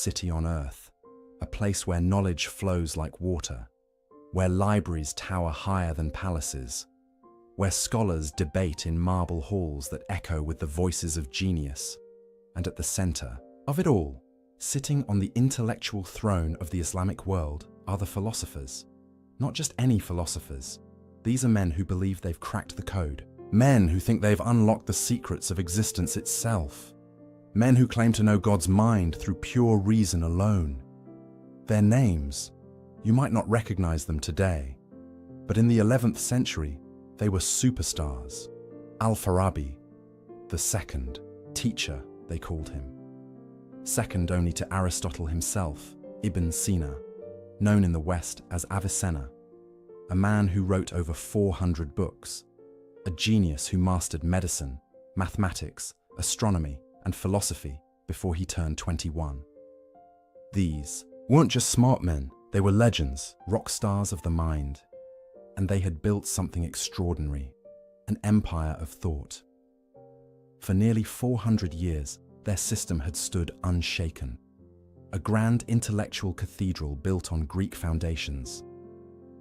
city on earth, a place where knowledge flows like water, where libraries tower higher than palaces, where scholars debate in marble halls that echo with the voices of genius. And at the center of it all, sitting on the intellectual throne of the Islamic world, are the philosophers. Not just any philosophers. These are men who believe they've cracked the code. Men who think they've unlocked the secrets of existence itself. Men who claim to know God's mind through pure reason alone. Their names, you might not recognize them today, but in the 11th century, they were superstars. Al-Farabi, the second, teacher, they called him. Second only to Aristotle himself, Ibn Sina, known in the West as Avicenna, a man who wrote over 400 books, a genius who mastered medicine, mathematics, astronomy, and philosophy before he turned 21. These weren't just smart men, they were legends, rock stars of the mind, and they had built something extraordinary, an empire of thought. For nearly 400 years, their system had stood unshaken, a grand intellectual cathedral built on Greek foundations.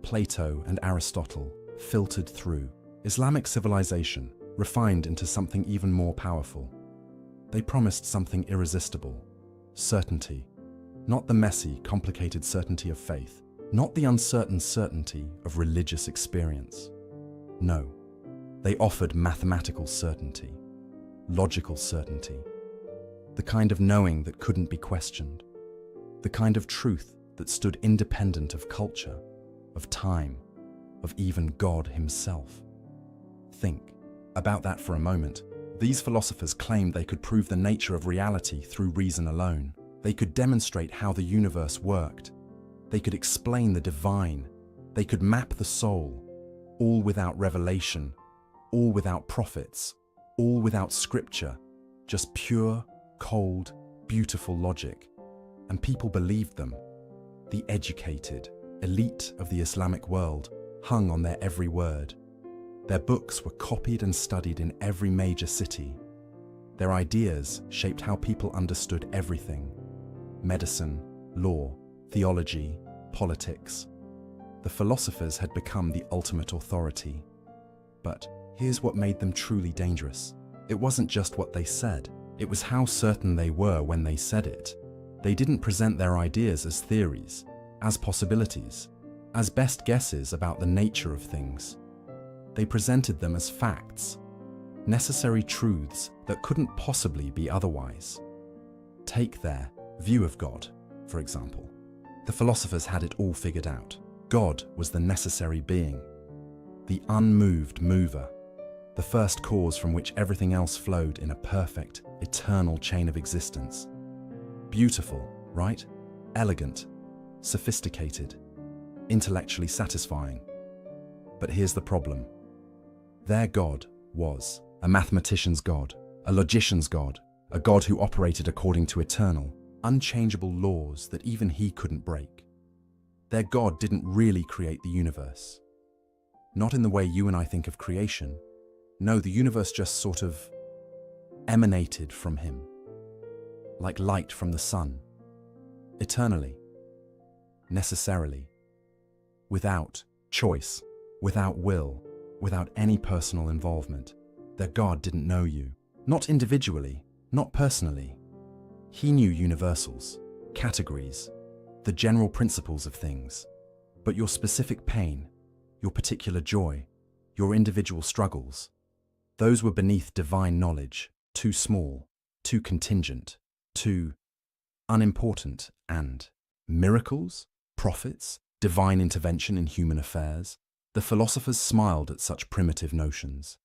Plato and Aristotle filtered through, Islamic civilization refined into something even more powerful. They promised something irresistible, certainty, not the messy, complicated certainty of faith, not the uncertain certainty of religious experience. No, they offered mathematical certainty, logical certainty, the kind of knowing that couldn't be questioned, the kind of truth that stood independent of culture, of time, of even God himself. Think about that for a moment. These philosophers claimed they could prove the nature of reality through reason alone. They could demonstrate how the universe worked. They could explain the divine. They could map the soul, all without revelation, all without prophets, all without scripture, just pure, cold, beautiful logic. And people believed them. The educated, elite of the Islamic world hung on their every word. Their books were copied and studied in every major city. Their ideas shaped how people understood everything: medicine, law, theology, politics. The philosophers had become the ultimate authority. But here's what made them truly dangerous. It wasn't just what they said, it was how certain they were when they said it. They didn't present their ideas as theories, as possibilities, as best guesses about the nature of things. They presented them as facts, necessary truths that couldn't possibly be otherwise. Take their view of God, for example. The philosophers had it all figured out. God was the necessary being, the unmoved mover, the first cause from which everything else flowed in a perfect, eternal chain of existence. Beautiful, right? Elegant, sophisticated, intellectually satisfying. But here's the problem. Their God was a mathematician's God, a logician's God, a God who operated according to eternal, unchangeable laws that even he couldn't break. Their God didn't really create the universe. Not in the way you and I think of creation. No, the universe just sort of emanated from him, like light from the sun, eternally, necessarily, without choice, without will, without any personal involvement. Their God didn't know you, not individually, not personally. He knew universals, categories, the general principles of things. But your specific pain, your particular joy, your individual struggles, those were beneath divine knowledge, too small, too contingent, too unimportant. And miracles, prophets, divine intervention in human affairs, the philosophers smiled at such primitive notions.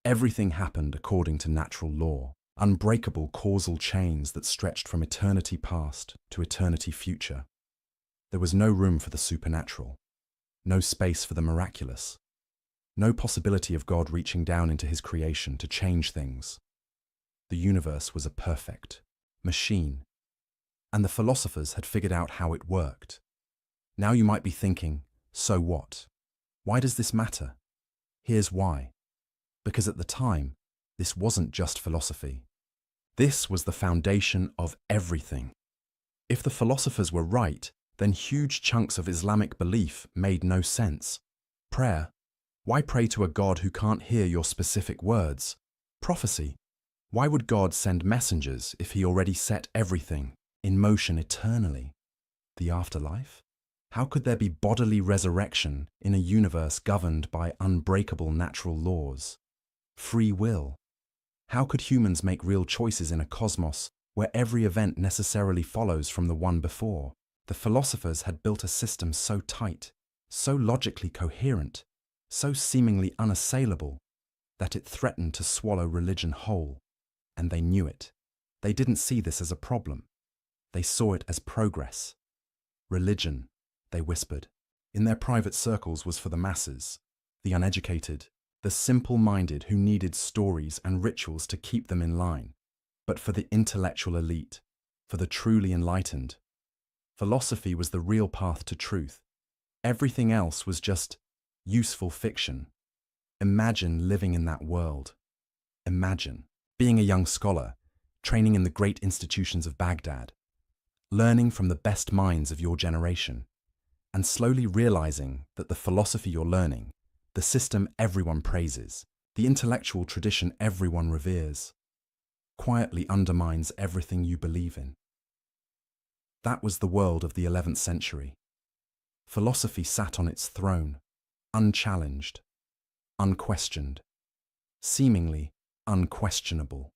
Everything happened according to natural law, unbreakable causal chains that stretched from eternity past to eternity future. There was no room for the supernatural, no space for the miraculous, no possibility of God reaching down into his creation to change things. The universe was a perfect machine, and the philosophers had figured out how it worked. Now you might be thinking, so what? Why does this matter? Here's why. Because at the time, this wasn't just philosophy. This was the foundation of everything. If the philosophers were right, then huge chunks of Islamic belief made no sense. Prayer. Why pray to a God who can't hear your specific words? Prophecy. Why would God send messengers if he already set everything in motion eternally? The afterlife? How could there be bodily resurrection in a universe governed by unbreakable natural laws? Free will. How could humans make real choices in a cosmos where every event necessarily follows from the one before? The philosophers had built a system so tight, so logically coherent, so seemingly unassailable, that it threatened to swallow religion whole. And they knew it. They didn't see this as a problem. They saw it as progress. Religion, they whispered, in their private circles was for the masses, the uneducated, the simple-minded who needed stories and rituals to keep them in line. But for the intellectual elite, for the truly enlightened, philosophy was the real path to truth. Everything else was just useful fiction. Imagine living in that world. Imagine being a young scholar, training in the great institutions of Baghdad, learning from the best minds of your generation, and slowly realizing that the philosophy you're learning, the system everyone praises, the intellectual tradition everyone reveres, quietly undermines everything you believe in. That was the world of the 11th century. Philosophy sat on its throne, unchallenged, unquestioned, seemingly unquestionable.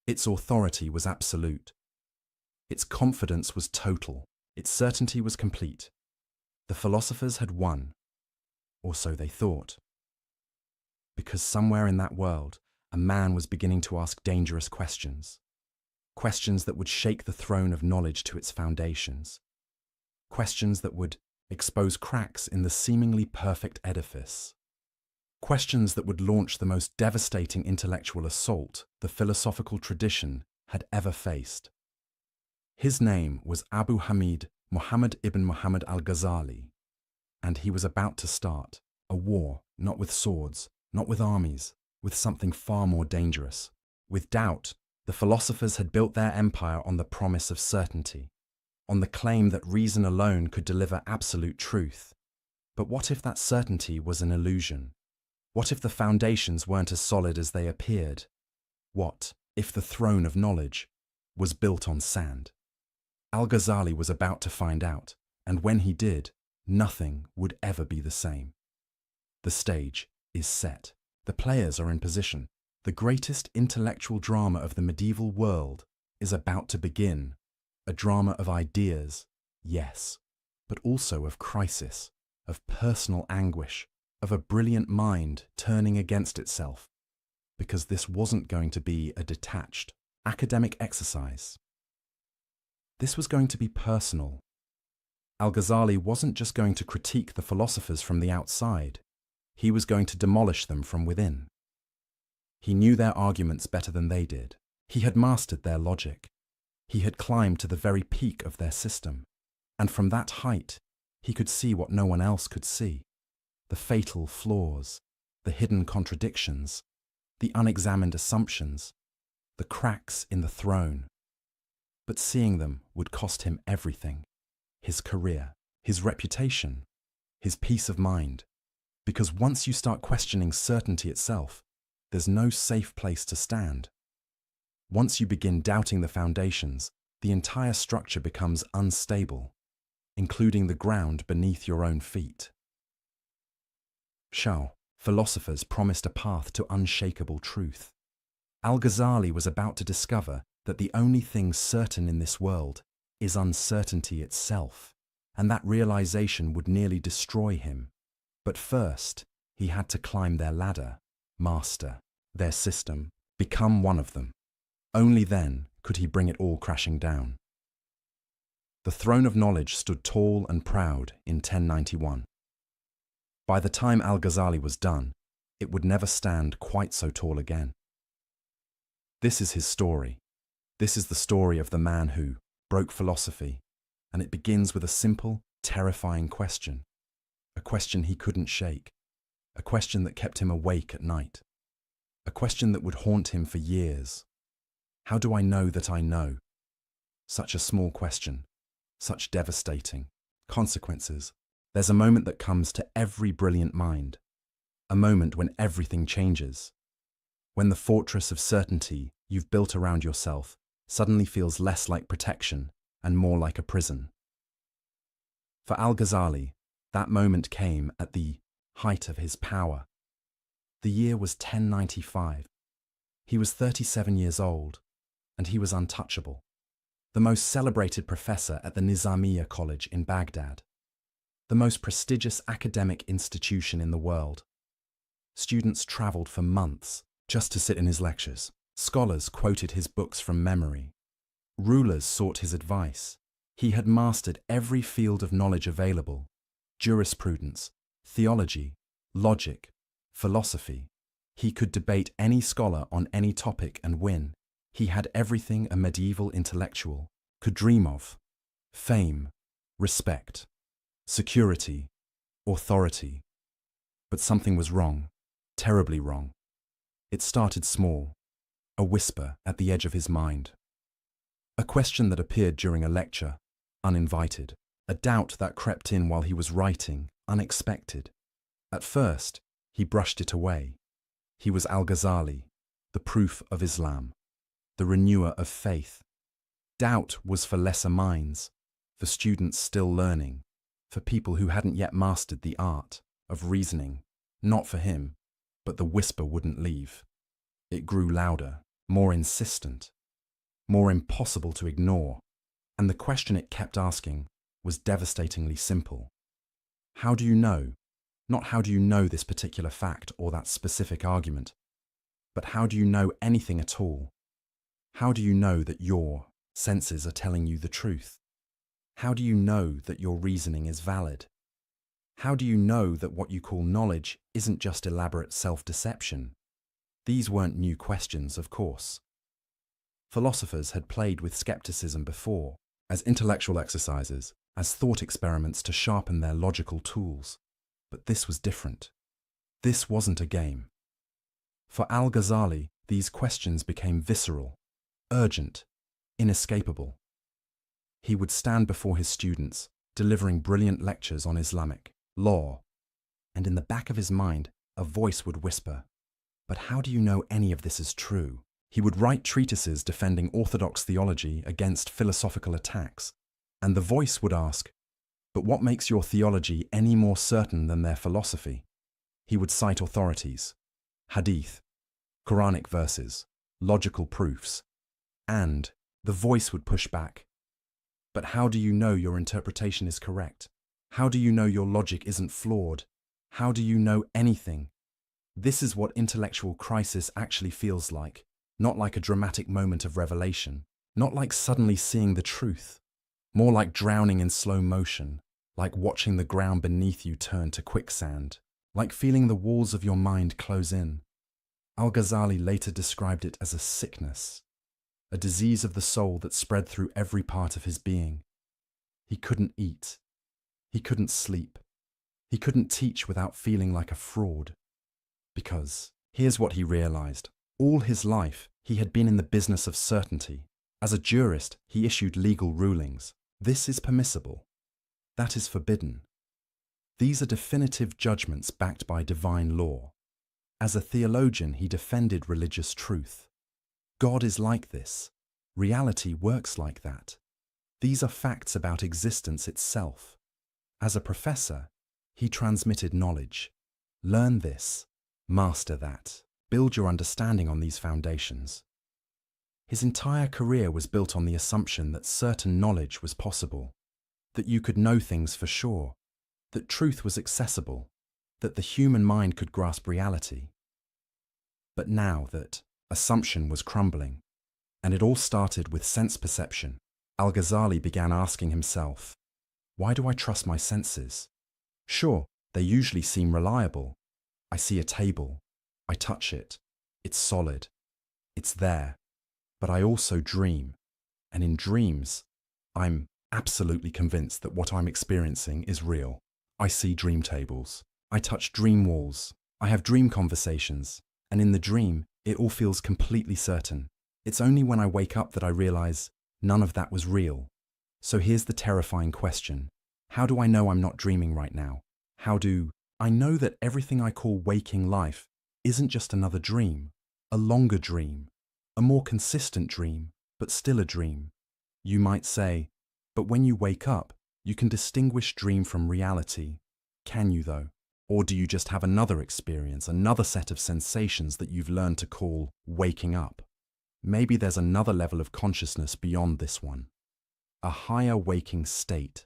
Its authority was absolute. Its confidence was total. Its certainty was complete. The philosophers had won, or so they thought. Because somewhere in that world, a man was beginning to ask dangerous questions. Questions that would shake the throne of knowledge to its foundations. Questions that would expose cracks in the seemingly perfect edifice. Questions that would launch the most devastating intellectual assault the philosophical tradition had ever faced. His name was Abu Hamid Muhammad ibn Muhammad al-Ghazali, and he was about to start a war, not with swords, not with armies, with something far more dangerous. With doubt, the philosophers had built their empire on the promise of certainty, on the claim that reason alone could deliver absolute truth. But what if that certainty was an illusion? What if the foundations weren't as solid as they appeared? What if the throne of knowledge was built on sand? Al-Ghazali was about to find out, and when he did, nothing would ever be the same. The stage is set. The players are in position. The greatest intellectual drama of the medieval world is about to begin. A drama of ideas, yes, but also of crisis, of personal anguish, of a brilliant mind turning against itself. Because this wasn't going to be a detached, academic exercise. This was going to be personal. Al-Ghazali wasn't just going to critique the philosophers from the outside. He was going to demolish them from within. He knew their arguments better than they did. He had mastered their logic. He had climbed to the very peak of their system. And from that height, he could see what no one else could see. The fatal flaws, the hidden contradictions, the unexamined assumptions, the cracks in the throne. But seeing them would cost him everything. His career, his reputation, his peace of mind. Because once you start questioning certainty itself, there's no safe place to stand. Once you begin doubting the foundations, the entire structure becomes unstable, including the ground beneath your own feet. Philosophers promised a path to unshakable truth. Al-Ghazali was about to discover that the only thing certain in this world is uncertainty itself, and that realization would nearly destroy him. But first, he had to climb their ladder, master their system, become one of them. Only then could he bring it all crashing down. The throne of knowledge stood tall and proud in 1091. By the time Al-Ghazali was done, it would never stand quite so tall again. This is his story. This is the story of the man who broke philosophy, and it begins with a simple, terrifying question. A question he couldn't shake. A question that kept him awake at night. A question that would haunt him for years. How do I know that I know? Such a small question, such devastating consequences. There's a moment that comes to every brilliant mind, a moment when everything changes, when the fortress of certainty you've built around yourself suddenly feels less like protection and more like a prison. For Al-Ghazali, that moment came at the height of his power. The year was 1095. He was 37 years old, and he was untouchable. The most celebrated professor at the Nizamiya College in Baghdad, the most prestigious academic institution in the world. Students traveled for months just to sit in his lectures. Scholars quoted his books from memory. Rulers sought his advice. He had mastered every field of knowledge available: jurisprudence, theology, logic, philosophy. He could debate any scholar on any topic and win. He had everything a medieval intellectual could dream of: fame, respect, security, authority. But something was wrong, terribly wrong. It started small, a whisper at the edge of his mind. A question that appeared during a lecture, uninvited. A doubt that crept in while he was writing, unexpected. At first, he brushed it away. He was Al-Ghazali, the proof of Islam, the renewer of faith. Doubt was for lesser minds, for students still learning, for people who hadn't yet mastered the art of reasoning. Not for him, but the whisper wouldn't leave. It grew louder, more insistent, more impossible to ignore, and the question it kept asking was devastatingly simple. How do you know? Not how do you know this particular fact or that specific argument, but how do you know anything at all? How do you know that your senses are telling you the truth? How do you know that your reasoning is valid? How do you know that what you call knowledge isn't just elaborate self-deception? These weren't new questions, of course. Philosophers had played with skepticism before, as intellectual exercises, as thought experiments to sharpen their logical tools. But this was different. This wasn't a game. For Al-Ghazali, these questions became visceral, urgent, inescapable. He would stand before his students, delivering brilliant lectures on Islamic law, and in the back of his mind, a voice would whisper, "But how do you know any of this is true?" He would write treatises defending orthodox theology against philosophical attacks, and the voice would ask, "But what makes your theology any more certain than their philosophy?" He would cite authorities, hadith, Quranic verses, logical proofs, and the voice would push back. "But how do you know your interpretation is correct? How do you know your logic isn't flawed? How do you know anything?" This is what intellectual crisis actually feels like, not like a dramatic moment of revelation, not like suddenly seeing the truth, more like drowning in slow motion, like watching the ground beneath you turn to quicksand, like feeling the walls of your mind close in. Al-Ghazali later described it as a sickness, a disease of the soul that spread through every part of his being. He couldn't eat. He couldn't sleep. He couldn't teach without feeling like a fraud. Because, here's what he realized. All his life, he had been in the business of certainty. As a jurist, he issued legal rulings. This is permissible. That is forbidden. These are definitive judgments backed by divine law. As a theologian, he defended religious truth. God is like this. Reality works like that. These are facts about existence itself. As a professor, he transmitted knowledge. Learn this, master that, build your understanding on these foundations. His entire career was built on the assumption that certain knowledge was possible, that you could know things for sure, that truth was accessible, that the human mind could grasp reality. But now that assumption was crumbling, and it all started with sense perception, Al-Ghazali began asking himself, why do I trust my senses? Sure, they usually seem reliable. I see a table, I touch it, it's solid, it's there. But I also dream, and in dreams, I'm absolutely convinced that what I'm experiencing is real. I see dream tables, I touch dream walls, I have dream conversations, and in the dream, it all feels completely certain. It's only when I wake up that I realize None of that was real. So here's the terrifying question. How do I know I'm not dreaming right now? How do I know that everything I call waking life isn't just another dream, a longer dream, a more consistent dream, but still a dream? You might say, but when you wake up, you can distinguish dream from reality. Can you though? Or do you just have another experience, another set of sensations that you've learned to call waking up? Maybe there's another level of consciousness beyond this one, a higher waking state.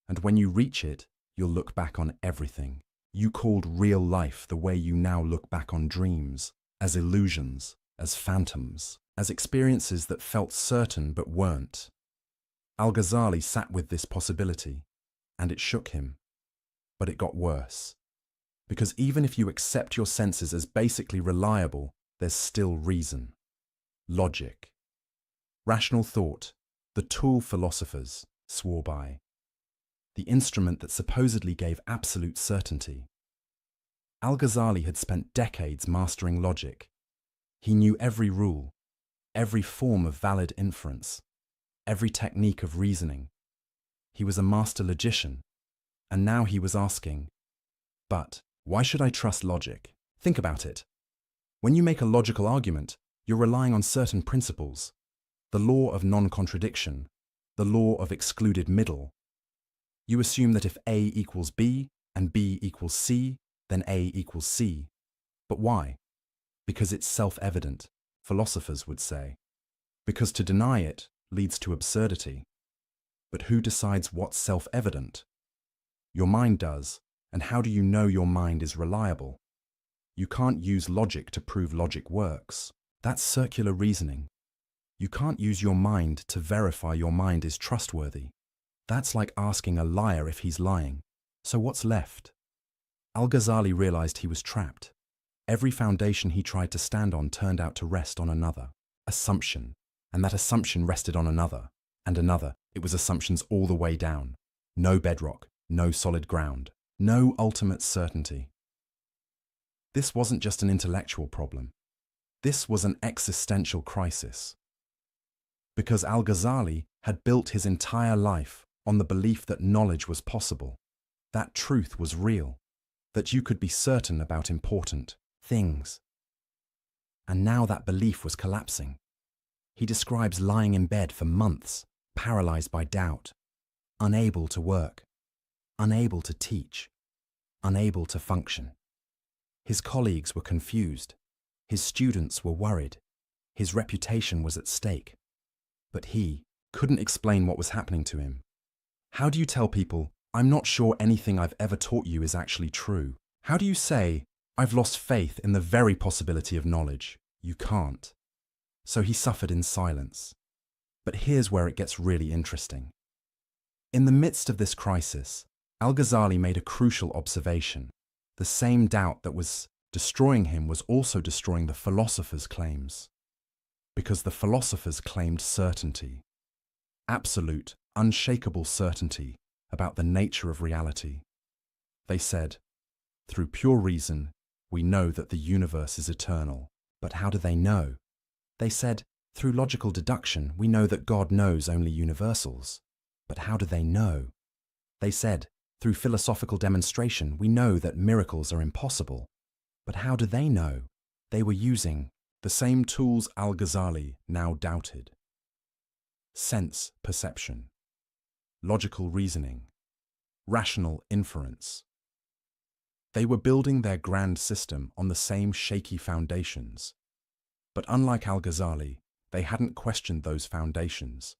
And when you reach it, you'll look back on everything you called real life the way you now look back on dreams, as illusions, as phantoms, as experiences that felt certain but weren't. Al-Ghazali sat with this possibility, and it shook him. But it got worse. Because even if you accept your senses as basically reliable, there's still reason. Logic. Rational thought, the tool philosophers swore by. The instrument that supposedly gave absolute certainty. Al-Ghazali had spent decades mastering logic. He knew every rule, every form of valid inference, every technique of reasoning. He was a master logician, and now he was asking, but why should I trust logic? Think about it. When you make a logical argument, you're relying on certain principles. The law of non-contradiction, the law of excluded middle. You assume that if A equals B and B equals C, then A equals C. But why? Because it's self-evident, philosophers would say. Because to deny it leads to absurdity. But who decides what's self-evident? Your mind does, and how do you know your mind is reliable? You can't use logic to prove logic works. That's circular reasoning. You can't use your mind to verify your mind is trustworthy. That's like asking a liar if he's lying. So what's left? Al-Ghazali realized he was trapped. Every foundation he tried to stand on turned out to rest on another assumption, and that assumption rested on another, and another. It was assumptions all the way down. No bedrock, no solid ground, no ultimate certainty. This wasn't just an intellectual problem. This was an existential crisis. Because Al-Ghazali had built his entire life on the belief that knowledge was possible, that truth was real, that you could be certain about important things. And now that belief was collapsing. He describes lying in bed for months, paralyzed by doubt, unable to work, unable to teach, unable to function. His colleagues were confused. His students were worried. His reputation was at stake. But he couldn't explain what was happening to him. How do you tell people, I'm not sure anything I've ever taught you is actually true? How do you say, I've lost faith in the very possibility of knowledge? You can't. So he suffered in silence. But here's where it gets really interesting. In the midst of this crisis, Al-Ghazali made a crucial observation. The same doubt that was destroying him was also destroying the philosophers' claims. Because the philosophers claimed certainty. Absolute, unshakable certainty about the nature of reality. They said, through pure reason, we know that the universe is eternal. But how do they know? They said, through logical deduction, we know that God knows only universals. But how do they know? They said, through philosophical demonstration, we know that miracles are impossible. But how do they know? They were using the same tools Al-Ghazali now doubted. Sense perception, logical reasoning, rational inference. They were building their grand system on the same shaky foundations. But unlike Al-Ghazali, they hadn't questioned those foundations.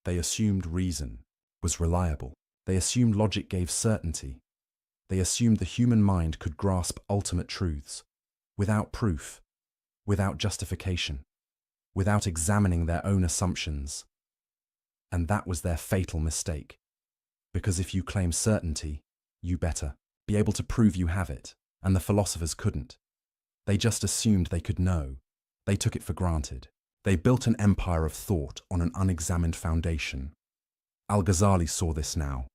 They assumed reason was reliable. They assumed logic gave certainty. They assumed the human mind could grasp ultimate truths, without proof, without justification, without examining their own assumptions. And that was their fatal mistake. Because if you claim certainty, you better be able to prove you have it, and the philosophers couldn't. They just assumed they could know. They took it for granted. They built an empire of thought on an unexamined foundation. Al-Ghazali saw this now,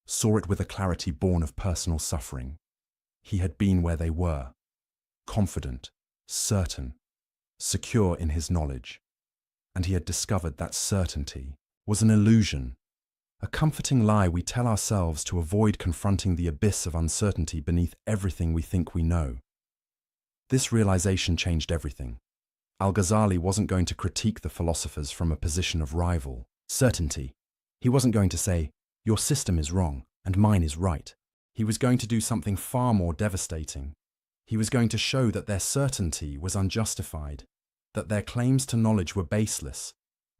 saw it with a clarity born of personal suffering. He had been where they were, confident, certain, secure in his knowledge. and he had discovered that certainty was an illusion, a comforting lie we tell ourselves to avoid confronting the abyss of uncertainty beneath everything we think we know. This realization changed everything. Al-Ghazali wasn't going to critique the philosophers from a position of rival certainty. He wasn't going to say, "Your system is wrong and mine is right." He was going to do something far more devastating. He was going to show that their certainty was unjustified, that their claims to knowledge were baseless,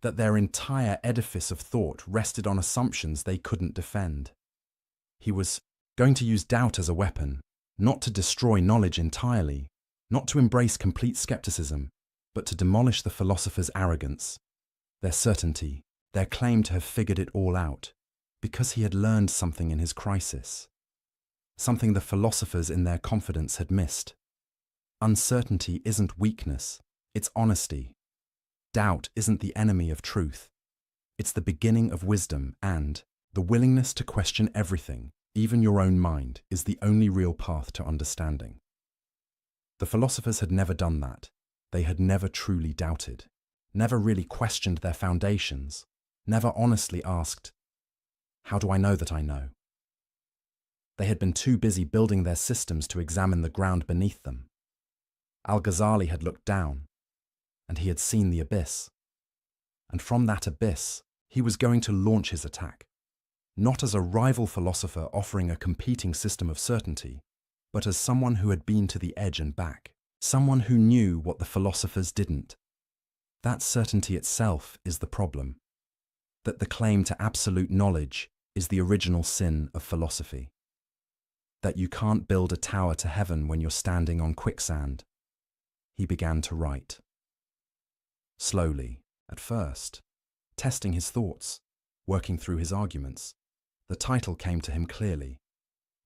that their entire edifice of thought rested on assumptions they couldn't defend. He was going to use doubt as a weapon, not to destroy knowledge entirely, not to embrace complete skepticism, but to demolish the philosophers' arrogance, their certainty, their claim to have figured it all out, because he had learned something in his crisis, something the philosophers in their confidence had missed. Uncertainty isn't weakness, it's honesty. Doubt isn't the enemy of truth. It's the beginning of wisdom, and the willingness to question everything, even your own mind, is the only real path to understanding. The philosophers had never done that. They had never truly doubted, never really questioned their foundations, never honestly asked, "How do I know that I know?" They had been too busy building their systems to examine the ground beneath them. Al-Ghazali had looked down, and he had seen the abyss. And from that abyss, he was going to launch his attack, not as a rival philosopher offering a competing system of certainty, but as someone who had been to the edge and back, someone who knew what the philosophers didn't. That certainty itself is the problem, that the claim to absolute knowledge is the original sin of philosophy, that you can't build a tower to heaven when you're standing on quicksand. He began to write. Slowly, at first, testing his thoughts, working through his arguments. The title came to him clearly.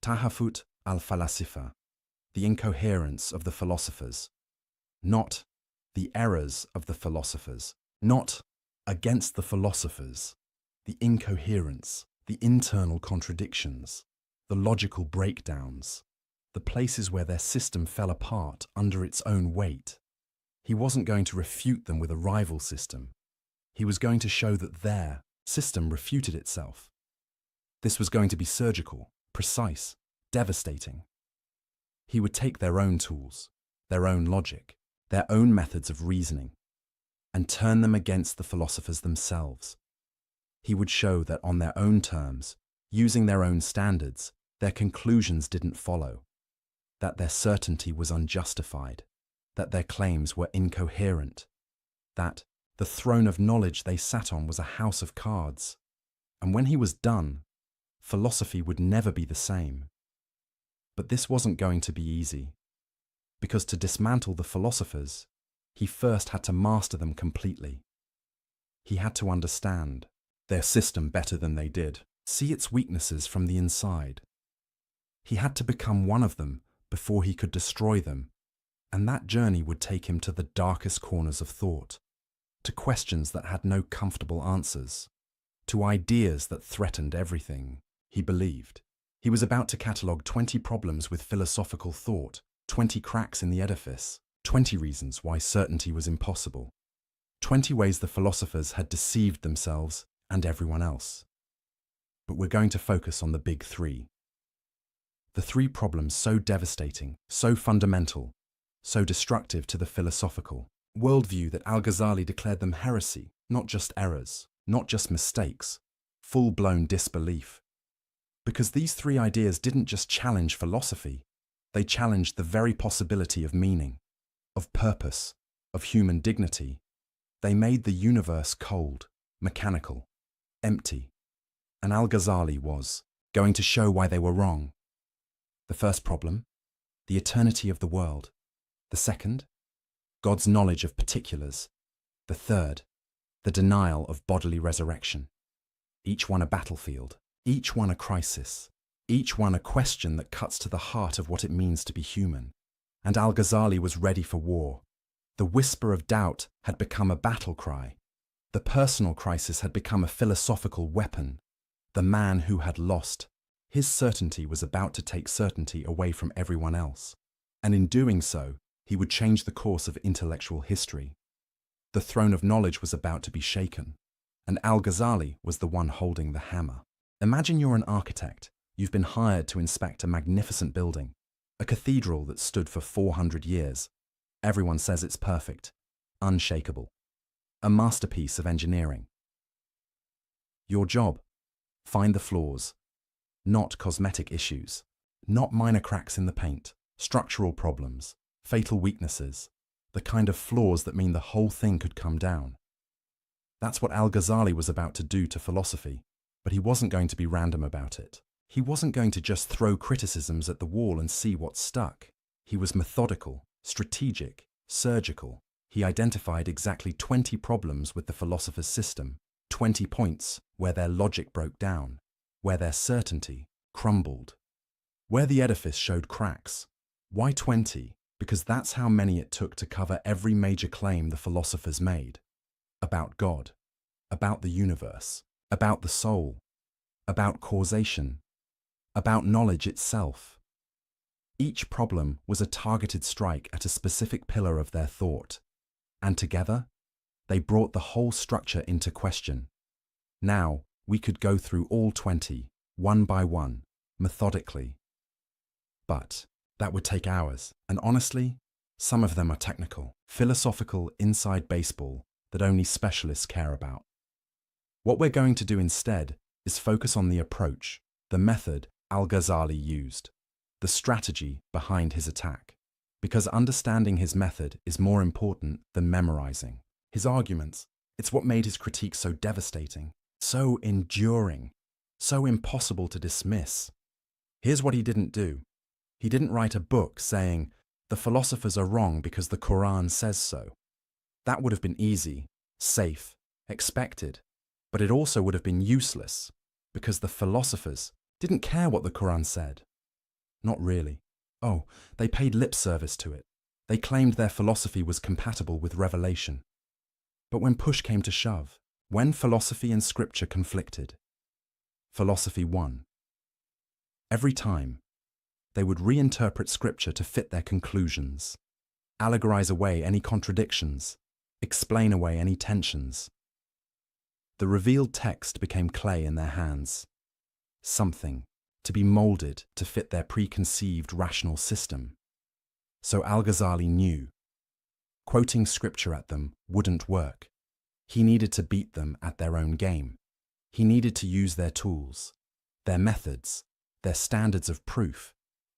Tahafut al-Falasifa, the incoherence of the philosophers. Not the errors of the philosophers, not against the philosophers. The incoherence, the internal contradictions, the logical breakdowns, the places where their system fell apart under its own weight. He wasn't going to refute them with a rival system. He was going to show that their system refuted itself. This was going to be surgical, precise, devastating. He would take their own tools, their own logic, their own methods of reasoning, and turn them against the philosophers themselves. He would show that on their own terms, using their own standards, their conclusions didn't follow, that their certainty was unjustified, that their claims were incoherent, that the throne of knowledge they sat on was a house of cards. And when he was done, philosophy would never be the same. But this wasn't going to be easy, because to dismantle the philosophers, he first had to master them completely. He had to understand their system better than they did, see its weaknesses from the inside. He had to become one of them before he could destroy them, and that journey would take him to the darkest corners of thought, to questions that had no comfortable answers, to ideas that threatened everything he believed. He was about to catalogue 20 problems with philosophical thought, 20 cracks in the edifice, 20 reasons why certainty was impossible, 20 ways the philosophers had deceived themselves and everyone else. But we're going to focus on the big three. The three problems so devastating, so fundamental, so destructive to the philosophical worldview that Al-Ghazali declared them heresy, not just errors, not just mistakes, full-blown disbelief. Because these three ideas didn't just challenge philosophy, they challenged the very possibility of meaning, of purpose, of human dignity. They made the universe cold, mechanical, empty. And Al-Ghazali was going to show why they were wrong. The first problem, the eternity of the world. The second, God's knowledge of particulars. The third, the denial of bodily resurrection. Each one a battlefield, each one a crisis, each one a question that cuts to the heart of what it means to be human. And Al-Ghazali was ready for war. The whisper of doubt had become a battle cry. The personal crisis had become a philosophical weapon. The man who had lost, his certainty was about to take certainty away from everyone else. And in doing so, he would change the course of intellectual history. The throne of knowledge was about to be shaken, and Al-Ghazali was the one holding the hammer. Imagine you're an architect. You've been hired to inspect a magnificent building, a cathedral that stood for 400 years. Everyone says it's perfect, unshakable, a masterpiece of engineering. Your job: find the flaws, not cosmetic issues, not minor cracks in the paint, structural problems, fatal weaknesses, the kind of flaws that mean the whole thing could come down. That's what Al-Ghazali was about to do to philosophy, but he wasn't going to be random about it. He wasn't going to just throw criticisms at the wall and see what stuck. He was methodical, strategic, surgical. He identified exactly 20 problems with the philosopher's system, 20 points where their logic broke down, where their certainty crumbled, where the edifice showed cracks. Why 20? Because that's how many it took to cover every major claim the philosophers made. About God, about the universe, about the soul, about causation, about knowledge itself. Each problem was a targeted strike at a specific pillar of their thought, and together, they brought the whole structure into question. Now, we could go through all 20, one by one, methodically. But that would take hours, and honestly, some of them are technical, philosophical inside baseball that only specialists care about. What we're going to do instead is focus on the approach, the method Al-Ghazali used, the strategy behind his attack, because understanding his method is more important than memorizing his arguments. It's what made his critique so devastating, so enduring, so impossible to dismiss. Here's what he didn't do. He didn't write a book saying, "The philosophers are wrong because the Quran says so." That would have been easy, safe, expected, but it also would have been useless, because the philosophers didn't care what the Quran said. Not really. Oh, they paid lip service to it. They claimed their philosophy was compatible with revelation. But when push came to shove, when philosophy and scripture conflicted, philosophy won. Every time, they would reinterpret scripture to fit their conclusions, allegorize away any contradictions, explain away any tensions. The revealed text became clay in their hands, something to be molded to fit their preconceived rational system. So Al-Ghazali knew, quoting scripture at them wouldn't work. He needed to beat them at their own game. He needed to use their tools, their methods, their standards of proof.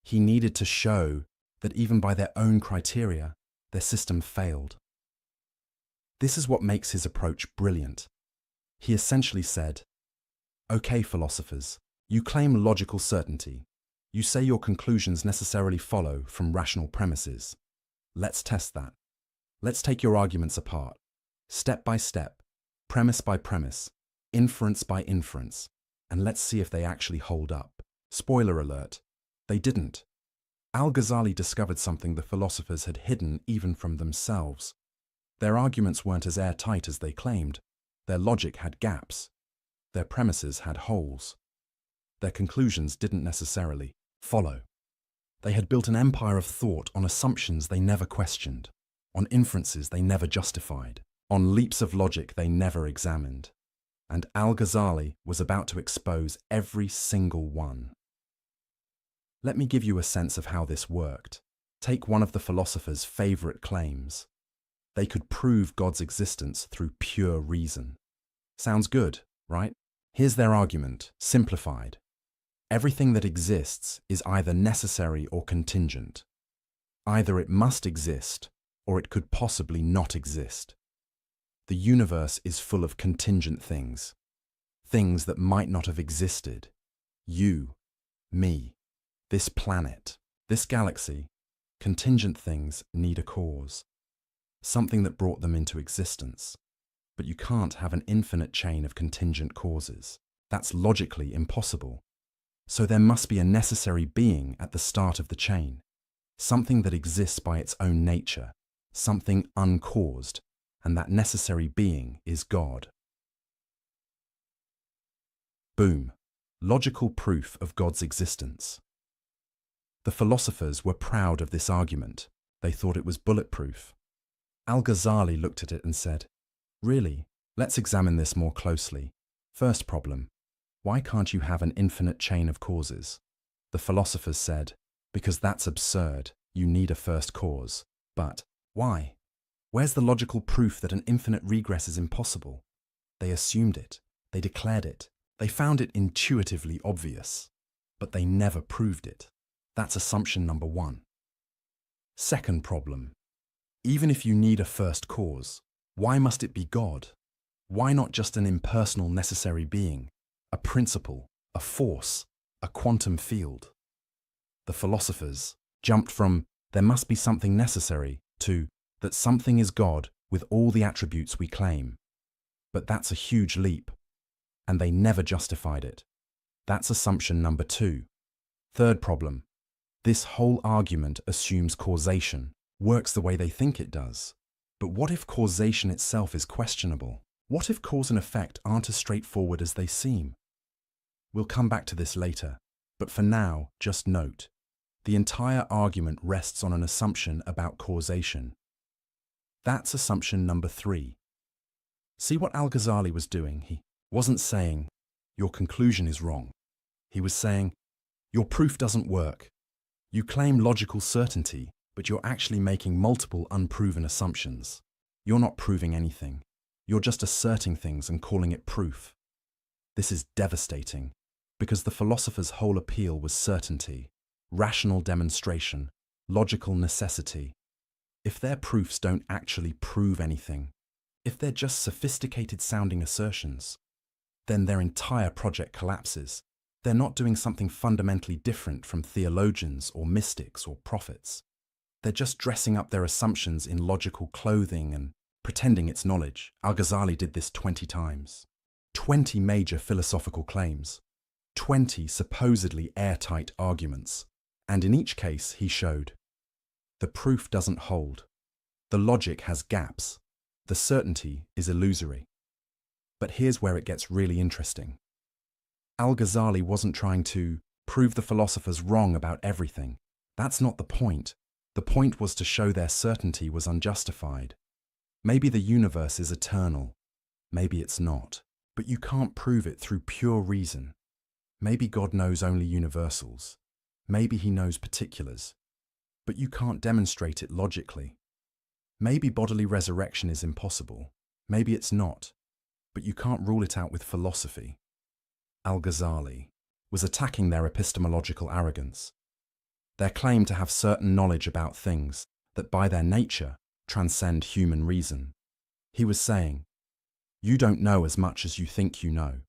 He needed to show that even by their own criteria, their system failed. This is what makes his approach brilliant. He essentially said, "Okay, philosophers, you claim logical certainty. You say your conclusions necessarily follow from rational premises. Let's test that. Let's take your arguments apart, step by step, premise by premise, inference by inference, and let's see if they actually hold up." Spoiler alert, they didn't. Al-Ghazali discovered something the philosophers had hidden even from themselves. Their arguments weren't as airtight as they claimed. Their logic had gaps. Their premises had holes. Their conclusions didn't necessarily follow. They had built an empire of thought on assumptions they never questioned, on inferences they never justified, on leaps of logic they never examined. And Al-Ghazali was about to expose every single one. Let me give you a sense of how this worked. Take one of the philosophers' favorite claims. They could prove God's existence through pure reason. Sounds good, right? Here's their argument, simplified. Everything that exists is either necessary or contingent. Either it must exist, or it could possibly not exist. The universe is full of contingent things, things that might not have existed. You, me, this planet, this galaxy. Contingent things need a cause, something that brought them into existence. But you can't have an infinite chain of contingent causes. That's logically impossible. So there must be a necessary being at the start of the chain, something that exists by its own nature, something uncaused, and that necessary being is God. Boom. Logical proof of God's existence. The philosophers were proud of this argument. They thought it was bulletproof. Al-Ghazali looked at it and said, "Really, let's examine this more closely. First problem, why can't you have an infinite chain of causes?" The philosophers said, "Because that's absurd. You need a first cause." But why? Where's the logical proof that an infinite regress is impossible? They assumed it. They declared it. They found it intuitively obvious. But they never proved it. That's assumption number one. Second problem. Even if you need a first cause, why must it be God? Why not just an impersonal necessary being, a principle, a force, a quantum field? The philosophers jumped from "there must be something necessary" to "that something is God with all the attributes we claim." But that's a huge leap, and they never justified it. That's assumption number two. Third problem. This whole argument assumes causation works the way they think it does. But what if causation itself is questionable? What if cause and effect aren't as straightforward as they seem? We'll come back to this later, but for now, just note, the entire argument rests on an assumption about causation. That's assumption number three. See what Al-Ghazali was doing? He wasn't saying, "Your conclusion is wrong." He was saying, "Your proof doesn't work. You claim logical certainty, but you're actually making multiple unproven assumptions. You're not proving anything. You're just asserting things and calling it proof." This is devastating, because the philosopher's whole appeal was certainty, rational demonstration, logical necessity. If their proofs don't actually prove anything, if they're just sophisticated-sounding assertions, then their entire project collapses. They're not doing something fundamentally different from theologians or mystics or prophets. They're just dressing up their assumptions in logical clothing and pretending it's knowledge. Al-Ghazali did this 20 times. 20 major philosophical claims. 20 supposedly airtight arguments. And in each case, he showed, the proof doesn't hold. The logic has gaps. The certainty is illusory. But here's where it gets really interesting. Al-Ghazali wasn't trying to prove the philosophers wrong about everything. That's not the point. The point was to show their certainty was unjustified. Maybe the universe is eternal. Maybe it's not. But you can't prove it through pure reason. Maybe God knows only universals. Maybe he knows particulars. But you can't demonstrate it logically. Maybe bodily resurrection is impossible. Maybe it's not. But you can't rule it out with philosophy. Al-Ghazali was attacking their epistemological arrogance, their claim to have certain knowledge about things that by their nature transcend human reason. He was saying, you don't know as much as you think you know.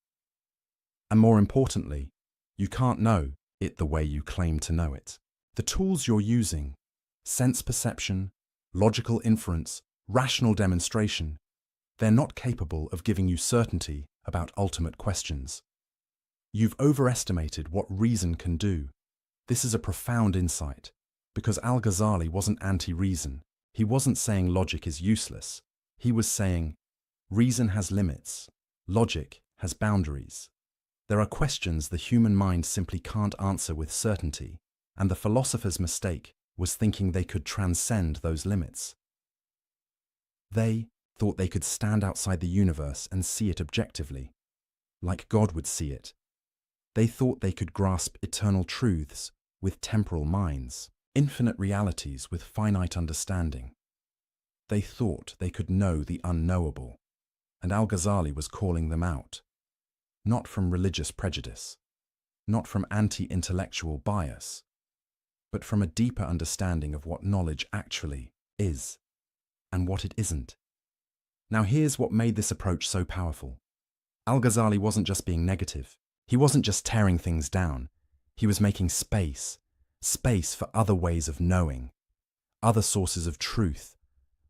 And more importantly, you can't know it the way you claim to know it. The tools you're using, sense perception, logical inference, rational demonstration, they're not capable of giving you certainty about ultimate questions. You've overestimated what reason can do. This is a profound insight, because Al-Ghazali wasn't anti-reason. He wasn't saying logic is useless. He was saying, reason has limits. Logic has boundaries. There are questions the human mind simply can't answer with certainty, and the philosopher's mistake was thinking they could transcend those limits. They thought they could stand outside the universe and see it objectively, like God would see it. They thought they could grasp eternal truths with temporal minds, infinite realities with finite understanding. They thought they could know the unknowable, and Al-Ghazali was calling them out, not from religious prejudice, not from anti-intellectual bias, but from a deeper understanding of what knowledge actually is and what it isn't. Now here's what made this approach so powerful. Al-Ghazali wasn't just being negative. He wasn't just tearing things down. He was making space for other ways of knowing, other sources of truth,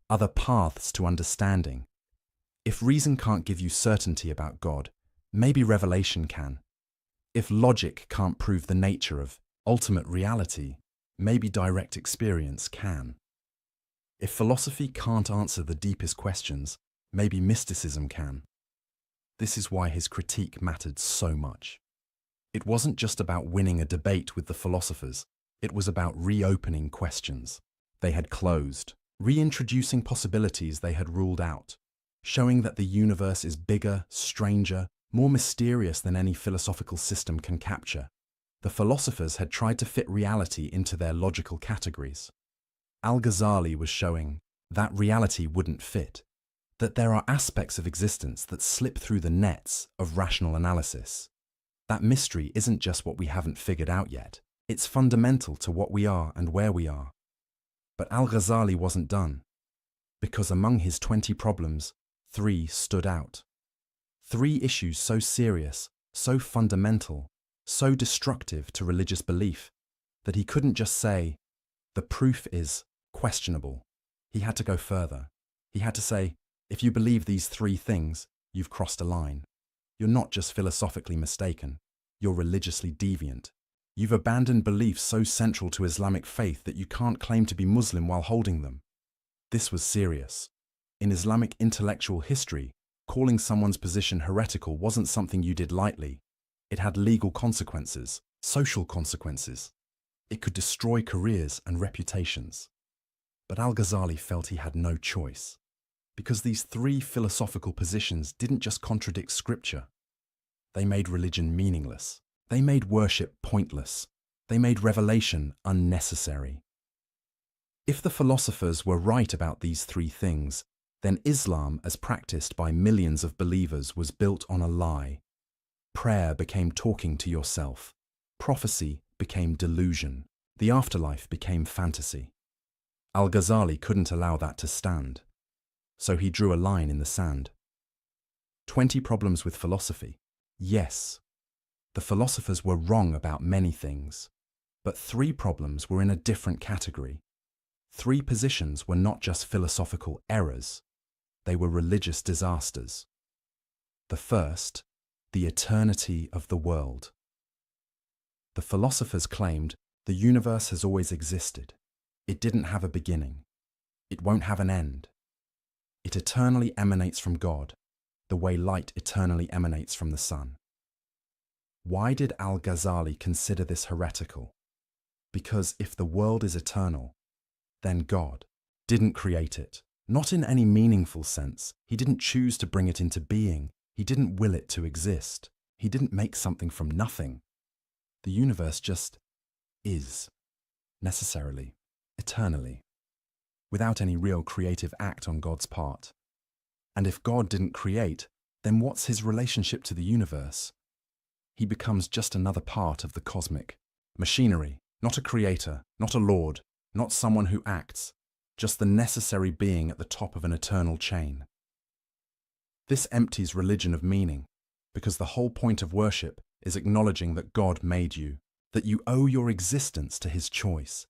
other paths to understanding. If reason can't give you certainty about God, maybe revelation can. If logic can't prove the nature of ultimate reality, maybe direct experience can. If philosophy can't answer the deepest questions, maybe mysticism can. This is why his critique mattered so much. It wasn't just about winning a debate with the philosophers. It was about reopening questions they had closed. reintroducing possibilities they had ruled out, showing that the universe is bigger, stranger, more mysterious than any philosophical system can capture. The philosophers had tried to fit reality into their logical categories. Al-Ghazali was showing that reality wouldn't fit, that there are aspects of existence that slip through the nets of rational analysis. That mystery isn't just what we haven't figured out yet, it's fundamental to what we are and where we are. But Al-Ghazali wasn't done, because among his 20 problems, 3 stood out. 3 issues so serious, so fundamental, so destructive to religious belief, that he couldn't just say, the proof is questionable. He had to go further. He had to say, if you believe these 3 things, you've crossed a line. You're not just philosophically mistaken, you're religiously deviant. You've abandoned beliefs so central to Islamic faith that you can't claim to be Muslim while holding them. This was serious. In Islamic intellectual history, calling someone's position heretical wasn't something you did lightly. It had legal consequences, social consequences. It could destroy careers and reputations. But Al-Ghazali felt he had no choice, because these 3 philosophical positions didn't just contradict scripture. They made religion meaningless. They made worship pointless. They made revelation unnecessary. If the philosophers were right about these 3 things, then Islam, as practiced by millions of believers, was built on a lie. Prayer became talking to yourself. Prophecy became delusion. The afterlife became fantasy. Al-Ghazali couldn't allow that to stand, so he drew a line in the sand. 20 problems with philosophy. Yes, the philosophers were wrong about many things, but 3 problems were in a different category. 3 positions were not just philosophical errors, they were religious disasters. The first, the eternity of the world. The philosophers claimed the universe has always existed. It didn't have a beginning. It won't have an end. It eternally emanates from God, the way light eternally emanates from the sun. Why did Al-Ghazali consider this heretical? Because if the world is eternal, then God didn't create it. Not in any meaningful sense. He didn't choose to bring it into being. He didn't will it to exist. He didn't make something from nothing. The universe just is, necessarily, eternally, without any real creative act on God's part. And if God didn't create, then what's his relationship to the universe? He becomes just another part of the cosmic machinery, not a creator, not a lord, not someone who acts, just the necessary being at the top of an eternal chain. This empties religion of meaning, because the whole point of worship is acknowledging that God made you, that you owe your existence to his choice,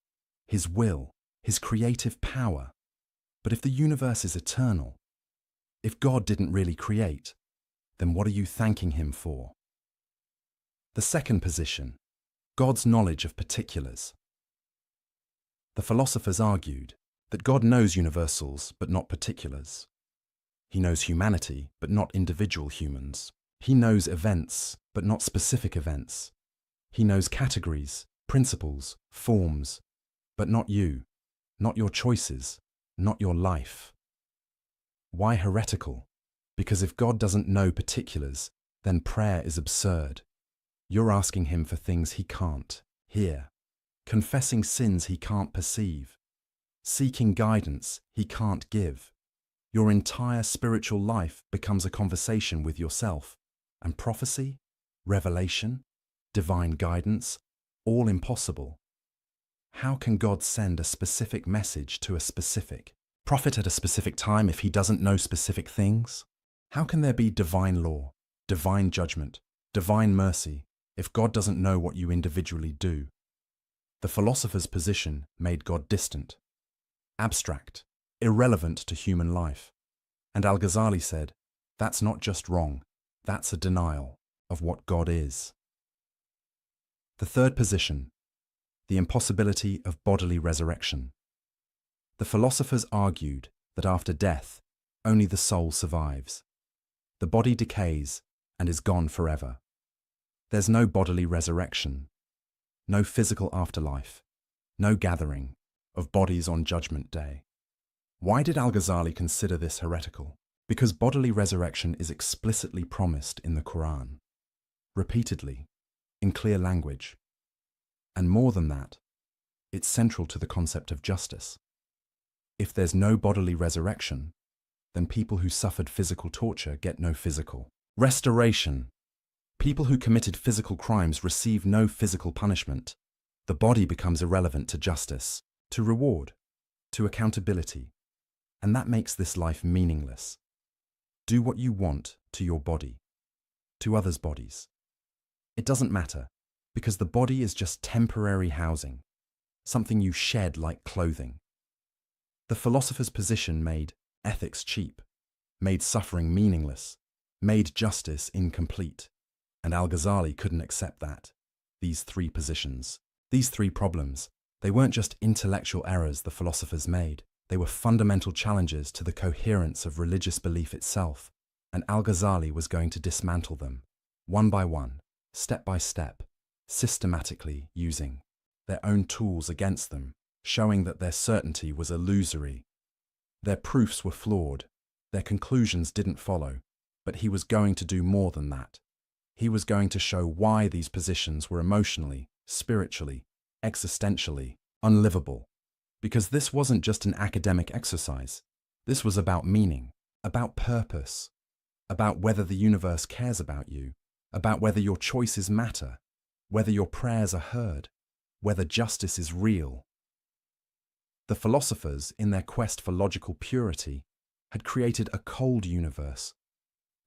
his will, his creative power. But if the universe is eternal, if God didn't really create, then what are you thanking him for? The second position, God's knowledge of particulars. The philosophers argued that God knows universals but not particulars. He knows humanity but not individual humans. He knows events but not specific events. He knows categories, principles, forms, but not you, not your choices, not your life. Why heretical? Because if God doesn't know particulars, then prayer is absurd. You're asking him for things he can't hear, confessing sins he can't perceive, seeking guidance he can't give. Your entire spiritual life becomes a conversation with yourself, and prophecy, revelation, divine guidance, all impossible. How can God send a specific message to a specific prophet at a specific time if he doesn't know specific things? How can there be divine law, divine judgment, divine mercy, if God doesn't know what you individually do? The philosopher's position made God distant, abstract, irrelevant to human life. And Al-Ghazali said, that's not just wrong, that's a denial of what God is. The third position, the impossibility of bodily resurrection. The philosophers argued that after death, only the soul survives. The body decays and is gone forever. There's no bodily resurrection, no physical afterlife, no gathering of bodies on Judgment Day. Why did Al-Ghazali consider this heretical? Because bodily resurrection is explicitly promised in the Quran, repeatedly, in clear language. And more than that, it's central to the concept of justice. If there's no bodily resurrection, then people who suffered physical torture get no physical restoration. People who committed physical crimes receive no physical punishment. The body becomes irrelevant to justice, to reward, to accountability. And that makes this life meaningless. Do what you want to your body, to others' bodies. It doesn't matter, because the body is just temporary housing, something you shed like clothing. The philosopher's position made ethics cheap, made suffering meaningless, made justice incomplete. And Al-Ghazali couldn't accept that. These three positions, these three problems, they weren't just intellectual errors the philosophers made. They were fundamental challenges to the coherence of religious belief itself, and Al-Ghazali was going to dismantle them, one by one, step by step, systematically using their own tools against them, showing that their certainty was illusory. Their proofs were flawed, their conclusions didn't follow, but he was going to do more than that. He was going to show why these positions were emotionally, spiritually, existentially unlivable. Because this wasn't just an academic exercise. This was about meaning, about purpose, about whether the universe cares about you, about whether your choices matter, whether your prayers are heard, whether justice is real. The philosophers, in their quest for logical purity, had created a cold universe,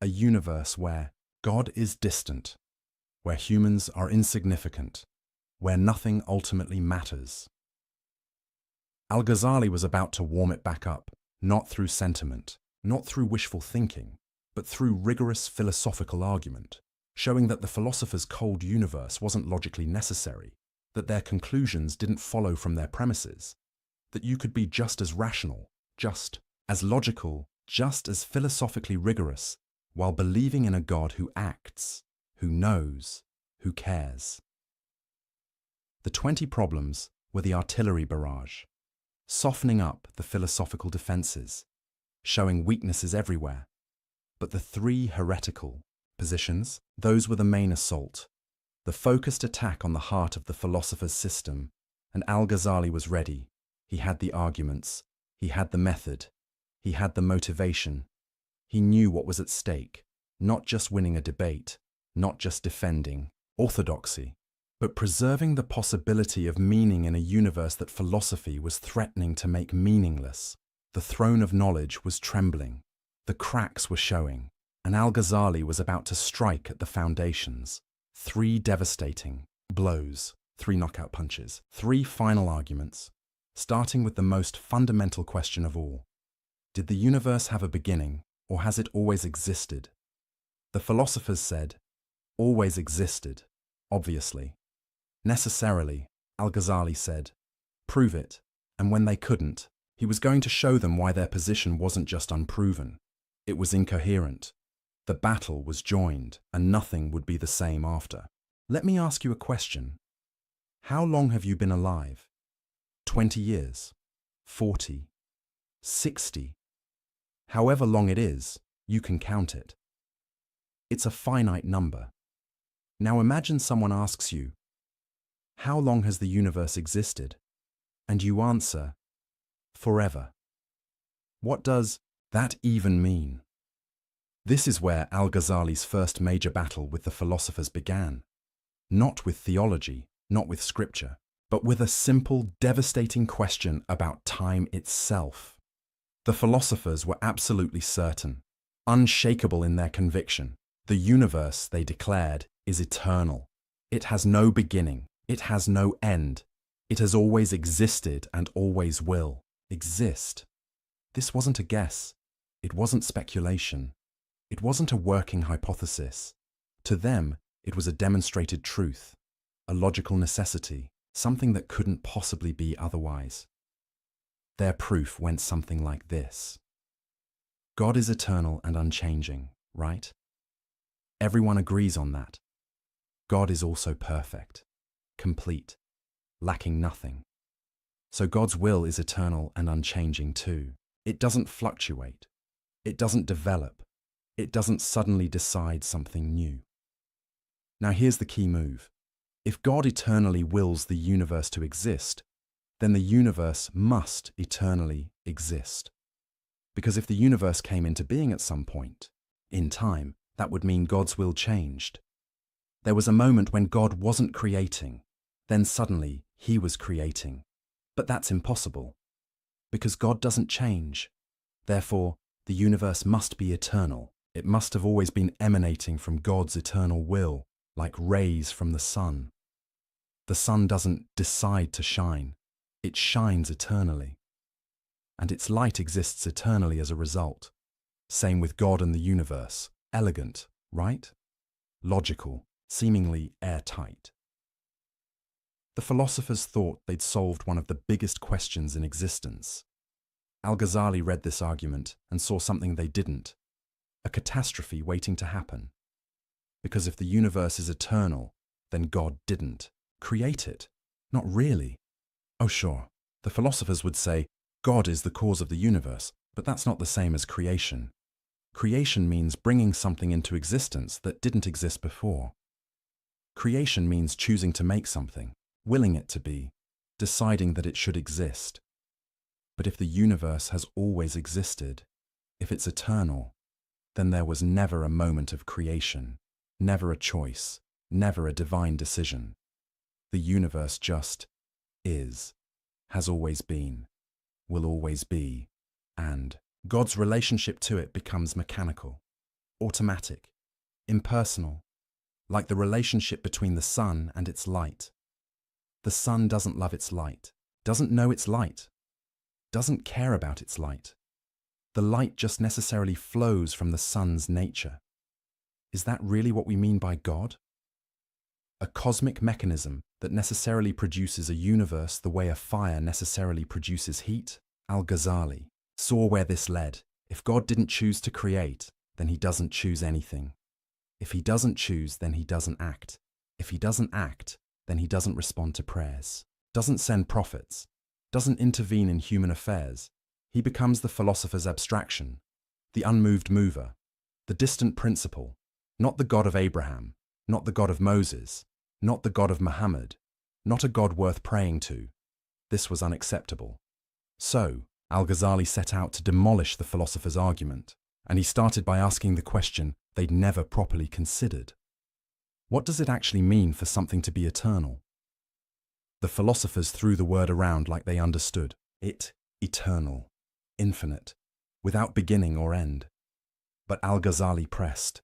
a universe where God is distant, where humans are insignificant, where nothing ultimately matters. Al-Ghazali was about to warm it back up, not through sentiment, not through wishful thinking, but through rigorous philosophical argument, showing that the philosophers' cold universe wasn't logically necessary, that their conclusions didn't follow from their premises, that you could be just as rational, just as logical, just as philosophically rigorous, while believing in a God who acts, who knows, who cares. The 20 problems were the artillery barrage, softening up the philosophical defenses, showing weaknesses everywhere. But the 3 heretical positions, those were the main assault, the focused attack on the heart of the philosopher's system, and Al-Ghazali was ready. He had the arguments, he had the method, he had the motivation. He knew what was at stake, not just winning a debate, not just defending orthodoxy, but preserving the possibility of meaning in a universe that philosophy was threatening to make meaningless. The throne of knowledge was trembling, the cracks were showing, and Al-Ghazali was about to strike at the foundations. 3 devastating blows, 3 knockout punches, 3 final arguments, starting with the most fundamental question of all. Did the universe have a beginning, or has it always existed? The philosophers said, always existed, obviously. Necessarily, Al-Ghazali said, prove it, and when they couldn't, he was going to show them why their position wasn't just unproven, it was incoherent. The battle was joined, and nothing would be the same after. Let me ask you a question. How long have you been alive? 20 years? 40? 60? However long it is, you can count it. It's a finite number. Now imagine someone asks you, how long has the universe existed? And you answer, forever. What does that even mean? This is where Al-Ghazali's first major battle with the philosophers began. Not with theology, not with scripture, but with a simple, devastating question about time itself. The philosophers were absolutely certain, unshakable in their conviction. The universe, they declared, is eternal. It has no beginning. It has no end. It has always existed and always will exist. This wasn't a guess. It wasn't speculation. It wasn't a working hypothesis. To them, it was a demonstrated truth, a logical necessity, something that couldn't possibly be otherwise. Their proof went something like this. God is eternal and unchanging, right? Everyone agrees on that. God is also perfect, complete, lacking nothing. So God's will is eternal and unchanging too. It doesn't fluctuate. It doesn't develop. It doesn't suddenly decide something new. Now here's the key move. If God eternally wills the universe to exist, then the universe must eternally exist. Because if the universe came into being at some point, in time, that would mean God's will changed. There was a moment when God wasn't creating, then suddenly he was creating. But that's impossible, because God doesn't change. Therefore, the universe must be eternal. It must have always been emanating from God's eternal will, like rays from the sun. The sun doesn't decide to shine. It shines eternally. And its light exists eternally as a result. Same with God and the universe. Elegant, right? Logical, seemingly airtight. The philosophers thought they'd solved one of the biggest questions in existence. Al-Ghazali read this argument and saw something they didn't, a catastrophe waiting to happen. Because if the universe is eternal, then God didn't create it. Not really. Oh sure, the philosophers would say God is the cause of the universe, but that's not the same as creation. Creation means bringing something into existence that didn't exist before. Creation means choosing to make something, willing it to be, deciding that it should exist. But if the universe has always existed, if it's eternal, then there was never a moment of creation, never a choice, never a divine decision. The universe just is, has always been, will always be, and God's relationship to it becomes mechanical, automatic, impersonal, like the relationship between the sun and its light. The sun doesn't love its light, doesn't know its light, doesn't care about its light. The light just necessarily flows from the sun's nature. Is that really what we mean by God? A cosmic mechanism that necessarily produces a universe the way a fire necessarily produces heat? Al-Ghazali saw where this led. If God didn't choose to create, then he doesn't choose anything. If he doesn't choose, then he doesn't act. If he doesn't act, then he doesn't respond to prayers, doesn't send prophets, doesn't intervene in human affairs. He becomes the philosopher's abstraction, the unmoved mover, the distant principle, not the God of Abraham, not the God of Moses, not the God of Muhammad, not a God worth praying to. This was unacceptable. So, Al-Ghazali set out to demolish the philosopher's argument, and he started by asking the question they'd never properly considered. What does it actually mean for something to be eternal? The philosophers threw the word around like they understood it, eternal, infinite, without beginning or end. But Al-Ghazali pressed.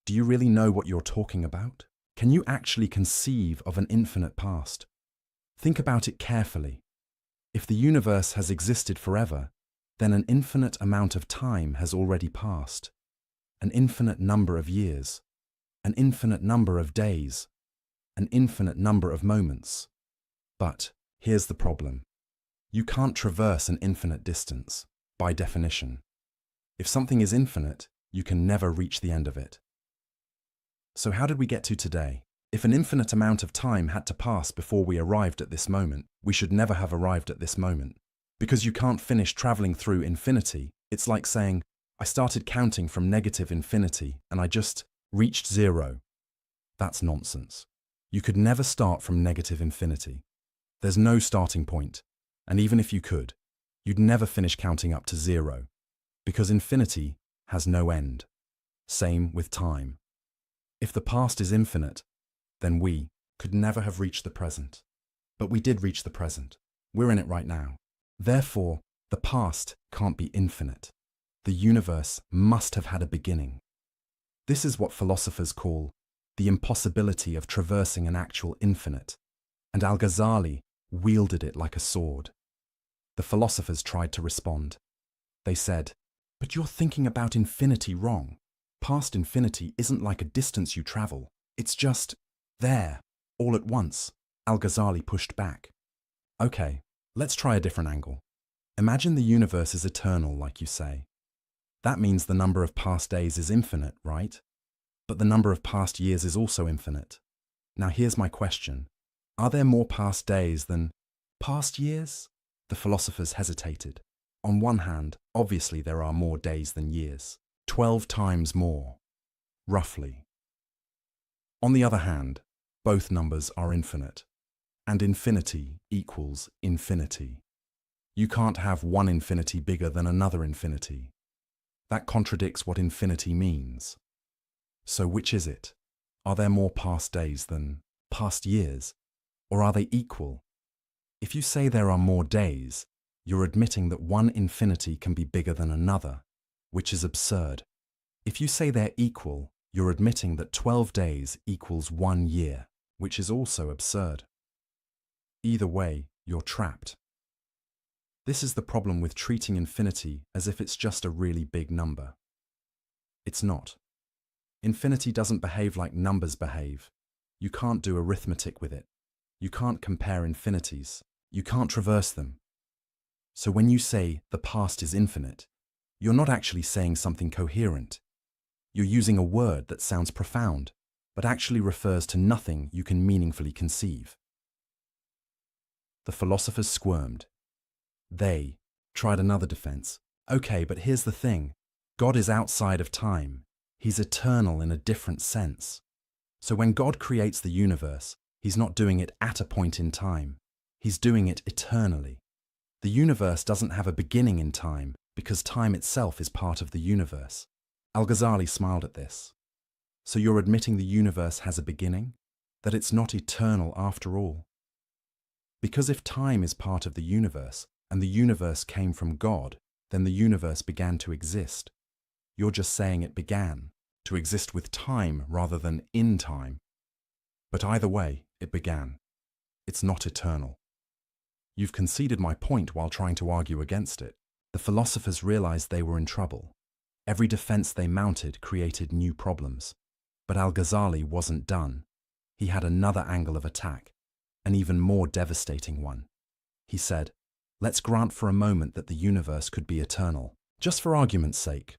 Do you really know what you're talking about? Can you actually conceive of an infinite past? Think about it carefully. If the universe has existed forever, then an infinite amount of time has already passed. An infinite number of years, an infinite number of days, an infinite number of moments. But here's the problem. You can't traverse an infinite distance, by definition. If something is infinite, you can never reach the end of it. So how did we get to today? If an infinite amount of time had to pass before we arrived at this moment, we should never have arrived at this moment. Because you can't finish traveling through infinity, it's like saying, I started counting from negative infinity and I just reached zero. That's nonsense. You could never start from negative infinity. There's no starting point, and even if you could, you'd never finish counting up to zero, because infinity has no end. Same with time. If the past is infinite, then we could never have reached the present. But we did reach the present. We're in it right now. Therefore, the past can't be infinite. The universe must have had a beginning. This is what philosophers call the impossibility of traversing an actual infinite, and Al-Ghazali wielded it like a sword. The philosophers tried to respond. They said, but you're thinking about infinity wrong. Past infinity isn't like a distance you travel. It's just there, all at once. Al-Ghazali pushed back. Okay, let's try a different angle. Imagine the universe is eternal, like you say. That means the number of past days is infinite, right? But the number of past years is also infinite. Now here's my question. Are there more past days than past years? The philosophers hesitated. On one hand, obviously there are more days than years. 12 times more, roughly. On the other hand, both numbers are infinite, and infinity equals infinity. You can't have one infinity bigger than another infinity. That contradicts what infinity means. So which is it? Are there more past days than past years? Or are they equal? If you say there are more days, you're admitting that one infinity can be bigger than another, which is absurd. If you say they're equal, you're admitting that 12 days equals 1 year, which is also absurd. Either way, you're trapped. This is the problem with treating infinity as if it's just a really big number. It's not. Infinity doesn't behave like numbers behave. You can't do arithmetic with it. You can't compare infinities. You can't traverse them. So when you say the past is infinite, you're not actually saying something coherent. You're using a word that sounds profound, but actually refers to nothing you can meaningfully conceive. The philosophers squirmed. They tried another defense. Okay, but here's the thing. God is outside of time. He's eternal in a different sense. So when God creates the universe, he's not doing it at a point in time. He's doing it eternally. The universe doesn't have a beginning in time because time itself is part of the universe. Al-Ghazali smiled at this. So you're admitting the universe has a beginning? That it's not eternal after all? Because if time is part of the universe, and the universe came from God, then the universe began to exist. You're just saying it began, to exist with time rather than in time. But either way, it began. It's not eternal. You've conceded my point while trying to argue against it. The philosophers realized they were in trouble. Every defense they mounted created new problems. But Al-Ghazali wasn't done. He had another angle of attack, an even more devastating one. He said, let's grant for a moment that the universe could be eternal, just for argument's sake.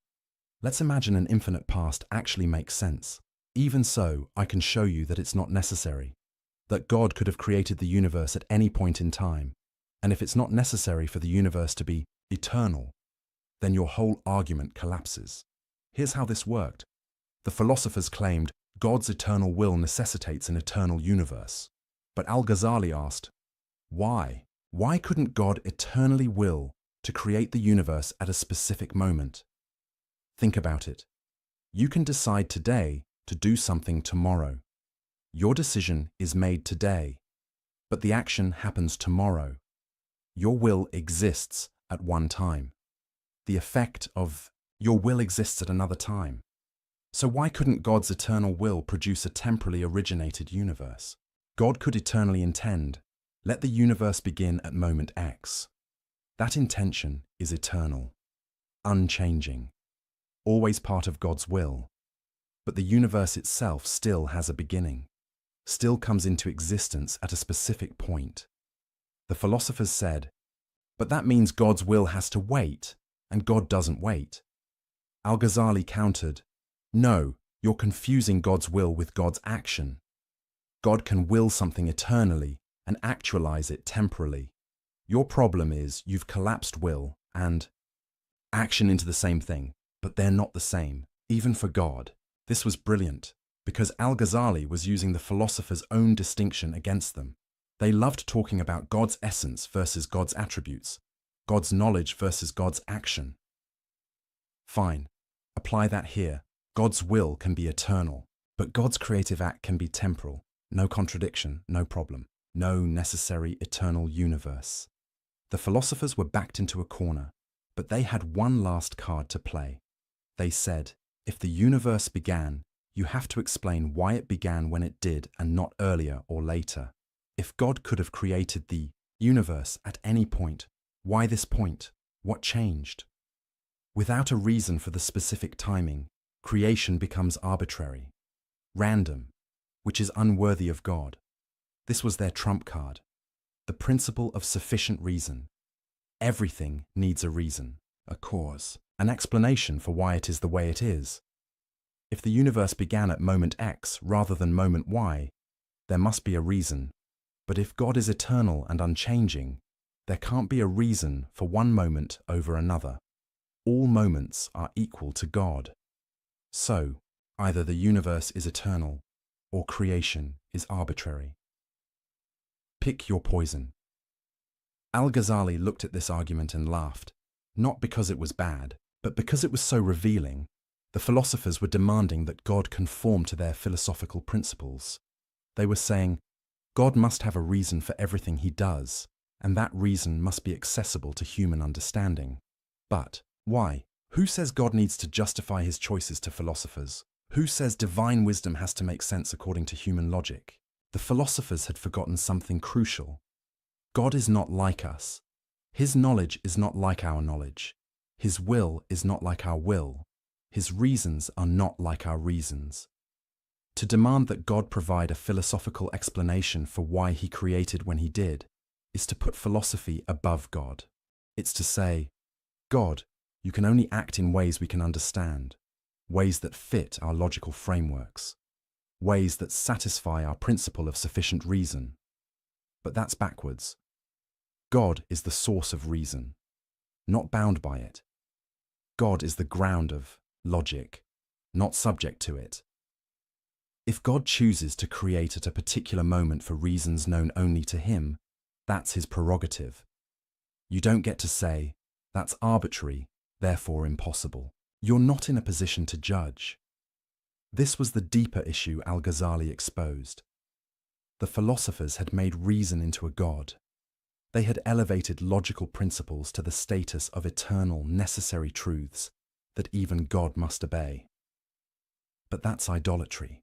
Let's imagine an infinite past actually makes sense. Even so, I can show you that it's not necessary, that God could have created the universe at any point in time, and if it's not necessary for the universe to be eternal, then your whole argument collapses. Here's how this worked. The philosophers claimed God's eternal will necessitates an eternal universe. But Al-Ghazali asked, why? Why couldn't God eternally will to create the universe at a specific moment? Think about it. You can decide today to do something tomorrow. Your decision is made today, but the action happens tomorrow. Your will exists at one time. The effect of your will exists at another time. So why couldn't God's eternal will produce a temporally originated universe? God could eternally intend, let the universe begin at moment X. That intention is eternal, unchanging, always part of God's will. But the universe itself still has a beginning, still comes into existence at a specific point. The philosophers said, but that means God's will has to wait, and God doesn't wait. Al-Ghazali countered, no, you're confusing God's will with God's action. God can will something eternally and actualize it temporally. Your problem is you've collapsed will and action into the same thing, but they're not the same, even for God. This was brilliant, because Al-Ghazali was using the philosophers' own distinction against them. They loved talking about God's essence versus God's attributes, God's knowledge versus God's action. Fine, apply that here. God's will can be eternal, but God's creative act can be temporal. No contradiction, no problem. No necessary eternal universe. The philosophers were backed into a corner, but they had one last card to play. They said, if the universe began, you have to explain why it began when it did and not earlier or later. If God could have created the universe at any point, why this point? What changed? Without a reason for the specific timing, creation becomes arbitrary, random, which is unworthy of God. This was their trump card, the principle of sufficient reason. Everything needs a reason, a cause, an explanation for why it is the way it is. If the universe began at moment X rather than moment Y, there must be a reason. But if God is eternal and unchanging, There can't be a reason for one moment over another. All moments are equal to God. So, either the universe is eternal, or creation is arbitrary. Pick your poison. Al-Ghazali looked at this argument and laughed, not because it was bad, but because it was so revealing. The philosophers were demanding that God conform to their philosophical principles. They were saying, God must have a reason for everything he does, and that reason must be accessible to human understanding. But why? Who says God needs to justify his choices to philosophers? Who says divine wisdom has to make sense according to human logic? The philosophers had forgotten something crucial. God is not like us. His knowledge is not like our knowledge. His will is not like our will. His reasons are not like our reasons. To demand that God provide a philosophical explanation for why he created when he did is to put philosophy above God. It's to say, God, you can only act in ways we can understand, ways that fit our logical frameworks, ways that satisfy our principle of sufficient reason. But that's backwards. God is the source of reason, not bound by it. God is the ground of logic, not subject to it. If God chooses to create at a particular moment for reasons known only to him, that's his prerogative. You don't get to say, that's arbitrary, therefore impossible. You're not in a position to judge. This was the deeper issue Al-Ghazali exposed. The philosophers had made reason into a god. They had elevated logical principles to the status of eternal, necessary truths that even God must obey. But that's idolatry.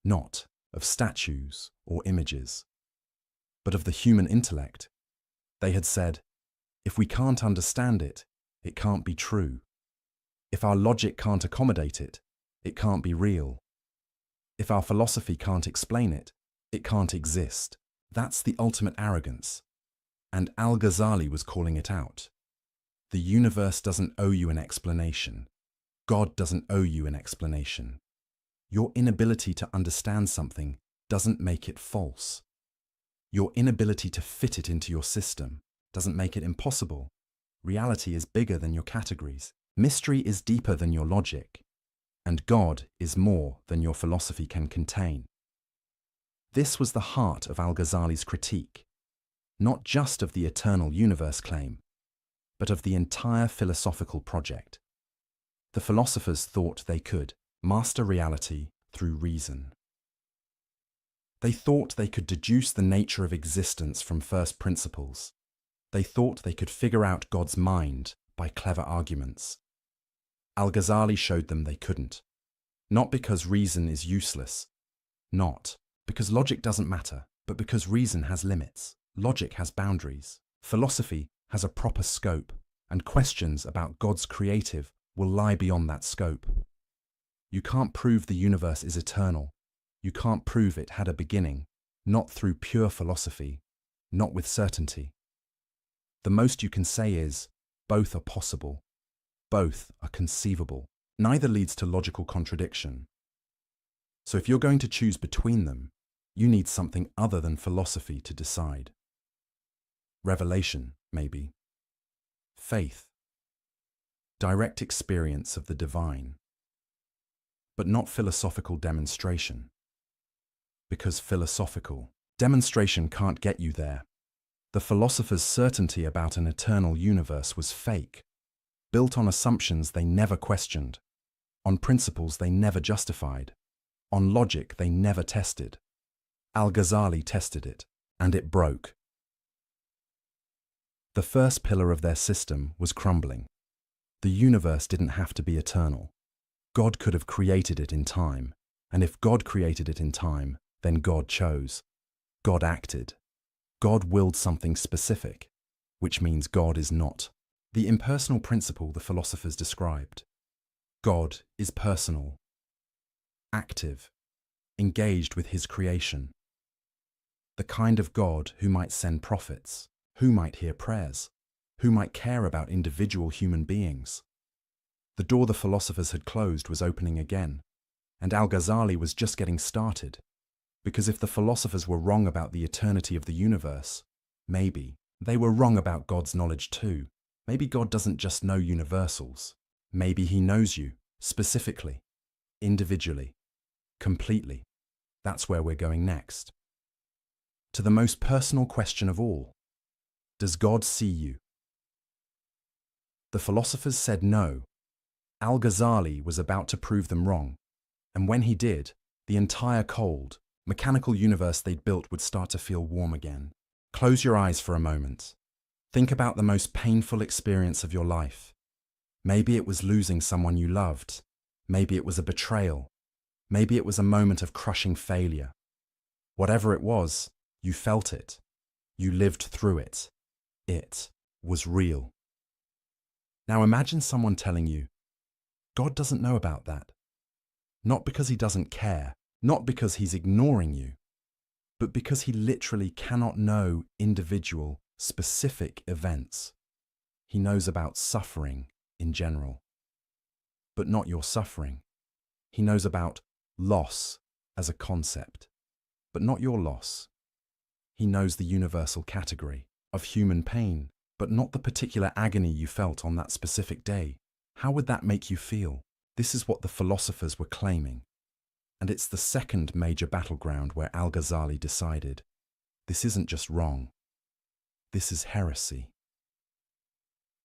Not of statues or images, but of the human intellect. They had said, if we can't understand it, it can't be true. If our logic can't accommodate it, it can't be real. If our philosophy can't explain it, it can't exist. That's the ultimate arrogance. And Al-Ghazali was calling it out. The universe doesn't owe you an explanation. God doesn't owe you an explanation. Your inability to understand something doesn't make it false. Your inability to fit it into your system doesn't make it impossible. Reality is bigger than your categories. Mystery is deeper than your logic. And God is more than your philosophy can contain. This was the heart of Al-Ghazali's critique, not just of the eternal universe claim, but of the entire philosophical project. The philosophers thought they could master reality through reason. They thought they could deduce the nature of existence from first principles. They thought they could figure out God's mind by clever arguments. Al-Ghazali showed them they couldn't. Not because reason is useless. Not because logic doesn't matter, but because reason has limits. Logic has boundaries. Philosophy has a proper scope, and questions about God's creative will lie beyond that scope. You can't prove the universe is eternal. You can't prove it had a beginning, not through pure philosophy, not with certainty. The most you can say is, both are possible. Both are conceivable. Neither leads to logical contradiction. So if you're going to choose between them, you need something other than philosophy to decide. Revelation, maybe. Faith. Direct experience of the divine. But not philosophical demonstration. Because philosophical demonstration can't get you there. The philosophers' certainty about an eternal universe was fake, built on assumptions they never questioned, on principles they never justified, on logic they never tested. Al-Ghazali tested it, and it broke. The first pillar of their system was crumbling. The universe didn't have to be eternal. God could have created it in time, and if God created it in time, then God chose. God acted. God willed something specific, which means God is not. The impersonal principle the philosophers described. God is personal, active, engaged with his creation. The kind of God who might send prophets, who might hear prayers, who might care about individual human beings. The door the philosophers had closed was opening again, and Al-Ghazali was just getting started. Because if the philosophers were wrong about the eternity of the universe, maybe They were wrong about God's knowledge too. Maybe God doesn't just know universals. Maybe he knows you, specifically, individually, completely. That's where we're going next. To the most personal question of all. Does God see you? The philosophers said no. Al-Ghazali was about to prove them wrong. And when he did, the entire cold, mechanical universe they'd built would start to feel warm again. Close your eyes for a moment. Think about the most painful experience of your life. Maybe it was losing someone you loved. Maybe it was a betrayal. Maybe it was a moment of crushing failure. Whatever it was, you felt it. You lived through it. It was real. Now imagine someone telling you, God doesn't know about that. Not because he doesn't care, not because he's ignoring you, but because he literally cannot know individual, specific events. He knows about suffering in general, but not your suffering. He knows about loss as a concept, but not your loss. He knows the universal category of human pain, but not the particular agony you felt on that specific day. How would that make you feel? This is what the philosophers were claiming. And it's the second major battleground where Al-Ghazali decided, this isn't just wrong. This is heresy.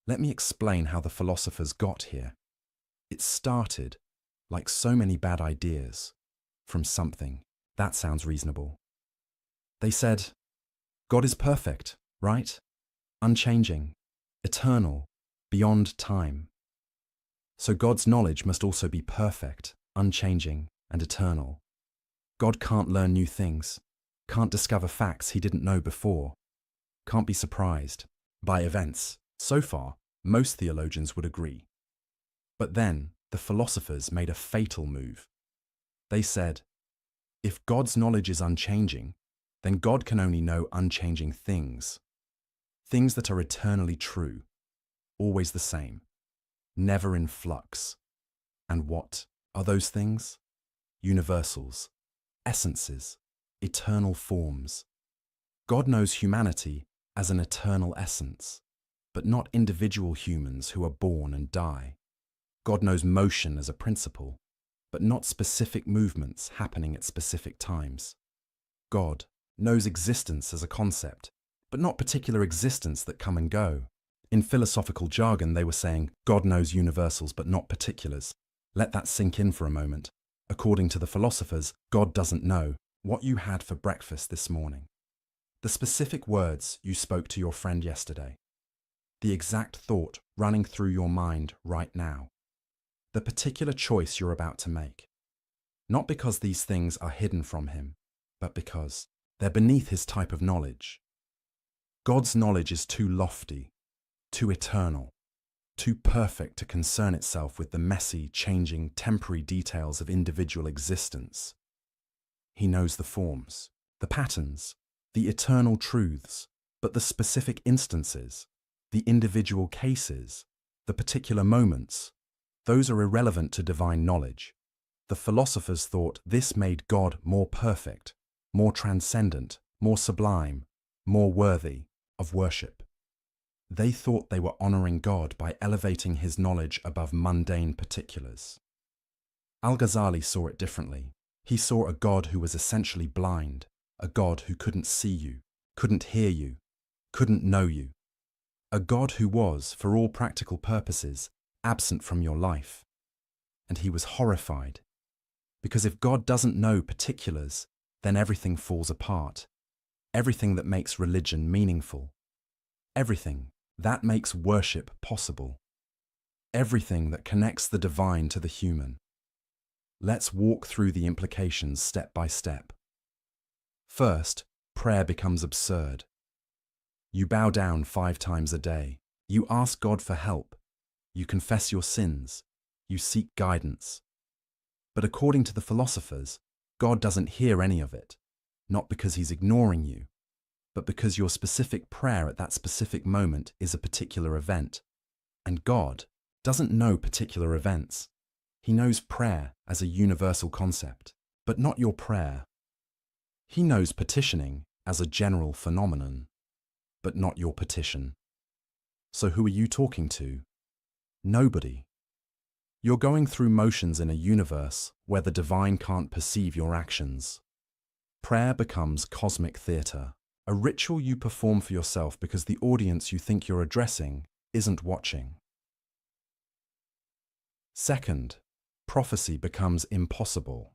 Let me explain how the philosophers got here. It started, like so many bad ideas, from something. That sounds reasonable. They said, God is perfect, right? Unchanging, eternal, beyond time. So God's knowledge must also be perfect, unchanging, and eternal. God can't learn new things, can't discover facts he didn't know before, can't be surprised by events. So far, most theologians would agree. But then, the philosophers made a fatal move. They said, if God's knowledge is unchanging, then God can only know unchanging things. Things that are eternally true, always the same, never in flux. And what are those things? Universals, essences, eternal forms. God knows humanity as an eternal essence, but not individual humans who are born and die. God knows motion as a principle, but not specific movements happening at specific times. God knows existence as a concept, but not particular existence that come and go. In philosophical jargon, they were saying, God knows universals but not particulars. Let that sink in for a moment. According to the philosophers, God doesn't know what you had for breakfast this morning, the specific words you spoke to your friend yesterday, the exact thought running through your mind right now, the particular choice you're about to make. Not because these things are hidden from him, but because they're beneath his type of knowledge. God's knowledge is too lofty, too eternal, too perfect to concern itself with the messy, changing, temporary details of individual existence. He knows the forms, the patterns, the eternal truths, but the specific instances, the individual cases, the particular moments, those are irrelevant to divine knowledge. The philosophers thought this made God more perfect, more transcendent, more sublime, more worthy of worship. They thought they were honoring God by elevating his knowledge above mundane particulars. Al-Ghazali saw it differently. He saw a God who was essentially blind, a God who couldn't see you, couldn't hear you, couldn't know you. A God who was, for all practical purposes, absent from your life. And he was horrified. Because if God doesn't know particulars, then everything falls apart. Everything that makes religion meaningful. Everything that makes worship possible. Everything that connects the divine to the human. Let's walk through the implications step by step. First, prayer becomes absurd. You bow down 5 times a day. You ask God for help. You confess your sins. You seek guidance. But according to the philosophers, God doesn't hear any of it, not because he's ignoring you, but because your specific prayer at that specific moment is a particular event. And God doesn't know particular events. He knows prayer as a universal concept, but not your prayer. He knows petitioning as a general phenomenon. but not your petition. So who are you talking to? Nobody. You're going through motions in a universe where the divine can't perceive your actions. Prayer becomes cosmic theatre, a ritual you perform for yourself because the audience you think you're addressing isn't watching. Second, prophecy becomes impossible.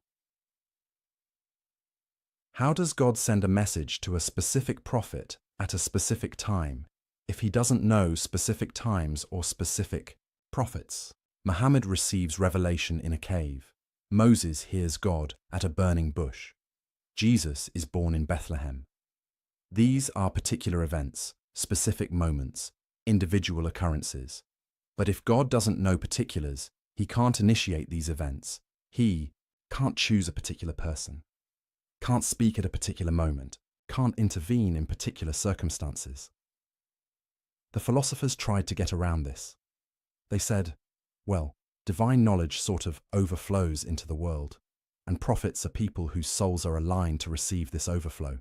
How does God send a message to a specific prophet at a specific time if he doesn't know specific times or specific prophets? Muhammad receives revelation in a cave. Moses hears God at a burning bush. Jesus is born in Bethlehem. These are particular events, specific moments, individual occurrences. But if God doesn't know particulars, he can't initiate these events. He can't choose a particular person, can't speak at a particular moment, can't intervene in particular circumstances. The philosophers tried to get around this. They said, well, divine knowledge sort of overflows into the world, and prophets are people whose souls are aligned to receive this overflow.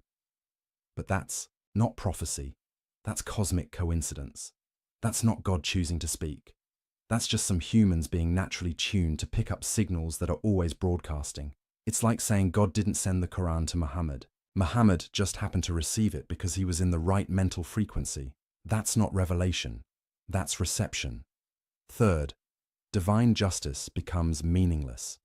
But that's not prophecy. That's cosmic coincidence. That's not God choosing to speak. That's just some humans being naturally tuned to pick up signals that are always broadcasting. It's like saying God didn't send the Quran to Muhammad. Muhammad just happened to receive it because he was in the right mental frequency. That's not revelation. That's reception. Third, divine justice becomes meaningless.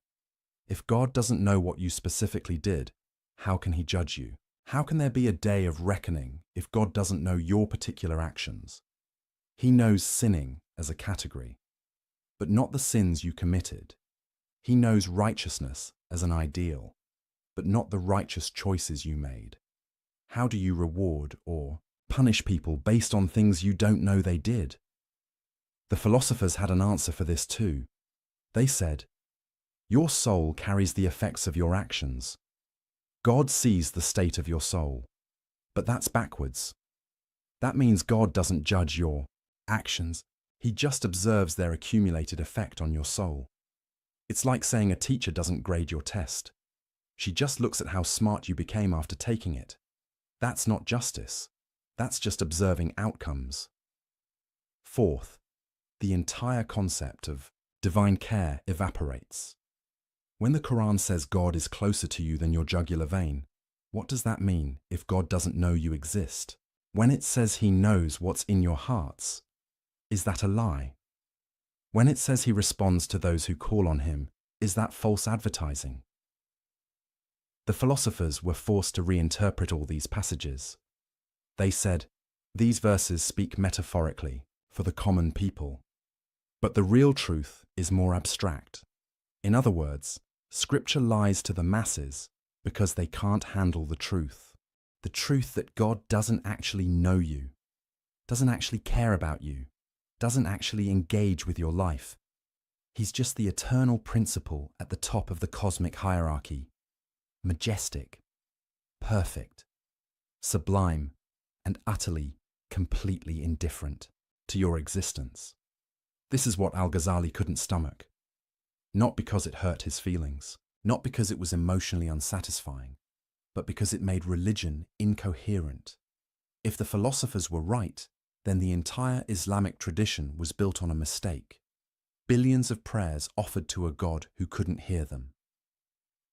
If God doesn't know what you specifically did, how can he judge you? How can there be a day of reckoning if God doesn't know your particular actions? He knows sinning as a category, but not the sins you committed. He knows righteousness as an ideal, but not the righteous choices you made. How do you reward or punish people based on things you don't know they did? The philosophers had an answer for this too. They said, your soul carries the effects of your actions. God sees the state of your soul, but that's backwards. That means God doesn't judge your actions. He just observes their accumulated effect on your soul. It's like saying a teacher doesn't grade your test. She just looks at how smart you became after taking it. That's not justice. That's just observing outcomes. Fourth, the entire concept of divine care evaporates. When the Quran says God is closer to you than your jugular vein, what does that mean if God doesn't know you exist? When it says he knows what's in your hearts, is that a lie? When it says he responds to those who call on him, is that false advertising? The philosophers were forced to reinterpret all these passages. They said, these verses speak metaphorically for the common people, but the real truth is more abstract. In other words, Scripture lies to the masses because they can't handle the truth that God doesn't actually know you, doesn't actually care about you, doesn't actually engage with your life. He's just the eternal principle at the top of the cosmic hierarchy, majestic, perfect, sublime, and utterly, completely indifferent to your existence. This is what Al-Ghazali couldn't stomach. Not because it hurt his feelings, not because it was emotionally unsatisfying, but because it made religion incoherent. If the philosophers were right, then the entire Islamic tradition was built on a mistake. Billions of prayers offered to a God who couldn't hear them.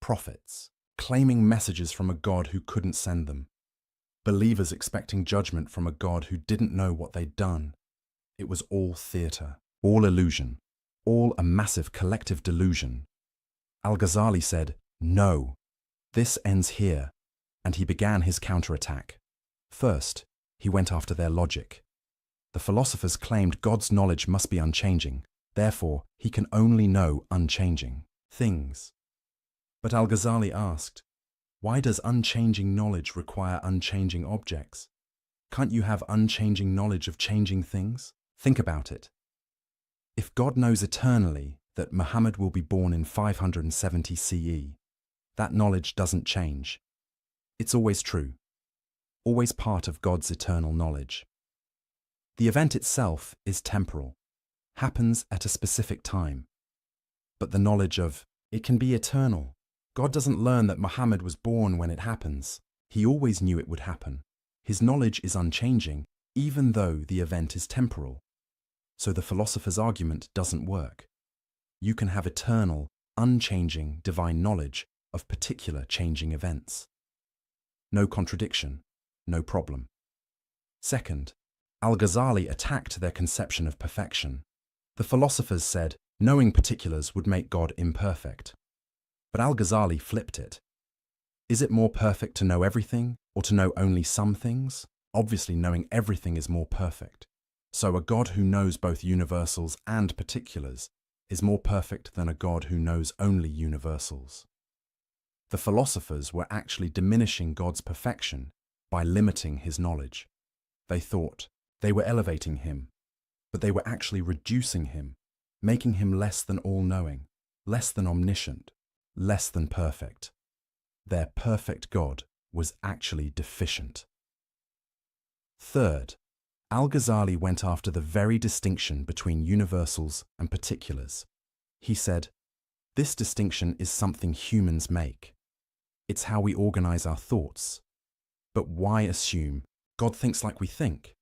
Prophets claiming messages from a God who couldn't send them. Believers expecting judgment from a God who didn't know what they'd done. It was all theatre, all illusion, all a massive collective delusion. Al-Ghazali said, no, this ends here, and he began his counterattack. First, he went after their logic. The philosophers claimed God's knowledge must be unchanging, therefore he can only know unchanging things. But Al-Ghazali asked, why does unchanging knowledge require unchanging objects? Can't you have unchanging knowledge of changing things? Think about it. If God knows eternally that Muhammad will be born in 570 CE, that knowledge doesn't change. It's always true, always part of God's eternal knowledge. The event itself is temporal, happens at a specific time. But the knowledge of it can be eternal. God doesn't learn that Muhammad was born when it happens. He always knew it would happen. His knowledge is unchanging, even though the event is temporal. So the philosopher's argument doesn't work. You can have eternal, unchanging divine knowledge of particular changing events. No contradiction, no problem. Second, Al-Ghazali attacked their conception of perfection. The philosophers said knowing particulars would make God imperfect. But Al-Ghazali flipped it. Is it more perfect to know everything or to know only some things? Obviously, knowing everything is more perfect. So a God who knows both universals and particulars is more perfect than a God who knows only universals. The philosophers were actually diminishing God's perfection by limiting his knowledge. They thought they were elevating him, but they were actually reducing him, making him less than all-knowing, less than omniscient, less than perfect. Their perfect God was actually deficient. Third, Al-Ghazali went after the very distinction between universals and particulars. He said, this distinction is something humans make. It's how we organize our thoughts. But why assume God thinks like we think?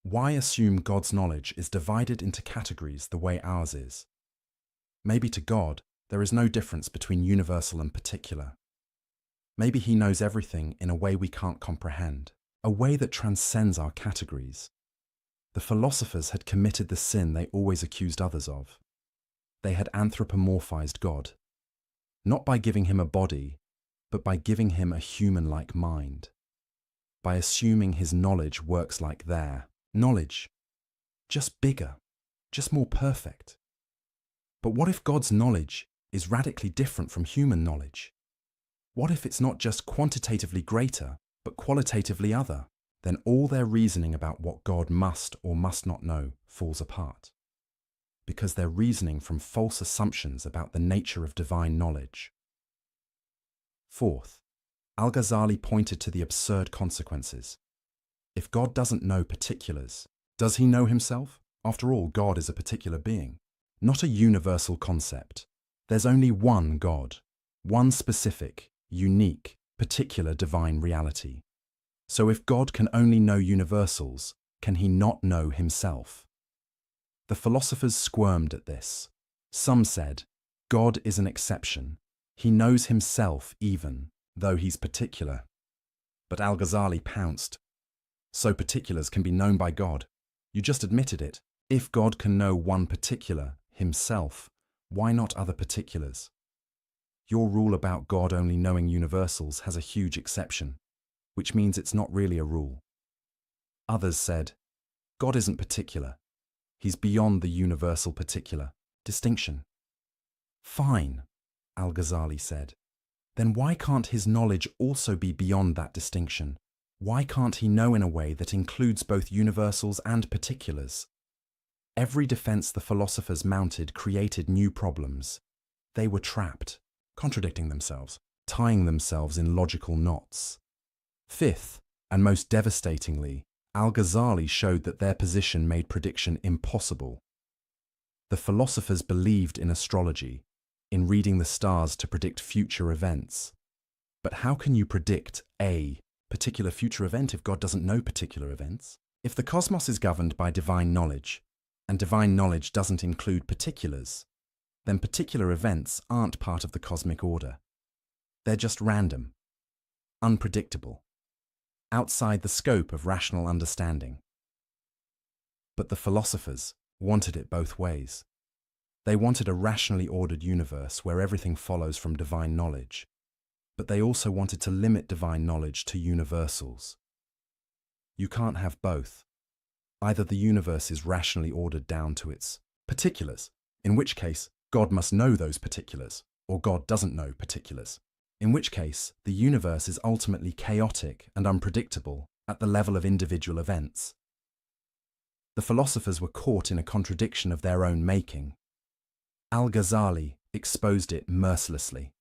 Why assume God's knowledge is divided into categories the way ours is? Maybe to God, there is no difference between universal and particular. Maybe he knows everything in a way we can't comprehend, a way that transcends our categories. The philosophers had committed the sin they always accused others of. They had anthropomorphized God, not by giving him a body, but by giving him a human-like mind, by assuming his knowledge works like their knowledge, just bigger, just more perfect. But what if God's knowledge is radically different from human knowledge? What if it's not just quantitatively greater, but qualitatively other? Then all their reasoning about what God must or must not know falls apart, because they're reasoning from false assumptions about the nature of divine knowledge. Fourth, Al-Ghazali pointed to the absurd consequences. If God doesn't know particulars, does he know himself? After all, God is a particular being, not a universal concept. There's only one God, one specific, unique, particular divine reality. So if God can only know universals, can he not know himself? The philosophers squirmed at this. Some said, God is an exception. He knows himself even, though he's particular. But Al-Ghazali pounced. So particulars can be known by God. You just admitted it. If God can know one particular, himself, why not other particulars? Your rule about God only knowing universals has a huge exception, which means it's not really a rule. Others said, God isn't particular. He's beyond the universal particular distinction. Fine, Al-Ghazali said. Then why can't his knowledge also be beyond that distinction? Why can't he know in a way that includes both universals and particulars? Every defense the philosophers mounted created new problems. They were trapped, contradicting themselves, tying themselves in logical knots. Fifth, and most devastatingly, Al-Ghazali showed that their position made prediction impossible. The philosophers believed in astrology, in reading the stars to predict future events. But how can you predict a particular future event if God doesn't know particular events? If the cosmos is governed by divine knowledge, and divine knowledge doesn't include particulars, then particular events aren't part of the cosmic order. They're just random, unpredictable, outside the scope of rational understanding. But the philosophers wanted it both ways. They wanted a rationally ordered universe where everything follows from divine knowledge, but they also wanted to limit divine knowledge to universals. You can't have both. Either the universe is rationally ordered down to its particulars, in which case God must know those particulars, or God doesn't know particulars, in which case the universe is ultimately chaotic and unpredictable at the level of individual events. The philosophers were caught in a contradiction of their own making. Al-Ghazali exposed it mercilessly.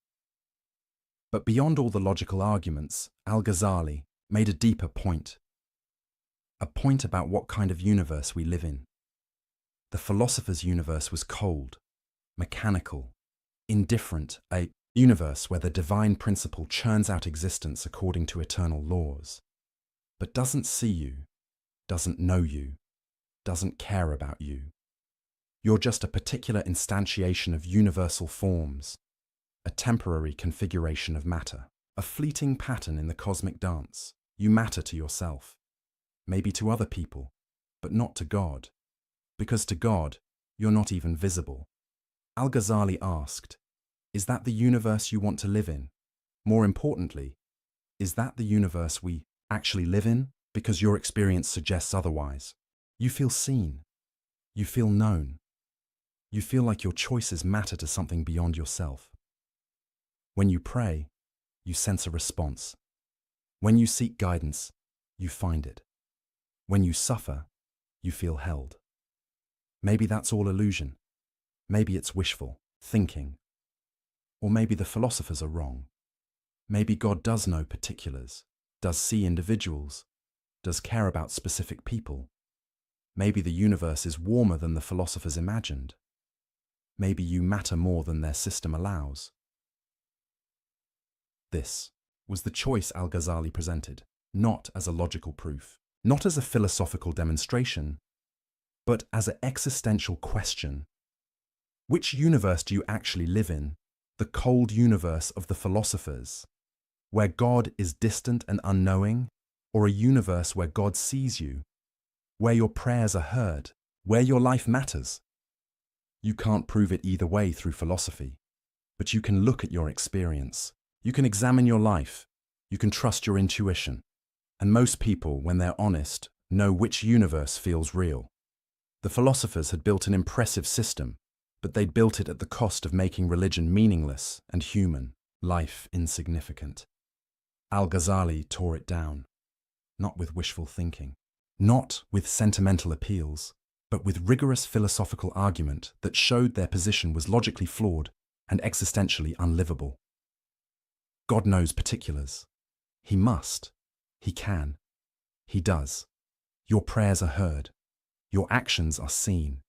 But beyond all the logical arguments, Al-Ghazali made a deeper point. A point about what kind of universe we live in. The philosopher's universe was cold, mechanical, indifferent, a universe where the divine principle churns out existence according to eternal laws, but doesn't see you, doesn't know you, doesn't care about you. You're just a particular instantiation of universal forms, a temporary configuration of matter, a fleeting pattern in the cosmic dance. You matter to yourself, maybe to other people, but not to God, because to God, you're not even visible. Al-Ghazali asked, is that the universe you want to live in? More importantly, is that the universe we actually live in? Because your experience suggests otherwise. You feel seen. You feel known. You feel like your choices matter to something beyond yourself. When you pray, you sense a response. When you seek guidance, you find it. When you suffer, you feel held. Maybe that's all illusion. Maybe it's wishful thinking. Or maybe the philosophers are wrong. Maybe God does know particulars, does see individuals, does care about specific people. Maybe the universe is warmer than the philosophers imagined. Maybe you matter more than their system allows. This was the choice Al-Ghazali presented, not as a logical proof, not as a philosophical demonstration, but as an existential question. Which universe do you actually live in? The cold universe of the philosophers, where God is distant and unknowing, or a universe where God sees you, where your prayers are heard, where your life matters? You can't prove it either way through philosophy, but you can look at your experience. You can examine your life. You can trust your intuition. And most people, when they're honest, know which universe feels real. The philosophers had built an impressive system, but they'd built it at the cost of making religion meaningless and human, life insignificant. Al-Ghazali tore it down, not with wishful thinking, not with sentimental appeals, but with rigorous philosophical argument that showed their position was logically flawed and existentially unlivable. God knows particulars. He must. He can. He does. Your prayers are heard. Your actions are seen.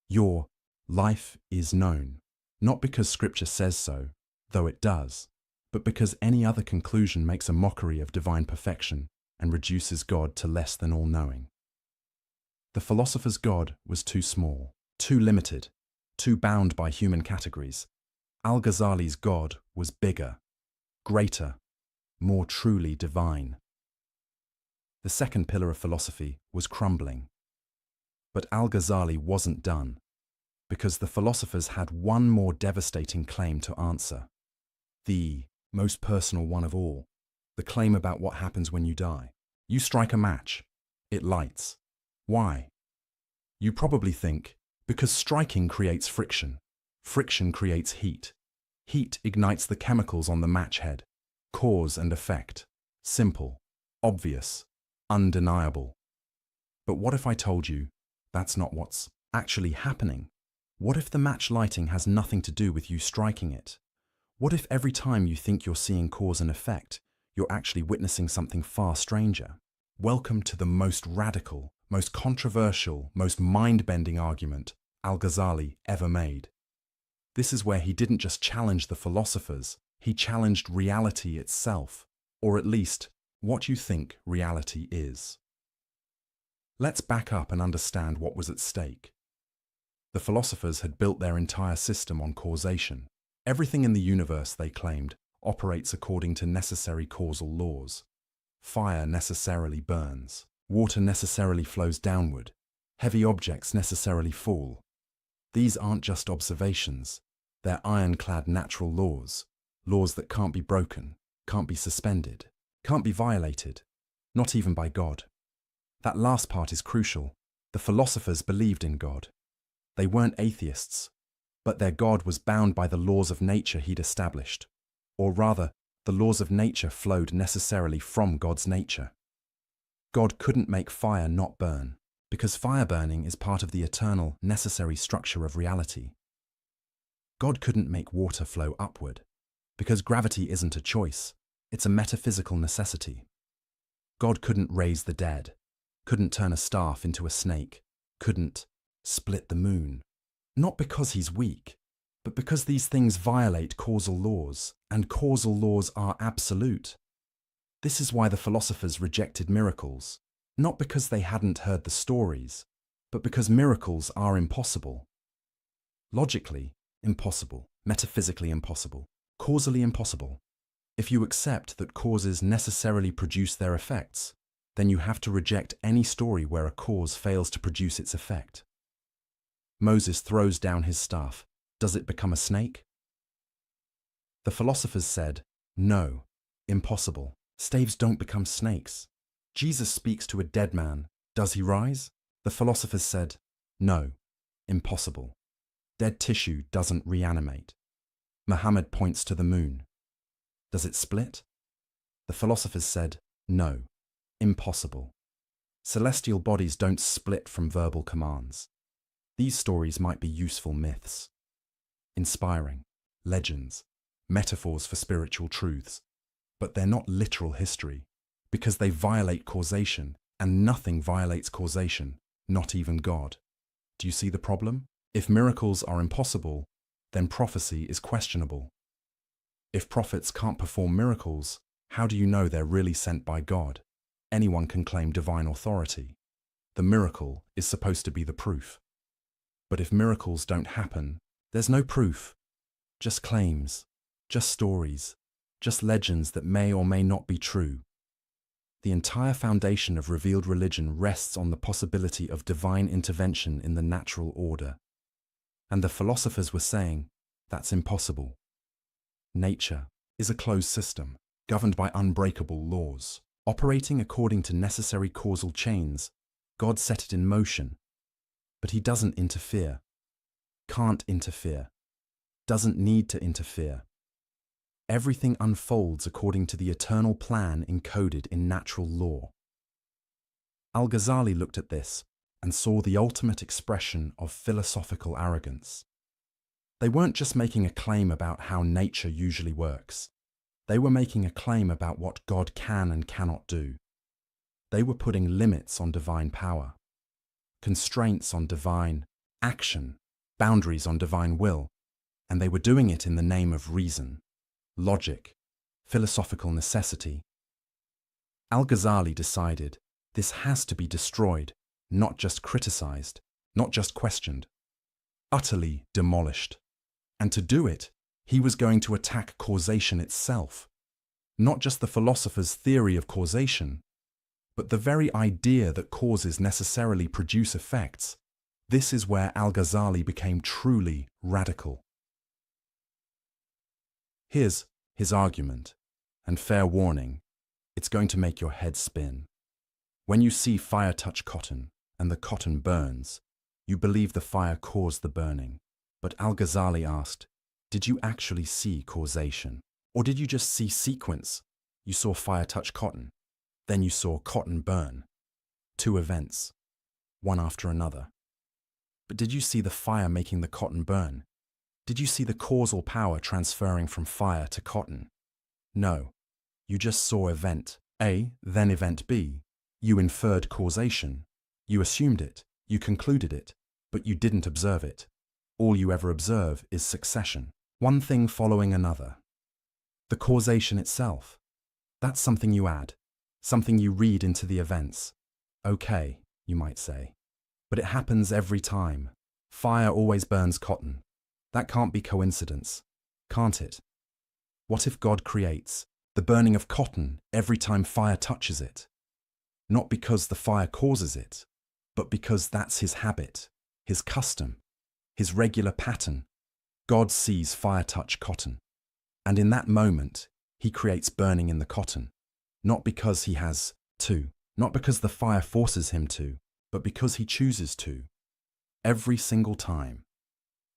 Your life is known, not because Scripture says so, though it does, but because any other conclusion makes a mockery of divine perfection and reduces God to less than all-knowing. The philosopher's God was too small, too limited, too bound by human categories. Al-Ghazali's God was bigger, greater, more truly divine. The second pillar of philosophy was crumbling. But Al-Ghazali wasn't done, because the philosophers had one more devastating claim to answer. The most personal one of all, the claim about what happens when you die. You strike a match. It lights. Why? You probably think, because striking creates friction. Friction creates heat. Heat ignites the chemicals on the match head. Cause and effect. Simple, obvious, undeniable. But what if I told you that's not what's actually happening? What if the match lighting has nothing to do with you striking it? What if every time you think you're seeing cause and effect, you're actually witnessing something far stranger? Welcome to the most radical, most controversial, most mind-bending argument Al-Ghazali ever made. This is where he didn't just challenge the philosophers, he challenged reality itself, or at least what you think reality is. Let's back up and understand what was at stake. The philosophers had built their entire system on causation. Everything in the universe, they claimed, operates according to necessary causal laws. Fire necessarily burns. Water necessarily flows downward. Heavy objects necessarily fall. These aren't just observations. They're ironclad natural laws. Laws that can't be broken, can't be suspended, can't be violated, not even by God. That last part is crucial. The philosophers believed in God. They weren't atheists, but their God was bound by the laws of nature he'd established. Or rather, the laws of nature flowed necessarily from God's nature. God couldn't make fire not burn, because fire burning is part of the eternal, necessary structure of reality. God couldn't make water flow upward, because gravity isn't a choice, it's a metaphysical necessity. God couldn't raise the dead, couldn't turn a staff into a snake, couldn't split the moon. Not because he's weak, but because these things violate causal laws, and causal laws are absolute. This is why the philosophers rejected miracles. Not because they hadn't heard the stories, but because miracles are impossible. Logically impossible, metaphysically impossible, causally impossible. If you accept that causes necessarily produce their effects, then you have to reject any story where a cause fails to produce its effect. Moses throws down his staff. Does it become a snake? The philosophers said, no, impossible. Staves don't become snakes. Jesus speaks to a dead man. Does he rise? The philosophers said, no, impossible. Dead tissue doesn't reanimate. Muhammad points to the moon. Does it split? The philosophers said, no, impossible. Celestial bodies don't split from verbal commands. These stories might be useful myths, inspiring, legends, metaphors for spiritual truths, but they're not literal history, because they violate causation, and nothing violates causation, not even God. Do you see the problem? If miracles are impossible, then prophecy is questionable. If prophets can't perform miracles, how do you know they're really sent by God? Anyone can claim divine authority. The miracle is supposed to be the proof. But if miracles don't happen, there's no proof, just claims, just stories, just legends that may or may not be true. The entire foundation of revealed religion rests on the possibility of divine intervention in the natural order. And the philosophers were saying, that's impossible. Nature is a closed system, governed by unbreakable laws. Operating according to necessary causal chains, God set it in motion. But he doesn't interfere, can't interfere, doesn't need to interfere. Everything unfolds according to the eternal plan encoded in natural law. Al-Ghazali looked at this and saw the ultimate expression of philosophical arrogance. They weren't just making a claim about how nature usually works. They were making a claim about what God can and cannot do. They were putting limits on divine power, constraints on divine action, boundaries on divine will, and they were doing it in the name of reason, logic, philosophical necessity. Al-Ghazali decided this has to be destroyed, not just criticized, not just questioned, utterly demolished. And to do it, he was going to attack causation itself, not just the philosopher's theory of causation, but the very idea that causes necessarily produce effects. This is where Al-Ghazali became truly radical. Here's his argument, and fair warning, it's going to make your head spin. When you see fire touch cotton, and the cotton burns, you believe the fire caused the burning. But Al-Ghazali asked, did you actually see causation? Or did you just see sequence? You saw fire touch cotton, then you saw cotton burn. Two events, one after another. But did you see the fire making the cotton burn? Did you see the causal power transferring from fire to cotton? No, you just saw event A, then event B. You inferred causation. You assumed it, you concluded it, but you didn't observe it. All you ever observe is succession, one thing following another. The causation itself, that's something you add, something you read into the events. Okay, you might say, but it happens every time. Fire always burns cotton. That can't be coincidence, can't it? What if God creates the burning of cotton every time fire touches it? Not because the fire causes it, but because that's his habit, his custom, his regular pattern. God sees fire touch cotton, and in that moment, he creates burning in the cotton, not because he has to, not because the fire forces him to, but because he chooses to. Every single time,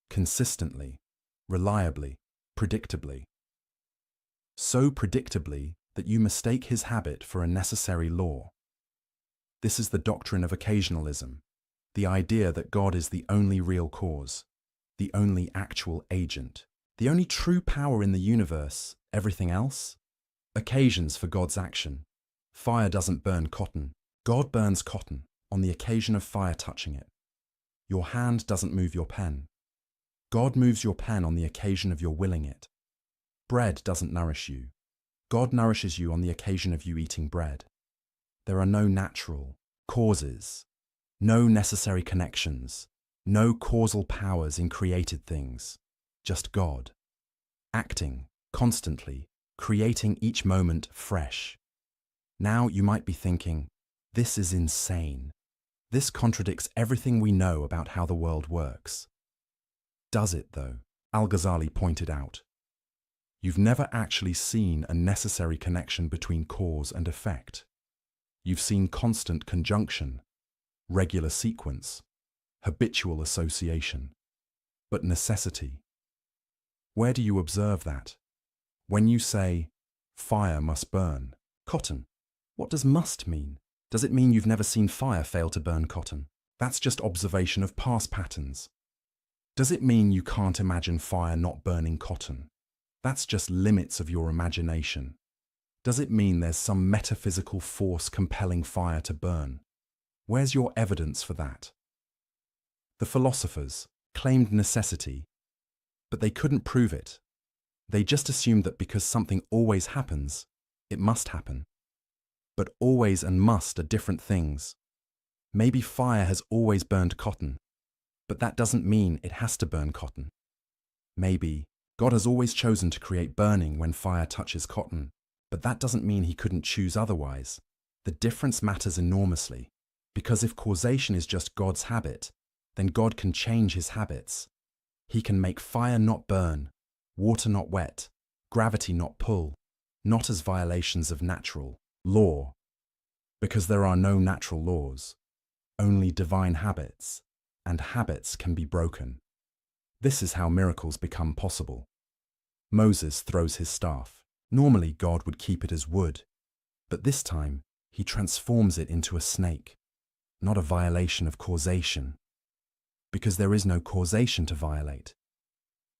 consistently, reliably, predictably. So predictably that you mistake his habit for a necessary law. This is the doctrine of occasionalism, the idea that God is the only real cause, the only actual agent, the only true power in the universe. Everything else? Occasions for God's action. Fire doesn't burn cotton. God burns cotton on the occasion of fire touching it. Your hand doesn't move your pen. God moves your pen on the occasion of your willing it. Bread doesn't nourish you. God nourishes you on the occasion of you eating bread. There are no natural, causes, no necessary connections, no causal powers in created things, just God, acting constantly, creating each moment fresh. Now you might be thinking, this is insane. This contradicts everything we know about how the world works. Does it, though? Al-Ghazali pointed out. You've never actually seen a necessary connection between cause and effect. You've seen constant conjunction, regular sequence, habitual association. But necessity. Where do you observe that? When you say, fire must burn cotton, what does must mean? Does it mean you've never seen fire fail to burn cotton? That's just observation of past patterns. Does it mean you can't imagine fire not burning cotton? That's just limits of your imagination. Does it mean there's some metaphysical force compelling fire to burn? Where's your evidence for that? The philosophers claimed necessity, but they couldn't prove it. They just assumed that because something always happens, it must happen. But always and must are different things. Maybe fire has always burned cotton, but that doesn't mean it has to burn cotton. Maybe God has always chosen to create burning when fire touches cotton, but that doesn't mean he couldn't choose otherwise. The difference matters enormously, because if causation is just God's habit, then God can change his habits. He can make fire not burn, water not wet, gravity not pull, not as violations of natural law, because there are no natural laws, only divine habits, and habits can be broken. This is how miracles become possible. Moses throws his staff. Normally God would keep it as wood, but this time he transforms it into a snake, not a violation of causation, because there is no causation to violate,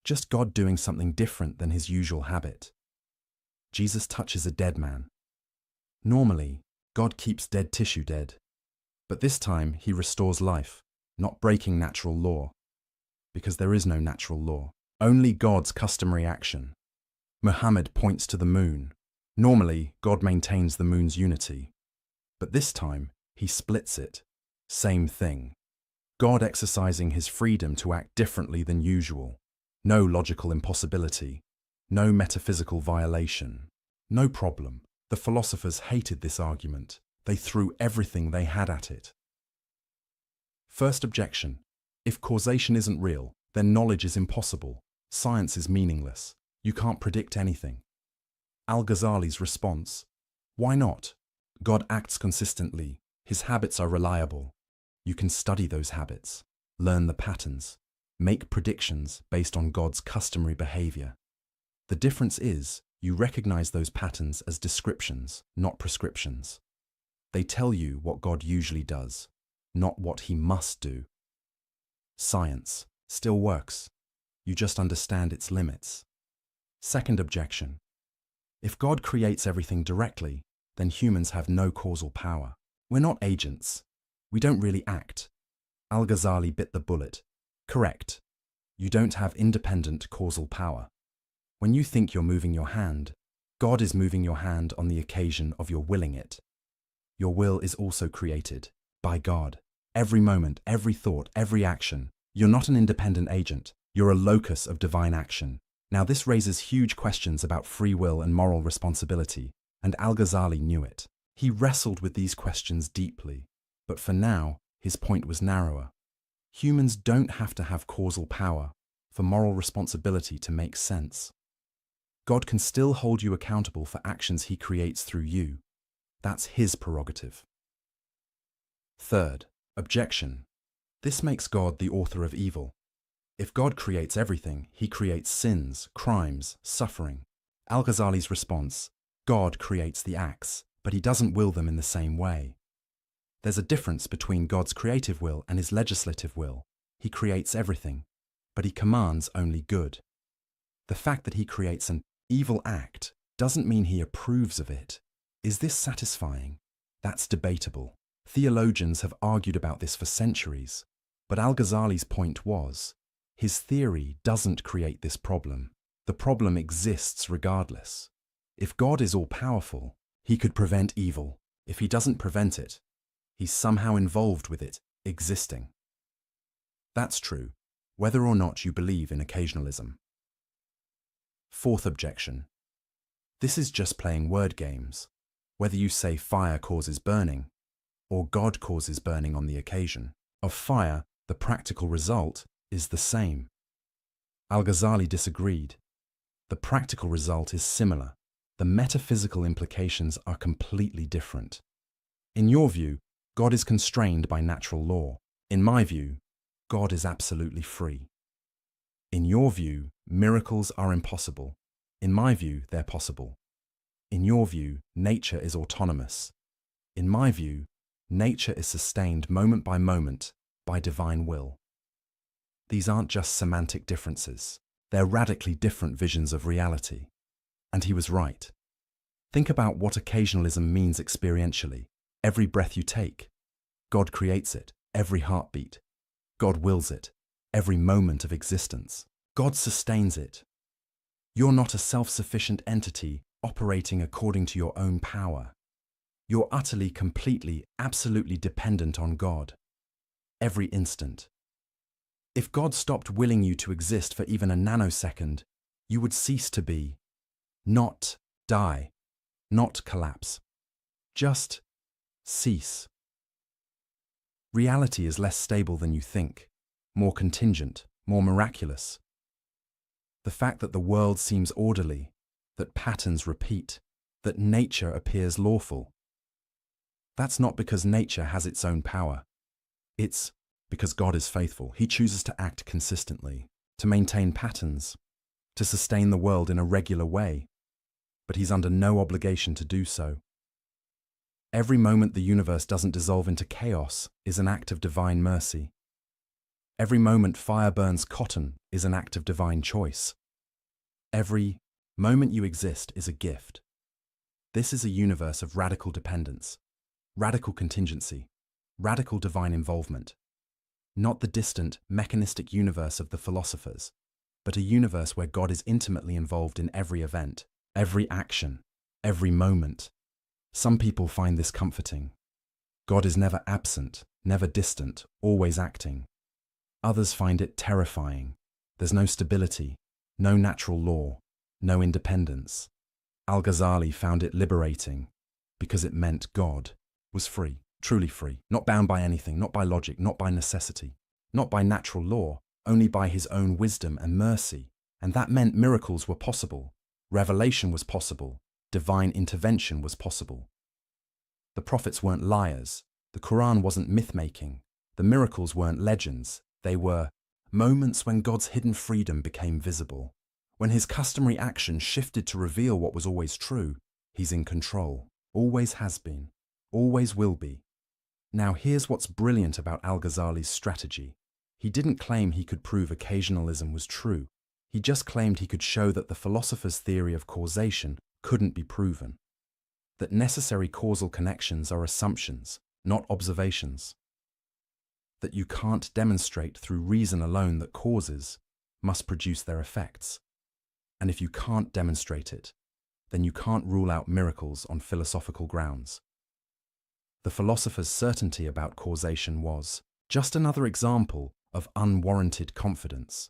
just God doing something different than his usual habit. Jesus touches a dead man. Normally, God keeps dead tissue dead, but this time he restores life, not breaking natural law, because there is no natural law, only God's customary action. Muhammad points to the moon. Normally, God maintains the moon's unity, but this time he splits it. Same thing. God exercising his freedom to act differently than usual. No logical impossibility, no metaphysical violation, no problem. The philosophers hated this argument. They threw everything they had at it. First objection. If causation isn't real, then knowledge is impossible. Science is meaningless. You can't predict anything. Al-Ghazali's response. Why not? God acts consistently. His habits are reliable. You can study those habits, learn the patterns, make predictions based on God's customary behavior. The difference is, you recognize those patterns as descriptions, not prescriptions. They tell you what God usually does, not what he must do. Science still works. You just understand its limits. Second objection. If God creates everything directly, then humans have no causal power. We're not agents. We don't really act. Al-Ghazali bit the bullet. Correct. You don't have independent causal power. When you think you're moving your hand, God is moving your hand on the occasion of your willing it. Your will is also created by God. Every moment, every thought, every action. You're not an independent agent. You're a locus of divine action. Now this raises huge questions about free will and moral responsibility, and Al-Ghazali knew it. He wrestled with these questions deeply, but for now, his point was narrower. Humans don't have to have causal power for moral responsibility to make sense. God can still hold you accountable for actions he creates through you. That's his prerogative. Third, objection. This makes God the author of evil. If God creates everything, he creates sins, crimes, suffering. Al-Ghazali's response, God creates the acts, but he doesn't will them in the same way. There's a difference between God's creative will and his legislative will. He creates everything, but he commands only good. The fact that he creates an evil act doesn't mean he approves of it. Is this satisfying? That's debatable. Theologians have argued about this for centuries, but Al-Ghazali's point was, his theory doesn't create this problem. The problem exists regardless. If God is all-powerful, he could prevent evil. If he doesn't prevent it, He's somehow involved with it, existing. That's true, whether or not you believe in occasionalism. Fourth objection. This is just playing word games, whether you say fire causes burning, or God causes burning on the occasion. Of fire, the practical result is the same. Al-Ghazali disagreed. The practical result is similar. The metaphysical implications are completely different. In your view, God is constrained by natural law. In my view, God is absolutely free. In your view, miracles are impossible. In my view, they're possible. In your view, nature is autonomous. In my view, nature is sustained moment by divine will. These aren't just semantic differences. They're radically different visions of reality. And he was right. Think about what occasionalism means experientially. Every breath you take, God creates it. Every heartbeat, God wills it. Every moment of existence, God sustains it. You're not a self-sufficient entity operating according to your own power. You're utterly, completely, absolutely dependent on God. Every instant. If God stopped willing you to exist for even a nanosecond, you would cease to be. Not die. Not collapse. Just cease. Reality is less stable than you think, more contingent, more miraculous. The fact that the world seems orderly, that patterns repeat, that nature appears lawful. That's not because nature has its own power. It's because God is faithful. He chooses to act consistently, to maintain patterns, to sustain the world in a regular way, but he's under no obligation to do so. Every moment the universe doesn't dissolve into chaos is an act of divine mercy. Every moment fire burns cotton is an act of divine choice. Every moment you exist is a gift. This is a universe of radical dependence, radical contingency, radical divine involvement. Not the distant, mechanistic universe of the philosophers, but a universe where God is intimately involved in every event, every action, every moment. Some people find this comforting. God is never absent, never distant, always acting. Others find it terrifying. There's no stability, no natural law, no independence. Al-Ghazali found it liberating because it meant God was free, truly free, not bound by anything, not by logic, not by necessity, not by natural law, only by his own wisdom and mercy. And that meant miracles were possible, revelation was possible, divine intervention was possible. The prophets weren't liars, the Quran wasn't myth-making, the miracles weren't legends, they were moments when God's hidden freedom became visible. When his customary action shifted to reveal what was always true, he's in control, always has been, always will be. Now here's what's brilliant about Al-Ghazali's strategy. He didn't claim he could prove occasionalism was true. He just claimed he could show that the philosopher's theory of causation couldn't be proven. That necessary causal connections are assumptions, not observations. That you can't demonstrate through reason alone that causes must produce their effects. And if you can't demonstrate it, then you can't rule out miracles on philosophical grounds. The philosophers' certainty about causation was just another example of unwarranted confidence.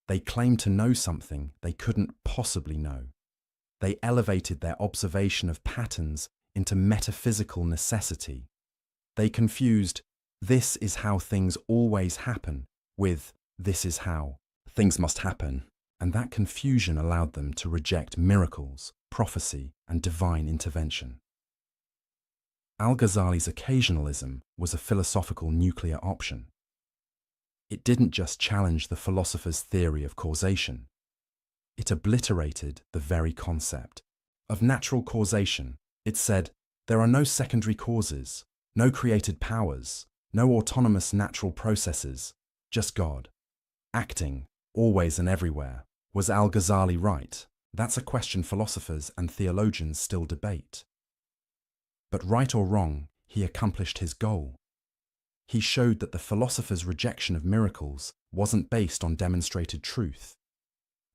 They claimed to know something they couldn't possibly know. They elevated their observation of patterns into metaphysical necessity. They confused, "This is how things always happen," with, "This is how things must happen." And that confusion allowed them to reject miracles, prophecy, and divine intervention. Al-Ghazali's occasionalism was a philosophical nuclear option. It didn't just challenge the philosopher's theory of causation. It obliterated the very concept of natural causation. It said, there are no secondary causes, no created powers, no autonomous natural processes, just God, acting, always and everywhere. Was Al-Ghazali right? That's a question philosophers and theologians still debate. But right or wrong, he accomplished his goal. He showed that the philosopher's rejection of miracles wasn't based on demonstrated truth.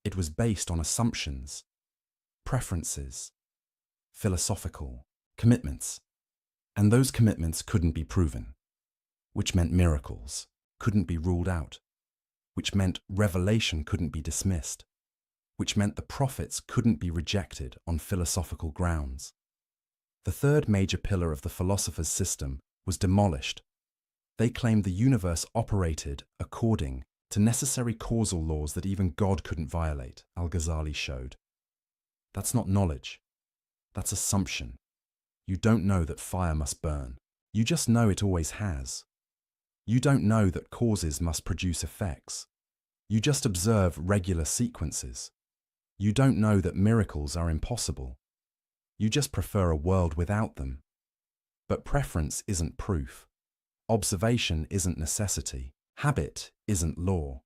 It was based on assumptions, preferences, philosophical commitments. And those commitments couldn't be proven, which meant miracles couldn't be ruled out, which meant revelation couldn't be dismissed, which meant the prophets couldn't be rejected on philosophical grounds. The third major pillar of the philosophers' system was demolished. They claimed the universe operated according to necessary causal laws that even God couldn't violate, Al-Ghazali showed. That's not knowledge. That's assumption. You don't know that fire must burn. You just know it always has. You don't know that causes must produce effects. You just observe regular sequences. You don't know that miracles are impossible. You just prefer a world without them. But preference isn't proof. Observation isn't necessity. Habit isn't law.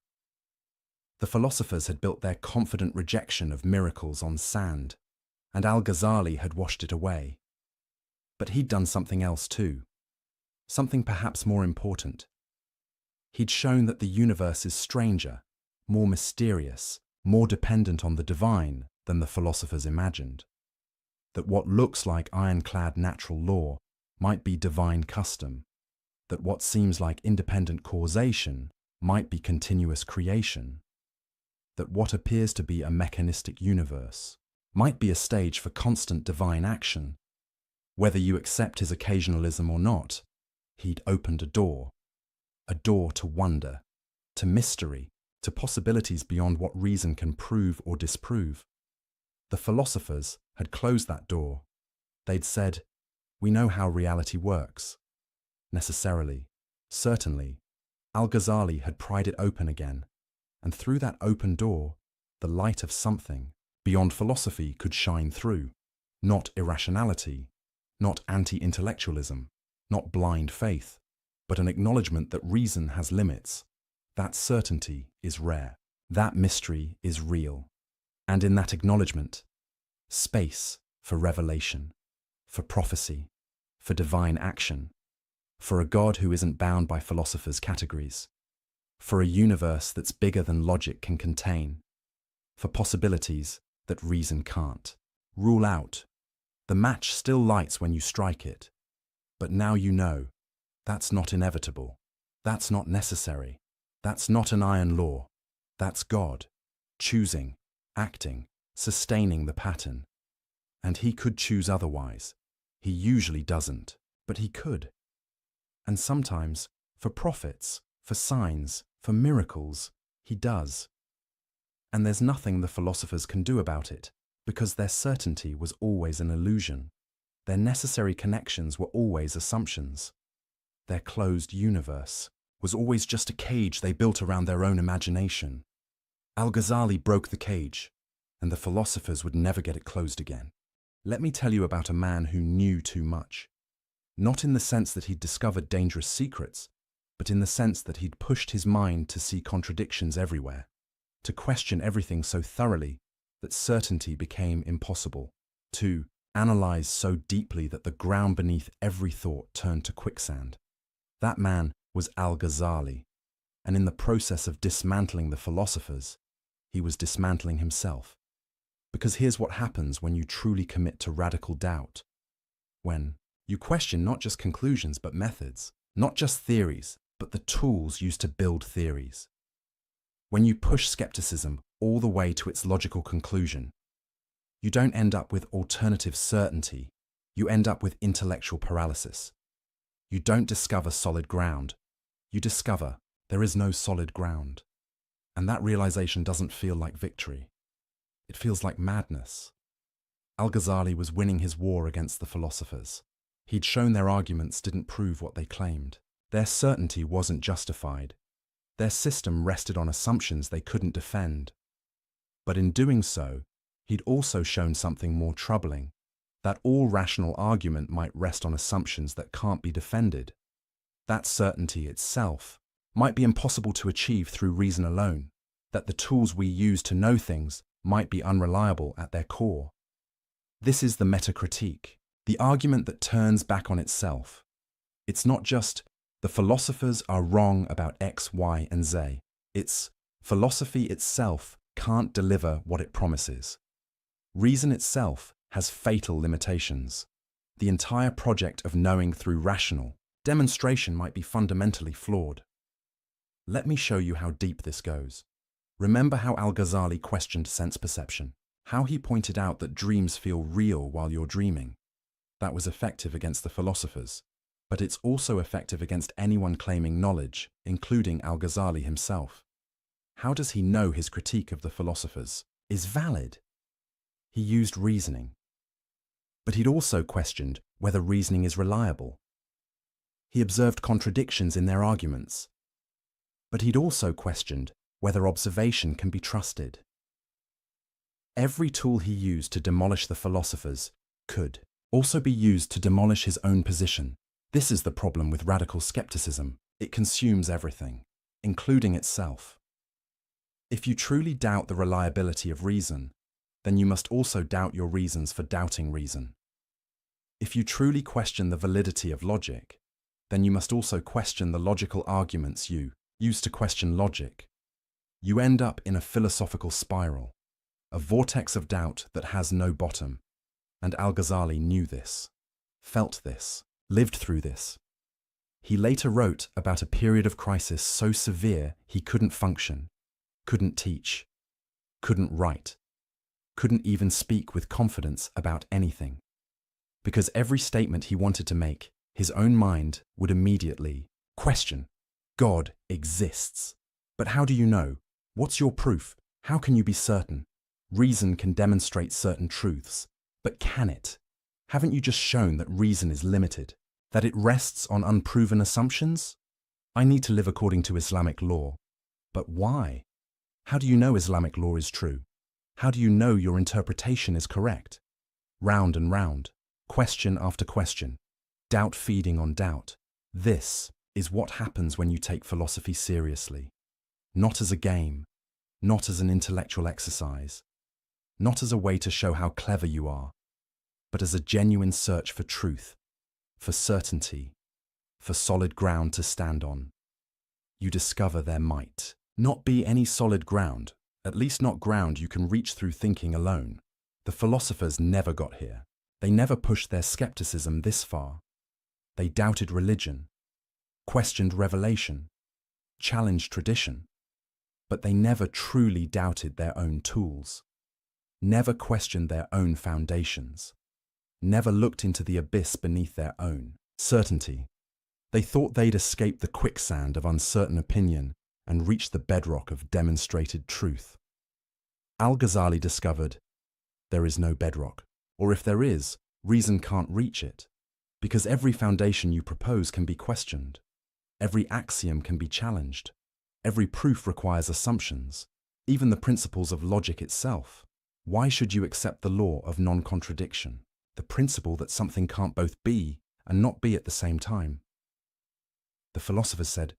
The philosophers had built their confident rejection of miracles on sand, and Al-Ghazali had washed it away. But he'd done something else too, something perhaps more important. He'd shown that the universe is stranger, more mysterious, more dependent on the divine than the philosophers imagined. That what looks like ironclad natural law might be divine custom, that what seems like independent causation might be continuous creation, that what appears to be a mechanistic universe might be a stage for constant divine action. Whether you accept his occasionalism or not, he'd opened a door to wonder, to mystery, to possibilities beyond what reason can prove or disprove. The philosophers had closed that door. They'd said, "We know how reality works." Necessarily, certainly, Al-Ghazali had pried it open again, and through that open door, the light of something beyond philosophy could shine through. Not irrationality, not anti-intellectualism, not blind faith, but an acknowledgement that reason has limits. That certainty is rare. That mystery is real. And in that acknowledgement, space for revelation, for prophecy, for divine action, for a God who isn't bound by philosophers' categories, for a universe that's bigger than logic can contain, for possibilities that reason can't rule out. The match still lights when you strike it, but now you know that's not inevitable, that's not necessary, that's not an iron law, that's God, choosing, acting, sustaining the pattern. And he could choose otherwise. He usually doesn't, but he could. And sometimes, for prophets, for signs, for miracles, he does. And there's nothing the philosophers can do about it, because their certainty was always an illusion. Their necessary connections were always assumptions. Their closed universe was always just a cage they built around their own imagination. Al-Ghazali broke the cage, and the philosophers would never get it closed again. Let me tell you about a man who knew too much. Not in the sense that he'd discovered dangerous secrets, but in the sense that he'd pushed his mind to see contradictions everywhere, to question everything so thoroughly that certainty became impossible, to analyze so deeply that the ground beneath every thought turned to quicksand. That man was Al-Ghazali, and in the process of dismantling the philosophers, he was dismantling himself. Because here's what happens when you truly commit to radical doubt. When you question not just conclusions but methods, not just theories, but the tools used to build theories. When you push skepticism all the way to its logical conclusion, you don't end up with alternative certainty, you end up with intellectual paralysis. You don't discover solid ground, you discover there is no solid ground. And that realization doesn't feel like victory. It feels like madness. Al-Ghazali was winning his war against the philosophers. He'd shown their arguments didn't prove what they claimed. Their certainty wasn't justified. Their system rested on assumptions they couldn't defend. But in doing so, he'd also shown something more troubling, that all rational argument might rest on assumptions that can't be defended. That certainty itself might be impossible to achieve through reason alone, that the tools we use to know things might be unreliable at their core. This is the metacritique, the argument that turns back on itself. It's not just, the philosophers are wrong about X, Y, and Z. It's, philosophy itself can't deliver what it promises. Reason itself has fatal limitations. the entire project of knowing through rational demonstration might be fundamentally flawed. Let me show you how deep this goes. Remember how Al-Ghazali questioned sense perception, how he pointed out that dreams feel real while you're dreaming. That was effective against the philosophers, but it's also effective against anyone claiming knowledge, including Al-Ghazali himself. How does he know his critique of the philosophers is valid? He used reasoning. But he'd also questioned whether reasoning is reliable. He observed contradictions in their arguments. But he'd also questioned whether observation can be trusted. Every tool he used to demolish the philosophers could also be used to demolish his own position. This is the problem with radical skepticism. It consumes everything, including itself. If you truly doubt the reliability of reason, then you must also doubt your reasons for doubting reason. If you truly question the validity of logic, then you must also question the logical arguments you use to question logic. You end up in a philosophical spiral, a vortex of doubt that has no bottom. And Al-Ghazali knew this, felt this, lived through this. He later wrote about a period of crisis so severe he couldn't function, couldn't teach, couldn't write, couldn't even speak with confidence about anything. Because every statement he wanted to make, his own mind would immediately question. God exists. But how do you know? What's your proof? How can you be certain? Reason can demonstrate certain truths, but can it? Haven't you just shown that reason is limited, that it rests on unproven assumptions? I need to live according to Islamic law. But why? How do you know Islamic law is true? How do you know your interpretation is correct? Round and round, question after question, doubt feeding on doubt. This is what happens when you take philosophy seriously. Not as a game, not as an intellectual exercise, not as a way to show how clever you are, but as a genuine search for truth, for certainty, for solid ground to stand on. You discover there might not be any solid ground, at least not ground you can reach through thinking alone. The philosophers never got here. They never pushed their skepticism this far. They doubted religion, questioned revelation, challenged tradition, but they never truly doubted their own tools, never questioned their own foundations, never looked into the abyss beneath their own certainty. They thought they'd escape the quicksand of uncertain opinion and reach the bedrock of demonstrated truth. Al-Ghazali discovered there is no bedrock, or if there is, reason can't reach it, because every foundation you propose can be questioned. Every axiom can be challenged. Every proof requires assumptions, even the principles of logic itself. Why should you accept the law of non-contradiction, the principle that something can't both be and not be at the same time? The philosophers said,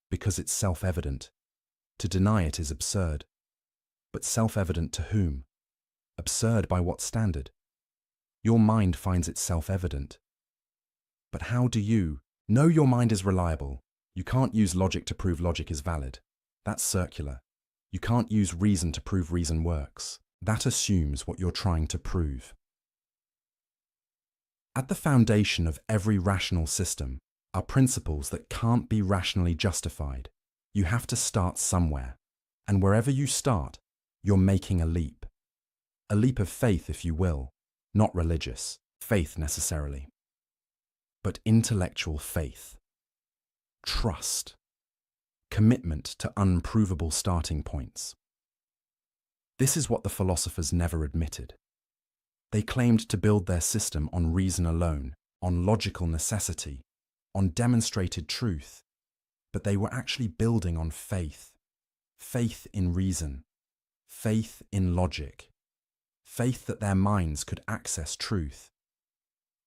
because it's self-evident. To deny it is absurd. But self-evident to whom? Absurd by what standard? Your mind finds it self-evident. But how do you know your mind is reliable? You can't use logic to prove logic is valid. That's circular. You can't use reason to prove reason works. That assumes what you're trying to prove. At the foundation of every rational system are principles that can't be rationally justified. You have to start somewhere. And wherever you start, you're making a leap. A leap of faith, if you will, not religious faith necessarily, but intellectual faith. Trust. Commitment to unprovable starting points. This is what the philosophers never admitted. They claimed to build their system on reason alone, on logical necessity, on demonstrated truth, but they were actually building on faith. Faith in reason, faith in logic, faith that their minds could access truth.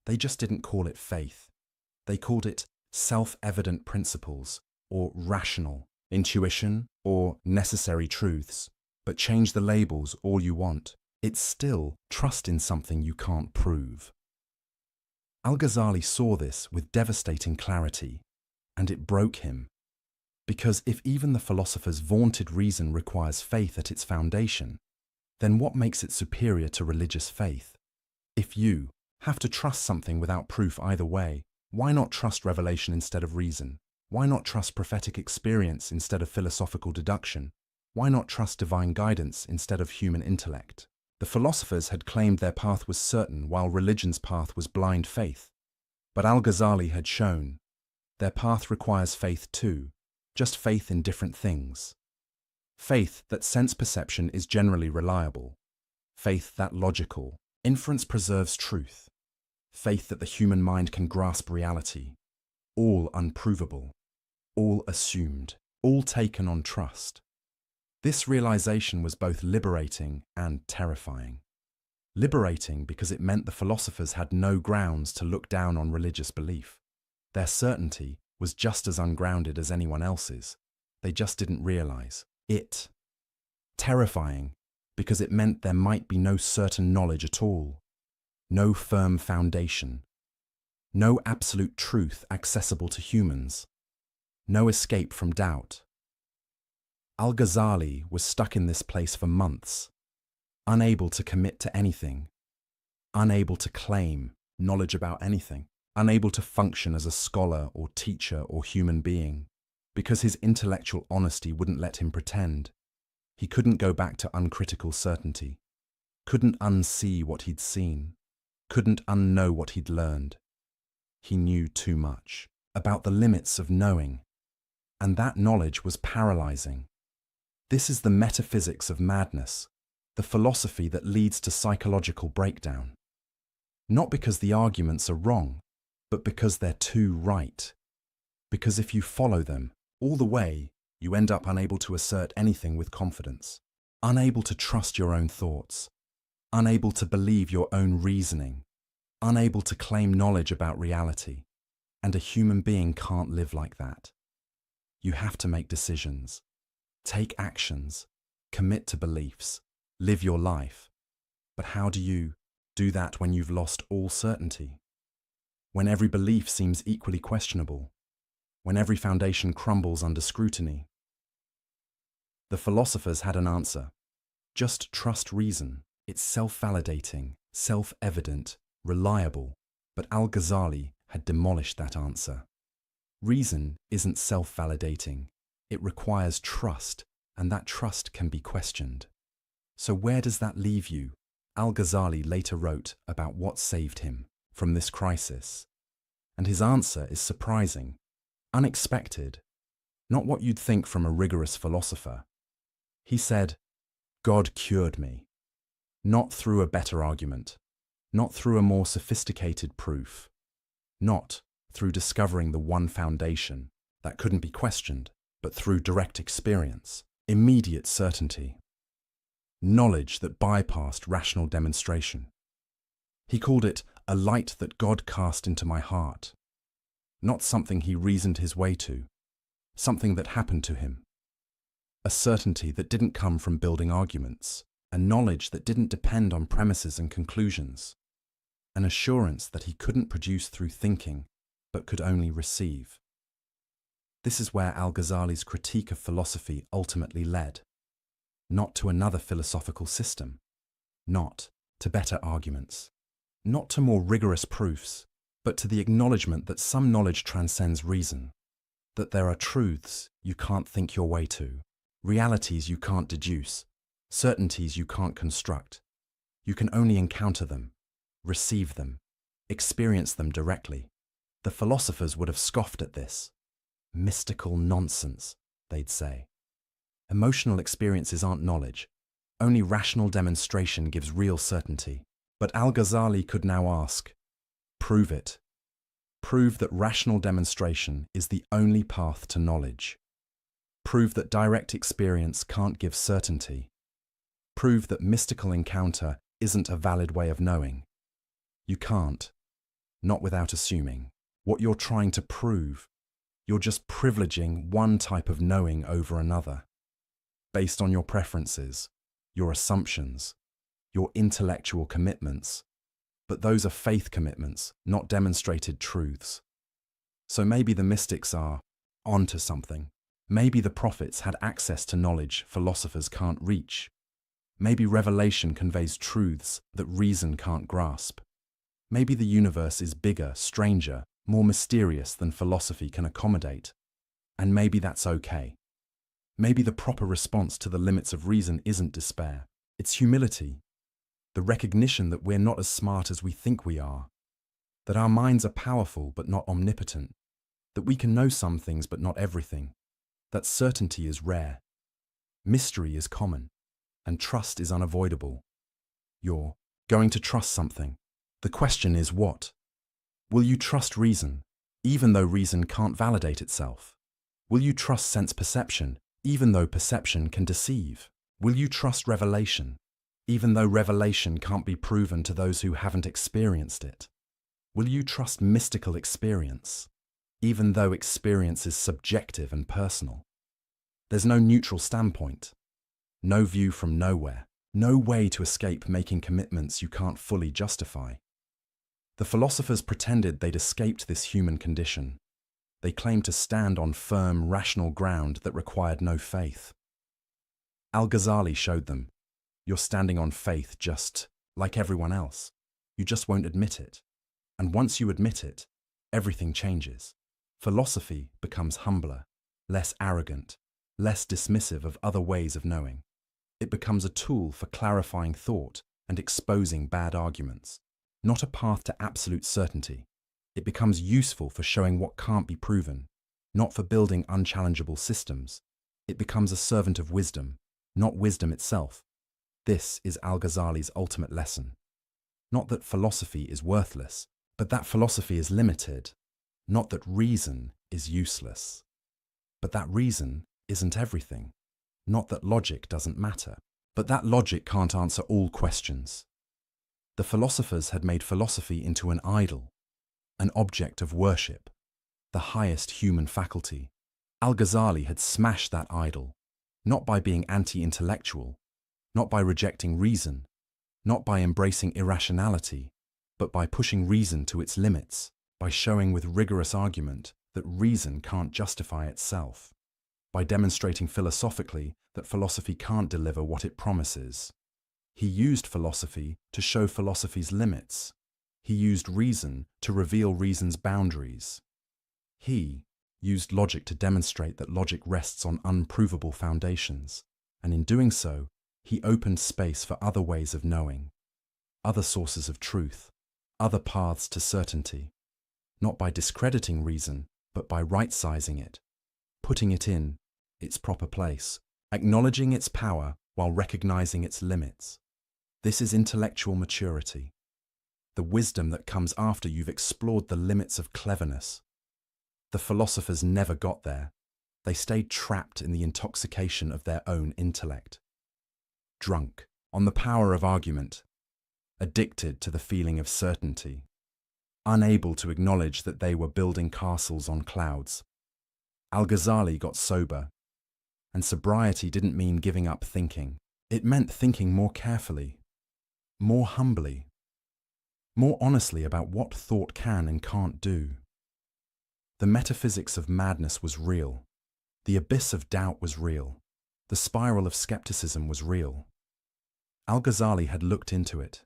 They just didn't call it faith. They called it self-evident principles, or rational, intuition, or necessary truths. But change the labels all you want. It's still trust in something you can't prove. Al-Ghazali saw this with devastating clarity, and it broke him. Because if even the philosophers' vaunted reason requires faith at its foundation, then what makes it superior to religious faith? If you, Have to trust something without proof either way. Why not trust revelation instead of reason? Why not trust prophetic experience instead of philosophical deduction? Why not trust divine guidance instead of human intellect? The philosophers had claimed their path was certain while religion's path was blind faith. But Al-Ghazali had shown their path requires faith too, just faith in different things. Faith that sense perception is generally reliable. Faith that logical inference preserves truth. Faith that the human mind can grasp reality. All unprovable. All assumed. All taken on trust. This realization was both liberating and terrifying. Liberating because it meant the philosophers had no grounds to look down on religious belief. Their certainty was just as ungrounded as anyone else's. They just didn't realize it. Terrifying because it meant there might be no certain knowledge at all. No firm foundation. No absolute truth accessible to humans. No escape from doubt. Al-Ghazali was stuck in this place for months, unable to commit to anything, unable to claim knowledge about anything, unable to function as a scholar or teacher or human being, because his intellectual honesty wouldn't let him pretend. He couldn't go back to uncritical certainty, couldn't unsee what he'd seen, couldn't unknow what he'd learned. He knew too much about the limits of knowing, and that knowledge was paralyzing. This is the metaphysics of madness, the philosophy that leads to psychological breakdown. Not because the arguments are wrong, but because they're too right. Because if you follow them all the way, you end up unable to assert anything with confidence, unable to trust your own thoughts, unable to believe your own reasoning, unable to claim knowledge about reality. And a human being can't live like that. You have to make decisions, take actions, commit to beliefs, live your life. But how do you do that when you've lost all certainty? When every belief seems equally questionable? When every foundation crumbles under scrutiny? The philosophers had an answer. Just trust reason. It's self-validating, self-evident, reliable. But Al-Ghazali had demolished that answer. Reason isn't self-validating. It requires trust, and that trust can be questioned. So where does that leave you? Al-Ghazali later wrote about what saved him from this crisis. And his answer is surprising, unexpected, not what you'd think from a rigorous philosopher. He said, God cured me. Not through a better argument, not through a more sophisticated proof, not through discovering the one foundation that couldn't be questioned, but through direct experience, immediate certainty, knowledge that bypassed rational demonstration. He called it a light that God cast into my heart, not something he reasoned his way to, something that happened to him, a certainty that didn't come from building arguments, a knowledge that didn't depend on premises and conclusions, an assurance that he couldn't produce through thinking, but could only receive. This is where Al-Ghazali's critique of philosophy ultimately led. Not to another philosophical system, not to better arguments, not to more rigorous proofs, but to the acknowledgement that some knowledge transcends reason, that there are truths you can't think your way to, realities you can't deduce, certainties you can't construct. You can only encounter them, receive them, experience them directly. The philosophers would have scoffed at this. Mystical nonsense, they'd say. Emotional experiences aren't knowledge. Only rational demonstration gives real certainty. But Al-Ghazali could now ask, prove it. Prove that rational demonstration is the only path to knowledge. Prove that direct experience can't give certainty. Prove that mystical encounter isn't a valid way of knowing. You can't, not without assuming. What you're trying to prove, you're just privileging one type of knowing over another, based on your preferences, your assumptions, your intellectual commitments. But those are faith commitments, not demonstrated truths. So maybe the mystics are onto something. Maybe the prophets had access to knowledge philosophers can't reach. Maybe revelation conveys truths that reason can't grasp. Maybe the universe is bigger, stranger, more mysterious than philosophy can accommodate. And maybe that's okay. Maybe the proper response to the limits of reason isn't despair. It's humility. The recognition that we're not as smart as we think we are. That our minds are powerful but not omnipotent. That we can know some things but not everything. That certainty is rare. Mystery is common. And trust is unavoidable. You're going to trust something. The question is what? Will you trust reason, even though reason can't validate itself? Will you trust sense perception, even though perception can deceive? Will you trust revelation, even though revelation can't be proven to those who haven't experienced it? Will you trust mystical experience, even though experience is subjective and personal? There's no neutral standpoint, no view from nowhere, no way to escape making commitments you can't fully justify. The philosophers pretended they'd escaped this human condition. They claimed to stand on firm, rational ground that required no faith. Al-Ghazali showed them, you're standing on faith just like everyone else. You just won't admit it. And once you admit it, everything changes. Philosophy becomes humbler, less arrogant, less dismissive of other ways of knowing. It becomes a tool for clarifying thought and exposing bad arguments, not a path to absolute certainty. It becomes useful for showing what can't be proven, not for building unchallengeable systems. It becomes a servant of wisdom, not wisdom itself. This is Al-Ghazali's ultimate lesson. Not that philosophy is worthless, but that philosophy is limited. Not that reason is useless, but that reason isn't everything. Not that logic doesn't matter, but that logic can't answer all questions. The philosophers had made philosophy into an idol, an object of worship, the highest human faculty. Al-Ghazali had smashed that idol, not by being anti-intellectual, not by rejecting reason, not by embracing irrationality, but by pushing reason to its limits, by showing with rigorous argument that reason can't justify itself, by demonstrating philosophically that philosophy can't deliver what it promises. He used philosophy to show philosophy's limits. He used reason to reveal reason's boundaries. He used logic to demonstrate that logic rests on unprovable foundations, and in doing so, he opened space for other ways of knowing, other sources of truth, other paths to certainty, not by discrediting reason, but by right-sizing it, putting it in its proper place, acknowledging its power while recognizing its limits. This is intellectual maturity, the wisdom that comes after you've explored the limits of cleverness. The philosophers never got there. They stayed trapped in the intoxication of their own intellect, drunk on the power of argument, addicted to the feeling of certainty, unable to acknowledge that they were building castles on clouds. Al-Ghazali got sober, and sobriety didn't mean giving up thinking. It meant thinking more carefully, more humbly, more honestly about what thought can and can't do. The metaphysics of madness was real. The abyss of doubt was real. The spiral of skepticism was real. Al-Ghazali had looked into it,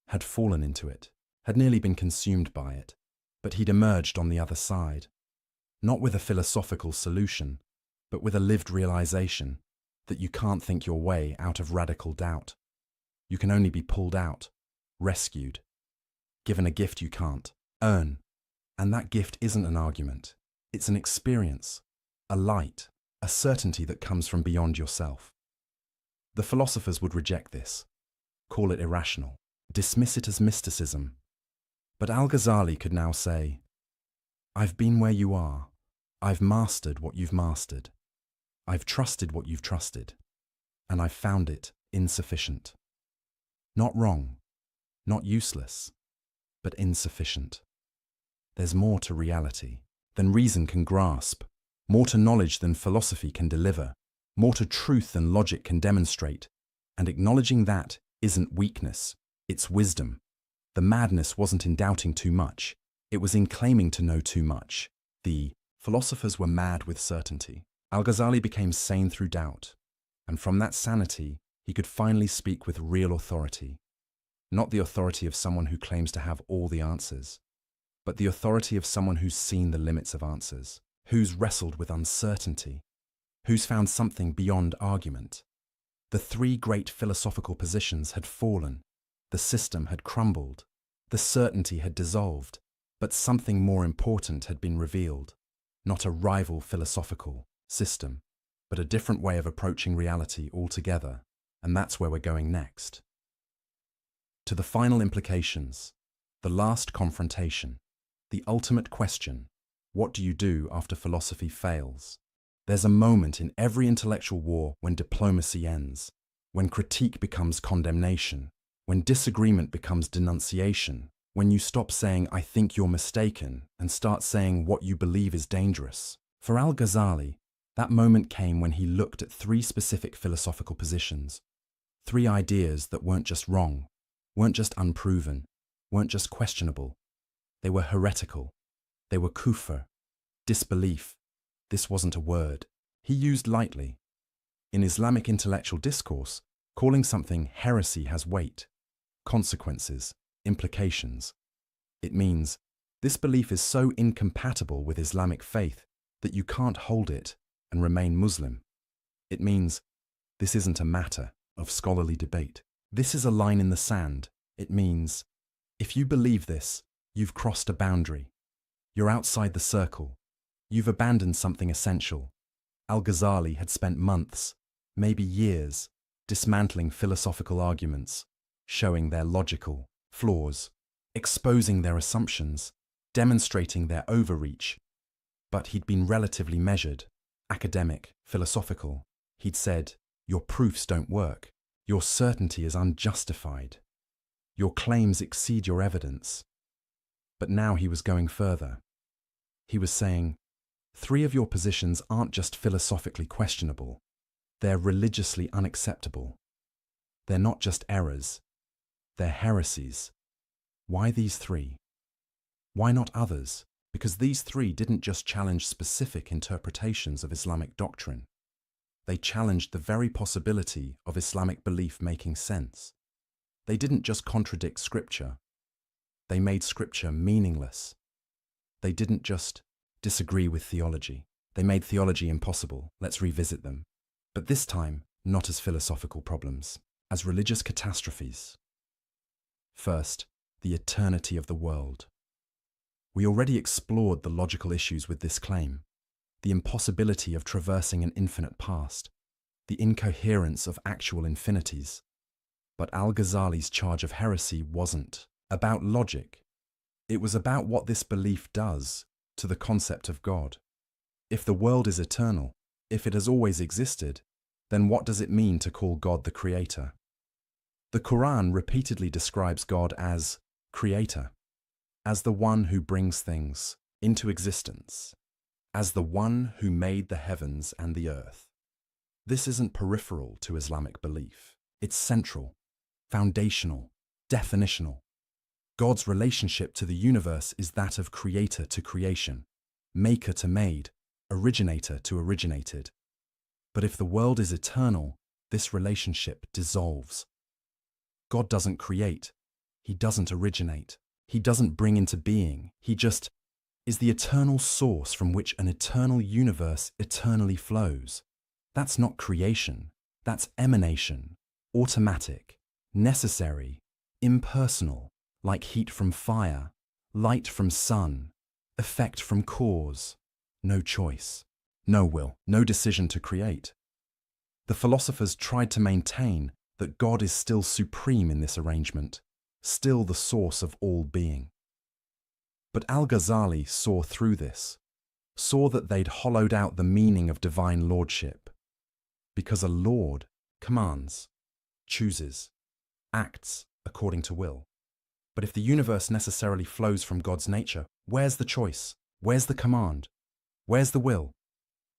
had fallen into it, had nearly been consumed by it, but he'd emerged on the other side, not with a philosophical solution, but with a lived realization that you can't think your way out of radical doubt. You can only be pulled out, rescued, given a gift you can't earn. And that gift isn't an argument. It's an experience, a light, a certainty that comes from beyond yourself. The philosophers would reject this, call it irrational, dismiss it as mysticism. But Al-Ghazali could now say, I've been where you are. I've mastered what you've mastered. I've trusted what you've trusted. And I've found it insufficient. Not wrong, not useless, but insufficient. There's more to reality than reason can grasp, more to knowledge than philosophy can deliver, more to truth than logic can demonstrate, and acknowledging that isn't weakness, it's wisdom. The madness wasn't in doubting too much, it was in claiming to know too much. The philosophers were mad with certainty. Al-Ghazali became sane through doubt, and from that sanity he could finally speak with real authority. Not the authority of someone who claims to have all the answers, but the authority of someone who's seen the limits of answers, who's wrestled with uncertainty, who's found something beyond argument. The three great philosophical positions had fallen, the system had crumbled, the certainty had dissolved, but something more important had been revealed. Not a rival philosophical system, but a different way of approaching reality altogether, and that's where we're going next. To the final implications, the last confrontation, the ultimate question, what do you do after philosophy fails? There's a moment in every intellectual war when diplomacy ends, when critique becomes condemnation, when disagreement becomes denunciation, when you stop saying, "I think you're mistaken," and start saying what you believe is dangerous. For Al-Ghazali, that moment came when he looked at three specific philosophical positions, three ideas that weren't just wrong, weren't just unproven, weren't just questionable. They were heretical. They were kufr, disbelief. This wasn't a word he used lightly. In Islamic intellectual discourse, calling something heresy has weight, consequences, implications. It means this belief is so incompatible with Islamic faith that you can't hold it and remain Muslim. It means this isn't a matter of scholarly debate. This is a line in the sand. It means if you believe this, you've crossed a boundary. You're outside the circle. You've abandoned something essential. Al-Ghazali had spent months, maybe years, dismantling philosophical arguments, showing their logical flaws, exposing their assumptions, demonstrating their overreach. But he'd been relatively measured, academic, philosophical. He'd said, "Your proofs don't work. Your certainty is unjustified. Your claims exceed your evidence." But now he was going further. He was saying, three of your positions aren't just philosophically questionable, they're religiously unacceptable. They're not just errors, they're heresies. Why these three? Why not others? Because these three didn't just challenge specific interpretations of Islamic doctrine. They challenged the very possibility of Islamic belief making sense. They didn't just contradict scripture. They made scripture meaningless. They didn't just disagree with theology. They made theology impossible. Let's revisit them. But this time, not as philosophical problems, as religious catastrophes. First, the eternity of the world. We already explored the logical issues with this claim, the impossibility of traversing an infinite past, the incoherence of actual infinities. But Al-Ghazali's charge of heresy wasn't about logic. It was about what this belief does to the concept of God. If the world is eternal, if it has always existed, then what does it mean to call God the Creator? The Quran repeatedly describes God as Creator, as the one who brings things into existence, as the one who made the heavens and the earth. This isn't peripheral to Islamic belief. It's central, foundational, definitional. God's relationship to the universe is that of creator to creation, maker to made, originator to originated. But if the world is eternal, this relationship dissolves. God doesn't create. He doesn't originate. He doesn't bring into being. He just is the eternal source from which an eternal universe eternally flows. That's not creation. That's emanation, automatic, necessary, impersonal. Like heat from fire, light from sun, effect from cause. No choice, no will, no decision to create. The philosophers tried to maintain that God is still supreme in this arrangement, still the source of all being. But Al-Ghazali saw through this, saw that they'd hollowed out the meaning of divine lordship. Because a lord commands, chooses, acts according to will. But if the universe necessarily flows from God's nature, where's the choice? Where's the command? Where's the will?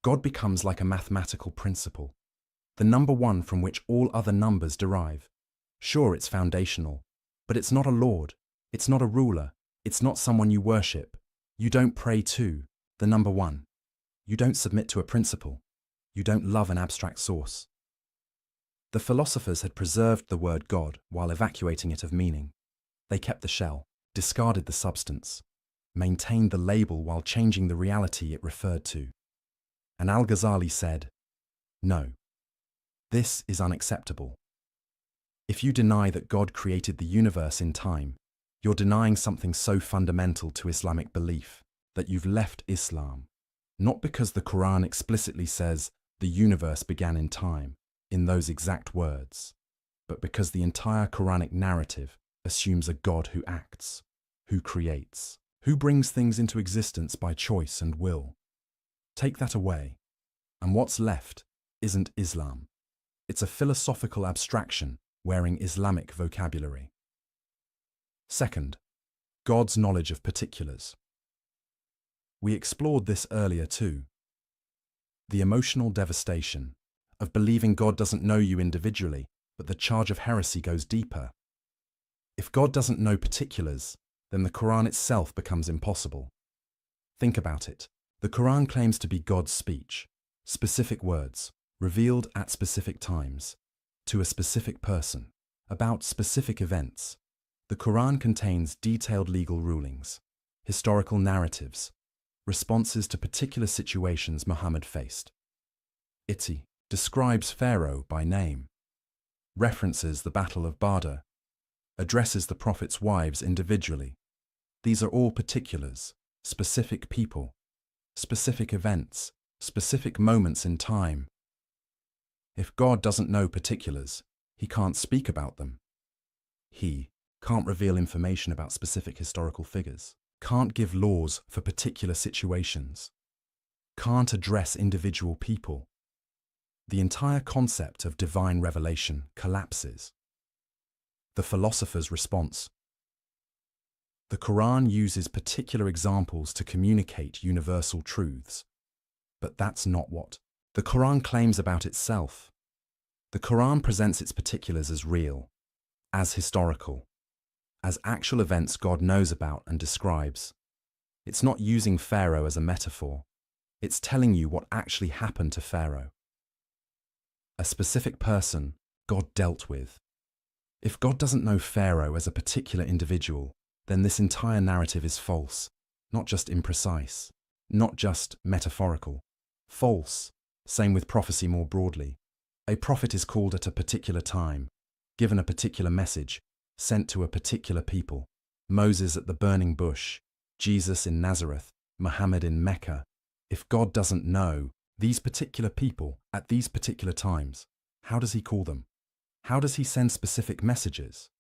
God becomes like a mathematical principle, the number one from which all other numbers derive. Sure, it's foundational, but it's not a lord, it's not a ruler, it's not someone you worship. You don't pray to the number one. You don't submit to a principle. You don't love an abstract source. The philosophers had preserved the word God while evacuating it of meaning. They kept the shell, discarded the substance, maintained the label while changing the reality it referred to. And Al-Ghazali said, "No, this is unacceptable. If you deny that God created the universe in time, you're denying something so fundamental to Islamic belief that you've left Islam, not because the Quran explicitly says the universe began in time, in those exact words, but because the entire Quranic narrative assumes a God who acts, who creates, who brings things into existence by choice and will. Take that away, and what's left isn't Islam. It's a philosophical abstraction wearing Islamic vocabulary." Second, God's knowledge of particulars. We explored this earlier too. The emotional devastation of believing God doesn't know you individually, but the charge of heresy goes deeper. If God doesn't know particulars, then the Quran itself becomes impossible. Think about it. The Quran claims to be God's speech, specific words, revealed at specific times, to a specific person, about specific events. The Quran contains detailed legal rulings, historical narratives, responses to particular situations Muhammad faced. It describes Pharaoh by name, references the Battle of Badr, addresses the Prophet's wives individually. These are all particulars, specific people, specific events, specific moments in time. If God doesn't know particulars, he can't speak about them. He can't reveal information about specific historical figures, can't give laws for particular situations, can't address individual people. The entire concept of divine revelation collapses. The philosopher's response. The Quran uses particular examples to communicate universal truths, but that's not what the Quran claims about itself. The Quran presents its particulars as real, as historical, as actual events God knows about and describes. It's not using Pharaoh as a metaphor. It's telling you what actually happened to Pharaoh. A specific person God dealt with. If God doesn't know Pharaoh as a particular individual, then this entire narrative is false, not just imprecise, not just metaphorical. False. Same with prophecy more broadly. A prophet is called at a particular time, given a particular message, sent to a particular people. Moses at the burning bush, Jesus in Nazareth, Muhammad in Mecca. If God doesn't know these particular people at these particular times, how does he call them? How does he send specific messages?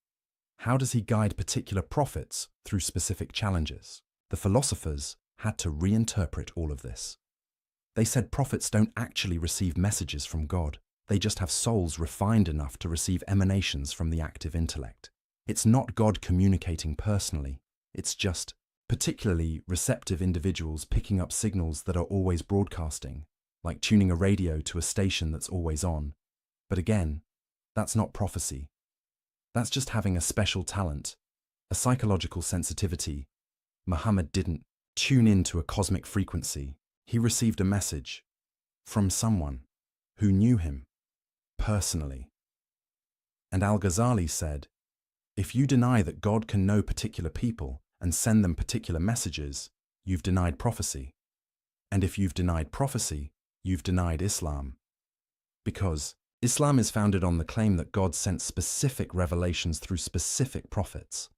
How does he guide particular prophets through specific challenges? The philosophers had to reinterpret all of this. They said prophets don't actually receive messages from God. They just have souls refined enough to receive emanations from the active intellect. It's not God communicating personally. It's just particularly receptive individuals picking up signals that are always broadcasting, like tuning a radio to a station that's always on. But again, that's not prophecy. That's just having a special talent, a psychological sensitivity. Muhammad didn't tune into a cosmic frequency. He received a message from someone who knew him personally. And Al-Ghazali said, if you deny that God can know particular people and send them particular messages, you've denied prophecy. And if you've denied prophecy, you've denied Islam. Because Islam is founded on the claim that God sent specific revelations through specific prophets.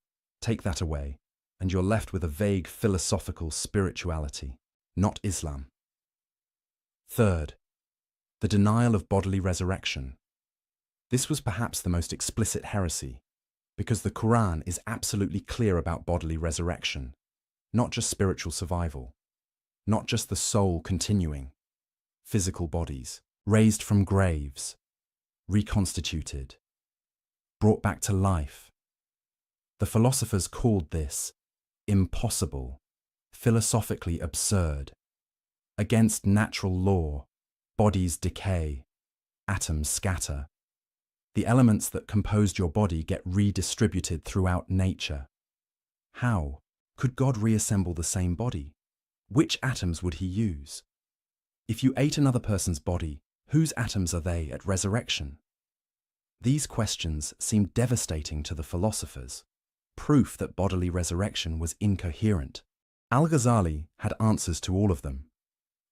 Take that away, and you're left with a vague philosophical spirituality, not Islam. Third, the denial of bodily resurrection. This was perhaps the most explicit heresy, because the Quran is absolutely clear about bodily resurrection, not just spiritual survival, not just the soul continuing, physical bodies, raised from graves, reconstituted, brought back to life. The philosophers called this impossible, philosophically absurd, against natural law. Bodies decay, atoms scatter. The elements that composed your body get redistributed throughout nature. How could God reassemble the same body? Which atoms would he use? If you ate another person's body, whose atoms are they at resurrection? These questions seemed devastating to the philosophers, proof that bodily resurrection was incoherent. Al-Ghazali had answers to all of them,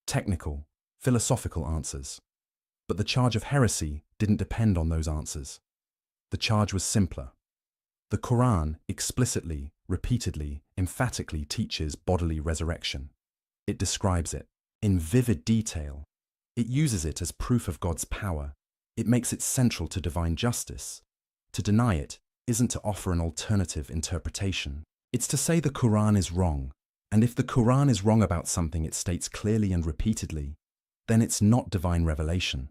technical, philosophical answers. But the charge of heresy didn't depend on those answers. The charge was simpler. The Quran explicitly, repeatedly, emphatically teaches bodily resurrection. It describes it in vivid detail. It uses it as proof of God's power. It makes it central to divine justice. To deny it isn't to offer an alternative interpretation. It's to say the Quran is wrong. And if the Quran is wrong about something it states clearly and repeatedly, then it's not divine revelation.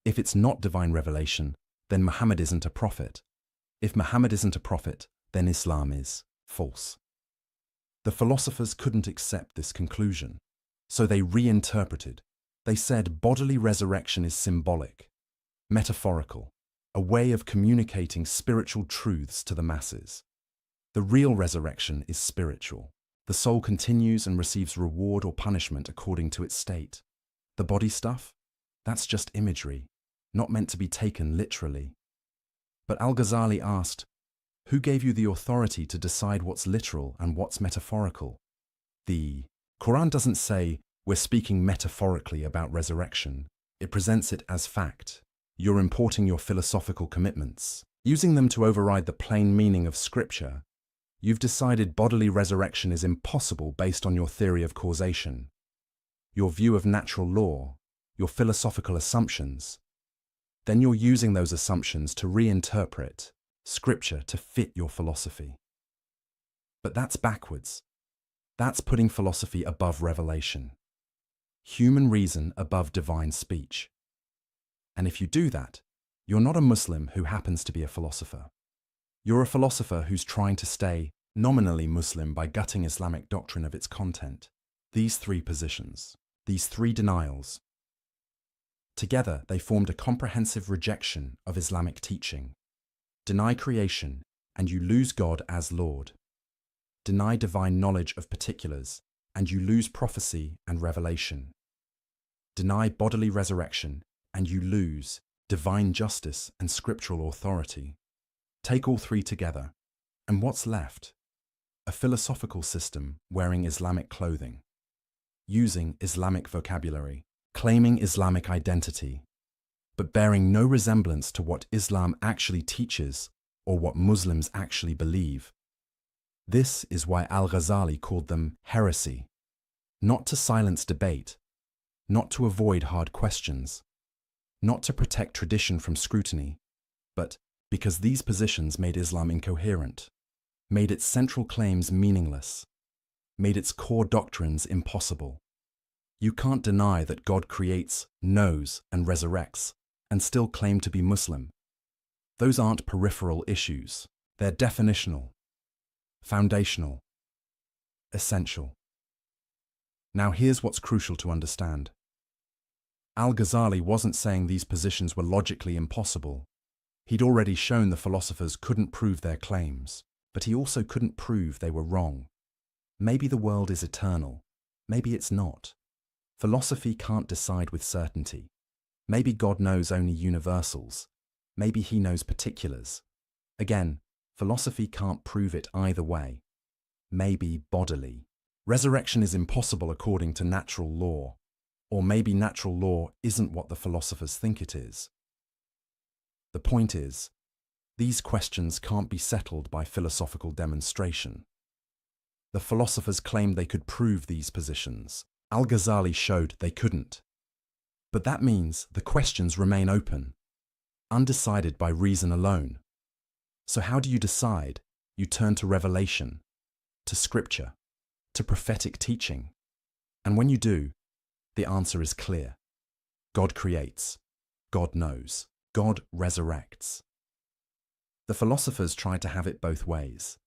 If it's not divine revelation, then Muhammad isn't a prophet. If Muhammad isn't a prophet, then Islam is false. The philosophers couldn't accept this conclusion, so they reinterpreted. They said bodily resurrection is symbolic, metaphorical, a way of communicating spiritual truths to the masses. The real resurrection is spiritual. The soul continues and receives reward or punishment according to its state. The body stuff? That's just imagery, not meant to be taken literally. But Al-Ghazali asked, who gave you the authority to decide what's literal and what's metaphorical? The Quran doesn't say we're speaking metaphorically about resurrection. It presents it as fact. You're importing your philosophical commitments, using them to override the plain meaning of Scripture. You've decided bodily resurrection is impossible based on your theory of causation, your view of natural law, your philosophical assumptions. Then you're using those assumptions to reinterpret Scripture to fit your philosophy. But that's backwards. That's putting philosophy above revelation, human reason above divine speech. And if you do that, you're not a Muslim who happens to be a philosopher. You're a philosopher who's trying to stay nominally Muslim by gutting Islamic doctrine of its content. These three positions, these three denials, together they formed a comprehensive rejection of Islamic teaching. Deny creation, and you lose God as Lord. Deny divine knowledge of particulars, and you lose prophecy and revelation. Deny bodily resurrection, and you lose divine justice and scriptural authority. Take all three together, and what's left? A philosophical system wearing Islamic clothing, using Islamic vocabulary, claiming Islamic identity, but bearing no resemblance to what Islam actually teaches or what Muslims actually believe. This is why Al-Ghazali called them heresy, not to silence debate, not to avoid hard questions, not to protect tradition from scrutiny, but because these positions made Islam incoherent, made its central claims meaningless, made its core doctrines impossible. You can't deny that God creates, knows, and resurrects, and still claim to be Muslim. Those aren't peripheral issues. They're definitional, foundational, essential. Now here's what's crucial to understand. Al-Ghazali wasn't saying these positions were logically impossible. He'd already shown the philosophers couldn't prove their claims, but he also couldn't prove they were wrong. Maybe the world is eternal. Maybe it's not. Philosophy can't decide with certainty. Maybe God knows only universals. Maybe he knows particulars. Again, philosophy can't prove it either way. Maybe bodily. Resurrection is impossible according to natural law. Or maybe natural law isn't what the philosophers think it is. The point is, these questions can't be settled by philosophical demonstration. The philosophers claimed they could prove these positions. Al-Ghazali showed they couldn't. But that means the questions remain open, undecided by reason alone. So how do you decide? You turn to revelation, to scripture, to prophetic teaching. And when you do, the answer is clear. God creates. God knows. God resurrects. The philosophers tried to have it both ways.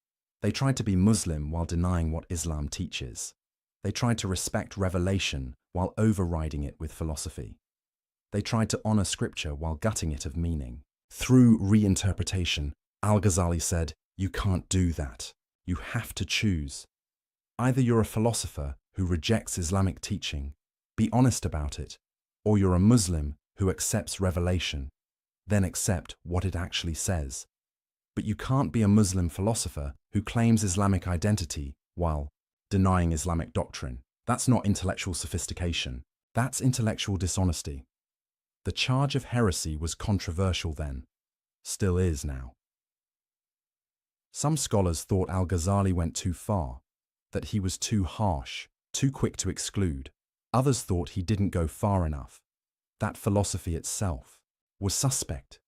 They tried to be Muslim while denying what Islam teaches. They tried to respect revelation while overriding it with philosophy. They tried to honor scripture while gutting it of meaning. Through reinterpretation, Al-Ghazali said, you can't do that. You have to choose. Either you're a philosopher who rejects Islamic teaching, be honest about it, or you're a Muslim who accepts revelation, then accept what it actually says. But you can't be a Muslim philosopher who claims Islamic identity while denying Islamic doctrine. That's not intellectual sophistication. That's intellectual dishonesty. The charge of heresy was controversial then, still is now. Some scholars thought Al-Ghazali went too far, that he was too harsh, too quick to exclude. Others thought he didn't go far enough. That philosophy itself was suspect.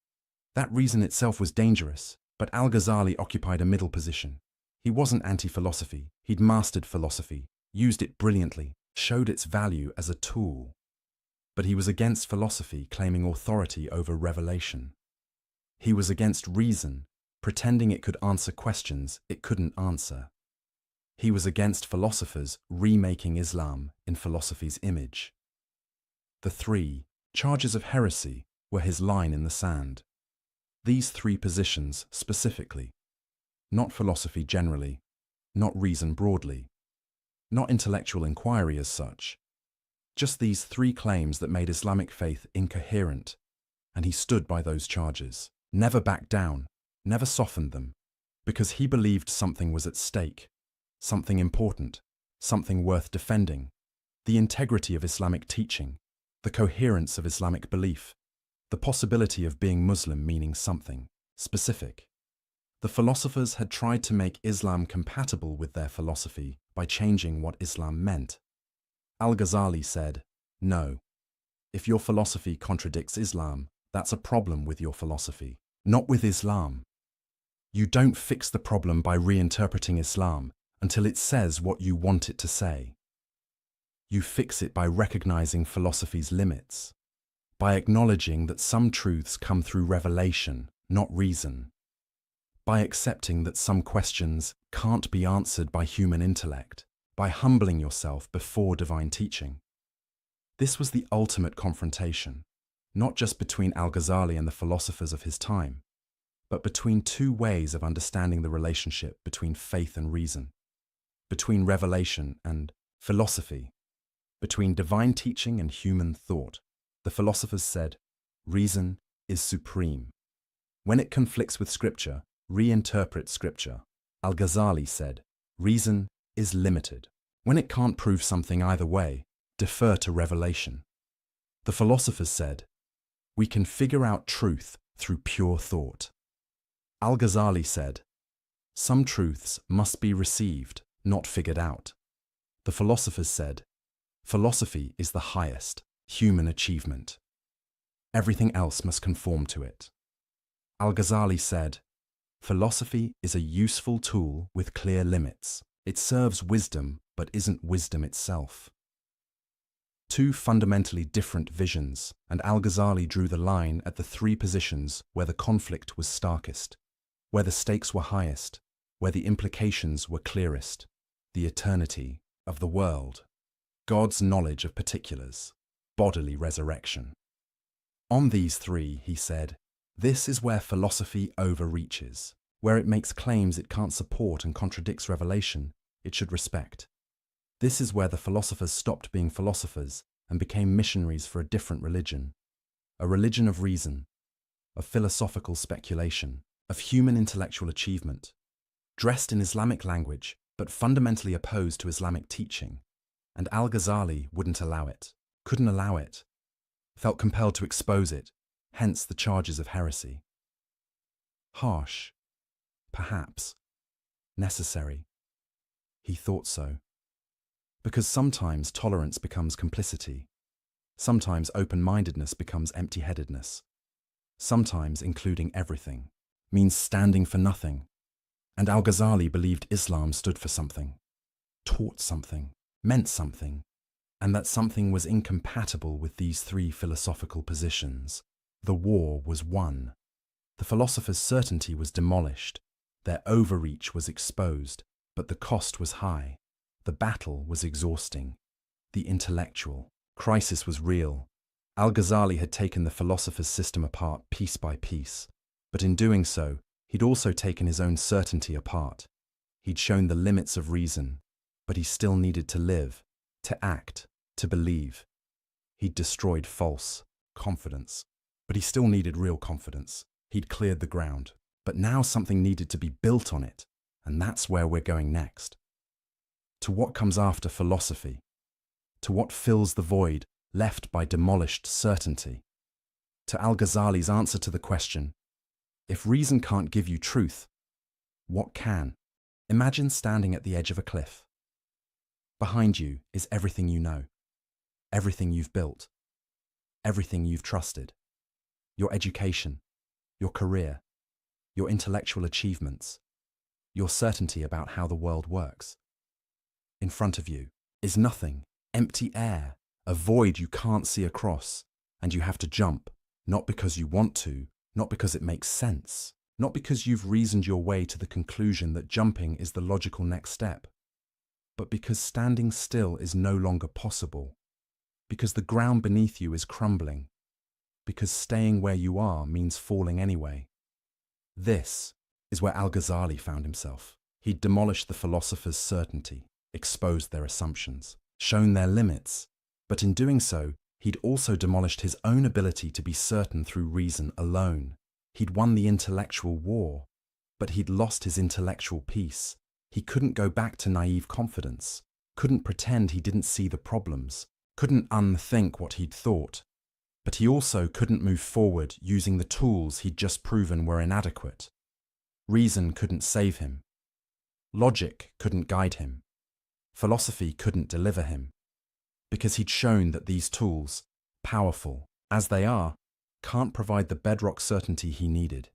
That reason itself was dangerous, but Al-Ghazali occupied a middle position. He wasn't anti-philosophy, he'd mastered philosophy, used it brilliantly, showed its value as a tool. But he was against philosophy claiming authority over revelation. He was against reason, pretending it could answer questions it couldn't answer. He was against philosophers remaking Islam in philosophy's image. The three charges of heresy were his line in the sand. These three positions specifically. Not philosophy generally, not reason broadly, not intellectual inquiry as such. Just these three claims that made Islamic faith incoherent, and he stood by those charges, never backed down, never softened them, because he believed something was at stake, something important, something worth defending, the integrity of Islamic teaching, the coherence of Islamic belief, the possibility of being Muslim meaning something specific. The philosophers had tried to make Islam compatible with their philosophy by changing what Islam meant. Al-Ghazali said, "No, if your philosophy contradicts Islam, that's a problem with your philosophy, not with Islam. You don't fix the problem by reinterpreting Islam until it says what you want it to say. You fix it by recognizing philosophy's limits, by acknowledging that some truths come through revelation, not reason, by accepting that some questions can't be answered by human intellect, by humbling yourself before divine teaching." This was the ultimate confrontation, not just between Al-Ghazali and the philosophers of his time, but between two ways of understanding the relationship between faith and reason, between revelation and philosophy, between divine teaching and human thought. The philosophers said, reason is supreme. When it conflicts with scripture, reinterpret scripture. Al-Ghazali said, reason is limited. When it can't prove something either way, defer to revelation. The philosophers said, we can figure out truth through pure thought. Al-Ghazali said, some truths must be received, not figured out. The philosophers said, philosophy is the highest human achievement. Everything else must conform to it. Al-Ghazali said, philosophy is a useful tool with clear limits. It serves wisdom, but isn't wisdom itself. Two fundamentally different visions, and Al-Ghazali drew the line at the three positions where the conflict was starkest, where the stakes were highest, where the implications were clearest: the eternity of the world, God's knowledge of particulars, bodily resurrection. On these three, he said, this is where philosophy overreaches, where it makes claims it can't support and contradicts revelation it should respect. This is where the philosophers stopped being philosophers and became missionaries for a different religion, a religion of reason, of philosophical speculation, of human intellectual achievement, dressed in Islamic language but fundamentally opposed to Islamic teaching. And Al-Ghazali wouldn't allow it, couldn't allow it, felt compelled to expose it, hence the charges of heresy. Harsh, perhaps, necessary. He thought so. Because sometimes tolerance becomes complicity. Sometimes open-mindedness becomes empty-headedness. Sometimes including everything means standing for nothing. And Al-Ghazali believed Islam stood for something, taught something, meant something, and that something was incompatible with these three philosophical positions. The war was won. The philosophers' certainty was demolished. Their overreach was exposed, but the cost was high. The battle was exhausting. The intellectual crisis was real. Al-Ghazali had taken the philosopher's system apart piece by piece, but in doing so, he'd also taken his own certainty apart. He'd shown the limits of reason, but he still needed to live, to act, to believe. He'd destroyed false confidence. But he still needed real confidence. He'd cleared the ground. But now something needed to be built on it, and that's where we're going next. To what comes after philosophy, to what fills the void left by demolished certainty, to Al-Ghazali's answer to the question, if reason can't give you truth, what can? Imagine standing at the edge of a cliff. Behind you is everything you know, everything you've built, everything you've trusted, your education, your career, your intellectual achievements, your certainty about how the world works. In front of you is nothing, empty air, a void you can't see across, and you have to jump, not because you want to, not because it makes sense, not because you've reasoned your way to the conclusion that jumping is the logical next step, but because standing still is no longer possible, because the ground beneath you is crumbling, because staying where you are means falling anyway. This is where Al-Ghazali found himself. He'd demolished the philosophers' certainty, exposed their assumptions, shown their limits, but in doing so, he'd also demolished his own ability to be certain through reason alone. He'd won the intellectual war, but he'd lost his intellectual peace. He couldn't go back to naive confidence, couldn't pretend he didn't see the problems, couldn't unthink what he'd thought. But he also couldn't move forward using the tools he'd just proven were inadequate. Reason couldn't save him. Logic couldn't guide him. Philosophy couldn't deliver him. Because he'd shown that these tools, powerful as they are, can't provide the bedrock certainty he needed.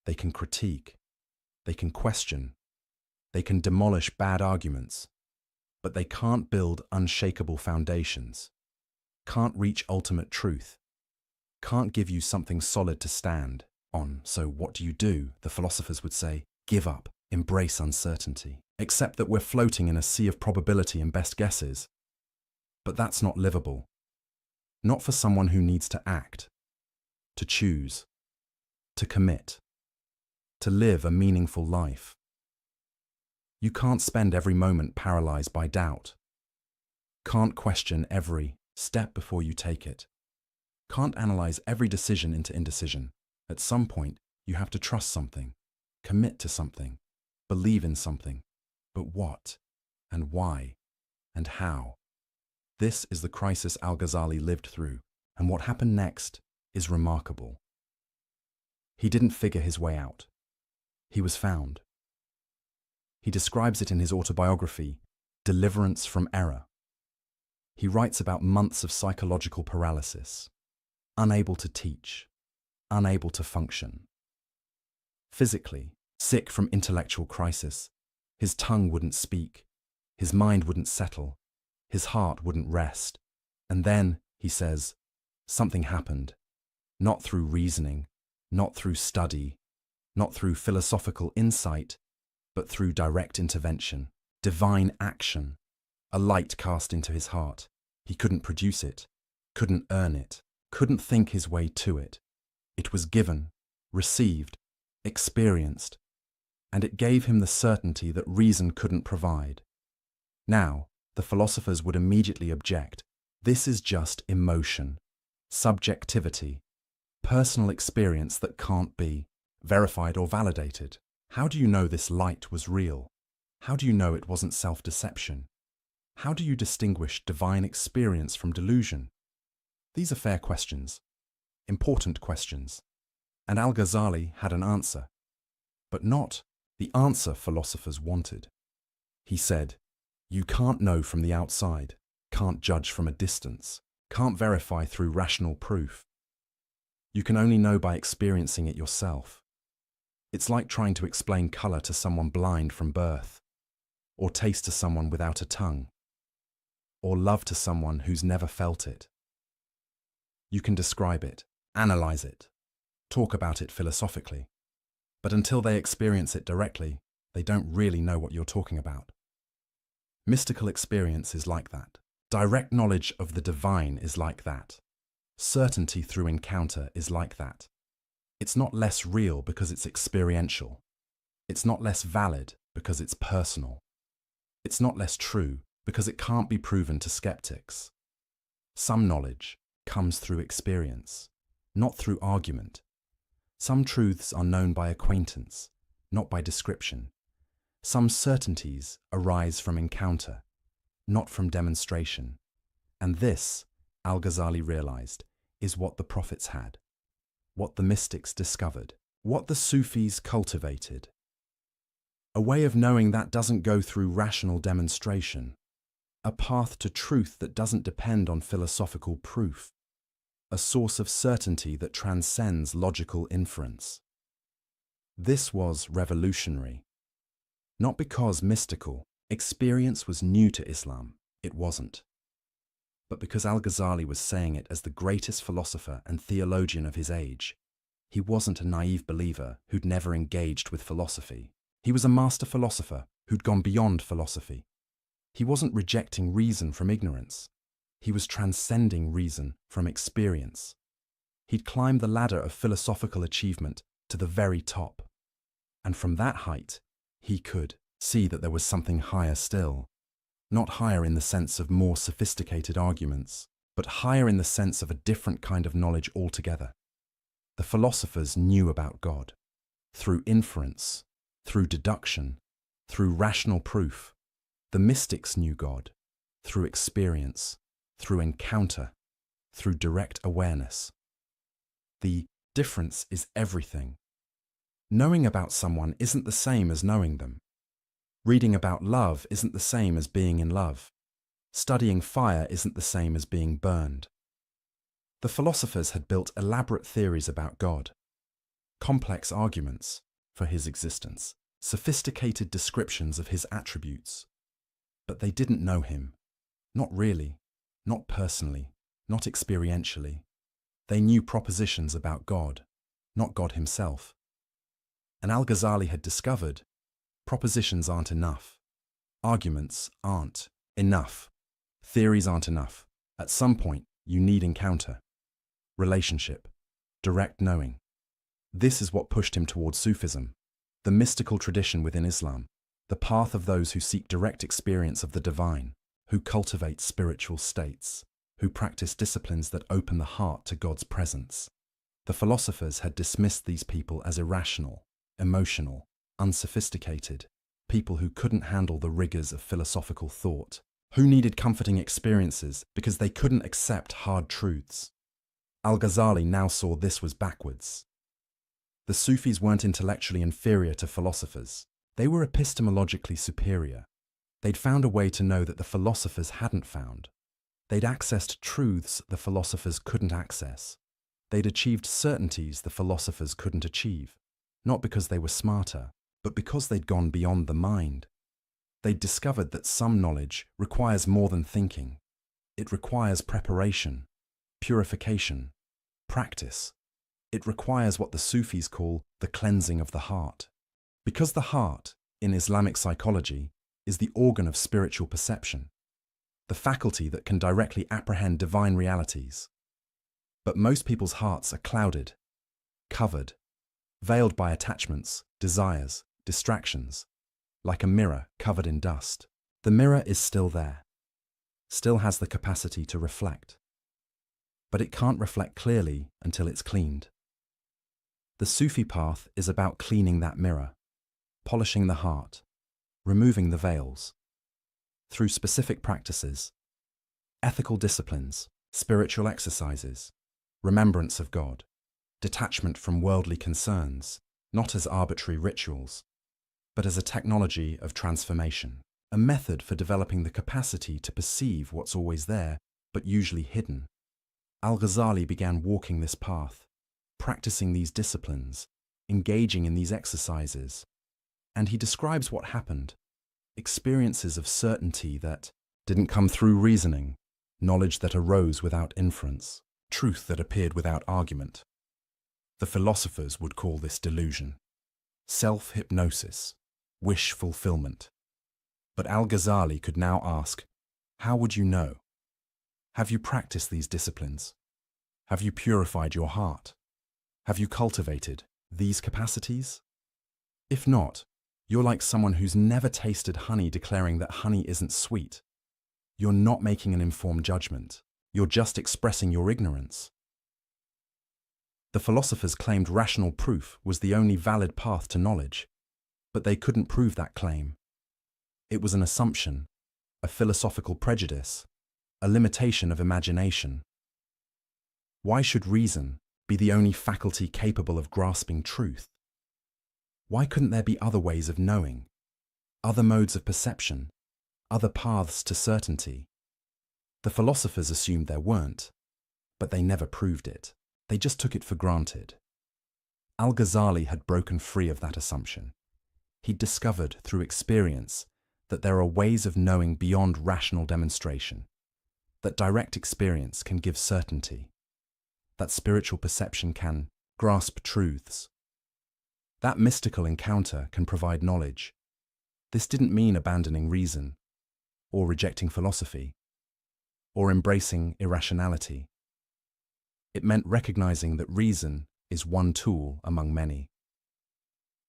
They can critique. They can question. They can demolish bad arguments. But they can't build unshakable foundations. Can't reach ultimate truth, can't give you something solid to stand on. So what do? The philosophers would say, give up, embrace uncertainty, accept that we're floating in a sea of probability and best guesses. But that's not livable. Not for someone who needs to act, to choose, to commit, to live a meaningful life. You can't spend every moment paralyzed by doubt. Can't question every step before you take it. Can't analyze every decision into indecision. At some point, you have to trust something, commit to something, believe in something. But what, and why, and how? This is the crisis Al-Ghazali lived through, and what happened next is remarkable. He didn't figure his way out. He was found. He describes it in his autobiography, Deliverance from Error. He writes about months of psychological paralysis, unable to teach, unable to function. Physically, sick from intellectual crisis, his tongue wouldn't speak, his mind wouldn't settle, his heart wouldn't rest. And then, he says, something happened, not through reasoning, not through study, not through philosophical insight, but through direct intervention, divine action. A light cast into his heart. He couldn't produce it, couldn't earn it, couldn't think his way to it. It was given, received, experienced, and it gave him the certainty that reason couldn't provide. Now, the philosophers would immediately object. This is just emotion, subjectivity, personal experience that can't be verified or validated. How do you know this light was real? How do you know it wasn't self-deception? How do you distinguish divine experience from delusion? These are fair questions, important questions, and Al-Ghazali had an answer, but not the answer philosophers wanted. He said, you can't know from the outside, can't judge from a distance, can't verify through rational proof. You can only know by experiencing it yourself. It's like trying to explain color to someone blind from birth, or taste to someone without a tongue, or love to someone who's never felt it. You can describe it, analyze it, talk about it philosophically, but until they experience it directly, they don't really know what you're talking about. Mystical experience is like that. Direct knowledge of the divine is like that. Certainty through encounter is like that. It's not less real because it's experiential. It's not less valid because it's personal. It's not less true because it can't be proven to skeptics. Some knowledge comes through experience. not through argument. Some truths are known by acquaintance, not by description. Some certainties arise from encounter, not from demonstration. And this, Al-Ghazali realized, is what the prophets had, what the mystics discovered, what the Sufis cultivated. A way of knowing that doesn't go through rational demonstration, a path to truth that doesn't depend on philosophical proof, a source of certainty that transcends logical inference. This was revolutionary. Not because mystical experience was new to Islam, it wasn't, but because Al-Ghazali was saying it as the greatest philosopher and theologian of his age. He wasn't a naive believer who'd never engaged with philosophy. He was a master philosopher who'd gone beyond philosophy. He wasn't rejecting reason from ignorance. He was transcending reason from experience. He'd climbed the ladder of philosophical achievement to the very top. And from that height, he could see that there was something higher still. Not higher in the sense of more sophisticated arguments, but higher in the sense of a different kind of knowledge altogether. The philosophers knew about God. Through inference, through deduction, through rational proof. The mystics knew God. Through experience, through encounter, through direct awareness. The difference is everything. Knowing about someone isn't the same as knowing them. Reading about love isn't the same as being in love. Studying fire isn't the same as being burned. The philosophers had built elaborate theories about God, complex arguments for his existence, sophisticated descriptions of his attributes. But they didn't know him. Not really, not personally, not experientially. They knew propositions about God, not God himself. And Al-Ghazali had discovered propositions aren't enough. Arguments aren't enough. Theories aren't enough. At some point, you need encounter, relationship, direct knowing. This is what pushed him towards Sufism, the mystical tradition within Islam, the path of those who seek direct experience of the divine, who cultivate spiritual states, who practice disciplines that open the heart to God's presence. The philosophers had dismissed these people as irrational, emotional, unsophisticated, people who couldn't handle the rigors of philosophical thought, who needed comforting experiences because they couldn't accept hard truths. Al-Ghazali now saw this was backwards. The Sufis weren't intellectually inferior to philosophers. They were epistemologically superior. They'd found a way to know that the philosophers hadn't found. They'd accessed truths the philosophers couldn't access. They'd achieved certainties the philosophers couldn't achieve, not because they were smarter, but because they'd gone beyond the mind. They'd discovered that some knowledge requires more than thinking. It requires preparation, purification, practice. It requires what the Sufis call the cleansing of the heart. Because the heart, in Islamic psychology, is the organ of spiritual perception, the faculty that can directly apprehend divine realities. But most people's hearts are clouded, covered, veiled by attachments, desires, distractions, like a mirror covered in dust. The mirror is still there, still has the capacity to reflect, but it can't reflect clearly until it's cleaned. The Sufi path is about cleaning that mirror, polishing the heart, removing the veils. Through specific practices, ethical disciplines, spiritual exercises, remembrance of God, detachment from worldly concerns, not as arbitrary rituals, but as a technology of transformation, a method for developing the capacity to perceive what's always there, but usually hidden. Al-Ghazali began walking this path, practicing these disciplines, engaging in these exercises, and he describes what happened, experiences of certainty that didn't come through reasoning, knowledge that arose without inference, truth that appeared without argument. The philosophers would call this delusion, self-hypnosis, wish fulfillment. But Al-Ghazali could now ask, how would you know? Have you practiced these disciplines? Have you purified your heart? Have you cultivated these capacities? If not, you're like someone who's never tasted honey declaring that honey isn't sweet. You're not making an informed judgment. You're just expressing your ignorance. The philosophers claimed rational proof was the only valid path to knowledge, but they couldn't prove that claim. It was an assumption, a philosophical prejudice, a limitation of imagination. Why should reason be the only faculty capable of grasping truth? Why couldn't there be other ways of knowing, other modes of perception, other paths to certainty? The philosophers assumed there weren't, but they never proved it. They just took it for granted. Al-Ghazali had broken free of that assumption. He'd discovered through experience that there are ways of knowing beyond rational demonstration, that direct experience can give certainty, that spiritual perception can grasp truths. That mystical encounter can provide knowledge. This didn't mean abandoning reason, or rejecting philosophy, or embracing irrationality. It meant recognizing that reason is one tool among many.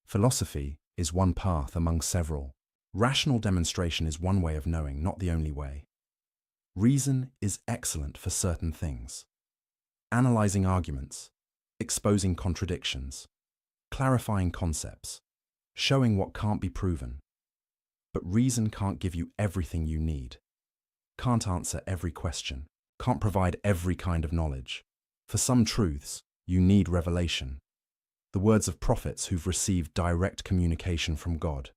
Philosophy is one path among several. Rational demonstration is one way of knowing, not the only way. Reason is excellent for certain things. Analyzing arguments, exposing contradictions, clarifying concepts, showing what can't be proven. But reason can't give you everything you need, can't answer every question, can't provide every kind of knowledge. For some truths, you need revelation, the words of prophets who've received direct communication from God.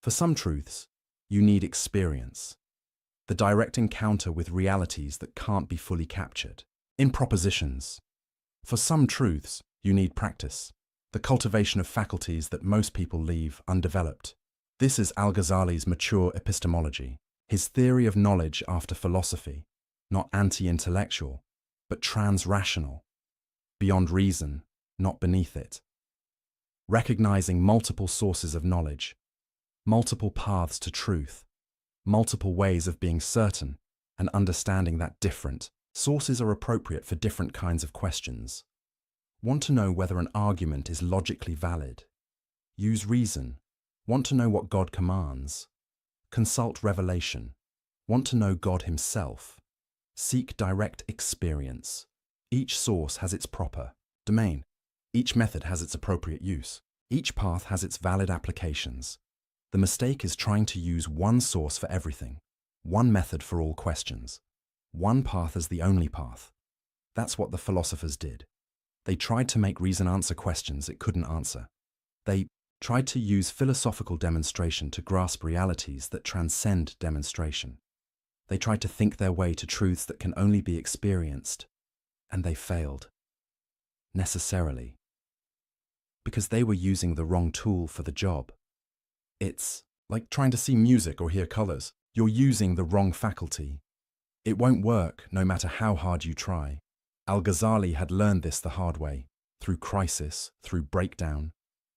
For some truths, you need experience, the direct encounter with realities that can't be fully captured in propositions. For some truths, you need practice, the cultivation of faculties that most people leave undeveloped. This is Al-Ghazali's mature epistemology, his theory of knowledge after philosophy, not anti-intellectual, but trans-rational, beyond reason, not beneath it. Recognizing multiple sources of knowledge, multiple paths to truth, multiple ways of being certain, and understanding that different sources are appropriate for different kinds of questions. Want to know whether an argument is logically valid? Use reason. Want to know what God commands? Consult revelation. Want to know God himself? Seek direct experience. Each source has its proper domain. Each method has its appropriate use. Each path has its valid applications. The mistake is trying to use one source for everything, one method for all questions, one path as the only path. That's what the philosophers did. They tried to make reason answer questions it couldn't answer. They tried to use philosophical demonstration to grasp realities that transcend demonstration. They tried to think their way to truths that can only be experienced, and they failed. Necessarily. Because they were using the wrong tool for the job. It's like trying to see music or hear colors. You're using the wrong faculty. It won't work no matter how hard you try. Al-Ghazali had learned this the hard way, through crisis, through breakdown,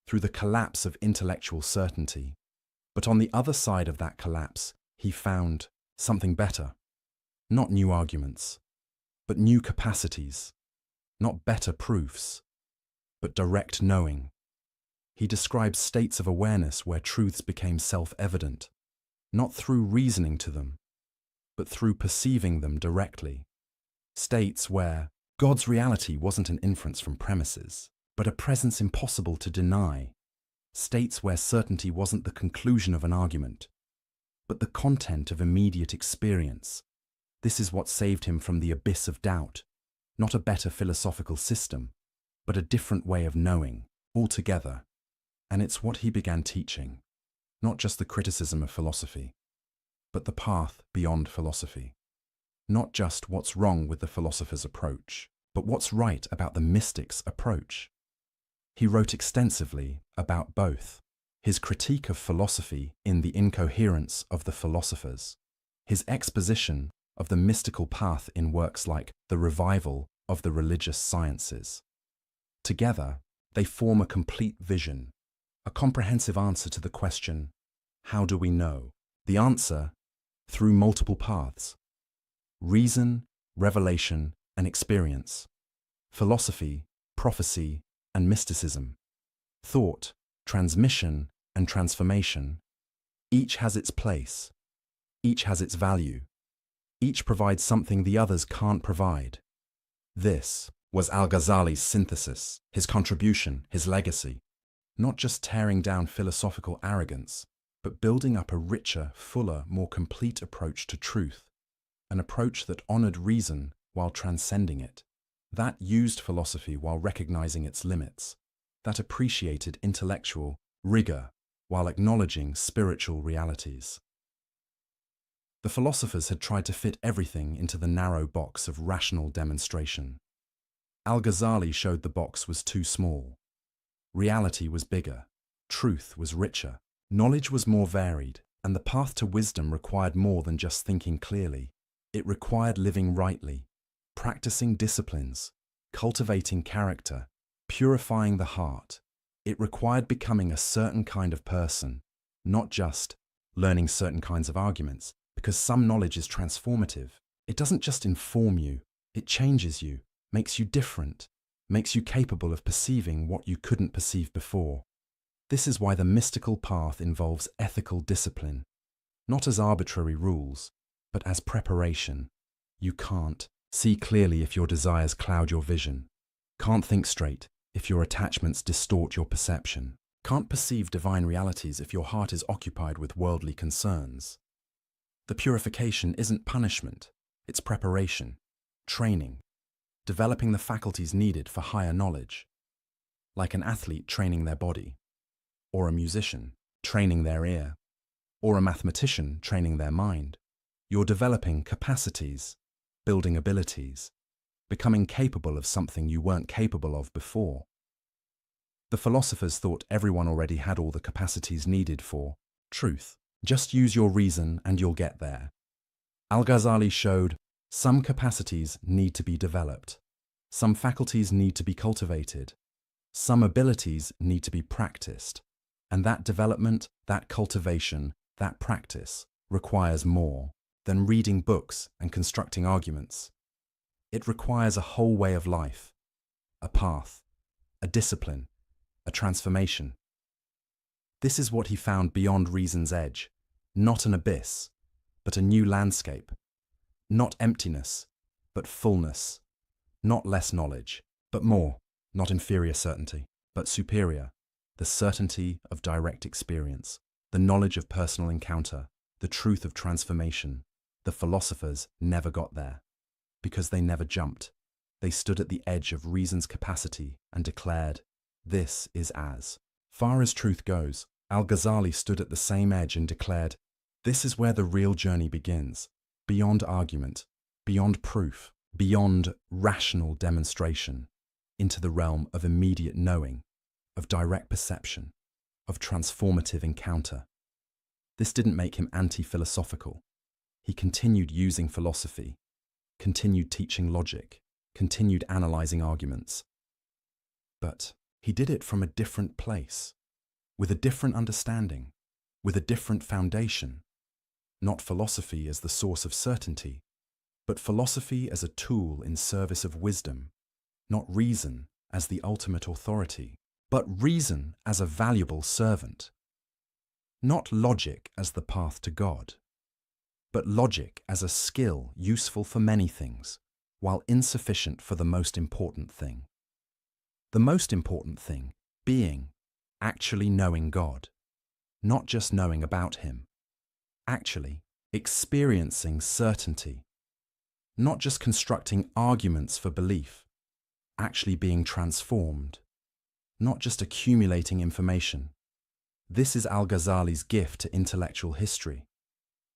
through the collapse of intellectual certainty. But on the other side of that collapse, he found something better. Not new arguments, but new capacities. Not better proofs, but direct knowing. He describes states of awareness where truths became self-evident, not through reasoning to them, but through perceiving them directly. States where God's reality wasn't an inference from premises, but a presence impossible to deny. States where certainty wasn't the conclusion of an argument, but the content of immediate experience. This is what saved him from the abyss of doubt. Not a better philosophical system, but a different way of knowing, altogether. And it's what he began teaching, not just the criticism of philosophy, but the path beyond philosophy. Not just what's wrong with the philosopher's approach, but what's right about the mystic's approach. He wrote extensively about both. His critique of philosophy in The Incoherence of the Philosophers, his exposition of the mystical path in works like The Revival of the Religious Sciences. Together, they form a complete vision, a comprehensive answer to the question, how do we know? The answer, through multiple paths. Reason, revelation, and experience. Philosophy, prophecy, and mysticism. Thought, transmission, and transformation. Each has its place. Each has its value. Each provides something the others can't provide. This was Al-Ghazali's synthesis, his contribution, his legacy. Not just tearing down philosophical arrogance, but building up a richer, fuller, more complete approach to truth, an approach that honored reason while transcending it, that used philosophy while recognizing its limits, that appreciated intellectual rigor while acknowledging spiritual realities. The philosophers had tried to fit everything into the narrow box of rational demonstration. Al-Ghazali showed the box was too small. Reality was bigger, truth was richer, knowledge was more varied, and the path to wisdom required more than just thinking clearly. It required living rightly, practicing disciplines, cultivating character, purifying the heart. It required becoming a certain kind of person, not just learning certain kinds of arguments, because some knowledge is transformative. It doesn't just inform you, it changes you, makes you different, makes you capable of perceiving what you couldn't perceive before. This is why the mystical path involves ethical discipline, not as arbitrary rules, but as preparation. You can't see clearly if your desires cloud your vision, can't think straight if your attachments distort your perception, can't perceive divine realities if your heart is occupied with worldly concerns. The purification isn't punishment, it's preparation, training, developing the faculties needed for higher knowledge, like an athlete training their body, or a musician training their ear, or a mathematician training their mind. You're developing capacities, building abilities, becoming capable of something you weren't capable of before. The philosophers thought everyone already had all the capacities needed for truth. Just use your reason and you'll get there. Al-Ghazali showed some capacities need to be developed, some faculties need to be cultivated, some abilities need to be practiced, and that development, that cultivation, that practice requires more than reading books and constructing arguments. It requires a whole way of life, a path, a discipline, a transformation. This is what he found beyond reason's edge, not an abyss, but a new landscape, not emptiness, but fullness, not less knowledge, but more, not inferior certainty, but superior, the certainty of direct experience, the knowledge of personal encounter, the truth of transformation. The philosophers never got there, because they never jumped. They stood at the edge of reason's capacity and declared, "This is as far as truth goes." Al-Ghazali stood at the same edge and declared, "This is where the real journey begins, beyond argument, beyond proof, beyond rational demonstration, into the realm of immediate knowing, of direct perception, of transformative encounter." This didn't make him anti-philosophical. He continued using philosophy, continued teaching logic, continued analyzing arguments. But he did it from a different place, with a different understanding, with a different foundation. Not philosophy as the source of certainty, but philosophy as a tool in service of wisdom. Not reason as the ultimate authority, but reason as a valuable servant. Not logic as the path to God, but logic as a skill useful for many things, while insufficient for the most important thing. The most important thing being actually knowing God, not just knowing about Him, actually experiencing certainty, not just constructing arguments for belief, actually being transformed, not just accumulating information. This is Al-Ghazali's gift to intellectual history.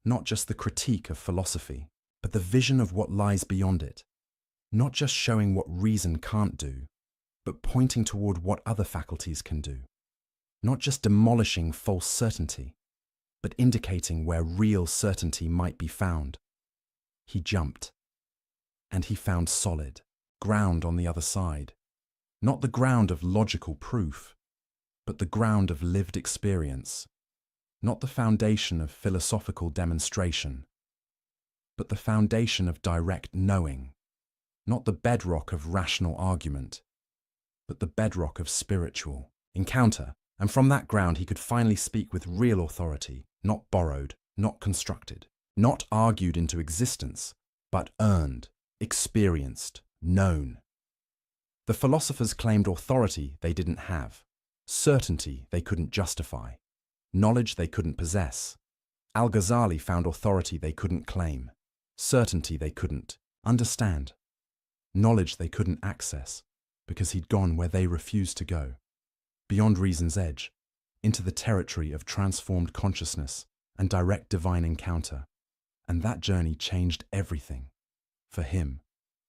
Not just the critique of philosophy, but the vision of what lies beyond it. Not just showing what reason can't do, but pointing toward what other faculties can do. Not just demolishing false certainty, but indicating where real certainty might be found. He jumped, and he found solid ground on the other side. Not the ground of logical proof, but the ground of lived experience. Not the foundation of philosophical demonstration, but the foundation of direct knowing. Not the bedrock of rational argument, but the bedrock of spiritual encounter. And from that ground he could finally speak with real authority, not borrowed, not constructed, not argued into existence, but earned, experienced, known. The philosophers claimed authority they didn't have, certainty they couldn't justify, knowledge they couldn't possess. Al-Ghazali found authority they couldn't claim, certainty they couldn't understand, knowledge they couldn't access, because he'd gone where they refused to go, beyond reason's edge, into the territory of transformed consciousness and direct divine encounter. And that journey changed everything, for him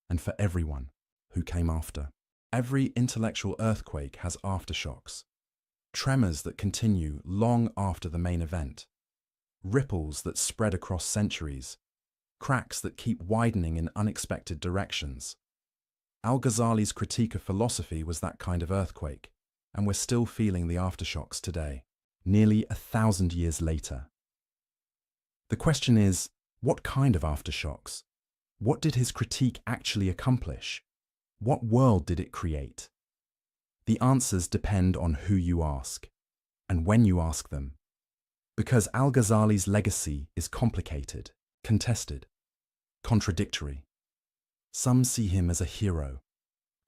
and for everyone who came after. Every intellectual earthquake has aftershocks, tremors that continue long after the main event, ripples that spread across centuries, cracks that keep widening in unexpected directions. Al-Ghazali's critique of philosophy was that kind of earthquake, and we're still feeling the aftershocks today, nearly 1,000 years later. The question is, what kind of aftershocks? What did his critique actually accomplish? What world did it create? The answers depend on who you ask, and when you ask them. Because Al-Ghazali's legacy is complicated, contested, contradictory. Some see him as a hero,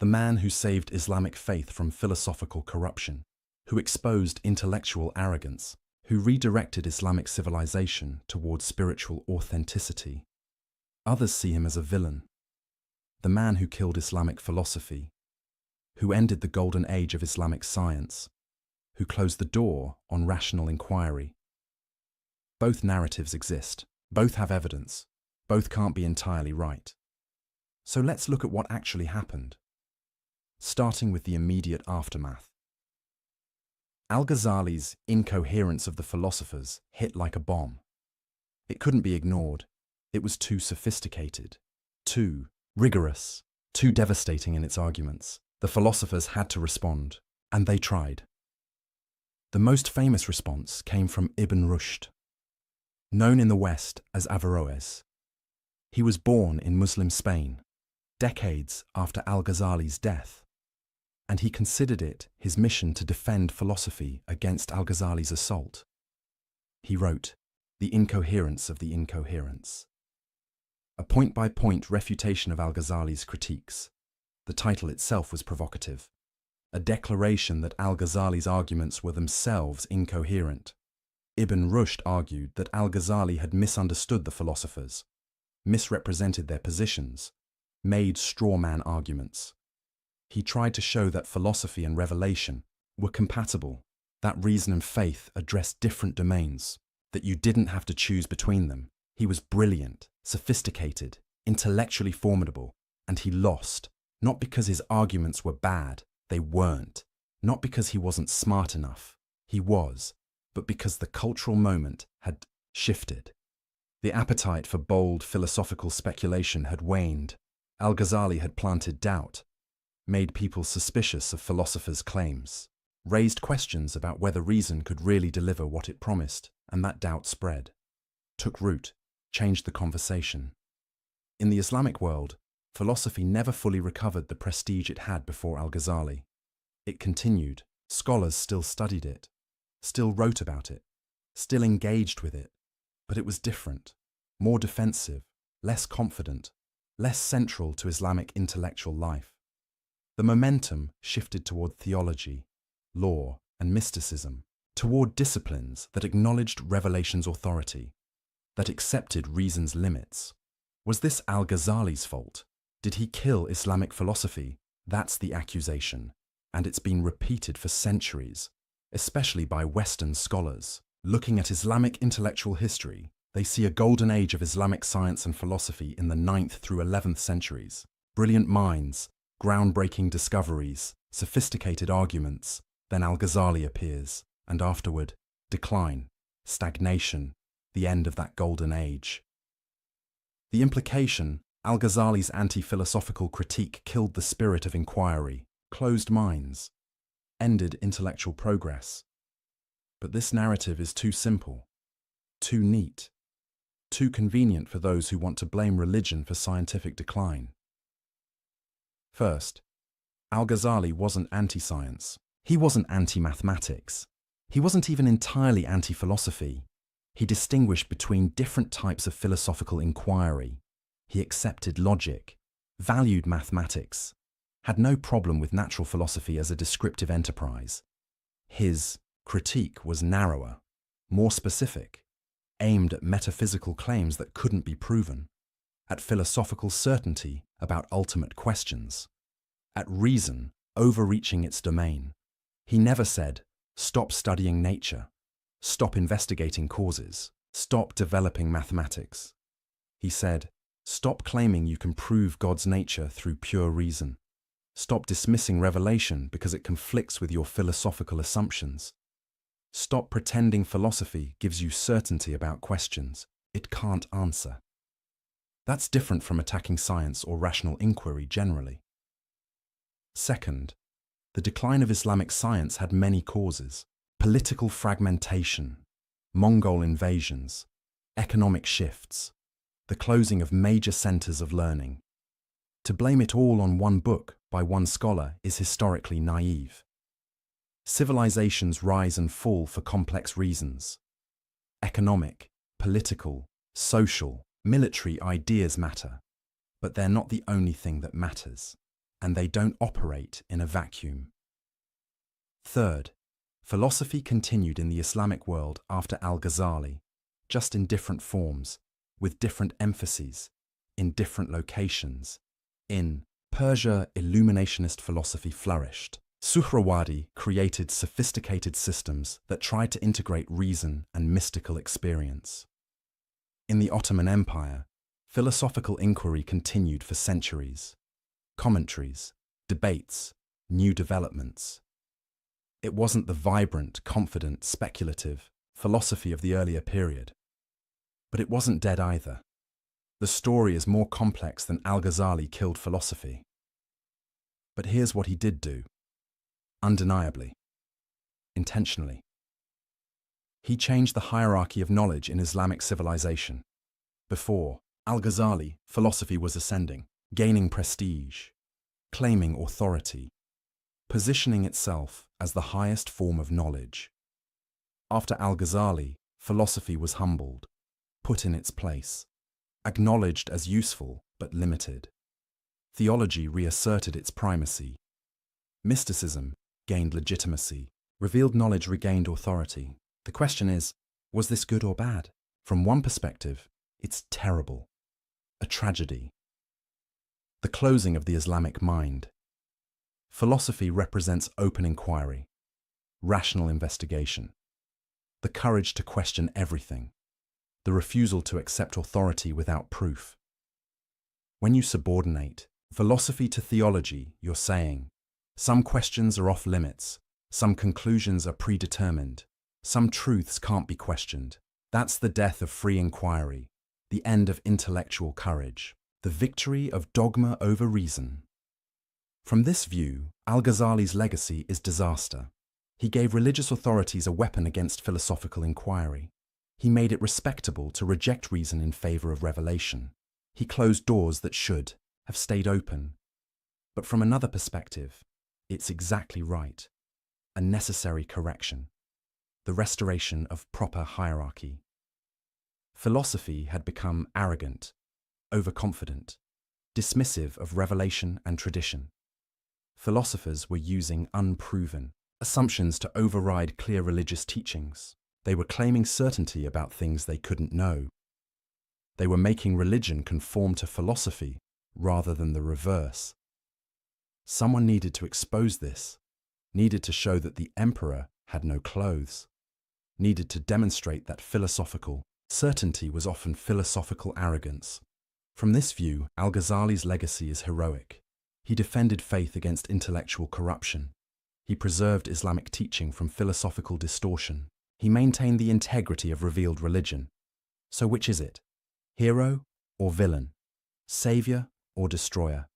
the man who saved Islamic faith from philosophical corruption, who exposed intellectual arrogance, who redirected Islamic civilization towards spiritual authenticity. Others see him as a villain, the man who killed Islamic philosophy, who ended the golden age of Islamic science, who closed the door on rational inquiry. Both narratives exist, both have evidence, both can't be entirely right. So let's look at what actually happened, starting with the immediate aftermath. Al-Ghazali's incoherence of the philosophers hit like a bomb. It couldn't be ignored. It was too sophisticated, too rigorous, too devastating in its arguments. The philosophers had to respond, and they tried. The most famous response came from Ibn Rushd, known in the West as Averroes. He was born in Muslim Spain, decades after Al-Ghazali's death, and he considered it his mission to defend philosophy against Al-Ghazali's assault. He wrote, "The Incoherence of the Incoherence," a point-by-point refutation of Al-Ghazali's critiques. The title itself was provocative, a declaration that Al-Ghazali's arguments were themselves incoherent. Ibn Rushd argued that Al-Ghazali had misunderstood the philosophers, misrepresented their positions, made straw-man arguments. He tried to show that philosophy and revelation were compatible, that reason and faith addressed different domains, that you didn't have to choose between them. He was brilliant, sophisticated, intellectually formidable, and he lost, not because his arguments were bad, they weren't, not because he wasn't smart enough, he was, but because the cultural moment had shifted. The appetite for bold philosophical speculation had waned. Al-Ghazali had planted doubt, made people suspicious of philosophers' claims, raised questions about whether reason could really deliver what it promised, and that doubt spread, took root, changed the conversation. In the Islamic world, philosophy never fully recovered the prestige it had before Al-Ghazali. It continued, scholars still studied it, still wrote about it, still engaged with it, but it was different, more defensive, less confident, less central to Islamic intellectual life. The momentum shifted toward theology, law, and mysticism, toward disciplines that acknowledged revelation's authority, that accepted reason's limits. Was this Al-Ghazali's fault? Did he kill Islamic philosophy? That's the accusation, and it's been repeated for centuries, especially by Western scholars. Looking at Islamic intellectual history, they see a golden age of Islamic science and philosophy in the 9th through 11th centuries. Brilliant minds, groundbreaking discoveries, sophisticated arguments. Then Al-Ghazali appears, and afterward, decline, stagnation, the end of that golden age. The implication, Al-Ghazali's anti-philosophical critique killed the spirit of inquiry, closed minds, ended intellectual progress. But this narrative is too simple, too neat, too convenient for those who want to blame religion for scientific decline. First, Al-Ghazali wasn't anti-science. He wasn't anti-mathematics. He wasn't even entirely anti-philosophy. He distinguished between different types of philosophical inquiry. He accepted logic, valued mathematics, had no problem with natural philosophy as a descriptive enterprise. His critique was narrower, more specific, aimed at metaphysical claims that couldn't be proven, at philosophical certainty about ultimate questions, at reason overreaching its domain. He never said, "Stop studying nature, stop investigating causes, stop developing mathematics." He said, "Stop claiming you can prove God's nature through pure reason. Stop dismissing revelation because it conflicts with your philosophical assumptions. Stop pretending philosophy gives you certainty about questions it can't answer." That's different from attacking science or rational inquiry generally. Second, the decline of Islamic science had many causes: political fragmentation, Mongol invasions, economic shifts, the closing of major centers of learning. To blame it all on one book by one scholar is historically naive. Civilizations rise and fall for complex reasons. Economic, political, social, military ideas matter, but they're not the only thing that matters, and they don't operate in a vacuum. Third, philosophy continued in the Islamic world after Al-Ghazali, just in different forms, with different emphases, in different locations. In Persia, illuminationist philosophy flourished. Suhrawardi created sophisticated systems that tried to integrate reason and mystical experience. In the Ottoman Empire, philosophical inquiry continued for centuries. Commentaries, debates, new developments. It wasn't the vibrant, confident, speculative philosophy of the earlier period. But it wasn't dead either. The story is more complex than Al-Ghazali killed philosophy. But here's what he did do. Undeniably. Intentionally. He changed the hierarchy of knowledge in Islamic civilization. Before Al-Ghazali, philosophy was ascending, gaining prestige, claiming authority, positioning itself as the highest form of knowledge. After Al-Ghazali, philosophy was humbled, put in its place, acknowledged as useful but limited. Theology reasserted its primacy. Mysticism gained legitimacy. Revealed knowledge regained authority. The question is, was this good or bad? From one perspective, it's terrible. A tragedy. The closing of the Islamic mind. Philosophy represents open inquiry, rational investigation, the courage to question everything, the refusal to accept authority without proof. When you subordinate philosophy to theology, you're saying, some questions are off limits, some conclusions are predetermined, some truths can't be questioned. That's the death of free inquiry, the end of intellectual courage, the victory of dogma over reason. From this view, Al-Ghazali's legacy is disaster. He gave religious authorities a weapon against philosophical inquiry. He made it respectable to reject reason in favor of revelation. He closed doors that should have stayed open. But from another perspective, it's exactly right. A necessary correction. The restoration of proper hierarchy. Philosophy had become arrogant, overconfident, dismissive of revelation and tradition. Philosophers were using unproven assumptions to override clear religious teachings. They were claiming certainty about things they couldn't know. They were making religion conform to philosophy rather than the reverse. Someone needed to expose this, needed to show that the emperor had no clothes, needed to demonstrate that philosophical certainty was often philosophical arrogance. From this view, Al-Ghazali's legacy is heroic. He defended faith against intellectual corruption. He preserved Islamic teaching from philosophical distortion. He maintained the integrity of revealed religion. So which is it? Hero or villain? Savior or destroyer?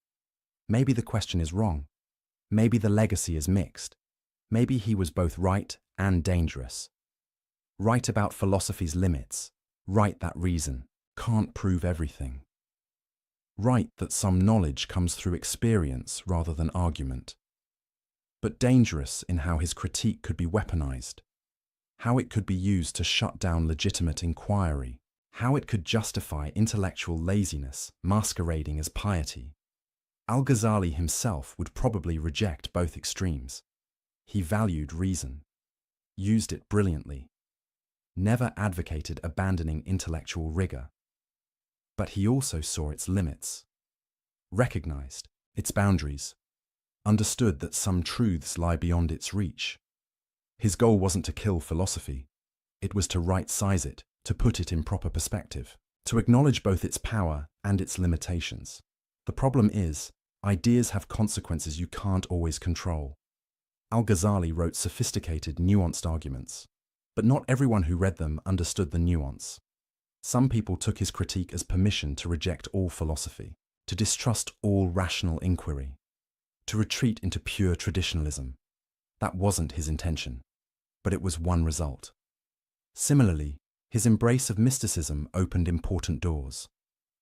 Maybe the question is wrong. Maybe the legacy is mixed. Maybe he was both right and dangerous. Right about philosophy's limits. Right that reason can't prove everything. Right that some knowledge comes through experience rather than argument. But dangerous in how his critique could be weaponized, how it could be used to shut down legitimate inquiry, how it could justify intellectual laziness masquerading as piety. Al-Ghazali himself would probably reject both extremes. He valued reason, used it brilliantly, never advocated abandoning intellectual rigor. But he also saw its limits, recognized its boundaries, understood that some truths lie beyond its reach. His goal wasn't to kill philosophy. It was to right-size it, to put it in proper perspective, to acknowledge both its power and its limitations. The problem is, ideas have consequences you can't always control. Al-Ghazali wrote sophisticated, nuanced arguments, but not everyone who read them understood the nuance. Some people took his critique as permission to reject all philosophy, to distrust all rational inquiry, to retreat into pure traditionalism. That wasn't his intention, but it was one result. Similarly, his embrace of mysticism opened important doors,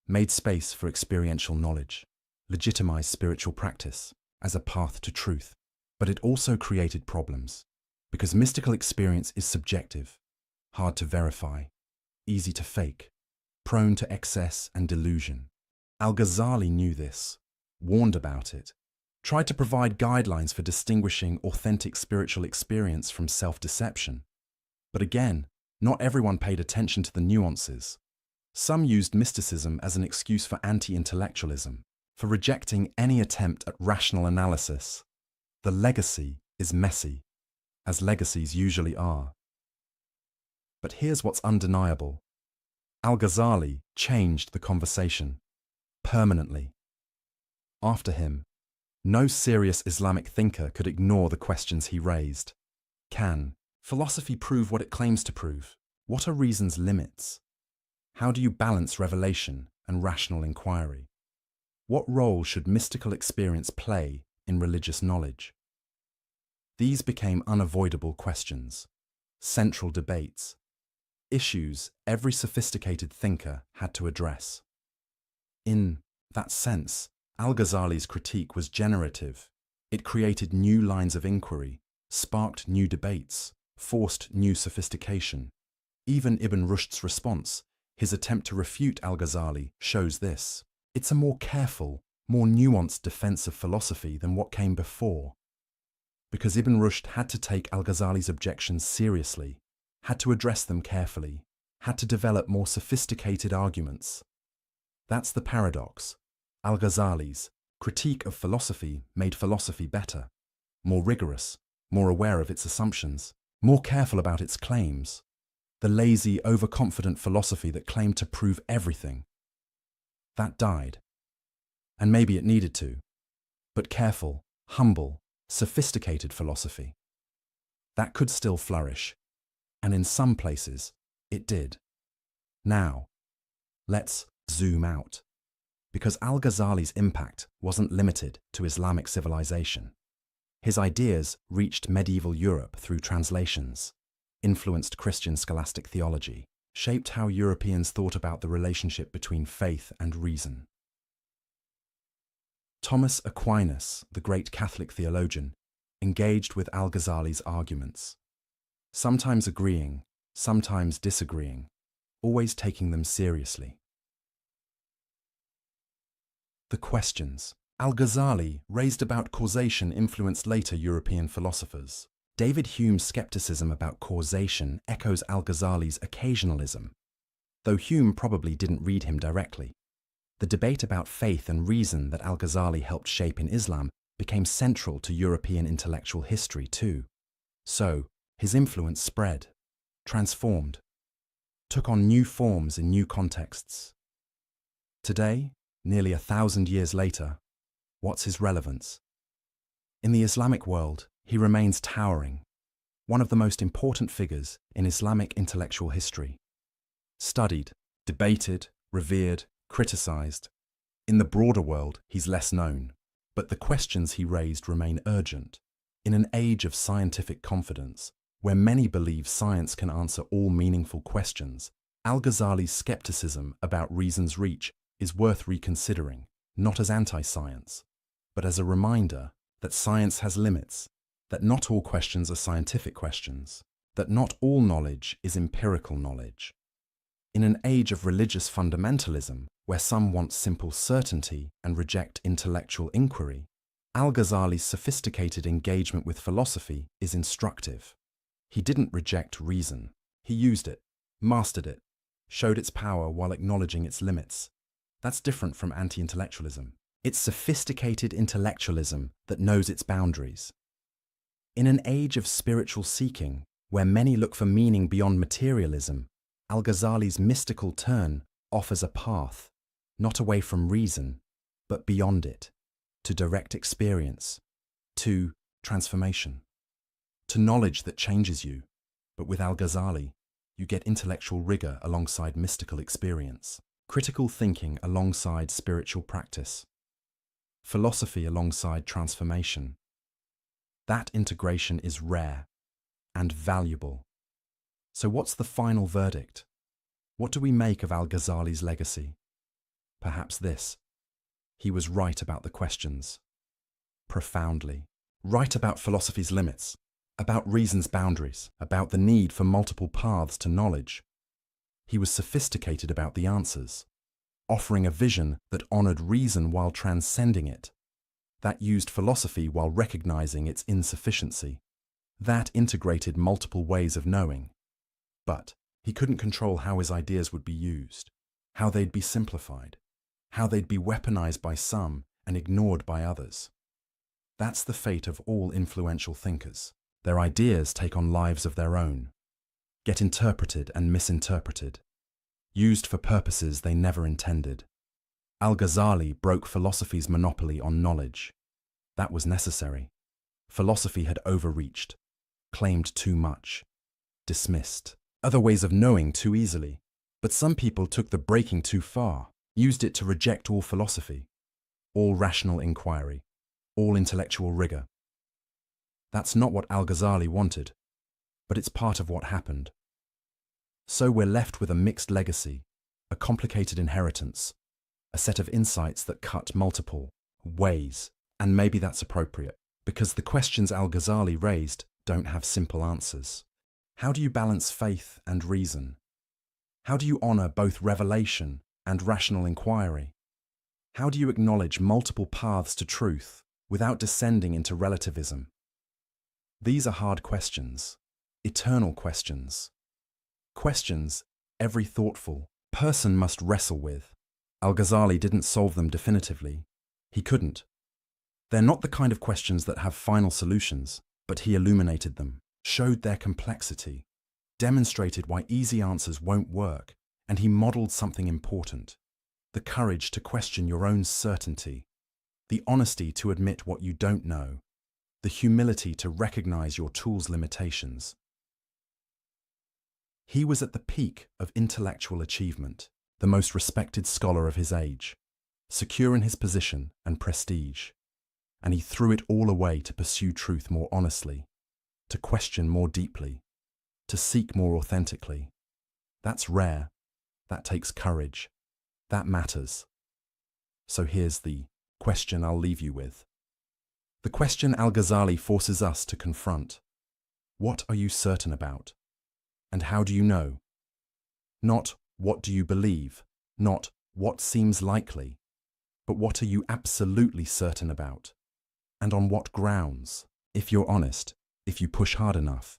made space for experiential knowledge, legitimized spiritual practice as a path to truth. But it also created problems, because mystical experience is subjective, hard to verify, easy to fake, prone to excess and delusion. Al-Ghazali knew this, warned about it, tried to provide guidelines for distinguishing authentic spiritual experience from self-deception. But again, not everyone paid attention to the nuances. Some used mysticism as an excuse for anti-intellectualism, for rejecting any attempt at rational analysis. The legacy is messy, as legacies usually are. But here's what's undeniable. Al-Ghazali changed the conversation, permanently. After him, no serious Islamic thinker could ignore the questions he raised. Can philosophy prove what it claims to prove? What are reason's limits? How do you balance revelation and rational inquiry? What role should mystical experience play in religious knowledge? These became unavoidable questions, central debates, issues every sophisticated thinker had to address. In that sense, Al-Ghazali's critique was generative. It created new lines of inquiry, sparked new debates, forced new sophistication. Even Ibn Rushd's response, his attempt to refute Al-Ghazali, shows this. It's a more careful, more nuanced defense of philosophy than what came before. Because Ibn Rushd had to take Al-Ghazali's objections seriously, had to address them carefully, had to develop more sophisticated arguments. That's the paradox. Al-Ghazali's critique of philosophy made philosophy better, more rigorous, more aware of its assumptions, more careful about its claims. The lazy, overconfident philosophy that claimed to prove everything. That died. And maybe it needed to. But careful, humble, sophisticated philosophy, that could still flourish. And in some places, it did. Now, let's zoom out. Because Al-Ghazali's impact wasn't limited to Islamic civilization. His ideas reached medieval Europe through translations, influenced Christian scholastic theology, shaped how Europeans thought about the relationship between faith and reason. Thomas Aquinas, the great Catholic theologian, engaged with Al-Ghazali's arguments, sometimes agreeing, sometimes disagreeing, always taking them seriously. The questions Al-Ghazali raised about causation influenced later European philosophers. David Hume's skepticism about causation echoes Al-Ghazali's occasionalism, though Hume probably didn't read him directly. The debate about faith and reason that Al-Ghazali helped shape in Islam became central to European intellectual history too. So, his influence spread, transformed, took on new forms in new contexts. Today, nearly 1,000 years later, what's his relevance? In the Islamic world, he remains towering, one of the most important figures in Islamic intellectual history. Studied, debated, revered, criticized. In the broader world, he's less known, but the questions he raised remain urgent. In an age of scientific confidence, where many believe science can answer all meaningful questions, Al-Ghazali's skepticism about reason's reach is worth reconsidering, not as anti-science, but as a reminder that science has limits, that not all questions are scientific questions, that not all knowledge is empirical knowledge. In an age of religious fundamentalism, Where some want simple certainty and reject intellectual inquiry, Al-Ghazali's sophisticated engagement with philosophy is instructive. He didn't reject reason. He used it, mastered it, showed its power while acknowledging its limits. That's different from anti-intellectualism. It's sophisticated intellectualism that knows its boundaries. In an age of spiritual seeking, where many look for meaning beyond materialism, Al-Ghazali's mystical turn offers a path, not away from reason, but beyond it, to direct experience, to transformation, to knowledge that changes you. But with Al-Ghazali, you get intellectual rigor alongside mystical experience, critical thinking alongside spiritual practice, philosophy alongside transformation. That integration is rare and valuable. So what's the final verdict? What do we make of Al-Ghazali's legacy? Perhaps this: he was right about the questions. Profoundly. Right about philosophy's limits, about reason's boundaries, about the need for multiple paths to knowledge. He was sophisticated about the answers, offering a vision that honored reason while transcending it, that used philosophy while recognizing its insufficiency, that integrated multiple ways of knowing. But he couldn't control how his ideas would be used, how they'd be simplified, how they'd be weaponized by some and ignored by others. That's the fate of all influential thinkers. Their ideas take on lives of their own, get interpreted and misinterpreted, used for purposes they never intended. Al-Ghazali broke philosophy's monopoly on knowledge. That was necessary. Philosophy had overreached, claimed too much, dismissed other ways of knowing too easily. But some people took the breaking too far, used it to reject all philosophy, all rational inquiry, all intellectual rigor. That's not what Al-Ghazali wanted, but it's part of what happened. So we're left with a mixed legacy, a complicated inheritance, a set of insights that cut multiple ways, and maybe that's appropriate, because the questions Al-Ghazali raised don't have simple answers. How do you balance faith and reason? How do you honor both revelation and rational inquiry? How do you acknowledge multiple paths to truth without descending into relativism? These are hard questions, eternal questions. Questions every thoughtful person must wrestle with. Al-Ghazali didn't solve them definitively. He couldn't. They're not the kind of questions that have final solutions, but he illuminated them, showed their complexity, demonstrated why easy answers won't work, and he modeled something important: the courage to question your own certainty, the honesty to admit what you don't know, the humility to recognize your tool's limitations. He was at the peak of intellectual achievement, the most respected scholar of his age, secure in his position and prestige, and he threw it all away to pursue truth more honestly, to question more deeply, to seek more authentically. That's rare. That takes courage. That matters. So here's the question I'll leave you with. The question Al-Ghazali forces us to confront. What are you certain about? And how do you know? Not what do you believe, not what seems likely, but what are you absolutely certain about? And on what grounds? If you're honest, if you push hard enough,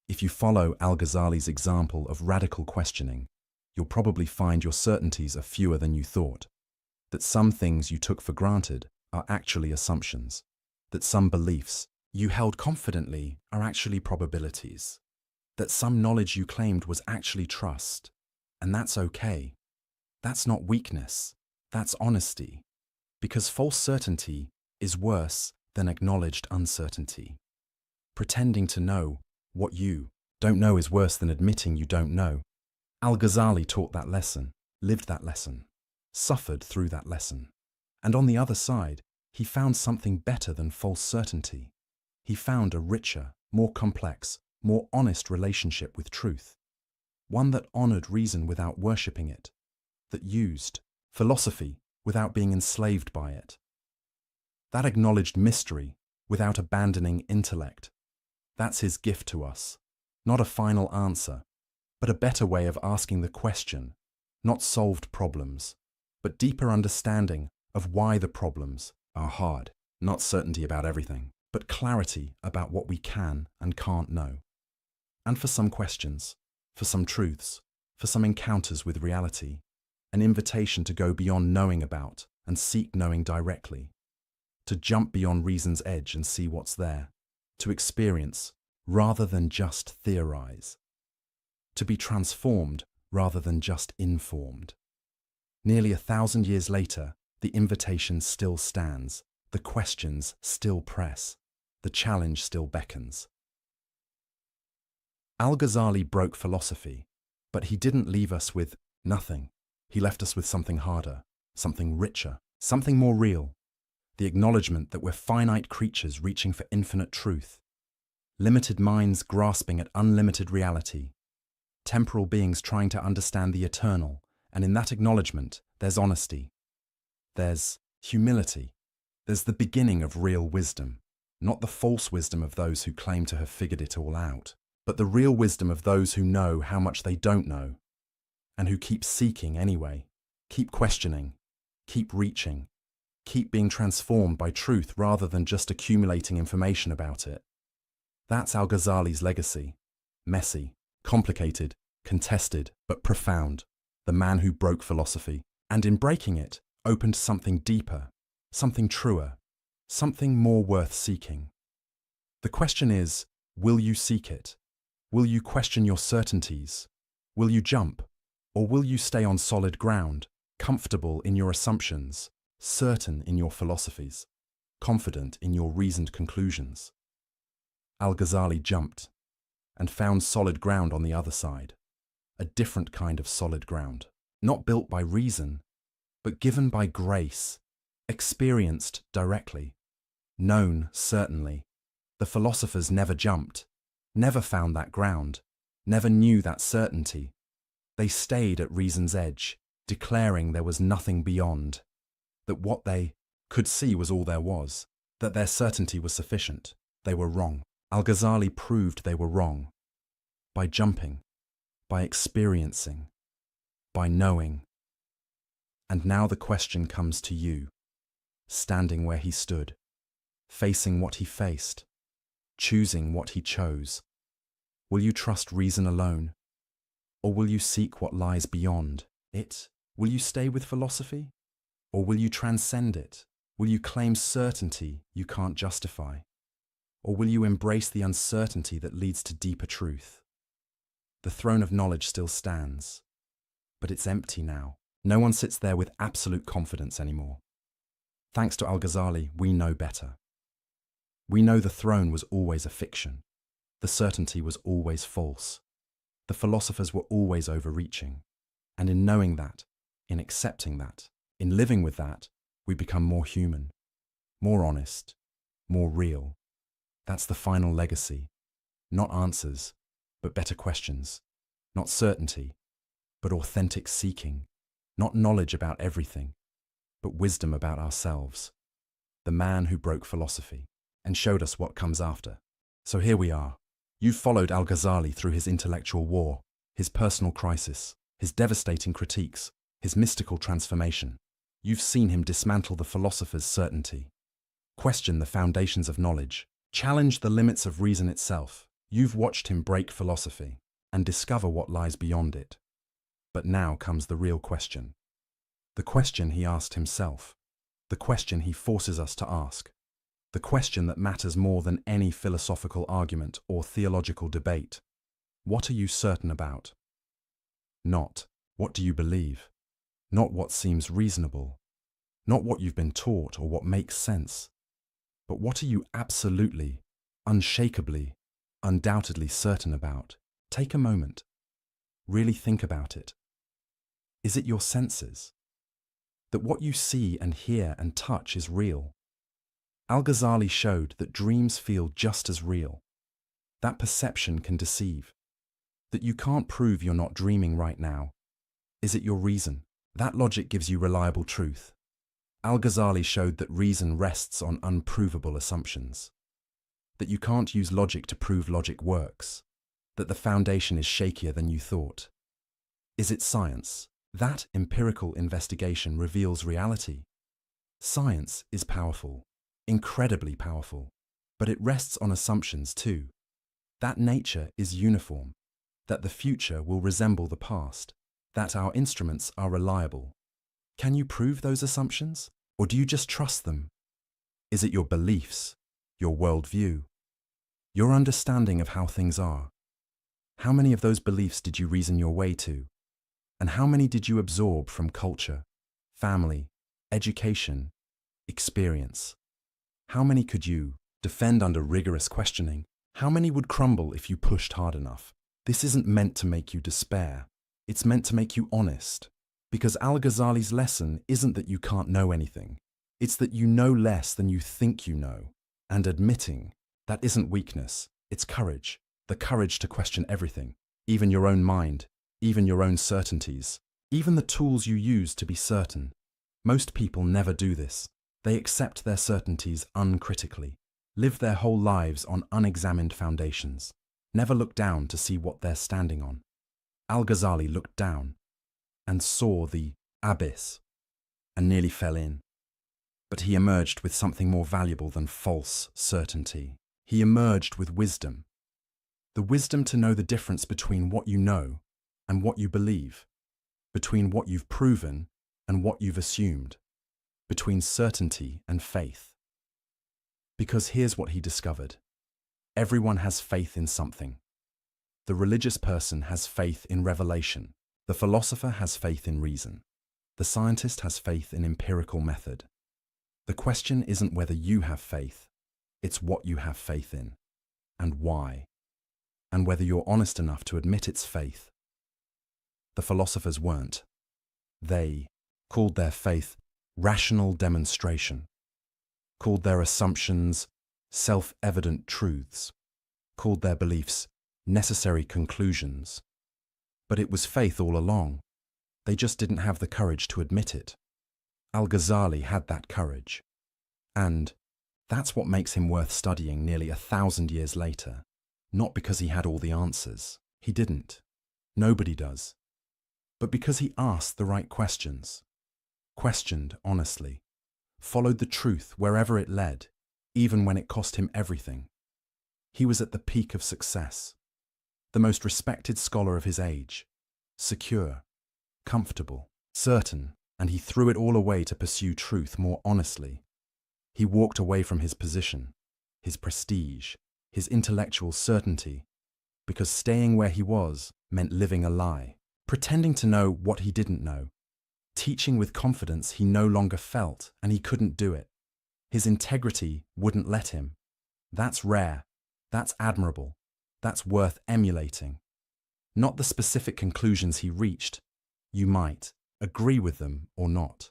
if you follow Al-Ghazali's example of radical questioning, you'll probably find your certainties are fewer than you thought, that some things you took for granted are actually assumptions, that some beliefs you held confidently are actually probabilities, that some knowledge you claimed was actually trust, and that's okay. That's not weakness, that's honesty, because false certainty is worse than acknowledged uncertainty. Pretending to know what you don't know is worse than admitting you don't know. Al-Ghazali taught that lesson, lived that lesson, suffered through that lesson. And on the other side, he found something better than false certainty. He found a richer, more complex, more honest relationship with truth, one that honored reason without worshipping it, that used philosophy without being enslaved by it, that acknowledged mystery without abandoning intellect. That's his gift to us, not a final answer, but a better way of asking the question, not solved problems, but deeper understanding of why the problems are hard. Not certainty about everything, but clarity about what we can and can't know. And for some questions, for some truths, for some encounters with reality, an invitation to go beyond knowing about and seek knowing directly, to jump beyond reason's edge and see what's there, to experience rather than just theorize, to be transformed rather than just informed. Nearly 1,000 years later, the invitation still stands, the questions still press, the challenge still beckons. Al-Ghazali broke philosophy, but he didn't leave us with nothing. He left us with something harder, something richer, something more real. The acknowledgement that we're finite creatures reaching for infinite truth, limited minds grasping at unlimited reality, temporal beings trying to understand the eternal, and in that acknowledgement, there's honesty, there's humility, there's the beginning of real wisdom, not the false wisdom of those who claim to have figured it all out, but the real wisdom of those who know how much they don't know, and who keep seeking anyway, keep questioning, keep reaching, keep being transformed by truth rather than just accumulating information about it. That's Al-Ghazali's legacy. Messy, complicated, contested, but profound. The man who broke philosophy, and in breaking it, opened something deeper, something truer, something more worth seeking. The question is, will you seek it? Will you question your certainties? Will you jump? Or will you stay on solid ground, comfortable in your assumptions, certain in your philosophies, confident in your reasoned conclusions? Al-Ghazali jumped and found solid ground on the other side, a different kind of solid ground, not built by reason, but given by grace, experienced directly, known certainly. The philosophers never jumped, never found that ground, never knew that certainty. They stayed at reason's edge, declaring there was nothing beyond, that what they could see was all there was, that their certainty was sufficient. They were wrong. Al-Ghazali proved they were wrong by jumping, by experiencing, by knowing. And now the question comes to you, standing where he stood, facing what he faced, choosing what he chose. Will you trust reason alone? Or will you seek what lies beyond it? Will you stay with philosophy? Or will you transcend it? Will you claim certainty you can't justify? Or will you embrace the uncertainty that leads to deeper truth? The throne of knowledge still stands, but it's empty now. No one sits there with absolute confidence anymore. Thanks to Al-Ghazali, we know better. We know the throne was always a fiction. The certainty was always false. The philosophers were always overreaching. And in knowing that, in accepting that, in living with that, we become more human, more honest, more real. That's the final legacy. Not answers, but better questions. Not certainty, but authentic seeking. Not knowledge about everything, but wisdom about ourselves. The man who broke philosophy and showed us what comes after. So here we are. You've followed Al-Ghazali through his intellectual war, his personal crisis, his devastating critiques, his mystical transformation. You've seen him dismantle the philosopher's certainty, question the foundations of knowledge, challenge the limits of reason itself. You've watched him break philosophy and discover what lies beyond it. But now comes the real question. The question he asked himself. The question he forces us to ask. The question that matters more than any philosophical argument or theological debate. What are you certain about? Not what do you believe, not what seems reasonable, not what you've been taught or what makes sense, but what are you absolutely, unshakably, undoubtedly certain about? Take a moment. Really think about it. Is it your senses? That what you see and hear and touch is real? Al-Ghazali showed that dreams feel just as real. That perception can deceive. That you can't prove you're not dreaming right now. Is it your reason? That logic gives you reliable truth. Al-Ghazali showed that reason rests on unprovable assumptions. That you can't use logic to prove logic works. That the foundation is shakier than you thought. Is it science? That empirical investigation reveals reality. Science is powerful, incredibly powerful, but it rests on assumptions too. That nature is uniform, that the future will resemble the past, that our instruments are reliable. Can you prove those assumptions, or do you just trust them? Is it your beliefs, your worldview, your understanding of how things are? How many of those beliefs did you reason your way to? And how many did you absorb from culture, family, education, experience? How many could you defend under rigorous questioning? How many would crumble if you pushed hard enough? This isn't meant to make you despair. It's meant to make you honest. Because Al-Ghazali's lesson isn't that you can't know anything. It's that you know less than you think you know. And admitting that isn't weakness, it's courage. The courage to question everything, even your own mind, even your own certainties, even the tools you use to be certain. Most people never do this. They accept their certainties uncritically, live their whole lives on unexamined foundations, never look down to see what they're standing on. Al-Ghazali looked down and saw the abyss and nearly fell in. But he emerged with something more valuable than false certainty. He emerged with wisdom. The wisdom to know the difference between what you know and what you believe, between what you've proven and what you've assumed, between certainty and faith. Because here's what he discovered. Everyone has faith in something. The religious person has faith in revelation. The philosopher has faith in reason. The scientist has faith in empirical method. The question isn't whether you have faith, it's what you have faith in, and why, and whether you're honest enough to admit it's faith. The philosophers weren't. They called their faith rational demonstration, called their assumptions self-evident truths, called their beliefs necessary conclusions. But it was faith all along. They just didn't have the courage to admit it. Al-Ghazali had that courage. And that's what makes him worth studying nearly 1,000 years later. Not because he had all the answers. He didn't. Nobody does. But because he asked the right questions, questioned honestly, followed the truth wherever it led, even when it cost him everything. He was at the peak of success, the most respected scholar of his age, secure, comfortable, certain, and he threw it all away to pursue truth more honestly. He walked away from his position, his prestige, his intellectual certainty, because staying where he was meant living a lie, pretending to know what he didn't know, teaching with confidence he no longer felt and he couldn't do it. His integrity wouldn't let him. That's rare. That's admirable. That's worth emulating. Not the specific conclusions he reached. You might agree with them or not.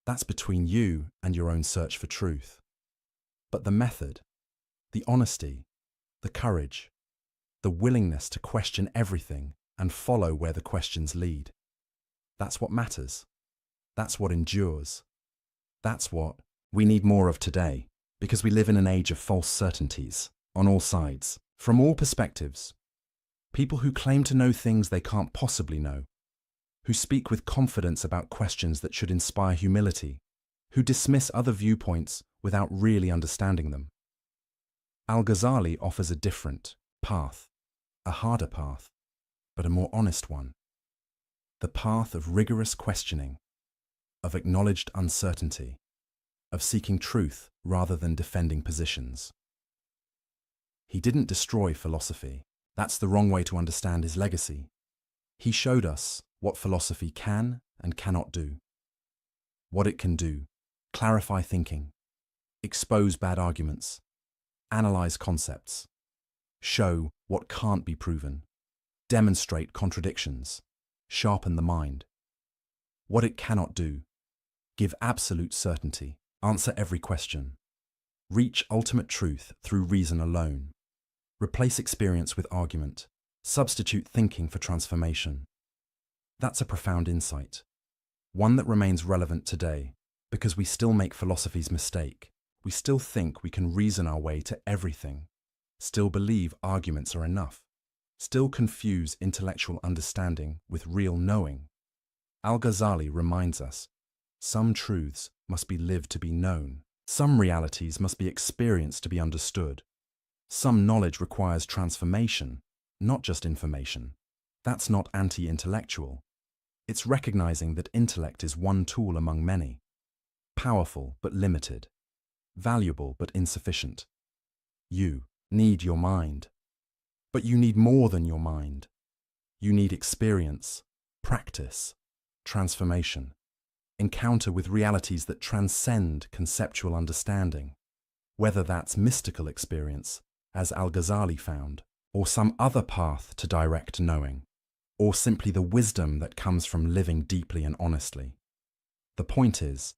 That's between you and your own search for truth. But the method, the honesty, the courage, the willingness to question everything and follow where the questions lead, that's what matters. That's what endures. That's what we need more of today, because we live in an age of false certainties on all sides, from all perspectives. People who claim to know things they can't possibly know, who speak with confidence about questions that should inspire humility, who dismiss other viewpoints without really understanding them. Al-Ghazali offers a different path, a harder path, but a more honest one. The path of rigorous questioning, of acknowledged uncertainty, of seeking truth rather than defending positions. He didn't destroy philosophy. That's the wrong way to understand his legacy. He showed us what philosophy can and cannot do. What it can do: clarify thinking, expose bad arguments, analyze concepts, show what can't be proven, demonstrate contradictions, sharpen the mind. What it cannot do: give absolute certainty, answer every question, reach ultimate truth through reason alone, replace experience with argument, substitute thinking for transformation. That's a profound insight, one that remains relevant today, because we still make philosophy's mistake. We still think we can reason our way to everything, still believe arguments are enough, still confuse intellectual understanding with real knowing. Al-Ghazali reminds us, some truths must be lived to be known. Some realities must be experienced to be understood. Some knowledge requires transformation, not just information. That's not anti-intellectual. It's recognizing that intellect is one tool among many. Powerful but limited. Valuable but insufficient. You need your mind. But you need more than your mind. You need experience, practice, transformation, encounter with realities that transcend conceptual understanding, whether that's mystical experience, as Al-Ghazali found, or some other path to direct knowing, or simply the wisdom that comes from living deeply and honestly. The point is,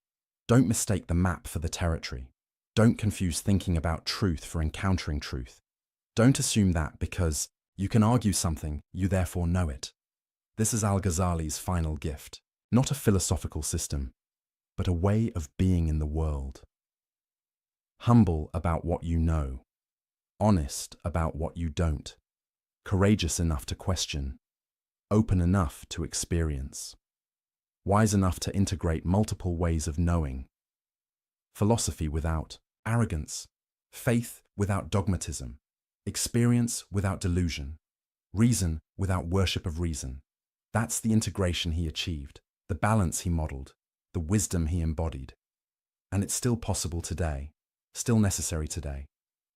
don't mistake the map for the territory. Don't confuse thinking about truth for encountering truth. Don't assume that because you can argue something, you therefore know it. This is Al-Ghazali's final gift, not a philosophical system, but a way of being in the world. Humble about what you know, honest about what you don't, courageous enough to question, open enough to experience, wise enough to integrate multiple ways of knowing, philosophy without arrogance, faith without dogmatism, experience without delusion, reason without worship of reason. That's the integration he achieved, the balance he modeled, the wisdom he embodied. And it's still possible today, still necessary today,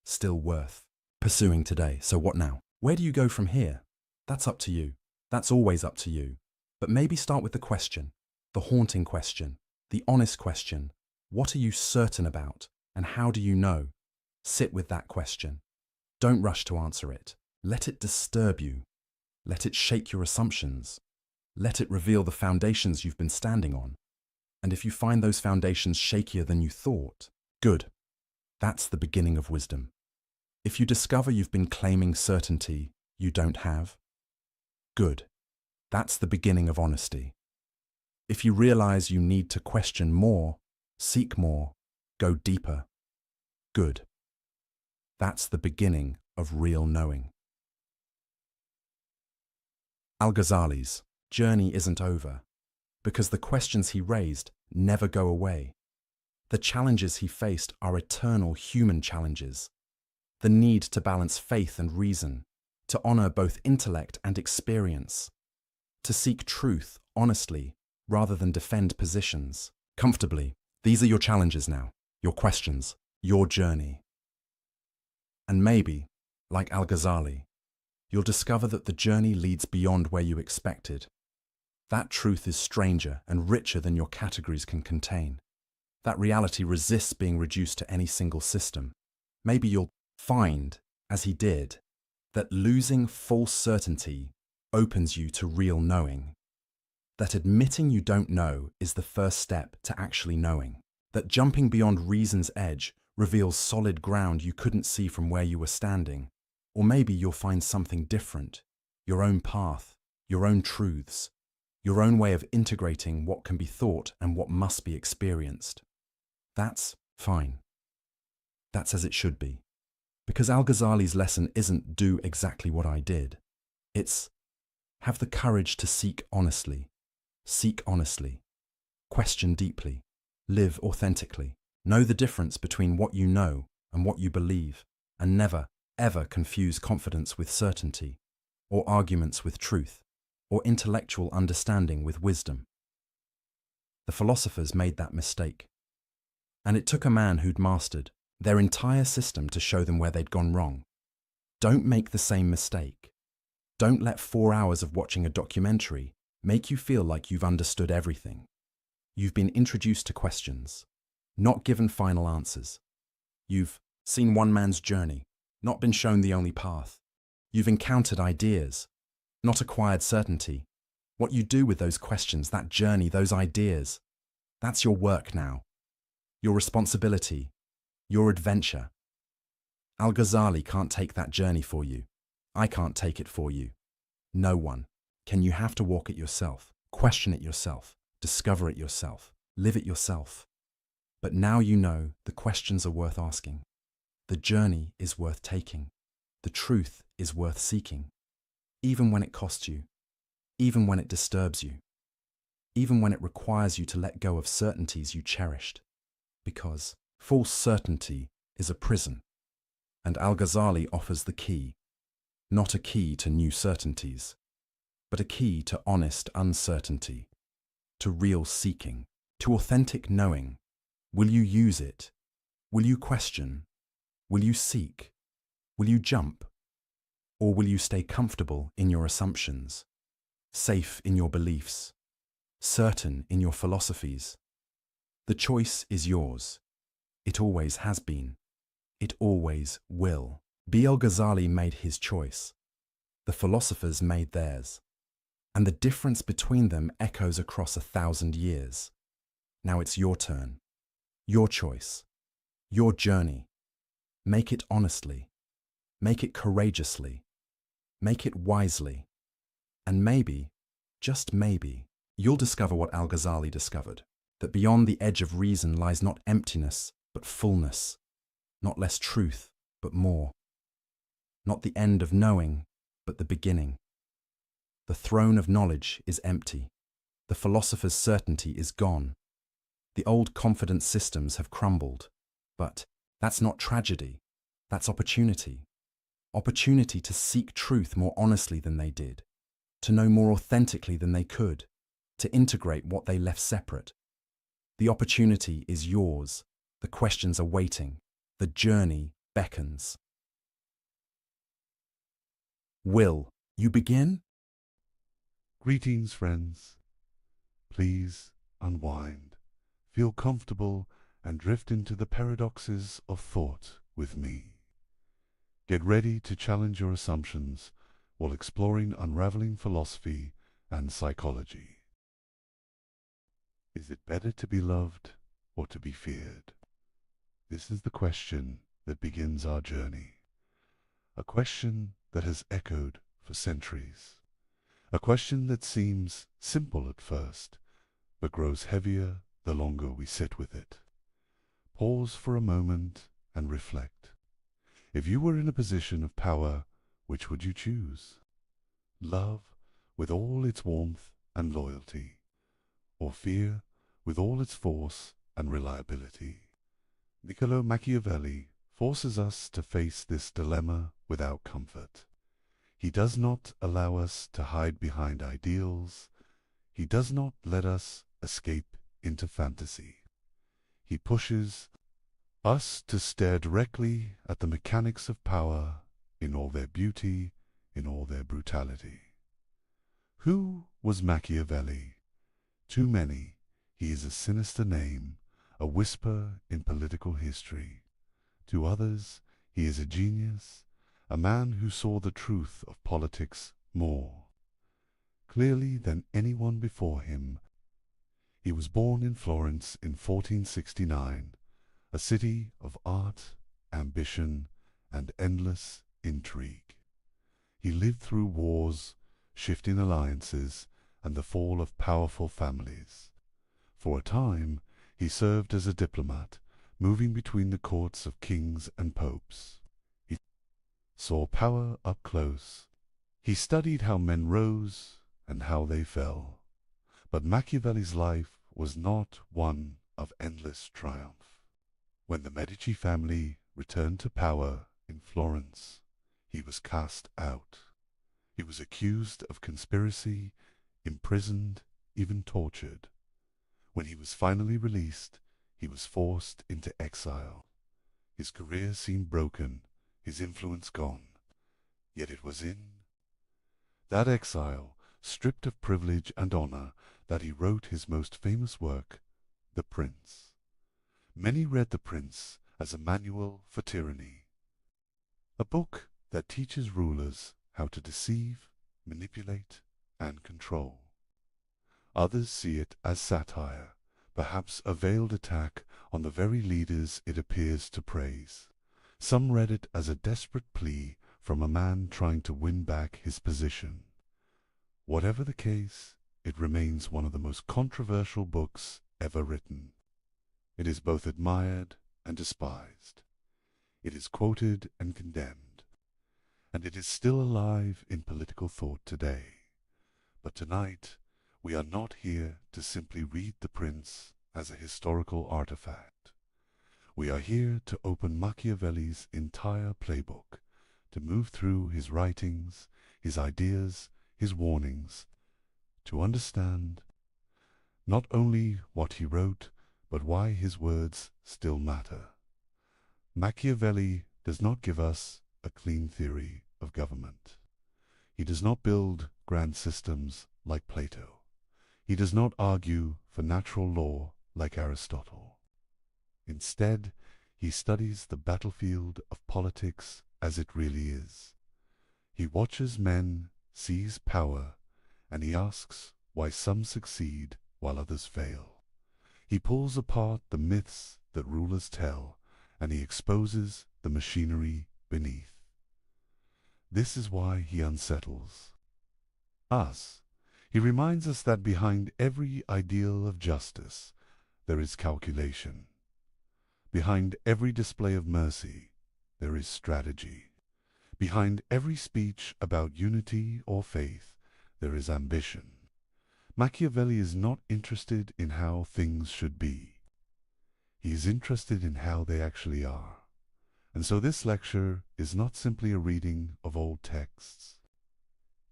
still worth pursuing today. So what now? Where do you go from here? That's up to you. That's always up to you. But maybe start with the question, the haunting question, the honest question. What are you certain about, and how do you know? Sit with that question. Don't rush to answer it. Let it disturb you. Let it shake your assumptions. Let it reveal the foundations you've been standing on. And if you find those foundations shakier than you thought, good. That's the beginning of wisdom. If you discover you've been claiming certainty you don't have, good. That's the beginning of honesty. If you realize you need to question more, seek more, go deeper, good. That's the beginning of real knowing. Al-Ghazali's journey isn't over, because the questions he raised never go away. The challenges he faced are eternal human challenges. The need to balance faith and reason, to honor both intellect and experience, to seek truth honestly rather than defend positions comfortably. These are your challenges now, your questions, your journey. And maybe, like Al-Ghazali, you'll discover that the journey leads beyond where you expected. That truth is stranger and richer than your categories can contain. That reality resists being reduced to any single system. Maybe you'll find, as he did, that losing false certainty opens you to real knowing. That admitting you don't know is the first step to actually knowing. That jumping beyond reason's edge reveals solid ground you couldn't see from where you were standing. Or maybe you'll find something different, your own path, your own truths, your own way of integrating what can be thought and what must be experienced. That's fine. That's as it should be. Because Al-Ghazali's lesson isn't do exactly what I did. It's have the courage to seek honestly, question deeply, live authentically, know the difference between what you know and what you believe, and never, ever confuse confidence with certainty, or arguments with truth, or intellectual understanding with wisdom. The philosophers made that mistake. And it took a man who'd mastered their entire system to show them where they'd gone wrong. Don't make the same mistake. Don't let 4 hours of watching a documentary make you feel like you've understood everything. You've been introduced to questions, not given final answers. You've seen one man's journey, not been shown the only path. You've encountered ideas, not acquired certainty. What you do with those questions, that journey, those ideas, that's your work now. Your responsibility, your adventure. Al-Ghazali can't take that journey for you. I can't take it for you. No one. You have to walk it yourself, question it yourself, discover it yourself, live it yourself. But now you know the questions are worth asking. The journey is worth taking. The truth is worth seeking. Even when it costs you. Even when it disturbs you. even when it requires you to let go of certainties you cherished. Because false certainty is a prison, and Al-Ghazali offers the key, not a key to new certainties, but a key to honest uncertainty, to real seeking, to authentic knowing. Will you use it? Will you question? Will you seek? Will you jump? Or will you stay comfortable in your assumptions, safe in your beliefs, certain in your philosophies? The choice is yours. It always has been. It always will. Al-Ghazali made his choice. The philosophers made theirs. And the difference between them echoes across 1,000 years. Now it's your turn. Your choice. Your journey. Make it honestly. Make it courageously. Make it wisely. And maybe, just maybe, you'll discover what Al-Ghazali discovered, that beyond the edge of reason lies not emptiness, but fullness, not less truth, but more, not the end of knowing, but the beginning. The throne of knowledge is empty. The philosopher's certainty is gone. The old confident systems have crumbled. But that's not tragedy. That's opportunity. Opportunity to seek truth more honestly than they did, to know more authentically than they could, to integrate what they left separate. The opportunity is yours. The questions are waiting. The journey beckons. Will you begin? Greetings, friends. Please unwind, feel comfortable, and drift into the paradoxes of thought with me. Get ready to challenge your assumptions while exploring unraveling philosophy and psychology. Is it better to be loved or to be feared? This is the question that begins our journey. A question that has echoed for centuries. A question that seems simple at first, but grows heavier the longer we sit with it. Pause for a moment and reflect. If you were in a position of power, which would you choose? Love with all its warmth and loyalty, or fear with all its force and reliability? Niccolo Machiavelli forces us to face this dilemma without comfort. He does not allow us to hide behind ideals. He does not let us escape into fantasy. He pushes us to stare directly at the mechanics of power in all their beauty, in all their brutality. Who was Machiavelli? To many, he is a sinister name, a whisper in political history. To others, he is a genius, a man who saw the truth of politics more clearly than anyone before him. He was born in Florence in 1469, a city of art, ambition, and endless intrigue. He lived through wars, shifting alliances, and the fall of powerful families. For a time, he served as a diplomat, moving between the courts of kings and popes. He saw power up close. He studied how men rose and how they fell. But Machiavelli's life was not one of endless triumph. When the Medici family returned to power in Florence, he was cast out. He was accused of conspiracy, imprisoned, even tortured. When he was finally released, he was forced into exile. His career seemed broken, his influence gone. Yet it was in that exile, stripped of privilege and honor, that he wrote his most famous work, The Prince. Many read The Prince as a manual for tyranny, a book that teaches rulers how to deceive, manipulate, and control. Others see it as satire, perhaps a veiled attack on the very leaders it appears to praise. Some read it as a desperate plea from a man trying to win back his position. Whatever the case, it remains one of the most controversial books ever written. It is both admired and despised. It is quoted and condemned. And it is still alive in political thought today. But tonight, We are not here to simply read The Prince as a historical artifact. We are here to open Machiavelli's entire playbook, to move through his writings, his ideas, his warnings, to understand not only what he wrote, but why his words still matter. Machiavelli does not give us a clean theory of government. He does not build grand systems like Plato. He does not argue for natural law like Aristotle. Instead, he studies the battlefield of politics as it really is. He watches men seize power, and he asks why some succeed while others fail. He pulls apart the myths that rulers tell, and he exposes the machinery beneath. This is why he unsettles us. He reminds us that behind every ideal of justice, there is calculation. Behind every display of mercy, there is strategy. Behind every speech about unity or faith, there is ambition. Machiavelli is not interested in how things should be. He is interested in how they actually are. And so this lecture is not simply a reading of old texts.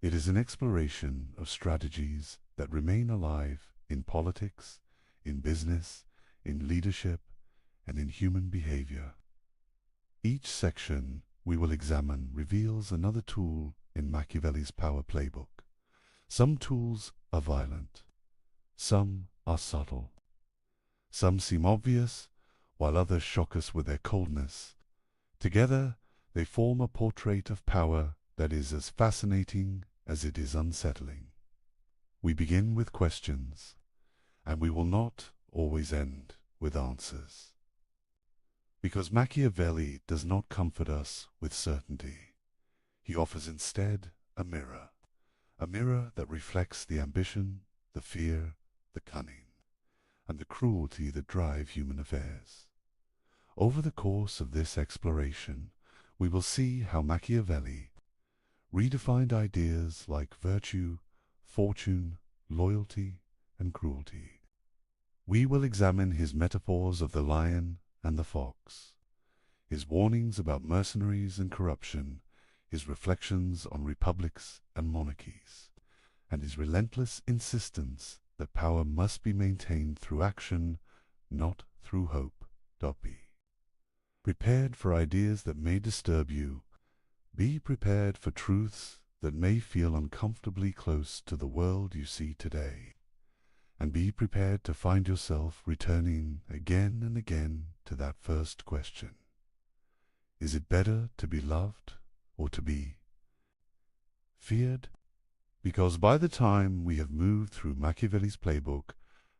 It is an exploration of strategies that remain alive in politics, in business, in leadership, and in human behavior. Each section we will examine reveals another tool in Machiavelli's power playbook. Some tools are violent. Some are subtle. Some seem obvious, while others shock us with their coldness. Together, they form a portrait of power that is as fascinating as it is unsettling. We begin with questions, and we will not always end with answers. Because Machiavelli does not comfort us with certainty. He offers instead a mirror that reflects the ambition, the fear, the cunning, and the cruelty that drive human affairs. Over the course of this exploration, we will see how Machiavelli redefined ideas like virtue, fortune, loyalty, and cruelty. We will examine his metaphors of the lion and the fox, his warnings about mercenaries and corruption, his reflections on republics and monarchies, and his relentless insistence that power must be maintained through action, not through hope. Be prepared for ideas that may disturb you. Be prepared for truths that may feel uncomfortably close to the world you see today. And be prepared to find yourself returning again and again to that first question. Is it better to be loved or to be feared? Because by the time we have moved through Machiavelli's playbook,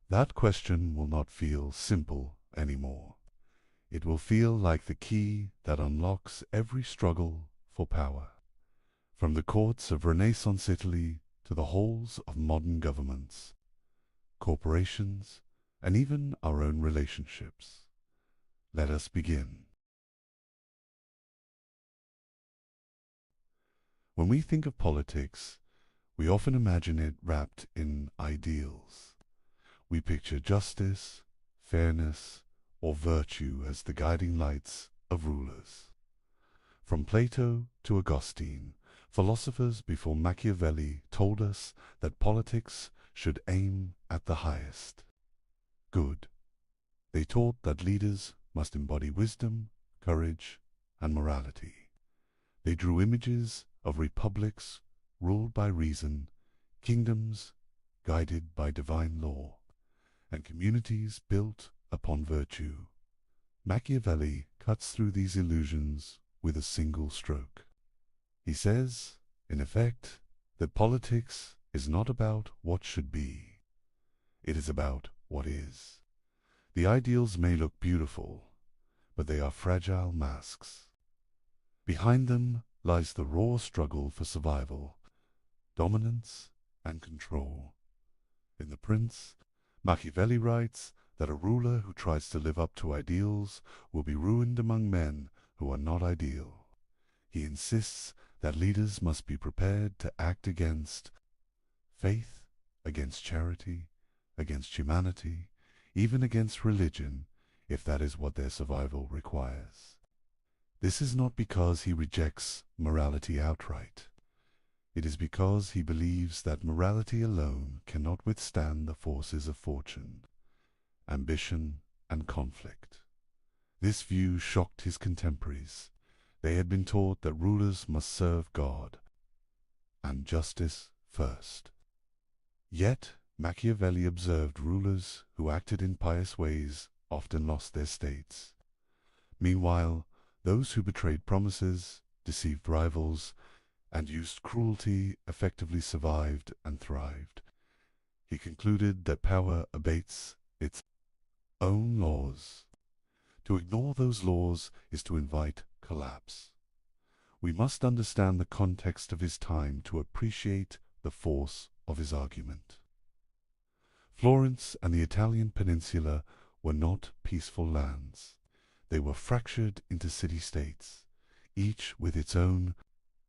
that question will not feel simple anymore. It will feel like the key that unlocks every struggle for power, from the courts of Renaissance Italy to the halls of modern governments, corporations, and even our own relationships. Let us begin. When we think of politics, we often imagine it wrapped in ideals. We picture justice, fairness, or virtue as the guiding lights of rulers. From Plato to Augustine, philosophers before Machiavelli told us that politics should aim at the highest good. They taught that leaders must embody wisdom, courage, and morality. They drew images of republics ruled by reason, kingdoms guided by divine law, and communities built upon virtue. Machiavelli cuts through these illusions with a single stroke. He says, in effect, that politics is not about what should be. It is about what is. The ideals may look beautiful, but they are fragile masks. Behind them lies the raw struggle for survival, dominance, and control. In The Prince, Machiavelli writes that a ruler who tries to live up to ideals will be ruined among men who are not ideal. He insists that leaders must be prepared to act against faith against charity, against humanity, even against religion, if that is what their survival requires. This is not because he rejects morality outright. It is because he believes that morality alone cannot withstand the forces of fortune, ambition, and conflict. This view shocked his contemporaries. They had been taught that rulers must serve God and justice first. Yet Machiavelli observed rulers who acted in pious ways often lost their states. Meanwhile, those who betrayed promises, deceived rivals, and used cruelty effectively survived and thrived. He concluded that power abates its own laws. To ignore those laws is to invite collapse. We must understand the context of his time to appreciate the force of his argument. Florence and the Italian peninsula were not peaceful lands. They were fractured into city-states, each with its own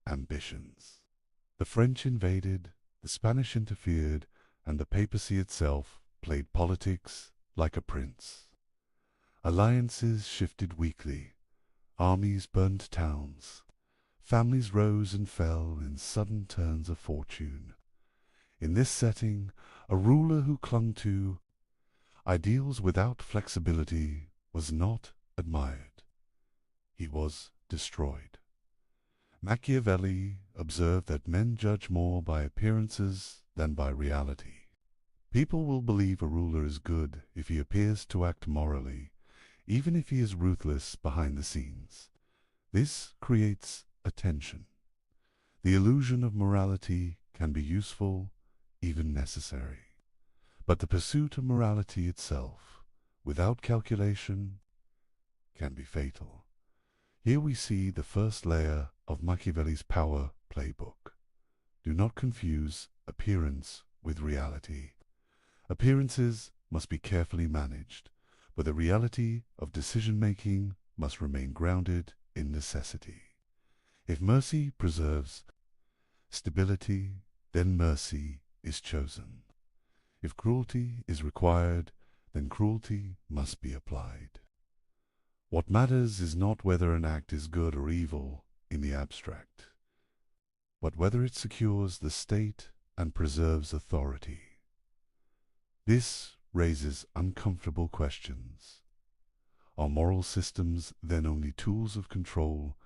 ambitions. The French invaded, the Spanish interfered, and the papacy itself played politics like a prince. Alliances shifted weekly, armies burned towns, families rose and fell in sudden turns of fortune. In this setting, a ruler who clung to ideals without flexibility was not admired. He was destroyed. Machiavelli observed that men judge more by appearances than by reality. People will believe a ruler is good if he appears to act morally, even if he is ruthless behind the scenes. This creates a tension. The illusion of morality can be useful, even necessary. But the pursuit of morality itself, without calculation, can be fatal. Here we see the first layer of Machiavelli's power playbook. Do not confuse appearance with reality. Appearances must be carefully managed, but the reality of decision-making must remain grounded in necessity. If mercy preserves stability, then mercy is chosen. If cruelty is required, then cruelty must be applied. What matters is not whether an act is good or evil in the abstract, but whether it secures the state and preserves authority. This raises uncomfortable questions. Are moral systems then only tools of control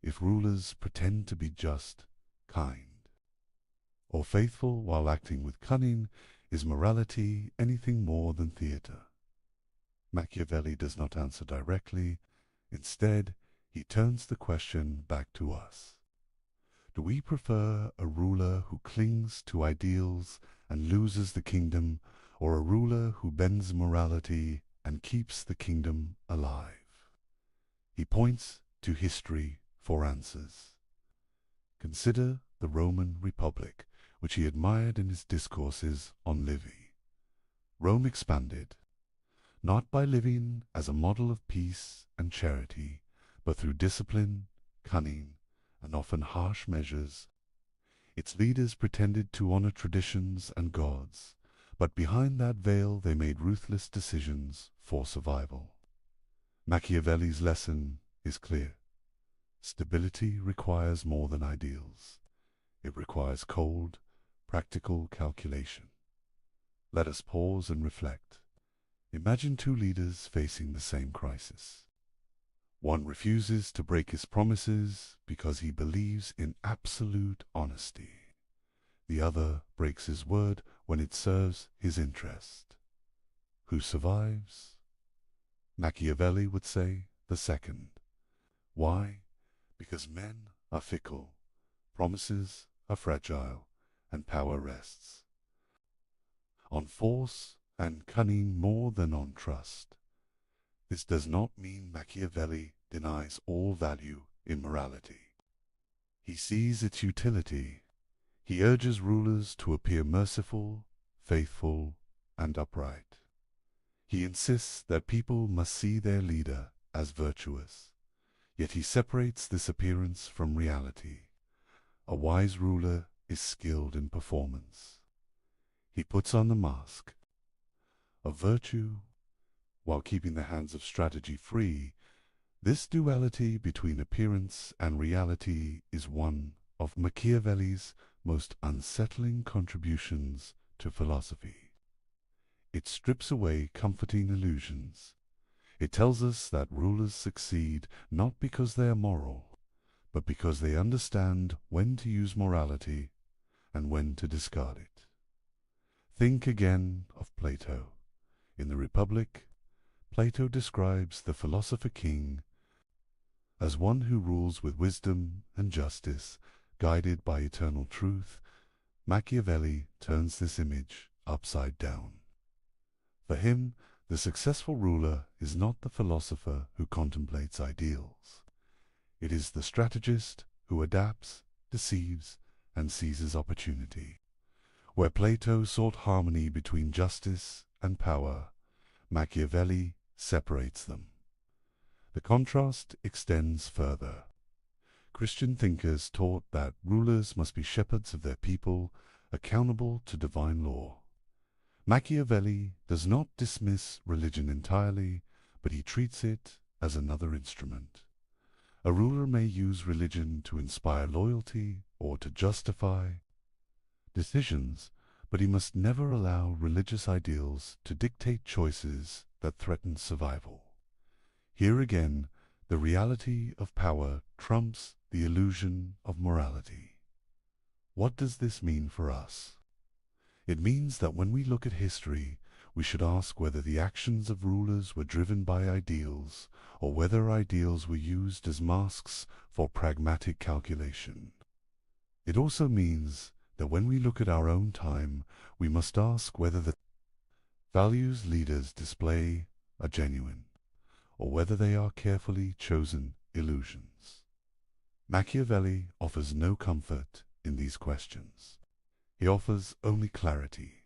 if rulers pretend to be just, kind, or faithful while acting with cunning? Is morality anything more than theatre? Machiavelli does not answer directly. Instead, he turns the question back to us. Do we prefer a ruler who clings to ideals and loses the kingdom, or a ruler who bends morality and keeps the kingdom alive? He points to history for answers. Consider the Roman Republic, which he admired in his discourses on Livy. Rome expanded, not by living as a model of peace and charity, but through discipline, cunning, and often harsh measures. Its leaders pretended to honor traditions and gods, but behind that veil they made ruthless decisions for survival. Machiavelli's lesson is clear. Stability requires more than ideals. It requires cold, practical calculation. Let us pause and reflect. Imagine two leaders facing the same crisis. One refuses to break his promises because he believes in absolute honesty. The other breaks his word when it serves his interest. Who survives? Machiavelli would say the second. Why? Because men are fickle, promises are fragile, and power rests on force and cunning more than on trust. This does not mean Machiavelli denies all value in morality. He sees its utility. He urges rulers to appear merciful, faithful, and upright. He insists that people must see their leader as virtuous. Yet he separates this appearance from reality. A wise ruler is skilled in performance. He puts on the mask of virtue while keeping the hands of strategy free. This duality between appearance and reality is one of Machiavelli's most unsettling contributions to philosophy. It strips away comforting illusions. It tells us that rulers succeed not because they are moral, but because they understand when to use morality and when to discard it. Think again of Plato. In the Republic, Plato describes the philosopher king as one who rules with wisdom and justice, guided by eternal truth. Machiavelli turns this image upside down. For him, the successful ruler is not the philosopher who contemplates ideals. It is the strategist who adapts, deceives, and seizes opportunity. Where Plato sought harmony between justice and power, Machiavelli separates them. The contrast extends further. Christian thinkers taught that rulers must be shepherds of their people, accountable to divine law. Machiavelli does not dismiss religion entirely, but he treats it as another instrument. A ruler may use religion to inspire loyalty or to justify decisions, but he must never allow religious ideals to dictate choices that threaten survival. Here again, the reality of power trumps the illusion of morality. What does this mean for us? It means that when we look at history, we should ask whether the actions of rulers were driven by ideals, or whether ideals were used as masks for pragmatic calculation. It also means that when we look at our own time, we must ask whether the values leaders display are genuine, or whether they are carefully chosen illusions. Machiavelli offers no comfort in these questions. He offers only clarity.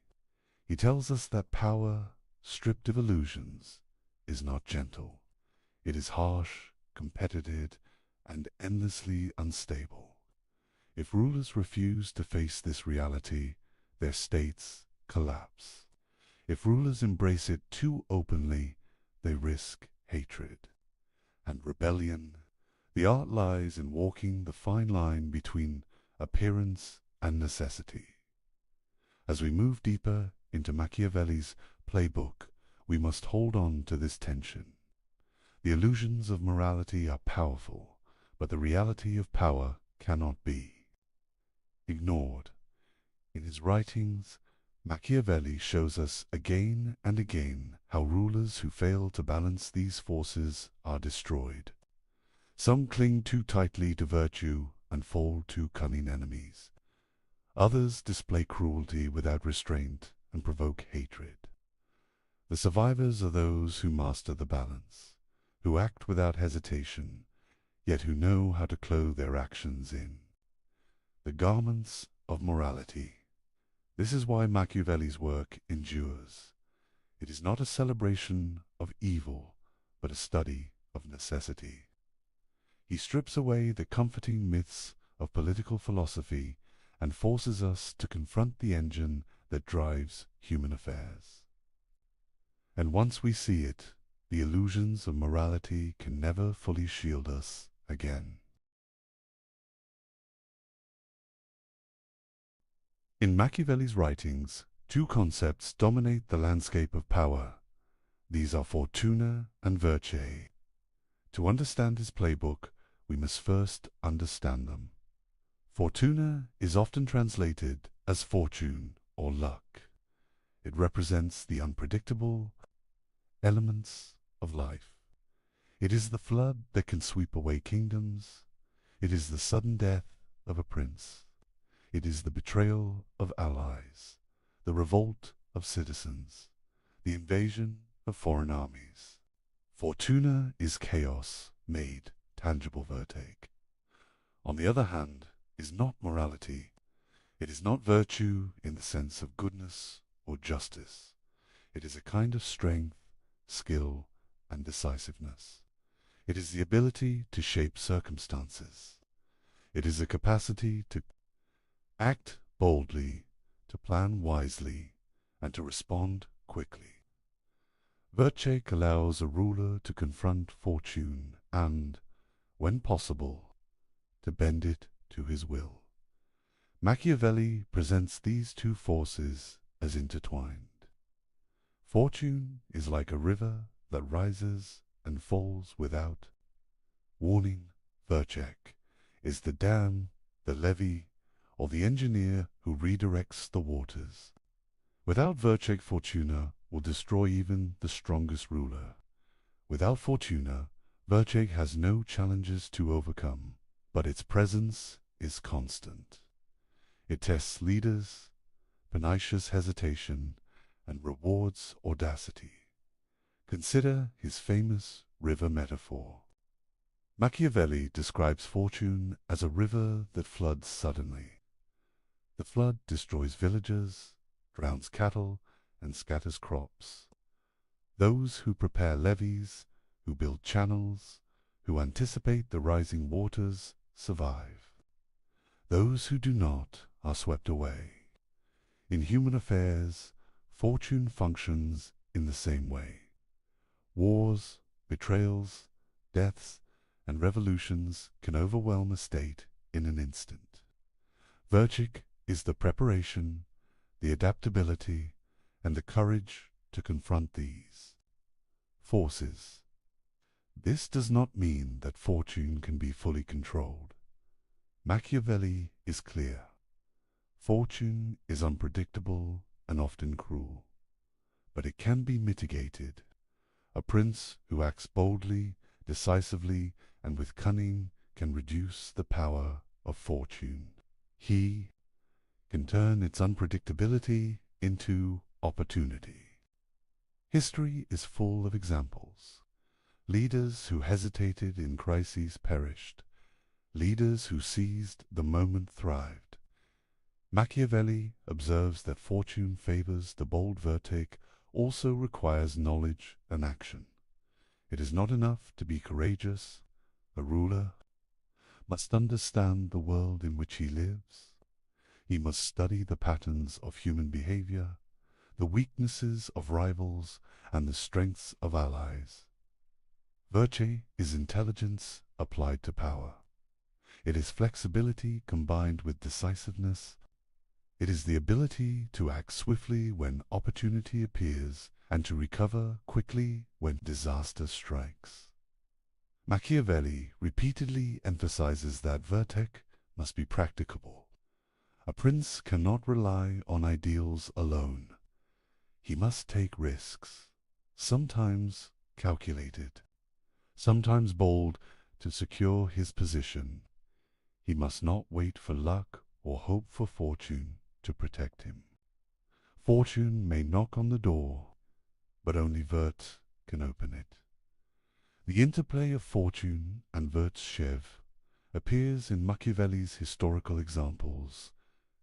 He tells us that power, stripped of illusions, is not gentle. It is harsh, competitive, and endlessly unstable. If rulers refuse to face this reality, their states collapse. If rulers embrace it too openly, they risk hatred and rebellion. The art lies in walking the fine line between appearance and necessity. As we move deeper into Machiavelli's playbook, we must hold on to this tension. The illusions of morality are powerful, but the reality of power cannot be ignored. In his writings, Machiavelli shows us again and again how rulers who fail to balance these forces are destroyed. Some cling too tightly to virtue and fall to cunning enemies. Others display cruelty without restraint and provoke hatred. The survivors are those who master the balance, who act without hesitation, yet who know how to clothe their actions in the garments of morality. This is why Machiavelli's work endures. It is not a celebration of evil, but a study of necessity. He strips away the comforting myths of political philosophy and forces us to confront the engine that drives human affairs. And once we see it, the illusions of morality can never fully shield us again. In Machiavelli's writings, two concepts dominate the landscape of power. These are fortuna and virtue. To understand his playbook, we must first understand them. Fortuna is often translated as fortune or luck. It represents the unpredictable elements of life. It is the flood that can sweep away kingdoms. It is the sudden death of a prince. It is the betrayal of allies, the revolt of citizens, the invasion of foreign armies. Fortuna is chaos made tangible vertex. On the other hand, is not morality. It is not virtue in the sense of goodness or justice. It is a kind of strength, skill, and decisiveness. It is the ability to shape circumstances. It is a capacity to act boldly, to plan wisely, and to respond quickly. Virtue allows a ruler to confront fortune and, when possible, to bend it to his will. Machiavelli presents these two forces as intertwined. Fortune is like a river that rises and falls without warning. Virtue is the dam, the levee, or the engineer who redirects the waters. Without virtue, Fortuna will destroy even the strongest ruler. Without Fortuna, virtue has no challenges to overcome, but its presence is constant. It tests leaders, punishes hesitation, and rewards audacity. Consider his famous river metaphor. Machiavelli describes fortune as a river that floods suddenly. The flood destroys villages, drowns cattle, and scatters crops. Those who prepare levees, who build channels, who anticipate the rising waters, survive. Those who do not are swept away. In human affairs, fortune functions in the same way. Wars, betrayals, deaths, and revolutions can overwhelm a state in an instant. Virtue is the preparation, the adaptability, and the courage to confront these forces. This does not mean that fortune can be fully controlled. Machiavelli is clear. Fortune is unpredictable and often cruel, but it can be mitigated. A prince who acts boldly, decisively, and with cunning can reduce the power of fortune. He can turn its unpredictability into opportunity. History is full of examples. Leaders who hesitated in crises perished. Leaders who seized the moment thrived. Machiavelli observes that fortune favors the bold. Virtue also requires knowledge and action. It is not enough to be courageous. A ruler must understand the world in which he lives. He must study the patterns of human behavior, the weaknesses of rivals, and the strengths of allies. Virtue is intelligence applied to power. It is flexibility combined with decisiveness. It is the ability to act swiftly when opportunity appears and to recover quickly when disaster strikes. Machiavelli repeatedly emphasizes that virtue must be practicable. A prince cannot rely on ideals alone. He must take risks, sometimes calculated, sometimes bold, to secure his position. He must not wait for luck or hope for fortune to protect him. Fortune may knock on the door, but only virtue can open it. The interplay of fortune and virtue appears in Machiavelli's historical examples.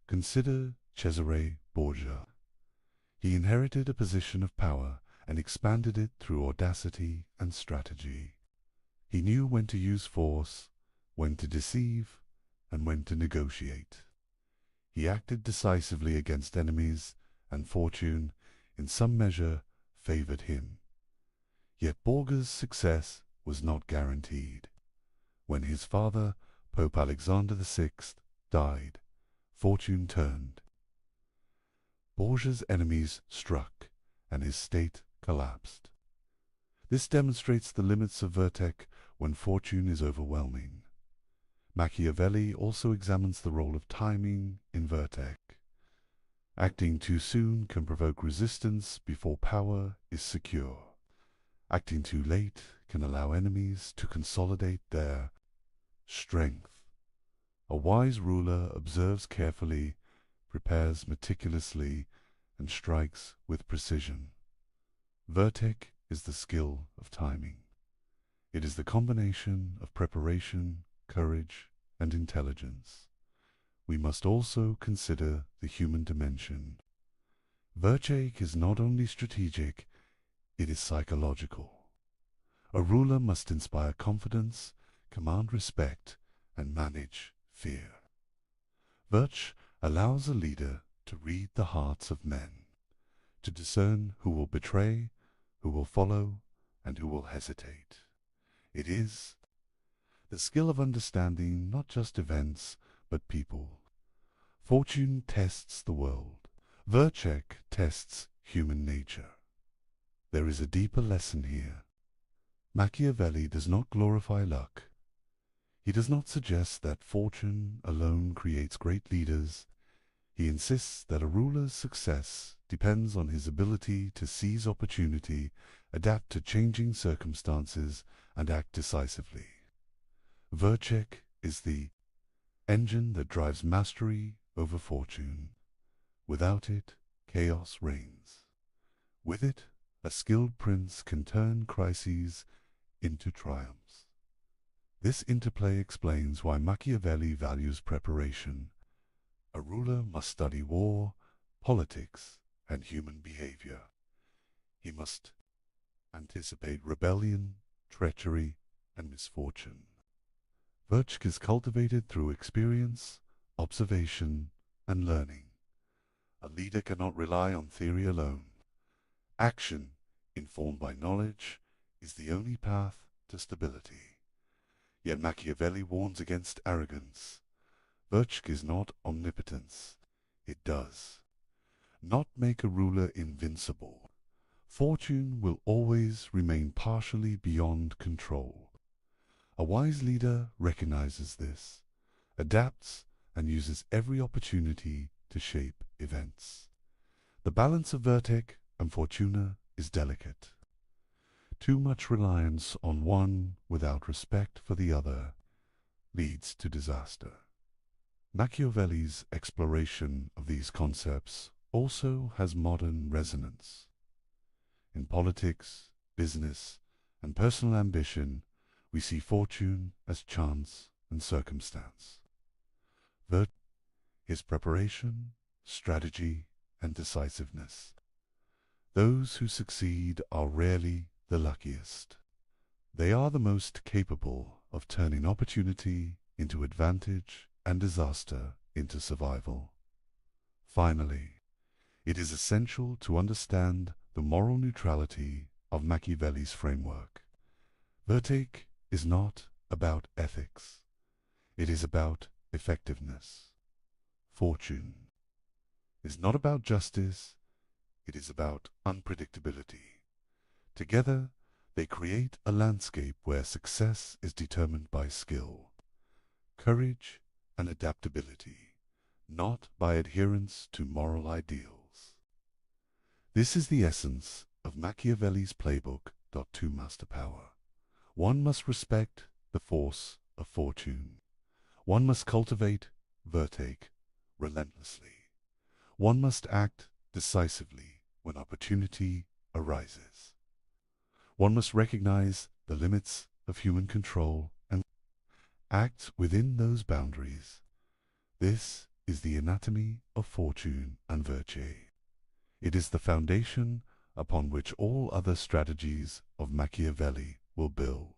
Consider Cesare Borgia. He inherited a position of power and expanded it through audacity and strategy. He knew when to use force, when to deceive, and when to negotiate. He acted decisively against enemies, and fortune, in some measure, favored him. Yet Borgia's success was not guaranteed. When his father, Pope Alexander VI, died, fortune turned. Borgia's enemies struck, and his state collapsed. This demonstrates the limits of virtue when fortune is overwhelming. Machiavelli also examines the role of timing in virtue. Acting too soon can provoke resistance before power is secure. Acting too late can allow enemies to consolidate their strength. A wise ruler observes carefully, prepares meticulously, and strikes with precision. Virtue is the skill of timing. It is the combination of preparation, courage, and intelligence. We must also consider the human dimension. Virtue is not only strategic, it is psychological. A ruler must inspire confidence, command respect, and manage fear. Virtue allows a leader to read the hearts of men, to discern who will betray, who will follow, and who will hesitate. It is the skill of understanding not just events, but people. Fortune tests the world. Virtue tests human nature. There is a deeper lesson here. Machiavelli does not glorify luck. He does not suggest that fortune alone creates great leaders. He insists that a ruler's success depends on his ability to seize opportunity, adapt to changing circumstances, and act decisively. Virtue is the engine that drives mastery over fortune. Without it, chaos reigns. With it, a skilled prince can turn crises into triumphs. This interplay explains why Machiavelli values preparation. A ruler must study war, politics, and human behavior. He must anticipate rebellion, treachery, and misfortune. Virtue is cultivated through experience, observation, and learning. A leader cannot rely on theory alone. Action, informed by knowledge, is the only path to stability. Yet Machiavelli warns against arrogance. Virtue is not omnipotence. It does not make a ruler invincible. Fortune will always remain partially beyond control. A wise leader recognizes this, adapts, and uses every opportunity to shape events. The balance of virtue and fortuna is delicate. Too much reliance on one without respect for the other leads to disaster. Machiavelli's exploration of these concepts also has modern resonance. In politics, business, and personal ambition, we see fortune as chance and circumstance. Virtue is preparation, strategy, and decisiveness. Those who succeed are rarely the luckiest. They are the most capable of turning opportunity into advantage and disaster into survival. Finally, it is essential to understand the moral neutrality of Machiavelli's framework. Virtue is not about ethics. It is about effectiveness. Fortune is not about justice. It is about unpredictability. Together, they create a landscape where success is determined by skill, courage, and adaptability, not by adherence to moral ideals. This is the essence of Machiavelli's playbook. To master power. One must respect the force of fortune. One must cultivate virtue relentlessly. One must act decisively when opportunity arises. One must recognize the limits of human control and act within those boundaries. This is the anatomy of fortune and virtue. It is the foundation upon which all other strategies of Machiavelli will build.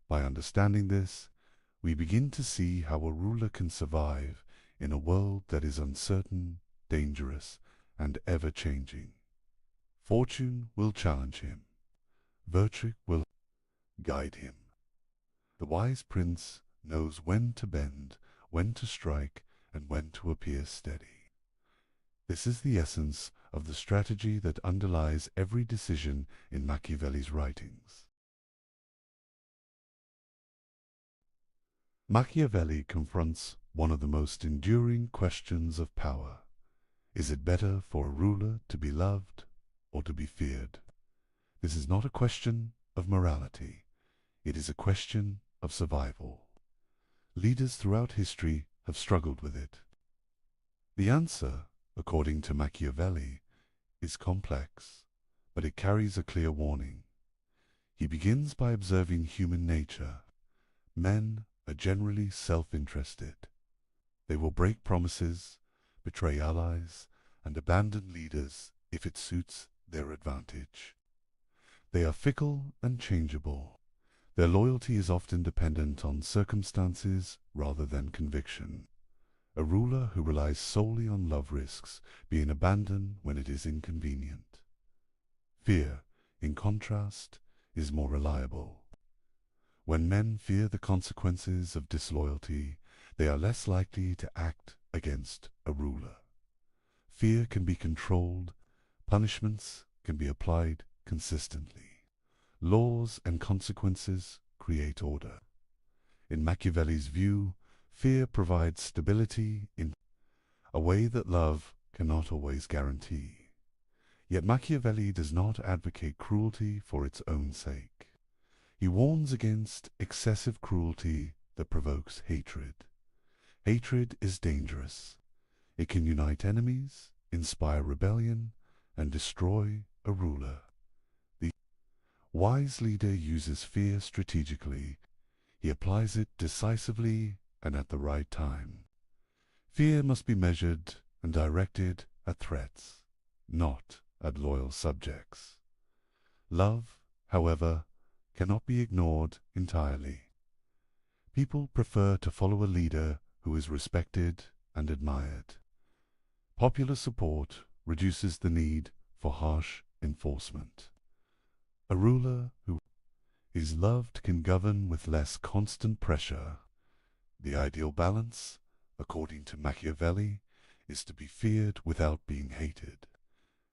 By understanding this, we begin to see how a ruler can survive in a world that is uncertain, dangerous, and ever-changing. Fortune will challenge him. Virtue will guide him. The wise prince knows when to bend, when to strike, and when to appear steady. This is the essence of the strategy that underlies every decision in Machiavelli's writings. Machiavelli confronts one of the most enduring questions of power. Is it better for a ruler to be loved or to be feared? This is not a question of morality. It is a question of survival. Leaders throughout history have struggled with it. The answer, according to Machiavelli, is complex, but it carries a clear warning. He begins by observing human nature. Men are generally self-interested. They will break promises, betray allies, and abandon leaders if it suits their advantage. They are fickle and changeable. Their loyalty is often dependent on circumstances rather than conviction. A ruler who relies solely on love risks being abandoned when it is inconvenient. Fear, in contrast, is more reliable. When men fear the consequences of disloyalty, they are less likely to act against a ruler. Fear can be controlled, punishments can be applied consistently. Laws and consequences create order. In Machiavelli's view, fear provides stability in a way that love cannot always guarantee. Yet Machiavelli does not advocate cruelty for its own sake. He warns against excessive cruelty that provokes hatred. Hatred is dangerous. It can unite enemies, inspire rebellion, and destroy a ruler. The wise leader uses fear strategically. He applies it decisively and at the right time. Fear must be measured and directed at threats, not at loyal subjects. Love, however, cannot be ignored entirely. People prefer to follow a leader who is respected and admired. Popular support reduces the need for harsh enforcement. A ruler who is loved can govern with less constant pressure. The ideal balance, according to Machiavelli, is to be feared without being hated.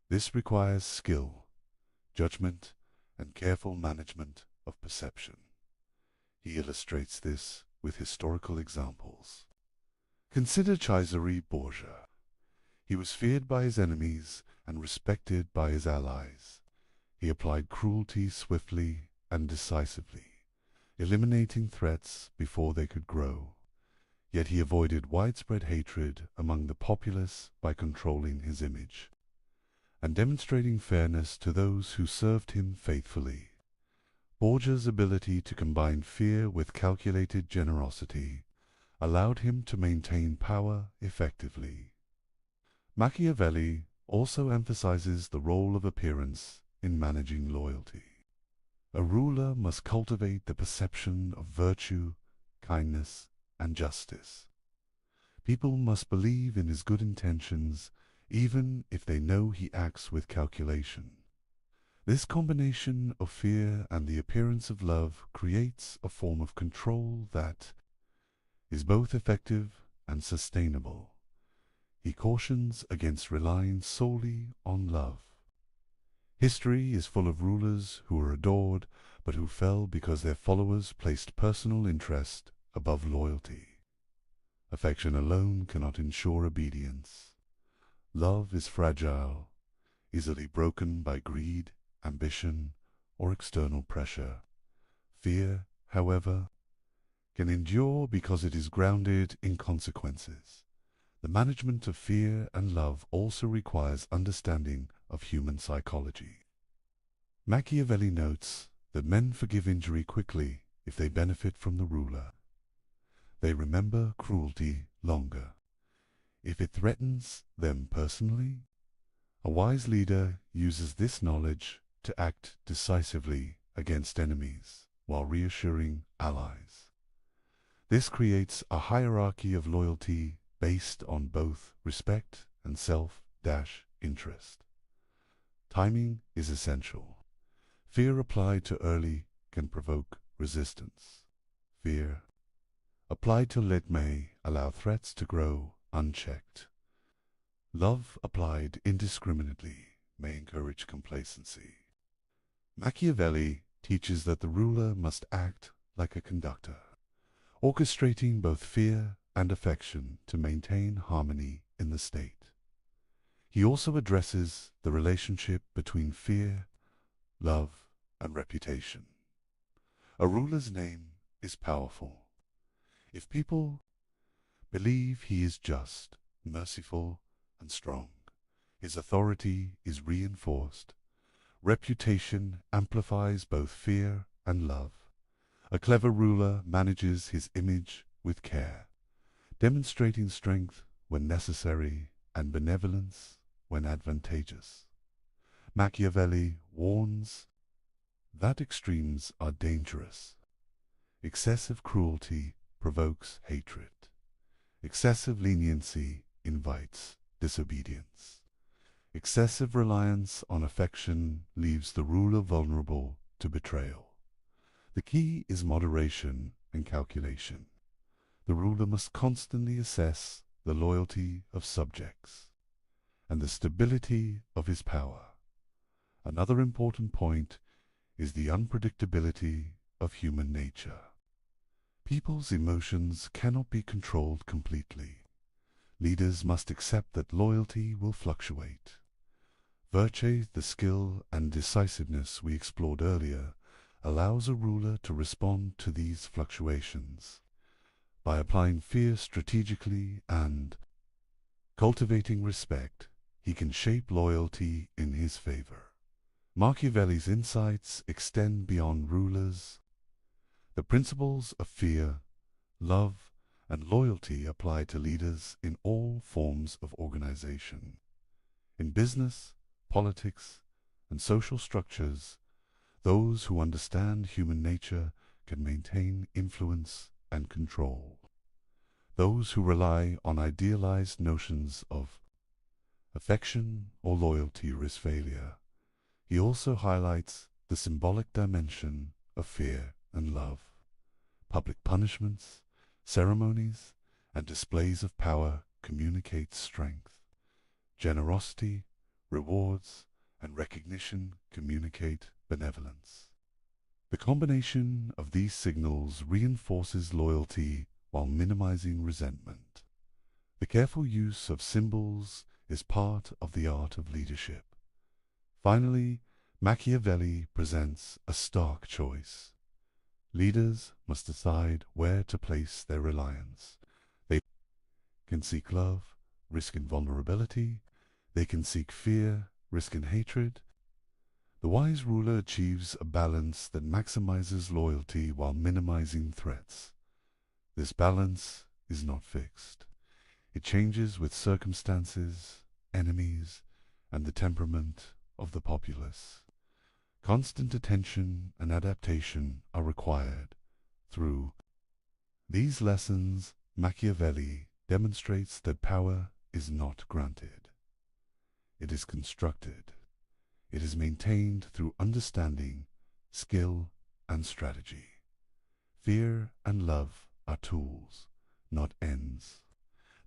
This requires skill, judgment, and careful management of perception. He illustrates this with historical examples. Consider Cesare Borgia. He was feared by his enemies and respected by his allies. He applied cruelty swiftly and decisively, eliminating threats before they could grow. Yet he avoided widespread hatred among the populace by controlling his image and demonstrating fairness to those who served him faithfully. Borgia's ability to combine fear with calculated generosity allowed him to maintain power effectively. Machiavelli also emphasizes the role of appearance in managing loyalty. A ruler must cultivate the perception of virtue, kindness, and justice. People must believe in his good intentions even if they know he acts with calculation. This combination of fear and the appearance of love creates a form of control that is both effective and sustainable. He cautions against relying solely on love. History is full of rulers who were adored but who fell because their followers placed personal interest above loyalty. Affection alone cannot ensure obedience. Love is fragile, easily broken by greed, ambition, or external pressure. Fear, however, can endure because it is grounded in consequences. The management of fear and love also requires understanding of human psychology. Machiavelli notes that men forgive injury quickly if they benefit from the ruler. They remember cruelty longer if it threatens them personally. A wise leader uses this knowledge to act decisively against enemies while reassuring allies. This creates a hierarchy of loyalty based on both respect and self-interest. Timing is essential. Fear applied too early can provoke resistance. Fear applied too late may allow threats to grow unchecked. Love applied indiscriminately may encourage complacency. Machiavelli teaches that the ruler must act like a conductor, orchestrating both fear and affection to maintain harmony in the state. He also addresses the relationship between fear, love, and reputation. A ruler's name is powerful. If people believe he is just, merciful, and strong, his authority is reinforced. Reputation amplifies both fear and love. A clever ruler manages his image with care, demonstrating strength when necessary and benevolence when advantageous. Machiavelli warns that extremes are dangerous. Excessive cruelty provokes hatred. Excessive leniency invites disobedience. Excessive reliance on affection leaves the ruler vulnerable to betrayal. The key is moderation and calculation. The ruler must constantly assess the loyalty of subjects and the stability of his power. Another important point is the unpredictability of human nature. People's emotions cannot be controlled completely. Leaders must accept that loyalty will fluctuate. Virtue, the skill and decisiveness we explored earlier, allows a ruler to respond to these fluctuations. By applying fear strategically and cultivating respect, he can shape loyalty in his favor. Machiavelli's insights extend beyond rulers. The principles of fear, love, and loyalty apply to leaders in all forms of organization. In business, politics, and social structures, those who understand human nature can maintain influence and control. Those who rely on idealized notions of affection or loyalty risk failure. He also highlights the symbolic dimension of fear and love. Public punishments, ceremonies, and displays of power communicate strength. Generosity, rewards, and recognition communicate benevolence. The combination of these signals reinforces loyalty while minimizing resentment. The careful use of symbols is part of the art of leadership. Finally, Machiavelli presents a stark choice. Leaders must decide where to place their reliance. They can seek love, risk in vulnerability. They can seek fear, risk in hatred. The wise ruler achieves a balance that maximizes loyalty while minimizing threats. This balance is not fixed. It changes with circumstances, enemies, and the temperament of the populace. Constant attention and adaptation are required. Through these lessons, Machiavelli demonstrates that power is not granted. It is constructed. It is maintained through understanding, skill, and strategy. Fear and love are tools, not ends.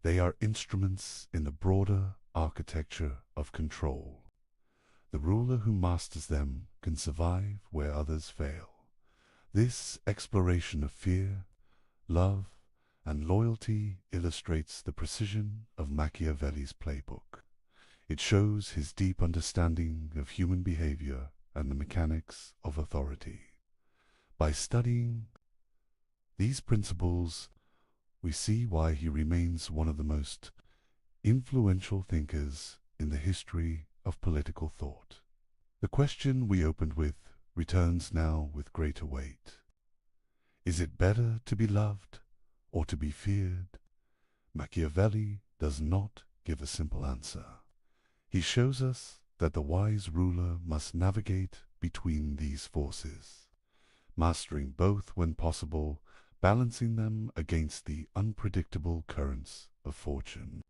They are instruments in the broader architecture of control. The ruler who masters them can survive where others fail. This exploration of fear, love, and loyalty illustrates the precision of Machiavelli's playbook. It shows his deep understanding of human behavior and the mechanics of authority. By studying these principles, we see why he remains one of the most influential thinkers in the history of political thought. The question we opened with returns now with greater weight. Is it better to be loved or to be feared? Machiavelli does not give a simple answer. He shows us that the wise ruler must navigate between these forces, mastering both when possible, balancing them against the unpredictable currents of fortune,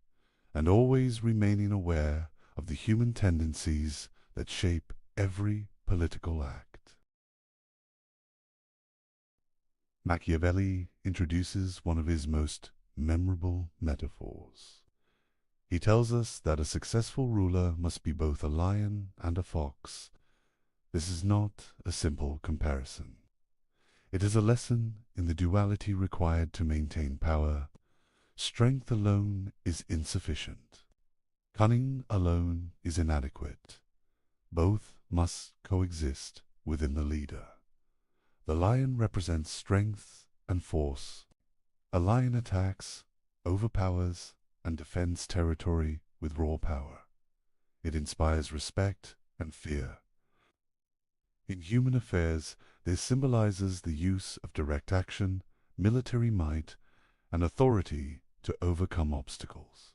and always remaining aware of the human tendencies that shape every political act. Machiavelli introduces one of his most memorable metaphors. He tells us that a successful ruler must be both a lion and a fox. This is not a simple comparison. It is a lesson in the duality required to maintain power. Strength alone is insufficient. Cunning alone is inadequate. Both must coexist within the leader. The lion represents strength and force. A lion attacks, overpowers, and defends territory with raw power. It inspires respect and fear. In human affairs, this symbolizes the use of direct action, military might, and authority to overcome obstacles.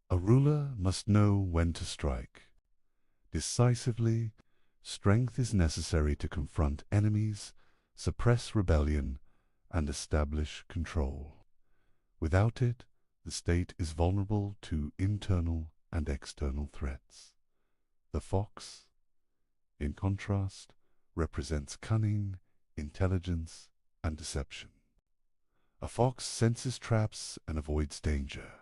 A ruler must know when to strike. Decisively, strength is necessary to confront enemies, suppress rebellion, and establish control. Without it, the state is vulnerable to internal and external threats. The fox, in contrast, represents cunning, intelligence, and deception. A fox senses traps and avoids danger.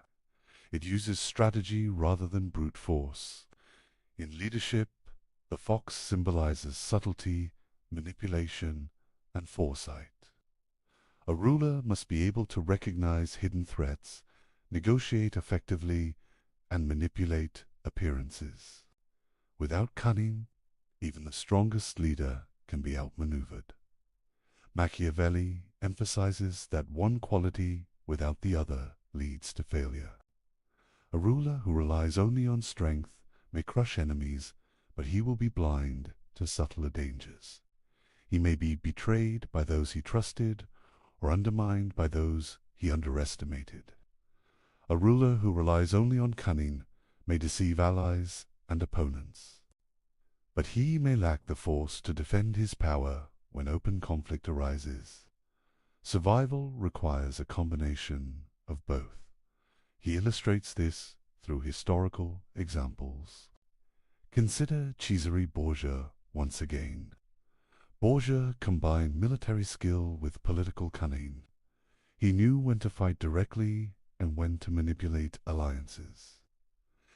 It uses strategy rather than brute force. In leadership, the fox symbolizes subtlety, manipulation, and foresight. A ruler must be able to recognize hidden threats, negotiate effectively, and manipulate appearances. Without cunning, even the strongest leader can be outmaneuvered. Machiavelli emphasizes that one quality without the other leads to failure. A ruler who relies only on strength may crush enemies, but he will be blind to subtler dangers. He may be betrayed by those he trusted or undermined by those he underestimated. A ruler who relies only on cunning may deceive allies and opponents. But he may lack the force to defend his power when open conflict arises. Survival requires a combination of both. He illustrates this through historical examples. Consider Cesare Borgia once again. Borgia combined military skill with political cunning. He knew when to fight directly and when to manipulate alliances.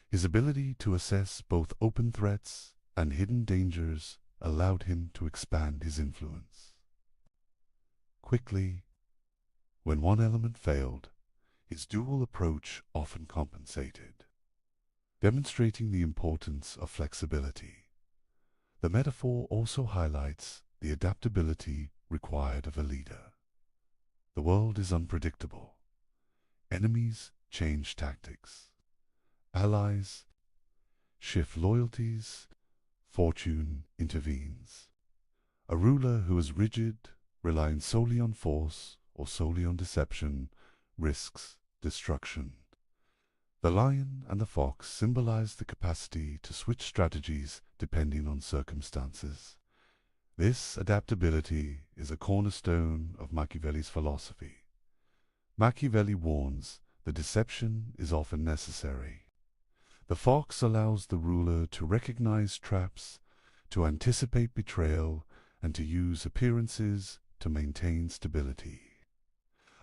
His ability to assess both open threats and hidden dangers allowed him to expand his influence. Quickly, when one element failed, his dual approach often compensated, demonstrating the importance of flexibility. The metaphor also highlights the adaptability required of a leader. The world is unpredictable. Enemies change tactics. Allies shift loyalties. Fortune intervenes. A ruler who is rigid, relying solely on force or solely on deception, risks destruction. The lion and the fox symbolize the capacity to switch strategies depending on circumstances. This adaptability is a cornerstone of Machiavelli's philosophy. Machiavelli warns that deception is often necessary. The fox allows the ruler to recognize traps, to anticipate betrayal, and to use appearances to maintain stability.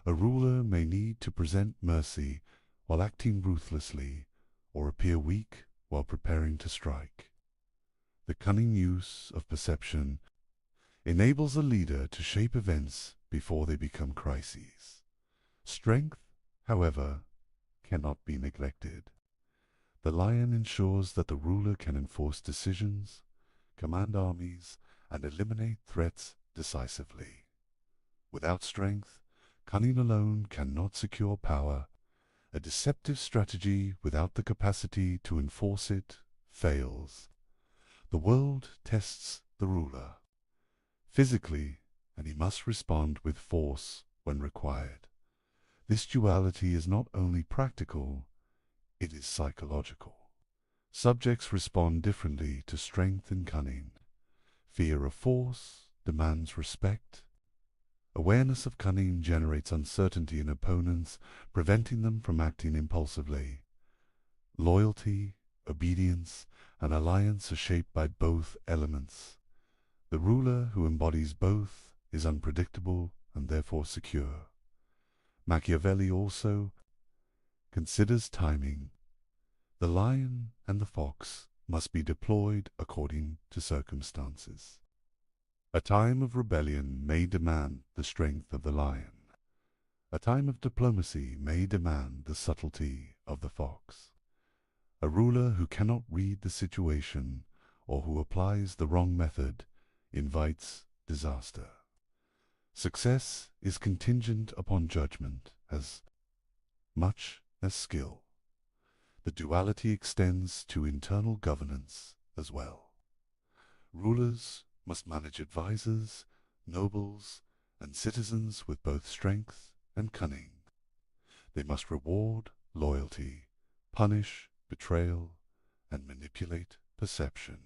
A ruler may need to present mercy while acting ruthlessly, or appear weak while preparing to strike. The cunning use of perception enables a leader to shape events before they become crises. Strength, however, cannot be neglected. The lion ensures that the ruler can enforce decisions, command armies, and eliminate threats decisively. Without strength, cunning alone cannot secure power. A deceptive strategy without the capacity to enforce it fails. The world tests the ruler physically, and he must respond with force when required. This duality is not only practical, it is psychological. Subjects respond differently to strength and cunning. Fear of force demands respect. Awareness of cunning generates uncertainty in opponents, preventing them from acting impulsively. Loyalty, obedience, and alliance are shaped by both elements. The ruler who embodies both is unpredictable and therefore secure. Machiavelli also considers timing. The lion and the fox must be deployed according to circumstances. A time of rebellion may demand the strength of the lion. A time of diplomacy may demand the subtlety of the fox. A ruler who cannot read the situation or who applies the wrong method invites disaster. Success is contingent upon judgment as much as skill. The duality extends to internal governance as well. Rulers must manage advisors, nobles, and citizens with both strength and cunning. They must reward loyalty, punish betrayal, and manipulate perception.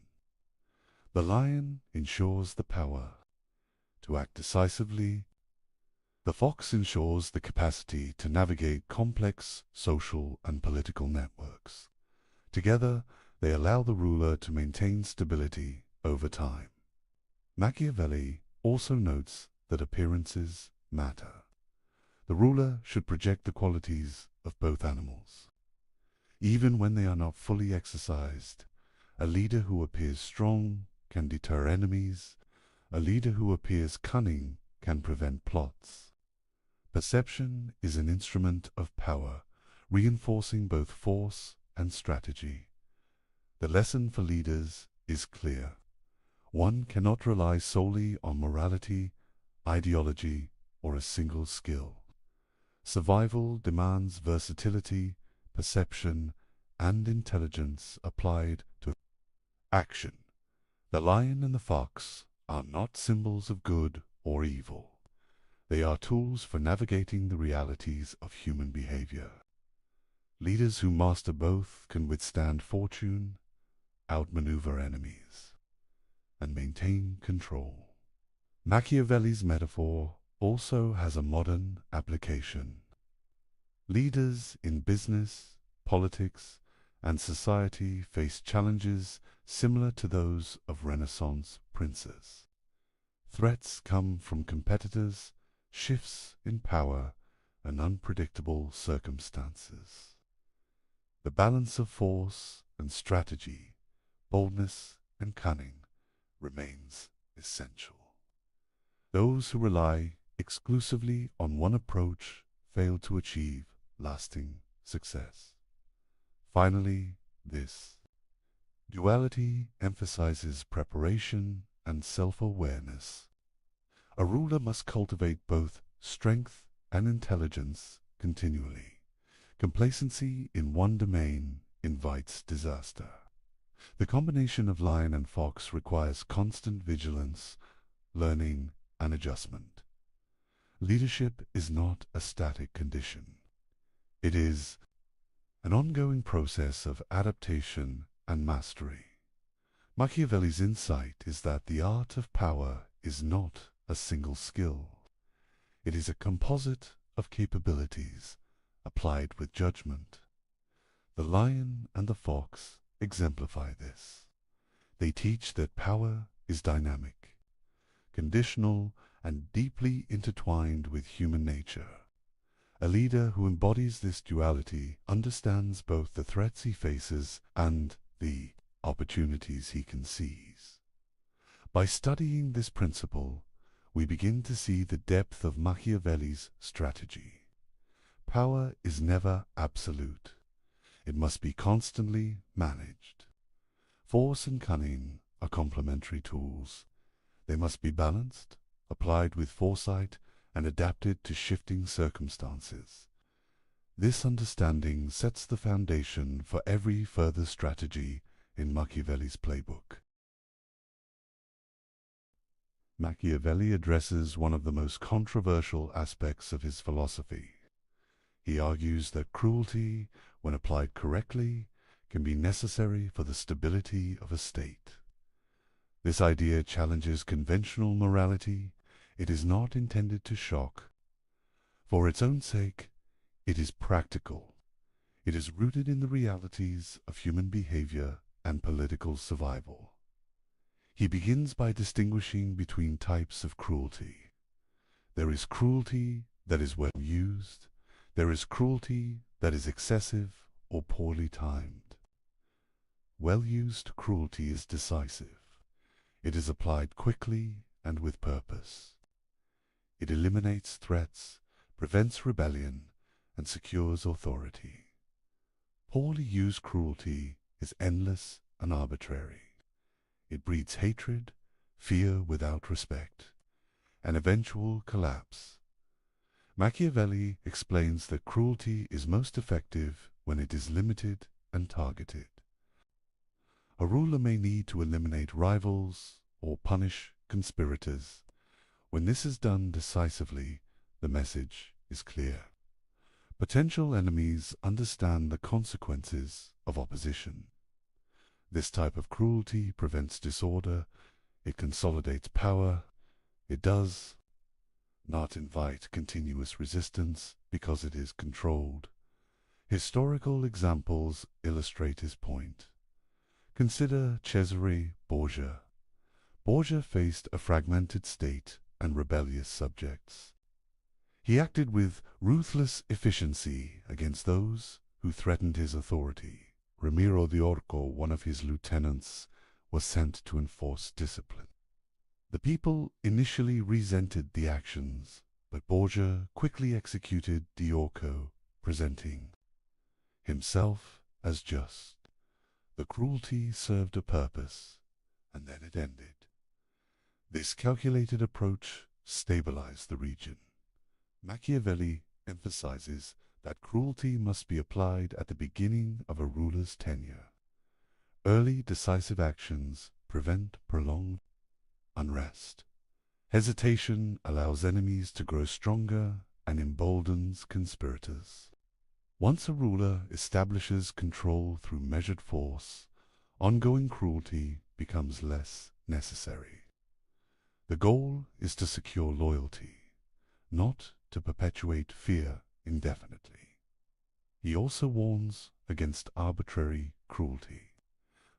The lion ensures the power to act decisively. The fox ensures the capacity to navigate complex social and political networks. Together, they allow the ruler to maintain stability over time. Machiavelli also notes that appearances matter. The ruler should project the qualities of both animals. Even when they are not fully exercised, a leader who appears strong can deter enemies. A leader who appears cunning can prevent plots. Perception is an instrument of power, reinforcing both force and strategy. The lesson for leaders is clear. One cannot rely solely on morality, ideology, or a single skill. Survival demands versatility, perception, and intelligence applied to action. The lion and the fox are not symbols of good or evil. They are tools for navigating the realities of human behavior. Leaders who master both can withstand fortune, outmaneuver enemies, and maintain control. Machiavelli's metaphor also has a modern application. Leaders in business, politics, and society face challenges similar to those of Renaissance princes. Threats come from competitors, shifts in power, and unpredictable circumstances. The balance of force and strategy, boldness and cunning, remains essential. Those who rely exclusively on one approach fail to achieve lasting success. Finally, this duality emphasizes preparation and self-awareness. A ruler must cultivate both strength and intelligence continually. Complacency in one domain invites disaster. The combination of lion and fox requires constant vigilance, learning, and adjustment. Leadership is not a static condition. It is an ongoing process of adaptation and mastery. Machiavelli's insight is that the art of power is not a single skill. It is a composite of capabilities applied with judgment. The lion and the fox exemplify this. They teach that power is dynamic, conditional, and deeply intertwined with human nature. A leader who embodies this duality understands both the threats he faces and the opportunities he can seize. By studying this principle, we begin to see the depth of Machiavelli's strategy. Power is never absolute. It must be constantly managed. Force and cunning are complementary tools. They must be balanced, applied with foresight, and adapted to shifting circumstances. This understanding sets the foundation for every further strategy in Machiavelli's playbook. Machiavelli addresses one of the most controversial aspects of his philosophy. He argues that cruelty, when applied correctly, can be necessary for the stability of a state. This idea challenges conventional morality. It is not intended to shock. For its own sake, it is practical. It is rooted in the realities of human behavior and political survival. He begins by distinguishing between types of cruelty. There is cruelty that is well used. There is cruelty that is excessive or poorly timed. Well-used cruelty is decisive. It is applied quickly and with purpose. It eliminates threats, prevents rebellion, and secures authority. Poorly used cruelty is endless and arbitrary. It breeds hatred, fear without respect, and eventual collapse. Machiavelli explains that cruelty is most effective when it is limited and targeted. A ruler may need to eliminate rivals or punish conspirators. When this is done decisively, the message is clear. Potential enemies understand the consequences of opposition. This type of cruelty prevents disorder, it consolidates power, it does not invite continuous resistance because it is controlled. Historical examples illustrate his point. Consider Cesare Borgia. Borgia faced a fragmented state and rebellious subjects. He acted with ruthless efficiency against those who threatened his authority. Ramiro de Orco, one of his lieutenants, was sent to enforce discipline. The people initially resented the actions, but Borgia quickly executed de Orco, presenting himself as just. The cruelty served a purpose, and then it ended. This calculated approach stabilized the region. Machiavelli emphasizes that cruelty must be applied at the beginning of a ruler's tenure. Early decisive actions prevent prolonged unrest. Hesitation allows enemies to grow stronger and emboldens conspirators. Once a ruler establishes control through measured force, ongoing cruelty becomes less necessary. The goal is to secure loyalty, not to perpetuate fear indefinitely. He also warns against arbitrary cruelty.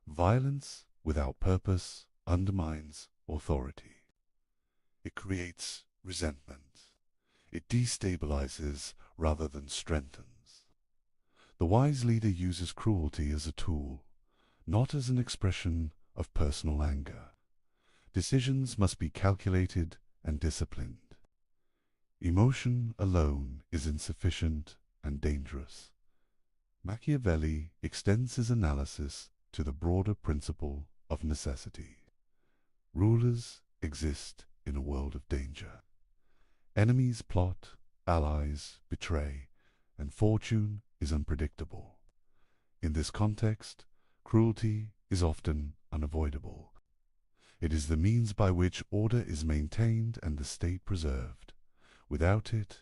Violence without purpose undermines authority. It creates resentment. It destabilizes rather than strengthens. The wise leader uses cruelty as a tool, not as an expression of personal anger. Decisions must be calculated and disciplined. Emotion alone is insufficient and dangerous. Machiavelli extends his analysis to the broader principle of necessity. Rulers exist in a world of danger. Enemies plot, allies betray, and fortune is unpredictable. In this context, cruelty is often unavoidable. It is the means by which order is maintained and the state preserved. Without it,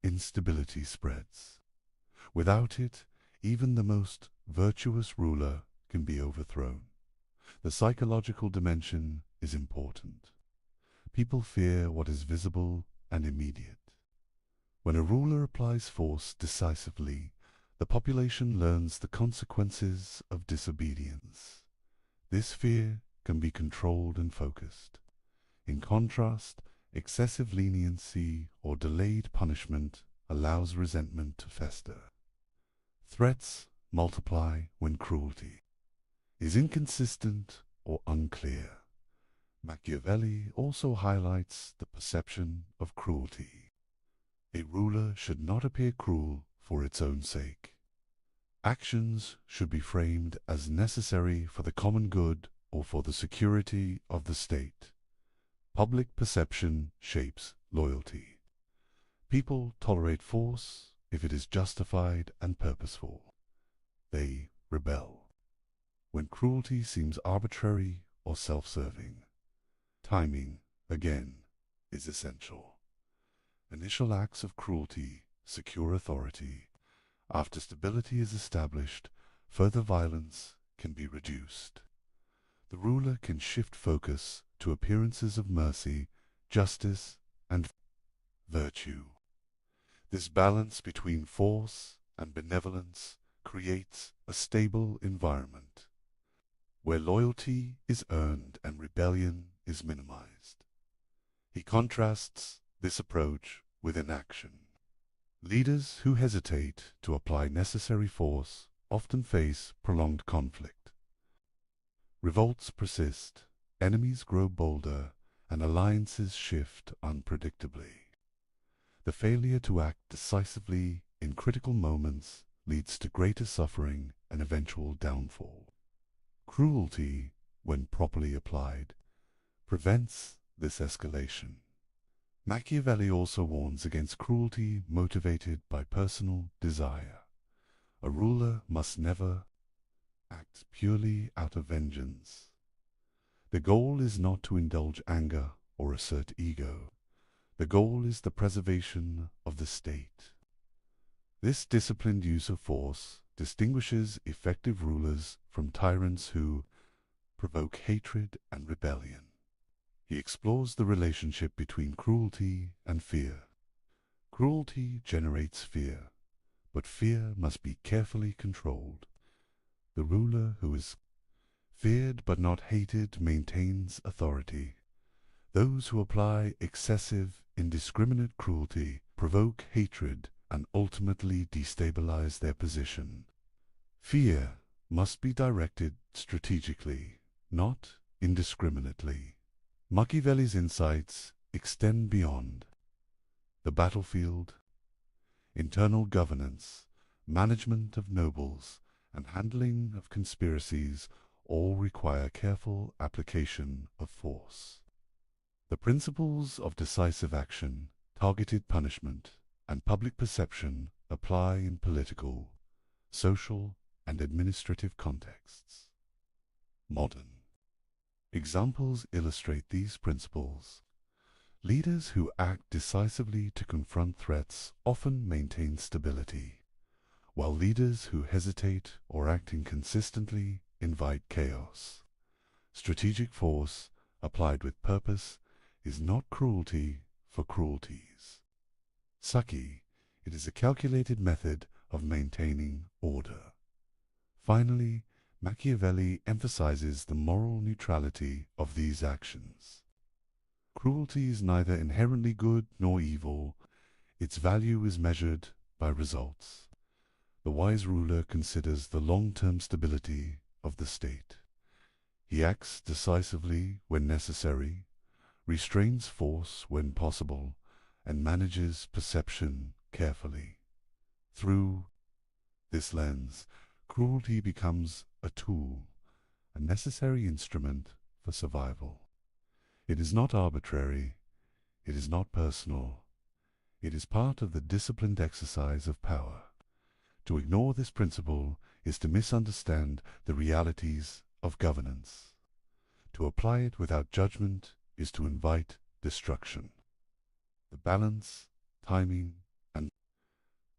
instability spreads. Without it, even the most virtuous ruler can be overthrown. The psychological dimension is important. People fear what is visible and immediate. When a ruler applies force decisively, the population learns the consequences of disobedience. This fear can be controlled and focused. In contrast, excessive leniency or delayed punishment allows resentment to fester. Threats multiply when cruelty is inconsistent or unclear. Machiavelli also highlights the perception of cruelty. A ruler should not appear cruel for its own sake. Actions should be framed as necessary for the common good or for the security of the state. Public perception shapes loyalty. People tolerate force if it is justified and purposeful. They rebel when cruelty seems arbitrary or self-serving. Timing, again, is essential. Initial acts of cruelty secure authority. After stability is established, further violence can be reduced. The ruler can shift focus to appearances of mercy, justice, and virtue. This balance between force and benevolence creates a stable environment where loyalty is earned and rebellion is minimized. He contrasts this approach with inaction. Leaders who hesitate to apply necessary force often face prolonged conflict. Revolts persist, enemies grow bolder, and alliances shift unpredictably. The failure to act decisively in critical moments leads to greater suffering and eventual downfall. Cruelty, when properly applied, prevents this escalation. Machiavelli also warns against cruelty motivated by personal desire. A ruler must never act purely out of vengeance. The goal is not to indulge anger or assert ego. The goal is the preservation of the state. This disciplined use of force distinguishes effective rulers from tyrants who provoke hatred and rebellion. He explores the relationship between cruelty and fear. Cruelty generates fear, but fear must be carefully controlled. The ruler who is feared but not hated maintains authority. Those who apply excessive, indiscriminate cruelty provoke hatred and ultimately destabilize their position. Fear must be directed strategically, not indiscriminately. Machiavelli's insights extend beyond the battlefield. Internal governance, management of nobles, and handling of conspiracies all require careful application of force. The principles of decisive action, targeted punishment, and public perception apply in political, social, and administrative contexts. Modern examples illustrate these principles. Leaders who act decisively to confront threats often maintain stability, while leaders who hesitate or act inconsistently invite chaos. Strategic force, applied with purpose, is not cruelty for cruelties. Sake, it is a calculated method of maintaining order. Finally, Machiavelli emphasizes the moral neutrality of these actions. Cruelty is neither inherently good nor evil. Its value is measured by results. The wise ruler considers the long-term stability of the state. He acts decisively when necessary, restrains force when possible, and manages perception carefully. Through this lens, cruelty becomes a tool, a necessary instrument for survival. It is not arbitrary, it is not personal, it is part of the disciplined exercise of power. To ignore this principle is to misunderstand the realities of governance. To apply it without judgment is to invite destruction. The balance, timing, and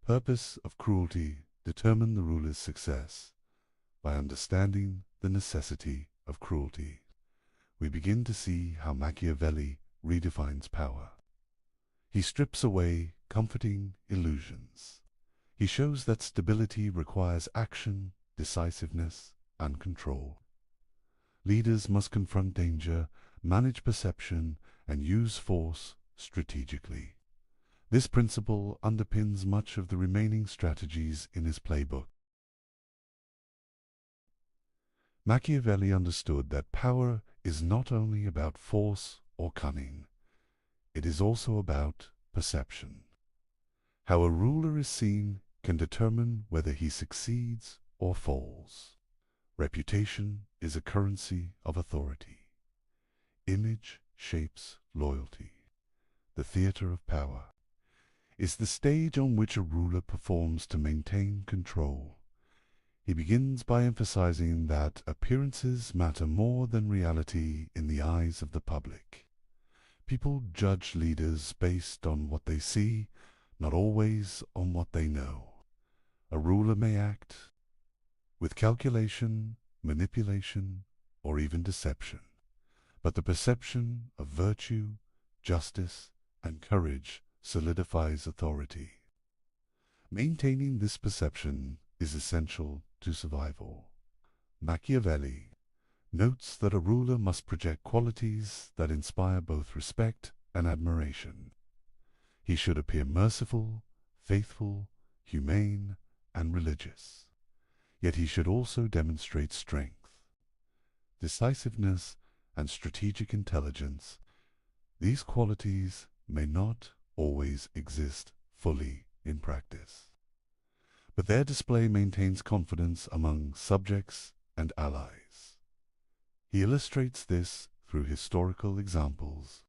purpose of cruelty determine the ruler's success. By understanding the necessity of cruelty, we begin to see how Machiavelli redefines power. He strips away comforting illusions. He shows that stability requires action, decisiveness, and control. Leaders must confront danger, manage perception, and use force strategically. This principle underpins much of the remaining strategies in his playbook. Machiavelli understood that power is not only about force or cunning, it is also about perception. How a ruler is seen can determine whether he succeeds or falls. Reputation is a currency of authority. Image shapes loyalty. The theater of power is the stage on which a ruler performs to maintain control. He begins by emphasizing that appearances matter more than reality in the eyes of the public. People judge leaders based on what they see, not always on what they know. A ruler may act with calculation, manipulation, or even deception, but the perception of virtue, justice, and courage solidifies authority. Maintaining this perception is essential to survival. Machiavelli notes that a ruler must project qualities that inspire both respect and admiration. He should appear merciful, faithful, humane, and religious. Yet he should also demonstrate strength, decisiveness, and strategic intelligence. These qualities may not always exist fully in practice, but their display maintains confidence among subjects and allies. He illustrates this through historical examples.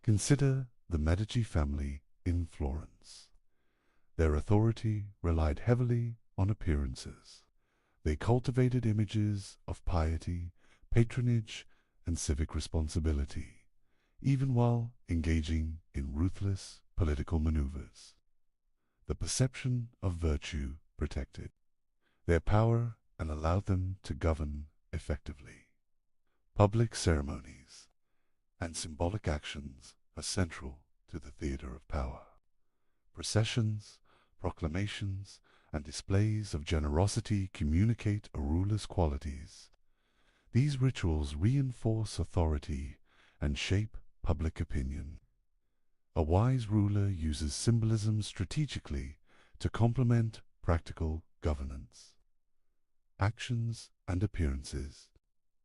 Consider the Medici family in Florence. Their authority relied heavily on appearances. They cultivated images of piety, patronage, and civic responsibility, even while engaging in ruthless political maneuvers. The perception of virtue protected their power and allowed them to govern effectively. Public ceremonies. and symbolic actions are central to the theater of power. Processions, proclamations, and displays of generosity communicate a ruler's qualities. These rituals reinforce authority and shape public opinion. A wise ruler uses symbolism strategically to complement practical governance. Actions and appearances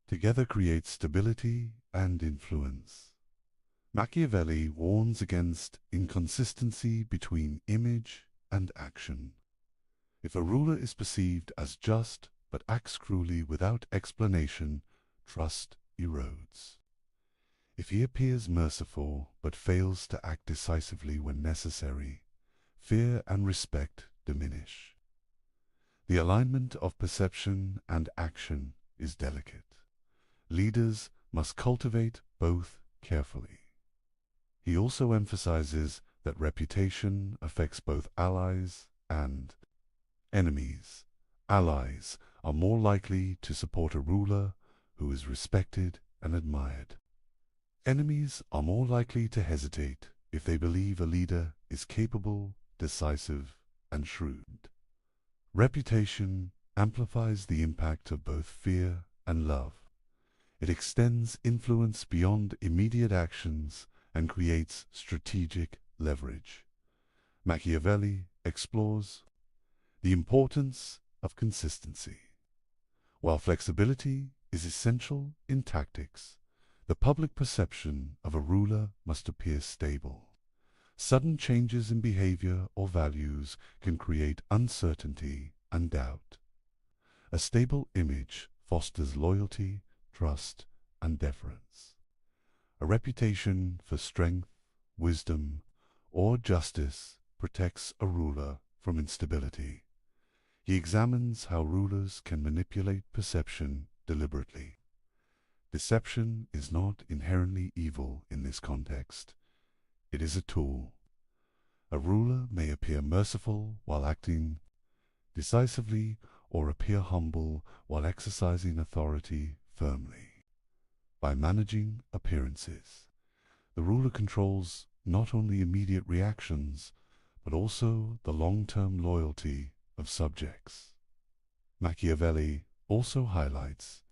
together create stability and influence. Machiavelli warns against inconsistency between image and action. If a ruler is perceived as just but acts cruelly without explanation, trust erodes. If he appears merciful but fails to act decisively when necessary, fear and respect diminish. The alignment of perception and action is delicate. Leaders must cultivate both carefully. He also emphasizes that reputation affects both allies and enemies. Allies are more likely to support a ruler who is respected and admired. Enemies are more likely to hesitate if they believe a leader is capable, decisive, and shrewd. Reputation amplifies the impact of both fear and love. It extends influence beyond immediate actions and creates strategic leverage. Machiavelli explores the importance of consistency. While flexibility is essential in tactics, the public perception of a ruler must appear stable. Sudden changes in behavior or values can create uncertainty and doubt. A stable image fosters loyalty, trust, and deference. A reputation for strength, wisdom, or justice protects a ruler from instability. He examines how rulers can manipulate perception deliberately. Deception is not inherently evil in this context. It is a tool. A ruler may appear merciful while acting decisively or appear humble while exercising authority firmly. By managing appearances, the ruler controls not only immediate reactions, but also the long-term loyalty of subjects. Machiavelli also highlights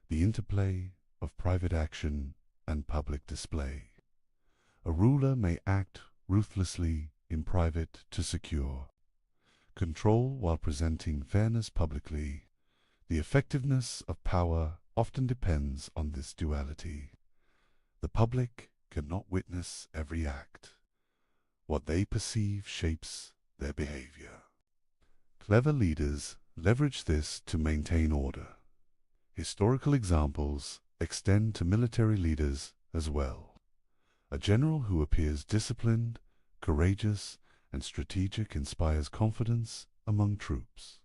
the interplay of private action and public display. A ruler may act ruthlessly in private to secure control while presenting fairness publicly. The effectiveness of power often depends on this duality. The public cannot witness every act. What they perceive shapes their behavior. Clever leaders leverage this to maintain order. Historical examples extend to military leaders as well. A general who appears disciplined, courageous, and strategic inspires confidence among troops.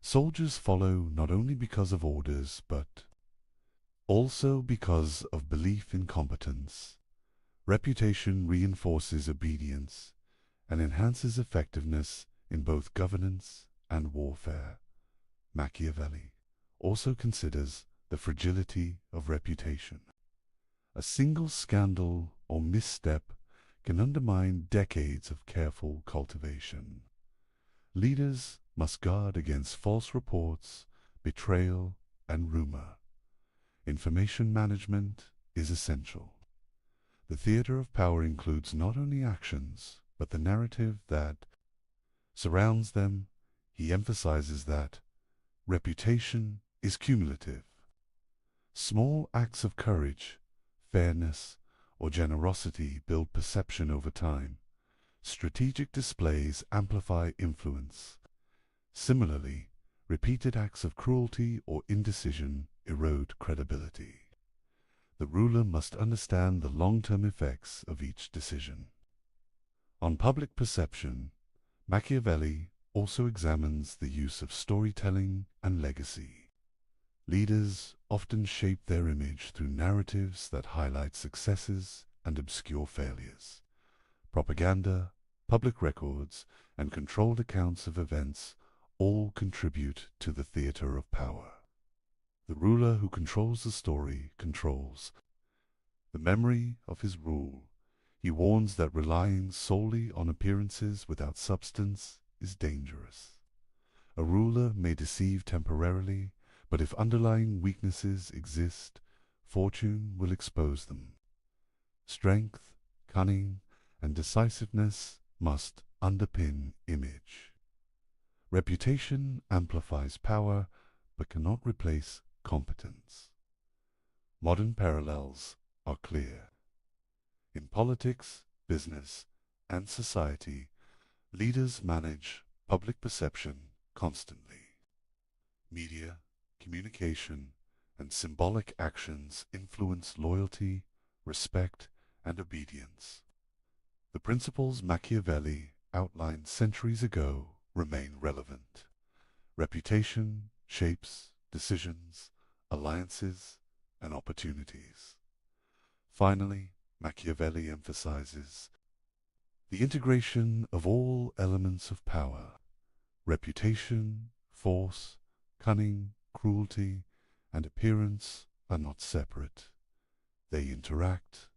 Soldiers follow not only because of orders, but also because of belief in competence. Reputation reinforces obedience and enhances effectiveness in both governance and warfare. Machiavelli also considers the fragility of reputation. A single scandal or misstep can undermine decades of careful cultivation. Leaders must guard against false reports, betrayal, and rumor. Information management is essential. The theater of power includes not only actions, but the narrative that surrounds them. He emphasizes that reputation is cumulative. Small acts of courage, fairness, or generosity build perception over time. Strategic displays amplify influence. Similarly, repeated acts of cruelty or indecision erode credibility. The ruler must understand the long-term effects of each decision. On public perception, Machiavelli also examines the use of storytelling and legacy. Leaders often shape their image through narratives that highlight successes and obscure failures. Propaganda, public records, and controlled accounts of events all contribute to the theater of power. The ruler who controls the story controls the memory of his rule, he warns that relying solely on appearances without substance is dangerous. A ruler may deceive temporarily, but if underlying weaknesses exist, fortune will expose them. Strength, cunning, and decisiveness must underpin image. Reputation amplifies power, but cannot replace competence. Modern parallels are clear. In politics, business, and society, leaders manage public perception constantly. Media, communication, and symbolic actions influence loyalty, respect, and obedience. The principles Machiavelli outlined centuries ago remain relevant. Reputation shapes decisions, alliances, and opportunities. Finally, Machiavelli emphasizes the integration of all elements of power: reputation, force, cunning, cruelty, and appearance are not separate. They interact.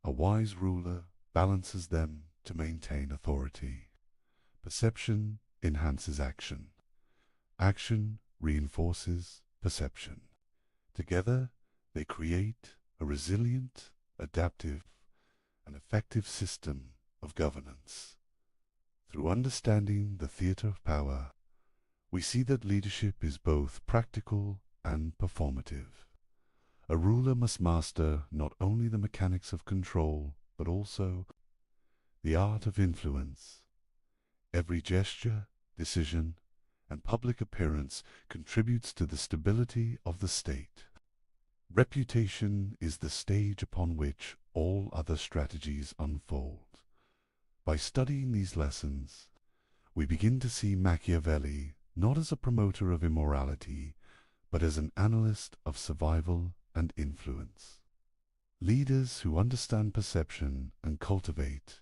A wise ruler balances them to maintain authority. Perception enhances action. Action reinforces perception. Together, they create a resilient, adaptive, and effective system of governance. Through understanding the theater of power, we see that leadership is both practical and performative. A ruler must master not only the mechanics of control, but also the art of influence. Every gesture, decision, and public appearance contributes to the stability of the state. Reputation is the stage upon which all other strategies unfold. By studying these lessons, we begin to see Machiavelli not as a promoter of immorality, but as an analyst of survival and influence. Leaders who understand perception and cultivate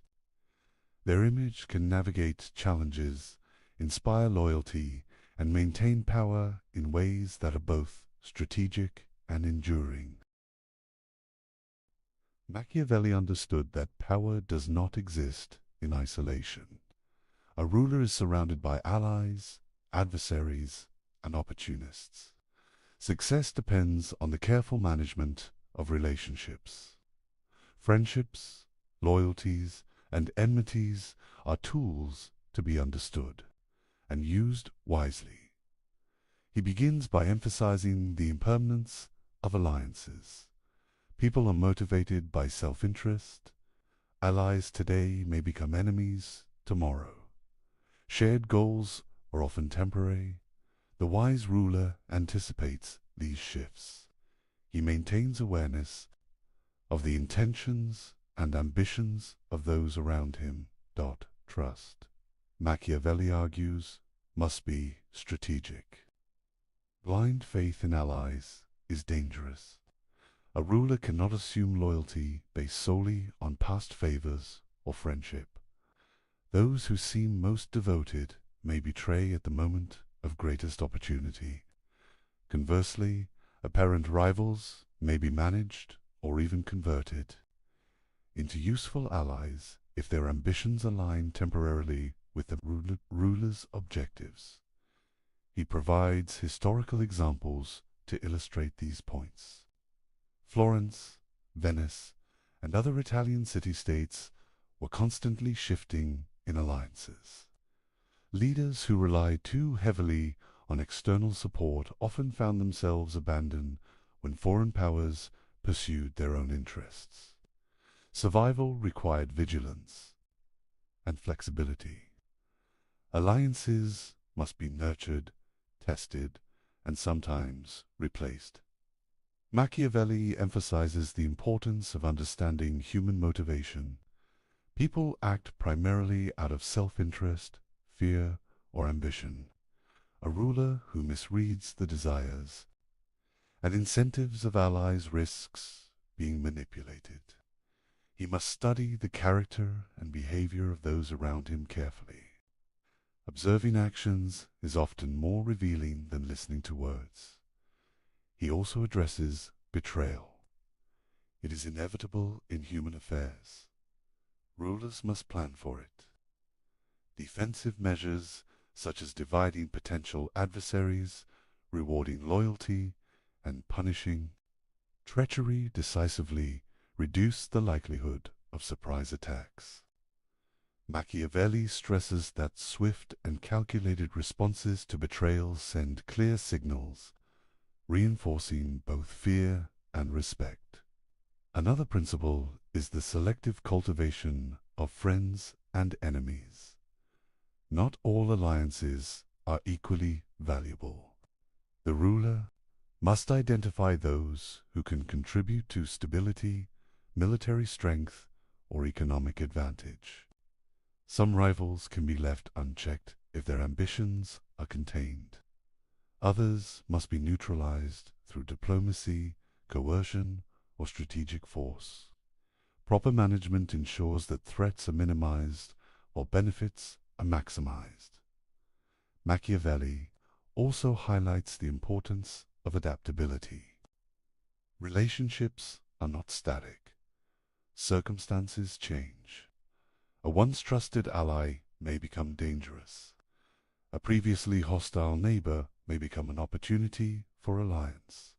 their image can navigate challenges, inspire loyalty, and maintain power in ways that are both strategic and enduring. Machiavelli understood that power does not exist in isolation. A ruler is surrounded by allies, adversaries, and opportunists. Success depends on the careful management of relationships. Friendships, loyalties, and enmities are tools to be understood and used wisely. He begins by emphasizing the impermanence of alliances. People are motivated by self-interest. Allies today may become enemies tomorrow. Shared goals are often temporary. The wise ruler anticipates these shifts. He maintains awareness of the intentions and ambitions of those around him. Trust, Machiavelli argues, must be strategic. Blind faith in allies is dangerous. A ruler cannot assume loyalty based solely on past favors or friendship. Those who seem most devoted may betray at the moment of greatest opportunity. Conversely, apparent rivals may be managed or even converted into useful allies if their ambitions align temporarily with the ruler's objectives. He provides historical examples to illustrate these points. Florence, Venice, and other Italian city-states were constantly shifting in alliances. Leaders who relied too heavily on external support often found themselves abandoned when foreign powers pursued their own interests. Survival required vigilance and flexibility. Alliances must be nurtured, tested, and sometimes replaced. Machiavelli emphasizes the importance of understanding human motivation. People act primarily out of self-interest, fear, or ambition. A ruler who misreads the desires and incentives of allies risks being manipulated. He must study the character and behavior of those around him carefully. Observing actions is often more revealing than listening to words. He also addresses betrayal. It is inevitable in human affairs. Rulers must plan for it. Defensive measures, such as dividing potential adversaries, rewarding loyalty, and punishing treachery decisively, reduce the likelihood of surprise attacks. Machiavelli stresses that swift and calculated responses to betrayal send clear signals, reinforcing both fear and respect. Another principle is the selective cultivation of friends and enemies. Not all alliances are equally valuable. The ruler must identify those who can contribute to stability, military strength, or economic advantage. Some rivals can be left unchecked if their ambitions are contained. Others must be neutralized through diplomacy, coercion, or strategic force. Proper management ensures that threats are minimized while benefits are maximized. Machiavelli also highlights the importance of adaptability. Relationships are not static. Circumstances change. A once trusted ally may become dangerous. A previously hostile neighbor may become an opportunity for alliance.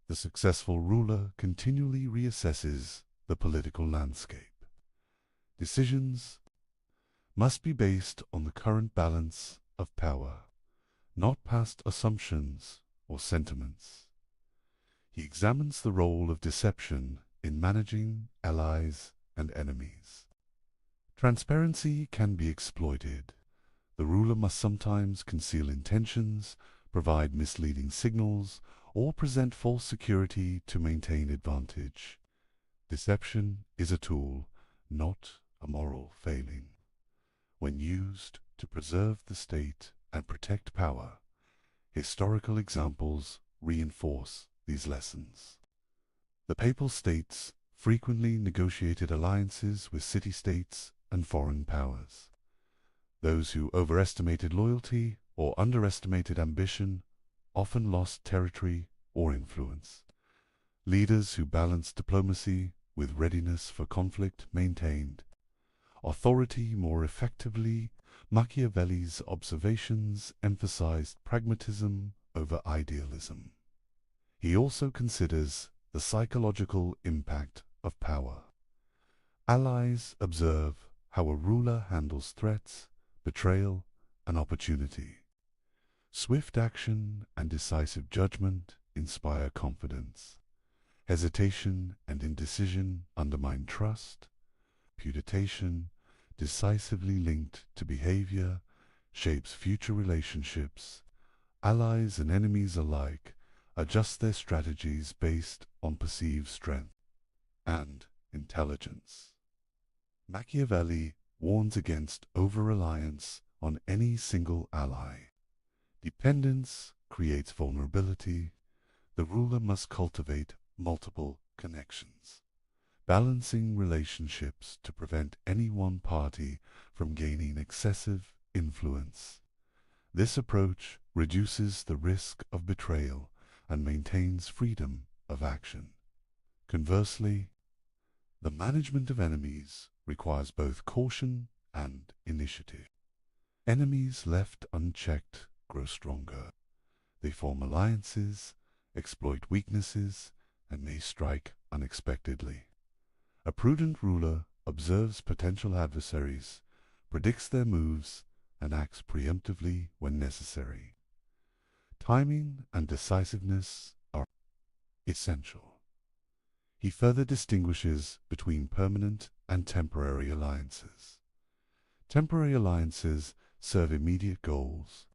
The successful ruler continually reassesses the political landscape. Decisions must be based on the current balance of power, not past assumptions or sentiments. He examines the role of deception in managing allies and enemies. Transparency can be exploited. The ruler must sometimes conceal intentions, provide misleading signals, or present false security to maintain advantage. Deception is a tool, not a moral failing. When used to preserve the state and protect power, historical examples reinforce these lessons. The Papal States frequently negotiated alliances with city-states and foreign powers. Those who overestimated loyalty or underestimated ambition often lost territory or influence. Leaders who balanced diplomacy with readiness for conflict maintained authority more effectively. Machiavelli's observations emphasized pragmatism over idealism. He also considers the psychological impact of power. Allies observe how a ruler handles threats, betrayal, and opportunity. Swift action and decisive judgment inspire confidence. Hesitation and indecision undermine trust. Reputation, decisively linked to behavior, shapes future relationships. Allies and enemies alike adjust their strategies based on perceived strength and intelligence. Machiavelli warns against over-reliance on any single ally. Dependence creates vulnerability. The ruler must cultivate multiple connections, balancing relationships to prevent any one party from gaining excessive influence. This approach reduces the risk of betrayal and maintains freedom of action. Conversely, the management of enemies requires both caution and initiative. Enemies left unchecked grow stronger. They form alliances, exploit weaknesses, and may strike unexpectedly. A prudent ruler observes potential adversaries, predicts their moves, and acts preemptively when necessary. Timing and decisiveness are essential. He further distinguishes between permanent and temporary alliances. Temporary alliances serve immediate goals.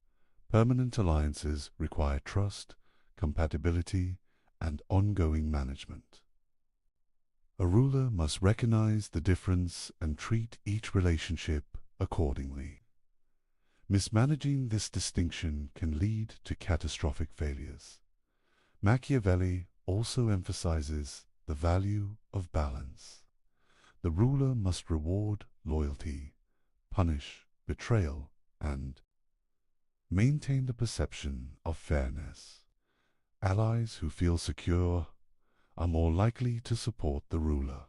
Permanent alliances require trust, compatibility, and ongoing management. A ruler must recognize the difference and treat each relationship accordingly. Mismanaging this distinction can lead to catastrophic failures. Machiavelli also emphasizes the value of balance. The ruler must reward loyalty, punish betrayal, and maintain the perception of fairness. Allies who feel secure are more likely to support the ruler.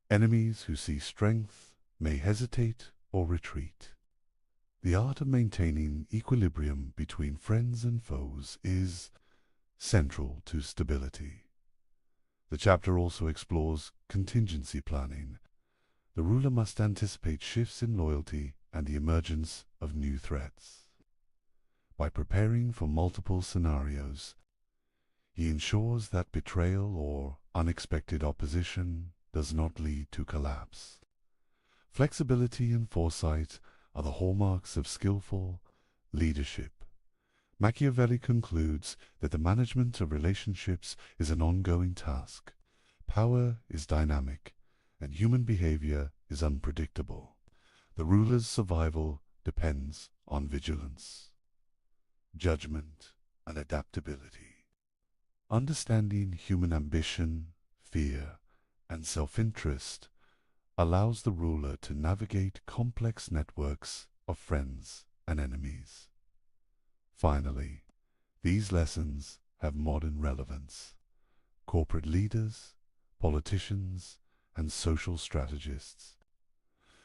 Enemies who see strength may hesitate or retreat. The art of maintaining equilibrium between friends and foes is central to stability. The chapter also explores contingency planning. The ruler must anticipate shifts in loyalty and the emergence of new threats. By preparing for multiple scenarios, he ensures that betrayal or unexpected opposition does not lead to collapse. Flexibility and foresight are the hallmarks of skillful leadership. Machiavelli concludes that the management of relationships is an ongoing task. Power is dynamic, and human behavior is unpredictable. The ruler's survival depends on vigilance, judgment, and adaptability. Understanding human ambition, fear, and self-interest allows the ruler to navigate complex networks of friends and enemies. Finally, these lessons have modern relevance. Corporate leaders, politicians, and social strategists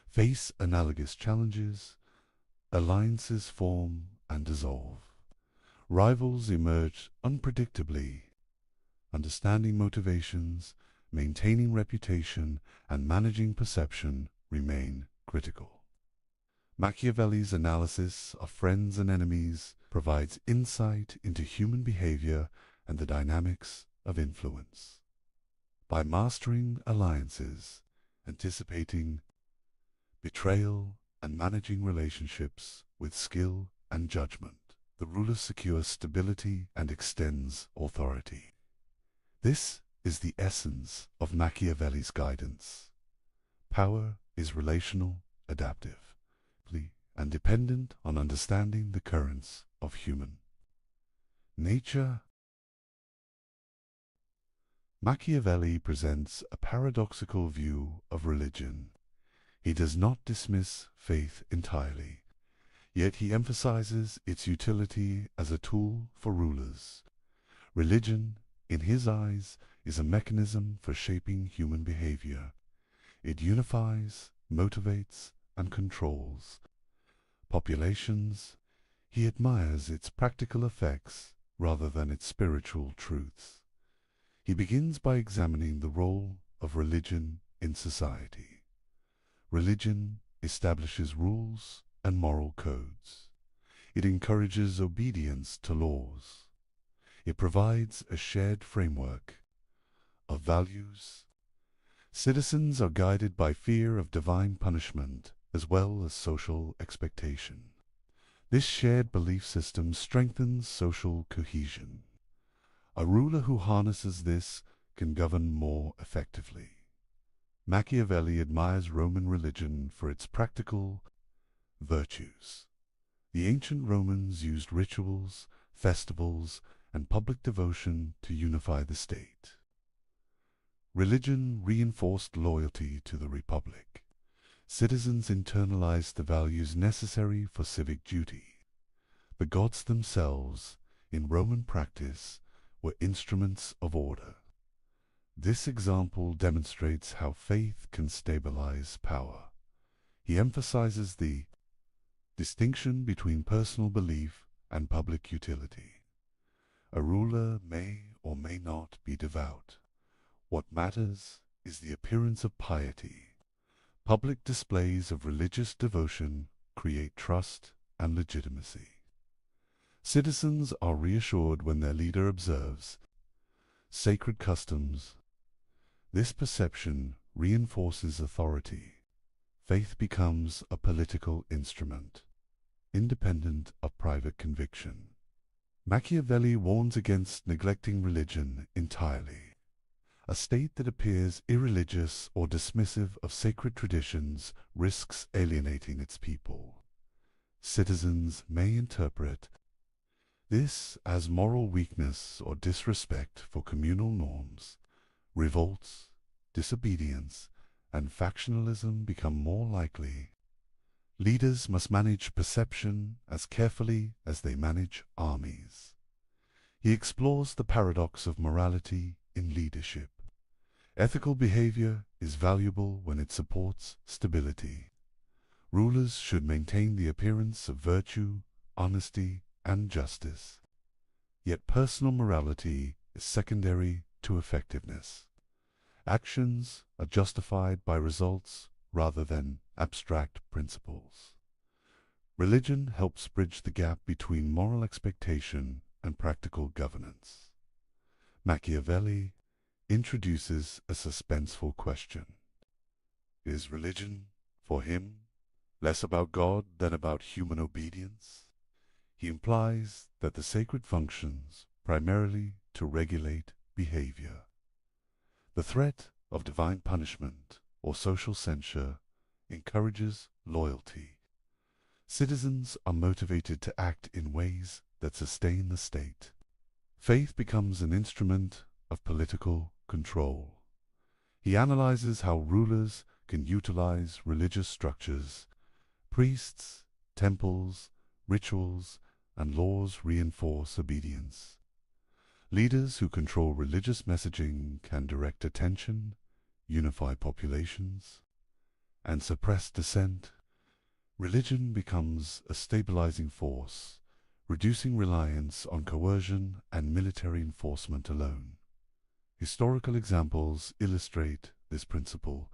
face analogous challenges. Alliances form and dissolve. Rivals emerge unpredictably. Understanding motivations, maintaining reputation, and managing perception remain critical. Machiavelli's analysis of friends and enemies provides insight into human behavior and the dynamics of influence. By mastering alliances, anticipating betrayal, and managing relationships with skill and judgment, the ruler secures stability and extends authority. This is the essence of Machiavelli's guidance. Power is relational, adaptive, and dependent on understanding the currents of human nature. Machiavelli presents a paradoxical view of religion. He does not dismiss faith entirely, yet he emphasizes its utility as a tool for rulers. Religion, in his eyes, is a mechanism for shaping human behavior. It unifies, motivates, and controls populations. He admires its practical effects rather than its spiritual truths. He begins by examining the role of religion in society. Religion establishes rules and moral codes. It encourages obedience to laws. It provides a shared framework of values. Citizens are guided by fear of divine punishment as well as social expectation. This shared belief system strengthens social cohesion. A ruler who harnesses this can govern more effectively. Machiavelli admires Roman religion for its practical virtues. The ancient Romans used rituals, festivals, and public devotion to unify the state. Religion reinforced loyalty to the republic. Citizens internalized the values necessary for civic duty. The gods themselves, in Roman practice, were instruments of order. This example demonstrates how faith can stabilize power. He emphasizes the distinction between personal belief and public utility. A ruler may or may not be devout. What matters is the appearance of piety. Public displays of religious devotion create trust and legitimacy. Citizens are reassured when their leader observes sacred customs. This perception reinforces authority. Faith becomes a political instrument, independent of private conviction. Machiavelli warns against neglecting religion entirely. A state that appears irreligious or dismissive of sacred traditions risks alienating its people. Citizens may interpret this as moral weakness or disrespect for communal norms. Revolts, disobedience, and factionalism become more likely. Leaders must manage perception as carefully as they manage armies. He explores the paradox of morality in leadership. Ethical behavior is valuable when it supports stability. Rulers should maintain the appearance of virtue, honesty, and justice. Yet personal morality is secondary to effectiveness. Actions are justified by results rather than abstract principles. Religion helps bridge the gap between moral expectation and practical governance. Machiavelli introduces a suspenseful question. Is religion, for him, less about God than about human obedience? He implies that the sacred functions primarily to regulate behavior. The threat of divine punishment or social censure encourages loyalty. Citizens are motivated to act in ways that sustain the state. Faith becomes an instrument of political control. He analyzes how rulers can utilize religious structures. Priests, temples, rituals, and laws reinforce obedience. Leaders who control religious messaging can direct attention, unify populations, and suppress dissent. Religion becomes a stabilizing force, reducing reliance on coercion and military enforcement alone. Historical examples illustrate this principle.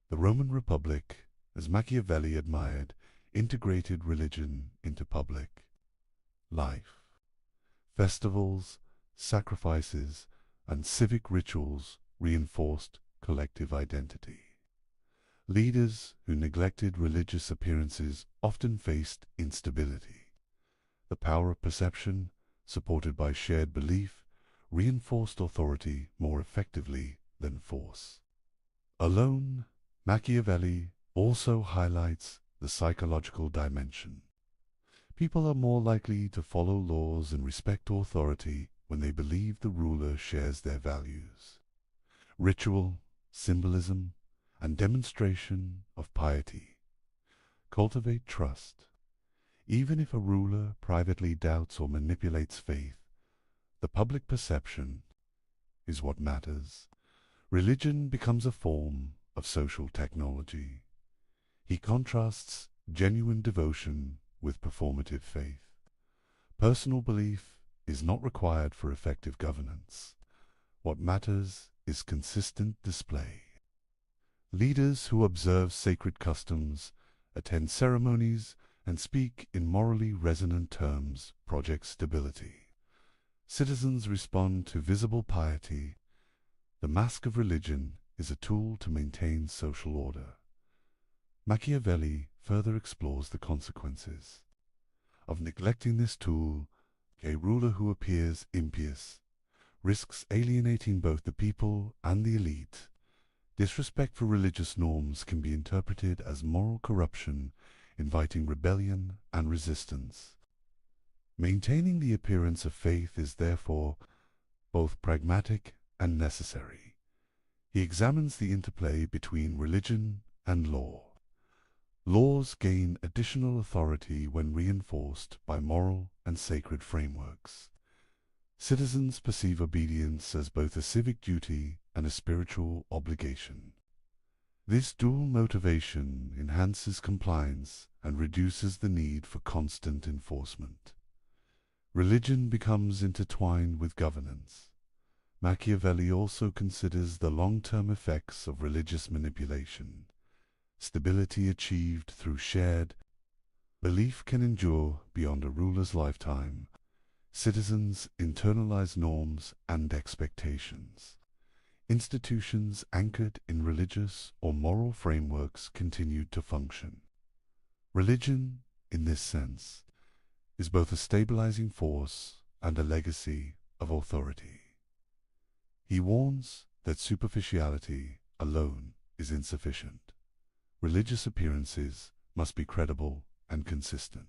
The Roman Republic, as Machiavelli admired, integrated religion into public life. Festivals, sacrifices, and civic rituals reinforced collective identity. Leaders who neglected religious appearances often faced instability. The power of perception, supported by shared belief, reinforced authority more effectively than force. Alone, Machiavelli also highlights the psychological dimension. People are more likely to follow laws and respect authority when they believe the ruler shares their values. Ritual, symbolism, and demonstration of piety cultivate trust. Even if a ruler privately doubts or manipulates faith, the public perception is what matters. Religion becomes a form of social technology. He contrasts genuine devotion with performative faith. Personal belief is not required for effective governance. What matters is consistent display. Leaders who observe sacred customs, attend ceremonies, and speak in morally resonant terms project stability. Citizens respond to visible piety. The mask of religion is a tool to maintain social order. Machiavelli further explores the consequences of neglecting this tool. A ruler who appears impious risks alienating both the people and the elite. Disrespect for religious norms can be interpreted as moral corruption, inviting rebellion and resistance. Maintaining the appearance of faith is therefore both pragmatic and necessary. He examines the interplay between religion and law. Laws gain additional authority when reinforced by moral and sacred frameworks. Citizens perceive obedience as both a civic duty and a spiritual obligation. This dual motivation enhances compliance and reduces the need for constant enforcement. Religion becomes intertwined with governance. Machiavelli also considers the long-term effects of religious manipulation. Stability achieved through shared belief can endure beyond a ruler's lifetime. Citizens internalize norms and expectations. Institutions anchored in religious or moral frameworks continue to function. Religion, in this sense, is both a stabilizing force and a legacy of authority. He warns that superficiality alone is insufficient. Religious appearances must be credible and consistent.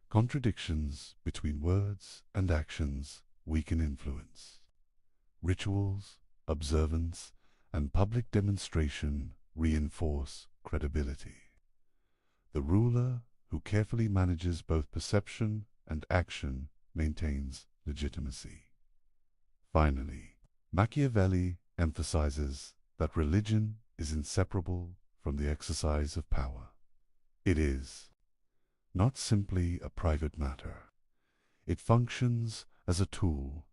Contradictions between words and actions weaken influence. Rituals, observance, and public demonstration reinforce credibility. The ruler who carefully manages both perception and action maintains legitimacy. Finally, Machiavelli emphasizes that religion is inseparable from the exercise of power. It is not simply a private matter. It functions as a tool,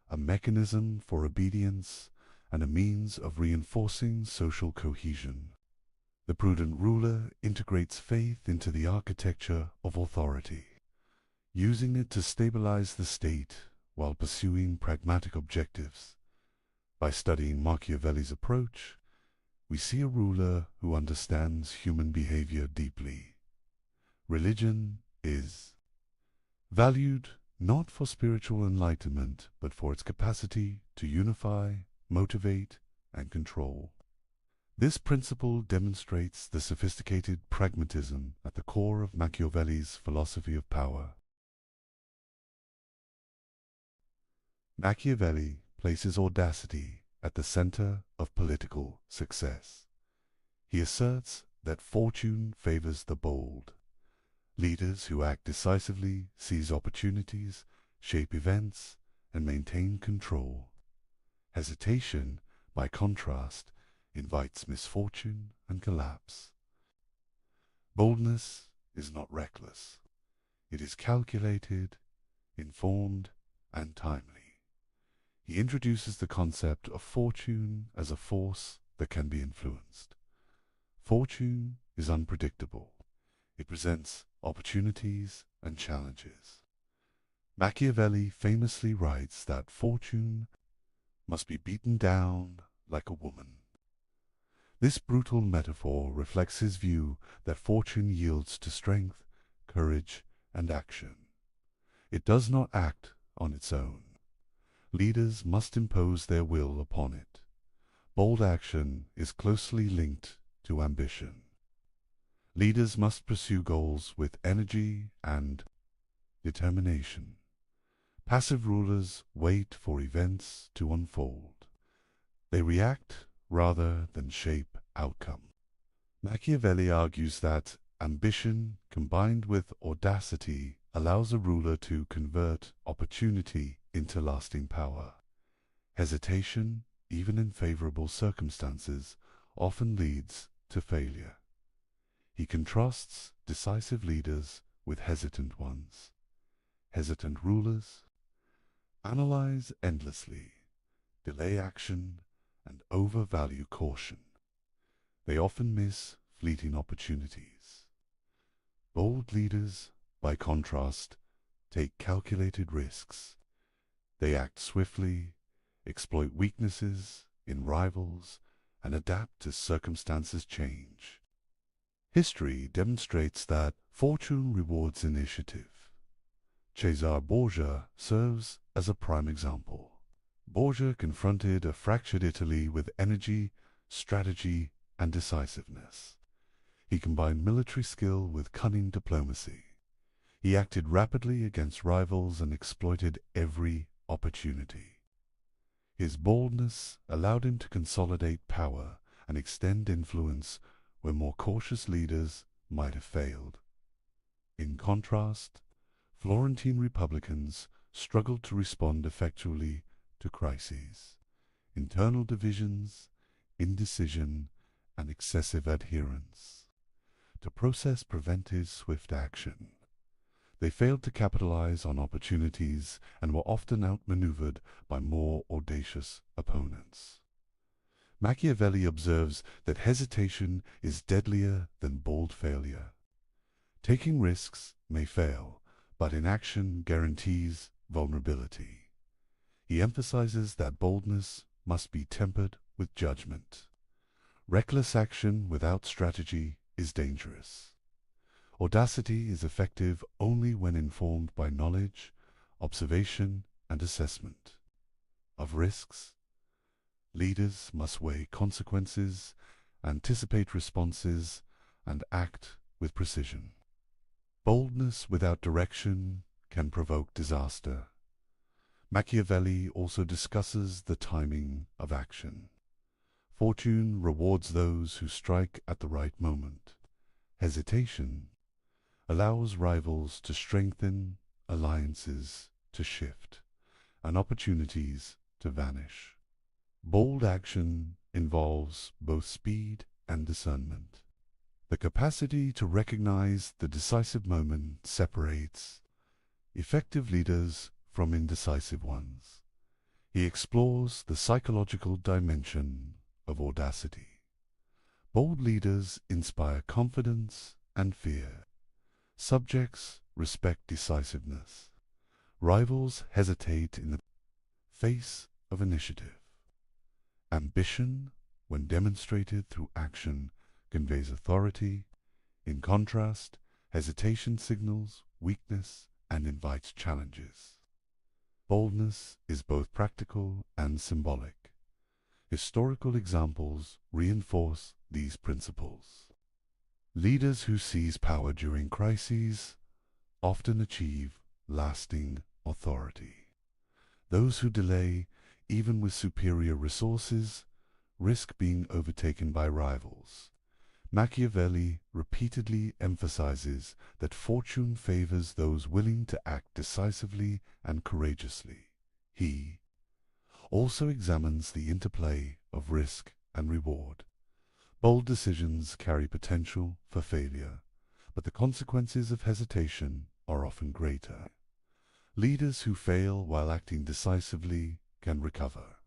a mechanism for obedience, and a means of reinforcing social cohesion. The prudent ruler integrates faith into the architecture of authority, using it to stabilize the state while pursuing pragmatic objectives. By studying Machiavelli's approach, we see a ruler who understands human behavior deeply. Religion is valued not for spiritual enlightenment, but for its capacity to unify, motivate, and control. This principle demonstrates the sophisticated pragmatism at the core of Machiavelli's philosophy of power. Machiavelli places audacity at the center of political success. He asserts that fortune favors the bold. Leaders who act decisively seize opportunities, shape events, and maintain control. Hesitation, by contrast, invites misfortune and collapse. Boldness is not reckless. It is calculated, informed, and timely. He introduces the concept of fortune as a force that can be influenced. Fortune is unpredictable. It presents opportunities and challenges. Machiavelli famously writes that fortune must be beaten down like a woman. This brutal metaphor reflects his view that fortune yields to strength, courage, and action. It does not act on its own. Leaders must impose their will upon it. Bold action is closely linked to ambition. Leaders must pursue goals with energy and determination. Passive rulers wait for events to unfold. They react rather than shape outcome. Machiavelli argues that ambition combined with audacity allows a ruler to convert opportunity into lasting power. Hesitation, even in favorable circumstances, often leads to failure. He contrasts decisive leaders with hesitant ones. Hesitant rulers analyze endlessly, delay action, and overvalue caution. They often miss fleeting opportunities. Bold leaders, by contrast, take calculated risks. They act swiftly, exploit weaknesses in rivals, and adapt as circumstances change. History demonstrates that fortune rewards initiative. Cesare Borgia serves as a prime example. Borgia confronted a fractured Italy with energy, strategy, and decisiveness. He combined military skill with cunning diplomacy. He acted rapidly against rivals and exploited every opportunity. His boldness allowed him to consolidate power and extend influence where more cautious leaders might have failed. In contrast, Florentine republicans struggled to respond effectually to crises. Internal divisions, indecision, and excessive adherence to process prevented swift action. They failed to capitalize on opportunities and were often outmaneuvered by more audacious opponents. Machiavelli observes that hesitation is deadlier than bold failure. Taking risks may fail, but inaction guarantees vulnerability. He emphasizes that boldness must be tempered with judgment. Reckless action without strategy is dangerous. Audacity is effective only when informed by knowledge, observation, and assessment of risks. Leaders must weigh consequences, anticipate responses, and act with precision. Boldness without direction can provoke disaster. Machiavelli also discusses the timing of action. Fortune rewards those who strike at the right moment. Hesitation allows rivals to strengthen, alliances to shift, and opportunities to vanish. Bold action involves both speed and discernment. The capacity to recognize the decisive moment separates effective leaders from indecisive ones. He explores the psychological dimension of audacity. Bold leaders inspire confidence and fear. Subjects respect decisiveness. Rivals hesitate in the face of initiative. Ambition, when demonstrated through action, conveys authority. In contrast, hesitation signals weakness and invites challenges. Boldness is both practical and symbolic. Historical examples reinforce these principles. Leaders who seize power during crises often achieve lasting authority. Those who delay, even with superior resources, risk being overtaken by rivals. Machiavelli repeatedly emphasizes that fortune favors those willing to act decisively and courageously. He also examines the interplay of risk and reward. Bold decisions carry potential for failure, but the consequences of hesitation are often greater. Leaders who fail while acting decisively can recover.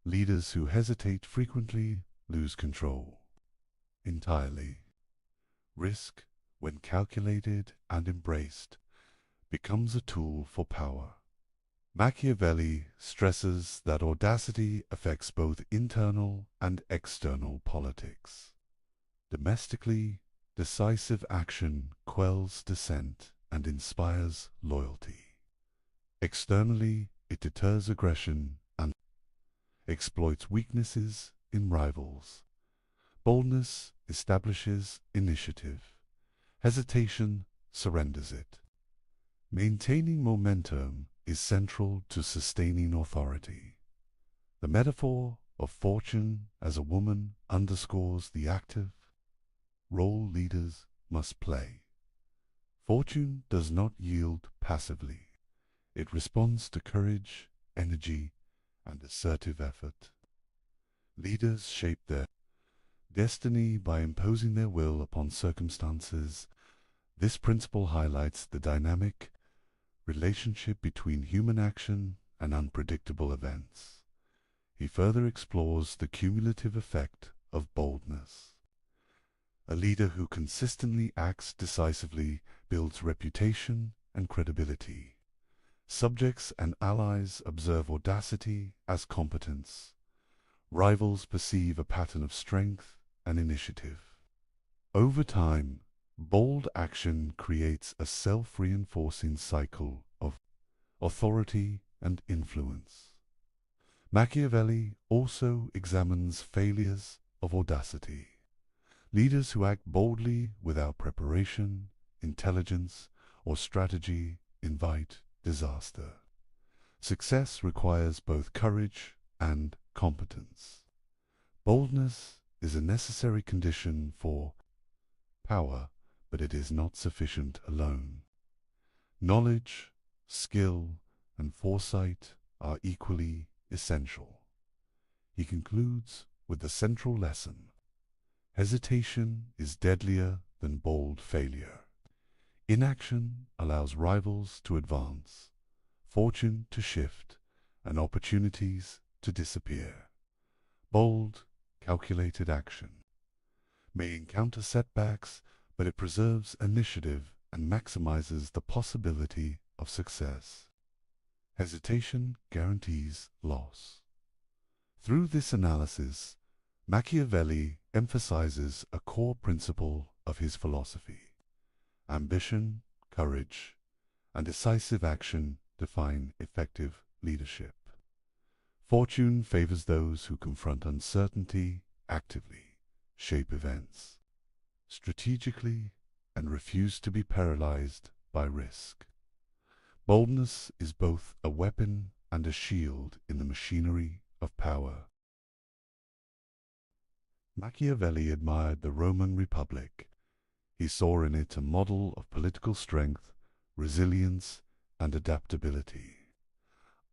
Leaders who hesitate frequently lose control entirely. Risk, when calculated and embraced, becomes a tool for power. Machiavelli stresses that audacity affects both internal and external politics. Domestically, decisive action quells dissent and inspires loyalty. Externally, it deters aggression and exploits weaknesses in rivals. Boldness establishes initiative. Hesitation surrenders it. Maintaining momentum is central to sustaining authority. The metaphor of fortune as a woman underscores the active role leaders must play. Fortune does not yield passively. It responds to courage, energy, and assertive effort. Leaders shape their destiny by imposing their will upon circumstances. This principle highlights the dynamic relationship between human action and unpredictable events. He further explores the cumulative effect of boldness. A leader who consistently acts decisively builds reputation and credibility. Subjects and allies observe audacity as competence. Rivals perceive a pattern of strength and initiative. Over time, bold action creates a self-reinforcing cycle of authority and influence. Machiavelli also examines failures of audacity. Leaders who act boldly without preparation, intelligence, or strategy invite disaster. Success requires both courage and competence. Boldness is a necessary condition for power, but it is not sufficient alone. Knowledge, skill, and foresight are equally essential. He concludes with the central lesson: hesitation is deadlier than bold failure. Inaction allows rivals to advance, fortune to shift, and opportunities to disappear. Bold, calculated action may encounter setbacks, but it preserves initiative and maximizes the possibility of success. Hesitation guarantees loss. Through this analysis, Machiavelli emphasizes a core principle of his philosophy. Ambition, courage, and decisive action define effective leadership. Fortune favors those who confront uncertainty actively, shape events strategically, and refuse to be paralyzed by risk. Boldness is both a weapon and a shield in the machinery of power. Machiavelli admired the Roman Republic. He saw in it a model of political strength, resilience, and adaptability.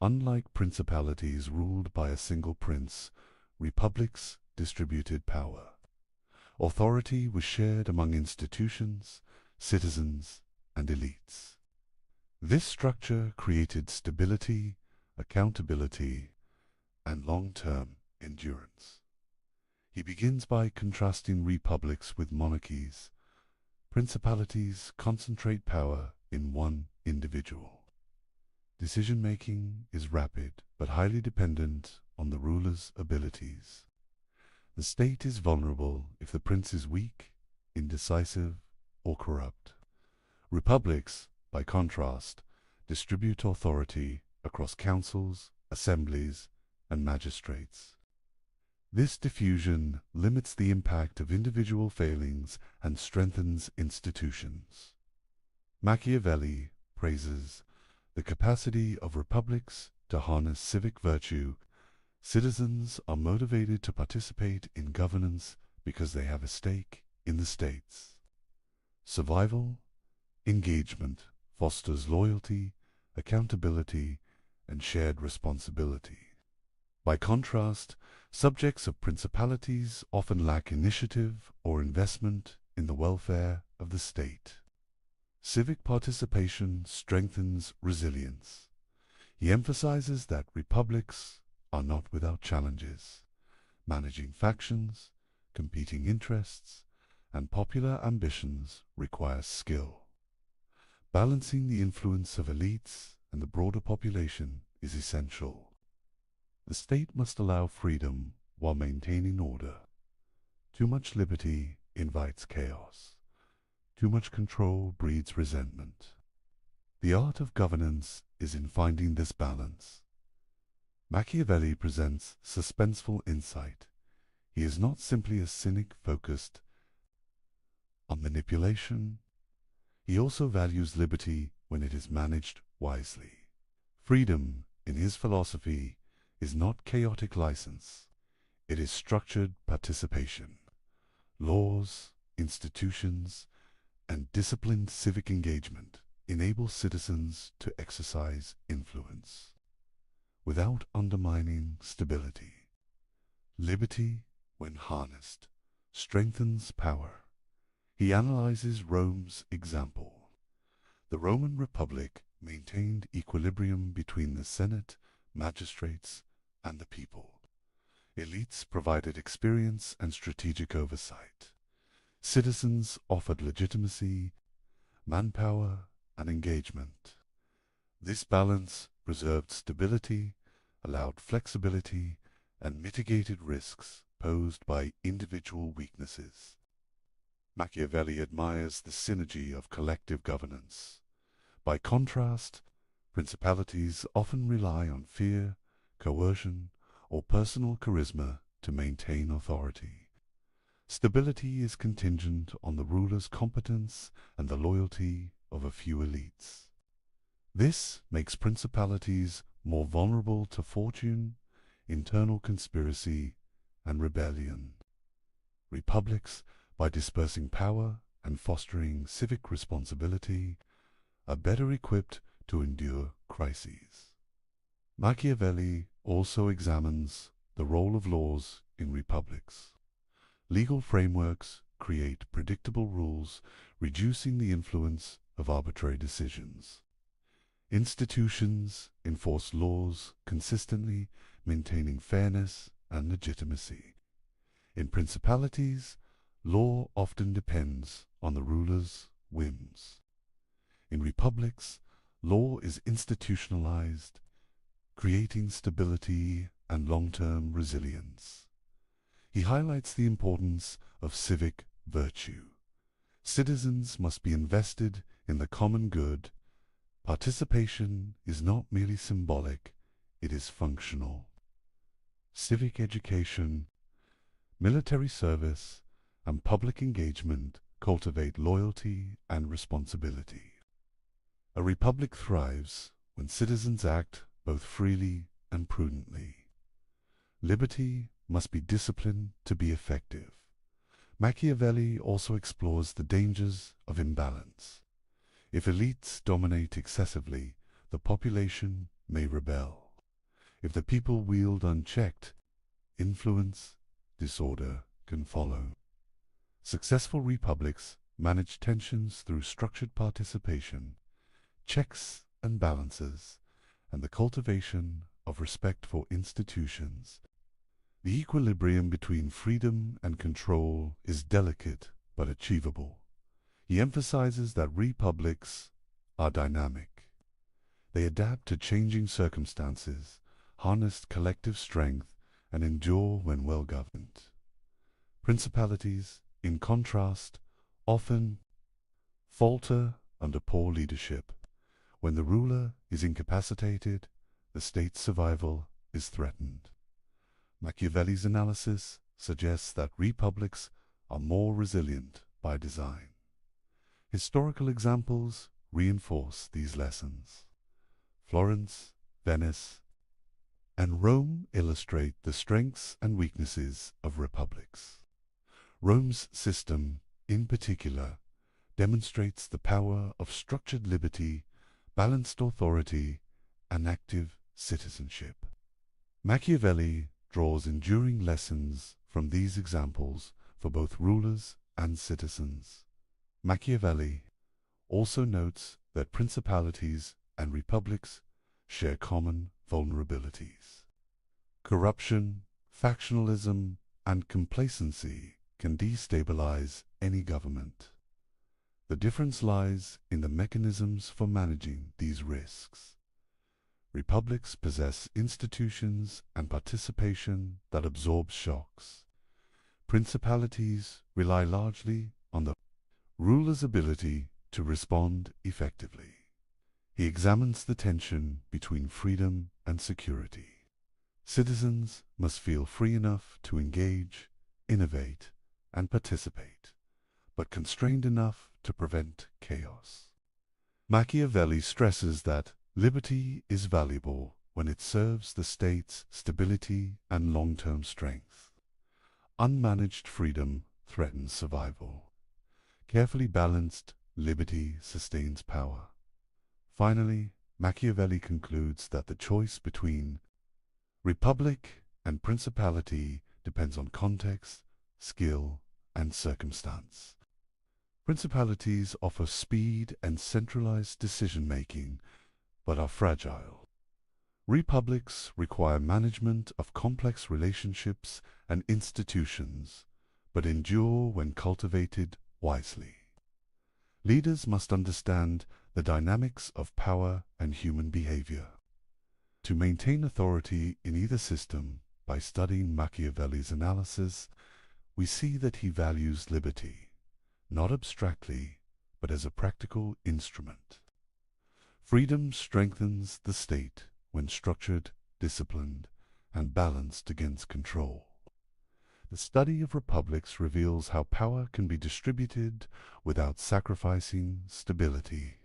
Unlike principalities ruled by a single prince, republics distributed power. Authority was shared among institutions, citizens, and elites. This structure created stability, accountability, and long-term endurance. He begins by contrasting republics with monarchies. Principalities concentrate power in one individual. Decision-making is rapid but highly dependent on the ruler's abilities. The state is vulnerable if the prince is weak, indecisive, or corrupt. Republics, by contrast, distribute authority across councils, assemblies, and magistrates. This diffusion limits the impact of individual failings and strengthens institutions. Machiavelli praises the capacity of republics to harness civic virtue. Citizens are motivated to participate in governance because they have a stake in the states. Survival, engagement fosters loyalty, accountability, and shared responsibility. By contrast, subjects of principalities often lack initiative or investment in the welfare of the state. Civic participation strengthens resilience. He emphasizes that republics are not without challenges. Managing factions, competing interests, and popular ambitions requires skill. Balancing the influence of elites and the broader population is essential. The state must allow freedom while maintaining order. Too much liberty invites chaos. Too much control breeds resentment. The art of governance is in finding this balance. Machiavelli presents suspenseful insight. He is not simply a cynic focused on manipulation. He also values liberty when it is managed wisely. Freedom, in his philosophy, is not chaotic license. It is structured participation. Laws, institutions, and disciplined civic engagement enable citizens to exercise influence without undermining stability. Liberty, when harnessed, strengthens power. He analyzes Rome's example. The Roman Republic maintained equilibrium between the Senate, magistrates, and the people. Elites provided experience and strategic oversight. Citizens offered legitimacy, manpower, and engagement. This balance preserved stability, allowed flexibility, and mitigated risks posed by individual weaknesses. Machiavelli admires the synergy of collective governance. By contrast, principalities often rely on fear, coercion, or personal charisma to maintain authority. Stability is contingent on the ruler's competence and the loyalty of a few elites. This makes principalities more vulnerable to fortune, internal conspiracy, and rebellion. Republics, by dispersing power and fostering civic responsibility, are better equipped to endure crises. Machiavelli also examines the role of laws in republics. Legal frameworks create predictable rules, reducing the influence of arbitrary decisions. Institutions enforce laws consistently, maintaining fairness and legitimacy. In principalities, law often depends on the ruler's whims. In republics, law is institutionalized, creating stability and long-term resilience. He highlights the importance of civic virtue. Citizens must be invested in the common good. Participation is not merely symbolic, it is functional. Civic education, military service, and public engagement cultivate loyalty and responsibility. A republic thrives when citizens act both freely and prudently. Liberty must be disciplined to be effective. Machiavelli also explores the dangers of imbalance. If elites dominate excessively, the population may rebel. If the people wield unchecked influence, disorder can follow. Successful republics manage tensions through structured participation, checks and balances, and the cultivation of respect for institutions. The equilibrium between freedom and control is delicate but achievable. He emphasizes that republics are dynamic. They adapt to changing circumstances, harness collective strength, and endure when well governed. Principalities, in contrast, often falter under poor leadership. When the ruler is incapacitated, the state's survival is threatened. Machiavelli's analysis suggests that republics are more resilient by design. Historical examples reinforce these lessons. Florence, Venice, and Rome illustrate the strengths and weaknesses of republics. Rome's system, in particular, demonstrates the power of structured liberty, balanced authority, and active citizenship. Machiavelli draws enduring lessons from these examples for both rulers and citizens. Machiavelli also notes that principalities and republics share common vulnerabilities. Corruption, factionalism, and complacency can destabilize any government. The difference lies in the mechanisms for managing these risks. Republics possess institutions and participation that absorb shocks. Principalities rely largely on the ruler's ability to respond effectively. He examines the tension between freedom and security. Citizens must feel free enough to engage, innovate, and participate, but constrained enough to prevent chaos. Machiavelli stresses that liberty is valuable when it serves the state's stability and long-term strength. Unmanaged freedom threatens survival. Carefully balanced liberty sustains power. Finally, Machiavelli concludes that the choice between republic and principality depends on context, skill, and circumstance. Principalities offer speed and centralized decision-making, but are fragile. Republics require management of complex relationships and institutions, but endure when cultivated wisely. Leaders must understand the dynamics of power and human behavior. To maintain authority in either system, by studying Machiavelli's analysis, we see that he values liberty, not abstractly, but as a practical instrument. Freedom strengthens the state when structured, disciplined, and balanced against control. The study of republics reveals how power can be distributed without sacrificing stability,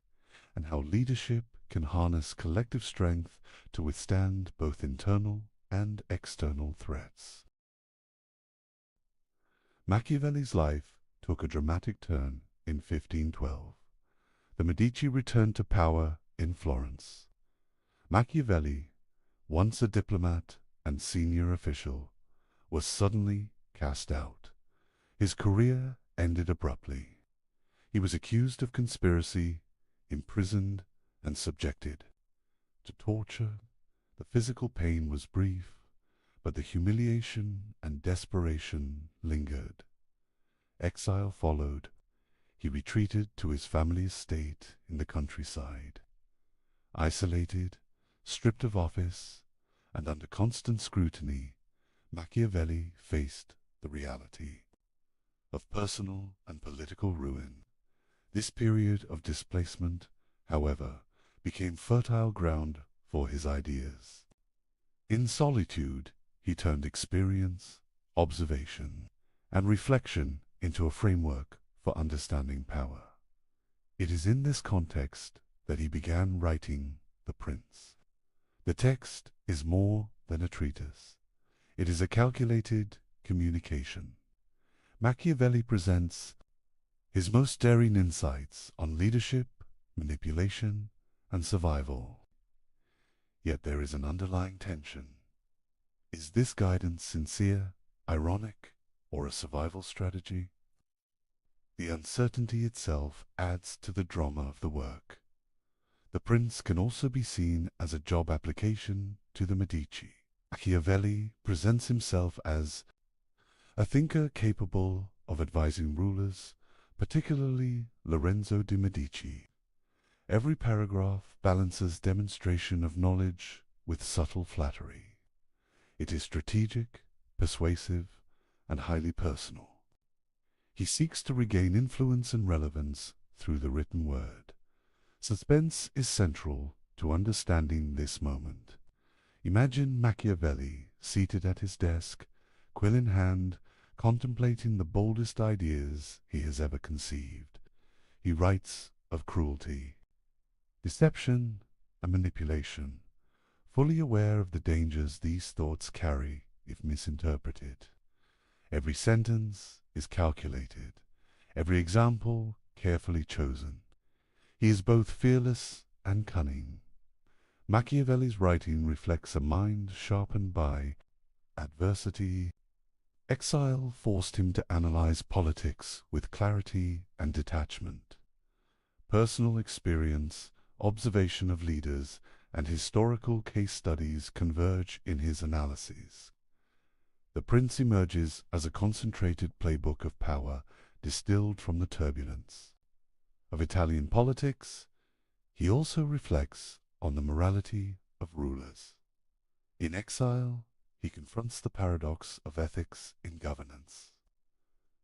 and how leadership can harness collective strength to withstand both internal and external threats. Machiavelli's life took a dramatic turn in 1512. The Medici returned to power in Florence. Machiavelli, once a diplomat and senior official, was suddenly cast out. His career ended abruptly. He was accused of conspiracy, imprisoned, and subjected to torture. The physical pain was brief, but the humiliation and desperation lingered. Exile followed. He retreated to his family estate in the countryside. Isolated, stripped of office, and under constant scrutiny, Machiavelli faced the reality of personal and political ruin. This period of displacement, however, became fertile ground for his ideas. In solitude, he turned experience, observation, and reflection into a framework for understanding power. It is in this context that he began writing The Prince. The text is more than a treatise. It is a calculated communication. Machiavelli presents his most daring insights on leadership, manipulation, and survival. Yet there is an underlying tension. Is this guidance sincere, ironic, or a survival strategy? The uncertainty itself adds to the drama of the work. The Prince can also be seen as a job application to the Medici. Machiavelli presents himself as a thinker capable of advising rulers, particularly Lorenzo de' Medici. Every paragraph balances demonstration of knowledge with subtle flattery. It is strategic, persuasive, and highly personal. He seeks to regain influence and relevance through the written word. Suspense is central to understanding this moment. Imagine Machiavelli seated at his desk, quill in hand, contemplating the boldest ideas he has ever conceived. He writes of cruelty, deception, and manipulation, fully aware of the dangers these thoughts carry if misinterpreted. Every sentence is calculated, every example carefully chosen. He is both fearless and cunning. Machiavelli's writing reflects a mind sharpened by adversity. Exile forced him to analyze politics with clarity and detachment. Personal experience, observation of leaders, and historical case studies converge in his analyses. The Prince emerges as a concentrated playbook of power distilled from the turbulence of Italian politics. He also reflects on the morality of rulers. In exile, he confronts the paradox of ethics in governance.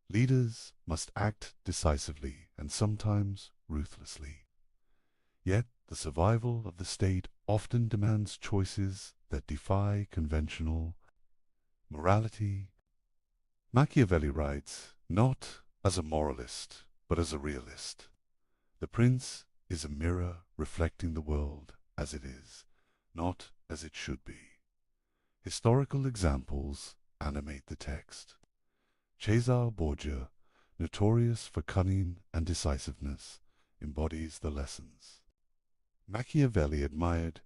Leaders must act decisively and sometimes ruthlessly. Yet the survival of the state often demands choices that defy conventional morality. Machiavelli writes not as a moralist, but as a realist. The Prince is a mirror reflecting the world as it is, not as it should be. Historical examples animate the text. Cesare Borgia, notorious for cunning and decisiveness, embodies the lessons. Machiavelli admired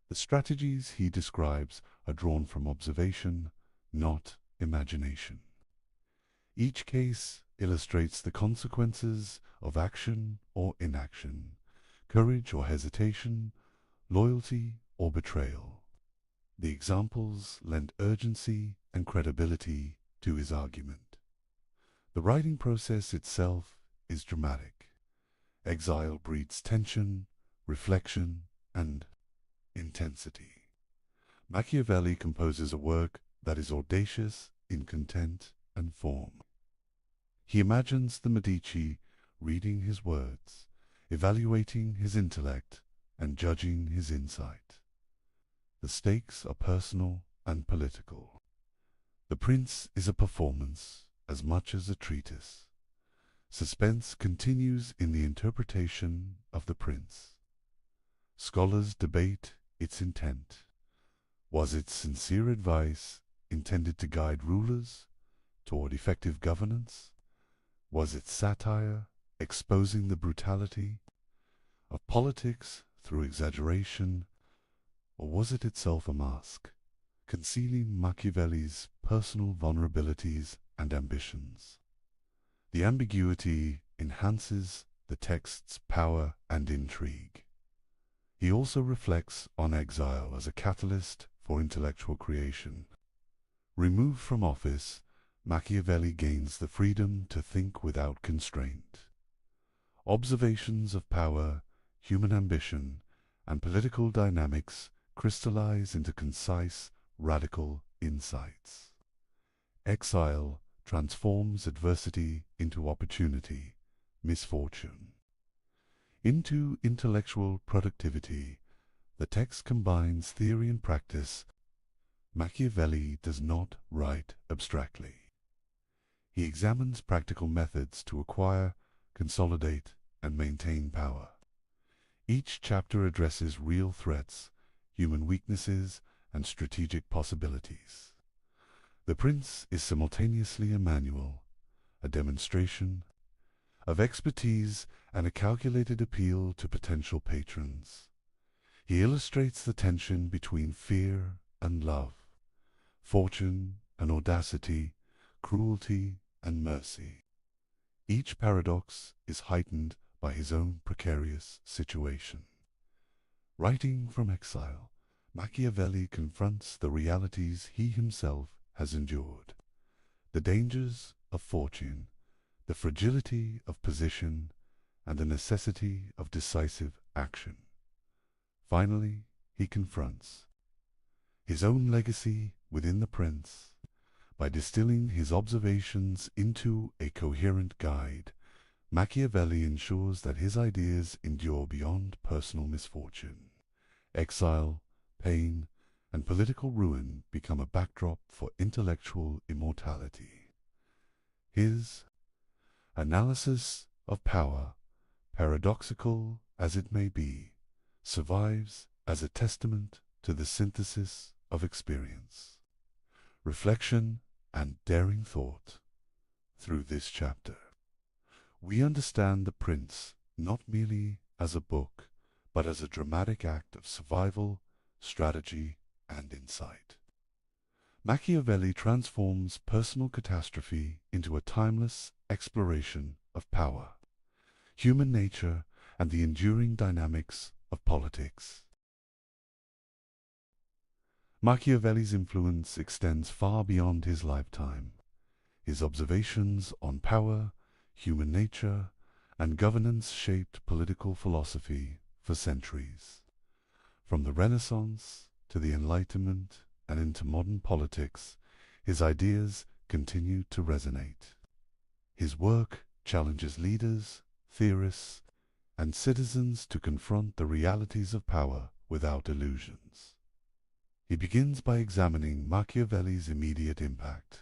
the strategies he describes are drawn from observation, not imagination. Each case illustrates the consequences of action or inaction, courage or hesitation, loyalty or betrayal. The examples lend urgency and credibility to his argument. The writing process itself is dramatic. Exile breeds tension, reflection, and intensity. Machiavelli composes a work that is audacious in content and form. He imagines the Medici reading his words, evaluating his intellect, and judging his insight. The stakes are personal and political. The Prince is a performance as much as a treatise. Suspense continues in the interpretation of the Prince. Scholars debate its intent. Was it sincere advice intended to guide rulers toward effective governance? Was it satire exposing the brutality of politics through exaggeration? Or was it itself a mask, concealing Machiavelli's personal vulnerabilities and ambitions? The ambiguity enhances the text's power and intrigue. He also reflects on exile as a catalyst for intellectual creation. Removed from office, Machiavelli gains the freedom to think without constraint. Observations of power, human ambition, and political dynamics crystallize into concise, radical insights. Exile transforms adversity into opportunity, misfortune. Into intellectual productivity, the text combines theory and practice. Machiavelli does not write abstractly. He examines practical methods to acquire, consolidate, and maintain power. Each chapter addresses real threats, human weaknesses, and strategic possibilities. The Prince is simultaneously a manual, a demonstration of expertise, and a calculated appeal to potential patrons. He illustrates the tension between fear and love, fortune and audacity, cruelty and mercy. Each paradox is heightened by his own precarious situation. Writing from exile, Machiavelli confronts the realities he himself has endured, the dangers of fortune, the fragility of position, and the necessity of decisive action. Finally, he confronts his own legacy within the prince. By distilling his observations into a coherent guide, Machiavelli ensures that his ideas endure beyond personal misfortune. Exile, pain, and political ruin become a backdrop for intellectual immortality. His analysis of power, paradoxical as it may be, survives as a testament to the synthesis of experience, reflection, and daring thought. Through this chapter, we understand The Prince not merely as a book, but as a dramatic act of survival, strategy, and insight. Machiavelli transforms personal catastrophe into a timeless exploration of power, human nature, and the enduring dynamics of politics. Machiavelli's influence extends far beyond his lifetime. His observations on power, human nature, and governance shaped political philosophy for centuries. From the Renaissance to the Enlightenment and into modern politics, his ideas continue to resonate. His work challenges leaders, theorists, and citizens to confront the realities of power without illusions. He begins by examining Machiavelli's immediate impact.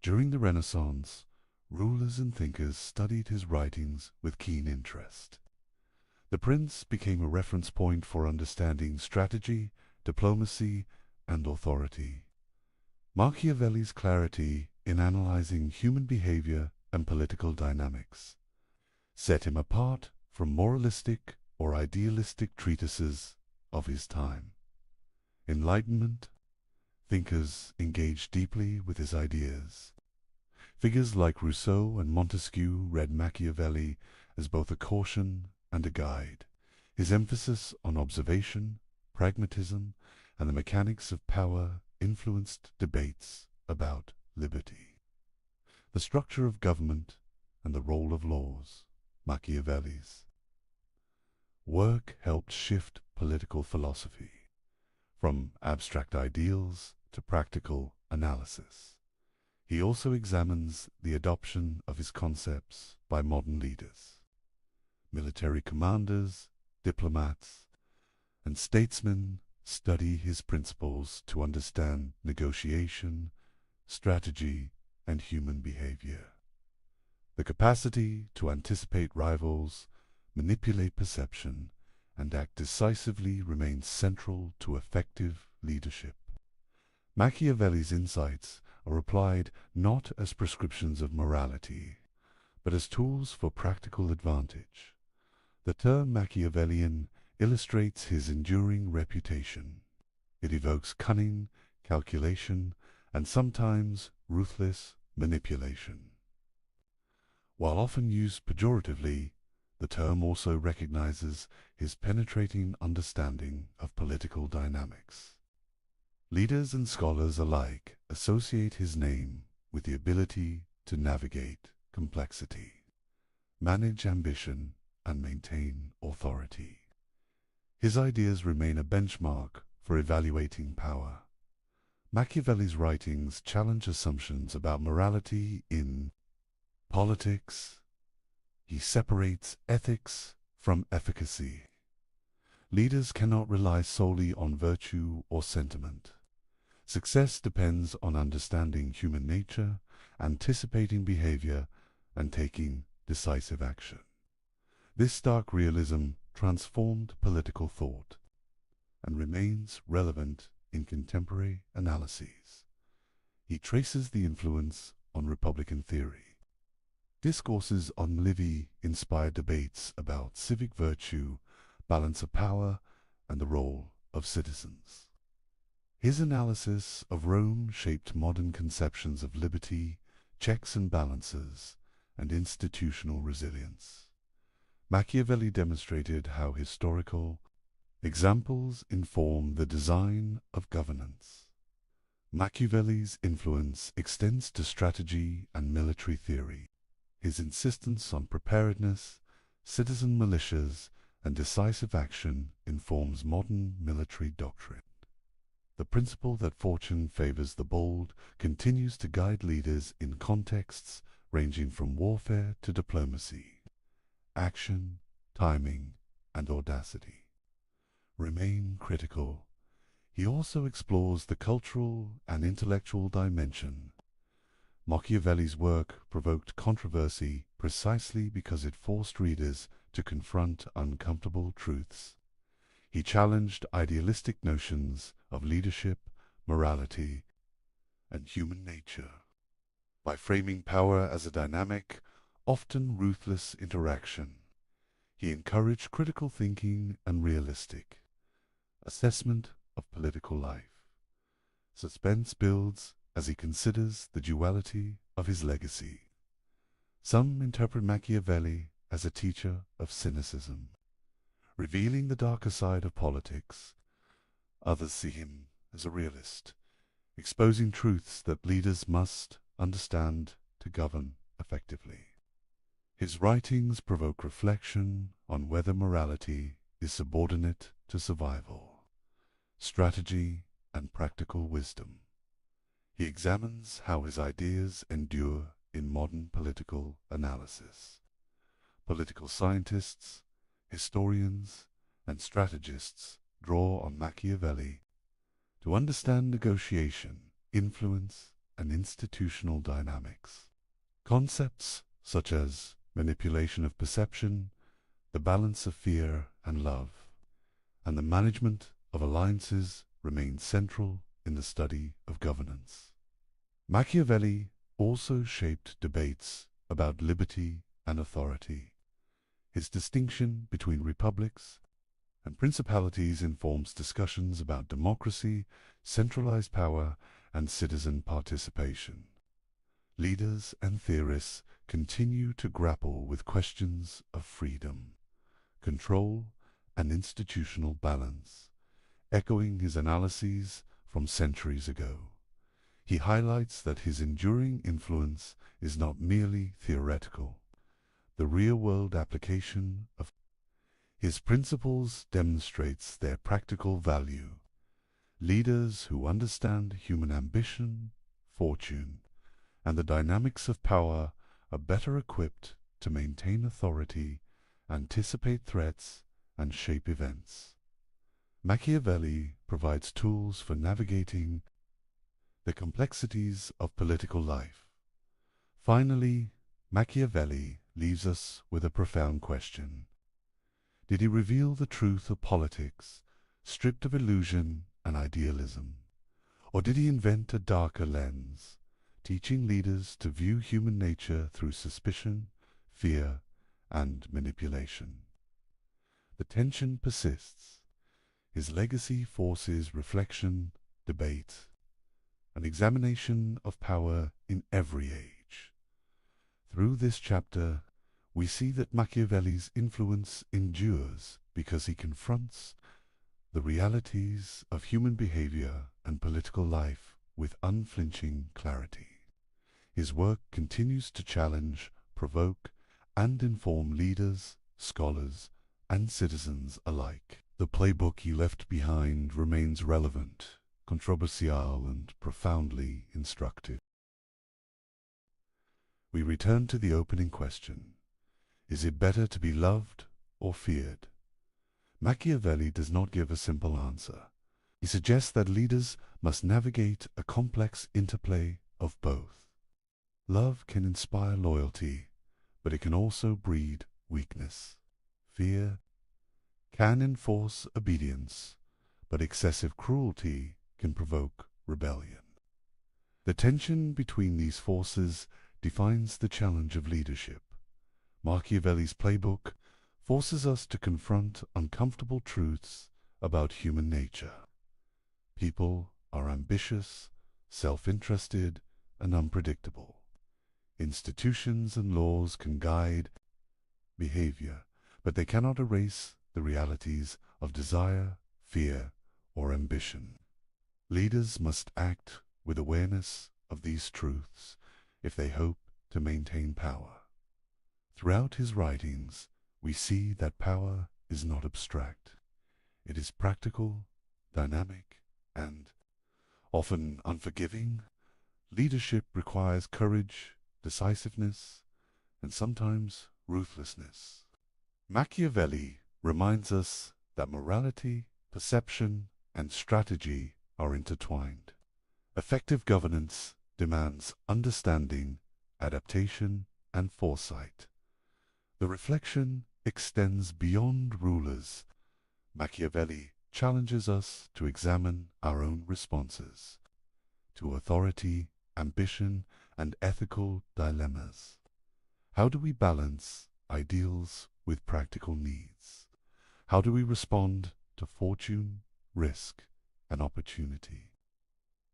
During the Renaissance, rulers and thinkers studied his writings with keen interest. The Prince became a reference point for understanding strategy, diplomacy, and authority. Machiavelli's clarity in analyzing human behavior and political dynamics set him apart from moralistic or idealistic treatises of his time. Enlightenment thinkers engaged deeply with his ideas. Figures like Rousseau and Montesquieu read Machiavelli as both a caution and a guide. His emphasis on observation, pragmatism, and the mechanics of power influenced debates about liberty, the structure of government, and the role of laws. Machiavelli's work helped shift political philosophy from abstract ideals to practical analysis. He also examines the adoption of his concepts by modern leaders. Military commanders, diplomats, and statesmen study his principles to understand negotiation, strategy, and human behavior. The capacity to anticipate rivals, manipulate perception, and act decisively remains central to effective leadership. Machiavelli's insights are applied not as prescriptions of morality, but as tools for practical advantage. The term Machiavellian illustrates his enduring reputation. It evokes cunning, calculation, and sometimes ruthless manipulation. While often used pejoratively, the term also recognizes his penetrating understanding of political dynamics. Leaders and scholars alike associate his name with the ability to navigate complexity, manage ambition, and maintain authority. His ideas remain a benchmark for evaluating power. Machiavelli's writings challenge assumptions about morality in politics. He separates ethics from efficacy. Leaders cannot rely solely on virtue or sentiment. Success depends on understanding human nature, anticipating behavior, and taking decisive action. This stark realism transformed political thought and remains relevant in contemporary analyses. He traces the influence on Republican theory. Discourses on Livy inspired debates about civic virtue, balance of power, and the role of citizens. His analysis of Rome shaped modern conceptions of liberty, checks and balances, and institutional resilience. Machiavelli demonstrated how historical examples inform the design of governance. Machiavelli's influence extends to strategy and military theory. His insistence on preparedness, citizen militias, and decisive action informs modern military doctrine. The principle that fortune favors the bold continues to guide leaders in contexts ranging from warfare to diplomacy. Action, timing, and audacity remain critical. He also explores the cultural and intellectual dimension. Machiavelli's work provoked controversy precisely because it forced readers to confront uncomfortable truths. He challenged idealistic notions of leadership, morality, and human nature. By framing power as a dynamic, often ruthless interaction, he encouraged critical thinking and realistic assessment of political life. Suspense builds as he considers the duality of his legacy. Some interpret Machiavelli as a teacher of cynicism, revealing the darker side of politics. Others see him as a realist, exposing truths that leaders must understand to govern effectively. His writings provoke reflection on whether morality is subordinate to survival, strategy, and practical wisdom. He examines how his ideas endure in modern political analysis. Political scientists, historians, and strategists draw on Machiavelli to understand negotiation, influence, and institutional dynamics. Concepts such as manipulation of perception, the balance of fear and love, and the management of alliances remain central in the study of governance. Machiavelli also shaped debates about liberty and authority. His distinction between republics and principalities informs discussions about democracy, centralized power, and citizen participation. Leaders and theorists continue to grapple with questions of freedom, control, and institutional balance, echoing his analyses from centuries ago. He highlights that his enduring influence is not merely theoretical. The real-world application of his principles demonstrates their practical value. Leaders who understand human ambition, fortune, and the dynamics of power are better equipped to maintain authority, anticipate threats, and shape events. Machiavelli provides tools for navigating the complexities of political life. Finally, Machiavelli leaves us with a profound question. Did he reveal the truth of politics, stripped of illusion and idealism? Or did he invent a darker lens, teaching leaders to view human nature through suspicion, fear, and manipulation? The tension persists. His legacy forces reflection, debate, an examination of power in every age. Through this chapter, we see that Machiavelli's influence endures because he confronts the realities of human behavior and political life with unflinching clarity. His work continues to challenge, provoke, and inform leaders, scholars, and citizens alike. The playbook he left behind remains relevant, controversial, and profoundly instructive. We return to the opening question. Is it better to be loved or feared? Machiavelli does not give a simple answer. He suggests that leaders must navigate a complex interplay of both. Love can inspire loyalty, but it can also breed weakness. Fear can enforce obedience, but excessive cruelty can provoke rebellion. The tension between these forces defines the challenge of leadership. Machiavelli's playbook forces us to confront uncomfortable truths about human nature. People are ambitious, self-interested, and unpredictable. Institutions and laws can guide behavior, but they cannot erase the realities of desire, fear, or ambition. Leaders must act with awareness of these truths if they hope to maintain power. Throughout his writings, we see that power is not abstract. It is practical, dynamic, and often unforgiving. Leadership requires courage, decisiveness, and sometimes ruthlessness. Machiavelli reminds us that morality, perception, and strategy are intertwined. Effective governance demands understanding, adaptation, and foresight. The reflection extends beyond rulers. Machiavelli challenges us to examine our own responses to authority, ambition, and ethical dilemmas. How do we balance ideals with practical needs? How do we respond to fortune, risk, and opportunity?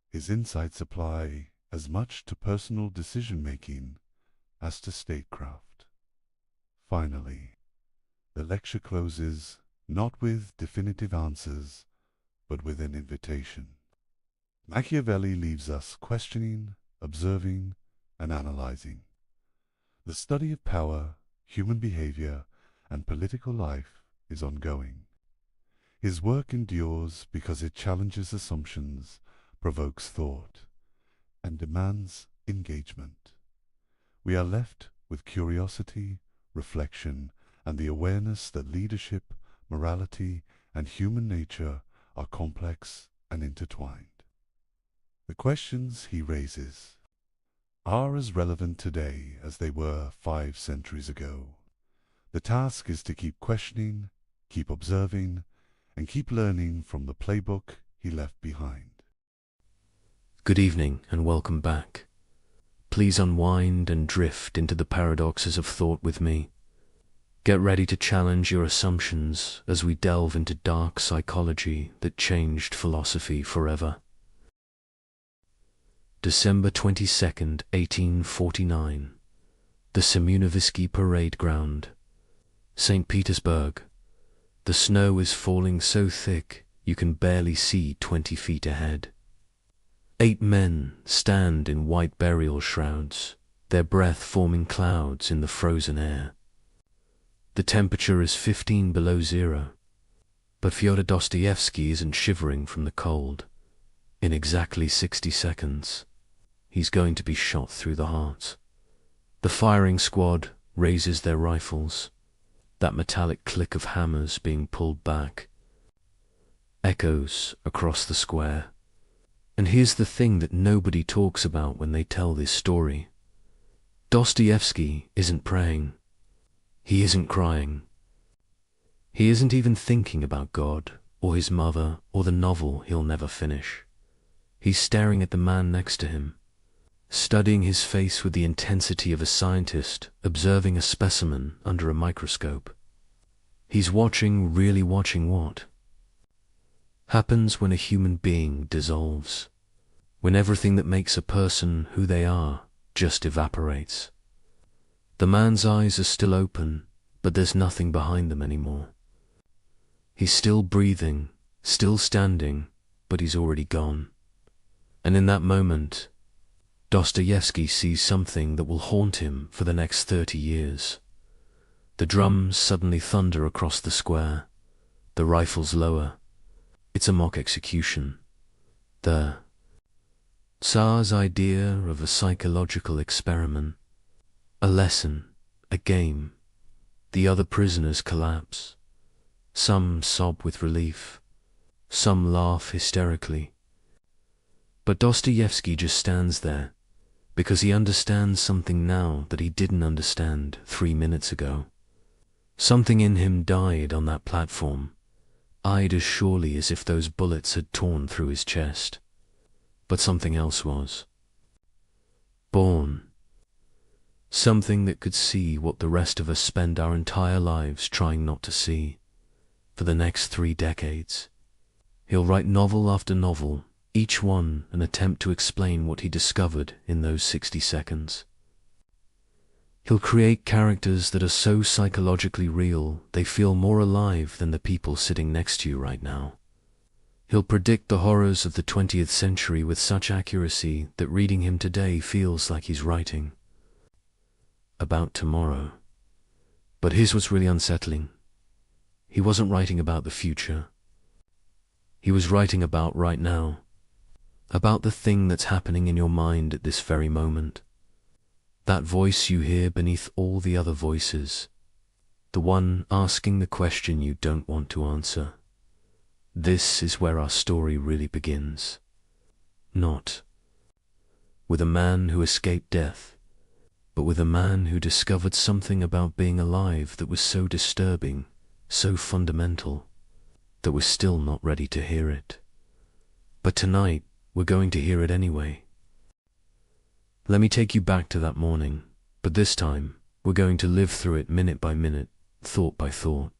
His insights apply as much to personal decision-making as to statecraft. Finally, the lecture closes not with definitive answers, but with an invitation. Machiavelli leaves us questioning, observing, and analyzing. The study of power, human behavior, and political life is ongoing. His work endures because it challenges assumptions, provokes thought, and demands engagement. We are left with curiosity, reflection, and the awareness that leadership, morality, and human nature are complex and intertwined. The questions he raises are as relevant today as they were 5 centuries ago. The task is to keep questioning, keep observing, and keep learning from the playbook he left behind. Good evening and welcome back. Please unwind and drift into the paradoxes of thought with me. Get ready to challenge your assumptions as we delve into dark psychology that changed philosophy forever. December 22nd, 1849. The Siemianowski Parade Ground, St. Petersburg. The snow is falling so thick you can barely see 20 feet ahead. 8 men stand in white burial shrouds, their breath forming clouds in the frozen air. The temperature is 15 below zero, but Fyodor Dostoevsky isn't shivering from the cold. In exactly 60 seconds, he's going to be shot through the heart. The firing squad raises their rifles. That metallic click of hammers being pulled back echoes across the square. And here's the thing that nobody talks about when they tell this story. Dostoevsky isn't praying. He isn't crying. He isn't even thinking about God, or his mother, or the novel he'll never finish. He's staring at the man next to him, studying his face with the intensity of a scientist observing a specimen under a microscope. He's watching, really watching what happens when a human being dissolves, when everything that makes a person who they are just evaporates. The man's eyes are still open, but there's nothing behind them anymore. He's still breathing, still standing, but he's already gone. And in that moment, Dostoevsky sees something that will haunt him for the next 30 years. The drums suddenly thunder across the square, the rifles lower. It's a mock execution. The Tsar's idea of a psychological experiment, a lesson, a game. The other prisoners collapse. Some sob with relief, some laugh hysterically. But Dostoevsky just stands there, because he understands something now that he didn't understand 3 minutes ago. Something in him died on that platform, eyed as surely as if those bullets had torn through his chest. But something else was born. Something that could see what the rest of us spend our entire lives trying not to see. For the next 3 decades, He'll write novel after novel, each one an attempt to explain what he discovered in those 60 seconds. He'll create characters that are so psychologically real they feel more alive than the people sitting next to you right now. He'll predict the horrors of the 20th century with such accuracy that reading him today feels like he's writing about tomorrow. But here's what's really unsettling. He wasn't writing about the future. He was writing about right now, about the thing that's happening in your mind at this very moment. That voice you hear beneath all the other voices, the one asking the question you don't want to answer. This is where our story really begins. Not with a man who escaped death, but with a man who discovered something about being alive that was so disturbing, so fundamental, that we're still not ready to hear it. But tonight, we're going to hear it anyway. Let me take you back to that morning, but this time, we're going to live through it minute by minute, thought by thought.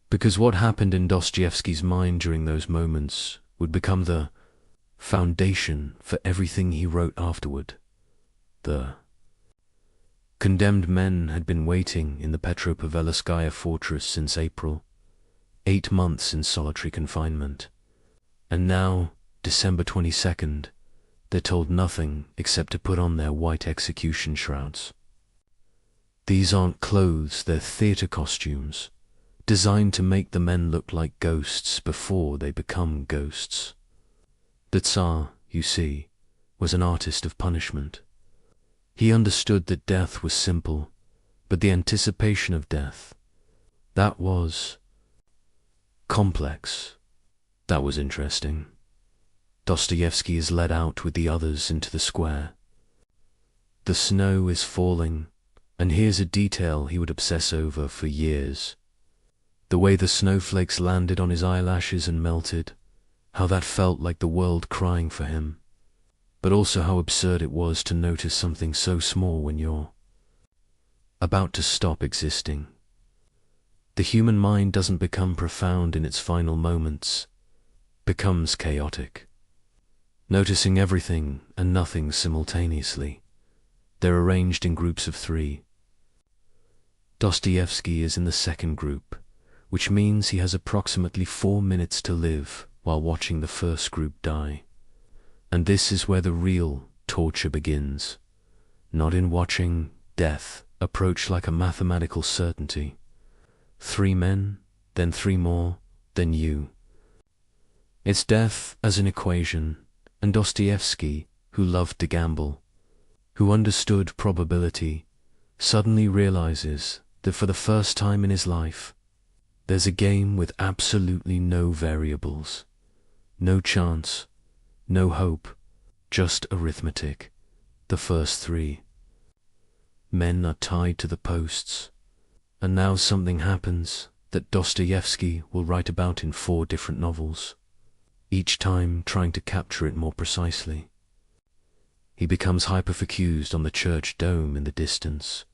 Because what happened in Dostoevsky's mind during those moments would become the foundation for everything he wrote afterward. The condemned men had been waiting in the Petropavelskaya fortress since April, 8 months in solitary confinement. And now, December 22nd, they're told nothing except to put on their white execution shrouds. These aren't clothes, they're theater costumes, designed to make the men look like ghosts before they become ghosts. The Tsar, you see, was an artist of punishment. He understood that death was simple, but the anticipation of death, that was complex. That was interesting. Dostoevsky is led out with the others into the square. The snow is falling, and here's a detail he would obsess over for years. The way the snowflakes landed on his eyelashes and melted, how that felt like the world crying for him, but also how absurd it was to notice something so small when you're about to stop existing. The human mind doesn't become profound in its final moments, becomes chaotic, noticing everything and nothing simultaneously. They're arranged in groups of 3. Dostoevsky is in the second group, which means he has approximately 4 minutes to live while watching the first group die. And this is where the real torture begins, not in watching death approach like a mathematical certainty. 3 men, then 3 more, then you. It's death as an equation, and Dostoevsky, who loved to gamble, who understood probability, suddenly realizes that for the first time in his life, there's a game with absolutely no variables, no chance, no hope, just arithmetic, the first 3. Men are tied to the posts, and now something happens that Dostoevsky will write about in 4 different novels, each time trying to capture it more precisely. He becomes hyperfocused on the church dome in the distance,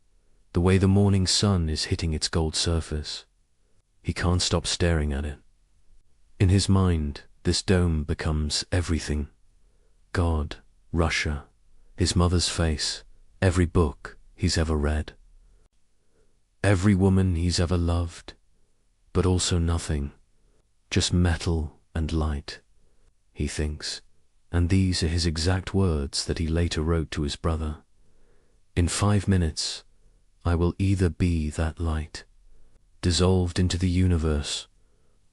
the way the morning sun is hitting its gold surface. He can't stop staring at it. In his mind, this dome becomes everything. God, Russia, his mother's face, every book he's ever read, every woman he's ever loved, but also nothing, just metal and light, he thinks, and these are his exact words that he later wrote to his brother. In 5 minutes, I will either be that light, dissolved into the universe,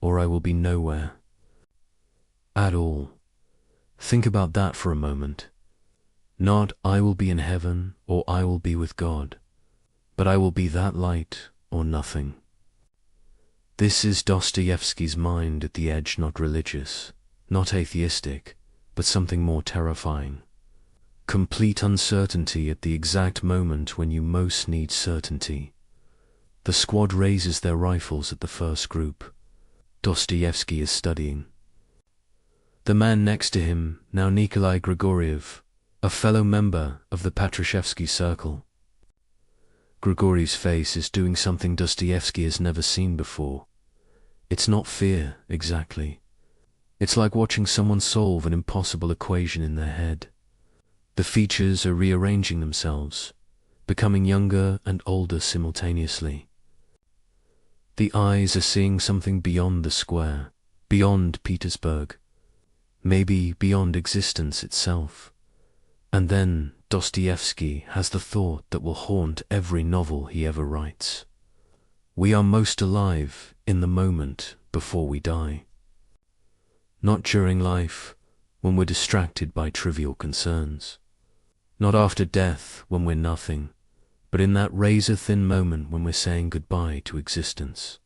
or I will be nowhere at all. Think about that for a moment. Not I will be in heaven or I will be with God, but I will be that light or nothing. This is Dostoevsky's mind at the edge, not religious, not atheistic, but something more terrifying. Complete uncertainty at the exact moment when you most need certainty. The squad raises their rifles at the first group. Dostoevsky is studying. The man next to him, now Nikolai Grigoriev, a fellow member of the Patrashevsky circle. Grigoriev's face is doing something Dostoevsky has never seen before. It's not fear, exactly. It's like watching someone solve an impossible equation in their head. The features are rearranging themselves, becoming younger and older simultaneously. The eyes are seeing something beyond the square, beyond Petersburg, maybe beyond existence itself. And then Dostoevsky has the thought that will haunt every novel he ever writes. We are most alive in the moment before we die. Not during life, when we're distracted by trivial concerns. Not after death, when we're nothing, but in that razor-thin moment when we're saying goodbye to existence.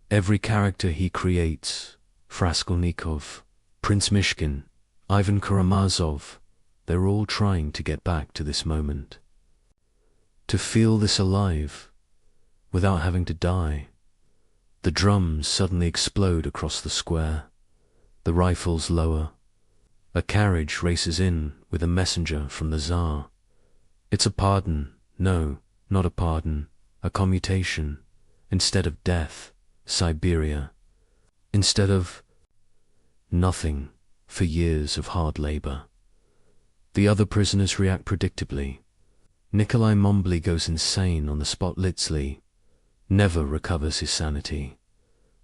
Every character he creates, Raskolnikov, Prince Mishkin, Ivan Karamazov, they're all trying to get back to this moment. To feel this alive, without having to die. The drums suddenly explode across the square. The rifles lower. A carriage races in with a messenger from the Tsar. It's a pardon. No, not a pardon. A commutation. Instead of death, Siberia. Instead of nothing for years of hard labor. The other prisoners react predictably. Nikolai Mombly goes insane on the spot. Litzli never recovers his sanity.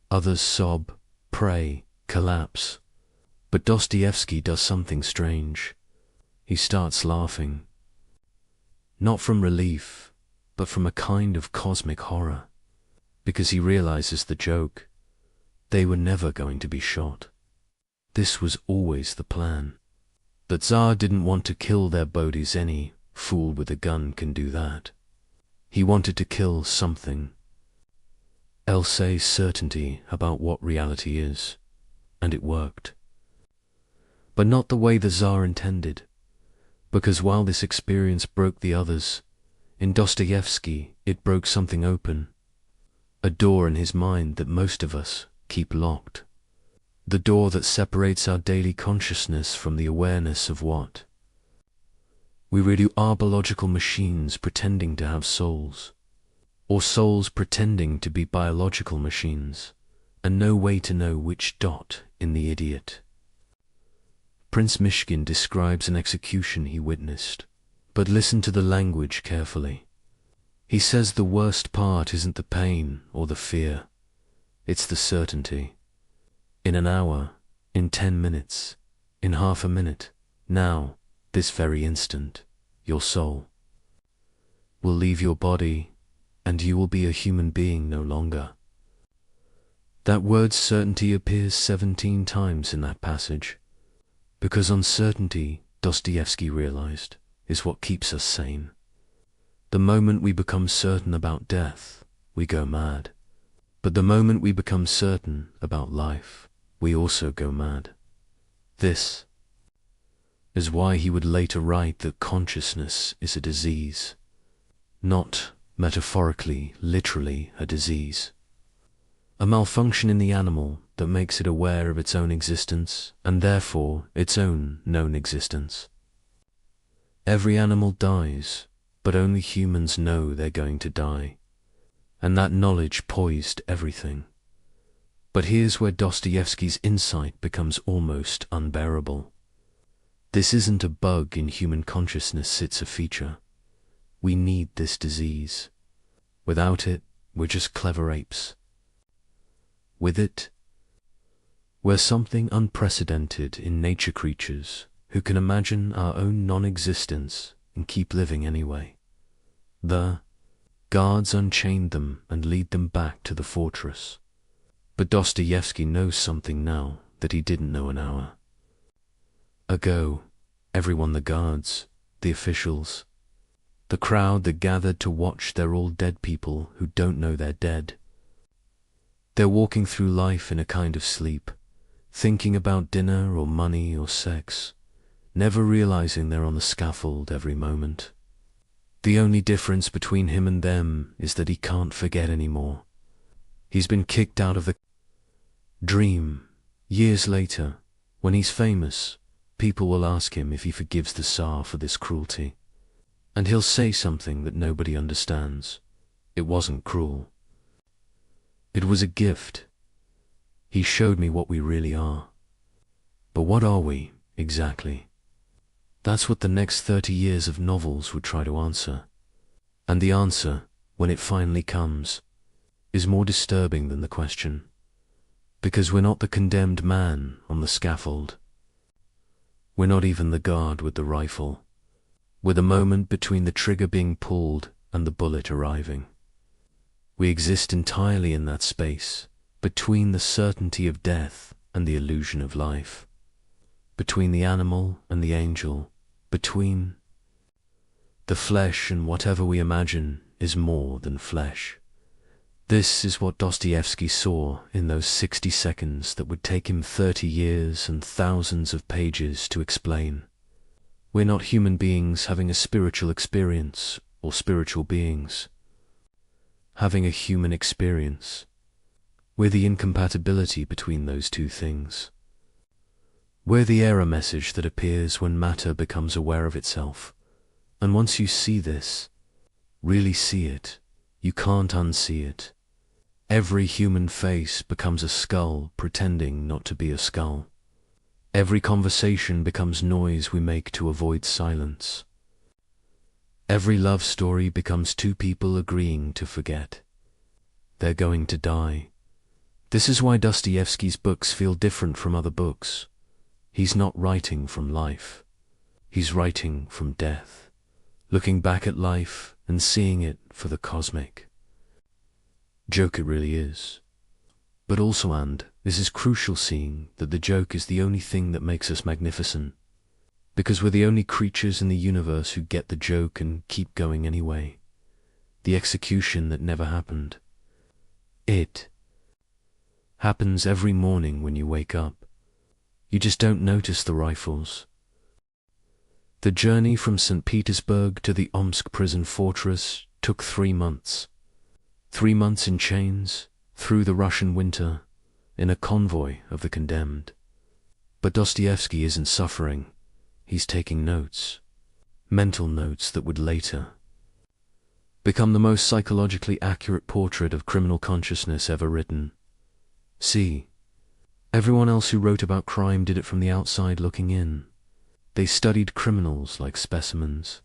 Others sob, pray, collapse. But Dostoevsky does something strange. He starts laughing. Not from relief, but from a kind of cosmic horror. Because he realizes the joke. They were never going to be shot. This was always the plan. The Tsar didn't want to kill their bodies. Any fool with a gun can do that. He wanted to kill something. Elsa's certainty about what reality is. And it worked. But not the way the Tsar intended. Because while this experience broke the others, in Dostoevsky it broke something open. A door in his mind that most of us keep locked. The door that separates our daily consciousness from the awareness of what we really are: biological machines pretending to have souls, or souls pretending to be biological machines, and no way to know which dot in the idiot. Prince Mishkin describes an execution he witnessed, but listen to the language carefully. He says the worst part isn't the pain or the fear, it's the certainty. In an hour, in 10 minutes, in half a minute, now, this very instant, your soul will leave your body, and you will be a human being no longer. That word certainty appears 17 times in that passage, because uncertainty, Dostoevsky realized, is what keeps us sane. The moment we become certain about death, we go mad. But the moment we become certain about life, we also go mad. This is why he would later write that consciousness is a disease, not metaphorically, literally a disease. A malfunction in the animal that makes it aware of its own existence and therefore its own known existence. Every animal dies, but only humans know they're going to die, and that knowledge poised everything. But here's where Dostoevsky's insight becomes almost unbearable. This isn't a bug in human consciousness, it's a feature. We need this disease. Without it, we're just clever apes. With it, we're something unprecedented in nature, creatures who can imagine our own non-existence and keep living anyway. The guards unchained them and lead them back to the fortress. But Dostoevsky knows something now that he didn't know an hour ago. Everyone, the guards, the officials, the crowd that gathered to watch, they're all dead people who don't know they're dead. They're walking through life in a kind of sleep, thinking about dinner or money or sex, never realizing they're on the scaffold every moment. The only difference between him and them is that he can't forget anymore. He's been kicked out of the dream. Years later, when he's famous, people will ask him if he forgives the Tsar for this cruelty. And he'll say something that nobody understands. It wasn't cruel. It was a gift. He showed me what we really are. But what are we, exactly? That's what the next 30 years of novels would try to answer. And the answer, when it finally comes, is more disturbing than the question. Because we're not the condemned man on the scaffold. We're not even the guard with the rifle. We're the moment between the trigger being pulled and the bullet arriving. We exist entirely in that space, between the certainty of death and the illusion of life, between the animal and the angel, between the flesh and whatever we imagine is more than flesh. This is what Dostoevsky saw in those 60 seconds that would take him 30 years and thousands of pages to explain. We're not human beings having a spiritual experience or spiritual beings having a human experience. We're the incompatibility between those two things. We're the error message that appears when matter becomes aware of itself. And once you see this, really see it, you can't unsee it. Every human face becomes a skull pretending not to be a skull. Every conversation becomes noise we make to avoid silence. Every love story becomes two people agreeing to forget. They're going to die. This is why Dostoevsky's books feel different from other books. He's not writing from life. He's writing from death, looking back at life and seeing it for the cosmic. Joke it really is. But also, and this is crucial, seeing that the joke is the only thing that makes us magnificent. Because we're the only creatures in the universe who get the joke and keep going anyway. The execution that never happened. It happens every morning when you wake up. You just don't notice the rifles. The journey from St. Petersburg to the Omsk prison fortress took 3 months. 3 months in chains, through the Russian winter, in a convoy of the condemned. But Dostoevsky isn't suffering. He's taking notes. Mental notes that would later become the most psychologically accurate portrait of criminal consciousness ever written. See, everyone else who wrote about crime did it from the outside looking in. They studied criminals like specimens.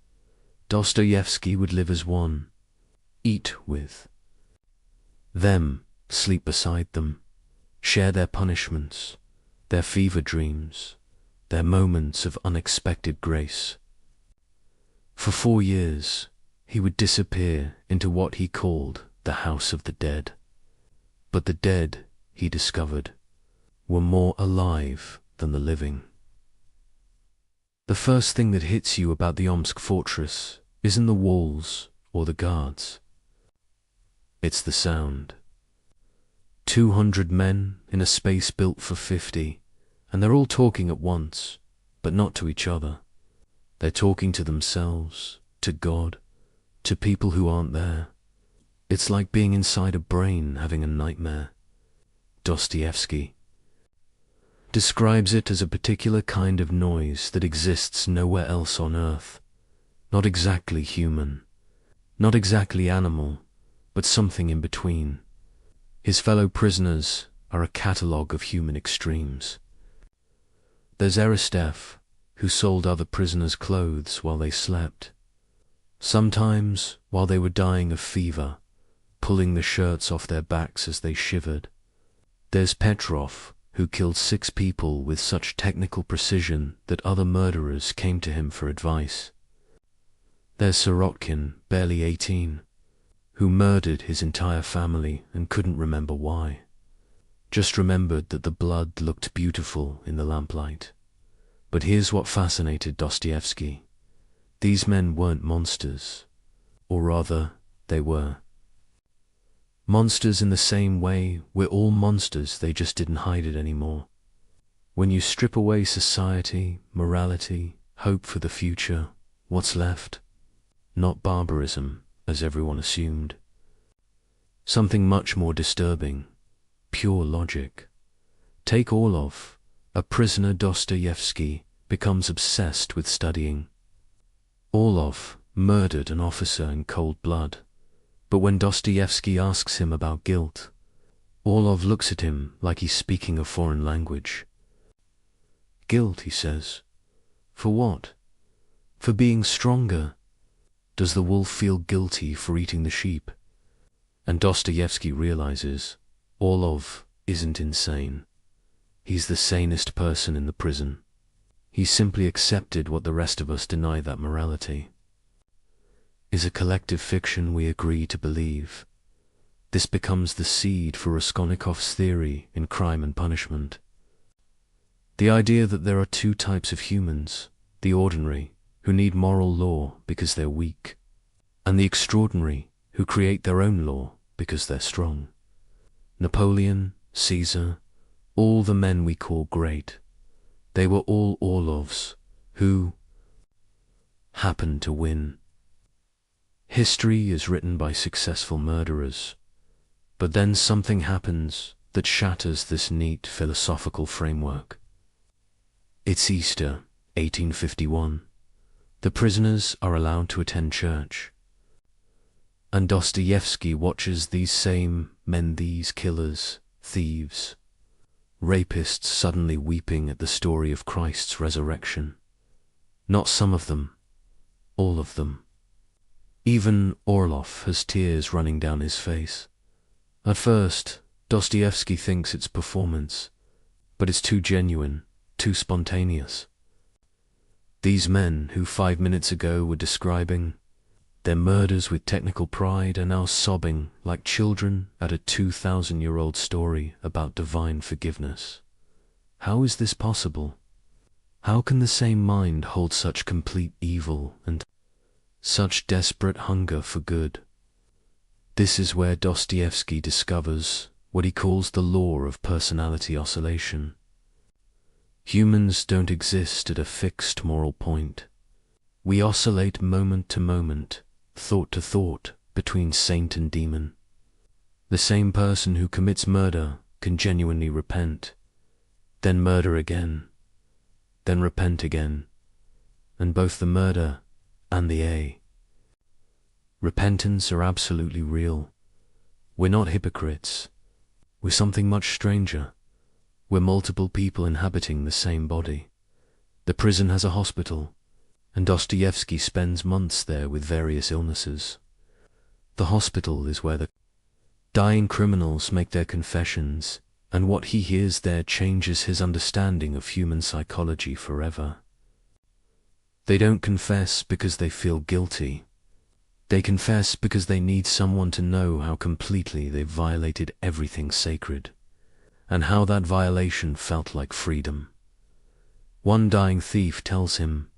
Dostoevsky would live as one, eat with them, sleep beside them, share their punishments, their fever dreams, their moments of unexpected grace. For 4 years, he would disappear into what he called the House of the Dead. But the dead, he discovered, were more alive than the living. The first thing that hits you about the Omsk fortress isn't the walls or the guards. It's the sound. 200 men in a space built for 50, and they're all talking at once, but not to each other. They're talking to themselves, to God, to people who aren't there. It's like being inside a brain having a nightmare. Dostoevsky describes it as a particular kind of noise that exists nowhere else on earth. Not exactly human, not exactly animal, but something in between. His fellow prisoners are a catalogue of human extremes. There's Aristeph, who sold other prisoners clothes while they slept. Sometimes, while they were dying of fever, pulling the shirts off their backs as they shivered. There's Petrov, who killed 6 people with such technical precision that other murderers came to him for advice. There's Sirotkin, barely 18, who murdered his entire family and couldn't remember why. Just remembered that the blood looked beautiful in the lamplight. But here's what fascinated Dostoevsky. These men weren't monsters. Or rather, they were. Monsters in the same way we're all monsters, they just didn't hide it anymore. When you strip away society, morality, hope for the future, what's left? Not barbarism, as everyone assumed. Something much more disturbing. Pure logic. Take Orlov, a prisoner Dostoevsky becomes obsessed with studying. Orlov murdered an officer in cold blood, but when Dostoevsky asks him about guilt, Orlov looks at him like he's speaking a foreign language. Guilt, he says. For what? For being stronger. Does the wolf feel guilty for eating the sheep? And Dostoevsky realizes Orlov isn't insane. He's the sanest person in the prison. He simply accepted what the rest of us deny that morality is a collective fiction we agree to believe. This becomes the seed for Raskolnikov's theory in Crime and Punishment. The idea that there are two types of humans, the ordinary, who need moral law because they're weak, and the extraordinary, who create their own law because they're strong. Napoleon, Caesar, all the men we call great, they were all Orlovs who happened to win. History is written by successful murderers, but then something happens that shatters this neat philosophical framework. It's Easter, 1851. The prisoners are allowed to attend church. And Dostoevsky watches these same men, these killers, thieves, rapists suddenly weeping at the story of Christ's resurrection. Not some of them, all of them. Even Orlov has tears running down his face. At first, Dostoevsky thinks it's performance, but it's too genuine, too spontaneous. These men who 5 minutes ago were describing their murders with technical pride are now sobbing like children at a 2,000-year-old story about divine forgiveness. How is this possible? How can the same mind hold such complete evil and such desperate hunger for good? This is where Dostoevsky discovers what he calls the law of personality oscillation. Humans don't exist at a fixed moral point. We oscillate moment to moment, thought to thought, between saint and demon. The same person who commits murder can genuinely repent, then murder again, then repent again, and both the murder and the repentance are absolutely real. We're not hypocrites. We're something much stranger. We're multiple people inhabiting the same body. The prison has a hospital, and Dostoevsky spends months there with various illnesses. The hospital is where the dying criminals make their confessions, and what he hears there changes his understanding of human psychology forever. They don't confess because they feel guilty. They confess because they need someone to know how completely they've violated everything sacred, and how that violation felt like freedom. One dying thief tells him,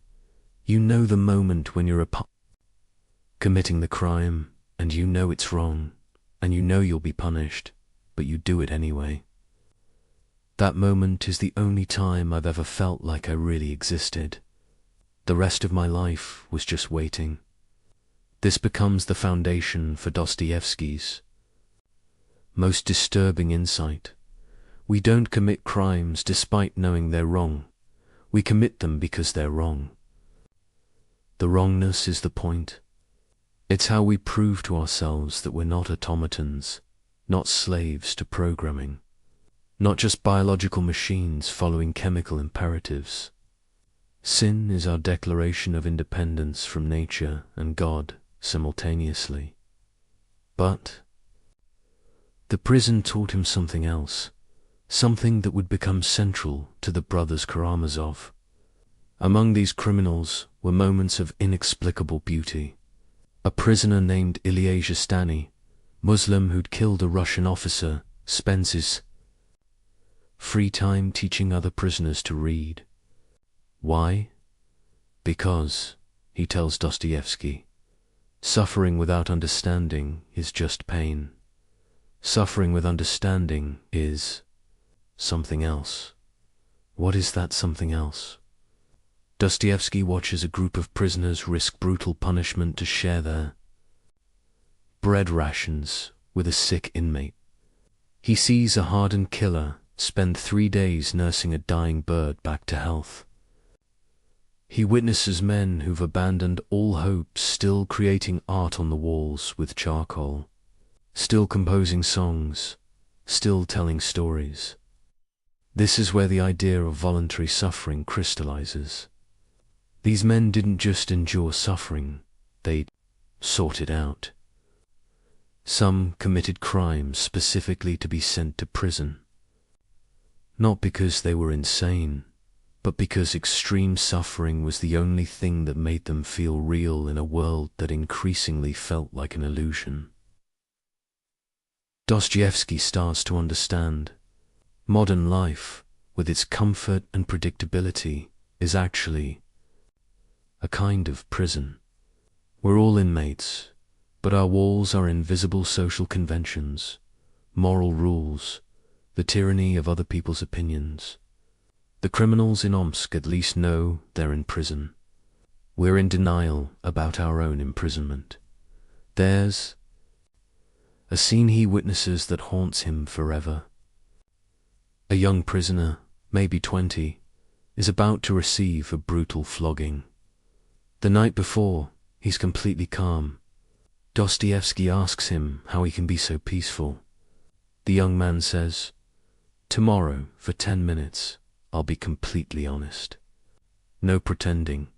"You know the moment when you're committing the crime, and you know it's wrong, and you know you'll be punished, but you do it anyway. That moment is the only time I've ever felt like I really existed. The rest of my life was just waiting." This becomes the foundation for Dostoevsky's most disturbing insight. We don't commit crimes despite knowing they're wrong. We commit them because they're wrong. The wrongness is the point. It's how we prove to ourselves that we're not automatons, not slaves to programming, not just biological machines following chemical imperatives. Sin is our declaration of independence from nature and God simultaneously. But the prison taught him something else, something that would become central to the brothers Karamazov. Among these criminals were moments of inexplicable beauty. A prisoner named Ilya Zhestany, Muslim who'd killed a Russian officer, spends his free time teaching other prisoners to read. Why? Because, he tells Dostoevsky, suffering without understanding is just pain. Suffering with understanding is something else. What is that something else? Dostoevsky watches a group of prisoners risk brutal punishment to share their bread rations with a sick inmate. He sees a hardened killer spend 3 days nursing a dying bird back to health. He witnesses men who've abandoned all hope still creating art on the walls with charcoal, still composing songs, still telling stories. This is where the idea of voluntary suffering crystallizes. These men didn't just endure suffering, they sought it out. Some committed crimes specifically to be sent to prison. Not because they were insane, but because extreme suffering was the only thing that made them feel real in a world that increasingly felt like an illusion. Dostoevsky starts to understand modern life, with its comfort and predictability, is actually a kind of prison. We're all inmates, but our walls are invisible social conventions, moral rules, the tyranny of other people's opinions. The criminals in Omsk at least know they're in prison. We're in denial about our own imprisonment. There's a scene he witnesses that haunts him forever. A young prisoner, maybe 20, is about to receive a brutal flogging. The night before, he's completely calm. Dostoevsky asks him how he can be so peaceful. The young man says, "Tomorrow, for 10 minutes, I'll be completely honest. No pretending.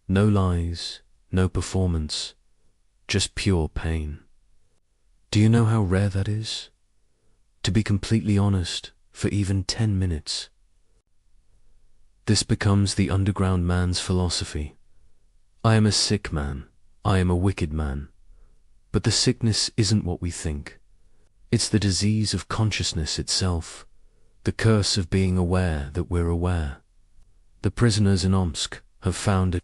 No lies, no performance, just pure pain." Do you know how rare that is? To be completely honest for even 10 minutes. This becomes the underground man's philosophy. I am a sick man. I am a wicked man. But the sickness isn't what we think. It's the disease of consciousness itself, the curse of being aware that we're aware. The prisoners in Omsk have found a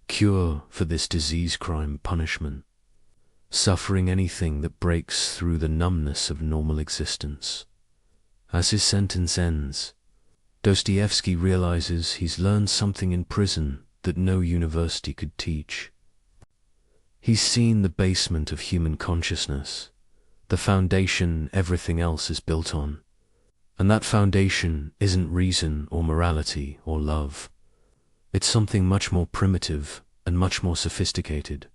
cure for this disease crime punishment. Suffering anything that breaks through the numbness of normal existence. As his sentence ends, Dostoevsky realizes he's learned something in prison that no university could teach. He's seen the basement of human consciousness, the foundation everything else is built on. And that foundation isn't reason or morality or love. It's something much more primitive and much more sophisticated.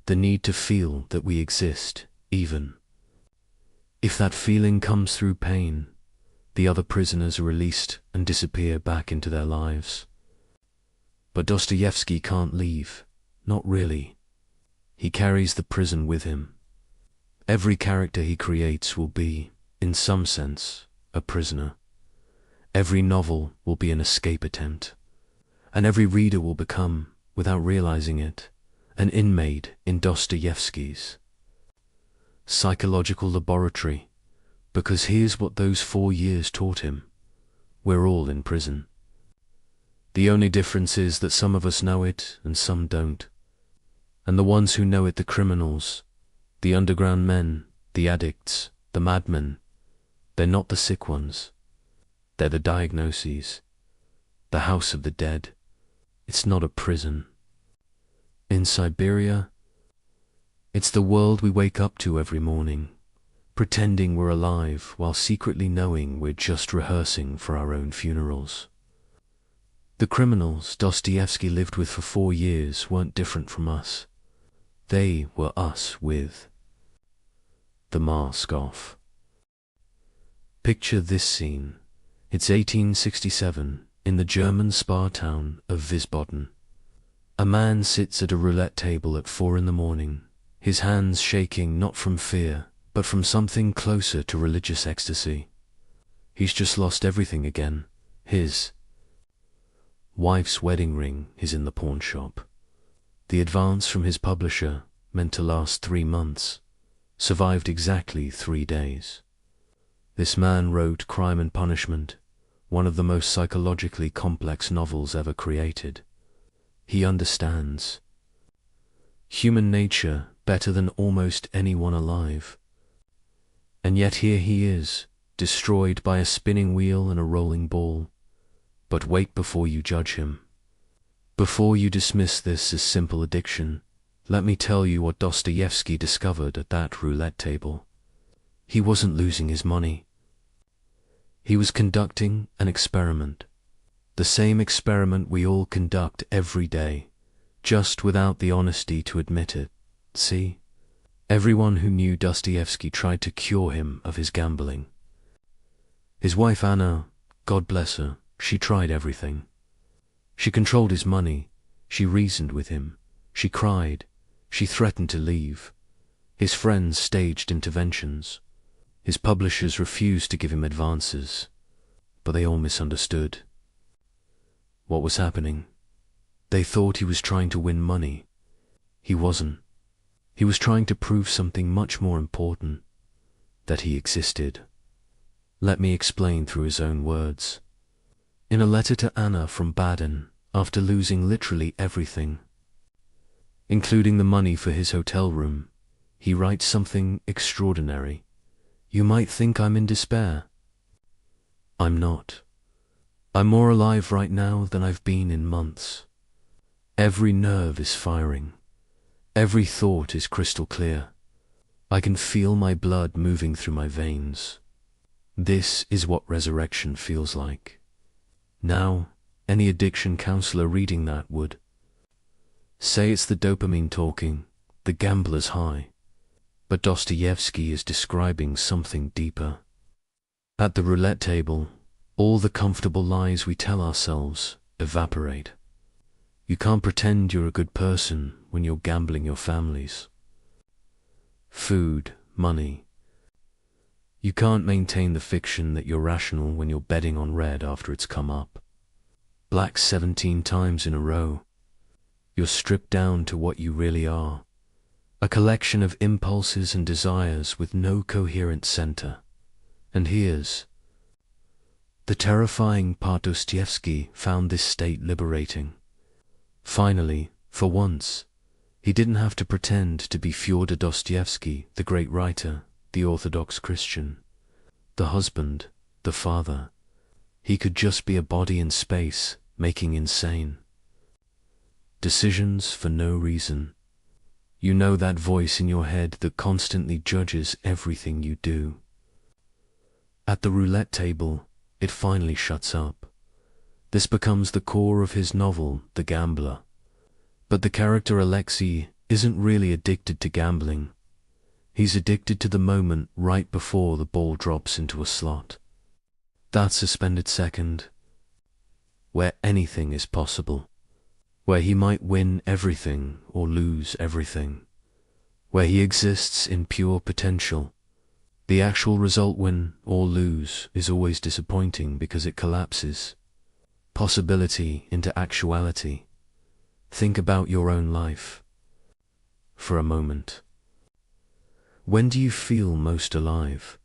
The need to feel that we exist, even if that feeling comes through pain. The other prisoners are released and disappear back into their lives. But Dostoevsky can't leave, not really. He carries the prison with him. Every character he creates will be, in some sense, a prisoner. Every novel will be an escape attempt, and every reader will become, without realizing it, an inmate in Dostoevsky's psychological laboratory, because here's what those 4 years taught him. We're all in prison. The only difference is that some of us know it and some don't. And the ones who know it, the criminals, the underground men, the addicts, the madmen, they're not the sick ones. They're the diagnoses, the house of the dead. It's not a prison. In Siberia, it's the world we wake up to every morning, pretending we're alive while secretly knowing we're just rehearsing for our own funerals. The criminals Dostoevsky lived with for 4 years weren't different from us. They were us with the mask off. Picture this scene. It's 1867 in the German spa town of Wiesbaden. A man sits at a roulette table at 4 in the morning, his hands shaking not from fear, but from something closer to religious ecstasy. He's just lost everything again. His wife's wedding ring is in the pawn shop. The advance from his publisher, meant to last 3 months, survived exactly 3 days. This man wrote Crime and Punishment, one of the most psychologically complex novels ever created. He understands human nature better than almost anyone alive. And yet here he is, destroyed by a spinning wheel and a rolling ball. But wait before you judge him. Before you dismiss this as simple addiction, let me tell you what Dostoevsky discovered at that roulette table. He wasn't losing his money. He was conducting an experiment. The same experiment we all conduct every day, just without the honesty to admit it. See? Everyone who knew Dostoevsky tried to cure him of his gambling. His wife Anna, God bless her, she tried everything. She controlled his money, she reasoned with him, she cried, she threatened to leave. His friends staged interventions. His publishers refused to give him advances, but they all misunderstood what was happening. They thought he was trying to win money. He wasn't. He was trying to prove something much more important, that he existed. Let me explain through his own words. In a letter to Anna from Baden, after losing literally everything, including the money for his hotel room, he writes something extraordinary. You might think I'm in despair. I'm not. I'm more alive right now than I've been in months. Every nerve is firing. Every thought is crystal clear. I can feel my blood moving through my veins. This is what resurrection feels like. Now, any addiction counselor reading that would say it's the dopamine talking, the gambler's high. But Dostoevsky is describing something deeper. At the roulette table, all the comfortable lies we tell ourselves evaporate. You can't pretend you're a good person when you're gambling your families. Food, money. You can't maintain the fiction that you're rational when you're betting on red after it's come up. Black 17 times in a row. You're stripped down to what you really are. A collection of impulses and desires with no coherent center. And here's the terrifying part. Dostoevsky found this state liberating. Finally, for once, he didn't have to pretend to be Fyodor Dostoevsky, the great writer, the Orthodox Christian, the husband, the father. He could just be a body in space, making insane decisions for no reason. You know that voice in your head that constantly judges everything you do. At the roulette table, it finally shuts up. This becomes the core of his novel, The Gambler. But the character Alexei isn't really addicted to gambling. He's addicted to the moment right before the ball drops into a slot. That suspended second, where anything is possible, where he might win everything or lose everything, where he exists in pure potential. The actual result, win or lose, is always disappointing because it collapses possibility into actuality. Think about your own life for a moment. When do you feel most alive?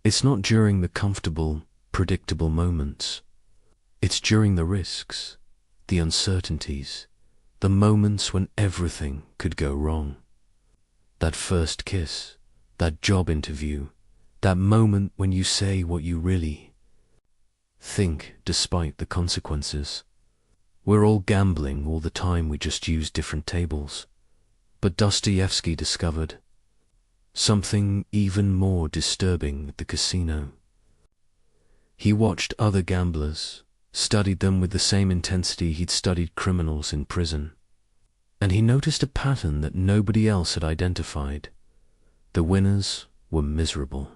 It's not during the comfortable, predictable moments. It's during the risks, the uncertainties, the moments when everything could go wrong. That first kiss, that job interview, that moment when you say what you really think despite the consequences. We're all gambling all the time, we just use different tables. But Dostoevsky discovered something even more disturbing at the casino. He watched other gamblers, studied them with the same intensity he'd studied criminals in prison, and he noticed a pattern that nobody else had identified. The winners were miserable,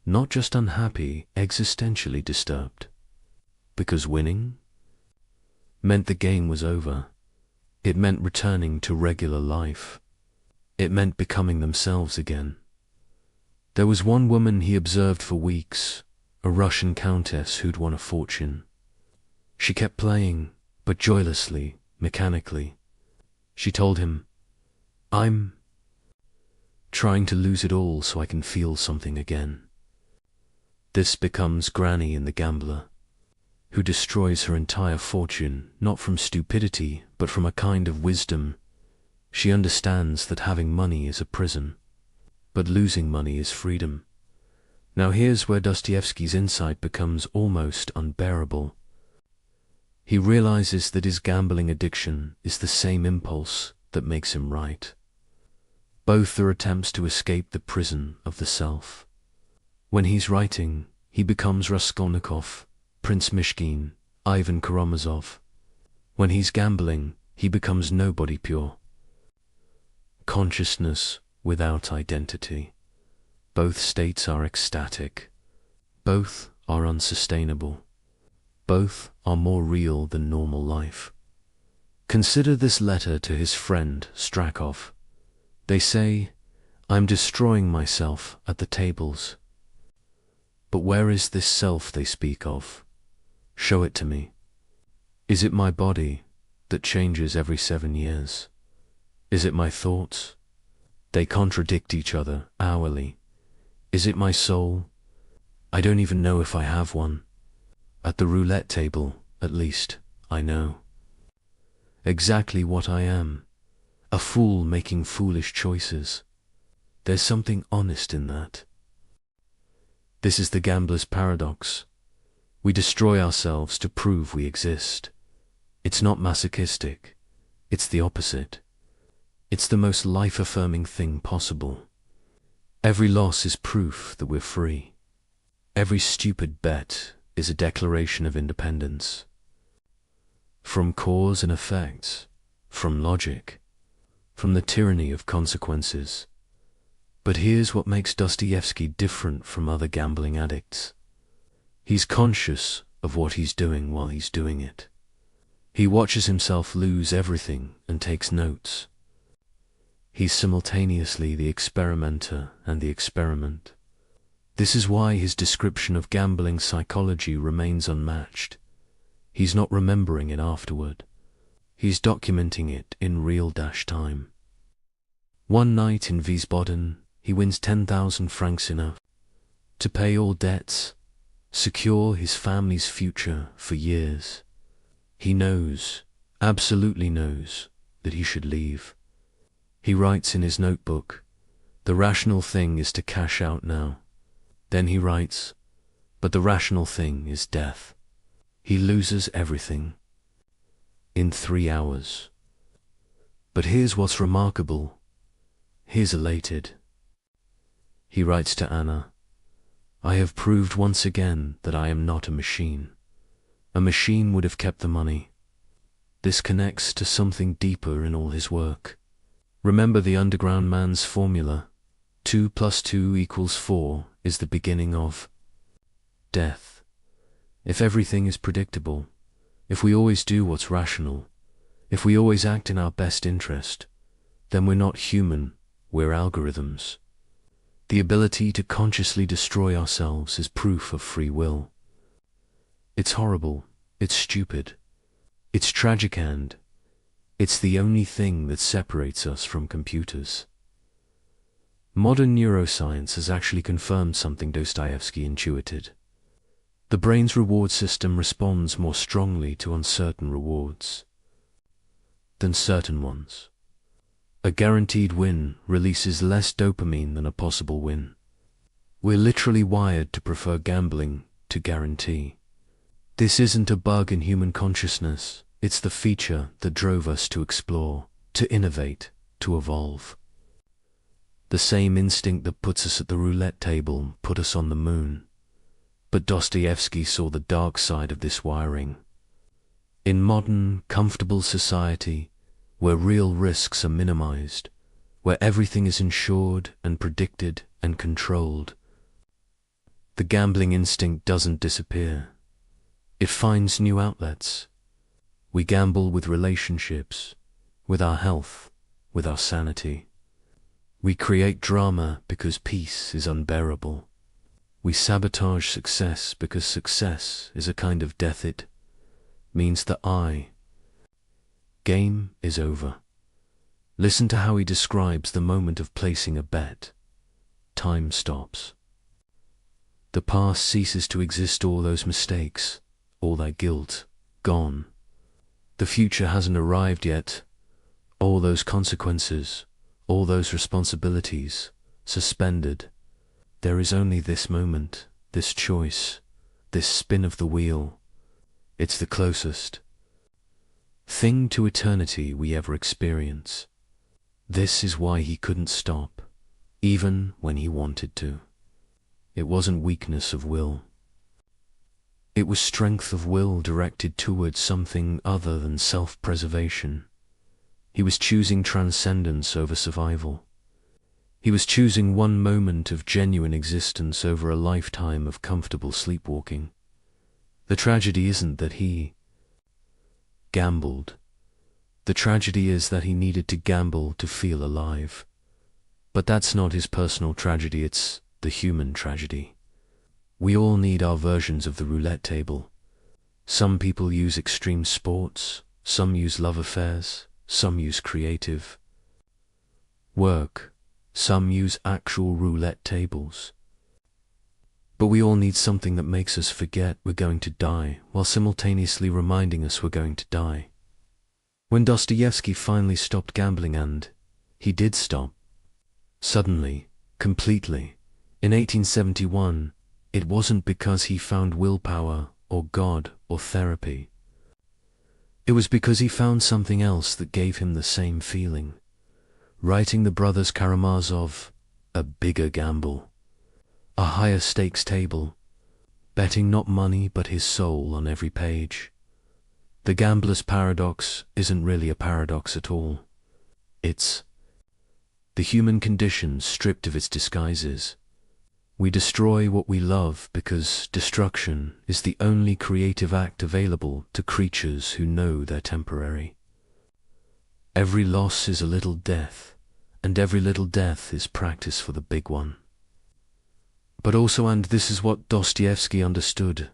not just unhappy, existentially disturbed, because winning meant the game was over. It meant returning to regular life. It meant becoming themselves again. There was one woman he observed for weeks, a Russian countess who'd won a fortune. She kept playing, but joylessly, mechanically. She told him, "I'm trying to lose it all so I can feel something again." This becomes Granny in The Gambler, who destroys her entire fortune, not from stupidity, but from a kind of wisdom. She understands that having money is a prison, but losing money is freedom. Now here's where Dostoevsky's insight becomes almost unbearable. He realizes that his gambling addiction is the same impulse that makes him write. Both are attempts to escape the prison of the self. When he's writing, he becomes Raskolnikov, Prince Mishkin, Ivan Karamazov. When he's gambling, he becomes nobody pure. Consciousness without identity. Both states are ecstatic, Both are unsustainable. Both are more real than normal life. Consider this letter to his friend Strakov. They say, "I'm destroying myself at the tables." But where is this self they speak of? Show it to me. Is it my body that changes every 7 years? Is it my thoughts? They contradict each other hourly. Is it my soul? I don't even know if I have one. At the roulette table, at least, I know exactly what I am. A fool making foolish choices. There's something honest in that. This is the gambler's paradox. We destroy ourselves to prove we exist. It's not masochistic. It's the opposite. It's the most life-affirming thing possible. Every loss is proof that we're free. Every stupid bet is a declaration of independence. From cause and effect, from logic, from the tyranny of consequences. But here's what makes Dostoevsky different from other gambling addicts. He's conscious of what he's doing while he's doing it. He watches himself lose everything and takes notes. He's simultaneously the experimenter and the experiment. This is why his description of gambling psychology remains unmatched. He's not remembering it afterward. He's documenting it in real time. One night in Wiesbaden, he wins 10,000 francs enough to pay all debts, secure his family's future for years. He knows, absolutely knows, that he should leave. He writes in his notebook, "The rational thing is to cash out now." Then he writes, "But the rational thing is death." He loses everything in 3 hours. But here's what's remarkable. He's elated. He writes to Anna, "I have proved once again that I am not a machine. A machine would have kept the money." This connects to something deeper in all his work. Remember the underground man's formula. 2 + 2 = 4 is the beginning of death. If everything is predictable, if we always do what's rational, if we always act in our best interest, then we're not human, we're algorithms. The ability to consciously destroy ourselves is proof of free will. It's horrible, it's stupid, it's tragic, and it's the only thing that separates us from computers. Modern neuroscience has actually confirmed something Dostoevsky intuited. The brain's reward system responds more strongly to uncertain rewards than certain ones. A guaranteed win releases less dopamine than a possible win. We're literally wired to prefer gambling to guarantee. This isn't a bug in human consciousness, it's the feature that drove us to explore, to innovate, to evolve. The same instinct that puts us at the roulette table put us on the moon. But Dostoevsky saw the dark side of this wiring. In modern, comfortable society, where real risks are minimized, where everything is insured and predicted and controlled, the gambling instinct doesn't disappear. It finds new outlets. We gamble with relationships, with our health, with our sanity. We create drama because peace is unbearable. We sabotage success because success is a kind of death. It means the game is over. Listen to how he describes the moment of placing a bet. Time stops. The past ceases to exist, all those mistakes, all that guilt, gone. The future hasn't arrived yet. All those consequences, all those responsibilities, suspended. There is only this moment, this choice, this spin of the wheel. It's the closest thing to eternity we ever experience. This is why he couldn't stop, even when he wanted to. It wasn't weakness of will. It was strength of will directed towards something other than self-preservation. He was choosing transcendence over survival. He was choosing one moment of genuine existence over a lifetime of comfortable sleepwalking. The tragedy isn't that he gambled. The tragedy is that he needed to gamble to feel alive. But that's not his personal tragedy, it's the human tragedy. We all need our versions of the roulette table. Some people use extreme sports, some use love affairs, some use creative work, some use actual roulette tables. But we all need something that makes us forget we're going to die, while simultaneously reminding us we're going to die. When Dostoevsky finally stopped gambling, and he did stop, suddenly, completely, in 1871, it wasn't because he found willpower or God or therapy. It was because he found something else that gave him the same feeling. Writing the brothers Karamazov, a bigger gamble, a higher stakes table, betting not money but his soul on every page. The gambler's paradox isn't really a paradox at all. It's the human condition stripped of its disguises. We destroy what we love because destruction is the only creative act available to creatures who know they're temporary. Every loss is a little death, and every little death is practice for the big one. But also, and this is what Dostoevsky understood,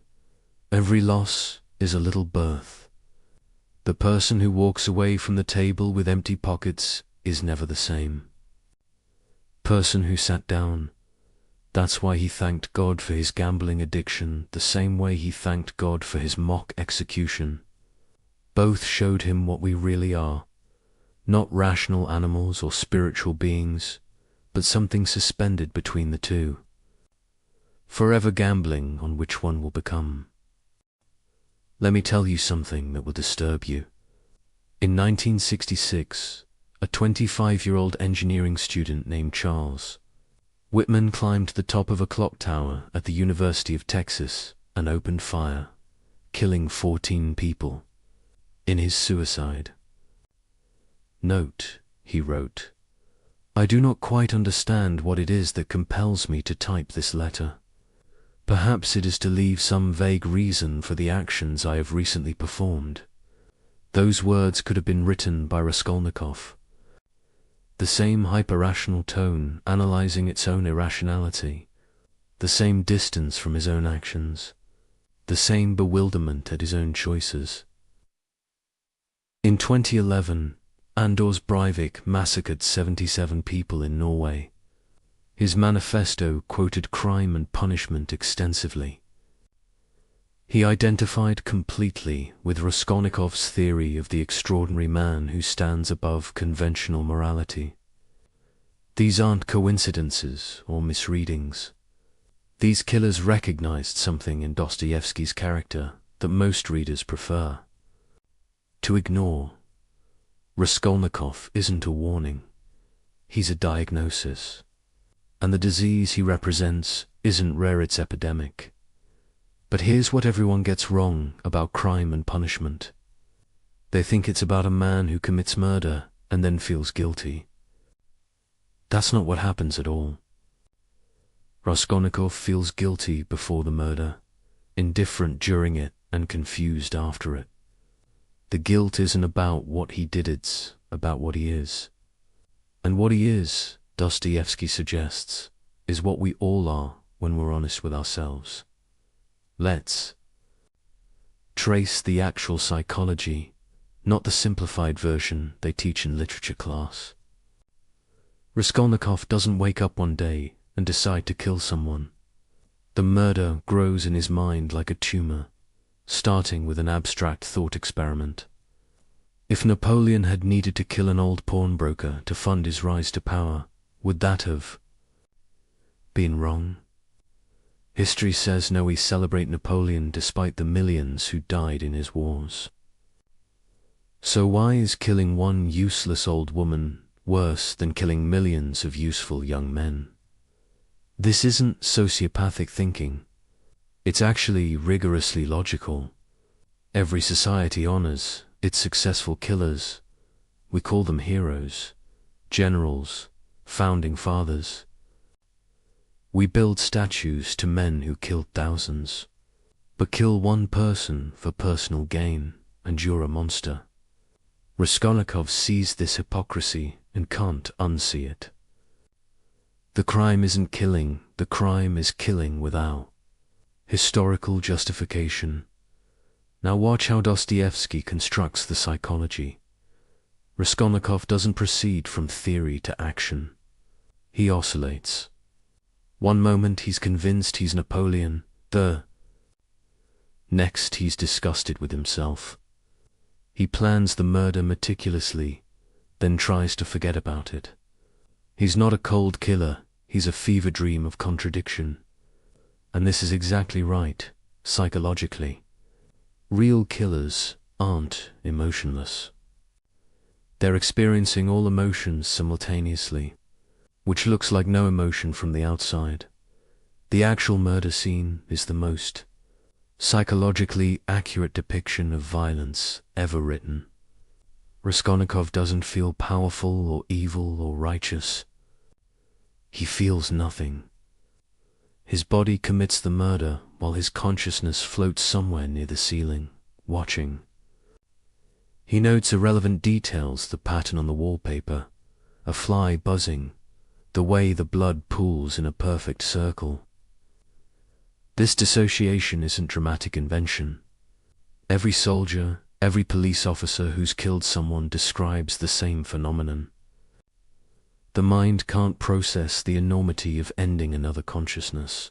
every loss is a little birth. The person who walks away from the table with empty pockets is never the same. Person who sat down, that's why he thanked God for his gambling addiction the same way he thanked God for his mock execution. Both showed him what we really are, not rational animals or spiritual beings, but something suspended between the two. Forever gambling on which one will become. Let me tell you something that will disturb you. In 1966, a 25-year-old engineering student named Charles Whitman climbed to the top of a clock tower at the University of Texas and opened fire, killing 14 people in his suicide. Note, he wrote, I do not quite understand what it is that compels me to type this letter. Perhaps it is to leave some vague reason for the actions I have recently performed. Those words could have been written by Raskolnikov. The same hyper-rational tone analyzing its own irrationality, the same distance from his own actions, the same bewilderment at his own choices. In 2011, Anders Breivik massacred 77 people in Norway. His manifesto quoted crime and punishment extensively. He identified completely with Raskolnikov's theory of the extraordinary man who stands above conventional morality. These aren't coincidences or misreadings. These killers recognized something in Dostoevsky's character that most readers prefer to ignore. Raskolnikov isn't a warning. He's a diagnosis. And the disease he represents isn't rare, it's epidemic. But here's what everyone gets wrong about crime and punishment. They think it's about a man who commits murder and then feels guilty. That's not what happens at all. Raskolnikov feels guilty before the murder, indifferent during it, and confused after it. The guilt isn't about what he did, it's about what he is. And what he is, Dostoevsky suggests, is what we all are when we're honest with ourselves. Let's trace the actual psychology, not the simplified version they teach in literature class. Raskolnikov doesn't wake up one day and decide to kill someone. The murder grows in his mind like a tumor, starting with an abstract thought experiment. If Napoleon had needed to kill an old pawnbroker to fund his rise to power, would that have been wrong? History says no, we celebrate Napoleon despite the millions who died in his wars. So why is killing one useless old woman worse than killing millions of useful young men? This isn't sociopathic thinking. It's actually rigorously logical. Every society honors its successful killers. We call them heroes, generals, founding fathers. We build statues to men who killed thousands, but kill one person for personal gain, and you're a monster. Raskolnikov sees this hypocrisy and can't unsee it. The crime isn't killing, the crime is killing without historical justification. Now watch how Dostoevsky constructs the psychology. Raskolnikov doesn't proceed from theory to action. He oscillates. One moment he's convinced he's Napoleon, the next he's disgusted with himself. He plans the murder meticulously, then tries to forget about it. He's not a cold killer, he's a fever dream of contradiction. And this is exactly right, psychologically. Real killers aren't emotionless. They're experiencing all emotions simultaneously, which looks like no emotion from the outside. The actual murder scene is the most psychologically accurate depiction of violence ever written. Raskolnikov doesn't feel powerful or evil or righteous. He feels nothing. His body commits the murder while his consciousness floats somewhere near the ceiling, watching. He notes irrelevant details, the pattern on the wallpaper, a fly buzzing, the way the blood pools in a perfect circle. This dissociation isn't dramatic invention. Every soldier, every police officer who's killed someone describes the same phenomenon. The mind can't process the enormity of ending another consciousness,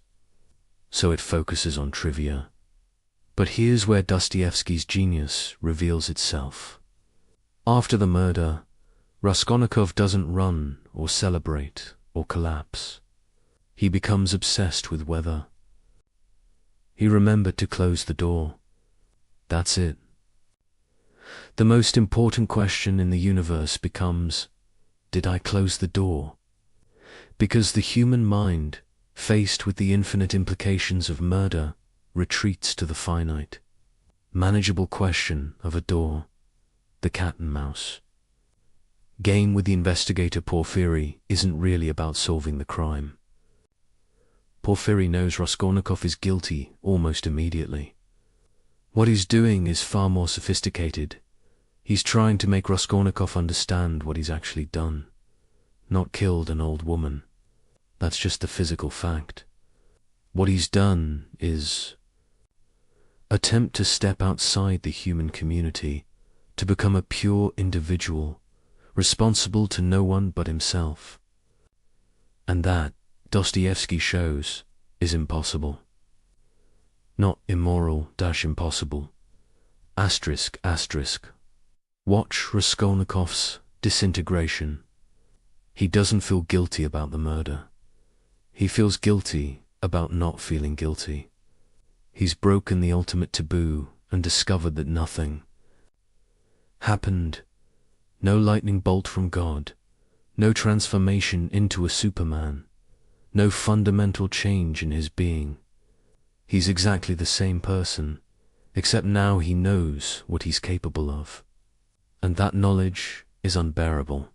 so it focuses on trivia. But here's where Dostoevsky's genius reveals itself. After the murder, Raskolnikov doesn't run or celebrate or collapse. He becomes obsessed with weather. He remembered to close the door. That's it. The most important question in the universe becomes, did I close the door? Because the human mind, faced with the infinite implications of murder, retreats to the finite, manageable question of a door, the cat and mouse. Game with the investigator Porfiry isn't really about solving the crime. Porfiry knows Raskolnikov is guilty almost immediately. What he's doing is far more sophisticated. He's trying to make Raskolnikov understand what he's actually done. Not killed an old woman. That's just the physical fact. What he's done is attempt to step outside the human community, to become a pure individual, responsible to no one but himself. And that, Dostoevsky shows, is impossible. Not immoral-impossible. Asterisk, asterisk. Watch Raskolnikov's disintegration. He doesn't feel guilty about the murder. He feels guilty about not feeling guilty. He's broken the ultimate taboo and discovered that nothing happened. No lightning bolt from God, no transformation into a Superman, no fundamental change in his being. He's exactly the same person, except now he knows what he's capable of. And that knowledge is unbearable.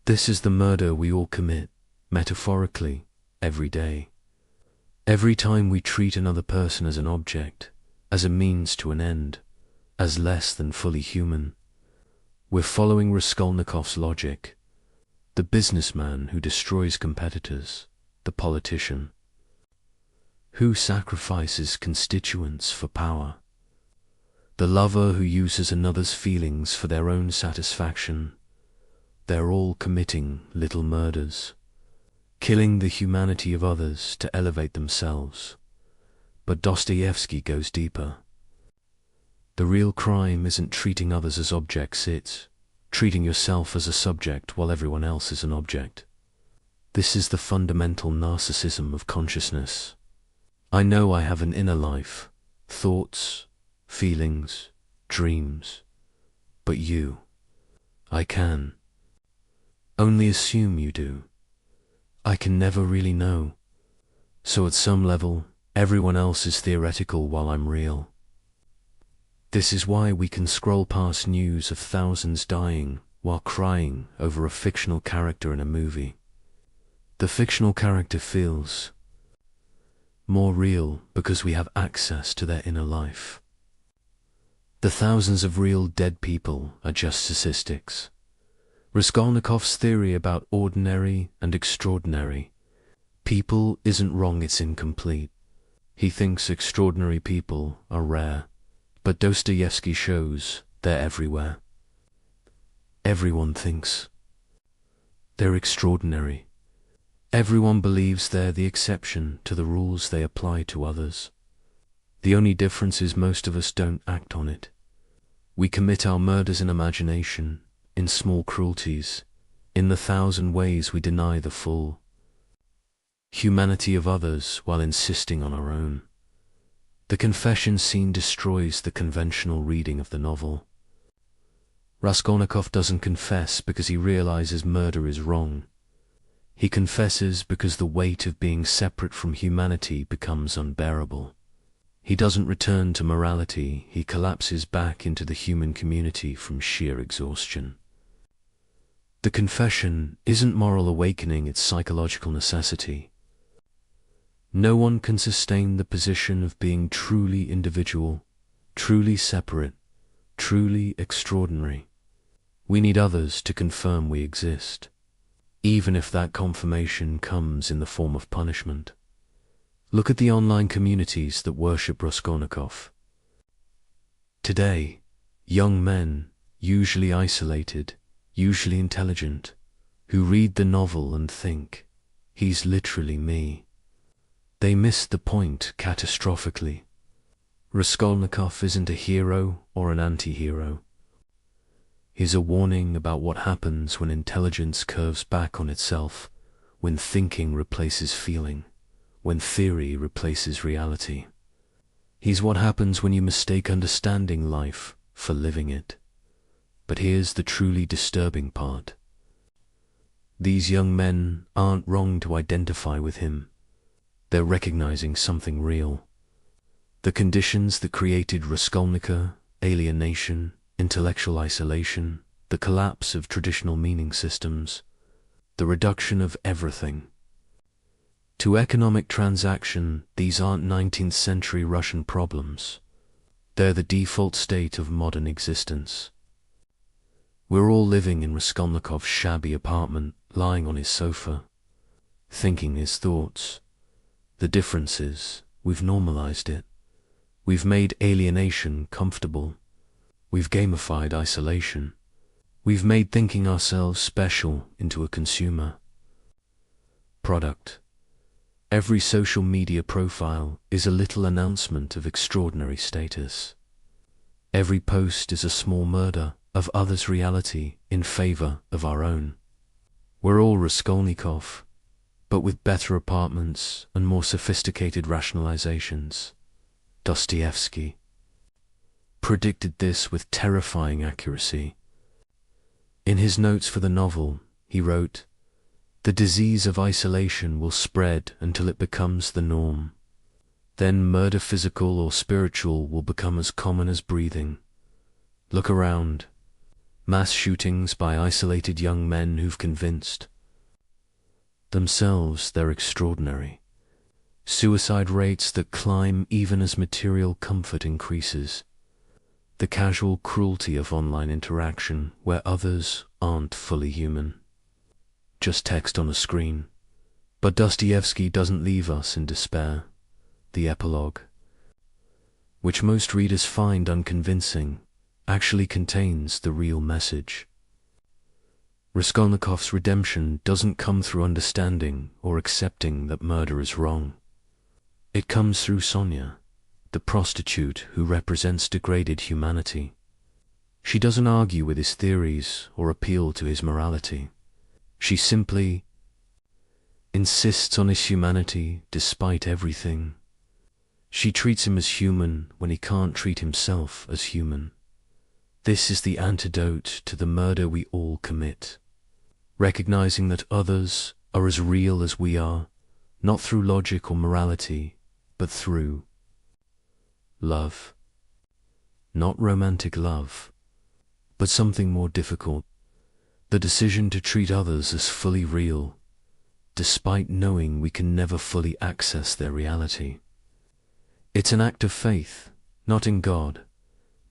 This is the murder we all commit, metaphorically, every day. Every time we treat another person as an object, as a means to an end, as less than fully human, we're following Raskolnikov's logic. The businessman who destroys competitors, the politician, who sacrifices constituents for power, the lover who uses another's feelings for their own satisfaction. They're all committing little murders, killing the humanity of others to elevate themselves. But Dostoevsky goes deeper. The real crime isn't treating others as objects, it's treating yourself as a subject while everyone else is an object. This is the fundamental narcissism of consciousness. I know I have an inner life, thoughts, feelings, dreams, but you, I can only assume you do. I can never really know. So at some level, everyone else is theoretical while I'm real. This is why we can scroll past news of thousands dying while crying over a fictional character in a movie. The fictional character feels more real because we have access to their inner life. The thousands of real dead people are just statistics. Raskolnikov's theory about ordinary and extraordinary people isn't wrong, it's incomplete. He thinks extraordinary people are rare, but Dostoevsky shows they're everywhere. Everyone thinks they're extraordinary. Everyone believes they're the exception to the rules they apply to others. The only difference is most of us don't act on it. We commit our murders in imagination, in small cruelties, in the 1,000 ways we deny the full humanity of others while insisting on our own. The confession scene destroys the conventional reading of the novel. Raskolnikov doesn't confess because he realizes murder is wrong. He confesses because the weight of being separate from humanity becomes unbearable. He doesn't return to morality, he collapses back into the human community from sheer exhaustion. The confession isn't moral awakening, it's psychological necessity. No one can sustain the position of being truly individual, truly separate, truly extraordinary. We need others to confirm we exist, even if that confirmation comes in the form of punishment. Look at the online communities that worship Raskolnikov. Today, young men, usually isolated, usually intelligent, who read the novel and think, he's literally me. They missed the point catastrophically. Raskolnikov isn't a hero or an anti-hero. He's a warning about what happens when intelligence curves back on itself, when thinking replaces feeling, when theory replaces reality. He's what happens when you mistake understanding life for living it. But here's the truly disturbing part. These young men aren't wrong to identify with him. They're recognizing something real. The conditions that created Raskolnikov, alienation, intellectual isolation, the collapse of traditional meaning systems, the reduction of everything to economic transaction, these aren't 19th century Russian problems. They're the default state of modern existence. We're all living in Raskolnikov's shabby apartment, lying on his sofa, thinking his thoughts. The difference is, we've normalized it. We've made alienation comfortable. We've gamified isolation. We've made thinking ourselves special into a consumer product. Every social media profile is a little announcement of extraordinary status. Every post is a small murder of others' reality in favor of our own. We're all Raskolnikov, but with better apartments and more sophisticated rationalizations. Dostoevsky predicted this with terrifying accuracy. In his notes for the novel, he wrote, "The disease of isolation will spread until it becomes the norm. Then murder, physical or spiritual, will become as common as breathing. Look around. Mass shootings by isolated young men who've convinced themselves they're extraordinary. Suicide rates that climb even as material comfort increases. The casual cruelty of online interaction where others aren't fully human. Just text on a screen." But Dostoevsky doesn't leave us in despair. The epilogue, which most readers find unconvincing, actually contains the real message. Raskolnikov's redemption doesn't come through understanding or accepting that murder is wrong. It comes through Sonia, the prostitute who represents degraded humanity. She doesn't argue with his theories or appeal to his morality. She simply insists on his humanity despite everything. She treats him as human when he can't treat himself as human. This is the antidote to the murder we all commit. Recognizing that others are as real as we are, not through logic or morality, but through love. Not romantic love, but something more difficult. The decision to treat others as fully real, despite knowing we can never fully access their reality. It's an act of faith, not in God,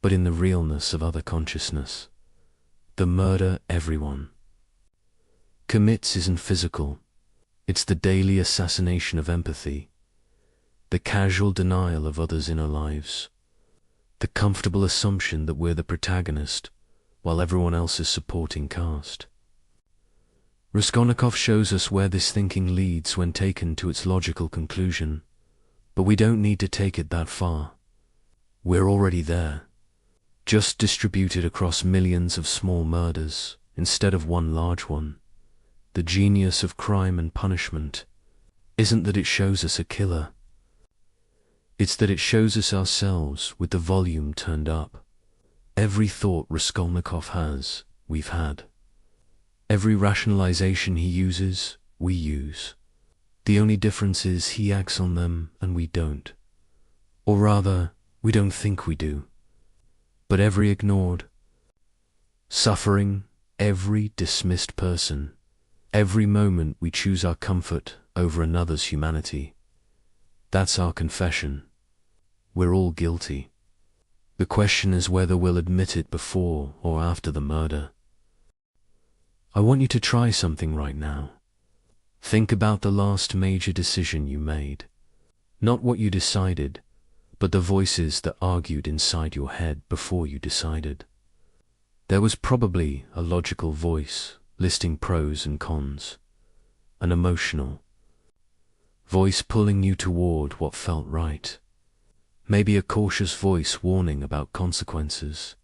but in the realness of other consciousness. The murder everyone commits isn't physical. It's the daily assassination of empathy, the casual denial of others' inner lives, the comfortable assumption that we're the protagonist while everyone else is supporting cast. Raskolnikov shows us where this thinking leads when taken to its logical conclusion, but we don't need to take it that far. We're already there, just distributed across millions of small murders instead of one large one. The genius of crime and punishment isn't that it shows us a killer. It's that it shows us ourselves with the volume turned up. Every thought Raskolnikov has, we've had. Every rationalization he uses, we use. The only difference is he acts on them and we don't. Or rather, we don't think we do. But every ignored suffering, every dismissed person, every moment we choose our comfort over another's humanity, that's our confession. We're all guilty. The question is whether we'll admit it before or after the murder. I want you to try something right now. Think about the last major decision you made. Not what you decided, but the voices that argued inside your head before you decided. There was probably a logical voice listing pros and cons, an emotional voice pulling you toward what felt right, maybe a cautious voice warning about consequences,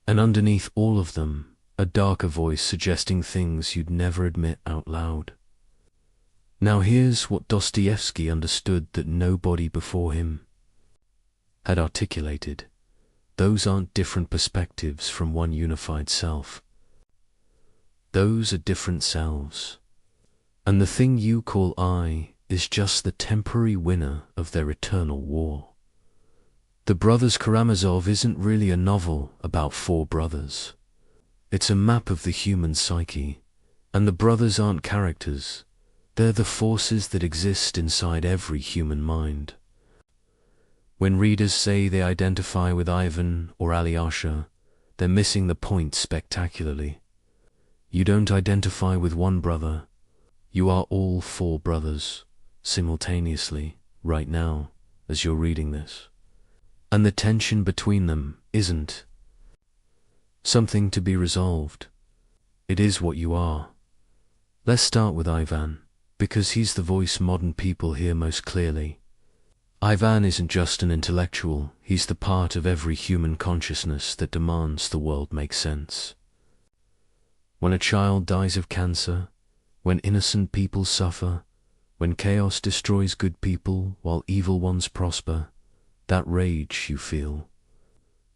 and underneath all of them, a darker voice suggesting things you'd never admit out loud. Now here's what Dostoevsky understood that nobody before him had articulated. Those aren't different perspectives from one unified self. Those are different selves. And the thing you call I is just the temporary winner of their eternal war. The Brothers Karamazov isn't really a novel about four brothers. It's a map of the human psyche, and the brothers aren't characters. They're the forces that exist inside every human mind. When readers say they identify with Ivan or Alyosha, they're missing the point spectacularly. You don't identify with one brother. You are all four brothers, simultaneously, right now, as you're reading this. And the tension between them isn't something to be resolved. It is what you are. Let's start with Ivan, because he's the voice modern people hear most clearly. Ivan isn't just an intellectual, he's the part of every human consciousness that demands the world make sense. When a child dies of cancer, when innocent people suffer, when chaos destroys good people while evil ones prosper, that rage you feel,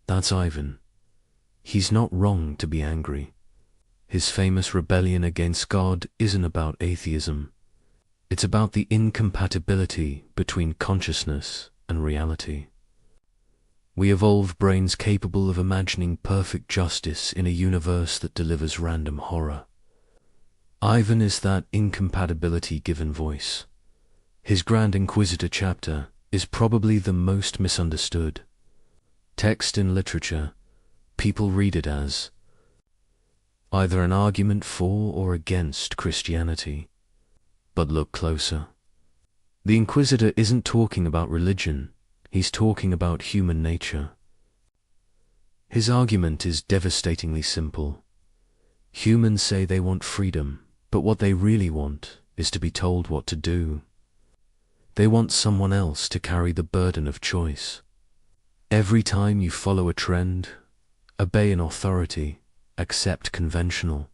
that's Ivan. He's not wrong to be angry. His famous rebellion against God isn't about atheism. It's about the incompatibility between consciousness and reality. We evolved brains capable of imagining perfect justice in a universe that delivers random horror. Ivan is that incompatibility given voice. His Grand Inquisitor chapter is probably the most misunderstood text in literature. People read it as either an argument for or against Christianity. But look closer. The Inquisitor isn't talking about religion, he's talking about human nature. His argument is devastatingly simple. Humans say they want freedom, but what they really want is to be told what to do. They want someone else to carry the burden of choice. Every time you follow a trend, obey an authority, accept conventional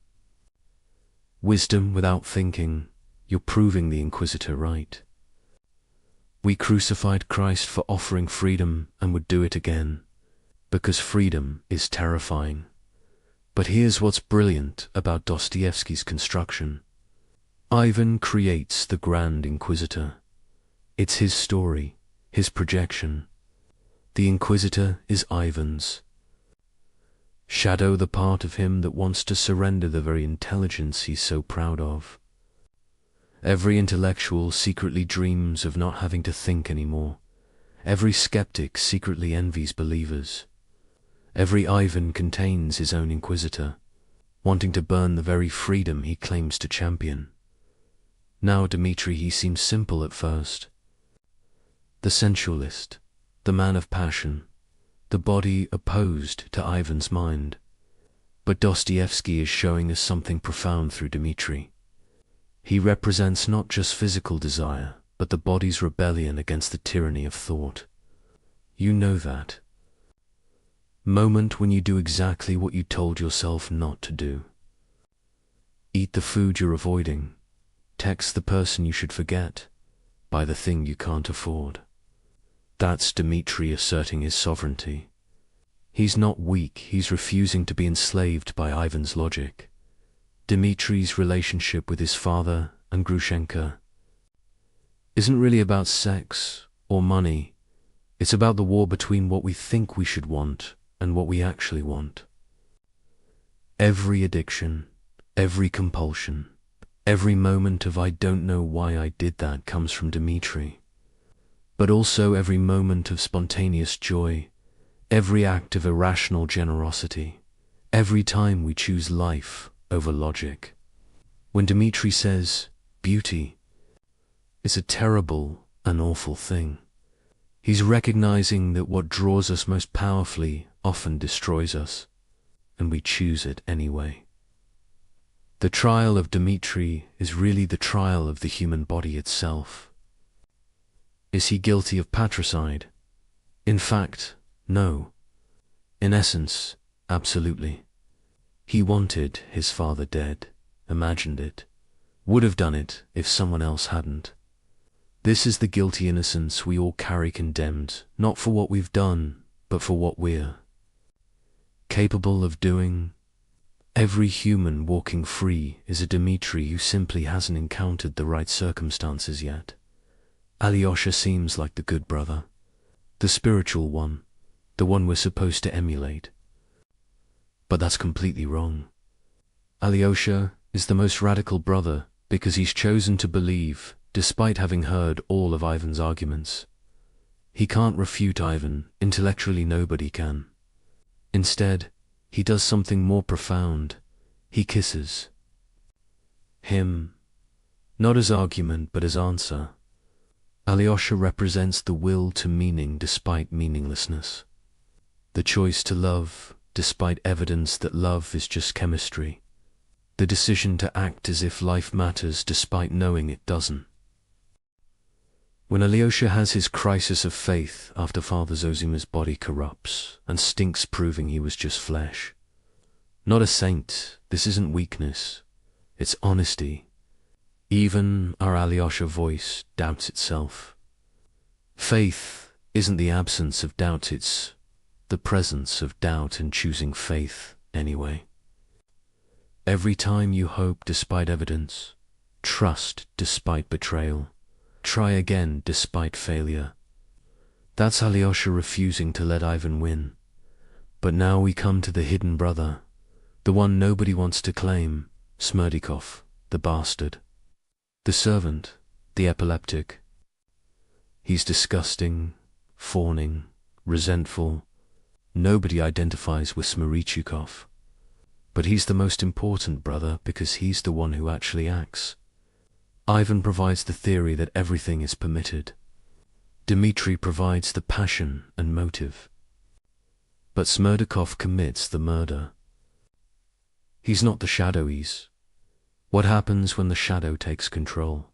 wisdom without thinking, you're proving the Inquisitor right. We crucified Christ for offering freedom and would do it again, because freedom is terrifying. But here's what's brilliant about Dostoevsky's construction. Ivan creates the Grand Inquisitor. It's his story, his projection. The Inquisitor is Ivan's. Shadow the part of him that wants to surrender the very intelligence he's so proud of. Every intellectual secretly dreams of not having to think anymore. Every skeptic secretly envies believers. Every Ivan contains his own inquisitor, wanting to burn the very freedom he claims to champion. Now Dmitri, he seems simple at first. The sensualist, the man of passion, the body opposed to Ivan's mind. But Dostoevsky is showing us something profound through Dmitri. He represents not just physical desire, but the body's rebellion against the tyranny of thought. You know that moment when you do exactly what you told yourself not to do. Eat the food you're avoiding, text the person you should forget, buy the thing you can't afford. That's Dmitri asserting his sovereignty. He's not weak, he's refusing to be enslaved by Ivan's logic. Dmitri's relationship with his father and Grushenka isn't really about sex or money. It's about the war between what we think we should want and what we actually want. Every addiction, every compulsion, every moment of I don't know why I did that comes from Dmitri. But also every moment of spontaneous joy, every act of irrational generosity, every time we choose life over logic. When Dmitri says, beauty is a terrible and awful thing, he's recognizing that what draws us most powerfully often destroys us, and we choose it anyway. The trial of Dmitri is really the trial of the human body itself. Is he guilty of patricide? In fact, no. In essence, absolutely. He wanted his father dead, imagined it, would have done it if someone else hadn't. This is the guilty innocence we all carry condemned, not for what we've done, but for what we're capable of doing. Every human walking free is a Dmitri who simply hasn't encountered the right circumstances yet. Alyosha seems like the good brother, the spiritual one, the one we're supposed to emulate. But that's completely wrong. Alyosha is the most radical brother because he's chosen to believe, despite having heard all of Ivan's arguments. He can't refute Ivan, intellectually nobody can. Instead, he does something more profound. He kisses him, not as argument but as answer. Alyosha represents the will to meaning despite meaninglessness, the choice to love despite evidence that love is just chemistry, the decision to act as if life matters despite knowing it doesn't. When Alyosha has his crisis of faith after Father Zosima's body corrupts and stinks proving he was just flesh, not a saint, this isn't weakness, it's honesty. Even our Alyosha voice doubts itself. Faith isn't the absence of doubt, it's the presence of doubt and choosing faith anyway. Every time you hope despite evidence, trust despite betrayal, try again despite failure. That's Alyosha refusing to let Ivan win. But now we come to the hidden brother, the one nobody wants to claim, Smerdikov, the bastard. The servant, the epileptic. He's disgusting, fawning, resentful. Nobody identifies with Smerichukov. But he's the most important brother because he's the one who actually acts. Ivan provides the theory that everything is permitted. Dmitri provides the passion and motive. But Smerdikov commits the murder. He's not the shadow, he's what happens when the shadow takes control.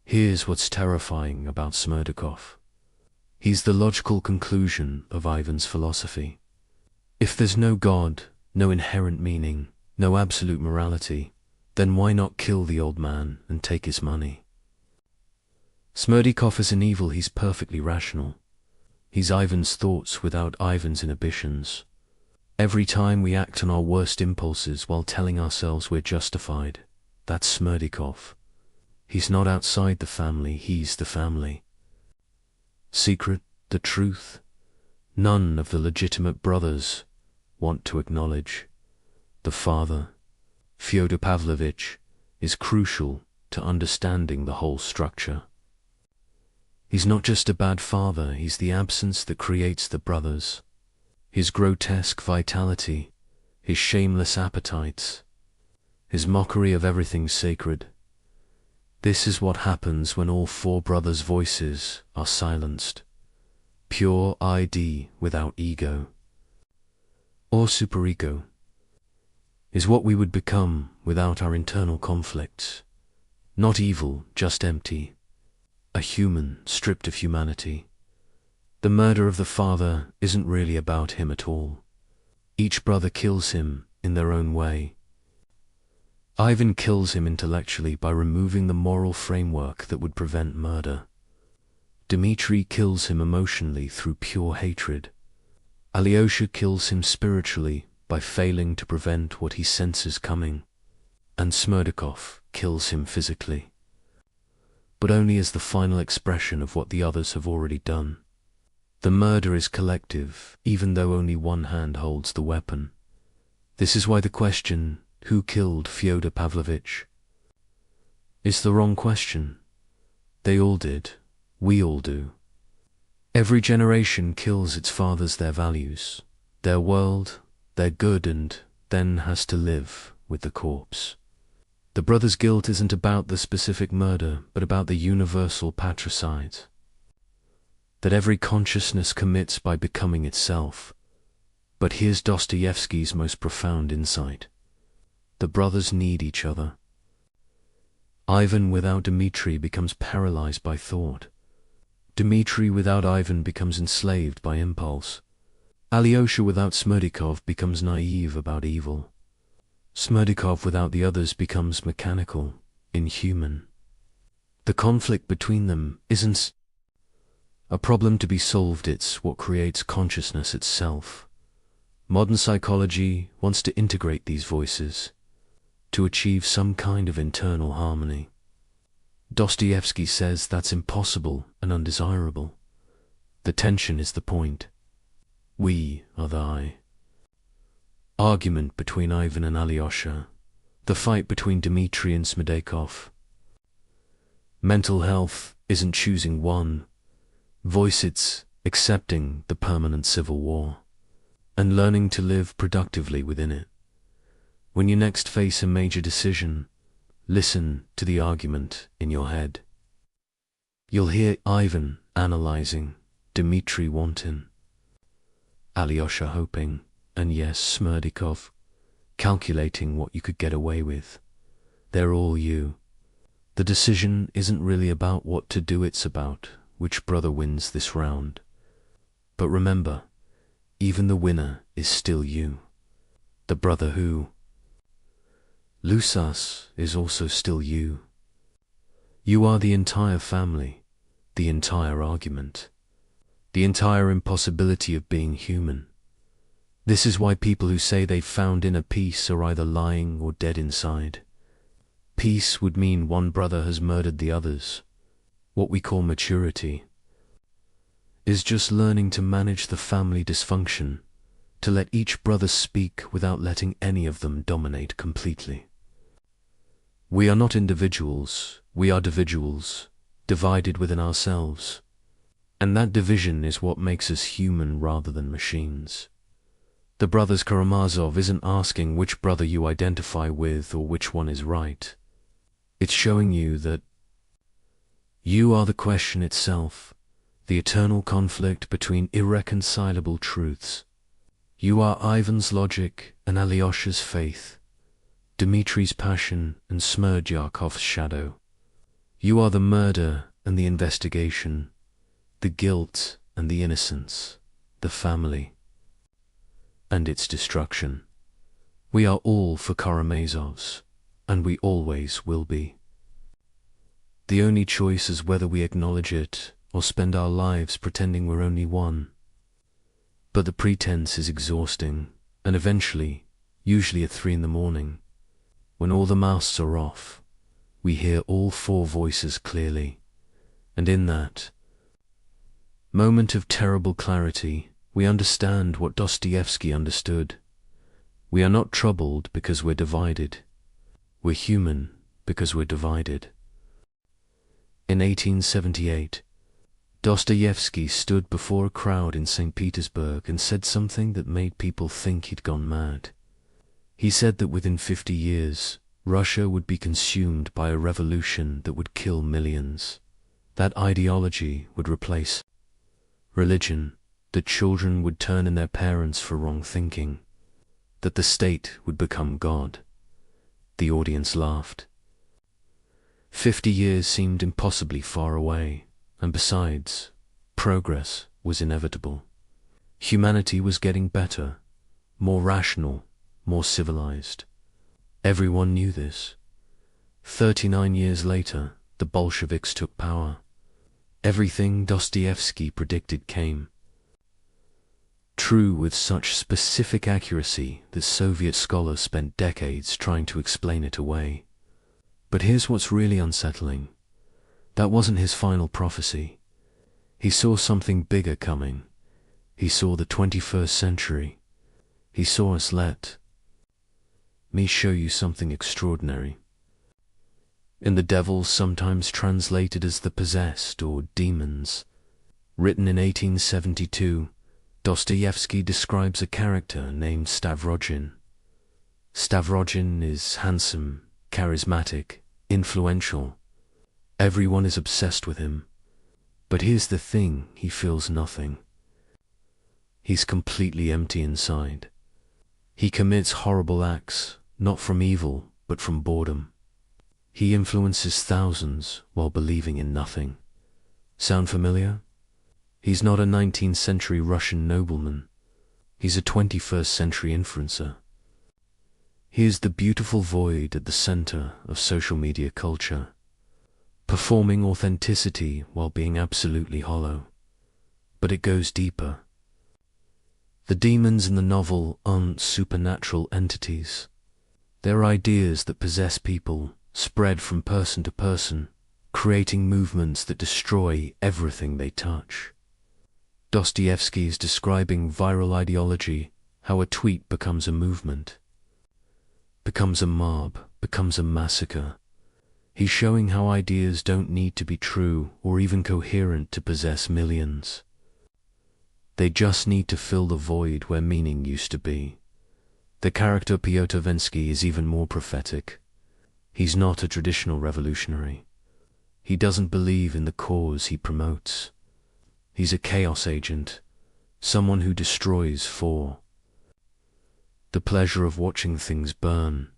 Here's what's terrifying about Smerdikov. He's the logical conclusion of Ivan's philosophy. If there's no God, no inherent meaning, no absolute morality, then why not kill the old man and take his money? Smerdikov is an evil, he's perfectly rational. He's Ivan's thoughts without Ivan's inhibitions. Every time we act on our worst impulses while telling ourselves we're justified, that's Smerdikov. He's not outside the family, he's the family. Secret, the truth, none of the legitimate brothers want to acknowledge. The father, Fyodor Pavlovich, is crucial to understanding the whole structure. He's not just a bad father, he's the absence that creates the brothers. His grotesque vitality, his shameless appetites, his mockery of everything sacred. This is what happens when all four brothers' voices are silenced. Pure ID without ego, or superego, is what we would become without our internal conflicts. Not evil, just empty. A human stripped of humanity. The murder of the father isn't really about him at all. Each brother kills him in their own way. Ivan kills him intellectually by removing the moral framework that would prevent murder. Dmitri kills him emotionally through pure hatred. Alyosha kills him spiritually by failing to prevent what he senses coming. And Smerdakov kills him physically, but only as the final expression of what the others have already done. The murder is collective, even though only one hand holds the weapon. This is why the question, who killed Fyodor Pavlovich, is the wrong question. They all did. We all do. Every generation kills its fathers, their values, their world, their good, and then has to live with the corpse. The brother's guilt isn't about the specific murder, but about the universal patricide that every consciousness commits by becoming itself. But here's Dostoevsky's most profound insight. The brothers need each other. Ivan without Dmitri becomes paralyzed by thought. Dmitri without Ivan becomes enslaved by impulse. Alyosha without Smerdakov becomes naive about evil. Smerdakov without the others becomes mechanical, inhuman. The conflict between them isn't a problem to be solved, it's what creates consciousness itself. Modern psychology wants to integrate these voices to achieve some kind of internal harmony. Dostoevsky says that's impossible and undesirable. The tension is the point. We are the I. Argument between Ivan and Alyosha. The fight between Dmitri and Smerdakov. Mental health isn't choosing one voice, it's accepting the permanent civil war and learning to live productively within it. When you next face a major decision, listen to the argument in your head. You'll hear Ivan analyzing, Dmitri wanting, Alyosha hoping, and yes, Smerdakov calculating what you could get away with. They're all you. The decision isn't really about what to do, it's about which brother wins this round. But remember, even the winner is still you. The brother who loses is also still you. You are the entire family, the entire argument, the entire impossibility of being human. This is why people who say they've found inner peace are either lying or dead inside. Peace would mean one brother has murdered the others. What we call maturity is just learning to manage the family dysfunction, to let each brother speak without letting any of them dominate completely. We are not individuals, we are individuals, divided within ourselves. And that division is what makes us human rather than machines. The brothers Karamazov isn't asking which brother you identify with or which one is right. It's showing you that you are the question itself, the eternal conflict between irreconcilable truths. You are Ivan's logic and Alyosha's faith, Dmitri's passion and Smerdyarkov's shadow. You are the murder and the investigation, the guilt and the innocence, the family and its destruction. We are all for Karamazovs, and we always will be. The only choice is whether we acknowledge it or spend our lives pretending we're only one. But the pretense is exhausting, and eventually, usually at 3 a.m, when all the masks are off, we hear all four voices clearly, and in that moment of terrible clarity, we understand what Dostoevsky understood. We are not troubled because we're divided. We're human because we're divided. In 1878, Dostoevsky stood before a crowd in St. Petersburg and said something that made people think he'd gone mad. He said that within 50 years, Russia would be consumed by a revolution that would kill millions. That ideology would replace religion, that children would turn in their parents for wrong thinking, that the state would become God. The audience laughed. 50 years seemed impossibly far away, and besides, progress was inevitable. Humanity was getting better, more rational, more civilized. Everyone knew this. 39 years later, the Bolsheviks took power. Everything Dostoevsky predicted came true with such specific accuracy that Soviet scholars spent decades trying to explain it away. But here's what's really unsettling. That wasn't his final prophecy. He saw something bigger coming. He saw the 21st century. He saw us. Let me show you something extraordinary. In The Devil, sometimes translated as the possessed or demons, written in 1872, Dostoevsky describes a character named Stavrogin. Stavrogin is handsome, charismatic, influential. Everyone is obsessed with him. But here's the thing, he feels nothing. He's completely empty inside. He commits horrible acts, not from evil, but from boredom. He influences thousands while believing in nothing. Sound familiar? He's not a 19th century Russian nobleman. He's a 21st century influencer. He is the beautiful void at the center of social media culture, performing authenticity while being absolutely hollow. But it goes deeper. The demons in the novel aren't supernatural entities. They're ideas that possess people, spread from person to person, creating movements that destroy everything they touch. Dostoevsky is describing viral ideology, how a tweet becomes a movement, becomes a mob, becomes a massacre. He's showing how ideas don't need to be true or even coherent to possess millions. They just need to fill the void where meaning used to be. The character Pyotr Vensky is even more prophetic. He's not a traditional revolutionary. He doesn't believe in the cause he promotes. He's a chaos agent, someone who destroys for the pleasure of watching things burn.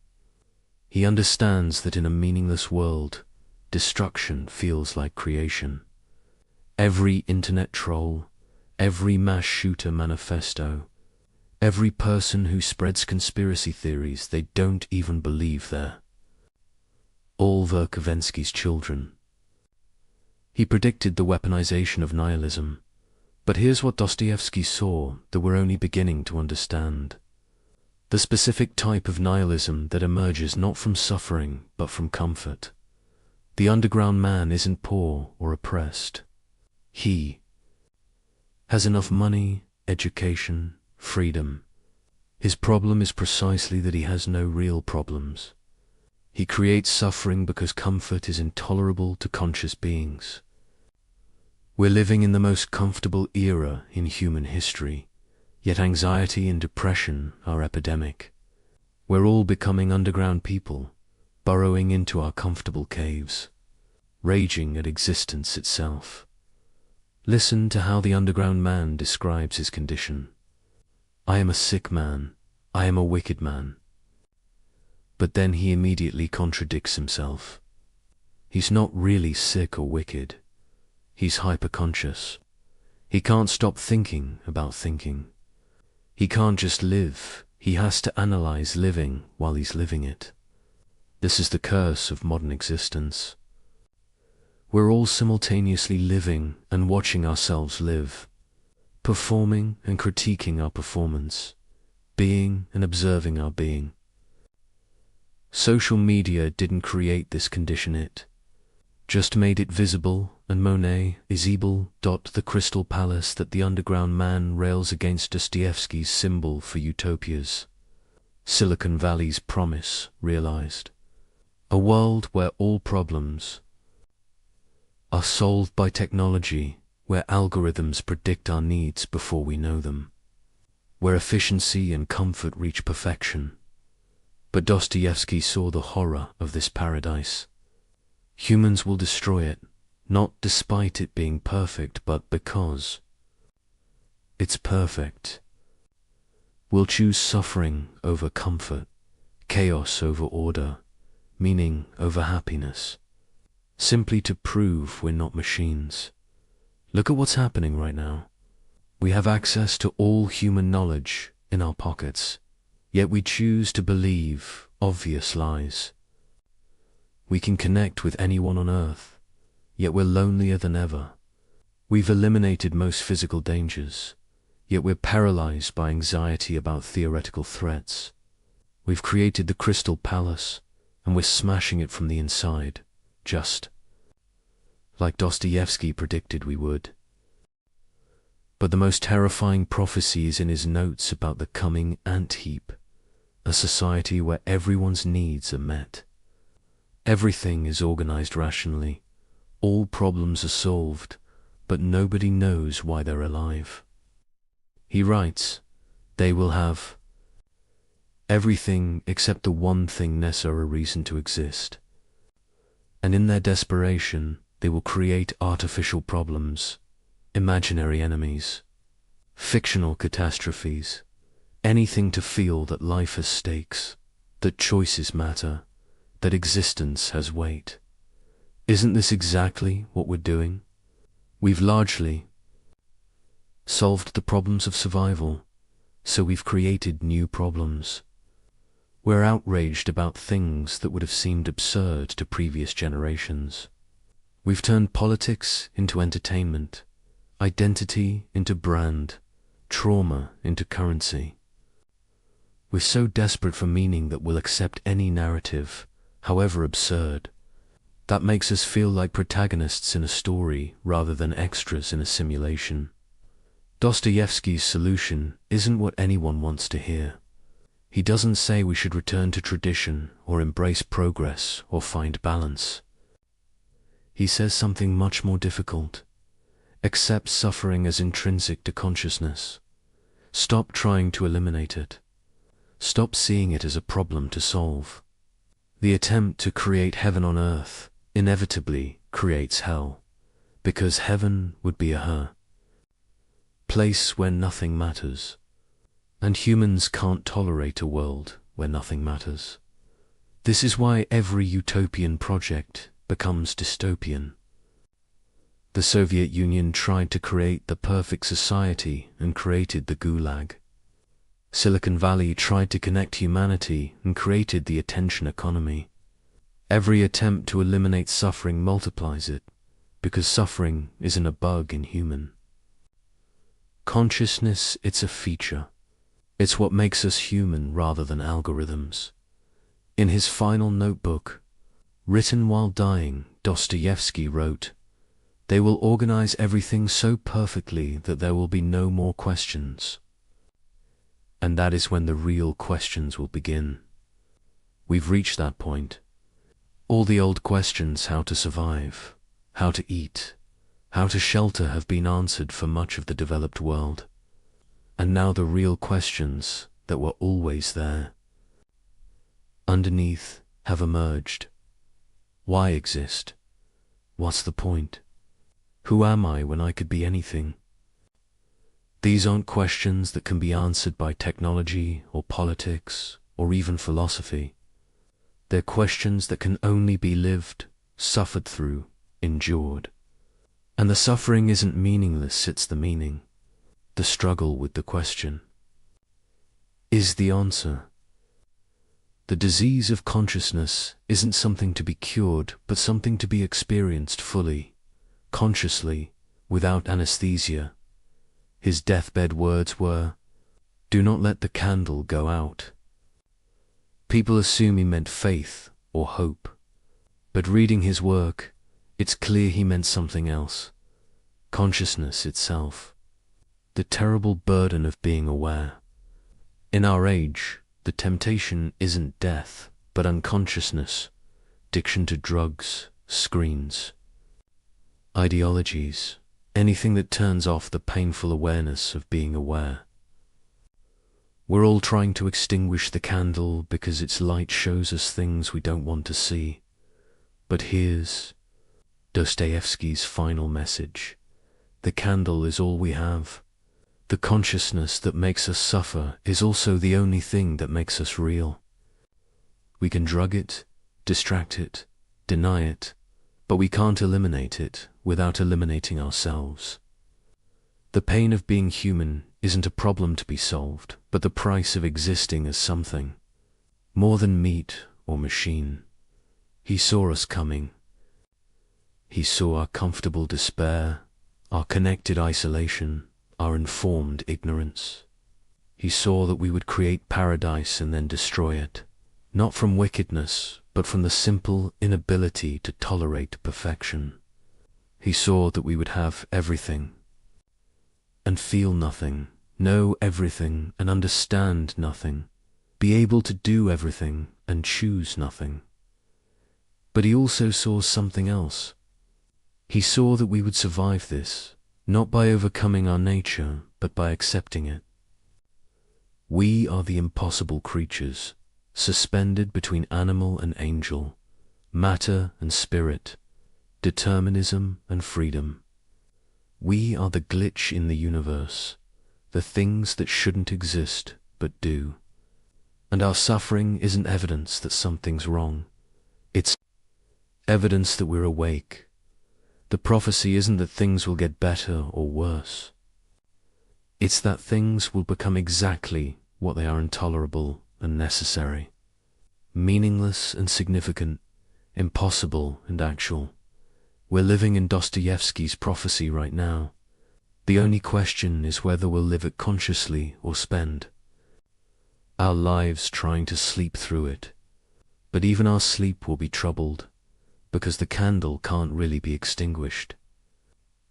He understands that in a meaningless world, destruction feels like creation. Every internet troll, every mass shooter manifesto, every person who spreads conspiracy theories they don't even believe there, all were Vensky's children. He predicted the weaponization of nihilism, but here's what Dostoevsky saw that we're only beginning to understand. The specific type of nihilism that emerges not from suffering but from comfort. The underground man isn't poor or oppressed. He has enough money, education, freedom. His problem is precisely that he has no real problems. He creates suffering because comfort is intolerable to conscious beings. We're living in the most comfortable era in human history, yet anxiety and depression are epidemic. We're all becoming underground people, burrowing into our comfortable caves, raging at existence itself. Listen to how the underground man describes his condition. I am a sick man. I am a wicked man. But then he immediately contradicts himself. He's not really sick or wicked. He's hyperconscious. He can't stop thinking about thinking. He can't just live. He has to analyze living while he's living it. This is the curse of modern existence. We're all simultaneously living and watching ourselves live, performing and critiquing our performance, being and observing our being. Social media didn't create this condition, it just made it visible, and Monet is able. The crystal palace that the underground man rails against Dostoevsky's symbol for utopias. Silicon Valley's promise realized. A world where all problems are solved by technology, where algorithms predict our needs before we know them, where efficiency and comfort reach perfection. But Dostoevsky saw the horror of this paradise. Humans will destroy it, not despite it being perfect, but because it's perfect. We'll choose suffering over comfort, chaos over order, meaning over happiness, simply to prove we're not machines. Look at what's happening right now. We have access to all human knowledge in our pockets, yet we choose to believe obvious lies. We can connect with anyone on earth, yet we're lonelier than ever. We've eliminated most physical dangers, yet we're paralyzed by anxiety about theoretical threats. We've created the Crystal Palace, and we're smashing it from the inside, just like Dostoevsky predicted we would. But the most terrifying prophecy is in his notes about the coming ant heap, a society where everyone's needs are met. Everything is organized rationally, all problems are solved, but nobody knows why they're alive. He writes, they will have everything except the one thing necessary reason to exist. And in their desperation, they will create artificial problems, imaginary enemies, fictional catastrophes, anything to feel that life has stakes, that choices matter, that existence has weight. Isn't this exactly what we're doing? We've largely solved the problems of survival, so we've created new problems. We're outraged about things that would have seemed absurd to previous generations. We've turned politics into entertainment, identity into brand, trauma into currency. We're so desperate for meaning that we'll accept any narrative, however absurd. That makes us feel like protagonists in a story rather than extras in a simulation. Dostoevsky's solution isn't what anyone wants to hear. He doesn't say we should return to tradition or embrace progress or find balance. He says something much more difficult. Accept suffering as intrinsic to consciousness. Stop trying to eliminate it. Stop seeing it as a problem to solve. The attempt to create heaven on earth inevitably creates hell, because heaven would be a place where nothing matters. And humans can't tolerate a world where nothing matters. This is why every utopian project becomes dystopian. The Soviet Union tried to create the perfect society and created the Gulag. Silicon Valley tried to connect humanity and created the attention economy. Every attempt to eliminate suffering multiplies it, because suffering isn't a bug in human consciousness, it's a feature. It's what makes us human rather than algorithms. In his final notebook, written while dying, Dostoevsky wrote, "They will organize everything so perfectly that there will be no more questions. And that is when the real questions will begin." We've reached that point. All the old questions, how to survive, how to eat, how to shelter, have been answered for much of the developed world. And now the real questions that were always there, underneath, have emerged. Why exist? What's the point? Who am I when I could be anything? These aren't questions that can be answered by technology or politics or even philosophy. They're questions that can only be lived, suffered through, endured. And the suffering isn't meaningless, it's the meaning. The struggle with the question is the answer. The disease of consciousness isn't something to be cured, but something to be experienced fully, consciously, without anesthesia. His deathbed words were, "Do not let the candle go out." People assume he meant faith or hope, but reading his work, it's clear he meant something else. Consciousness itself. The terrible burden of being aware. In our age, the the temptation isn't death, but unconsciousness, addiction to drugs, screens, ideologies, anything that turns off the painful awareness of being aware. We're all trying to extinguish the candle because its light shows us things we don't want to see. But here's Dostoevsky's final message. The candle is all we have. The consciousness that makes us suffer is also the only thing that makes us real. We can drug it, distract it, deny it, but we can't eliminate it without eliminating ourselves. The pain of being human isn't a problem to be solved, but the price of existing as something more than meat or machine. He saw us coming. He saw our comfortable despair, our connected isolation, our informed ignorance. He saw that we would create paradise and then destroy it, not from wickedness, but from the simple inability to tolerate perfection. He saw that we would have everything and feel nothing, know everything and understand nothing, be able to do everything and choose nothing. But he also saw something else. He saw that we would survive this, not by overcoming our nature, but by accepting it. We are the impossible creatures, suspended between animal and angel, matter and spirit, determinism and freedom. We are the glitch in the universe, the things that shouldn't exist but do. And our suffering isn't evidence that something's wrong. It's evidence that we're awake. The prophecy isn't that things will get better or worse. It's that things will become exactly what they are: intolerable and necessary, meaningless and significant, impossible and actual. We're living in Dostoevsky's prophecy right now. The only question is whether we'll live it consciously or spend our lives trying to sleep through it. But even our sleep will be troubled, because the candle can't really be extinguished.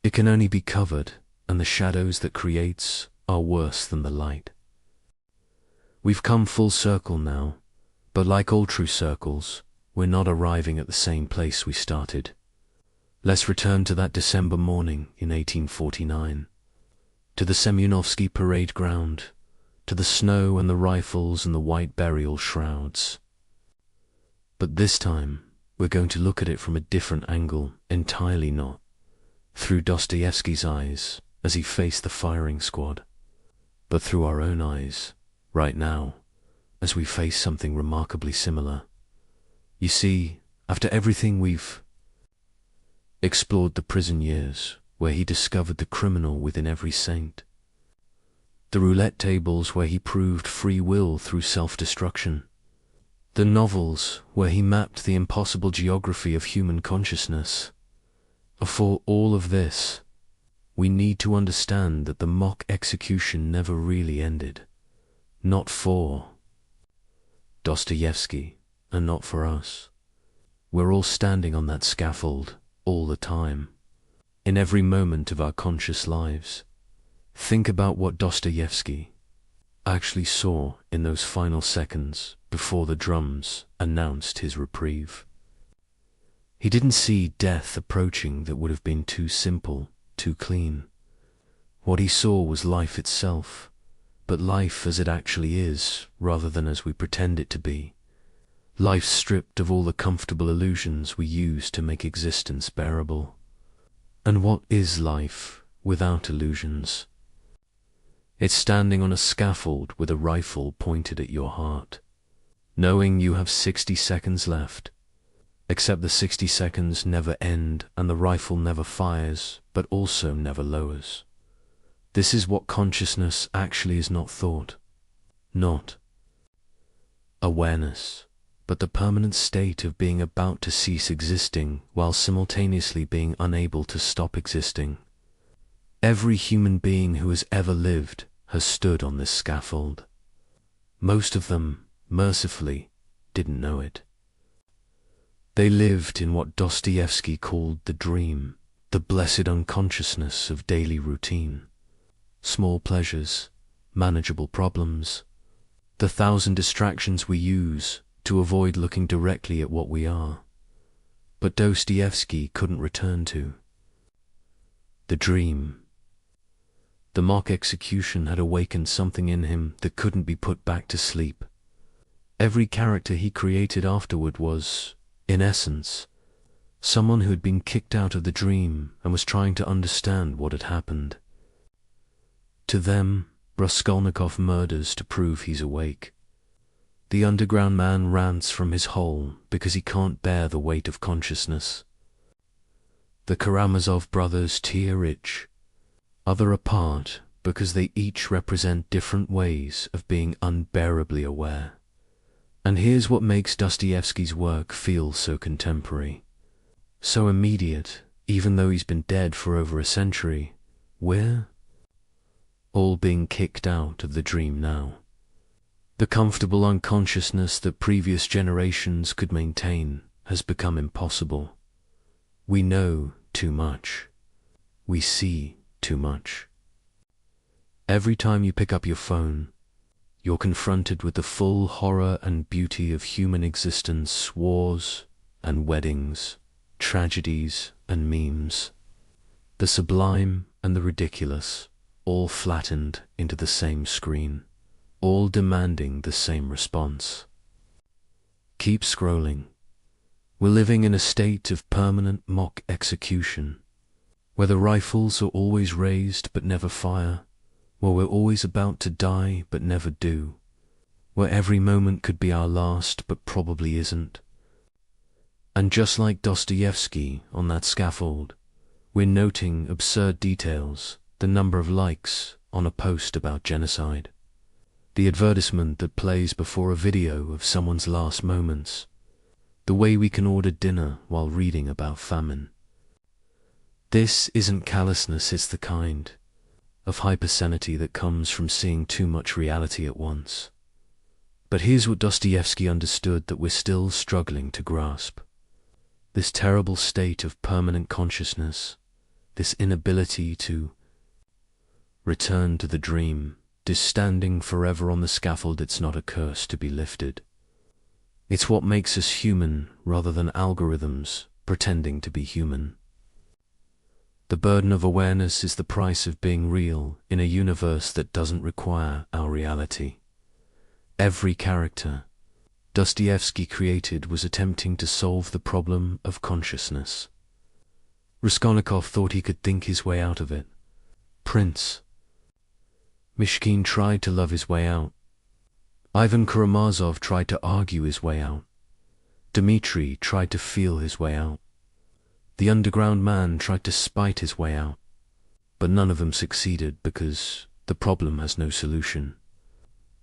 It can only be covered, and the shadows that creates are worse than the light. We've come full circle now, but like all true circles, we're not arriving at the same place we started. Let's return to that December morning in 1849, to the Semyonovsky parade ground, to the snow and the rifles and the white burial shrouds. But this time, we're going to look at it from a different angle, entirely not through Dostoevsky's eyes as he faced the firing squad, but through our own eyes, right now, as we face something remarkably similar. You see, after everything we've explored, the prison years, where he discovered the criminal within every saint, the roulette tables where he proved free will through self-destruction, the novels where he mapped the impossible geography of human consciousness. For all of this, we need to understand that the mock execution never really ended. Not for Dostoevsky, and not for us. We're all standing on that scaffold all the time, in every moment of our conscious lives. Think about what Dostoevsky actually saw in those final seconds before the drums announced his reprieve. He didn't see death approaching that would have been too simple, too clean. What he saw was life itself, but life as it actually is, rather than as we pretend it to be. Life stripped of all the comfortable illusions we use to make existence bearable. And what is life without illusions? It's standing on a scaffold with a rifle pointed at your heart, knowing you have 60 seconds left, except the 60 seconds never end and the rifle never fires, but also never lowers. This is what consciousness actually is: not thought, not awareness, but the permanent state of being about to cease existing while simultaneously being unable to stop existing. Every human being who has ever lived has stood on this scaffold. Most of them, mercifully, didn't know it. They lived in what Dostoevsky called the dream, the blessed unconsciousness of daily routine. Small pleasures, manageable problems, the thousand distractions we use to avoid looking directly at what we are, but Dostoevsky couldn't return to. The dream. The mock execution had awakened something in him that couldn't be put back to sleep. Every character he created afterward was, in essence, someone who had been kicked out of the dream and was trying to understand what had happened. To them, Raskolnikov murders to prove he's awake. The underground man rants from his hole because he can't bear the weight of consciousness. The Karamazov brothers tear rich, other apart because they each represent different ways of being unbearably aware. And here's what makes Dostoevsky's work feel so contemporary, so immediate, even though he's been dead for over a century. We're all being kicked out of the dream now. The comfortable unconsciousness that previous generations could maintain has become impossible. We know too much. We see too much. Every time you pick up your phone, you're confronted with the full horror and beauty of human existence, wars and weddings, tragedies and memes, the sublime and the ridiculous, all flattened into the same screen, all demanding the same response. Keep scrolling. We're living in a state of permanent mock execution, where the rifles are always raised but never fire, where we're always about to die but never do, where every moment could be our last but probably isn't. And just like Dostoevsky on that scaffold, we're noting absurd details, the number of likes on a post about genocide, the advertisement that plays before a video of someone's last moments, the way we can order dinner while reading about famine. This isn't callousness, it's the kind of hypersanity that comes from seeing too much reality at once. But here's what Dostoevsky understood that we're still struggling to grasp. This terrible state of permanent consciousness, this inability to return to the dream, this standing forever on the scaffold, it's not a curse to be lifted. It's what makes us human rather than algorithms pretending to be human. The burden of awareness is the price of being real in a universe that doesn't require our reality. Every character Dostoevsky created was attempting to solve the problem of consciousness. Raskolnikov thought he could think his way out of it. Prince Mishkin tried to love his way out. Ivan Karamazov tried to argue his way out. Dmitri tried to feel his way out. The underground man tried to spite his way out. But none of them succeeded because the problem has no solution.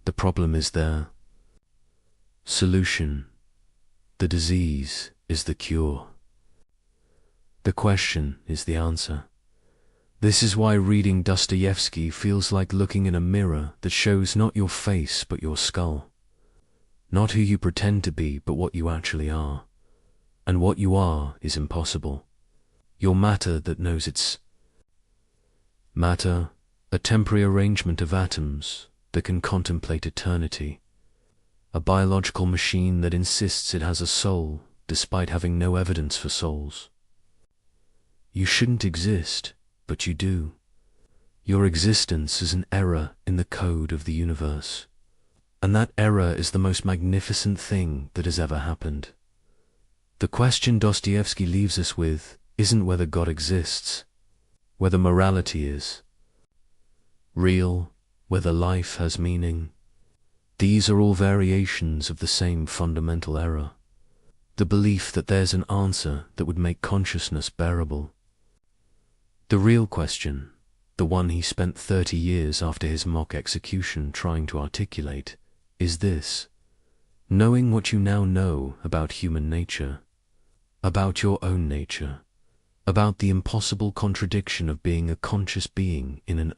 The problem is there. Solution. The disease is the cure. The question is the answer. This is why reading Dostoevsky feels like looking in a mirror that shows not your face but your skull. Not who you pretend to be but what you actually are. And what you are is impossible. Your matter that knows it's matter, a temporary arrangement of atoms that can contemplate eternity. A biological machine that insists it has a soul despite having no evidence for souls. You shouldn't exist, but you do. Your existence is an error in the code of the universe. And that error is the most magnificent thing that has ever happened. The question Dostoevsky leaves us with isn't whether God exists, whether morality is real, whether life has meaning. These are all variations of the same fundamental error. The belief that there's an answer that would make consciousness bearable. The real question, the one he spent 30 years after his mock execution trying to articulate, is this: knowing what you now know about human nature, about your own nature, about the impossible contradiction of being a conscious being in an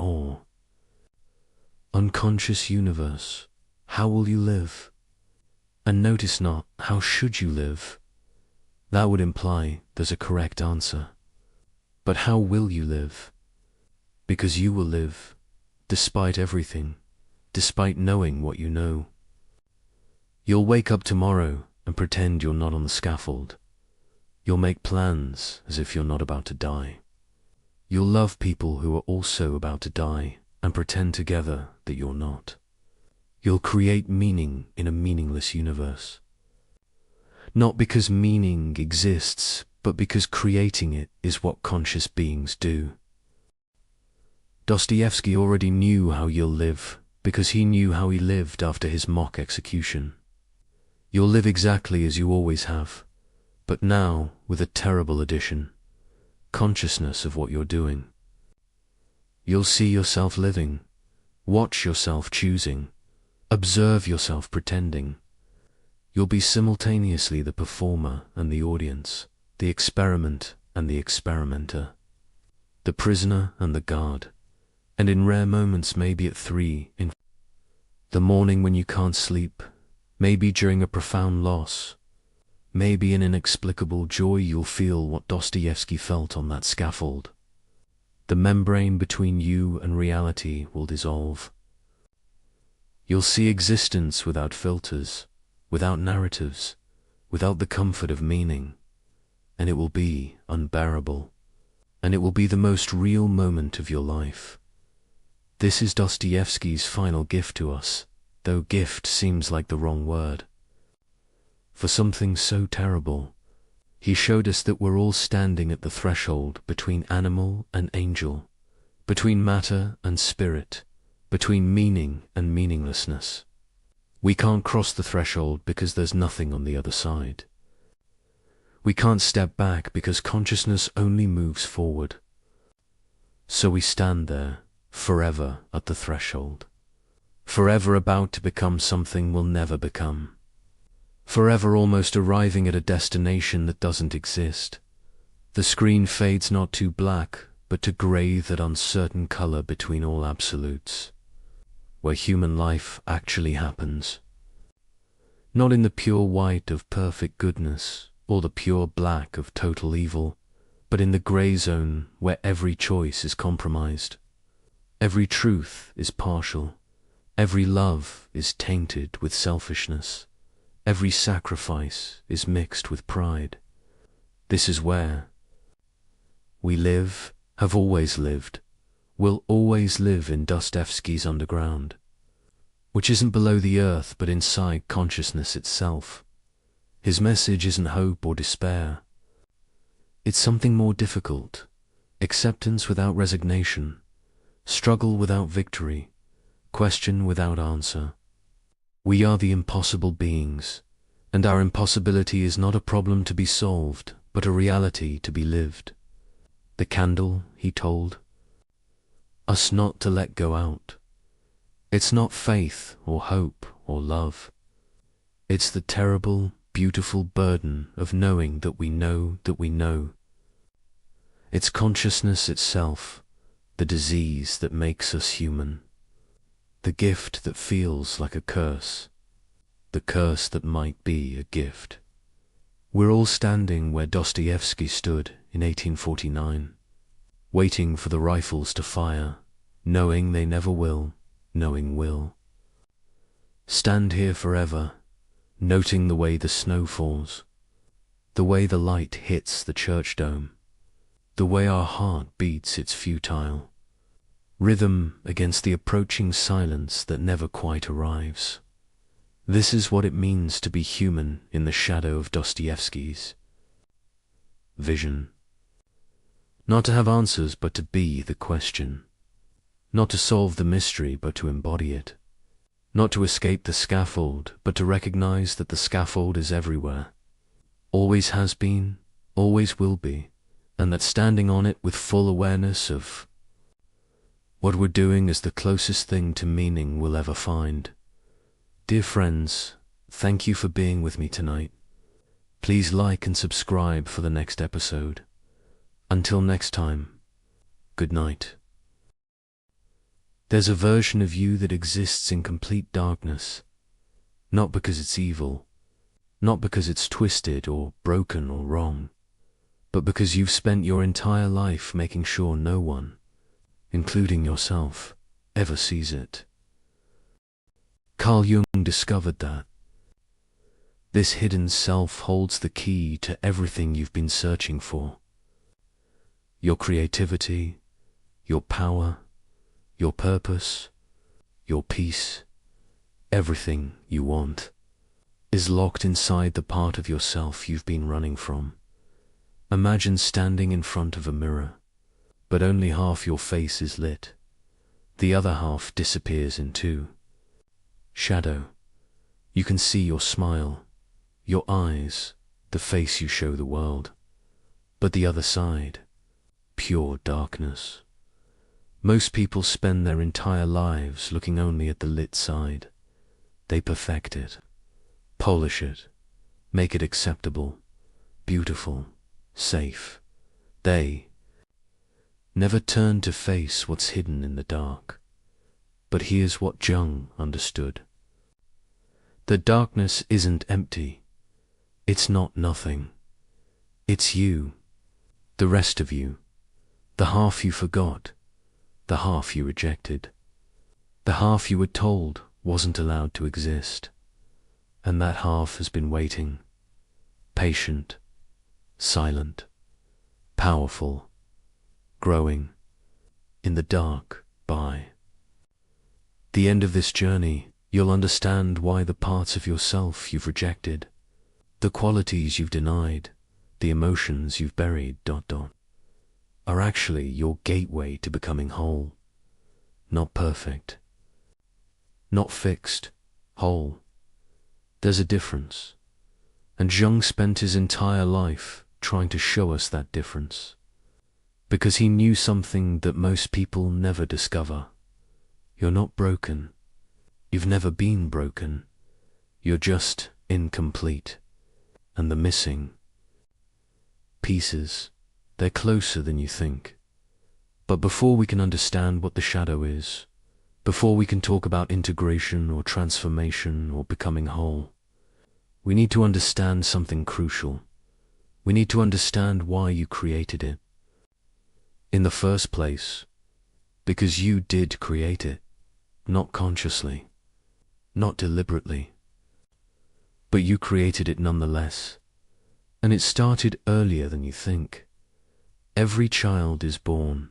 unconscious universe, how will you live? And notice not, how should you live? That would imply there's a correct answer. But how will you live? Because you will live, despite everything, despite knowing what you know. You'll wake up tomorrow and pretend you're not on the scaffold. You'll make plans as if you're not about to die. You'll love people who are also about to die and pretend together that you're not. You'll create meaning in a meaningless universe. Not because meaning exists, but because creating it is what conscious beings do. Dostoevsky already knew how you'll live because he knew how he lived after his mock execution. You'll live exactly as you always have, but now with a terrible addition: consciousness of what you're doing. You'll see yourself living, watch yourself choosing, observe yourself pretending. You'll be simultaneously the performer and the audience, the experiment and the experimenter, the prisoner and the guard, and in rare moments maybe at 3 in the morning when you can't sleep, maybe during a profound loss, maybe in inexplicable joy, you'll feel what Dostoevsky felt on that scaffold. The membrane between you and reality will dissolve. You'll see existence without filters, without narratives, without the comfort of meaning, and it will be unbearable, and it will be the most real moment of your life. This is Dostoevsky's final gift to us, though gift seems like the wrong word. For something so terrible, he showed us that we're all standing at the threshold between animal and angel, between matter and spirit, between meaning and meaninglessness. We can't cross the threshold because there's nothing on the other side. We can't step back because consciousness only moves forward. So we stand there, forever at the threshold, forever about to become something we'll never become, forever almost arriving at a destination that doesn't exist. The screen fades not to black, but to grey, that uncertain color between all absolutes, where human life actually happens. Not in the pure white of perfect goodness, or the pure black of total evil, but in the grey zone where every choice is compromised. Every truth is partial. Every love is tainted with selfishness. Every sacrifice is mixed with pride. This is where we live, have always lived, will always live, in Dostoevsky's underground, which isn't below the earth but inside consciousness itself. His message isn't hope or despair. It's something more difficult: acceptance without resignation, struggle without victory, question without answer. We are the impossible beings, and our impossibility is not a problem to be solved, but a reality to be lived. The candle, he told us not to let go out. It's not faith or hope or love. It's the terrible, beautiful burden of knowing that we know that we know. It's consciousness itself, the disease that makes us human, the gift that feels like a curse, the curse that might be a gift. We're all standing where Dostoevsky stood in 1849, waiting for the rifles to fire, knowing they never will, knowing will. Stand here forever, noting the way the snow falls, the way the light hits the church dome, the way our heart beats its futile rhythm against the approaching silence that never quite arrives. This is what it means to be human in the shadow of Dostoevsky's vision. Not to have answers, but to be the question. Not to solve the mystery, but to embody it. Not to escape the scaffold, but to recognize that the scaffold is everywhere, always has been, always will be, and that standing on it with full awareness of what we're doing is the closest thing to meaning we'll ever find. Dear friends, thank you for being with me tonight. Please like and subscribe for the next episode. Until next time, good night. There's a version of you that exists in complete darkness, not because it's evil, not because it's twisted or broken or wrong, but because you've spent your entire life making sure no one, including yourself, ever sees it. Carl Jung discovered that This hidden self holds the key to everything you've been searching for. Your creativity, your power, your purpose, your peace, everything you want, is locked inside the part of yourself you've been running from. Imagine standing in front of a mirror, but only half your face is lit. The other half disappears into shadow. You can see your smile, your eyes, the face you show the world. But the other side, pure darkness. Most people spend their entire lives looking only at the lit side. They perfect it, polish it, make it acceptable, beautiful, safe. They never turn to face what's hidden in the dark. But here's what Jung understood. The darkness isn't empty. It's not nothing. It's you, the rest of you, the half you forgot, the half you rejected, the half you were told wasn't allowed to exist. And that half has been waiting, patient, silent, powerful, growing, in the dark. By the end of this journey, you'll understand why the parts of yourself you've rejected, the qualities you've denied, the emotions you've buried, are actually your gateway to becoming whole. Not perfect, not fixed, whole. There's a difference, and Jung spent his entire life trying to show us that difference, because he knew something that most people never discover. You're not broken. You've never been broken. You're just incomplete. And the missing pieces, they're closer than you think. But before we can understand what the shadow is, before we can talk about integration or transformation or becoming whole, we need to understand something crucial. We need to understand why you created it. In the first place, because you did create it, not consciously, not deliberately, but you created it nonetheless. And it started earlier than you think. Every child is born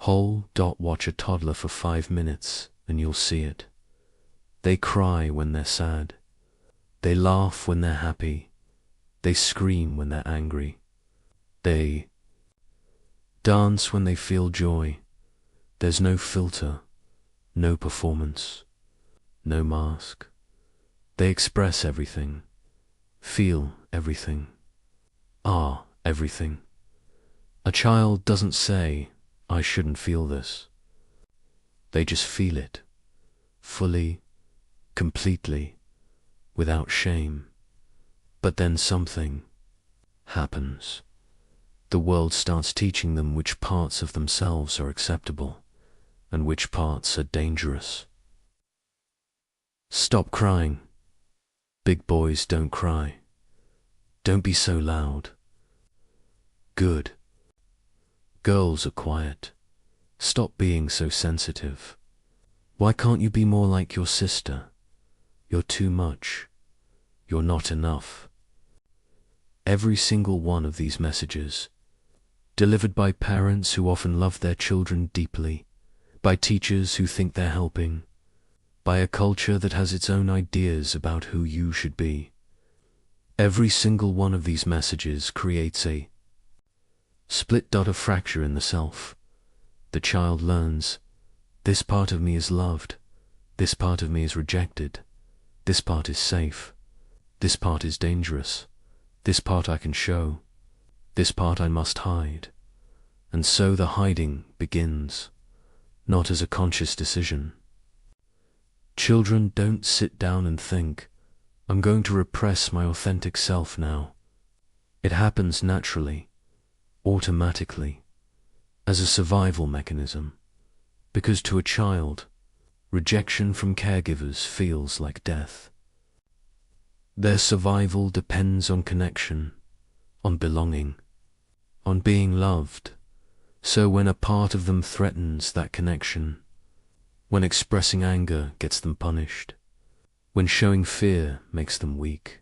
whole. Watch a toddler for 5 minutes and you'll see it. They cry when they're sad. They laugh when they're happy. They scream when they're angry. They dance when they feel joy. There's no filter, no performance, no mask. They express everything, feel everything, are everything. A child doesn't say, I shouldn't feel this. They just feel it, fully, completely, without shame. But then something happens. The world starts teaching them which parts of themselves are acceptable and which parts are dangerous. Stop crying. Big boys don't cry. Don't be so loud. Good. Girls are quiet. Stop being so sensitive. Why can't you be more like your sister? You're too much. You're not enough. Every single one of these messages, delivered by parents who often love their children deeply, by teachers who think they're helping, by a culture that has its own ideas about who you should be. Every single one of these messages creates a split. A fracture in the self. The child learns, this part of me is loved, this part of me is rejected, this part is safe, this part is dangerous, this part I can show, this part I must hide. And so the hiding begins, not as a conscious decision. Children don't sit down and think, I'm going to repress my authentic self now. It happens naturally, automatically, as a survival mechanism, because to a child, rejection from caregivers feels like death. Their survival depends on connection, on belonging, on being loved. So when a part of them threatens that connection, when expressing anger gets them punished, when showing fear makes them weak,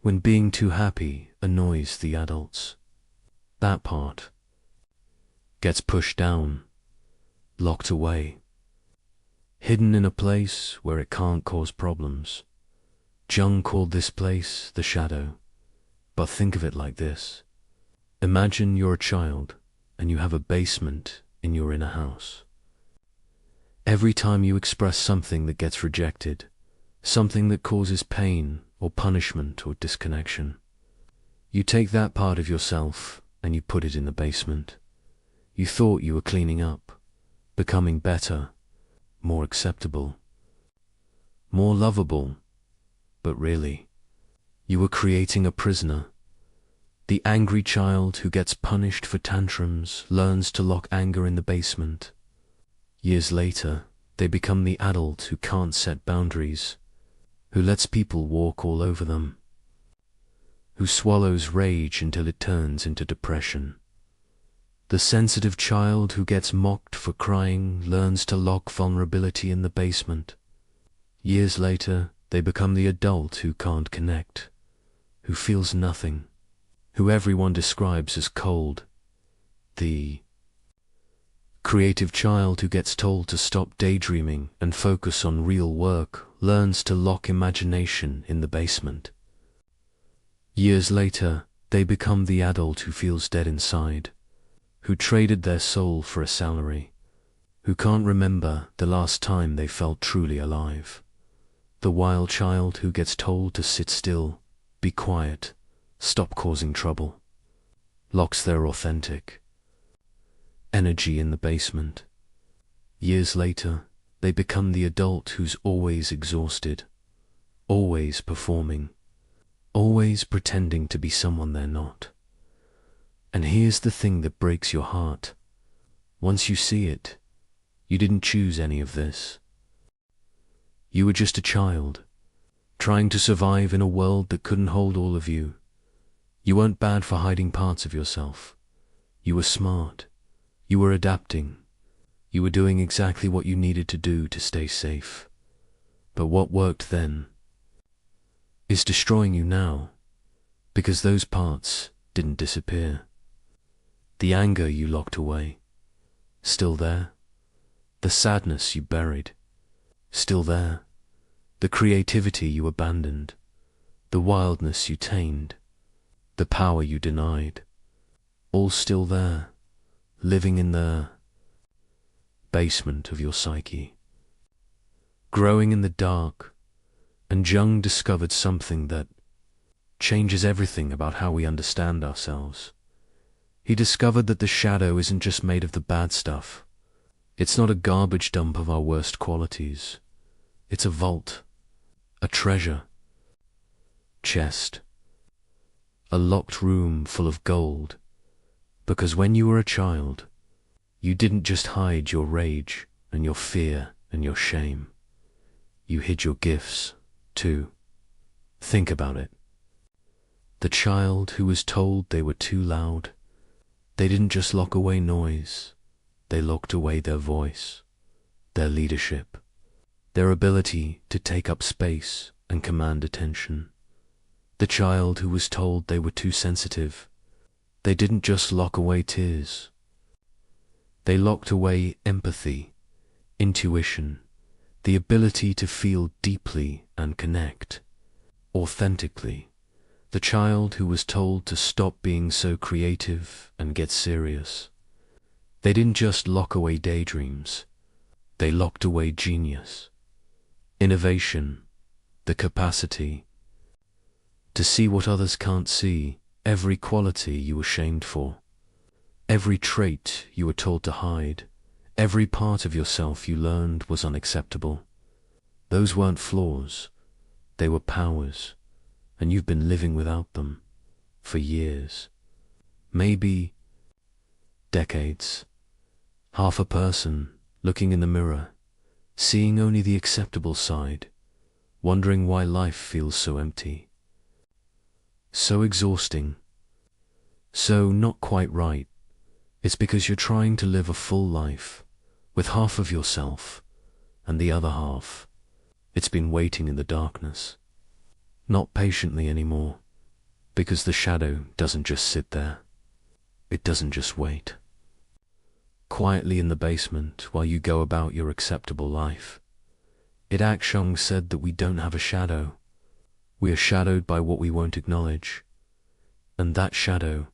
When being too happy annoys the adults. That part gets pushed down, locked away, hidden in a place where it can't cause problems. Jung called this place the shadow. But think of it like this. Imagine you're a child and you have a basement in your inner house. Every time you express something that gets rejected, something that causes pain or punishment or disconnection, you take that part of yourself and you put it in the basement. You thought you were cleaning up, becoming better, more acceptable, more lovable, but really, you were creating a prisoner. The angry child who gets punished for tantrums learns to lock anger in the basement. Years later, they become the adult who can't set boundaries, who lets people walk all over them, who swallows rage until it turns into depression. The sensitive child who gets mocked for crying learns to lock vulnerability in the basement. Years later, they become the adult who can't connect, who feels nothing, who everyone describes as cold. The creative child who gets told to stop daydreaming and focus on real work learns to lock imagination in the basement. Years later, they become the adult who feels dead inside, who traded their soul for a salary, who can't remember the last time they felt truly alive. The wild child who gets told to sit still, be quiet, stop causing trouble, locks their authentic energy in the basement. Years later, they become the adult who's always exhausted, always performing, always pretending to be someone they're not. And here's the thing that breaks your heart. Once you see it, you didn't choose any of this. You were just a child, trying to survive in a world that couldn't hold all of you. You weren't bad for hiding parts of yourself. You were smart. You were adapting. You were doing exactly what you needed to do to stay safe. But what worked then is destroying you now, because those parts didn't disappear. The anger you locked away, still there. The sadness you buried, still there. The creativity you abandoned, the wildness you tamed, the power you denied, all still there, living in the basement of your psyche, growing in the dark. And Jung discovered something that changes everything about how we understand ourselves. He discovered that the shadow isn't just made of the bad stuff. It's not a garbage dump of our worst qualities. It's a vault, a treasure chest, a locked room full of gold. Because when you were a child, you didn't just hide your rage and your fear and your shame. You hid your gifts, too. Think about it. The child who was told they were too loud, they didn't just lock away noise, they locked away their voice, their leadership, their ability to take up space and command attention. The child who was told they were too sensitive, they didn't just lock away tears. They locked away empathy, intuition, the ability to feel deeply and connect authentically. The child who was told to stop being so creative and get serious, they didn't just lock away daydreams, they locked away genius, innovation, the capacity to see what others can't see, every quality you were shamed for, every trait you were told to hide, every part of yourself you learned was unacceptable. Those weren't flaws, they were powers, and you've been living without them for years, maybe decades. Half a person looking in the mirror, seeing only the acceptable side, wondering why life feels so empty, so exhausting, so not quite right. It's because you're trying to live a full life with half of yourself, and the other half, it's been waiting in the darkness, not patiently anymore, Because the shadow doesn't just sit there. It doesn't just wait. Quietly in the basement while you go about your acceptable life. Akshong said that we don't have a shadow. We are shadowed by what we won't acknowledge. And that shadow,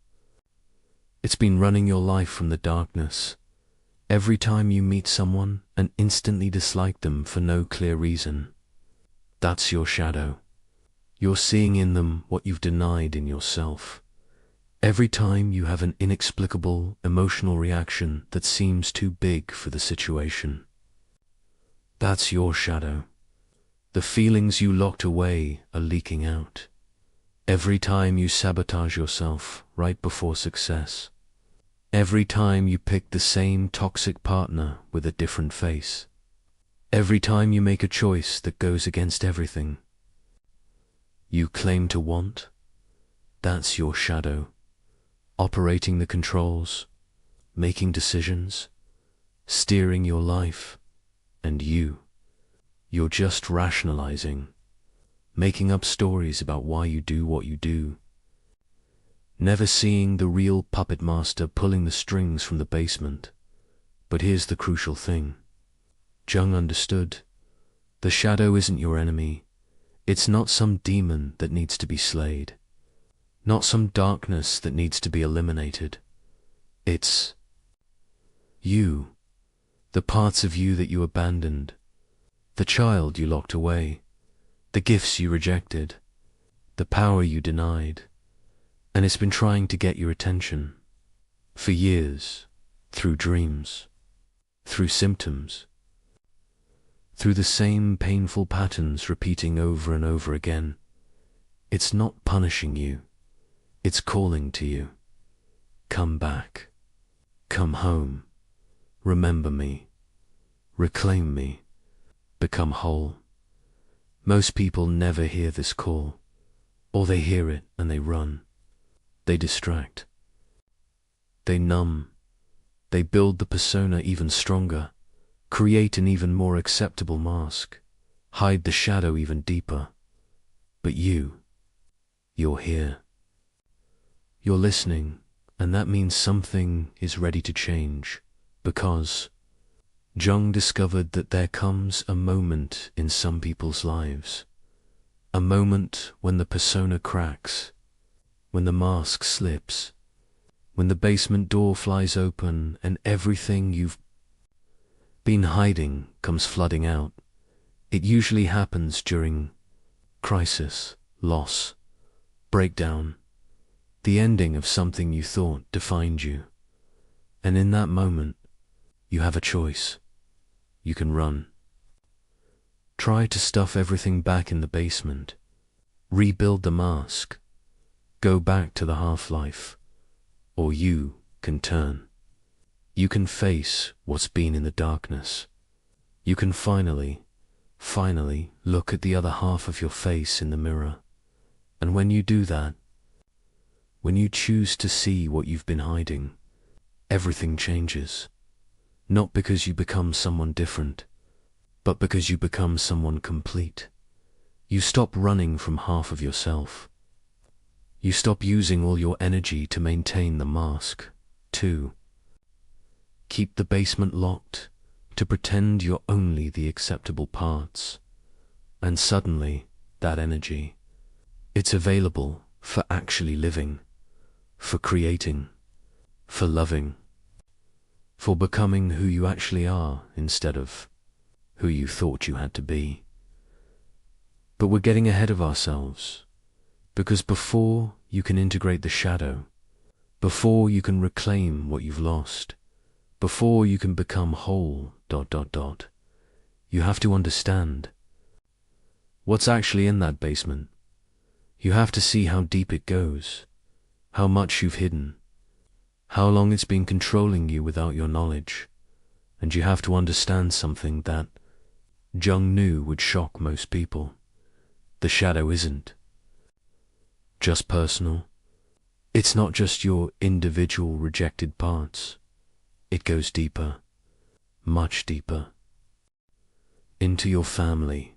it's been running your life from the darkness. Every time you meet someone and instantly dislike them for no clear reason. That's your shadow. You're seeing in them what you've denied in yourself. Every time you have an inexplicable emotional reaction that seems too big for the situation. That's your shadow. The feelings you locked away are leaking out. Every time you sabotage yourself right before success. Every time you pick the same toxic partner with a different face. Every time you make a choice that goes against everything you claim to want, that's your shadow. Operating the controls, making decisions, steering your life, and you're just rationalizing, making up stories about why you do what you do. Never seeing the real puppet master pulling the strings from the basement. But here's the crucial thing. Jung understood. The shadow isn't your enemy. It's not some demon that needs to be slayed. Not some darkness that needs to be eliminated. It's you. The parts of you that you abandoned. The child you locked away. The gifts you rejected. The power you denied. And it's been trying to get your attention. For years. Through dreams. Through symptoms. Through the same painful patterns repeating over and over again. It's not punishing you. It's calling to you. Come back. Come home. Remember me. Reclaim me. Become whole. Most people never hear this call. Or they hear it and they run. They distract. They numb. They build the persona even stronger. Create an even more acceptable mask. Hide the shadow even deeper. But you're here. You're listening, and that means something is ready to change, because Jung discovered that there comes a moment in some people's lives, a moment when the persona cracks, when the mask slips, when the basement door flies open and everything you've been hiding comes flooding out. It usually happens during crisis, loss, breakdown, the ending of something you thought defined you. And in that moment, you have a choice. You can run. Try to stuff everything back in the basement. Rebuild the mask. Go back to the half-life. Or you can turn. You can face what's been in the darkness. You can finally look at the other half of your face in the mirror. And when you do that, when you choose to see what you've been hiding, everything changes. Not because you become someone different, but because you become someone complete. You stop running from half of yourself. You stop using all your energy to maintain the mask, too. Keep the basement locked, to pretend you're only the acceptable parts. And suddenly, that energy, it's available for actually living, for creating, for loving, for becoming who you actually are instead of who you thought you had to be. But we're getting ahead of ourselves, because before you can integrate the shadow, before you can reclaim what you've lost, before you can become whole, you have to understand what's actually in that basement. You have to see how deep it goes, how much you've hidden, how long it's been controlling you without your knowledge. And you have to understand something that Jung knew would shock most people. The shadow isn't just personal. It's not just your individual rejected parts. It goes deeper, much deeper, into your family,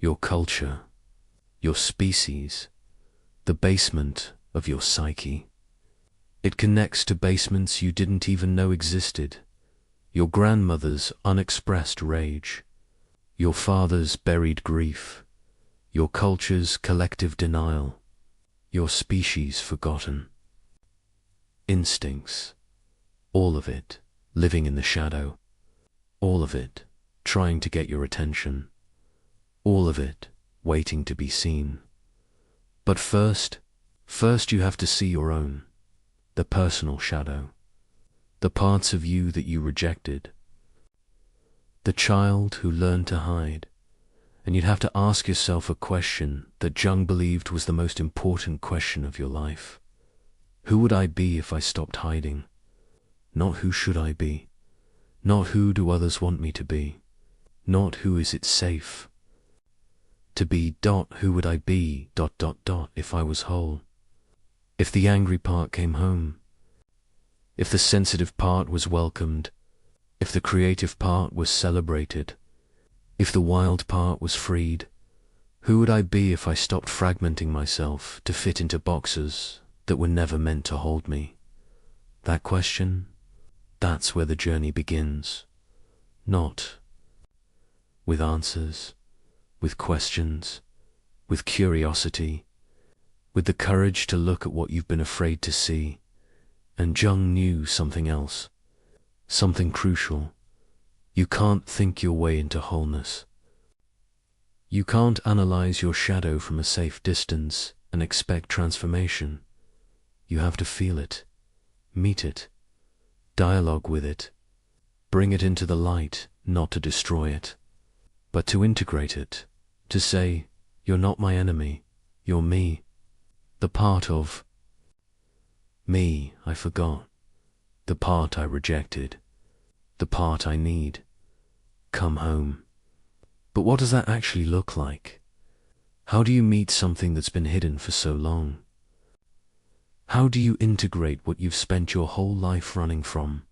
your culture, your species, the basement of your psyche. It connects to basements you didn't even know existed. Your grandmother's unexpressed rage, your father's buried grief, your culture's collective denial, your species' forgotten instincts, all of it living in the shadow, all of it trying to get your attention, all of it waiting to be seen. But first you have to see your own, the personal shadow, the parts of you that you rejected, the child who learned to hide. And you'd have to ask yourself a question that Jung believed was the most important question of your life. Who would I be if I stopped hiding? Not who should I be? Not who do others want me to be? Not who is it safe to be. Who would I be? If I was whole. If the angry part came home. If the sensitive part was welcomed. If the creative part was celebrated. If the wild part was freed. Who would I be if I stopped fragmenting myself to fit into boxes that were never meant to hold me? That question, that's where the journey begins. Not with answers, with questions, with curiosity, with the courage to look at what you've been afraid to see. And Jung knew something else, something crucial. You can't think your way into wholeness. You can't analyze your shadow from a safe distance and expect transformation. You have to feel it, meet it, dialogue with it, bring it into the light, not to destroy it, but to integrate it, to say, you're not my enemy, you're me, the part of me I forgot, the part I rejected, the part I need. Come home. But what does that actually look like? How do you meet something that's been hidden for so long? How do you integrate what you've spent your whole life running from?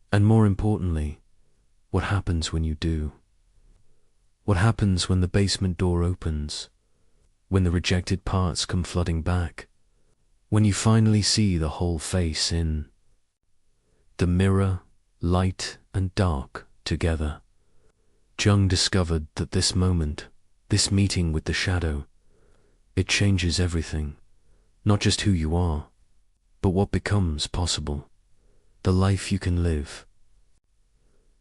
And more importantly, what happens when you do? What happens when the basement door opens? When the rejected parts come flooding back? When you finally see the whole face in the mirror, light and dark together? Jung discovered that this moment, this meeting with the shadow, it changes everything. Not just who you are, but what becomes possible. The life you can live,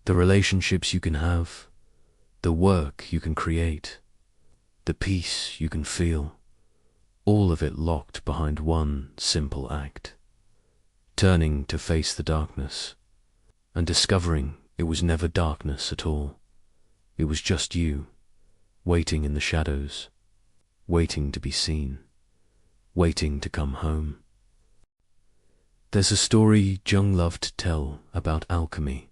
the relationships you can have, the work you can create, the peace you can feel, all of it locked behind one simple act. Turning to face the darkness, and discovering it was never darkness at all. It was just you, waiting in the shadows, waiting to be seen, waiting to come home. There's a story Jung loved to tell about alchemy.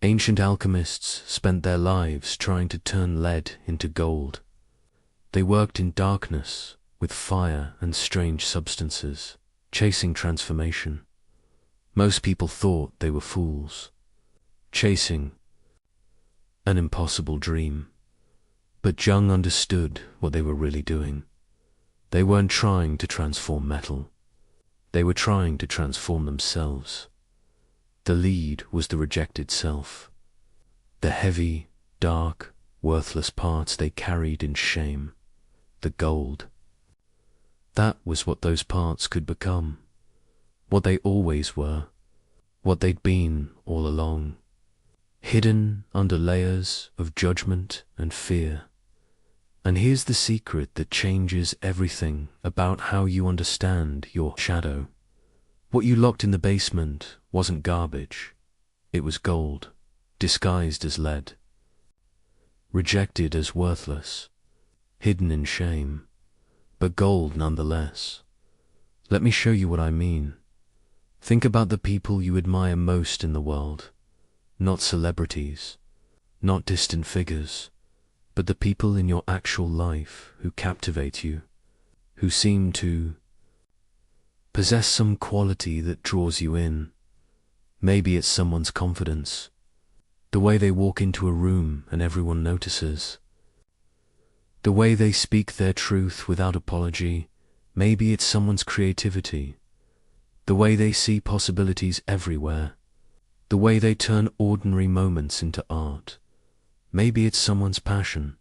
Ancient alchemists spent their lives trying to turn lead into gold. They worked in darkness with fire and strange substances, chasing transformation. Most people thought they were fools, chasing an impossible dream. But Jung understood what they were really doing. They weren't trying to transform metal. They were trying to transform themselves. The lead was the rejected self, the heavy, dark, worthless parts they carried in shame, the gold. That was what those parts could become, what they always were, what they'd been all along, hidden under layers of judgment and fear. And here's the secret that changes everything about how you understand your shadow. What you locked in the basement wasn't garbage. It was gold, disguised as lead, rejected as worthless, hidden in shame, but gold nonetheless. Let me show you what I mean. Think about the people you admire most in the world. Not celebrities, not distant figures, but the people in your actual life who captivate you, who seem to possess some quality that draws you in. Maybe it's someone's confidence, the way they walk into a room and everyone notices, the way they speak their truth without apology, Maybe it's someone's creativity, the way they see possibilities everywhere, the way they turn ordinary moments into art. Maybe it's someone's passion,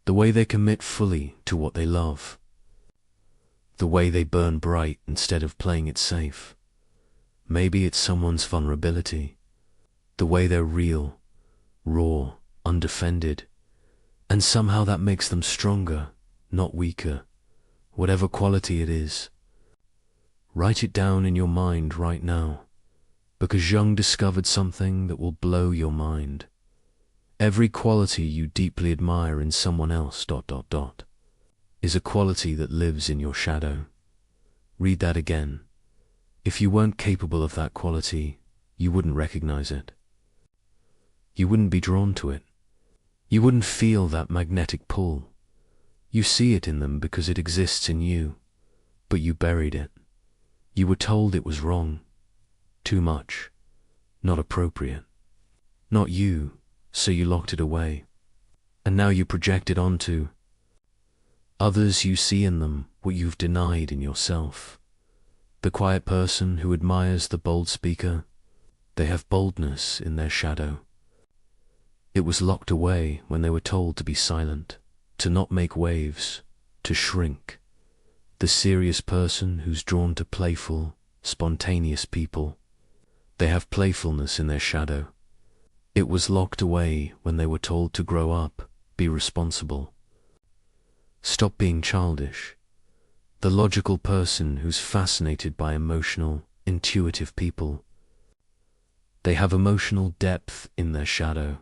the way they commit fully to what they love, the way they burn bright instead of playing it safe. Maybe it's someone's vulnerability, the way they're real, raw, undefended, and somehow that makes them stronger, not weaker. Whatever quality it is, write it down in your mind right now, because Jung discovered something that will blow your mind. Every quality you deeply admire in someone else ... is a quality that lives in your shadow. Read that again. If you weren't capable of that quality, you wouldn't recognize it. You wouldn't be drawn to it. You wouldn't feel that magnetic pull. You see it in them because it exists in you, but you buried it. You were told it was wrong, too much, not appropriate, not you, so you locked it away. And now you project it onto others. You see in them what you've denied in yourself. The quiet person who admires the bold speaker, they have boldness in their shadow. It was locked away when they were told to be silent, to not make waves, to shrink. The serious person who's drawn to playful, spontaneous people, they have playfulness in their shadow. It was locked away when they were told to grow up, be responsible. Stop being childish. The logical person who's fascinated by emotional, intuitive people, they have emotional depth in their shadow.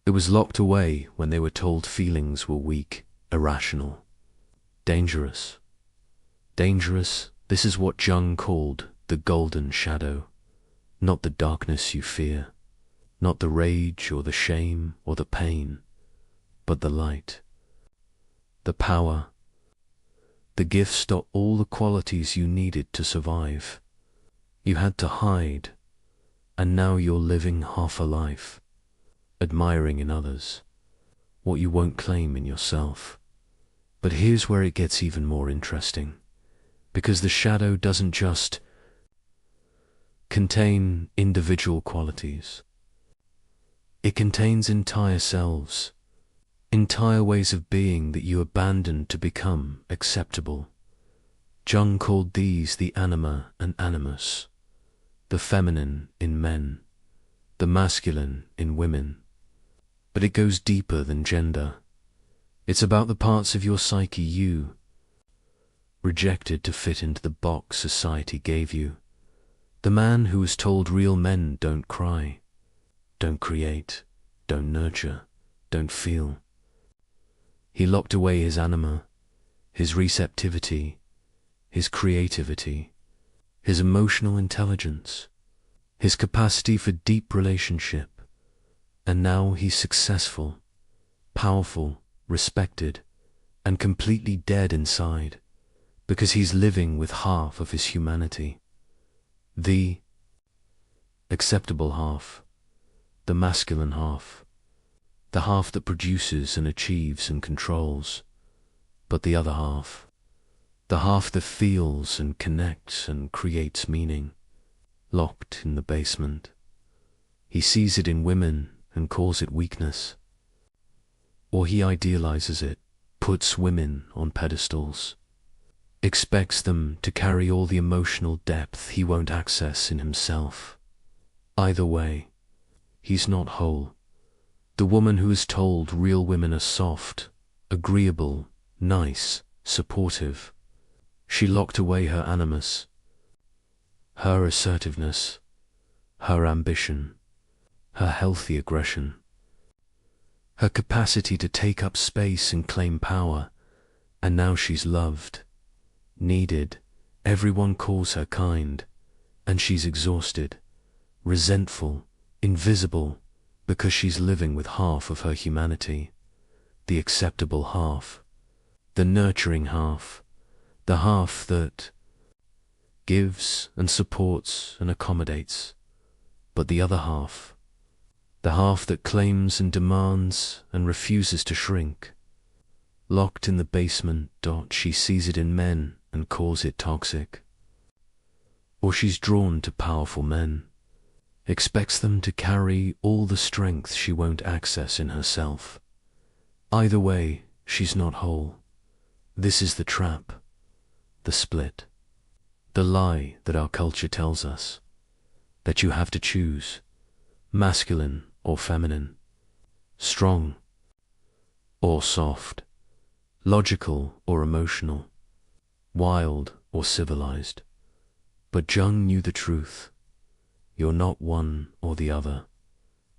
It was locked away when they were told feelings were weak, irrational, dangerous. Dangerous, this is what Jung called the golden shadow, not the darkness you fear, not the rage or the shame or the pain, but the light, the power, the gifts, all the qualities you needed to survive. You had to hide, and now you're living half a life, admiring in others what you won't claim in yourself. But here's where it gets even more interesting, because the shadow doesn't just contain individual qualities. It contains entire selves, entire ways of being that you abandoned to become acceptable. Jung called these the anima and animus, the feminine in men, the masculine in women. But it goes deeper than gender. It's about the parts of your psyche you rejected to fit into the box society gave you. The man who was told real men don't cry, don't create, don't nurture, don't feel. He locked away his anima, his receptivity, his creativity, his emotional intelligence, his capacity for deep relationship. And now he's successful, powerful, respected, and completely dead inside, because he's living with half of his humanity. The acceptable half, the masculine half, the half that produces and achieves and controls, but the other half, the half that feels and connects and creates meaning, locked in the basement. He sees it in women and calls it weakness. Or he idealizes it, puts women on pedestals, expects them to carry all the emotional depth he won't access in himself. Either way, he's not whole. The woman who is told real women are soft, agreeable, nice, supportive, she locked away her animus, her assertiveness, her ambition, her healthy aggression, her capacity to take up space and claim power, and now she's loved, needed, everyone calls her kind, and she's exhausted, resentful, invisible, because she's living with half of her humanity, the acceptable half, the nurturing half, the half that gives and supports and accommodates, but the other half, the half that claims and demands and refuses to shrink. Locked in the basement, she sees it in men and calls it toxic. Or she's drawn to powerful men, expects them to carry all the strength she won't access in herself. Either way, she's not whole. This is the trap, the split, the lie that our culture tells us, that you have to choose, masculine or feminine, strong or soft, logical or emotional, wild or civilized. But Jung knew the truth. You're not one or the other.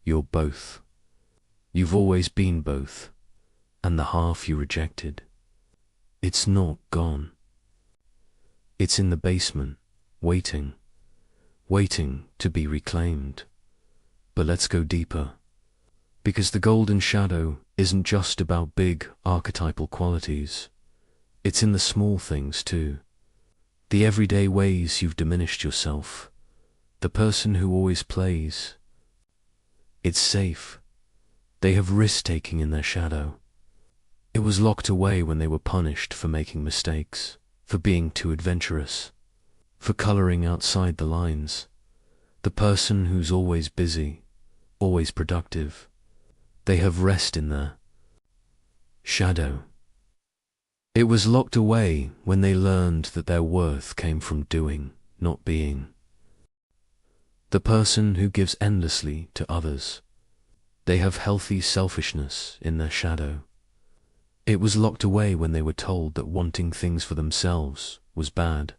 You're both. You've always been both, and the half you rejected, it's not gone. It's in the basement, waiting to be reclaimed. But let's go deeper, because the golden shadow isn't just about big archetypal qualities. It's in the small things too. The everyday ways you've diminished yourself, the person who always plays. It's safe. They have risk-taking in their shadow. It was locked away when they were punished for making mistakes, for being too adventurous, for coloring outside the lines. The person who's always busy, always productive. They have rest in their shadow. It was locked away when they learned that their worth came from doing, not being. The person who gives endlessly to others. They have healthy selfishness in their shadow. It was locked away when they were told that wanting things for themselves was bad,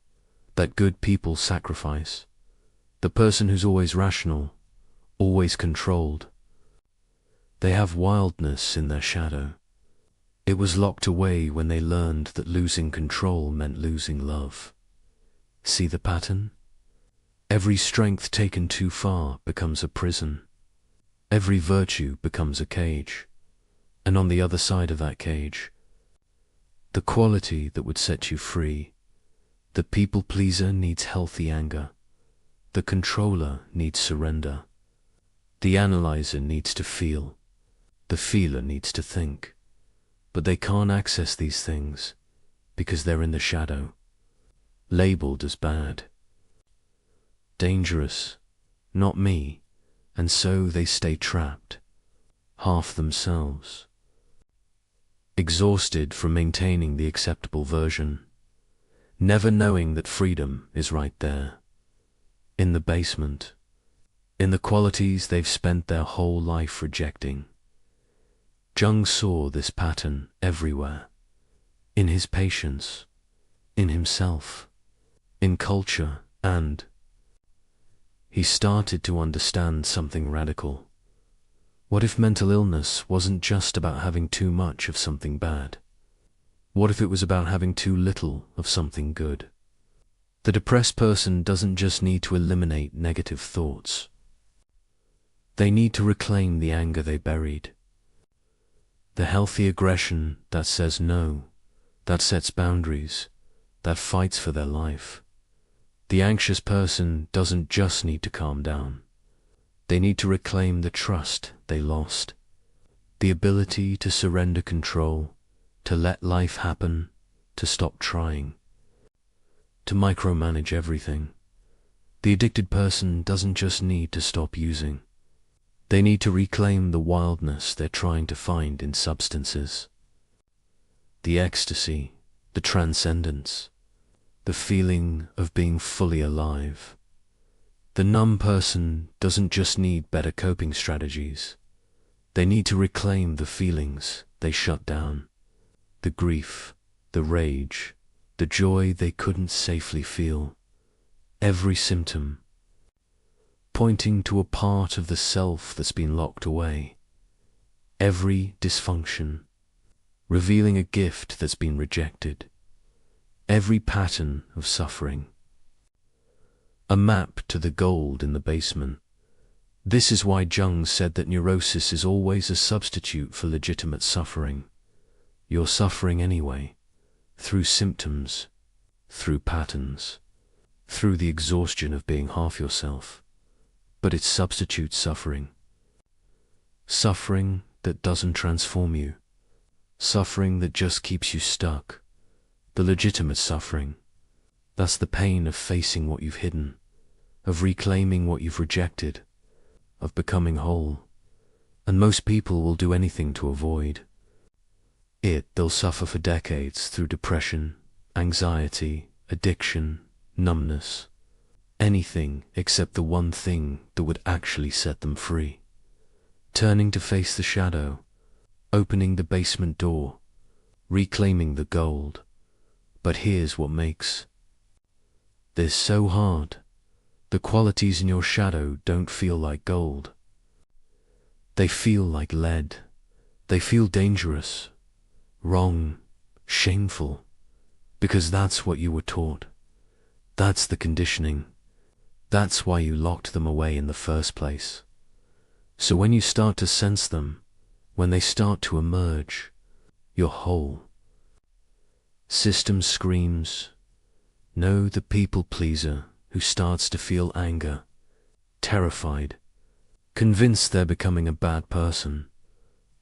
that good people sacrifice. The person who's always rational, always controlled. They have wildness in their shadow. It was locked away when they learned that losing control meant losing love. See the pattern? Every strength taken too far becomes a prison. Every virtue becomes a cage. And on the other side of that cage, the quality that would set you free. The people pleaser needs healthy anger. The controller needs surrender. The analyzer needs to feel. The feeler needs to think. But they can't access these things because they're in the shadow, labeled as bad, dangerous, not me, and so they stay trapped, half themselves, exhausted from maintaining the acceptable version, never knowing that freedom is right there, in the basement, in the qualities they've spent their whole life rejecting. Jung saw this pattern everywhere, in his patients, in himself, in culture, and he started to understand something radical. What if mental illness wasn't just about having too much of something bad? What if it was about having too little of something good? The depressed person doesn't just need to eliminate negative thoughts. They need to reclaim the anger they buried. The healthy aggression that says no, that sets boundaries, that fights for their life. The anxious person doesn't just need to calm down. They need to reclaim the trust they lost, the ability to surrender control, to let life happen, to stop trying, to micromanage everything. The addicted person doesn't just need to stop using. They need to reclaim the wildness they're trying to find in substances. The ecstasy, the transcendence, the feeling of being fully alive. The numb person doesn't just need better coping strategies. They need to reclaim the feelings they shut down, the grief, the rage, the joy they couldn't safely feel. Every symptom pointing to a part of the self that's been locked away. Every dysfunction revealing a gift that's been rejected. Every pattern of suffering a map to the gold in the basement. This is why Jung said that neurosis is always a substitute for legitimate suffering. You're suffering anyway, through symptoms, through patterns, through the exhaustion of being half yourself. But it substitutes suffering. Suffering that doesn't transform you. Suffering that just keeps you stuck. The legitimate suffering, That's the pain of facing what you've hidden, of reclaiming what you've rejected, of becoming whole. And most people will do anything to avoid it. They'll suffer for decades through depression, anxiety, addiction, numbness, anything except the one thing that would actually set them free. Turning to face the shadow, opening the basement door, reclaiming the gold. But here's what makes this so hard. The qualities in your shadow don't feel like gold. They feel like lead. They feel dangerous, wrong, shameful, because that's what you were taught. That's the conditioning. That's why you locked them away in the first place. So when you start to sense them, when they start to emerge, you're whole. System screams. No, the people pleaser who starts to feel anger, terrified, convinced they're becoming a bad person.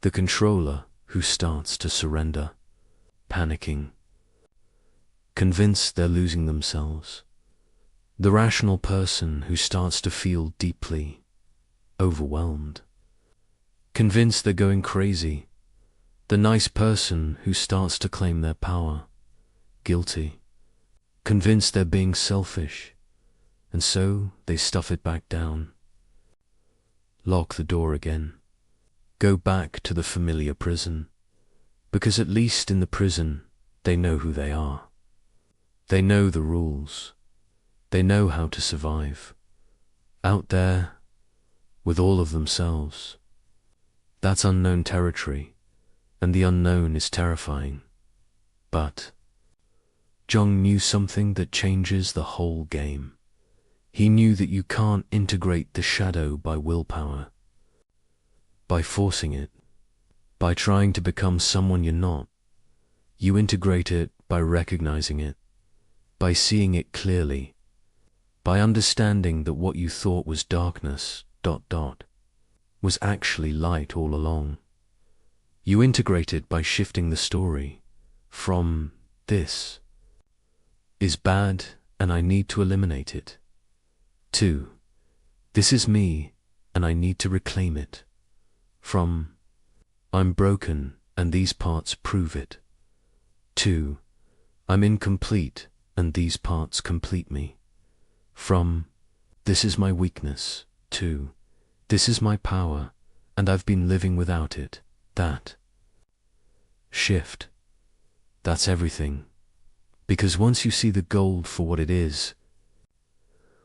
The controller who starts to surrender, panicking, convinced they're losing themselves. The rational person who starts to feel deeply overwhelmed, convinced they're going crazy. The nice person who starts to claim their power, guilty, convinced they're being selfish, and so they stuff it back down. Lock the door again. Go back to the familiar prison, because at least in the prison they know who they are. They know the rules. They know how to survive. Out there, with all of themselves. That's unknown territory, and the unknown is terrifying. But Jung knew something that changes the whole game. He knew that you can't integrate the shadow by willpower, by forcing it, by trying to become someone you're not. You integrate it by recognizing it, by seeing it clearly, by understanding that what you thought was darkness, was actually light all along. You integrate it by shifting the story from this is bad and I need to eliminate it, to this is me and I need to reclaim it, from I'm broken and these parts prove it, to I'm incomplete and these parts complete me, from this is my weakness, to this is my power and I've been living without it. That shift, that's everything. Because once you see the gold for what it is,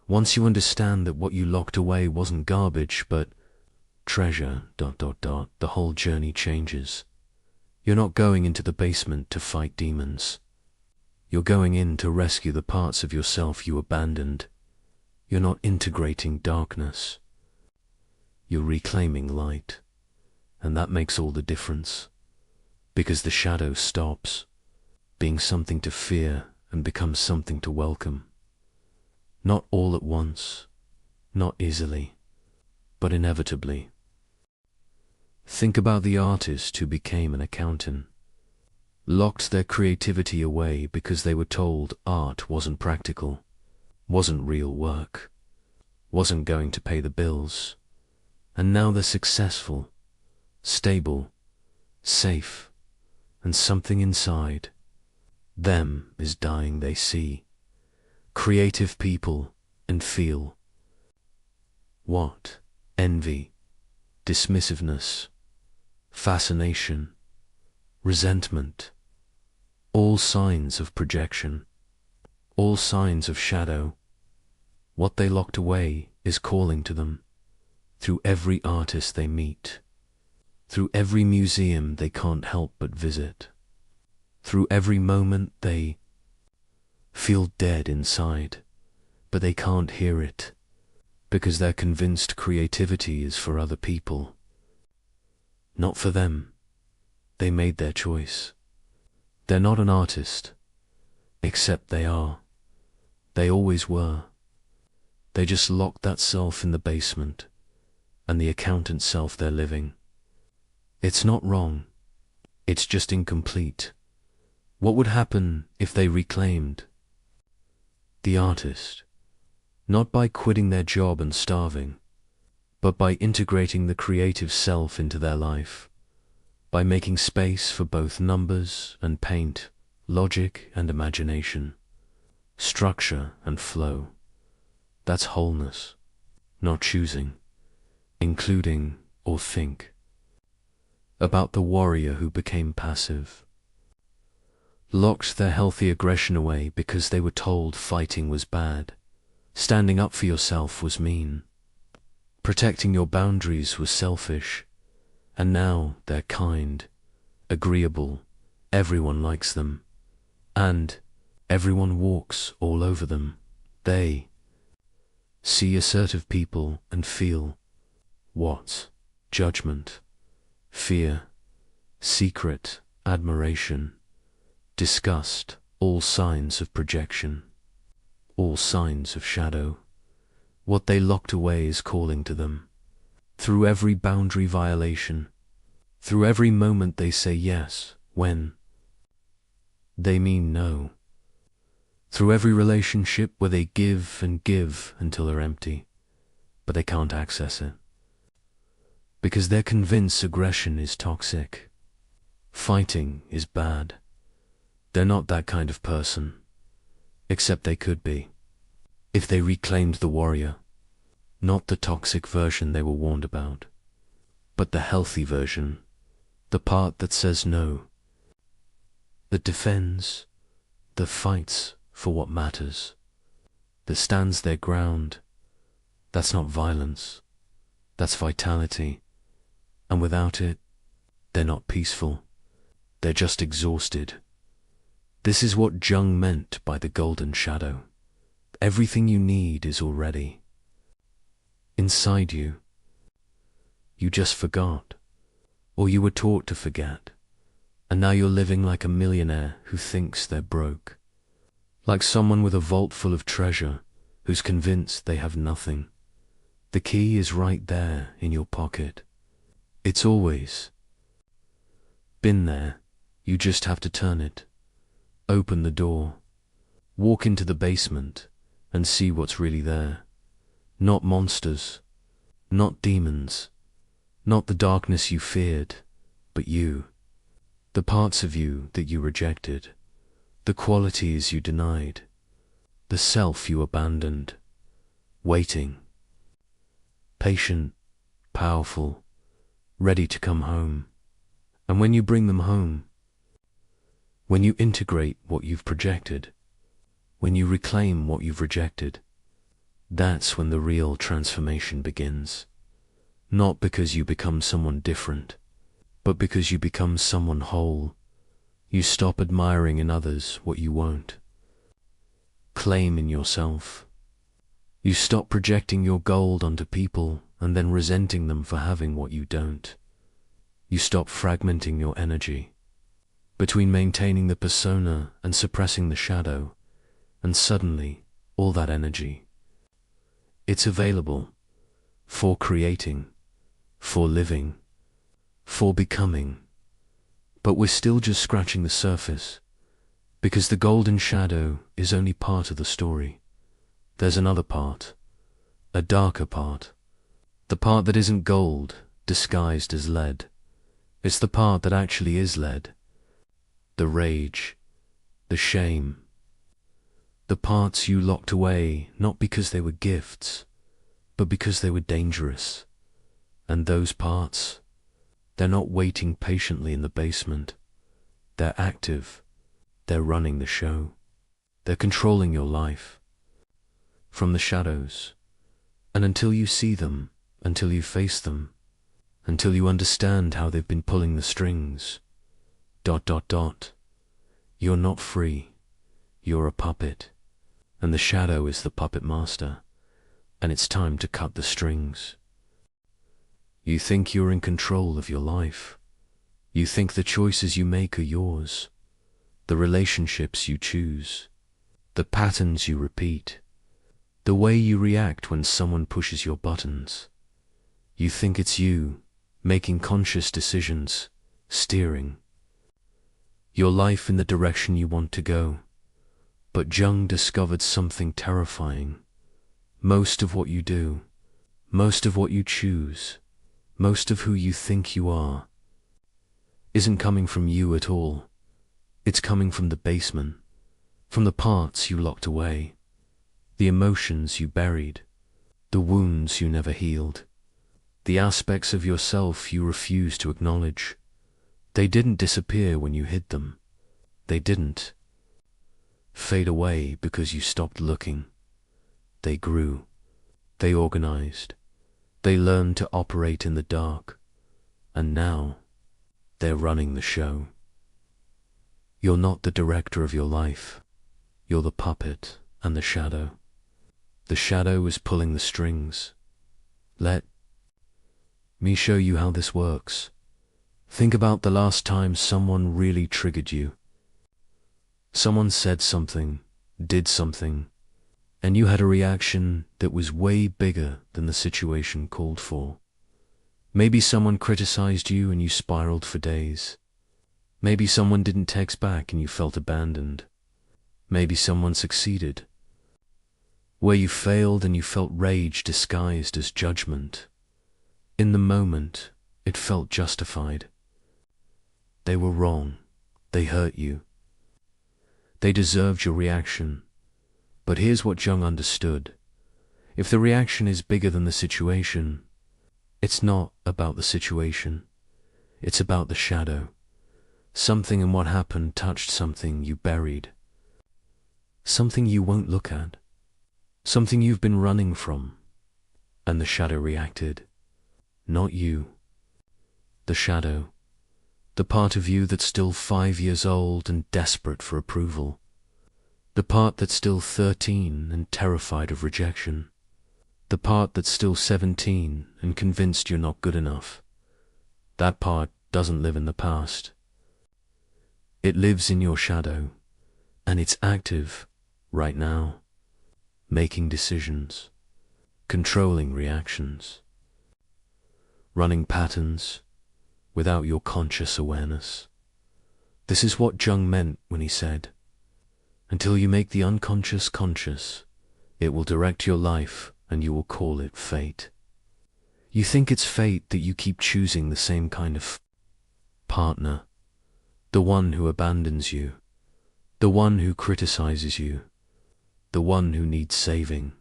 once you understand that what you locked away wasn't garbage but treasure, the whole journey changes. You're not going into the basement to fight demons. You're going in to rescue the parts of yourself you abandoned. You're not integrating darkness. You're reclaiming light. And that makes all the difference. Because the shadow stops being something to fear and becomes something to welcome. Not all at once, not easily, but inevitably. Think about the artist who became an accountant, locked their creativity away because they were told art wasn't practical, wasn't real work, wasn't going to pay the bills, and now they're successful, stable, safe, and something inside them is dying. They see creative people and feel what? Envy, dismissiveness, fascination, resentment, all signs of projection, all signs of shadow. What they locked away is calling to them through every artist they meet, through every museum they can't help but visit, through every moment they feel dead inside, but they can't hear it, because they're convinced creativity is for other people. Not for them. They made their choice. They're not an artist, except they are. They always were. They just locked that self in the basement, and the accountant self they're living. It's not wrong. It's just incomplete. What would happen if they reclaimed the artist, not by quitting their job and starving, but by integrating the creative self into their life, by making space for both numbers and paint, logic and imagination, structure and flow. That's wholeness, not choosing, including or think. About the warrior who became passive, locked their healthy aggression away because they were told fighting was bad, standing up for yourself was mean, protecting your boundaries was selfish, and now they're kind, agreeable, everyone likes them, and everyone walks all over them. They see assertive people and feel what? Judgment, fear, secret admiration, disgust, all signs of projection, all signs of shadow. What they locked away is calling to them. Through every boundary violation, through every moment they say yes when they mean no, through every relationship where they give and give until they're empty, but they can't access it, because they're convinced aggression is toxic, fighting is bad. They're not that kind of person, except they could be, if they reclaimed the warrior, not the toxic version they were warned about, but the healthy version, the part that says no, that defends, that fights for what matters, that stands their ground. That's not violence, that's vitality, and without it, they're not peaceful, they're just exhausted. This is what Jung meant by the golden shadow. Everything you need is already inside you. You just forgot, or you were taught to forget, and now you're living like a millionaire who thinks they're broke, like someone with a vault full of treasure who's convinced they have nothing. The key is right there in your pocket. It's always been there. You just have to turn it, open the door, walk into the basement, and see what's really there. Not monsters, not demons, not the darkness you feared, but you, the parts of you that you rejected, the qualities you denied, the self you abandoned, waiting, patient, powerful, ready to come home. And when you bring them home, when you integrate what you've projected, when you reclaim what you've rejected, that's when the real transformation begins. Not because you become someone different, but because you become someone whole. You stop admiring in others what you won't claim in yourself. You stop projecting your gold onto people and then resenting them for having what you don't. You stop fragmenting your energy between maintaining the persona and suppressing the shadow, and suddenly all that energy, it's available for creating, for living, for becoming. But we're still just scratching the surface, because the golden shadow is only part of the story. There's another part, a darker part, the part that isn't gold disguised as lead. It's the part that actually is lead, the rage, the shame, the parts you locked away not because they were gifts, but because they were dangerous. And those parts, they're not waiting patiently in the basement. They're active. They're running the show. They're controlling your life from the shadows. And until you see them, until you face them, until you understand how they've been pulling the strings, ... you're not free. You're a puppet, and the shadow is the puppet master, and it's time to cut the strings. You think you're in control of your life. You think the choices you make are yours, the relationships you choose, the patterns you repeat, the way you react when someone pushes your buttons. You think it's you, making conscious decisions, steering your life in the direction you want to go. But Jung discovered something terrifying. Most of what you do, most of what you choose, most of who you think you are, isn't coming from you at all. It's coming from the basement, from the parts you locked away, the emotions you buried, the wounds you never healed, the aspects of yourself you refuse to acknowledge. They didn't disappear when you hid them. They didn't fade away because you stopped looking. They grew. They organized. They learned to operate in the dark. And now, they're running the show. You're not the director of your life. You're the puppet and the shadow. The shadow is pulling the strings. Let me show you how this works. Think about the last time someone really triggered you. Someone said something, did something, and you had a reaction that was way bigger than the situation called for. Maybe someone criticized you and you spiraled for days. Maybe someone didn't text back and you felt abandoned. Maybe someone succeeded, where you failed and you felt rage disguised as judgment. In the moment, it felt justified. They were wrong. They hurt you. They deserved your reaction. But here's what Jung understood. If the reaction is bigger than the situation, it's not about the situation. It's about the shadow. Something in what happened touched something you buried. Something you won't look at. Something you've been running from. And the shadow reacted. Not you. The shadow. The part of you that's still 5 years old and desperate for approval. The part that's still 13 and terrified of rejection. The part that's still 17 and convinced you're not good enough. That part doesn't live in the past. It lives in your shadow, and it's active right now, making decisions, controlling reactions, running patterns without your conscious awareness. This is what Jung meant when he said, until you make the unconscious conscious, it will direct your life and you will call it fate. You think it's fate that you keep choosing the same kind of partner, the one who abandons you, the one who criticizes you, the one who needs saving.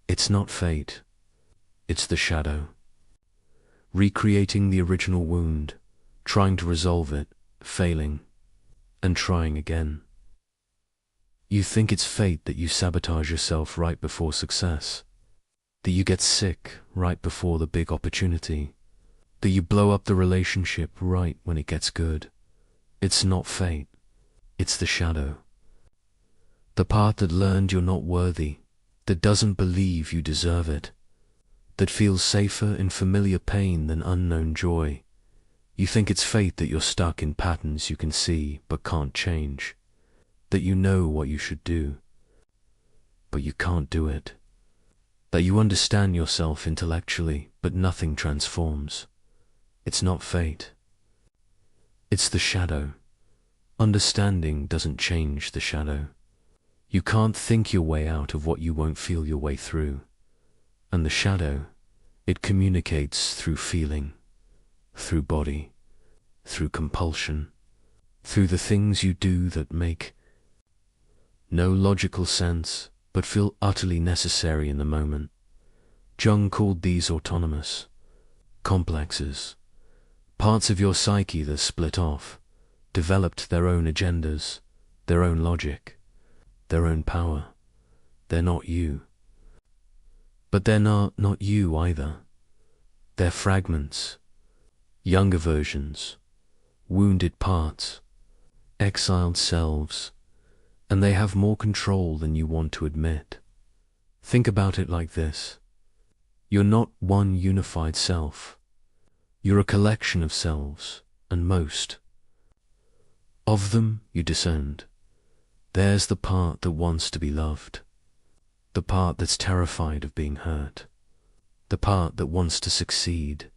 It's not fate, it's the shadow. Recreating the original wound, trying to resolve it, failing, and trying again. You think it's fate that you sabotage yourself right before success, that you get sick right before the big opportunity, that you blow up the relationship right when it gets good. It's not fate, it's the shadow. The part that learned you're not worthy, that doesn't believe you deserve it, that feels safer in familiar pain than unknown joy. You think it's fate that you're stuck in patterns you can see but can't change, that you know what you should do, but you can't do it, that you understand yourself intellectually but nothing transforms. It's not fate. It's the shadow. Understanding doesn't change the shadow. You can't think your way out of what you won't feel your way through. And the shadow, it communicates through feeling, through body, through compulsion, through the things you do that make no logical sense but feel utterly necessary in the moment. Jung called these autonomous complexes, parts of your psyche that split off, developed their own agendas, their own logic, their own power. They're not you. But they're not you either. They're fragments, younger versions, wounded parts, exiled selves, and they have more control than you want to admit. Think about it like this. You're not one unified self. You're a collection of selves, and most of them you disowned. There's the part that wants to be loved, the part that's terrified of being hurt, the part that wants to succeed,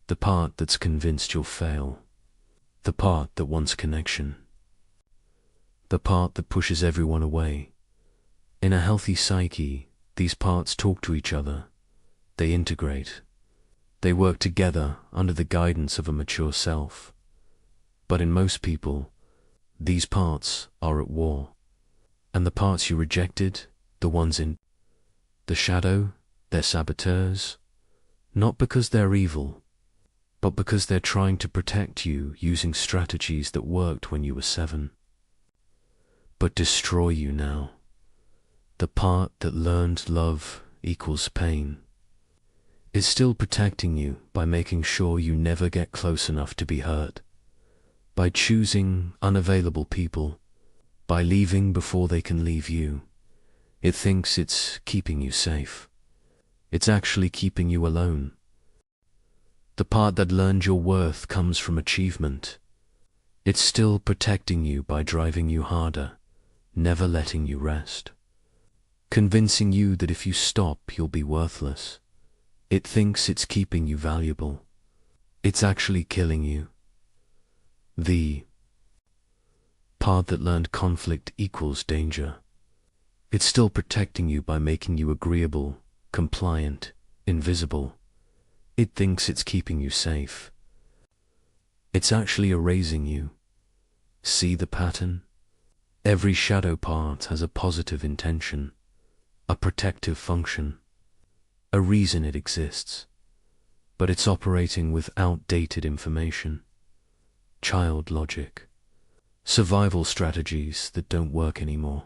the part that's convinced you'll fail, the part that wants connection. the part that pushes everyone away. In a healthy psyche, these parts talk to each other. They integrate. They work together under the guidance of a mature self. But in most people, these parts are at war. And the parts you rejected, the ones in the shadow, they're saboteurs, not because they're evil, but because they're trying to protect you using strategies that worked when you were 7, but destroy you now. The part that learned love equals pain is still protecting you by making sure you never get close enough to be hurt, by choosing unavailable people, by leaving before they can leave you. It thinks it's keeping you safe. It's actually keeping you alone. The part that learned your worth comes from achievement. It's still protecting you by driving you harder, never letting you rest, convincing you that if you stop, you'll be worthless. It thinks it's keeping you valuable. It's actually killing you. The part that learned conflict equals danger. It's still protecting you by making you agreeable, compliant, invisible. It thinks it's keeping you safe. It's actually erasing you. See the pattern? Every shadow part has a positive intention, a protective function, a reason it exists, but it's operating with outdated information, child logic, survival strategies that don't work anymore,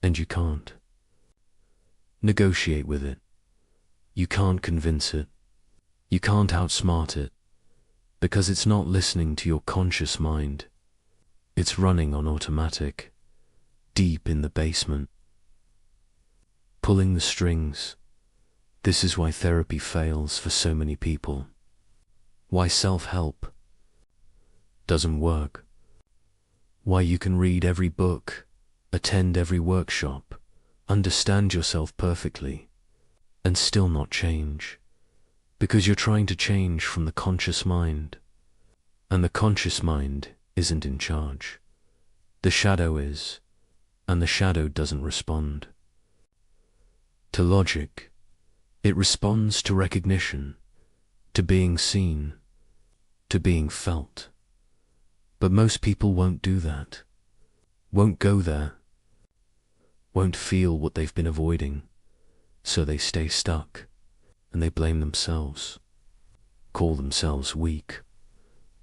and you can't negotiate with it. You can't convince it. You can't outsmart it, because it's not listening to your conscious mind. It's running on automatic, deep in the basement, pulling the strings. This is why therapy fails for so many people. Why self-help doesn't work. Why you can read every book, attend every workshop, understand yourself perfectly, and still not change. Because you're trying to change from the conscious mind, and the conscious mind isn't in charge. The shadow is, and the shadow doesn't respond to logic. It responds to recognition, to being seen, to being felt. But most people won't do that, won't go there, won't feel what they've been avoiding, so they stay stuck. And they blame themselves, call themselves weak,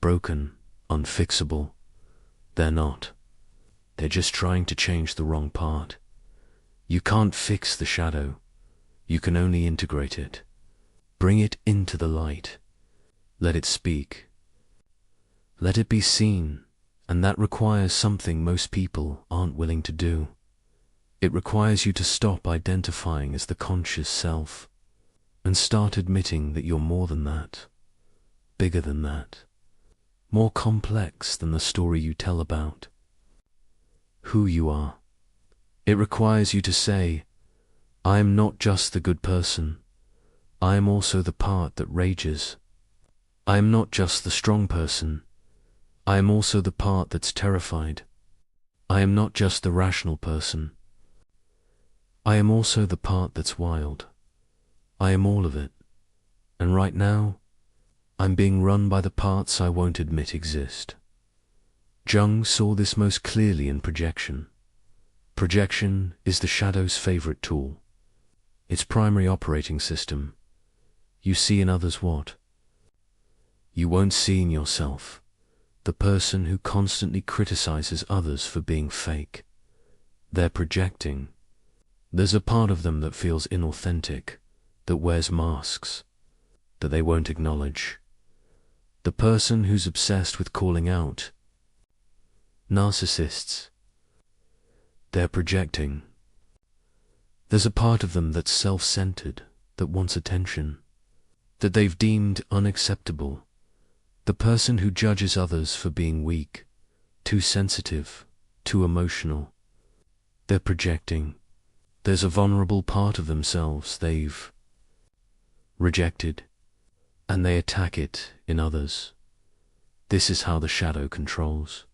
broken, unfixable. They're not. They're just trying to change the wrong part. You can't fix the shadow. You can only integrate it. Bring it into the light. Let it speak. Let it be seen, and that requires something most people aren't willing to do. It requires you to stop identifying as the conscious self, and start admitting that you're more than that, bigger than that, more complex than the story you tell about who you are. It requires you to say, I am not just the good person. I am also the part that rages. I am not just the strong person. I am also the part that's terrified. I am not just the rational person. I am also the part that's wild. I am all of it, and right now, I'm being run by the parts I won't admit exist. Jung saw this most clearly in projection. Projection is the shadow's favorite tool, its primary operating system. You see in others what you won't see in yourself, the person who constantly criticizes others for being fake. They're projecting. There's a part of them that feels inauthentic, that wears masks, that they won't acknowledge. The person who's obsessed with calling out. Narcissists. They're projecting. There's a part of them that's self-centered, that wants attention, that they've deemed unacceptable. The person who judges others for being weak, too sensitive, too emotional. They're projecting. There's a vulnerable part of themselves they've rejected, and they attack it in others. This is how the shadow controls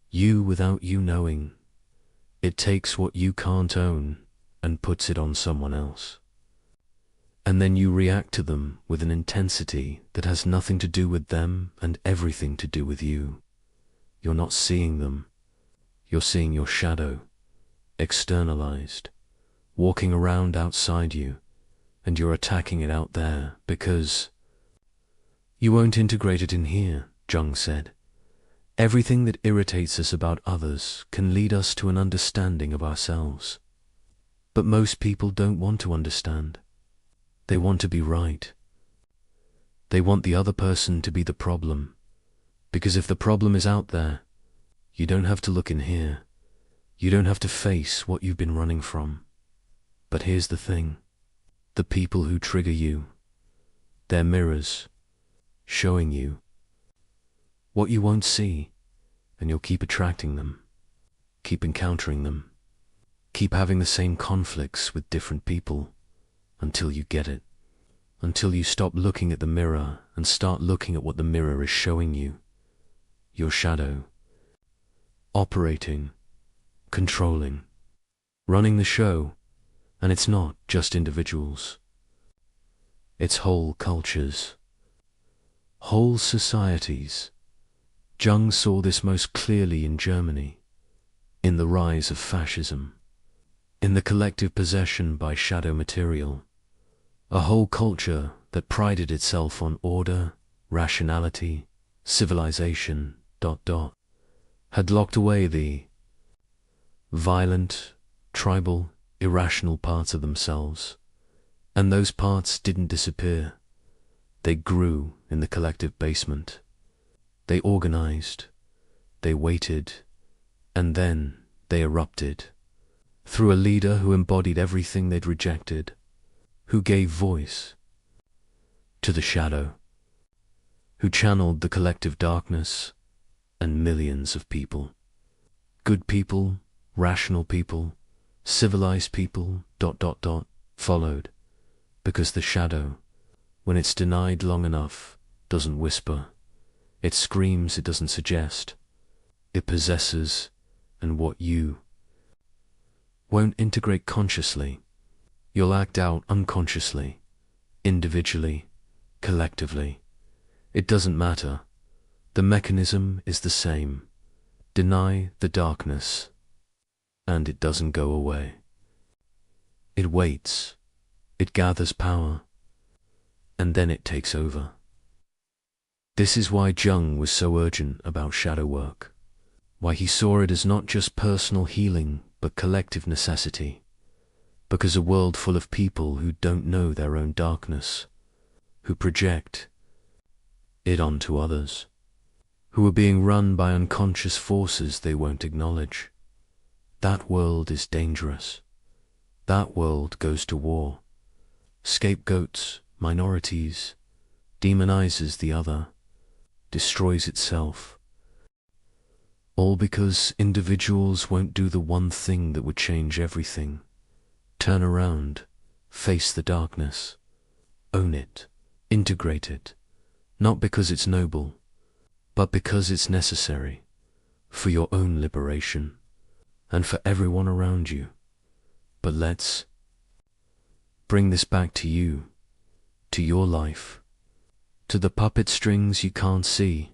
you without you knowing. It takes what you can't own and puts it on someone else. And then you react to them with an intensity that has nothing to do with them and everything to do with you. You're not seeing them. You're seeing your shadow, externalized, walking around outside you, and you're attacking it out there because you won't integrate it in here, Jung said. Everything that irritates us about others can lead us to an understanding of ourselves. But most people don't want to understand. They want to be right. They want the other person to be the problem. Because if the problem is out there, you don't have to look in here. You don't have to face what you've been running from. But here's the thing. The people who trigger you, they're mirrors, showing you what you won't see, and you'll keep attracting them, keep encountering them, keep having the same conflicts with different people until you get it, until you stop looking at the mirror and start looking at what the mirror is showing you, your shadow, operating, controlling, running the show. And it's not just individuals. It's whole cultures, whole societies. Jung saw this most clearly in Germany, in the rise of fascism, in the collective possession by shadow material, a whole culture that prided itself on order, rationality, civilization, had locked away the violent, tribal, irrational parts of themselves, and those parts didn't disappear. They grew in the collective basement. They organized, they waited, and then they erupted through a leader who embodied everything they'd rejected, who gave voice to the shadow, who channeled the collective darkness, and millions of people, good people, rational people, civilized people, followed, because the shadow, when it's denied long enough, doesn't whisper. It screams, it doesn't suggest. It possesses, and what you won't integrate consciously, you'll act out unconsciously, individually, collectively. It doesn't matter. The mechanism is the same. Deny the darkness, and it doesn't go away. It waits, it gathers power, and then it takes over. This is why Jung was so urgent about shadow work, why he saw it as not just personal healing, but collective necessity, because a world full of people who don't know their own darkness, who project it onto others, who are being run by unconscious forces they won't acknowledge. That world is dangerous. That world goes to war, scapegoats, minorities, demonizes the other, destroys itself. All because individuals won't do the one thing that would change everything. Turn around, face the darkness, own it, integrate it, not because it's noble, but because it's necessary for your own liberation and for everyone around you. But let's bring this back to you, to your life, to the puppet strings you can't see.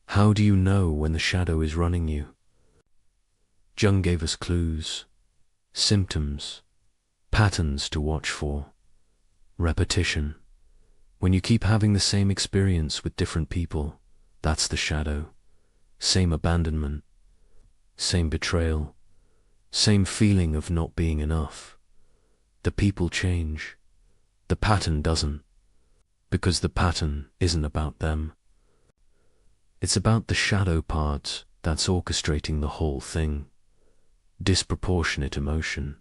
How do you know when the shadow is running you? Jung gave us clues, symptoms, patterns to watch for, repetition. When you keep having the same experience with different people, that's the shadow. Same abandonment, same betrayal, same feeling of not being enough. The people change. The pattern doesn't, because the pattern isn't about them. It's about the shadow part that's orchestrating the whole thing. Disproportionate emotion.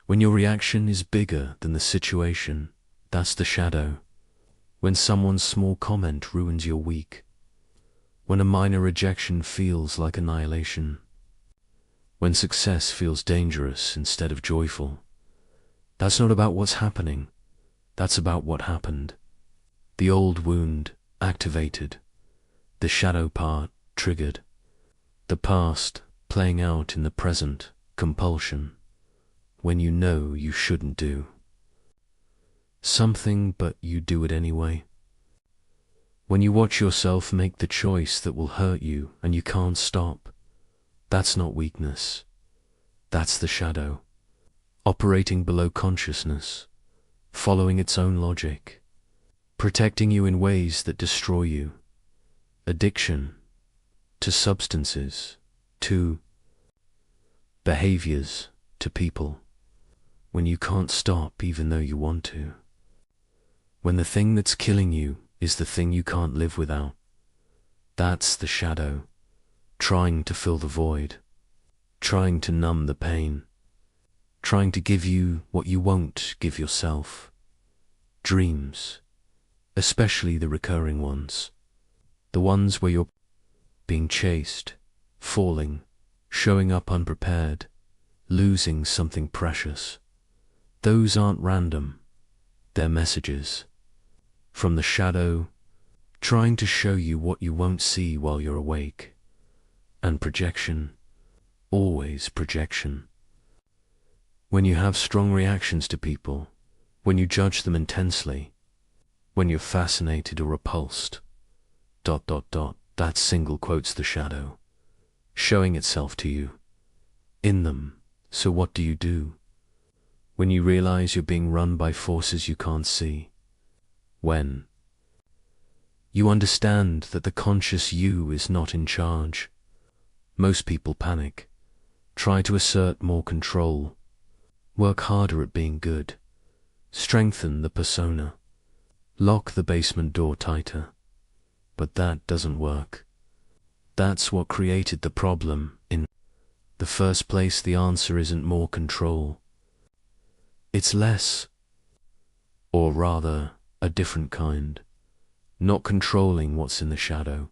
When your reaction is bigger than the situation, that's the shadow. When someone's small comment ruins your week. When a minor rejection feels like annihilation. When success feels dangerous instead of joyful. That's not about what's happening. That's about what happened. The old wound activated. The shadow part triggered. The past playing out in the present, compulsion, when you know you shouldn't do something but you do it anyway. When you watch yourself make the choice that will hurt you and you can't stop, that's not weakness. That's the shadow, operating below consciousness, following its own logic, protecting you in ways that destroy you. Addiction to substances, to behaviors, to people, when you can't stop even though you want to. When the thing that's killing you is the thing you can't live without. That's the shadow, trying to fill the void, trying to numb the pain, trying to give you what you won't give yourself. Dreams, especially the recurring ones, the ones where you're being chased, falling, showing up unprepared, losing something precious. Those aren't random, they're messages from the shadow, trying to show you what you won't see while you're awake. And projection, always projection. When you have strong reactions to people, when you judge them intensely, when you're fascinated or repulsed, ... that single quote's the shadow, showing itself to you, in them. So what do? When you realize you're being run by forces you can't see, when you understand that the conscious you is not in charge, most people panic, try to assert more control, work harder at being good, strengthen the persona, lock the basement door tighter. But that doesn't work. That's what created the problem in the first place. The answer isn't more control. It's less, or rather, a different kind. Not controlling what's in the shadow,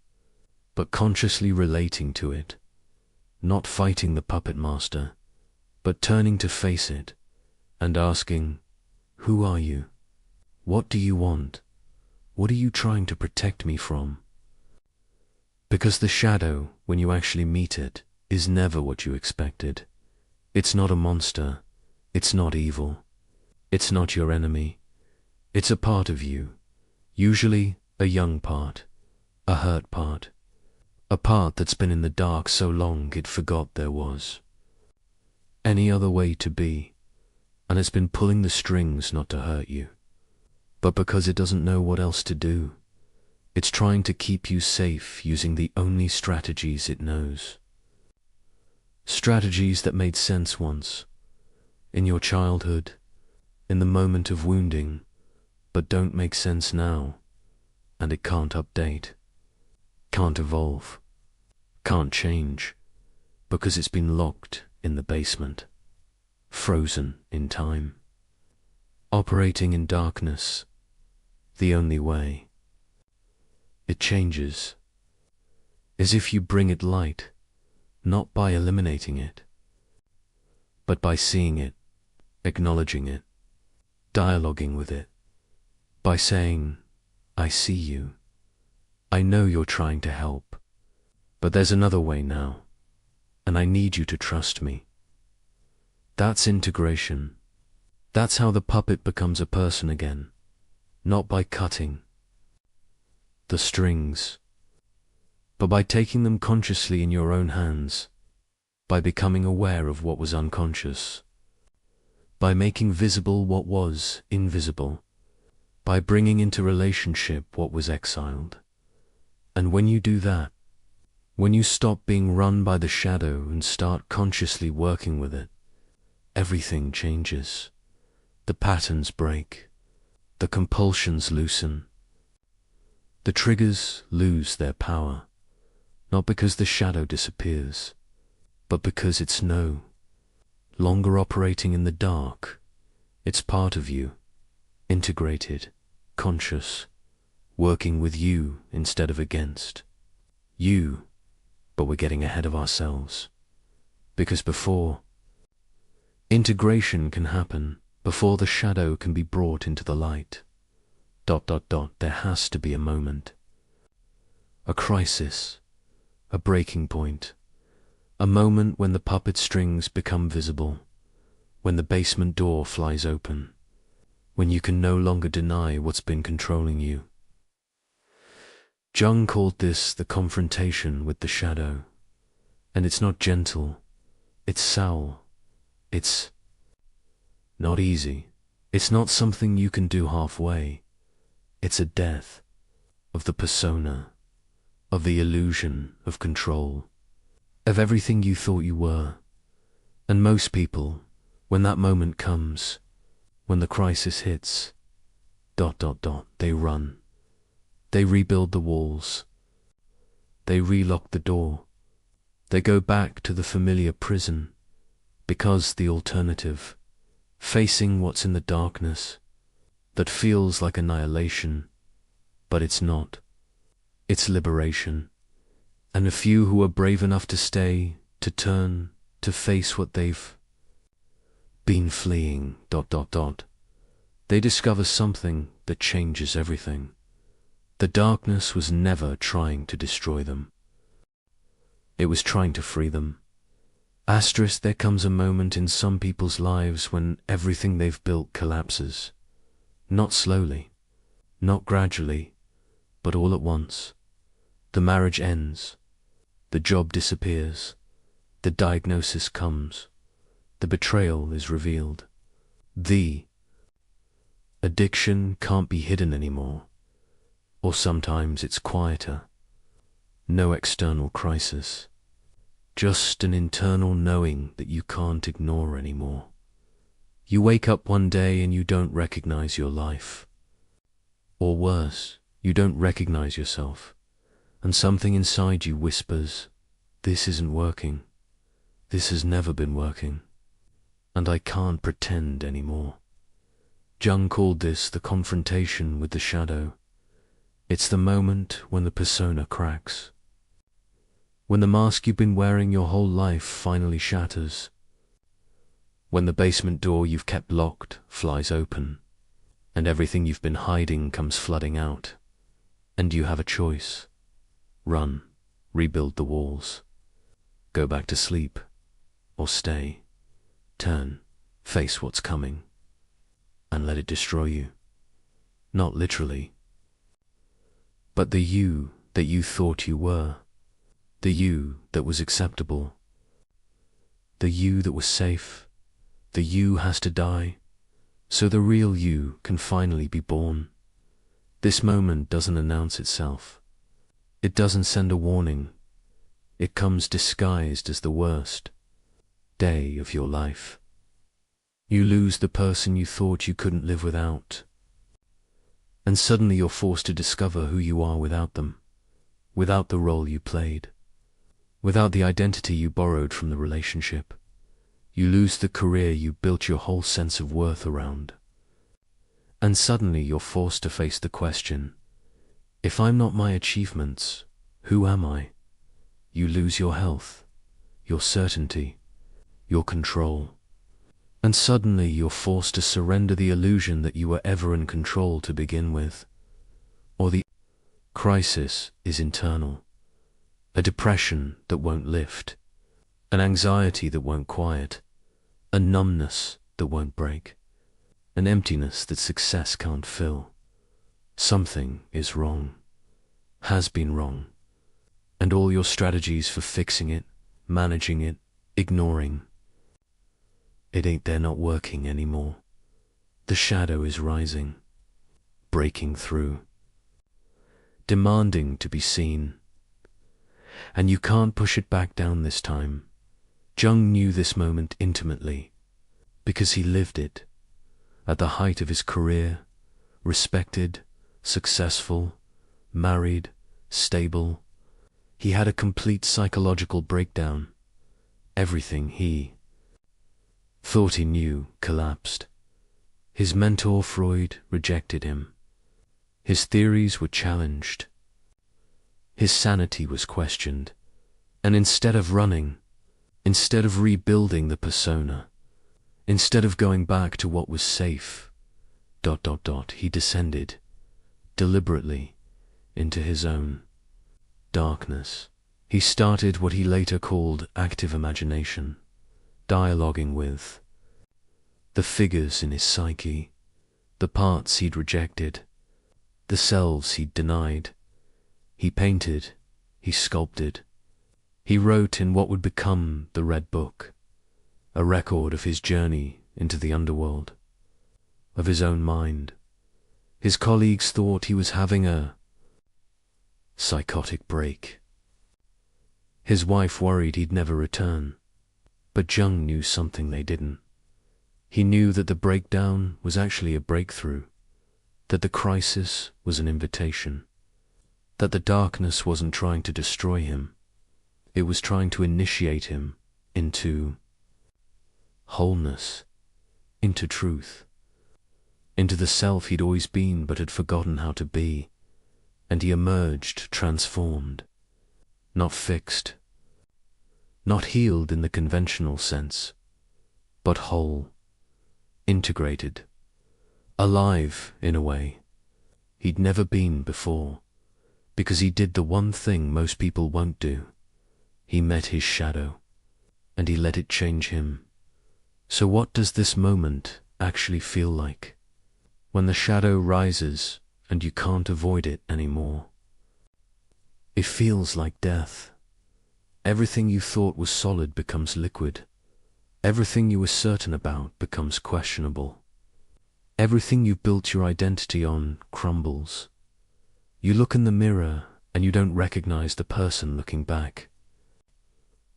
but consciously relating to it. Not fighting the puppet master, but turning to face it and asking, who are you? What do you want? What are you trying to protect me from? Because the shadow, when you actually meet it, is never what you expected. It's not a monster. It's not evil. It's not your enemy. It's a part of you, usually a young part, a hurt part, a part that's been in the dark so long it forgot there was any other way to be, and it's been pulling the strings not to hurt you. But because it doesn't know what else to do, it's trying to keep you safe using the only strategies it knows. Strategies that made sense once, in your childhood, in the moment of wounding, but don't make sense now, and it can't update, can't evolve, can't change, because it's been locked in the basement, frozen in time, operating in darkness, the only way. It changes, as if you bring it light, not by eliminating it, but by seeing it, acknowledging it, dialoguing with it, by saying, I see you. I know you're trying to help, but there's another way now, and I need you to trust me. That's integration. That's how the puppet becomes a person again, not by cutting the strings, but by taking them consciously in your own hands, by becoming aware of what was unconscious, by making visible what was invisible, by bringing into relationship what was exiled. And when you do that, when you stop being run by the shadow and start consciously working with it, everything changes. The patterns break, the compulsions loosen, the triggers lose their power, not because the shadow disappears, but because it's no longer operating in the dark. It's part of you, integrated, conscious, working with you instead of against you. But we're getting ahead of ourselves, because before integration can happen, before the shadow can be brought into the light, ... there has to be a moment, a crisis, a breaking point, A moment when the puppet strings become visible, when the basement door flies open, when you can no longer deny what's been controlling you. Jung called this the confrontation with the shadow. And it's not gentle, it's soul, it's not easy, it's not something you can do halfway. It's a death of the persona, of the illusion of control, of everything you thought you were. And most people, when that moment comes, when the crisis hits, ... they run. They rebuild the walls. They relock the door. They go back to the familiar prison, because the alternative, facing what's in the darkness, that feels like annihilation, but it's not. It's liberation. And a few who are brave enough to stay, to turn, to face what they've been fleeing, ... they discover something that changes everything. The darkness was never trying to destroy them. It was trying to free them. There comes a moment in some people's lives when everything they've built collapses. Not slowly, not gradually, but all at once. The marriage ends. The job disappears. The diagnosis comes. The betrayal is revealed. The addiction can't be hidden anymore. Or sometimes it's quieter. No external crisis. Just an internal knowing that you can't ignore anymore. You wake up one day and you don't recognize your life. Or worse, you don't recognize yourself. And something inside you whispers, this isn't working. This has never been working. And I can't pretend anymore. Jung called this the confrontation with the shadow. It's the moment when the persona cracks. When the mask you've been wearing your whole life finally shatters. When the basement door you've kept locked flies open, and everything you've been hiding comes flooding out, and you have a choice. Run, rebuild the walls, go back to sleep, or stay, turn, face what's coming, and let it destroy you. Not literally, but the you that you thought you were, the you that was acceptable, the you that was safe, the you has to die, so the real you can finally be born. This moment doesn't announce itself. It doesn't send a warning. It comes disguised as the worst day of your life. You lose the person you thought you couldn't live without. And suddenly you're forced to discover who you are without them, without the role you played, without the identity you borrowed from the relationship. You lose the career you built your whole sense of worth around. And suddenly you're forced to face the question, if I'm not my achievements, who am I? You lose your health, your certainty, your control. And suddenly you're forced to surrender the illusion that you were ever in control to begin with. Or the crisis is internal. A depression that won't lift. An anxiety that won't quiet. A numbness that won't break. An emptiness that success can't fill. Something is wrong. Has been wrong. And all your strategies for fixing it, managing it, ignoring, they're not working anymore. The shadow is rising, breaking through, demanding to be seen. And you can't push it back down this time. Jung knew this moment intimately, because he lived it, at the height of his career, respected, successful, married, stable. He had a complete psychological breakdown. Everything he thought he knew collapsed. His mentor Freud rejected him. His theories were challenged. His sanity was questioned. And instead of running, instead of rebuilding the persona, instead of going back to what was safe, ... he descended, deliberately, into his own darkness. He started what he later called active imagination, dialoguing with the figures in his psyche, the parts he'd rejected, the selves he'd denied. He painted, he sculpted, he wrote in what would become the Red Book, a record of his journey into the underworld, of his own mind. His colleagues thought he was having a psychotic break. His wife worried he'd never return, but Jung knew something they didn't. He knew that the breakdown was actually a breakthrough, that the crisis was an invitation, that the darkness wasn't trying to destroy him, it was trying to initiate him into wholeness, into truth, into the self he'd always been but had forgotten how to be, and he emerged transformed, not fixed, not healed in the conventional sense, but whole, integrated, alive in a way he'd never been before, because he did the one thing most people won't do. He met his shadow, and he let it change him. So what does this moment actually feel like, when the shadow rises and you can't avoid it anymore? It feels like death. Everything you thought was solid becomes liquid. Everything you were certain about becomes questionable. Everything you built your identity on crumbles. You look in the mirror and you don't recognize the person looking back.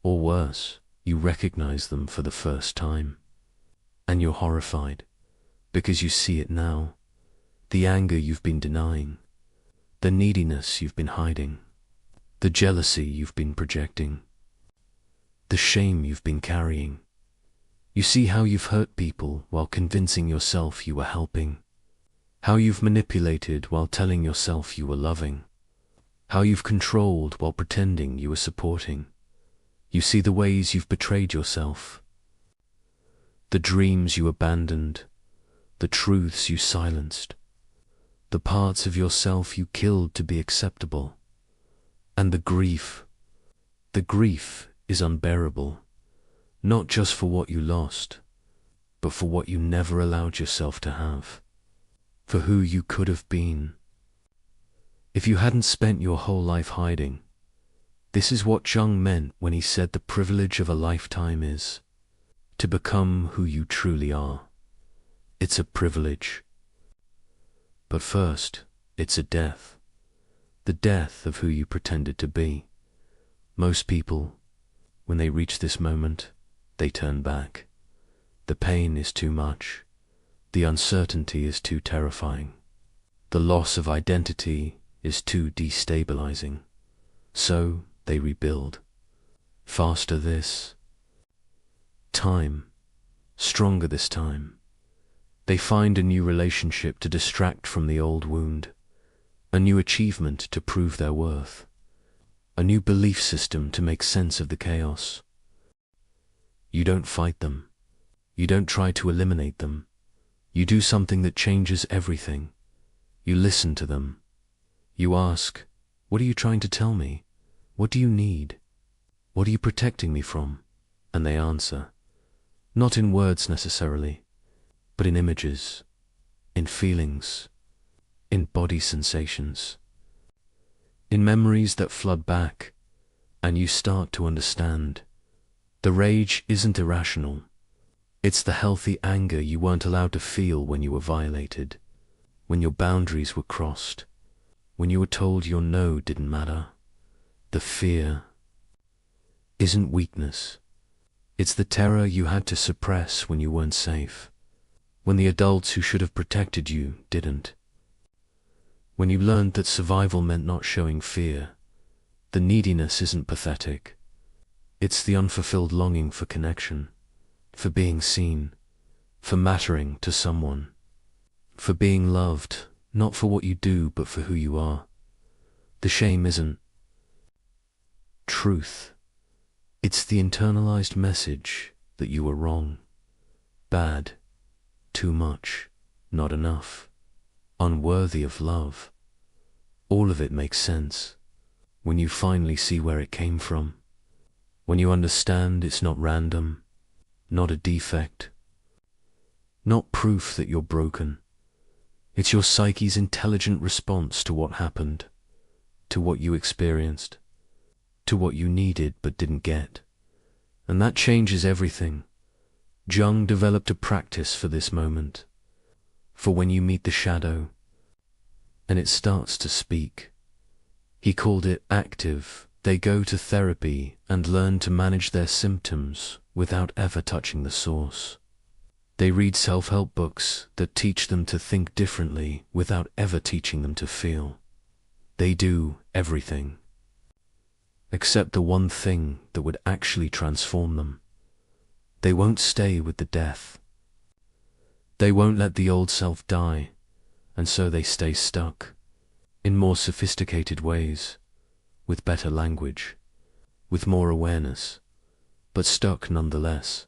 Or worse, you recognize them for the first time. And you're horrified, because you see it now. The anger you've been denying, the neediness you've been hiding, the jealousy you've been projecting, the shame you've been carrying. You see how you've hurt people while convincing yourself you were helping, how you've manipulated while telling yourself you were loving, how you've controlled while pretending you were supporting. You see the ways you've betrayed yourself, the dreams you abandoned, the truths you silenced, the parts of yourself you killed to be acceptable. And the grief is unbearable, not just for what you lost, but for what you never allowed yourself to have, for who you could have been. If you hadn't spent your whole life hiding, this is what Jung meant when he said the privilege of a lifetime is to become who you truly are. It's a privilege. But first, it's a death. The death of who you pretended to be. Most people, when they reach this moment, they turn back. The pain is too much. The uncertainty is too terrifying. The loss of identity is too destabilizing. So they rebuild. Faster this time, stronger this time. They find a new relationship to distract from the old wound, a new achievement to prove their worth, a new belief system to make sense of the chaos. You don't fight them. You don't try to eliminate them. You do something that changes everything. You listen to them. You ask, what are you trying to tell me? What do you need? What are you protecting me from? And they answer, not in words necessarily, but in images, in feelings, in body sensations, in memories that flood back, and you start to understand. The rage isn't irrational. It's the healthy anger you weren't allowed to feel when you were violated, when your boundaries were crossed, when you were told your no didn't matter. The fear isn't weakness. It's the terror you had to suppress when you weren't safe, when the adults who should have protected you didn't. When you learned that survival meant not showing fear. The neediness isn't pathetic. It's the unfulfilled longing for connection, for being seen, for mattering to someone, for being loved, not for what you do but for who you are. The shame isn't truth. It's the internalized message that you were wrong, bad, too much, not enough, unworthy of love. All of it makes sense when you finally see where it came from, when you understand it's not random, not a defect, not proof that you're broken. It's your psyche's intelligent response to what happened, to what you experienced, to what you needed but didn't get. And that changes everything. Jung developed a practice for this moment, for when you meet the shadow and it starts to speak. He called it active. They go to therapy and learn to manage their symptoms without ever touching the source. They read self-help books that teach them to think differently without ever teaching them to feel. They do everything, except the one thing that would actually transform them. They won't stay with the death. They won't let the old self die, and so they stay stuck, in more sophisticated ways, with better language, with more awareness, but stuck nonetheless,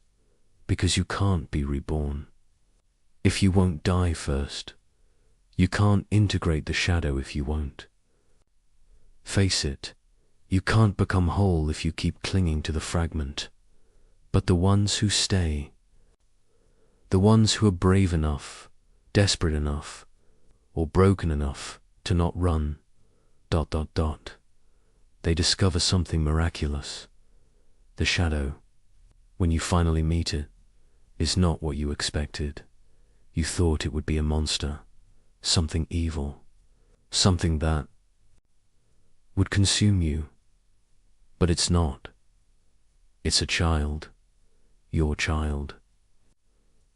because you can't be reborn. If you won't die first, you can't integrate the shadow if you won't. Face it, you can't become whole if you keep clinging to the fragment. But the ones who stay, the ones who are brave enough, desperate enough, or broken enough to not run, ... they discover something miraculous. The shadow, when you finally meet it, is not what you expected. You thought it would be a monster, something evil, something that would consume you. But it's not. It's a child, your child.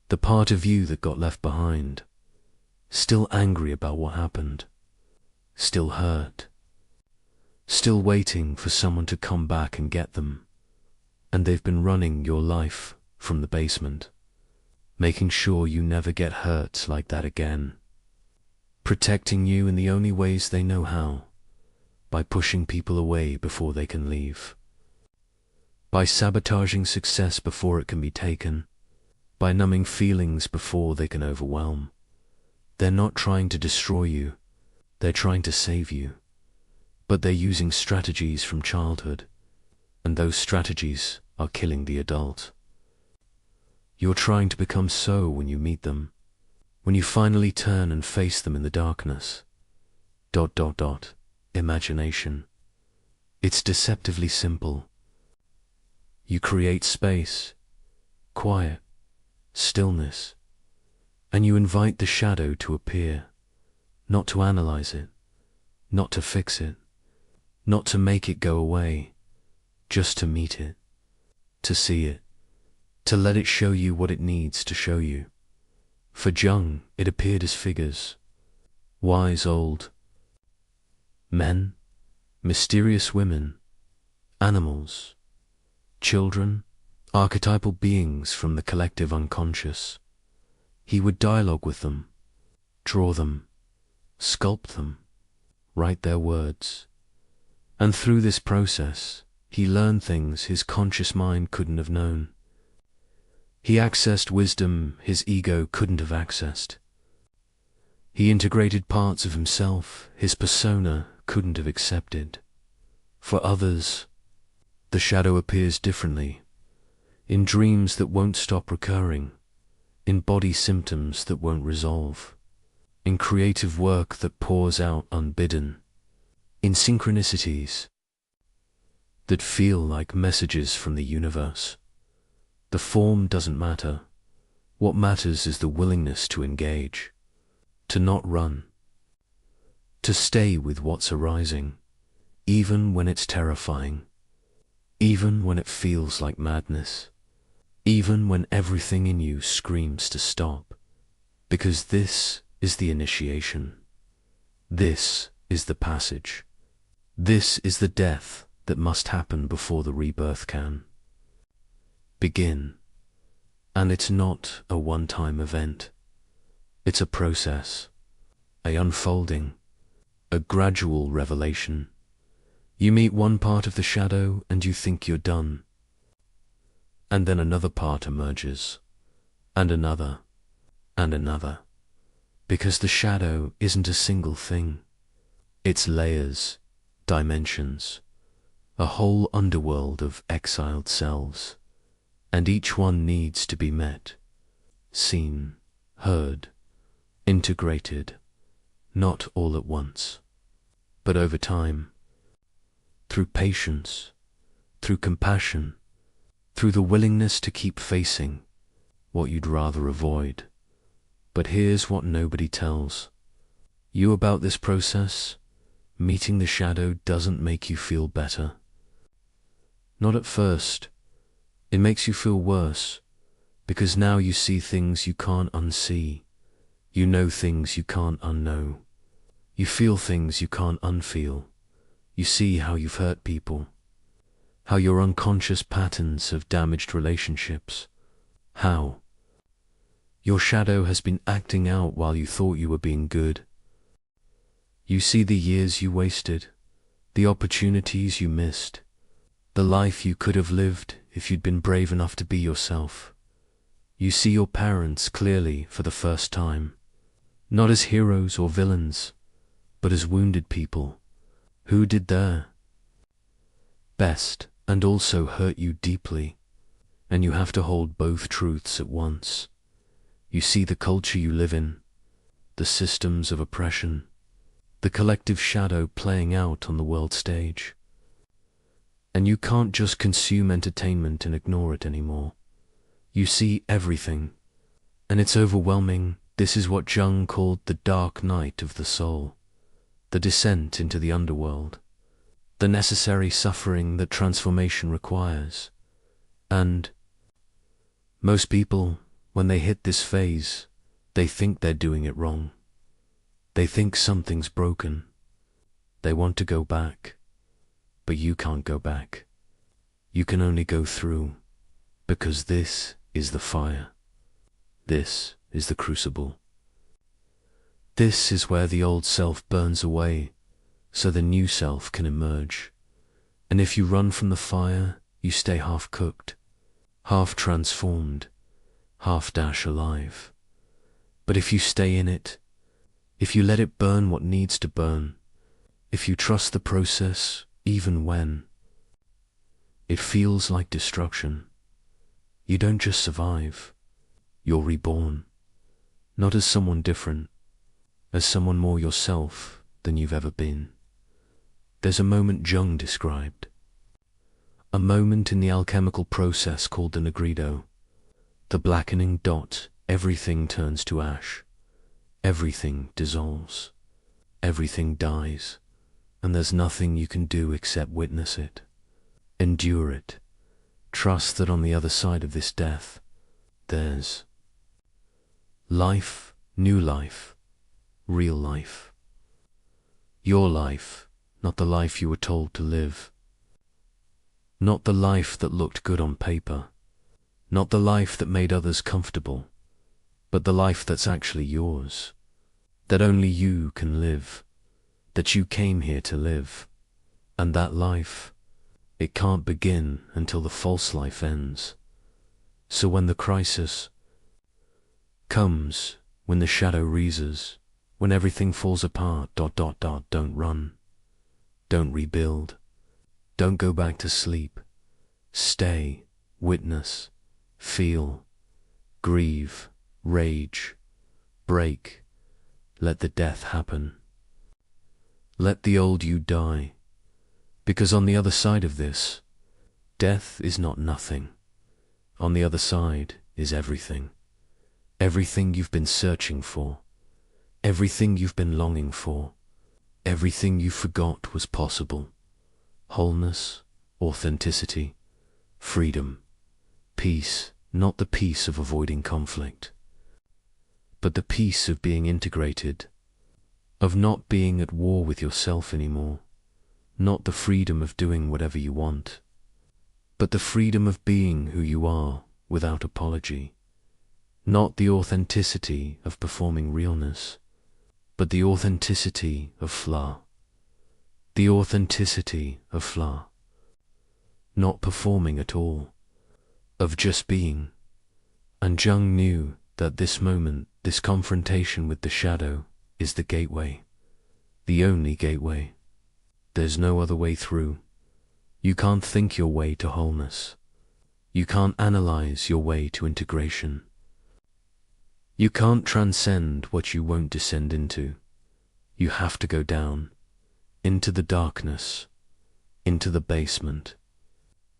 The part of you that got left behind, still angry about what happened, still hurt, still waiting for someone to come back and get them. And they've been running your life from the basement, making sure you never get hurt like that again, protecting you in the only ways they know how, by pushing people away before they can leave, by sabotaging success before it can be taken, by numbing feelings before they can overwhelm. They're not trying to destroy you, they're trying to save you, but they're using strategies from childhood, and those strategies are killing the adult. You're trying to become so when you meet them, when you finally turn and face them in the darkness. ... Imagination. It's deceptively simple. You create space, quiet, stillness, and you invite the shadow to appear, not to analyze it, not to fix it, not to make it go away, just to meet it, to see it, to let it show you what it needs to show you. For Jung, it appeared as figures, wise old men, mysterious women, animals, children, archetypal beings from the collective unconscious. He would dialogue with them, draw them, sculpt them, write their words. And through this process, he learned things his conscious mind couldn't have known. He accessed wisdom his ego couldn't have accessed. He integrated parts of himself his persona couldn't have accepted. For others, the shadow appears differently, in dreams that won't stop recurring, in body symptoms that won't resolve, in creative work that pours out unbidden, in synchronicities that feel like messages from the universe. The form doesn't matter. What matters is the willingness to engage, to not run, to stay with what's arising, even when it's terrifying, even when it feels like madness, even when everything in you screams to stop. Because this is the initiation. This is the passage. This is the death that must happen before the rebirth can begin. And it's not a one-time event. It's a process, a unfolding, a gradual revelation. You meet one part of the shadow and you think you're done. And then another part emerges, and another, and another. Because the shadow isn't a single thing. It's layers, dimensions, a whole underworld of exiled selves, and each one needs to be met, seen, heard, integrated, not all at once, but over time, through patience, through compassion, through the willingness to keep facing what you'd rather avoid. But here's what nobody tells you about this process. Meeting the shadow doesn't make you feel better. Not at first. It makes you feel worse, because now you see things you can't unsee. You know things you can't unknow. You feel things you can't unfeel. You see how you've hurt people, how your unconscious patterns have damaged relationships, how your shadow has been acting out while you thought you were being good. You see the years you wasted, the opportunities you missed, the life you could have lived if you'd been brave enough to be yourself. You see your parents clearly for the first time, not as heroes or villains, but as wounded people who did their best and also hurt you deeply, and you have to hold both truths at once. You see the culture you live in, the systems of oppression, the collective shadow playing out on the world stage. And you can't just consume entertainment and ignore it anymore. You see everything, and it's overwhelming. This is what Jung called the dark night of the soul, the descent into the underworld, the necessary suffering that transformation requires. And most people, when they hit this phase, they think they're doing it wrong. They think something's broken. They want to go back, but you can't go back. You can only go through, because this is the fire. This is the crucible. This is where the old self burns away, so the new self can emerge. And if you run from the fire, you stay half-cooked, half-transformed, half-alive. But if you stay in it, if you let it burn what needs to burn, if you trust the process, even when it feels like destruction, you don't just survive, you're reborn, not as someone different, as someone more yourself than you've ever been. There's a moment Jung described, a moment in the alchemical process called the nigredo, the blackening dot. Everything turns to ash, everything dissolves, everything dies, and there's nothing you can do except witness it, endure it, trust that on the other side of this death, there's life, new life, real life. Your life, not the life you were told to live. Not the life that looked good on paper. Not the life that made others comfortable, but the life that's actually yours, that only you can live, that you came here to live. And that life, it can't begin until the false life ends. So when the crisis comes, when the shadow reases, when everything falls apart, don't run, don't rebuild, don't go back to sleep. Stay, witness, feel, grieve, rage, break, let the death happen. Let the old you die, because on the other side of this, death is not nothing. On the other side is everything. Everything you've been searching for, everything you've been longing for, everything you forgot was possible. Wholeness, authenticity, freedom, peace, not the peace of avoiding conflict, but the peace of being integrated, of not being at war with yourself anymore, not the freedom of doing whatever you want, but the freedom of being who you are without apology, not the authenticity of performing realness, but the authenticity of flaw, the authenticity of flaw, not performing at all, of just being. And Jung knew that this moment, this confrontation with the shadow, is the gateway, the only gateway. There's no other way through. You can't think your way to wholeness. You can't analyze your way to integration. You can't transcend what you won't descend into. You have to go down, into the darkness, into the basement,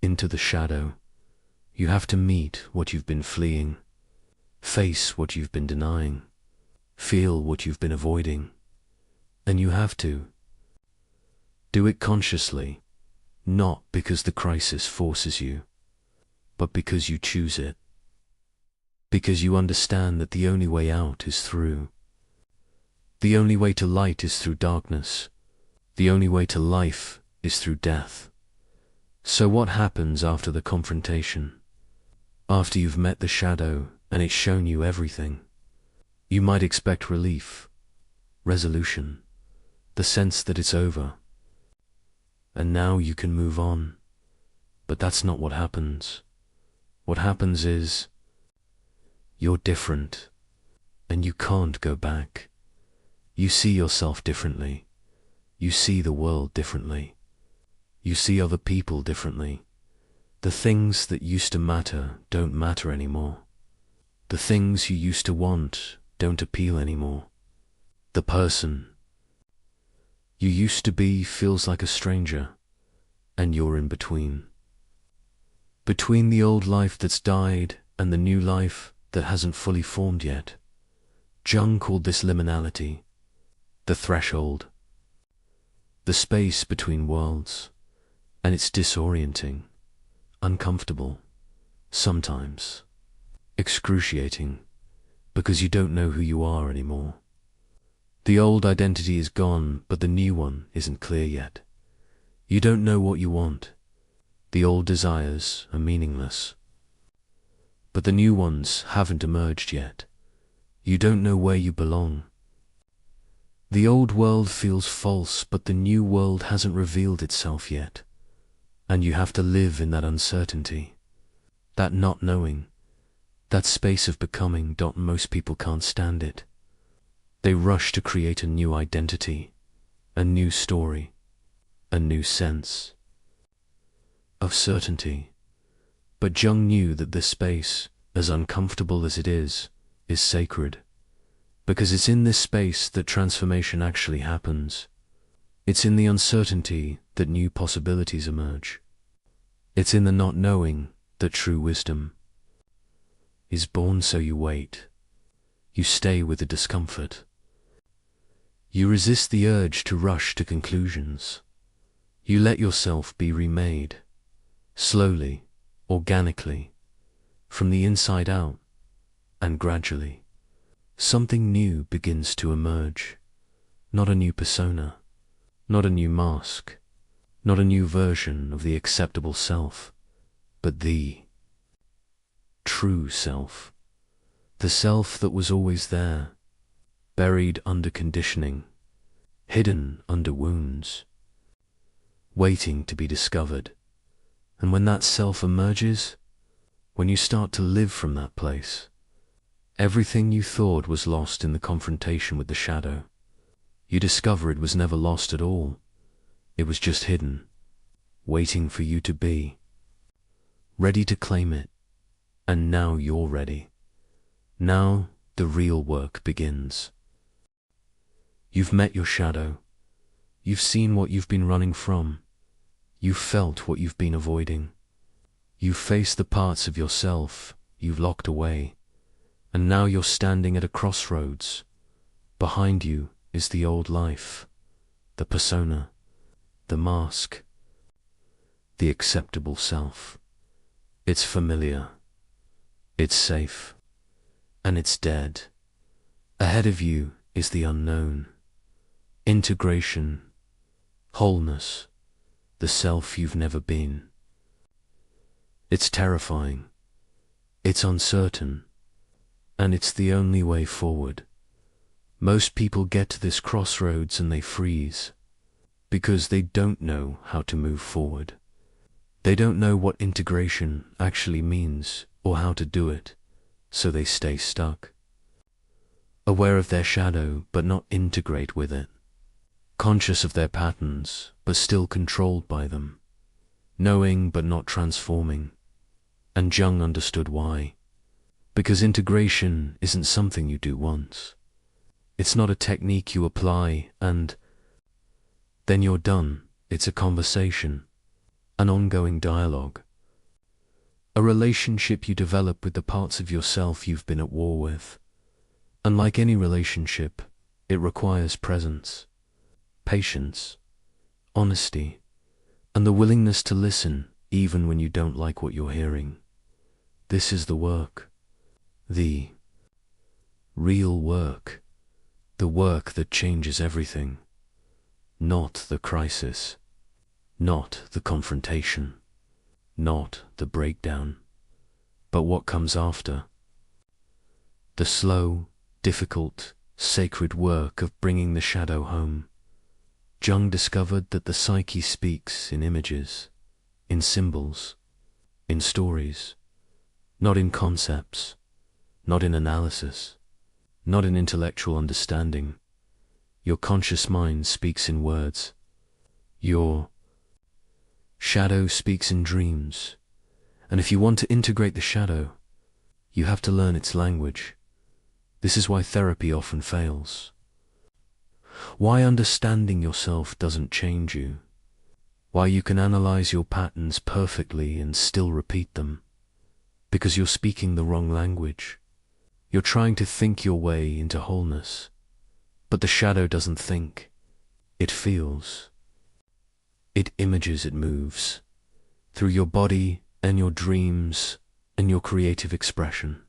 into the shadow. You have to meet what you've been fleeing, face what you've been denying, feel what you've been avoiding. And you have to do it consciously, not because the crisis forces you, but because you choose it. Because you understand that the only way out is through. The only way to light is through darkness. The only way to life is through death. So what happens after the confrontation? After you've met the shadow and it's shown you everything? You might expect relief, resolution, the sense that it's over. And now you can move on. But that's not what happens. What happens is, you're different, and you can't go back. You see yourself differently. You see the world differently. You see other people differently. The things that used to matter don't matter anymore. The things you used to want don't appeal anymore. The person you used to be feels like a stranger, and you're in between. Between the old life that's died and the new life that hasn't fully formed yet. Jung called this liminality, the threshold, the space between worlds, and it's disorienting, uncomfortable, sometimes excruciating, because you don't know who you are anymore. The old identity is gone, but the new one isn't clear yet. You don't know what you want. The old desires are meaningless. But the new ones haven't emerged yet. You don't know where you belong. The old world feels false, but the new world hasn't revealed itself yet. And you have to live in that uncertainty, that not knowing, that space of becoming. Most people can't stand it. They rush to create a new identity, a new story, a new sense of certainty. But Jung knew that this space, as uncomfortable as it is sacred, because it's in this space that transformation actually happens. It's in the uncertainty that new possibilities emerge. It's in the not knowing that true wisdom is born. So you wait. You stay with the discomfort. You resist the urge to rush to conclusions. You let yourself be remade, slowly, organically, from the inside out, and gradually, something new begins to emerge. Not a new persona, not a new mask, not a new version of the acceptable self, but the true self, the self that was always there, buried under conditioning, hidden under wounds, waiting to be discovered. And when that self emerges, when you start to live from that place, everything you thought was lost in the confrontation with the shadow, you discover it was never lost at all. It was just hidden, waiting for you to be ready to claim it. And now you're ready. Now the real work begins. You've met your shadow. You've seen what you've been running from. You've felt what you've been avoiding. You've faced the parts of yourself you've locked away. And now you're standing at a crossroads. Behind you is the old life, the persona, the mask, the acceptable self. It's familiar. It's safe. And it's dead. Ahead of you is the unknown. Integration, wholeness, the self you've never been. It's terrifying. It's uncertain. And it's the only way forward. Most people get to this crossroads and they freeze, because they don't know how to move forward. They don't know what integration actually means or how to do it, so they stay stuck. Aware of their shadow, but not integrate with it. conscious of their patterns, but still controlled by them, knowing but not transforming. And Jung understood why. Because integration isn't something you do once. It's not a technique you apply and then you're done. It's a conversation, an ongoing dialogue, a relationship you develop with the parts of yourself you've been at war with. And like any relationship, it requires presence, patience, honesty, and the willingness to listen even when you don't like what you're hearing. This is the work, the real work, the work that changes everything, not the crisis, not the confrontation, not the breakdown, but what comes after. The slow, difficult, sacred work of bringing the shadow home. Jung discovered that the psyche speaks in images, in symbols, in stories, not in concepts, not in analysis, not in intellectual understanding. Your conscious mind speaks in words. Your shadow speaks in dreams. And if you want to integrate the shadow, you have to learn its language. This is why therapy often fails. Why understanding yourself doesn't change you. Why you can analyze your patterns perfectly and still repeat them. Because you're speaking the wrong language. You're trying to think your way into wholeness. But the shadow doesn't think. It feels. It images, it moves. Through your body and your dreams and your creative expression.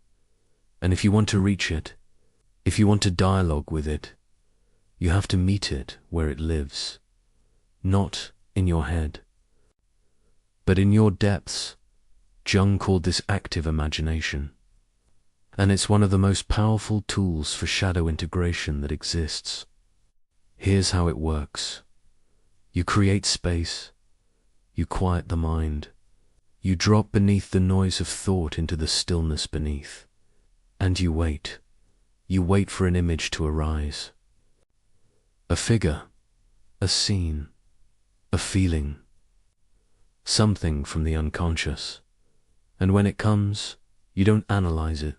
And if you want to reach it, if you want to dialogue with it, you have to meet it where it lives. Not in your head, but in your depths. Jung called this active imagination. And it's one of the most powerful tools for shadow integration that exists. Here's how it works. You create space. You quiet the mind. You drop beneath the noise of thought into the stillness beneath. And you wait. You wait for an image to arise. A figure, a scene, a feeling. Something from the unconscious. And when it comes, you don't analyze it.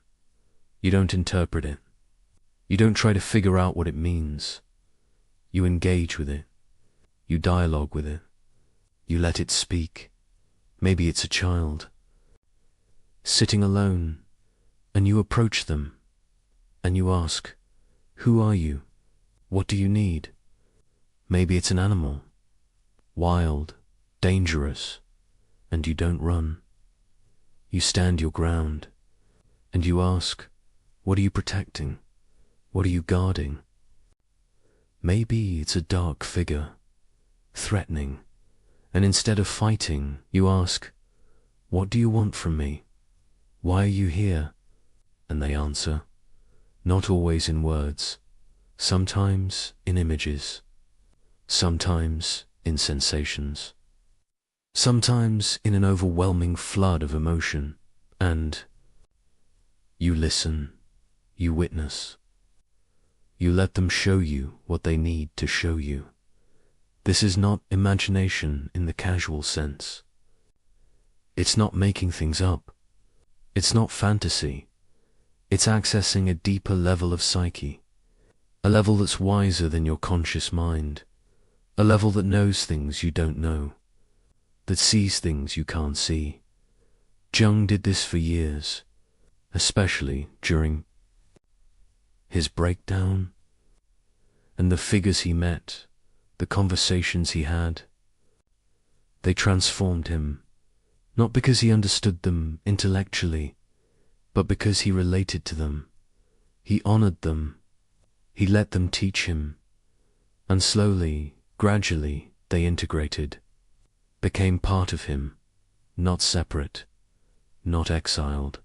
You don't interpret it. You don't try to figure out what it means. You engage with it. You dialogue with it. You let it speak. Maybe it's a child, sitting alone, and you approach them, and you ask, "Who are you? What do you need?" Maybe it's an animal, wild, dangerous, and you don't run. You stand your ground, and you ask, "What are you protecting? What are you guarding?" Maybe it's a dark figure, threatening, and instead of fighting, you ask, "What do you want from me? Why are you here?" And they answer, not always in words, sometimes in images, sometimes in sensations, sometimes in an overwhelming flood of emotion, and you listen, you witness, you let them show you what they need to show you. This is not imagination in the casual sense. It's not making things up. It's not fantasy. It's accessing a deeper level of psyche, a level that's wiser than your conscious mind, a level that knows things you don't know, that sees things you can't see. Jung did this for years, especially during his breakdown, and the figures he met, the conversations he had. They transformed him, not because he understood them intellectually, but because he related to them. He honored them. He let them teach him. And slowly, gradually, they integrated, became part of him, not separate, not exiled,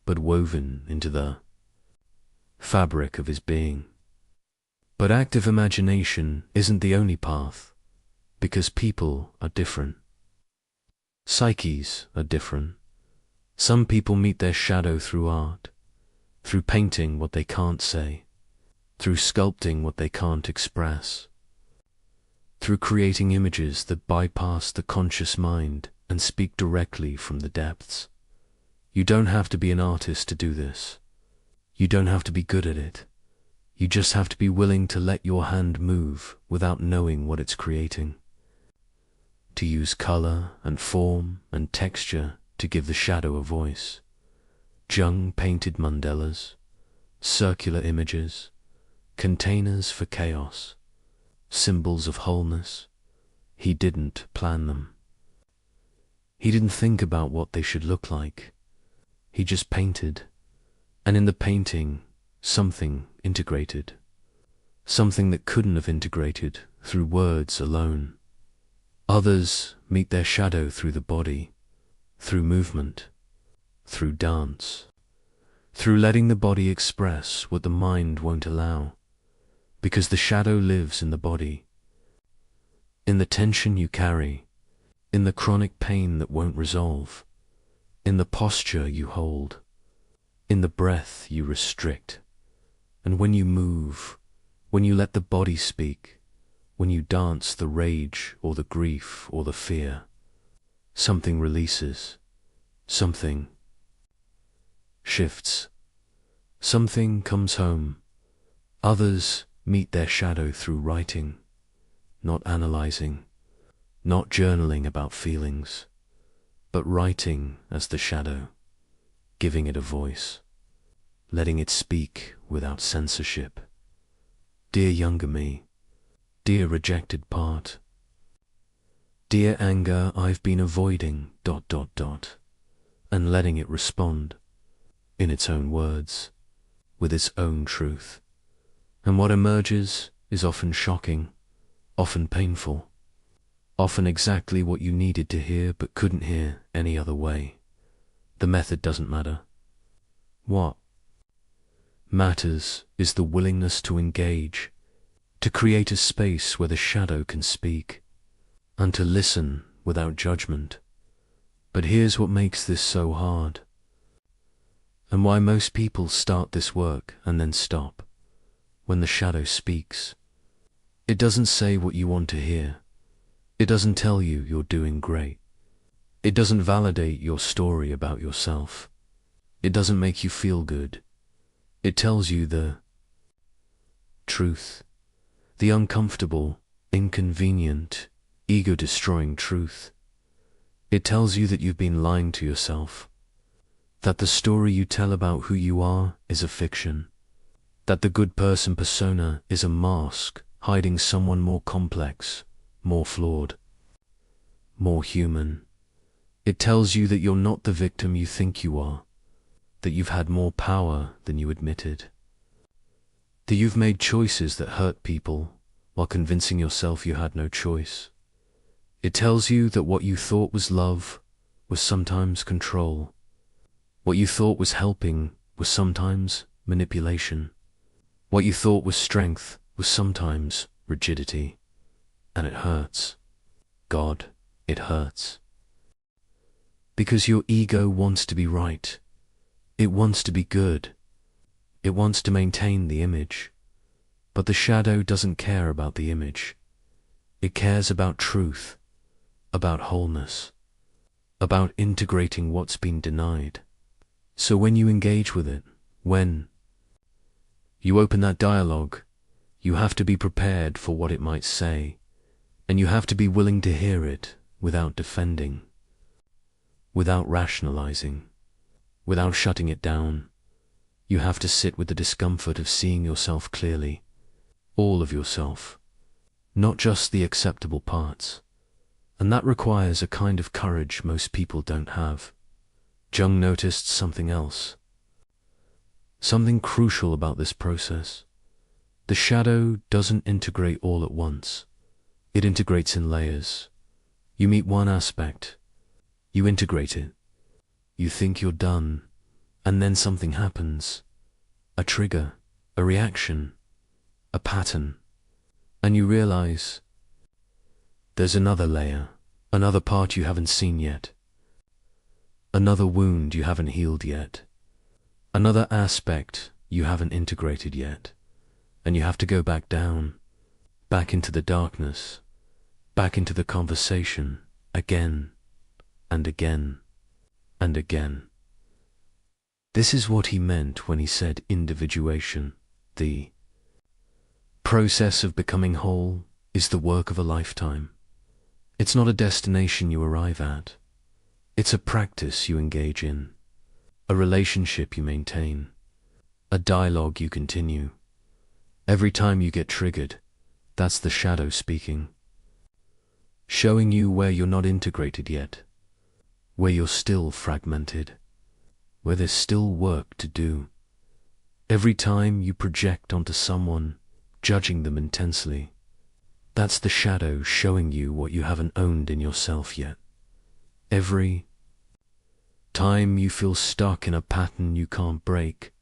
but woven into the fabric of his being. But active imagination isn't the only path, because people are different. Psyches are different. Some people meet their shadow through art, through painting what they can't say, through sculpting what they can't express, through creating images that bypass the conscious mind and speak directly from the depths. You don't have to be an artist to do this. You don't have to be good at it. You just have to be willing to let your hand move without knowing what it's creating. To use color and form and texture to give the shadow a voice. Jung painted mandalas, circular images, containers for chaos, symbols of wholeness. He didn't plan them. He didn't think about what they should look like. He just painted, and in the painting, something integrated. Something that couldn't have integrated through words alone. Others meet their shadow through the body, through movement, through dance, through letting the body express what the mind won't allow, because the shadow lives in the body, in the tension you carry, in the chronic pain that won't resolve, in the posture you hold, in the breath you restrict. And when you move, when you let the body speak, when you dance the rage or the grief or the fear, something releases, something shifts, something comes home. Others meet their shadow through writing, not analyzing, not journaling about feelings, but writing as the shadow, giving it a voice, letting it speak without censorship. Dear younger me, dear rejected part, dear anger I've been avoiding ... and letting it respond, in its own words, with its own truth. And what emerges is often shocking, often painful, often exactly what you needed to hear but couldn't hear any other way. The method doesn't matter. What matters is the willingness to engage, to create a space where the shadow can speak, and to listen without judgment. But here's what makes this so hard, and why most people start this work and then stop. When the shadow speaks, it doesn't say what you want to hear. It doesn't tell you you're doing great. It doesn't validate your story about yourself. It doesn't make you feel good. It tells you the truth, the uncomfortable, inconvenient, ego-destroying truth. It tells you that you've been lying to yourself, that the story you tell about who you are is a fiction, that the good person persona is a mask hiding someone more complex, more flawed, more human. It tells you that you're not the victim you think you are, that you've had more power than you admitted, that you've made choices that hurt people while convincing yourself you had no choice. It tells you that what you thought was love was sometimes control. What you thought was helping was sometimes manipulation. What you thought was strength was sometimes rigidity. And it hurts. God, it hurts. Because your ego wants to be right. It wants to be good. It wants to maintain the image. But the shadow doesn't care about the image. It cares about truth, about wholeness, about integrating what's been denied. So when you engage with it, when you open that dialogue, you have to be prepared for what it might say, and you have to be willing to hear it without defending, without rationalizing, without shutting it down. You have to sit with the discomfort of seeing yourself clearly, all of yourself, not just the acceptable parts. And that requires a kind of courage most people don't have. Jung noticed something else, something crucial about this process. The shadow doesn't integrate all at once. It integrates in layers. You meet one aspect, you integrate it, you think you're done, and then something happens, a trigger, a reaction, a pattern, and you realize there's another layer, another part you haven't seen yet, another wound you haven't healed yet, another aspect you haven't integrated yet, and you have to go back down, back into the darkness, back into the conversation again and again and again. This is what he meant when he said individuation. The process of becoming whole is the work of a lifetime. It's not a destination you arrive at. It's a practice you engage in, a relationship you maintain, a dialogue you continue. Every time you get triggered, that's the shadow speaking, showing you where you're not integrated yet, where you're still fragmented, where there's still work to do. Every time you project onto someone, judging them intensely, that's the shadow showing you what you haven't owned in yourself yet. Every time you feel stuck in a pattern you can't break,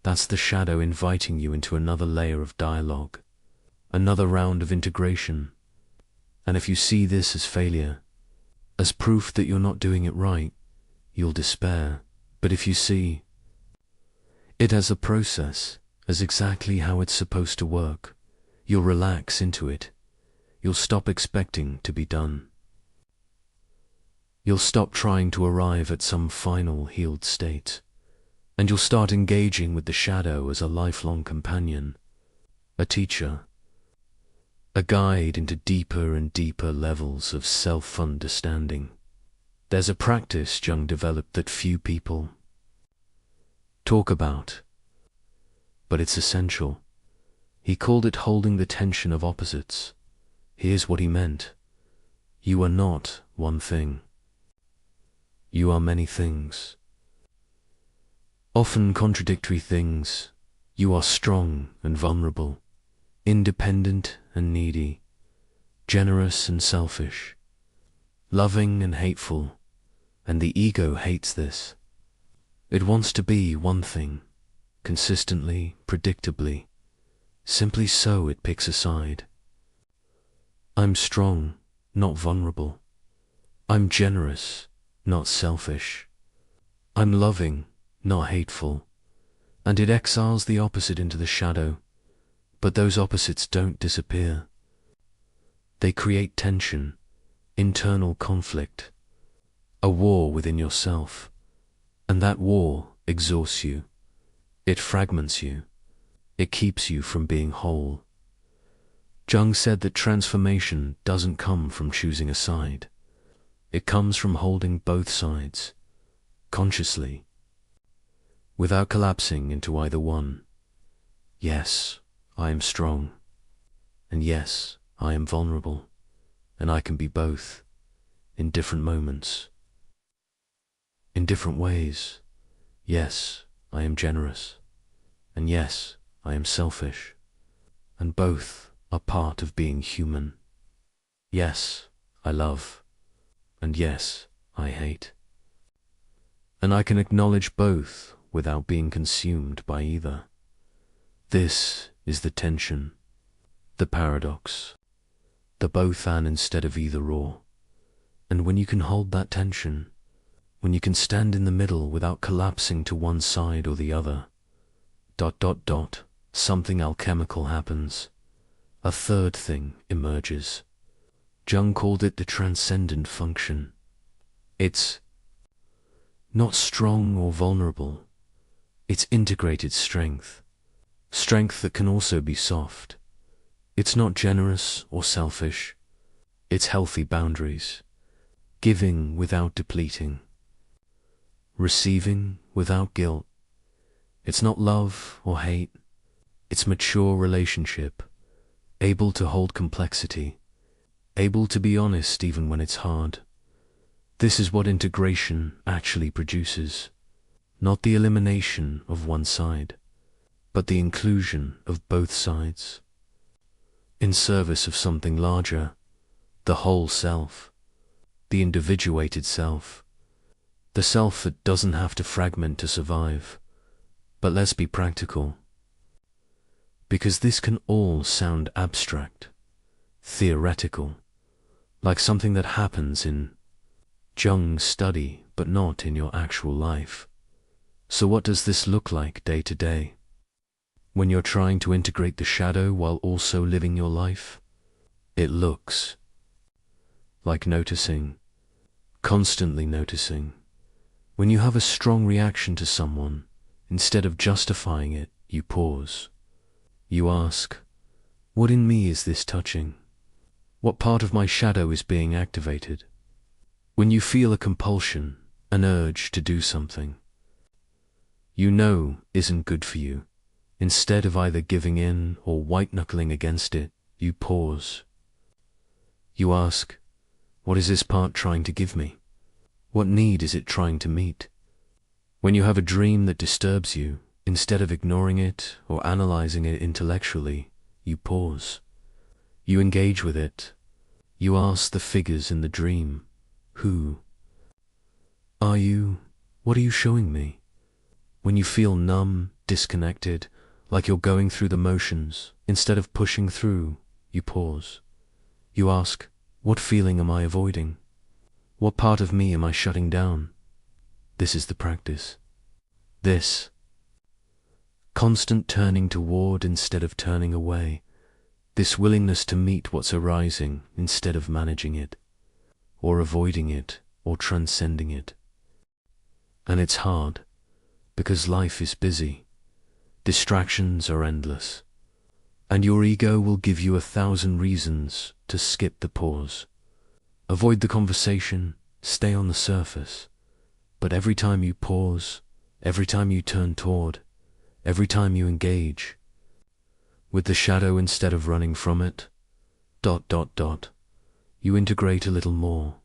that's the shadow inviting you into another layer of dialogue, another round of integration. And if you see this as failure, as proof that you're not doing it right, you'll despair. But if you see it as a process, as exactly how it's supposed to work, you'll relax into it. You'll stop expecting to be done. You'll stop trying to arrive at some final healed state, and you'll start engaging with the shadow as a lifelong companion, a teacher, a guide into deeper and deeper levels of self-understanding. There's a practice Jung developed that few people talk about, but it's essential. He called it holding the tension of opposites. Here's what he meant. You are not one thing. You are many things. Often contradictory things. You are strong and vulnerable, independent and needy, generous and selfish, loving and hateful, and the ego hates this. It wants to be one thing, consistently, predictably. Simply so it picks a side. I'm strong, not vulnerable. I'm generous, not selfish. I'm loving, not hateful. And it exiles the opposite into the shadow. But those opposites don't disappear. They create tension, internal conflict, a war within yourself. And that war exhausts you. It fragments you. It keeps you from being whole. Jung said that transformation doesn't come from choosing a side. It comes from holding both sides, consciously, without collapsing into either one. Yes, I am strong. And yes, I am vulnerable. And I can be both, in different moments, in different ways. Yes, I am generous. And yes, I am selfish. And both are part of being human. Yes, I love. And yes, I hate. And I can acknowledge both without being consumed by either. This is the tension, the paradox, the both and instead of either or. And when you can hold that tension, when you can stand in the middle without collapsing to one side or the other, ... something alchemical happens. A third thing emerges. Jung called it the transcendent function. It's not strong or vulnerable. It's integrated strength. Strength that can also be soft. It's not generous or selfish. It's healthy boundaries. Giving without depleting. Receiving without guilt. It's not love or hate. It's mature relationship. Able to hold complexity. Able to be honest even when it's hard. This is what integration actually produces. Not the elimination of one side, but the inclusion of both sides. In service of something larger, the whole self, the individuated self, the self that doesn't have to fragment to survive. But let's be practical. Because this can all sound abstract, theoretical, like something that happens in Jung's study, but not in your actual life. So what does this look like day to day? When you're trying to integrate the shadow while also living your life? It looks like noticing, constantly noticing. When you have a strong reaction to someone, instead of justifying it, you pause. You ask, what in me is this touching? What part of my shadow is being activated? When you feel a compulsion, an urge to do something you know isn't good for you, instead of either giving in or white-knuckling against it, you pause. You ask, what is this part trying to give me? What need is it trying to meet? When you have a dream that disturbs you, instead of ignoring it or analyzing it intellectually, you pause. You engage with it. You ask the figures in the dream, who are you? What are you showing me? When you feel numb, disconnected, like you're going through the motions, instead of pushing through, you pause. You ask, what feeling am I avoiding? What part of me am I shutting down? This is the practice. This constant turning toward instead of turning away. This willingness to meet what's arising instead of managing it, or avoiding it, or transcending it. And it's hard, because life is busy. Distractions are endless. And your ego will give you 1,000 reasons to skip the pause. Avoid the conversation, stay on the surface. But every time you pause, every time you turn toward, every time you engage with the shadow instead of running from it, you integrate a little more.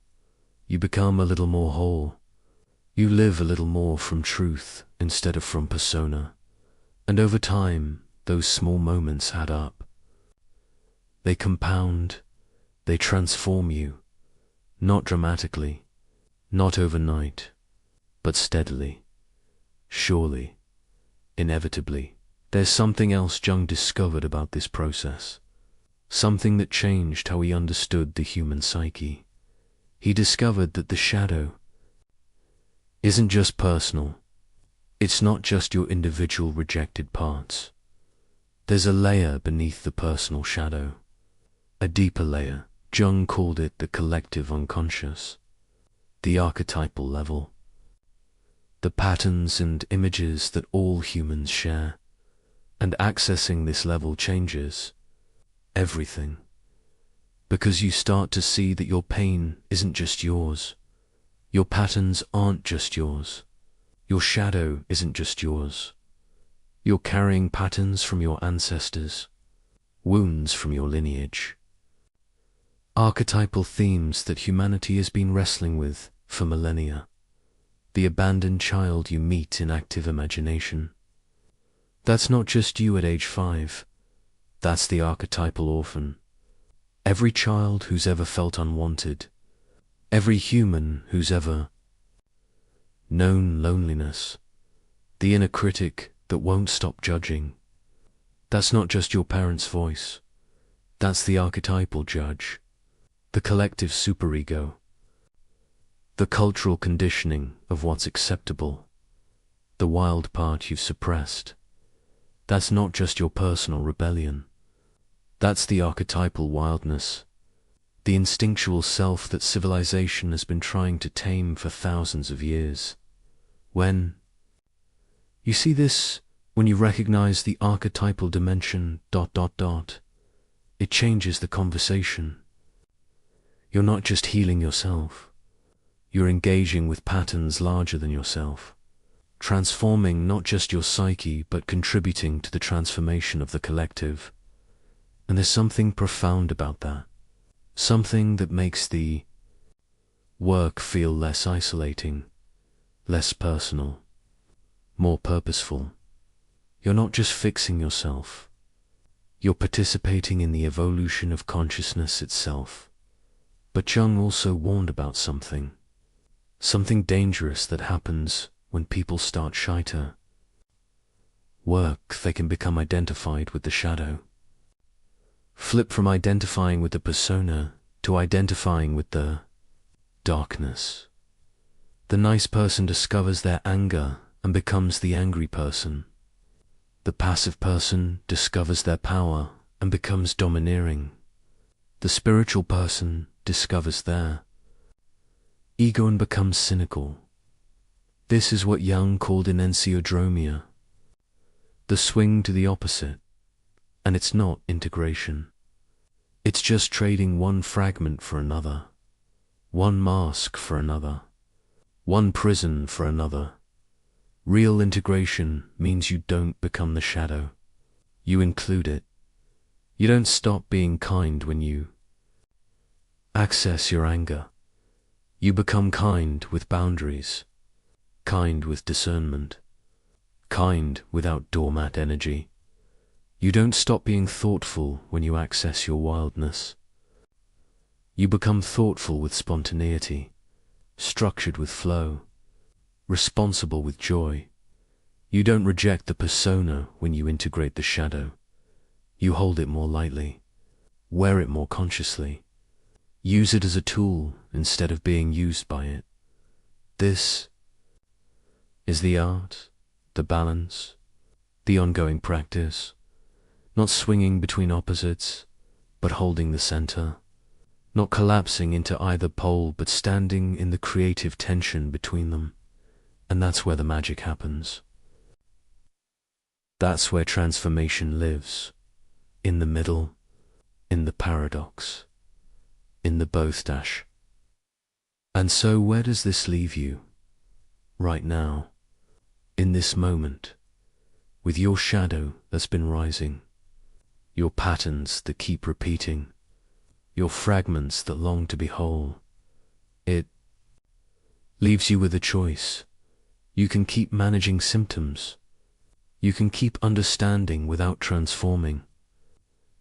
You become a little more whole. You live a little more from truth instead of from persona. And over time, those small moments add up. They compound, they transform you, not dramatically, not overnight, but steadily, surely, inevitably. There's something else Jung discovered about this process, something that changed how he understood the human psyche. He discovered that the shadow isn't just personal. It's not just your individual rejected parts. There's a layer beneath the personal shadow, a deeper layer. Jung called it the collective unconscious, the archetypal level, the patterns and images that all humans share. And accessing this level changes everything, because you start to see that your pain isn't just yours, your patterns aren't just yours, your shadow isn't just yours. You're carrying patterns from your ancestors, wounds from your lineage, archetypal themes that humanity has been wrestling with for millennia. The abandoned child you meet in active imagination. That's not just you at age 5. That's the archetypal orphan. Every child who's ever felt unwanted. Every human who's ever known loneliness. The inner critic that won't stop judging. That's not just your parents' voice. That's the archetypal judge. The collective superego. The cultural conditioning of what's acceptable. The wild part you've suppressed. That's not just your personal rebellion. That's the archetypal wildness, the instinctual self that civilization has been trying to tame for thousands of years. When you see this, when you recognize the archetypal dimension, it changes the conversation. You're not just healing yourself. You're engaging with patterns larger than yourself. Transforming not just your psyche, but contributing to the transformation of the collective. And there's something profound about that. Something that makes the work feel less isolating, less personal, more purposeful. You're not just fixing yourself. You're participating in the evolution of consciousness itself. But Jung also warned about something dangerous that happens when people start shiter work. They can become identified with the shadow. Flip from identifying with the persona to identifying with the darkness. The nice person discovers their anger and becomes the angry person. The passive person discovers their power and becomes domineering. The spiritual person discovers there. Ego and becomes cynical. This is what Jung called enantiodromia, the swing to the opposite, and it's not integration. It's just trading one fragment for another, one mask for another, one prison for another. Real integration means you don't become the shadow. You include it. You don't stop being kind when you access your anger. You become kind with boundaries, kind with discernment, kind without doormat energy. You don't stop being thoughtful when you access your wildness. You become thoughtful with spontaneity, structured with flow, responsible with joy. You don't reject the persona when you integrate the shadow. You hold it more lightly, wear it more consciously, use it as a tool instead of being used by it. This is the art, the balance, the ongoing practice, not swinging between opposites, but holding the center, not collapsing into either pole, but standing in the creative tension between them. And that's where the magic happens. That's where transformation lives, in the middle, in the paradox, in the both dash. And so where does this leave you, right now, in this moment, with your shadow that's been rising, your patterns that keep repeating, your fragments that long to be whole? It leaves you with a choice. You can keep managing symptoms. You can keep understanding without transforming.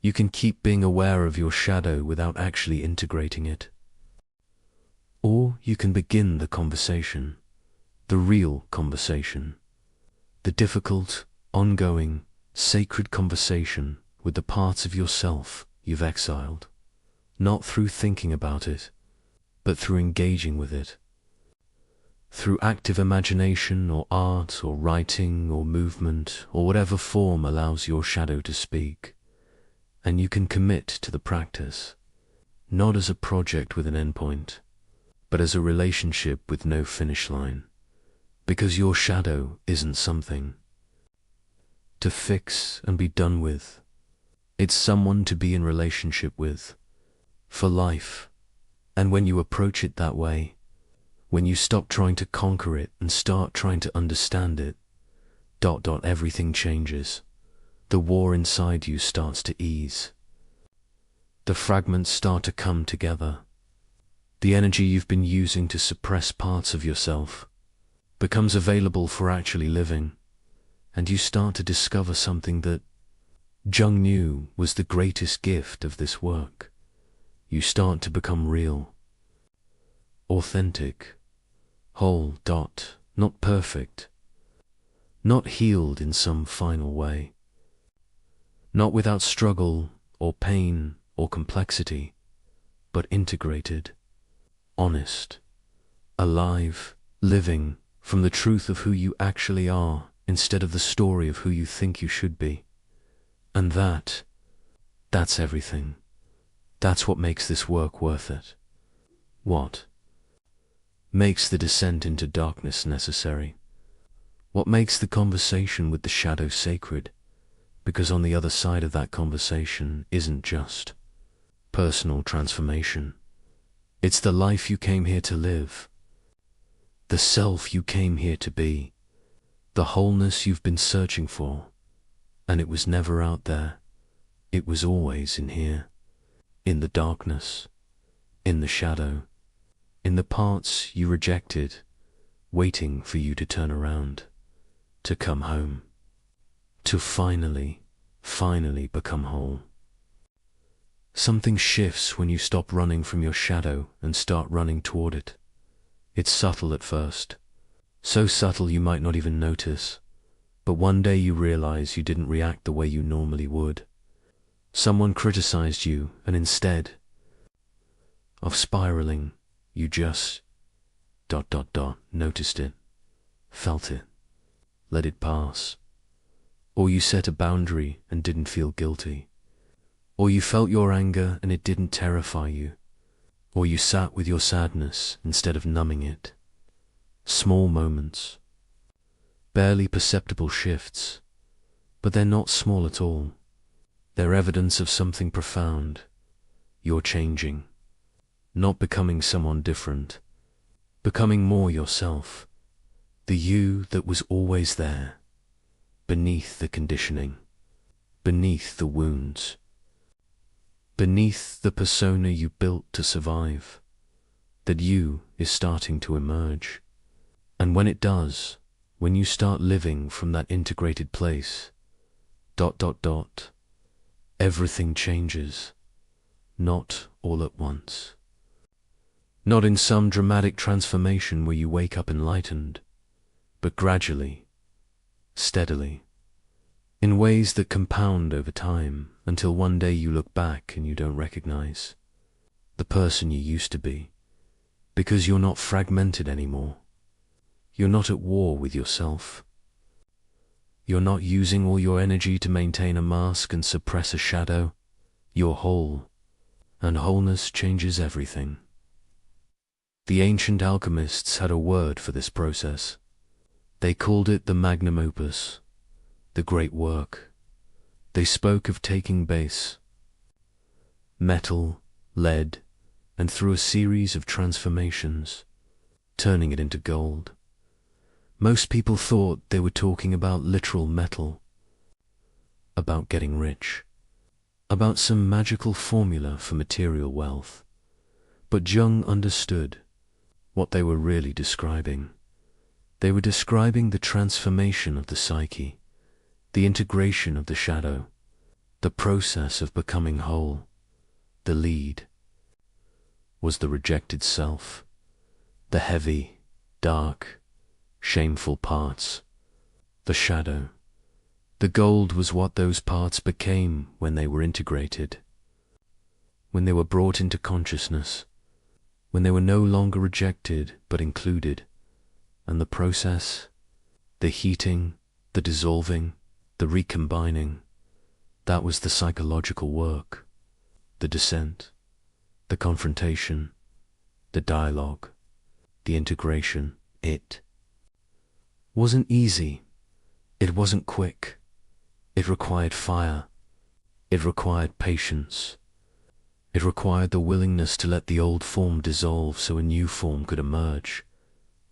You can keep being aware of your shadow without actually integrating it. Or you can begin the conversation, the real conversation, the difficult, ongoing, sacred conversation with the parts of yourself you've exiled, not through thinking about it, but through engaging with it. Through active imagination or art or writing or movement or whatever form allows your shadow to speak. And you can commit to the practice, not as a project with an endpoint, but as a relationship with no finish line. Because your shadow isn't something to fix and be done with. It's someone to be in relationship with, for life. And when you approach it that way, when you stop trying to conquer it and start trying to understand it, everything changes. The war inside you starts to ease. The fragments start to come together. The energy you've been using to suppress parts of yourself becomes available for actually living, and you start to discover something that Jung knew was the greatest gift of this work. You start to become real, authentic, whole, not perfect, not healed in some final way, not without struggle or pain or complexity, but integrated, honest, alive, living from the truth of who you actually are instead of the story of who you think you should be. And that's everything. That's what makes this work worth it. What makes the descent into darkness necessary? What makes the conversation with the shadow sacred? Because on the other side of that conversation isn't just personal transformation. It's the life you came here to live, the self you came here to be, the wholeness you've been searching for. And it was never out there. It was always in here, in the darkness, in the shadow, in the parts you rejected, waiting for you to turn around, to come home, to finally become whole. Something shifts when you stop running from your shadow and start running toward it. It's subtle at first, so subtle you might not even notice, but one day you realize you didn't react the way you normally would. Someone criticized you, and instead of spiraling, you just noticed it, felt it, let it pass. Or you set a boundary and didn't feel guilty. Or you felt your anger and it didn't terrify you. or you sat with your sadness instead of numbing it. Small moments, barely perceptible shifts, but they're not small at all. They're evidence of something profound. You're changing, not becoming someone different, becoming more yourself, the you that was always there, beneath the conditioning, beneath the wounds, beneath the persona you built to survive. That you is starting to emerge. And when it does, when you start living from that integrated place, ... everything changes, not all at once. Not in some dramatic transformation where you wake up enlightened, but gradually, steadily, in ways that compound over time until one day you look back and you don't recognize the person you used to be, because you're not fragmented anymore. You're not at war with yourself. You're not using all your energy to maintain a mask and suppress a shadow. You're whole, and wholeness changes everything. The ancient alchemists had a word for this process. They called it the magnum opus, the great work. They spoke of taking base, metal, lead, and through a series of transformations, turning it into gold. Most people thought they were talking about literal metal, about getting rich, about some magical formula for material wealth. But Jung understood what they were really describing. They were describing the transformation of the psyche, the integration of the shadow, the process of becoming whole. The lead was the rejected self, the heavy, dark, shameful parts. The shadow, the gold, was what those parts became when they were integrated, when they were brought into consciousness, when they were no longer rejected but included. And the process, the heating, the dissolving, the recombining, that was the psychological work, the descent, the confrontation, the dialogue, the integration. It wasn't easy. It wasn't quick. It required fire. It required patience. It required the willingness to let the old form dissolve so a new form could emerge.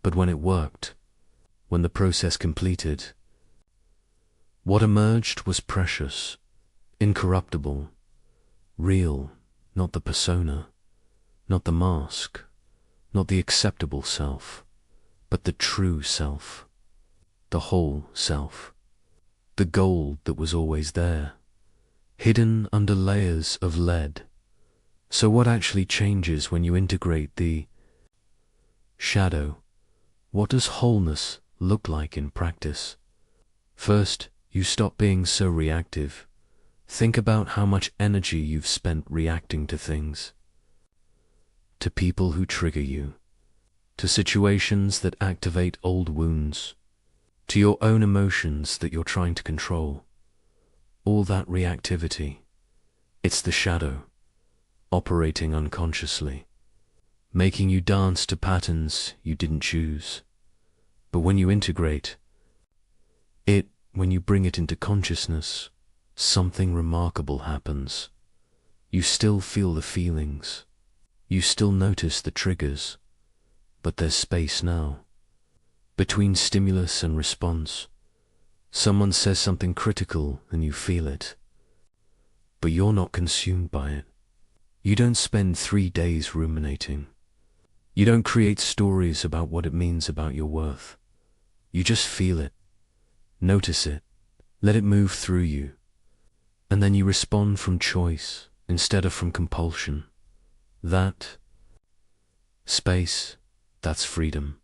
But when it worked, when the process completed, what emerged was precious, incorruptible, real, not the persona, not the mask, not the acceptable self, but the true self, the whole self, the gold that was always there, hidden under layers of lead. So what actually changes when you integrate the shadow? What does wholeness look like in practice? First, you stop being so reactive. Think about how much energy you've spent reacting to things, to people who trigger you, to situations that activate old wounds, to your own emotions that you're trying to control. All that reactivity, it's the shadow, operating unconsciously, making you dance to patterns you didn't choose. But when you integrate it, when you bring it into consciousness, something remarkable happens. You still feel the feelings, you still notice the triggers, but there's space now. Between stimulus and response, someone says something critical and you feel it, but you're not consumed by it. You don't spend 3 days ruminating. You don't create stories about what it means about your worth. You just feel it, notice it, let it move through you, and then you respond from choice instead of from compulsion. That space, that's freedom.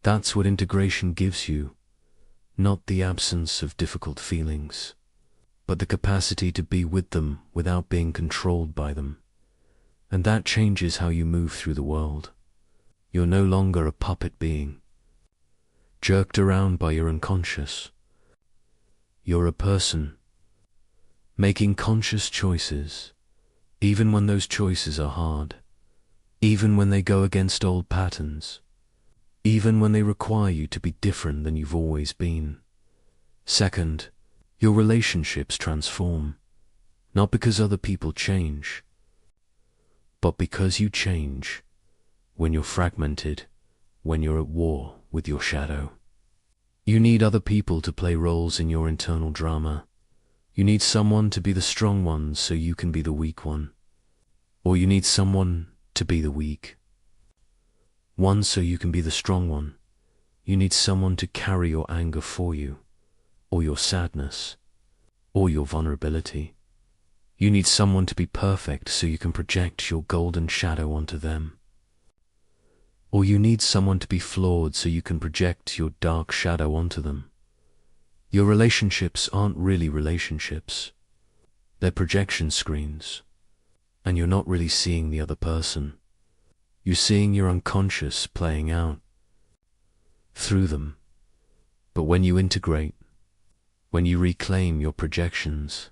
That's what integration gives you, not the absence of difficult feelings, but the capacity to be with them without being controlled by them. And that changes how you move through the world. You're no longer a puppet being, jerked around by your unconscious. You're a person, making conscious choices, even when those choices are hard, even when they go against old patterns, even when they require you to be different than you've always been. Second, your relationships transform, not because other people change, but because you change when you're fragmented, when you're at war with your shadow. You need other people to play roles in your internal drama. You need someone to be the strong one so you can be the weak one. Or you need someone to be the weak one so you can be the strong one. You need someone to carry your anger for you, or your sadness, or your vulnerability. You need someone to be perfect so you can project your golden shadow onto them. Or you need someone to be flawed so you can project your dark shadow onto them. Your relationships aren't really relationships. They're projection screens. And you're not really seeing the other person. You're seeing your unconscious playing out through them. But when you integrate, when you reclaim your projections,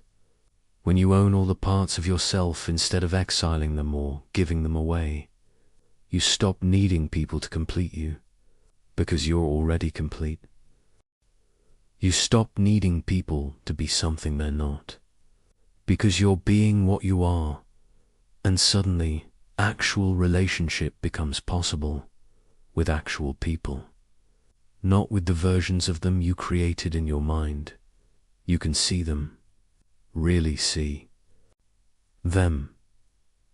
when you own all the parts of yourself instead of exiling them or giving them away, you stop needing people to complete you, because you're already complete. You stop needing people to be something they're not, because you're being what you are, and suddenly actual relationship becomes possible with actual people, not with the versions of them you created in your mind. You can see them, really see them,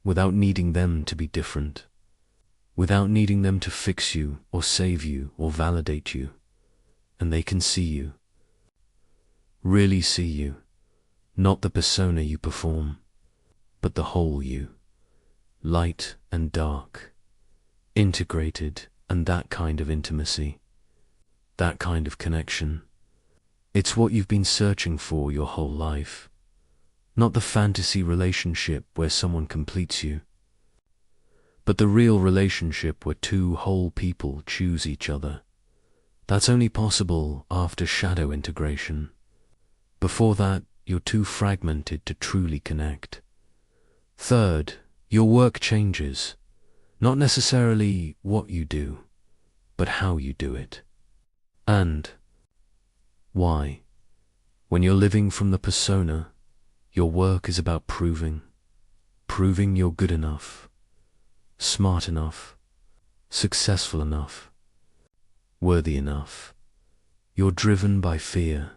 without needing them to be different, without needing them to fix you or save you or validate you. And they can see you, really see you, not the persona you perform, but the whole you, light and dark, integrated, and that kind of intimacy, that kind of connection. It's what you've been searching for your whole life, not the fantasy relationship where someone completes you, but the real relationship where two whole people choose each other. That's only possible after shadow integration. Before that, you're too fragmented to truly connect. Third, your work changes, not necessarily what you do, but how you do it. And why? When you're living from the persona, your work is about proving you're good enough, smart enough, successful enough, worthy enough. You're driven by fear,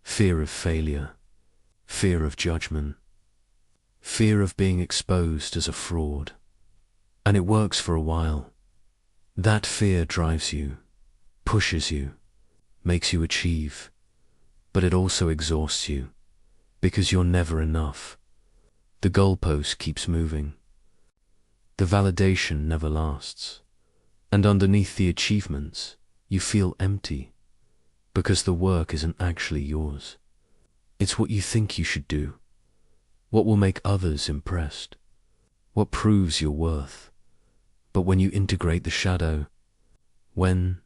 fear of failure, fear of judgment, fear of being exposed as a fraud. And it works for a while. That fear drives you, pushes you, makes you achieve, but it also exhausts you, because you're never enough. The goalpost keeps moving. The validation never lasts. And underneath the achievements, you feel empty, because the work isn't actually yours. It's what you think you should do, what will make others impressed, what proves your worth. But when you integrate the shadow, when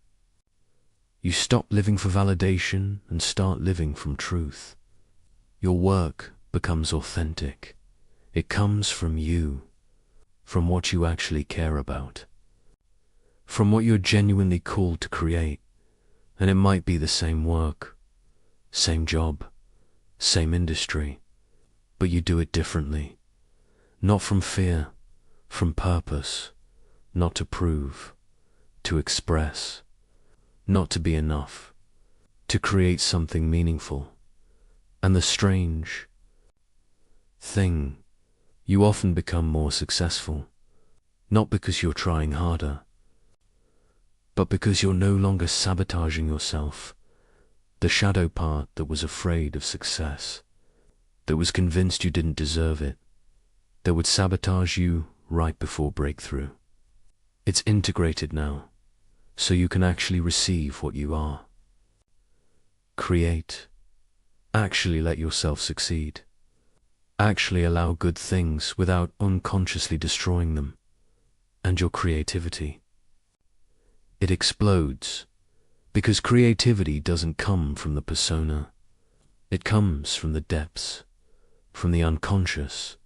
you stop living for validation and start living from truth, your work becomes authentic. It comes from you, from what you actually care about, from what you're genuinely called to create. And it might be the same work, same job, same industry, but you do it differently. Not from fear, from purpose, not to prove, to express, not to be enough, to create something meaningful. And the strange thing, you often become more successful, not because you're trying harder, but because you're no longer sabotaging yourself, the shadow part that was afraid of success, that was convinced you didn't deserve it, that would sabotage you right before breakthrough. It's integrated now, so you can actually receive what you are. Create. Actually let yourself succeed. Actually allow good things without unconsciously destroying them. And your creativity. It explodes, because creativity doesn't come from the persona. It comes from the depths, from the unconscious,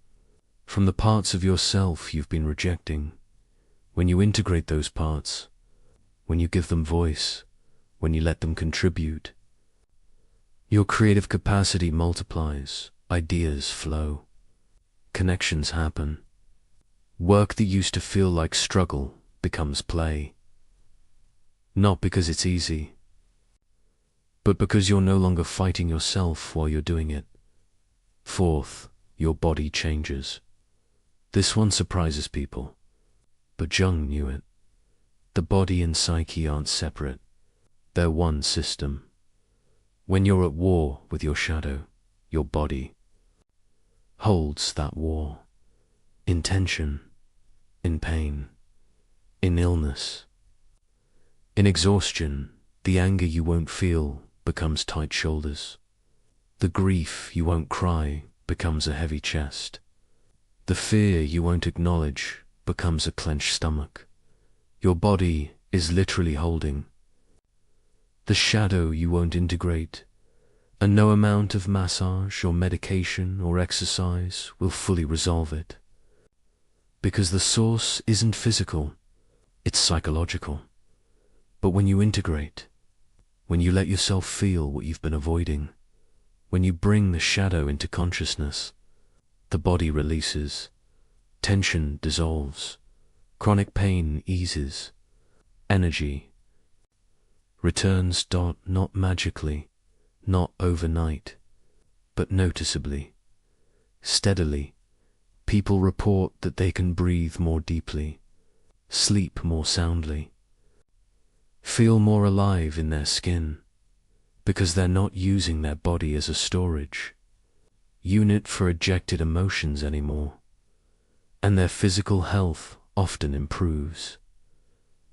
from the parts of yourself you've been rejecting. When you integrate those parts, when you give them voice, when you let them contribute, your creative capacity multiplies, ideas flow, connections happen. Work that used to feel like struggle becomes play. Not because it's easy, but because you're no longer fighting yourself while you're doing it. Fourth, your body changes. This one surprises people, but Jung knew it. The body and psyche aren't separate. They're one system. When you're at war with your shadow, your body holds that war. In tension, in pain, in illness, in exhaustion, the anger you won't feel becomes tight shoulders. The grief you won't cry becomes a heavy chest. The fear you won't acknowledge becomes a clenched stomach. Your body is literally holding the shadow you won't integrate, and no amount of massage or medication or exercise will fully resolve it. Because the source isn't physical, it's psychological. But when you integrate, when you let yourself feel what you've been avoiding, when you bring the shadow into consciousness, the body releases, tension dissolves, chronic pain eases, energy returns. Not magically, not overnight, but noticeably, steadily. People report that they can breathe more deeply, sleep more soundly, feel more alive in their skin, because they're not using their body as a storage unit for ejected emotions anymore, and their physical health often improves.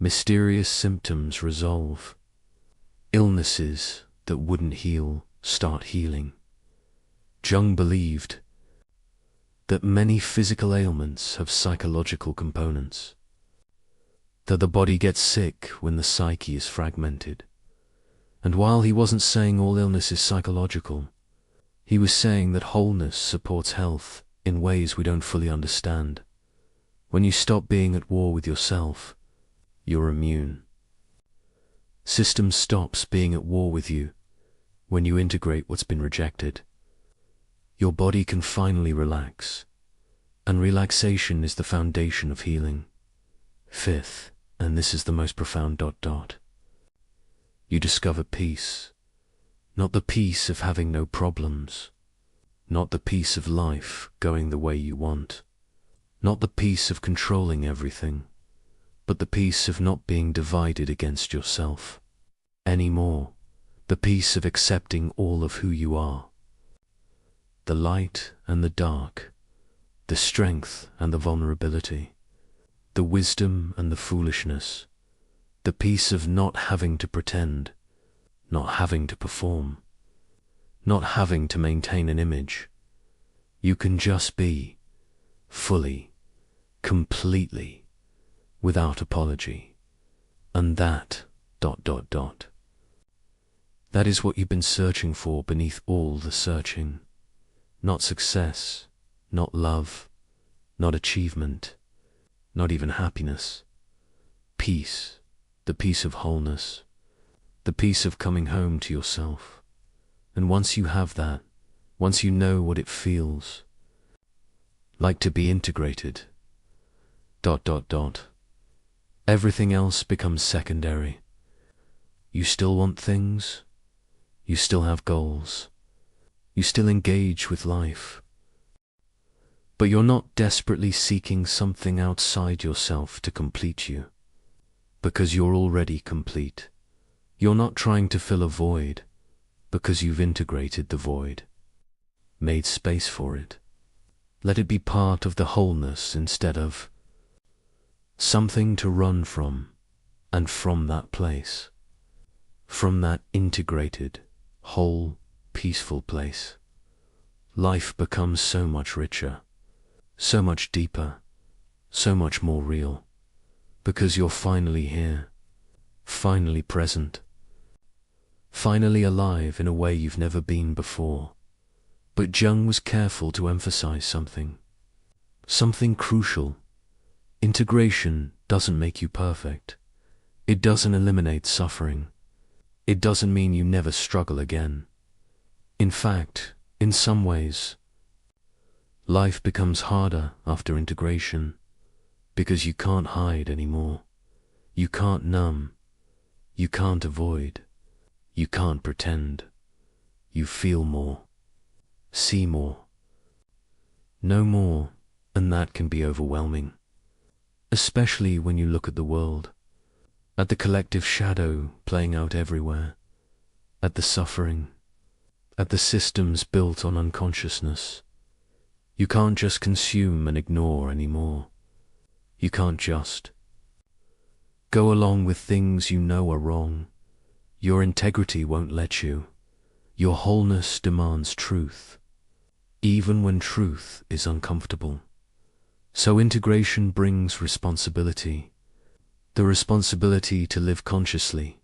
Mysterious symptoms resolve. Illnesses that wouldn't heal start healing. Jung believed that many physical ailments have psychological components, that the body gets sick when the psyche is fragmented. And while he wasn't saying all illness is psychological, he was saying that wholeness supports health in ways we don't fully understand. When you stop being at war with yourself, you're immune. System stops being at war with you when you integrate what's been rejected. Your body can finally relax, and relaxation is the foundation of healing. Fifth, and this is the most profound ... you discover peace. Not the peace of having no problems, not the peace of life going the way you want, not the peace of controlling everything, but the peace of not being divided against yourself anymore, the peace of accepting all of who you are, the light and the dark, the strength and the vulnerability, the wisdom and the foolishness, the peace of not having to pretend, not having to perform, not having to maintain an image. You can just be, fully, completely, without apology. And that ... that is what you've been searching for beneath all the searching. Not success, not love, not achievement, not even happiness. Peace, the peace of wholeness, the peace of coming home to yourself. And once you have that, once you know what it feels like to be integrated, ... everything else becomes secondary. You still want things, you still have goals, you still engage with life, but you're not desperately seeking something outside yourself to complete you, because you're already complete. You're not trying to fill a void, because you've integrated the void, made space for it. Let it be part of the wholeness instead of something to run from, and from that place, from that integrated, whole, peaceful place, life becomes so much richer, so much deeper, so much more real, because you're finally here, finally present, finally alive in a way you've never been before. But Jung was careful to emphasize something crucial. Integration doesn't make you perfect. It doesn't eliminate suffering. It doesn't mean you never struggle again. In fact, in some ways, life becomes harder after integration because you can't hide anymore. You can't numb. You can't avoid. You can't pretend. You feel more, see more, know more, and that can be overwhelming, especially when you look at the world, at the collective shadow playing out everywhere, at the suffering, at the systems built on unconsciousness. You can't just consume and ignore anymore. You can't just go along with things you know are wrong. Your integrity won't let you. Your wholeness demands truth, even when truth is uncomfortable. So integration brings responsibility, the responsibility to live consciously,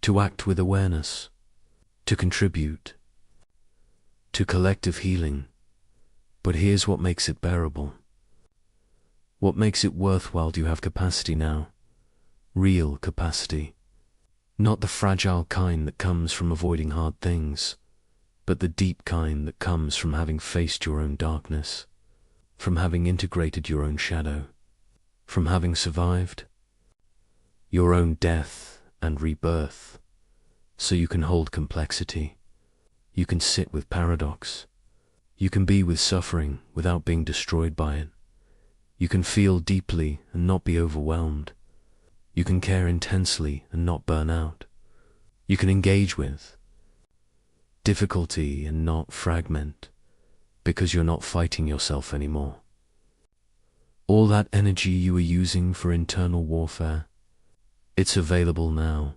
to act with awareness, to contribute, to collective healing. But here's what makes it bearable. What makes it worthwhile? Do you have capacity now? Real capacity. Not the fragile kind that comes from avoiding hard things, but the deep kind that comes from having faced your own darkness, from having integrated your own shadow, from having survived your own death and rebirth, so you can hold complexity, you can sit with paradox, you can be with suffering without being destroyed by it, you can feel deeply and not be overwhelmed, you can care intensely and not burn out, you can engage with difficulty and not fragment, because you're not fighting yourself anymore. All that energy you were using for internal warfare, it's available now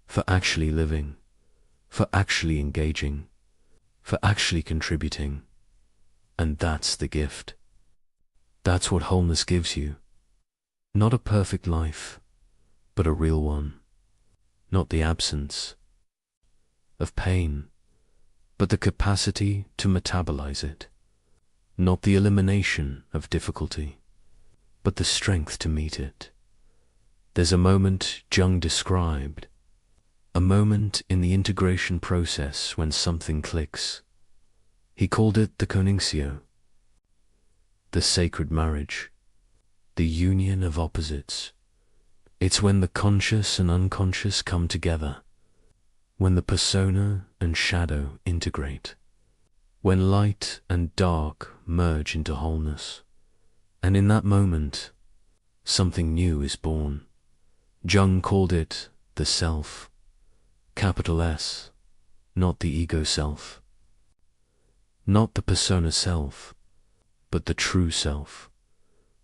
for actually living, for actually engaging, for actually contributing. And that's the gift. That's what wholeness gives you. Not a perfect life, but a real one. Not the absence of pain, but the capacity to metabolize it. Not the elimination of difficulty, but the strength to meet it. There's a moment Jung described, a moment in the integration process when something clicks. He called it the conjuncio, the sacred marriage, the union of opposites. It's when the conscious and unconscious come together, when the persona and shadow integrate, when light and dark merge into wholeness. And in that moment, something new is born. Jung called it the self, capital S, not the ego self, not the persona self, but the true self,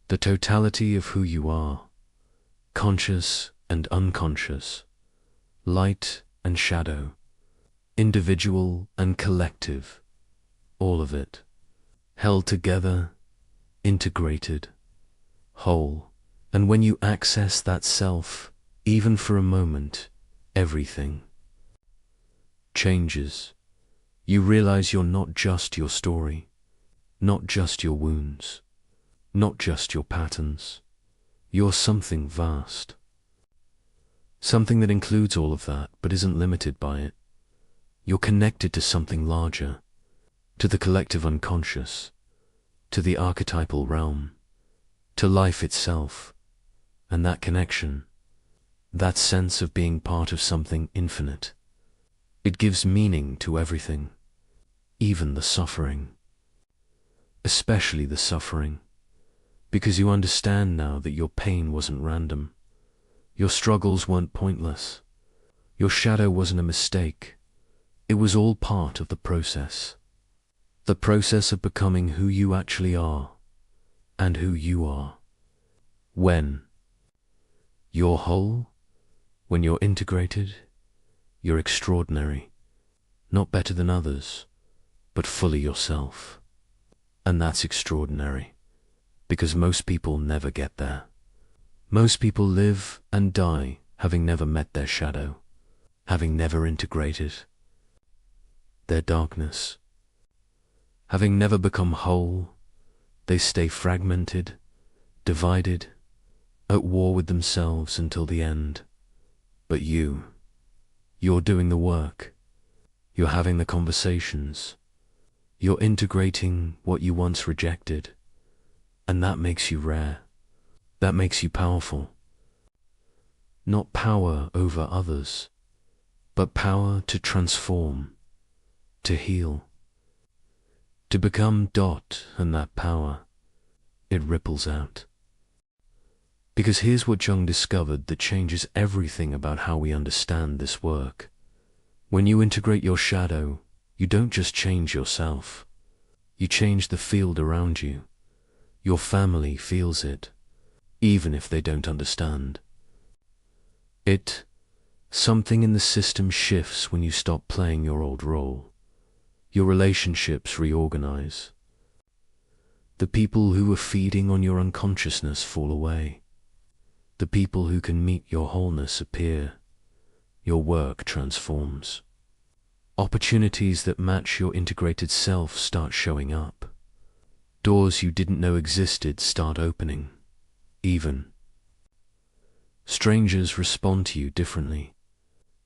the totality of who you are, conscious and unconscious, light and shadow, individual and collective, all of it, held together, integrated, whole. And when you access that self, even for a moment, everything changes. You realize you're not just your story, not just your wounds, not just your patterns. You're something vast. Something that includes all of that, but isn't limited by it. You're connected to something larger, to the collective unconscious, to the archetypal realm, to life itself. And that connection, that sense of being part of something infinite, it gives meaning to everything, even the suffering. Especially the suffering, because you understand now that your pain wasn't random, your struggles weren't pointless, your shadow wasn't a mistake. It was all part of the process of becoming who you actually are, and who you are. When you're whole, when you're integrated, you're extraordinary, not better than others, but fully yourself. And that's extraordinary, because most people never get there. Most people live and die having never met their shadow, having never integrated their darkness. Having never become whole, they stay fragmented, divided, at war with themselves until the end. But you're doing the work. You're having the conversations. You're integrating what you once rejected. And that makes you rare. That makes you powerful. Not power over others, but power to transform, to heal, to become dot, and that power, it ripples out. Because here's what Jung discovered that changes everything about how we understand this work. When you integrate your shadow, you don't just change yourself. You change the field around you. Your family feels it, even if they don't understand. Something in the system shifts when you stop playing your old role. Your relationships reorganize. The people who were feeding on your unconsciousness fall away. The people who can meet your wholeness appear. Your work transforms. Opportunities that match your integrated self start showing up. Doors you didn't know existed start opening. Even strangers respond to you differently,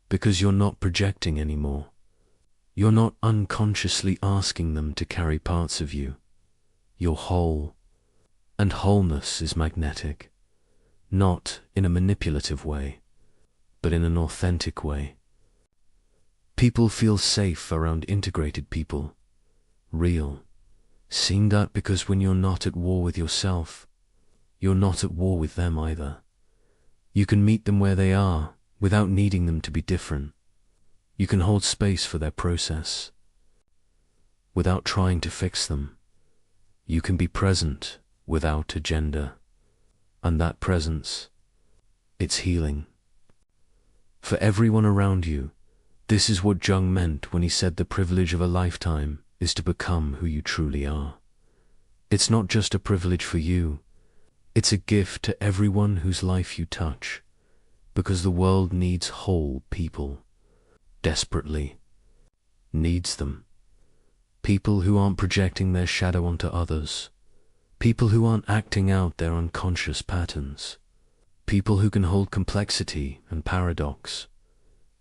because you're not projecting anymore. You're not unconsciously asking them to carry parts of you. You're whole, and wholeness is magnetic, not in a manipulative way, but in an authentic way. People feel safe around integrated people, real. Seeing that because when you're not at war with yourself, you're not at war with them either. You can meet them where they are without needing them to be different. You can hold space for their process without trying to fix them. You can be present without agenda. And that presence, it's healing. For everyone around you, this is what Jung meant when he said the privilege of a lifetime is to become who you truly are. It's not just a privilege for you, it's a gift to everyone whose life you touch, because the world needs whole people, desperately, needs them. People who aren't projecting their shadow onto others, people who aren't acting out their unconscious patterns, people who can hold complexity and paradox,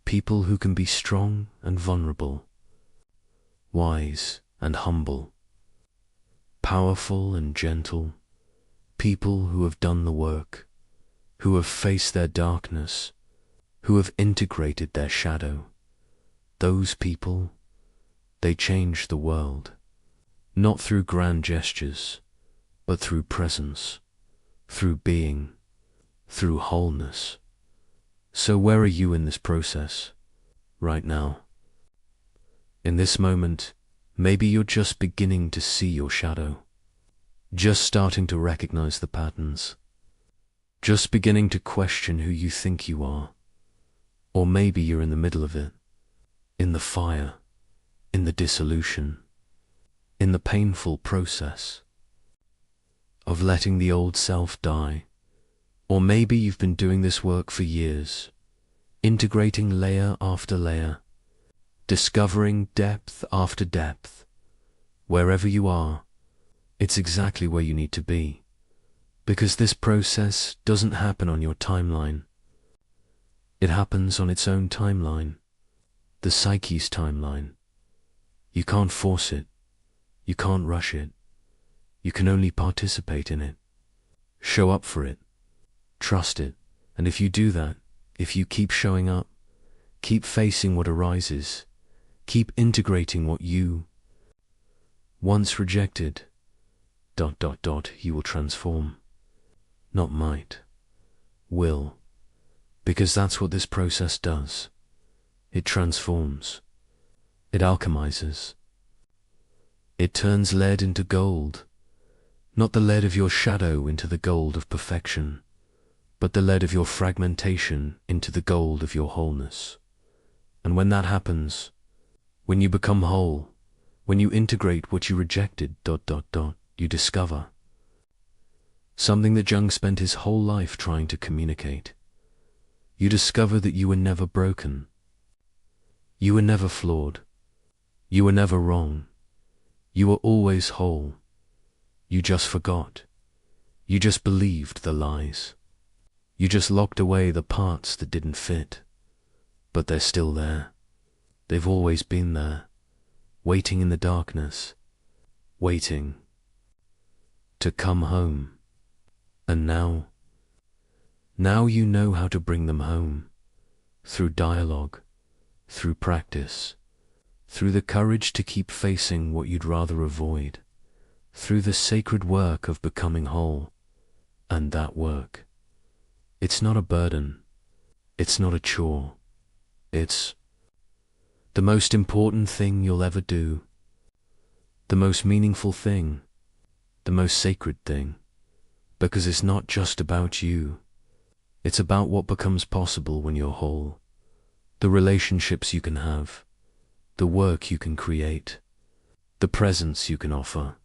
people who can be strong and vulnerable, wise and humble, powerful and gentle, people who have done the work, who have faced their darkness, who have integrated their shadow. Those people, they change the world, not through grand gestures, but through presence, through being, through wholeness. So where are you in this process, right now? In this moment, maybe you're just beginning to see your shadow, just starting to recognize the patterns, just beginning to question who you think you are. Or maybe you're in the middle of it, in the fire, in the dissolution, in the painful process of letting the old self die. Or maybe you've been doing this work for years, integrating layer after layer, discovering depth after depth. Wherever you are, it's exactly where you need to be, because this process doesn't happen on your timeline. It happens on its own timeline, the psyche's timeline. You can't force it. You can't rush it. You can only participate in it. Show up for it. Trust it. And if you do that, if you keep showing up, keep facing what arises, keep integrating what you once rejected, ... you will transform. Not might. Will. Because that's what this process does. It transforms. It alchemizes. It turns lead into gold. Not the lead of your shadow into the gold of perfection, but the lead of your fragmentation into the gold of your wholeness. And when that happens, when you become whole, when you integrate what you rejected ... you discover something that Jung spent his whole life trying to communicate. You discover that you were never broken. You were never flawed. You were never wrong. You were always whole. You just forgot. You just believed the lies. You just locked away the parts that didn't fit, but they're still there. They've always been there, waiting in the darkness, waiting to come home. And now you know how to bring them home, through dialogue, through practice, through the courage to keep facing what you'd rather avoid, through the sacred work of becoming whole. And that work, it's not a burden, it's not a chore, it's the most important thing you'll ever do, the most meaningful thing, the most sacred thing, because it's not just about you, it's about what becomes possible when you're whole, the relationships you can have, the work you can create, the presence you can offer,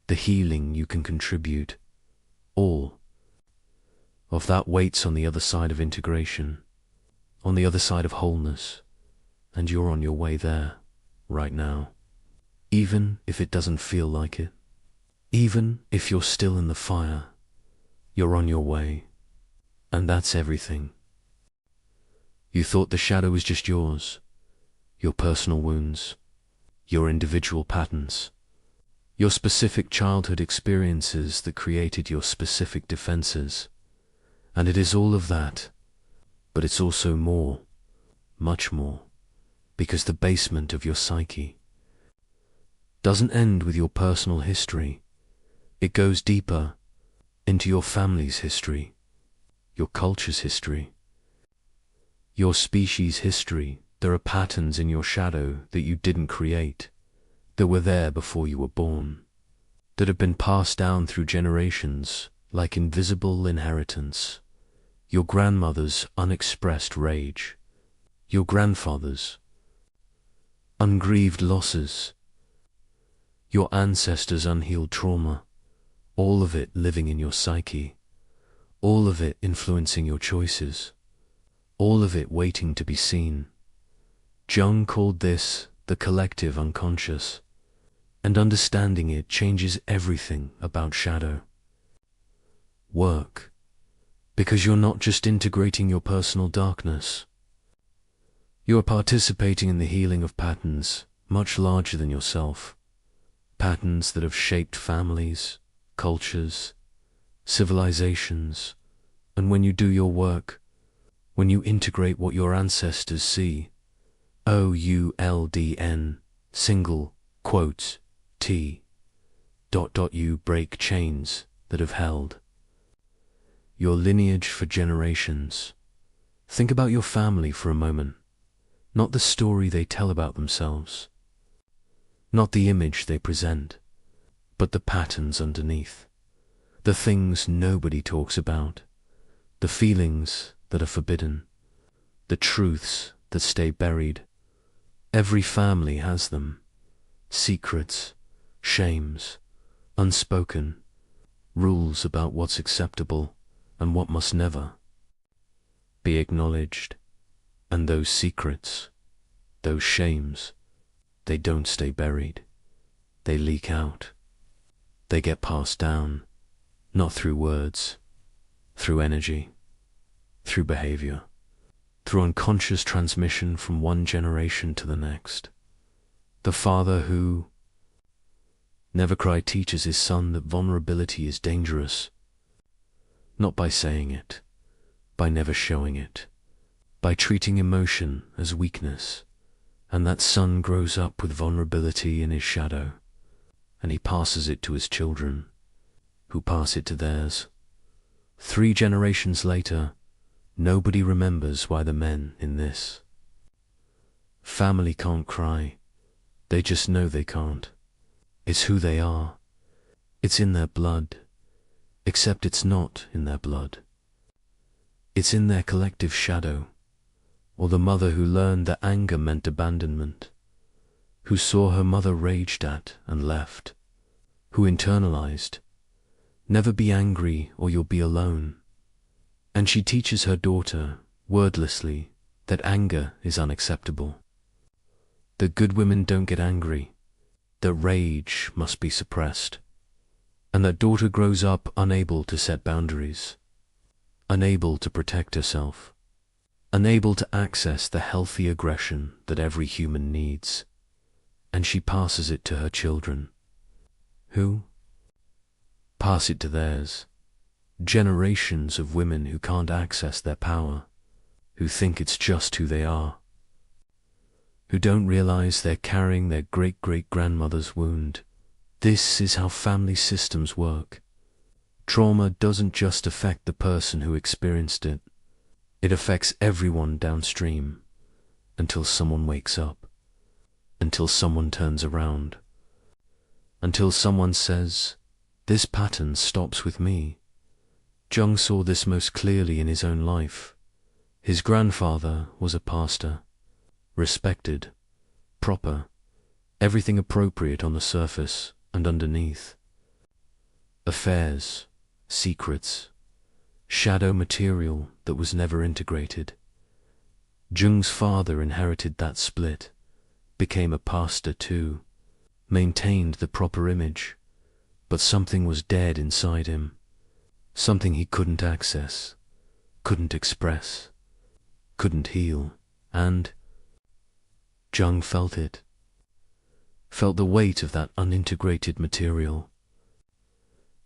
the healing you can contribute. All of that waits on the other side of integration, on the other side of wholeness, and you're on your way there, right now. Even if it doesn't feel like it, even if you're still in the fire, you're on your way, and that's everything. You thought the shadow was just yours, your personal wounds, your individual patterns, your specific childhood experiences that created your specific defenses. And it is all of that, but it's also more, much more, because the basement of your psyche doesn't end with your personal history. It goes deeper into your family's history, your culture's history, your species' history. There are patterns in your shadow that you didn't create, that were there before you were born, that have been passed down through generations like invisible inheritance. Your grandmother's unexpressed rage, your grandfather's ungrieved losses, your ancestors' unhealed trauma, all of it living in your psyche, all of it influencing your choices, all of it waiting to be seen. Jung called this the collective unconscious, and understanding it changes everything about shadow. Work, because you're not just integrating your personal darkness, you are participating in the healing of patterns much larger than yourself, patterns that have shaped families, cultures, civilizations. And when you do your work, when you integrate what your ancestors see, OULDN, single, quotes, T, ... you break chains that have held your lineage for generations. Think about your family for a moment, not the story they tell about themselves, not the image they present, but the patterns underneath, the things nobody talks about, the feelings that are forbidden, the truths that stay buried. Every family has them, secrets, shames, unspoken, rules about what's acceptable and what must never be acknowledged. And those secrets, those shames, they don't stay buried. They leak out. They get passed down, not through words, through energy, through behavior, through unconscious transmission from one generation to the next. The father who never cried teaches his son that vulnerability is dangerous, not by saying it, by never showing it, by treating emotion as weakness. And that son grows up with vulnerability in his shadow, and he passes it to his children, who pass it to theirs. 3 generations later, nobody remembers why the men in this family can't cry. They just know they can't. It's who they are. It's in their blood, except it's not in their blood. It's in their collective shadow, or the mother who learned that anger meant abandonment, who saw her mother raged at and left, who internalized, never be angry or you'll be alone. And she teaches her daughter, wordlessly, that anger is unacceptable, that good women don't get angry, that rage must be suppressed, and that daughter grows up unable to set boundaries, unable to protect herself, unable to access the healthy aggression that every human needs, and she passes it to her children, who pass it to theirs. Generations of women who can't access their power, who think it's just who they are, who don't realize they're carrying their great-great-grandmother's wound. This is how family systems work. Trauma doesn't just affect the person who experienced it. It affects everyone downstream, until someone wakes up, until someone turns around, until someone says, "This pattern stops with me." Jung saw this most clearly in his own life. His grandfather was a pastor, respected, proper, everything appropriate on the surface and underneath. Affairs, secrets, shadow material that was never integrated. Jung's father inherited that split, became a pastor too, maintained the proper image, but something was dead inside him, something he couldn't access, couldn't express, couldn't heal, and Jung felt it, felt the weight of that unintegrated material,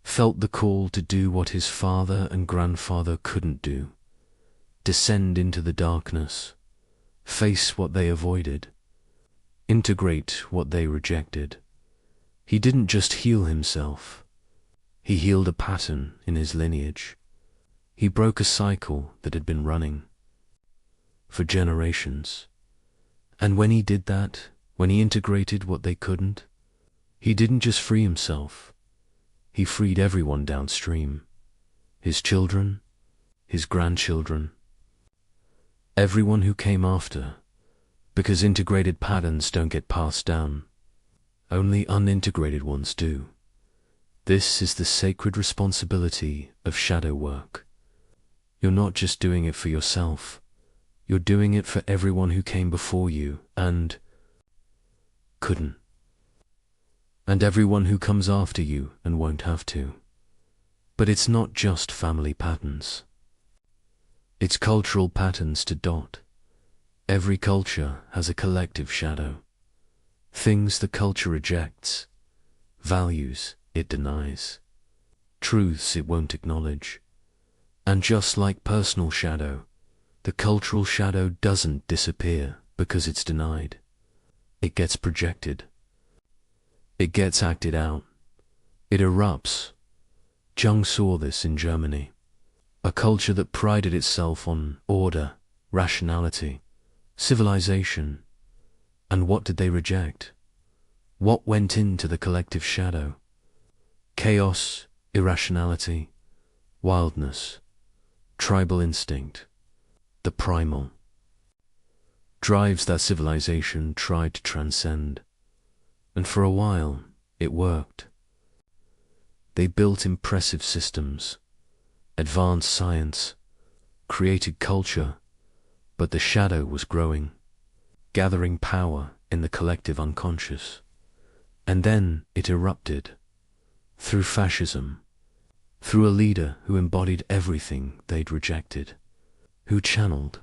felt the call to do what his father and grandfather couldn't do, descend into the darkness, face what they avoided, integrate what they rejected. He didn't just heal himself, he healed a pattern in his lineage. He broke a cycle that had been running for generations. And when he did that, when he integrated what they couldn't, he didn't just free himself, he freed everyone downstream, his children, his grandchildren, everyone who came after, because integrated patterns don't get passed down, only unintegrated ones do. This is the sacred responsibility of shadow work. You're not just doing it for yourself, you're doing it for everyone who came before you and couldn't. And everyone who comes after you and won't have to. But it's not just family patterns. It's cultural patterns to dot. Every culture has a collective shadow. Things the culture rejects, values it denies, truths it won't acknowledge. And just like personal shadow, the cultural shadow doesn't disappear because it's denied. It gets projected. It gets acted out. It erupts. Jung saw this in Germany, a culture that prided itself on order, rationality, civilization. And what did they reject? What went into the collective shadow? Chaos, irrationality, wildness, tribal instinct, the primal. Drives that civilization tried to transcend. And for a while, it worked. They built impressive systems, advanced science, created culture, but the shadow was growing, gathering power in the collective unconscious. And then it erupted, through fascism, through a leader who embodied everything they'd rejected, who channeled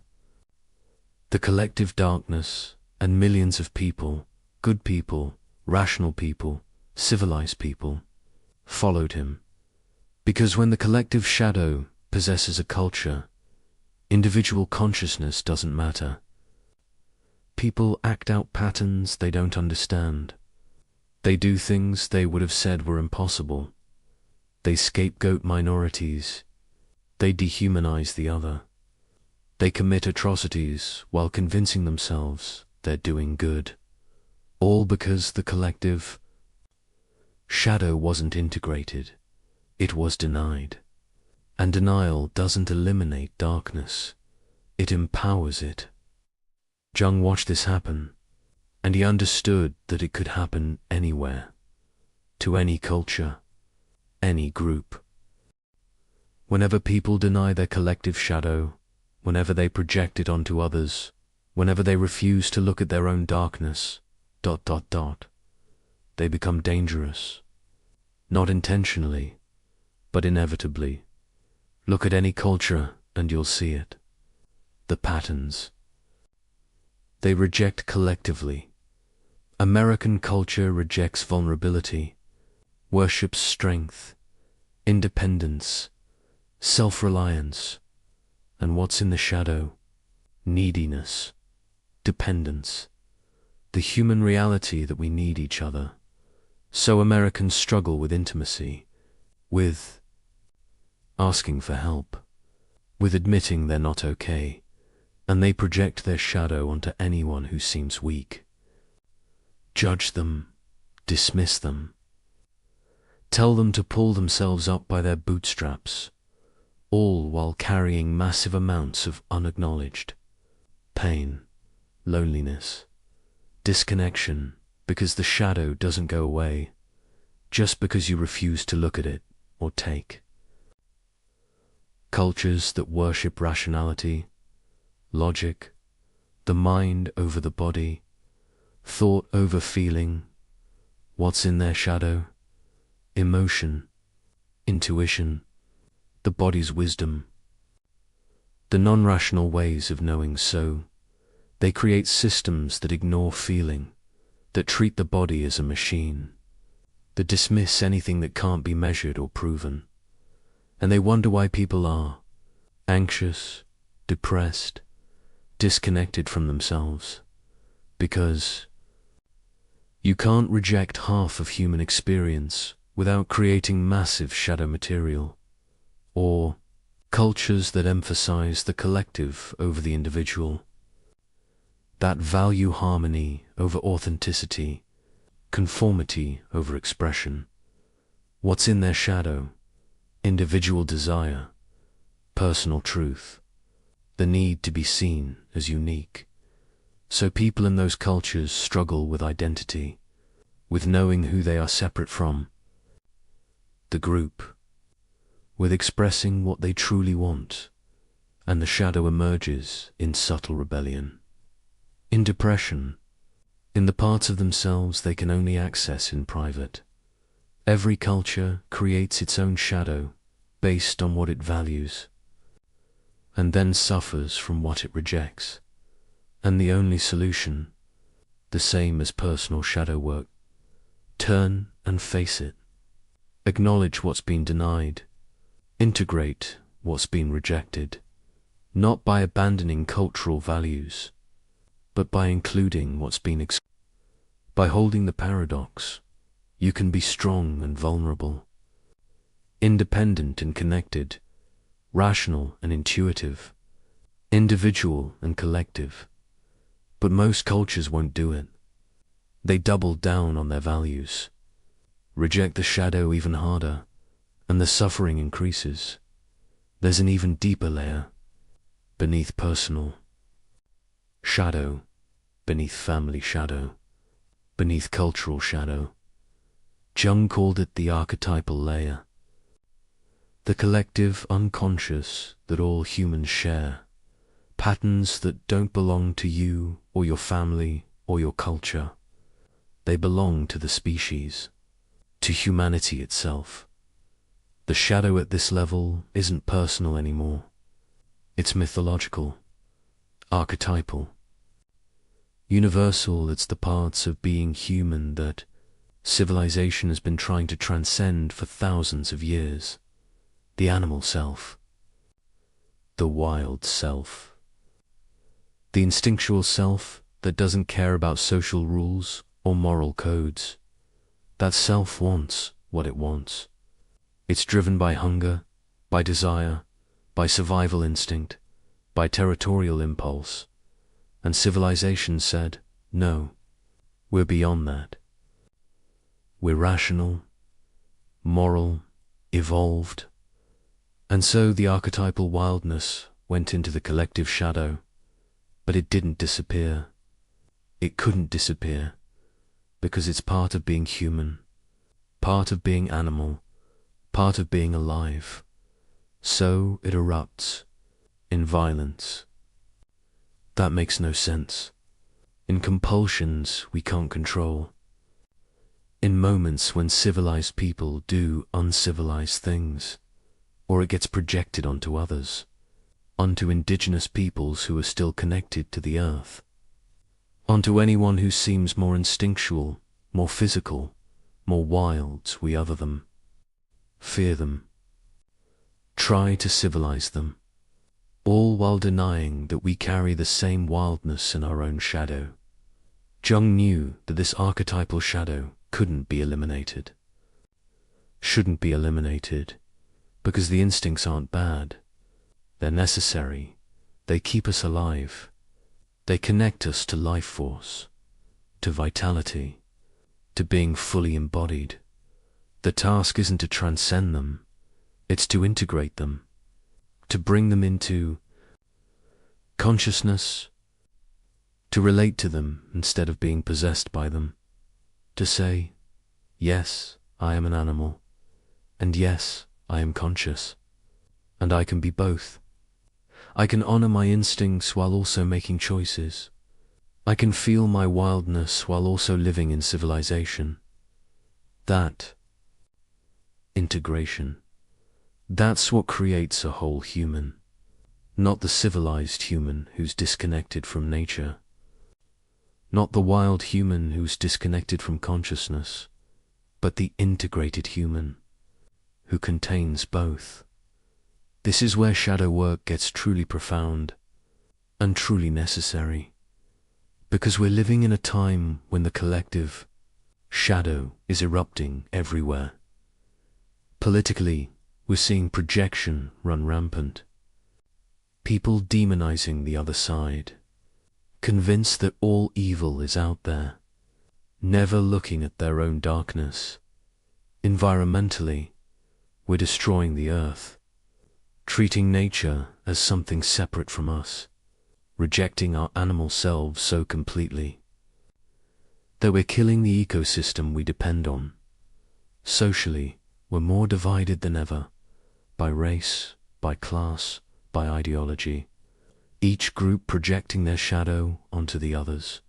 the collective darkness, and millions of people, good people, rational people, civilized people, followed him. Because when the collective shadow possesses a culture, individual consciousness doesn't matter. People act out patterns they don't understand. They do things they would have said were impossible. They scapegoat minorities. They dehumanize the other. They commit atrocities while convincing themselves they're doing good. All because the collective shadow wasn't integrated. It was denied. And denial doesn't eliminate darkness. It empowers it. Jung watched this happen, and he understood that it could happen anywhere, to any culture, any group. Whenever people deny their collective shadow, whenever they project it onto others, whenever they refuse to look at their own darkness, they become dangerous. Not intentionally, but inevitably. Look at any culture and you'll see it. The patterns. They reject collectively. American culture rejects vulnerability, worships strength, independence, self-reliance, and what's in the shadow? Neediness, dependence, the human reality that we need each other. So Americans struggle with intimacy, with asking for help, with admitting they're not okay, and they project their shadow onto anyone who seems weak. Judge them, dismiss them, tell them to pull themselves up by their bootstraps, all while carrying massive amounts of unacknowledged pain, loneliness, disconnection, because the shadow doesn't go away just because you refuse to look at it or take. Cultures that worship rationality, logic, the mind over the body, thought over feeling, what's in their shadow? Emotion, intuition, the body's wisdom, the non-rational ways of knowing. So they create systems that ignore feeling, that treat the body as a machine, that dismiss anything that can't be measured or proven. And they wonder why people are anxious, depressed, disconnected from themselves. Because you can't reject half of human experience without creating massive shadow material. Or cultures that emphasize the collective over the individual, that value harmony over authenticity, conformity over expression. What's in their shadow? Individual desire, personal truth, the need to be seen as unique. So people in those cultures struggle with identity, with knowing who they are separate from the group, with expressing what they truly want, and the shadow emerges in subtle rebellion, in depression, in the parts of themselves they can only access in private. Every culture creates its own shadow based on what it values, and then suffers from what it rejects. And the only solution, the same as personal shadow work, turn and face it. Acknowledge what's been denied. Integrate what's been rejected, not by abandoning cultural values, but by including what's been by holding the paradox. You can be strong and vulnerable, independent and connected, rational and intuitive, individual and collective. But most cultures won't do it. They double down on their values, reject the shadow even harder, and the suffering increases. There's an even deeper layer, beneath personal shadow, beneath family shadow, beneath cultural shadow. Jung called it the archetypal layer, the collective unconscious that all humans share, patterns that don't belong to you or your family or your culture. They belong to the species, to humanity itself. The shadow at this level isn't personal anymore. It's mythological, archetypal, universal. It's the parts of being human that civilization has been trying to transcend for thousands of years. The animal self, the wild self, the instinctual self that doesn't care about social rules or moral codes. That self wants what it wants. It's driven by hunger, by desire, by survival instinct, by territorial impulse. And civilization said, no, we're beyond that. We're rational, moral, evolved. And so the archetypal wildness went into the collective shadow, but it didn't disappear. It couldn't disappear, because it's part of being human, part of being animal, part of being alive. So it erupts in violence. That makes no sense. In compulsions we can't control. In moments when civilized people do uncivilized things, or it gets projected onto others, onto indigenous peoples who are still connected to the earth, onto anyone who seems more instinctual, more physical, more wild. We other them, fear them, try to civilize them, all while denying that we carry the same wildness in our own shadow. Jung knew that this archetypal shadow couldn't be eliminated, shouldn't be eliminated, because the instincts aren't bad. They're necessary. They keep us alive. They connect us to life force, to vitality, to being fully embodied. The task isn't to transcend them, it's to integrate them, to bring them into consciousness, to relate to them instead of being possessed by them, to say, yes, I am an animal, and yes, I am conscious, and I can be both. I can honor my instincts while also making choices. I can feel my wildness while also living in civilization. That integration, that's what creates a whole human, not the civilized human who's disconnected from nature, not the wild human who's disconnected from consciousness, but the integrated human who contains both. This is where shadow work gets truly profound and truly necessary, because we're living in a time when the collective shadow is erupting everywhere. Politically, we're seeing projection run rampant. People demonizing the other side, convinced that all evil is out there, never looking at their own darkness. Environmentally, we're destroying the earth, treating nature as something separate from us, rejecting our animal selves so completely that we're killing the ecosystem we depend on. Socially, we're more divided than ever, by race, by class, by ideology, each group projecting their shadow onto the others,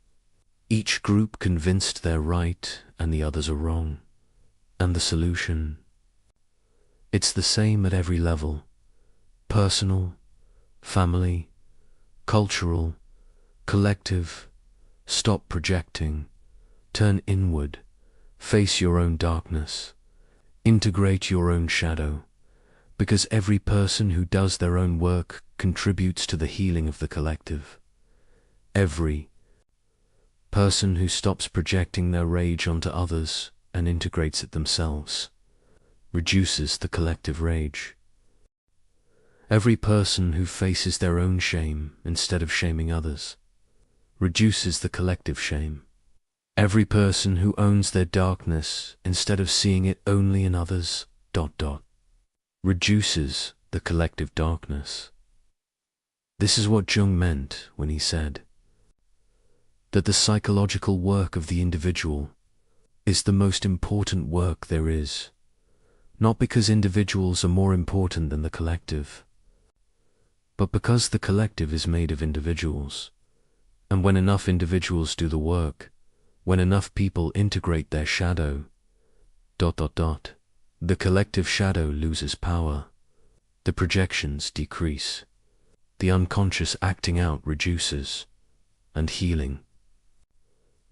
each group convinced they're right and the others are wrong. And the solution? It's the same at every level: personal, family, cultural, collective. Stop projecting, turn inward, face your own darkness, integrate your own shadow, because every person who does their own work contributes to the healing of the collective. Every person who stops projecting their rage onto others and integrates it themselves reduces the collective rage. Every person who faces their own shame instead of shaming others reduces the collective shame. Every person who owns their darkness instead of seeing it only in others, reduces the collective darkness. This is what Jung meant when he said that the psychological work of the individual is the most important work there is, not because individuals are more important than the collective, but because the collective is made of individuals. And when enough individuals do the work, when enough people integrate their shadow, the collective shadow loses power, the projections decrease, the unconscious acting out reduces, and healing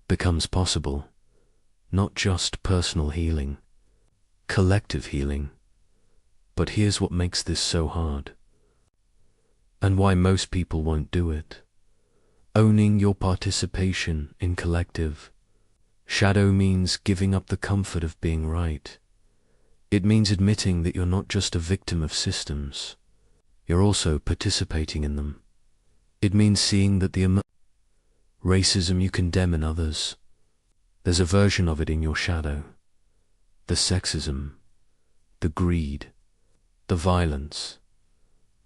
becomes possible. Not just personal healing, collective healing. But here's what makes this so hard, and why most people won't do it. Owning your participation in collective shadow means giving up the comfort of being right. It means admitting that you're not just a victim of systems, you're also participating in them. It means seeing that the racism you condemn in others, there's a version of it in your shadow. The sexism, the greed, the violence,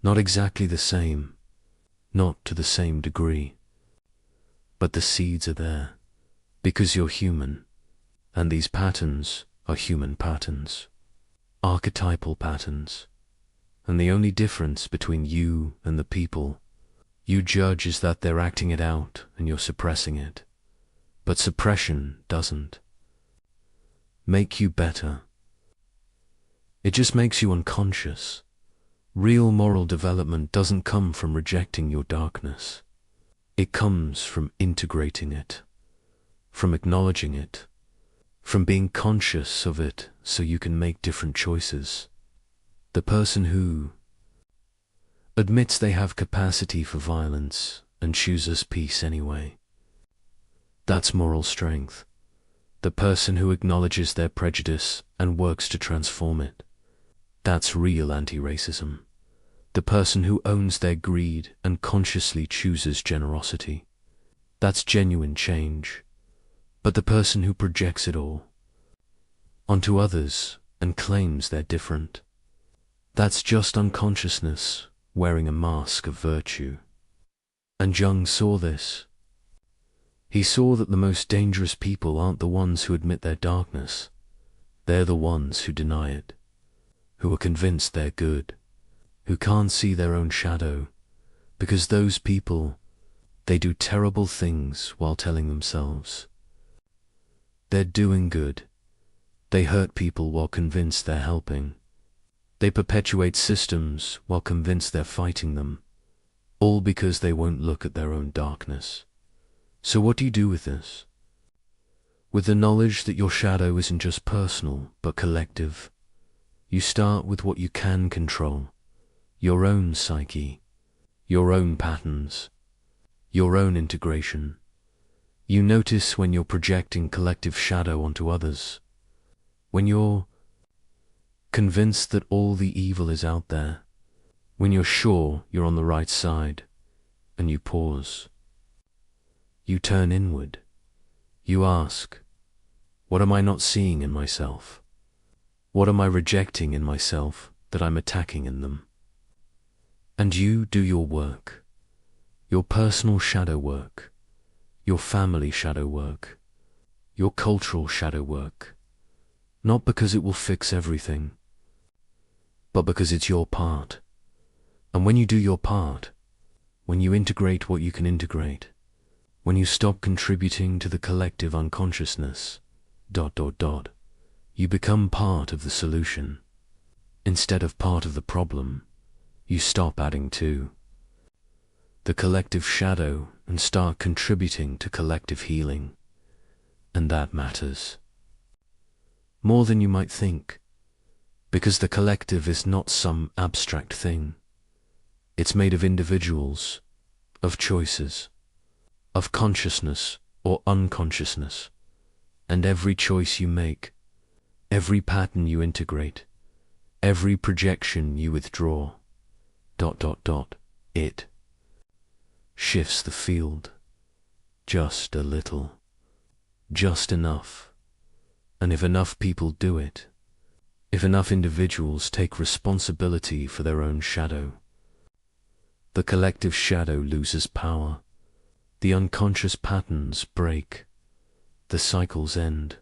not exactly the same, not to the same degree, but the seeds are there, because you're human, and these patterns are human patterns, archetypal patterns, and the only difference between you and the people you judge is that they're acting it out and you're suppressing it. But suppression doesn't make you better. It just makes you unconscious, Real moral development doesn't come from rejecting your darkness. It comes from integrating it, from acknowledging it, from being conscious of it so you can make different choices. The person who admits they have capacity for violence and chooses peace anyway, that's moral strength. The person who acknowledges their prejudice and works to transform it, that's real anti-racism. The person who owns their greed and consciously chooses generosity, that's genuine change. But the person who projects it all onto others and claims they're different, that's just unconsciousness wearing a mask of virtue. And Jung saw this. He saw that the most dangerous people aren't the ones who admit their darkness. They're the ones who deny it, who are convinced they're good, who can't see their own shadow, because those people, they do terrible things while telling themselves they're doing good. They hurt people while convinced they're helping. They perpetuate systems while convinced they're fighting them, all because they won't look at their own darkness. So what do you do with this? With the knowledge that your shadow isn't just personal, but collective, you start with what you can control. Your own psyche, your own patterns, your own integration. You notice when you're projecting collective shadow onto others, when you're convinced that all the evil is out there, when you're sure you're on the right side, and you pause. You turn inward. You ask, what am I not seeing in myself? What am I rejecting in myself that I'm attacking in them? And you do your work, your personal shadow work, your family shadow work, your cultural shadow work, not because it will fix everything, but because it's your part. And when you do your part, when you integrate what you can integrate, when you stop contributing to the collective unconsciousness, ... you become part of the solution. Instead of part of the problem, you stop adding to the collective shadow and start contributing to collective healing. And that matters more than you might think, because the collective is not some abstract thing. It's made of individuals, of choices, of consciousness or unconsciousness. And every choice you make, every pattern you integrate, every projection you withdraw, ... it shifts the field, just a little, just enough. And if enough people do it, if enough individuals take responsibility for their own shadow, the collective shadow loses power, the unconscious patterns break, the cycles end,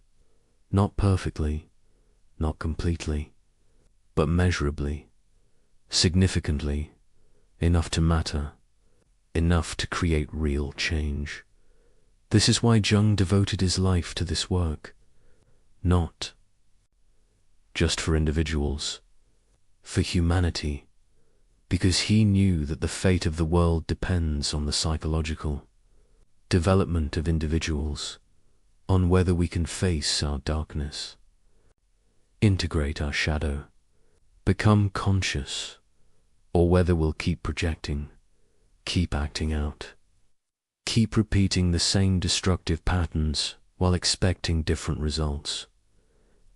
not perfectly, not completely, but measurably, significantly, enough to matter, enough to create real change. This is why Jung devoted his life to this work, not just for individuals, for humanity, because he knew that the fate of the world depends on the psychological development of individuals, on whether we can face our darkness, integrate our shadow, become conscious, or whether we'll keep projecting, keep acting out, keep repeating the same destructive patterns while expecting different results.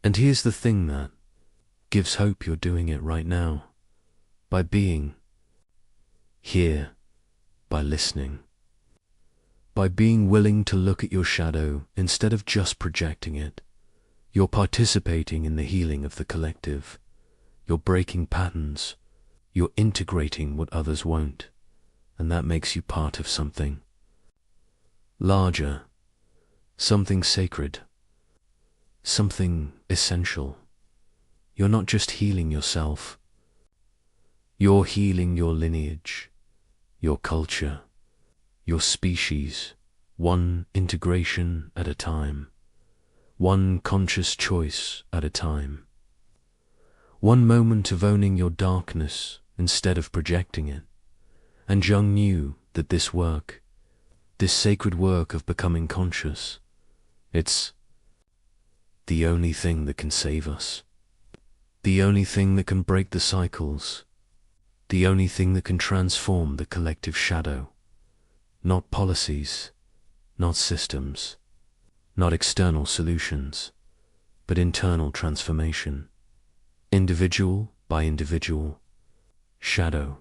And here's the thing that gives hope: you're doing it right now, by being here, by listening, by being willing to look at your shadow instead of just projecting it. You're participating in the healing of the collective. You're breaking patterns. You're integrating what others won't. And that makes you part of something larger, something sacred, something essential. You're not just healing yourself. You're healing your lineage, your culture, your species, one integration at a time, one conscious choice at a time. One moment of owning your darkness instead of projecting it. And Jung knew that this work, this sacred work of becoming conscious, it's the only thing that can save us. The only thing that can break the cycles. The only thing that can transform the collective shadow. Not policies, not systems, not external solutions, but internal transformation. Individual by individual, shadow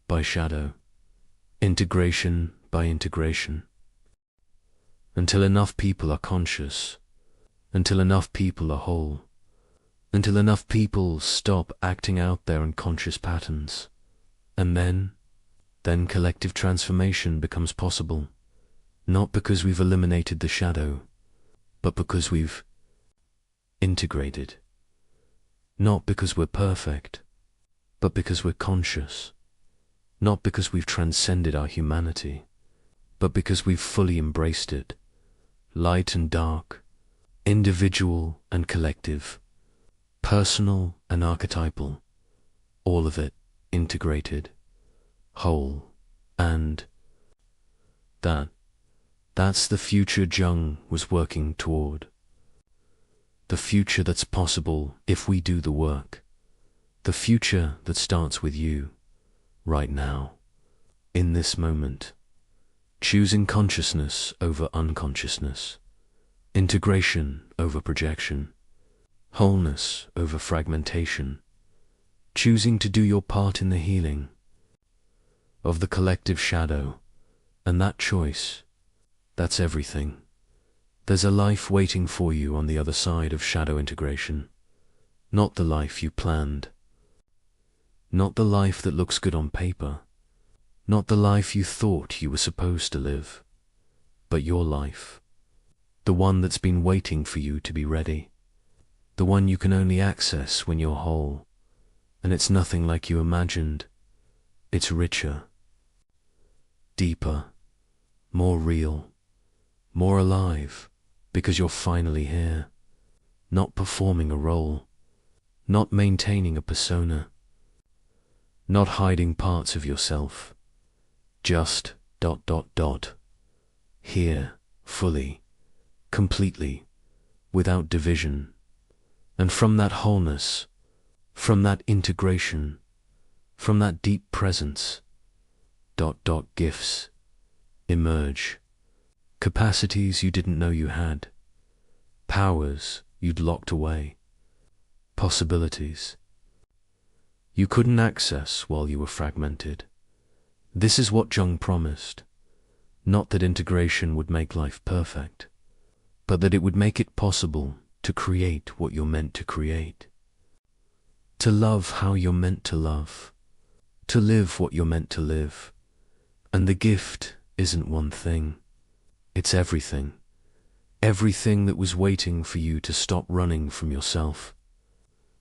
by shadow, integration by integration. Until enough people are conscious, until enough people are whole, until enough people stop acting out their unconscious patterns. And then collective transformation becomes possible, not because we've eliminated the shadow, but because we've integrated. Not because we're perfect, but because we're conscious. Not because we've transcended our humanity, but because we've fully embraced it. Light and dark, individual and collective, personal and archetypal, all of it integrated, whole, and that's the future Jung was working toward. The future that's possible if we do the work. The future that starts with you, right now, in this moment. Choosing consciousness over unconsciousness. Integration over projection. Wholeness over fragmentation. Choosing to do your part in the healing of the collective shadow. And that choice, that's everything. There's a life waiting for you on the other side of shadow integration. Not the life you planned. Not the life that looks good on paper. Not the life you thought you were supposed to live. But your life. The one that's been waiting for you to be ready. The one you can only access when you're whole. And it's nothing like you imagined. It's richer, deeper, more real, more alive, because you're finally here, not performing a role, not maintaining a persona, not hiding parts of yourself, just ... here, fully, completely, without division. And from that wholeness, from that integration, from that deep presence, ... gifts emerge, capacities you didn't know you had, powers you'd locked away, possibilities you couldn't access while you were fragmented. This is what Jung promised, not that integration would make life perfect, but that it would make it possible to create what you're meant to create, to love how you're meant to love, to live what you're meant to live. And the gift isn't one thing, it's everything. Everything that was waiting for you to stop running from yourself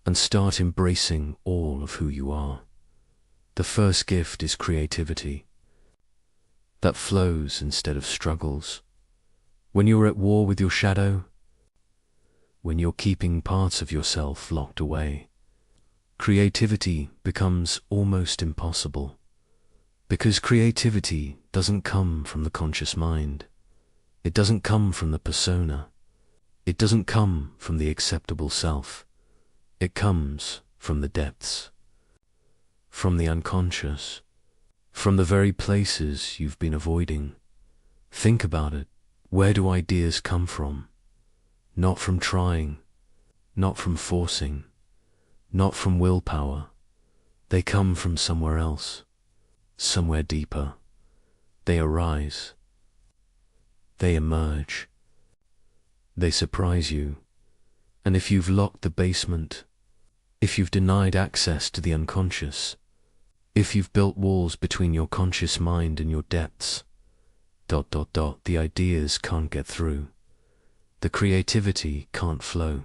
and start embracing all of who you are. The first gift is creativity that flows instead of struggles. When you're at war with your shadow, when you're keeping parts of yourself locked away, creativity becomes almost impossible. Because creativity doesn't come from the conscious mind. It doesn't come from the persona. It doesn't come from the acceptable self. It comes from the depths, from the unconscious, from the very places you've been avoiding. Think about it. Where do ideas come from? Not from trying, not from forcing, not from willpower. They come from somewhere else. Somewhere deeper. They arise. They emerge. They surprise you. And if you've locked the basement, if you've denied access to the unconscious, if you've built walls between your conscious mind and your depths, ... the ideas can't get through. The creativity can't flow.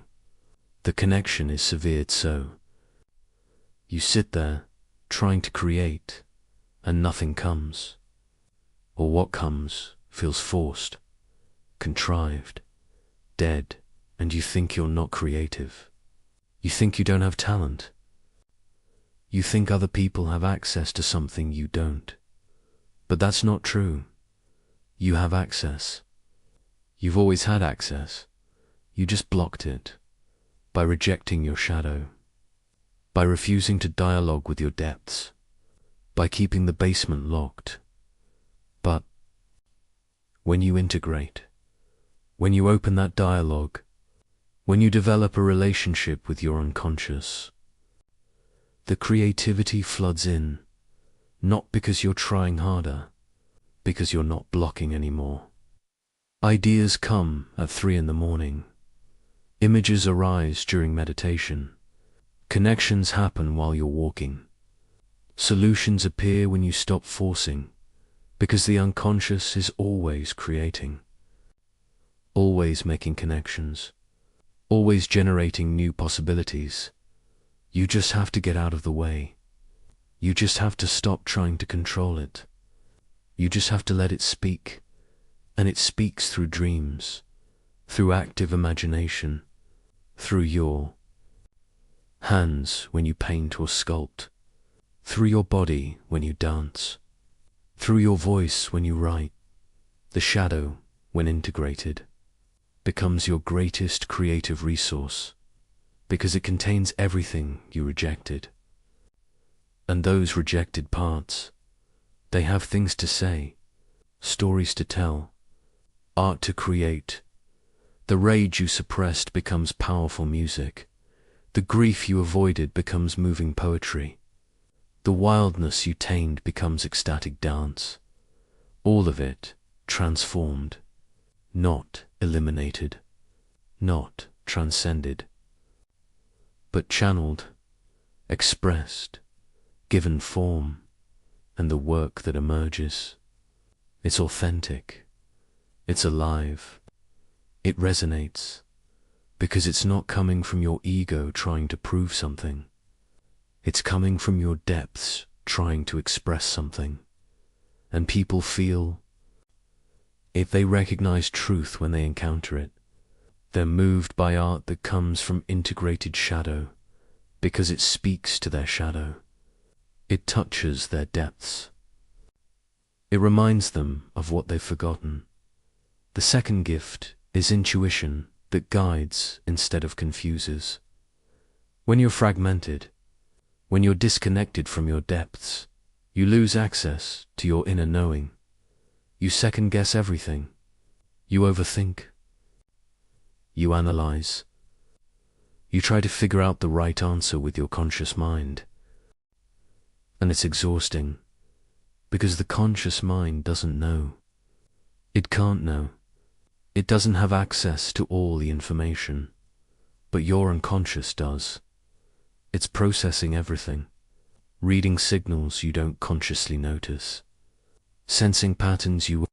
The connection is severed so. You sit there, trying to create, and nothing comes. Or what comes feels forced, contrived, dead, and you think you're not creative. You think you don't have talent. You think other people have access to something you don't. But that's not true. You have access. You've always had access. You just blocked it by rejecting your shadow, by refusing to dialogue with your depths, by keeping the basement locked. But when you integrate, when you open that dialogue, when you develop a relationship with your unconscious, the creativity floods in, not because you're trying harder, because you're not blocking anymore. Ideas come at 3 in the morning. Images arise during meditation. Connections happen while you're walking. Solutions appear when you stop forcing, because the unconscious is always creating, always making connections, always generating new possibilities. You just have to get out of the way. You just have to stop trying to control it. You just have to let it speak, and it speaks through dreams, through active imagination, through your hands when you paint or sculpt, through your body when you dance, through your voice when you write. The shadow, when integrated, becomes your greatest creative resource, because it contains everything you rejected. And those rejected parts, they have things to say, stories to tell, art to create. The rage you suppressed becomes powerful music. The grief you avoided becomes moving poetry. The wildness you tamed becomes ecstatic dance. All of it transformed, not eliminated, not transcended, but channeled, expressed, given form, and the work that emerges, it's authentic, it's alive, it resonates, because it's not coming from your ego trying to prove something. It's coming from your depths trying to express something. And people feel, if they recognize truth when they encounter it, they're moved by art that comes from integrated shadow, because it speaks to their shadow. It touches their depths. It reminds them of what they've forgotten. The second gift is intuition that guides instead of confuses. When you're fragmented, when you're disconnected from your depths, you lose access to your inner knowing. You second-guess everything. You overthink. You analyze. You try to figure out the right answer with your conscious mind. And it's exhausting, because the conscious mind doesn't know. It can't know. It doesn't have access to all the information, but your unconscious does. It's processing everything, reading signals you don't consciously notice, sensing patterns you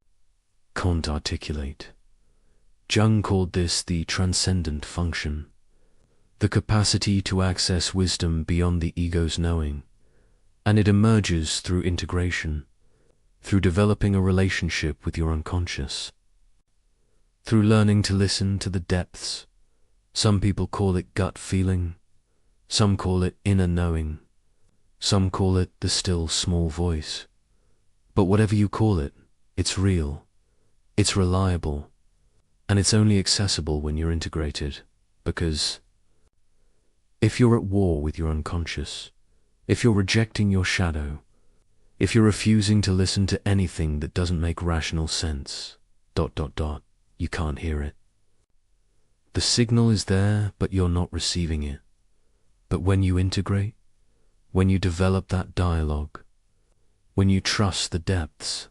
can't articulate. Jung called this the transcendent function, the capacity to access wisdom beyond the ego's knowing, and it emerges through integration, through developing a relationship with your unconscious, through learning to listen to the depths. Some people call it gut feeling, some call it inner knowing, some call it the still small voice. But whatever you call it, it's real, it's reliable, and it's only accessible when you're integrated, because if you're at war with your unconscious, if you're rejecting your shadow, if you're refusing to listen to anything that doesn't make rational sense, you can't hear it. The signal is there, but you're not receiving it. But when you integrate, when you develop that dialogue, when you trust the depths,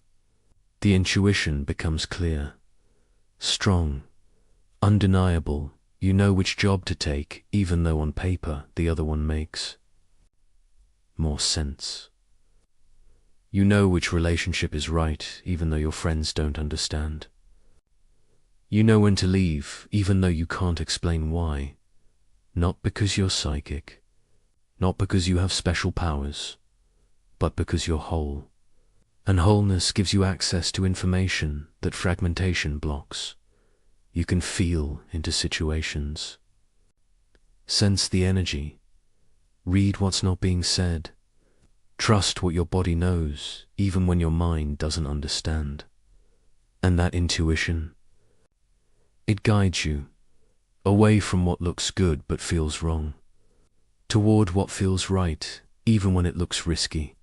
the intuition becomes clear, strong, undeniable. You know which job to take, even though on paper the other one makes more sense. You know which relationship is right, even though your friends don't understand. You know when to leave, even though you can't explain why. Not because you're psychic, not because you have special powers, but because you're whole. And wholeness gives you access to information that fragmentation blocks. You can feel into situations, sense the energy, read what's not being said, Trust what your body knows, even when your mind doesn't understand. And that intuition, it guides you away from what looks good but feels wrong, toward what feels right, even when it looks risky.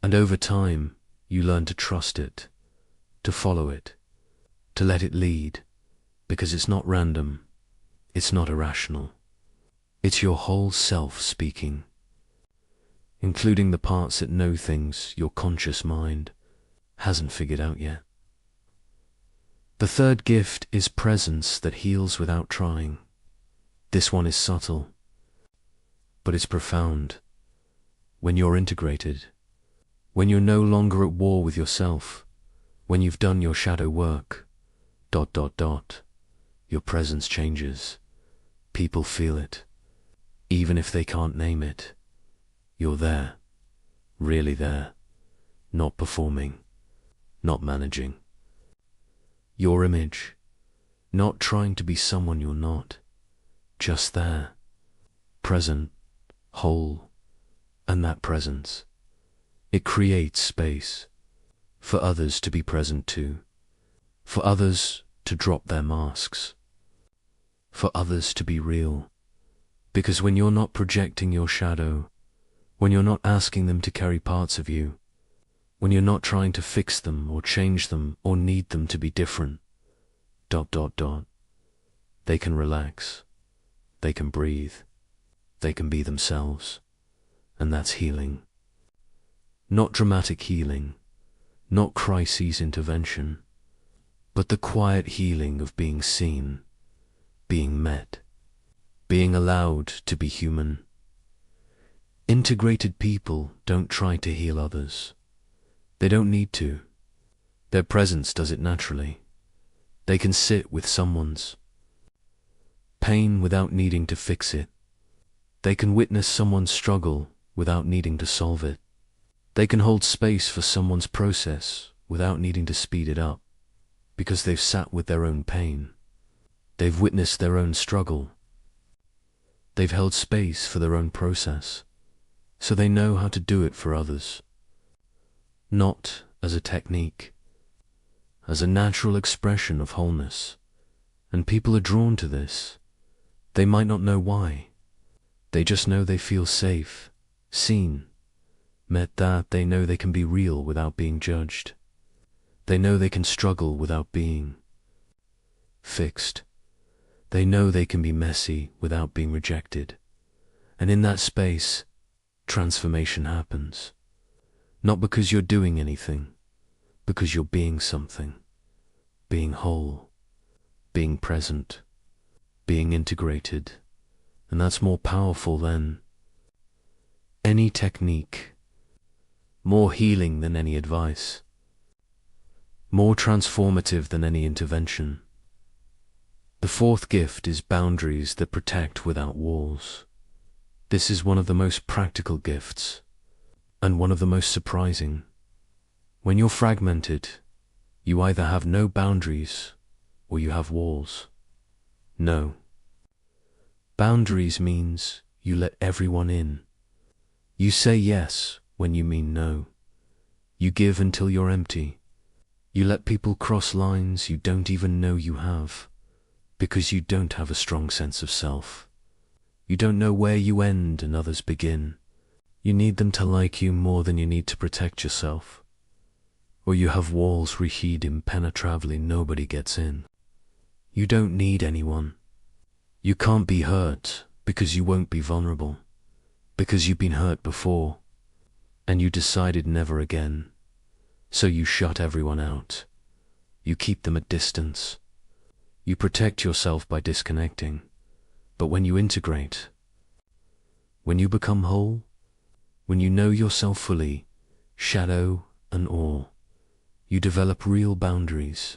And over time, you learn to trust it, to follow it, to let it lead, because it's not random, it's not irrational. It's your whole self speaking, including the parts that know things your conscious mind hasn't figured out yet. The third gift is presence that heals without trying. This one is subtle, but it's profound. When you're integrated, when you're no longer at war with yourself, when you've done your shadow work, ... your presence changes. People feel it, even if they can't name it. You're there, really there, not performing, not managing. Your image, not trying to be someone you're not, just there, present, whole, and that presence, it creates space for others to be present too, for others to drop their masks, for others to be real. Because when you're not projecting your shadow, when you're not asking them to carry parts of you, when you're not trying to fix them or change them or need them to be different, ... they can relax, they can breathe, they can be themselves, and that's healing. Not dramatic healing, not crises intervention, but the quiet healing of being seen, being met, being allowed to be human. Integrated people don't try to heal others. They don't need to. Their presence does it naturally. They can sit with someone's pain without needing to fix it. They can witness someone's struggle without needing to solve it. They can hold space for someone's process without needing to speed it up, because they've sat with their own pain. They've witnessed their own struggle. They've held space for their own process, so they know how to do it for others. Not as a technique, as a natural expression of wholeness. And people are drawn to this. They might not know why. They just know they feel safe, seen. Met that, they know they can be real without being judged. They know they can struggle without being fixed. They know they can be messy without being rejected. And in that space, transformation happens. Not because you're doing anything, because you're being something. Being whole, being present, being integrated. And that's more powerful than any technique, more healing than any advice, more transformative than any intervention. The fourth gift is boundaries that protect without walls. This is one of the most practical gifts, and one of the most surprising. When you're fragmented, you either have no boundaries or you have walls. No. Boundaries means you let everyone in. You say yes when you mean no. You give until you're empty. You let people cross lines you don't even know you have, because you don't have a strong sense of self. You don't know where you end and others begin. You need them to like you more than you need to protect yourself. Or you have walls reheed impenetrably, nobody gets in. You don't need anyone. You can't be hurt because you won't be vulnerable, because you've been hurt before, and you decided never again. So you shut everyone out. You keep them at distance. You protect yourself by disconnecting. But when you integrate, when you become whole, when you know yourself fully, shadow and all, you develop real boundaries,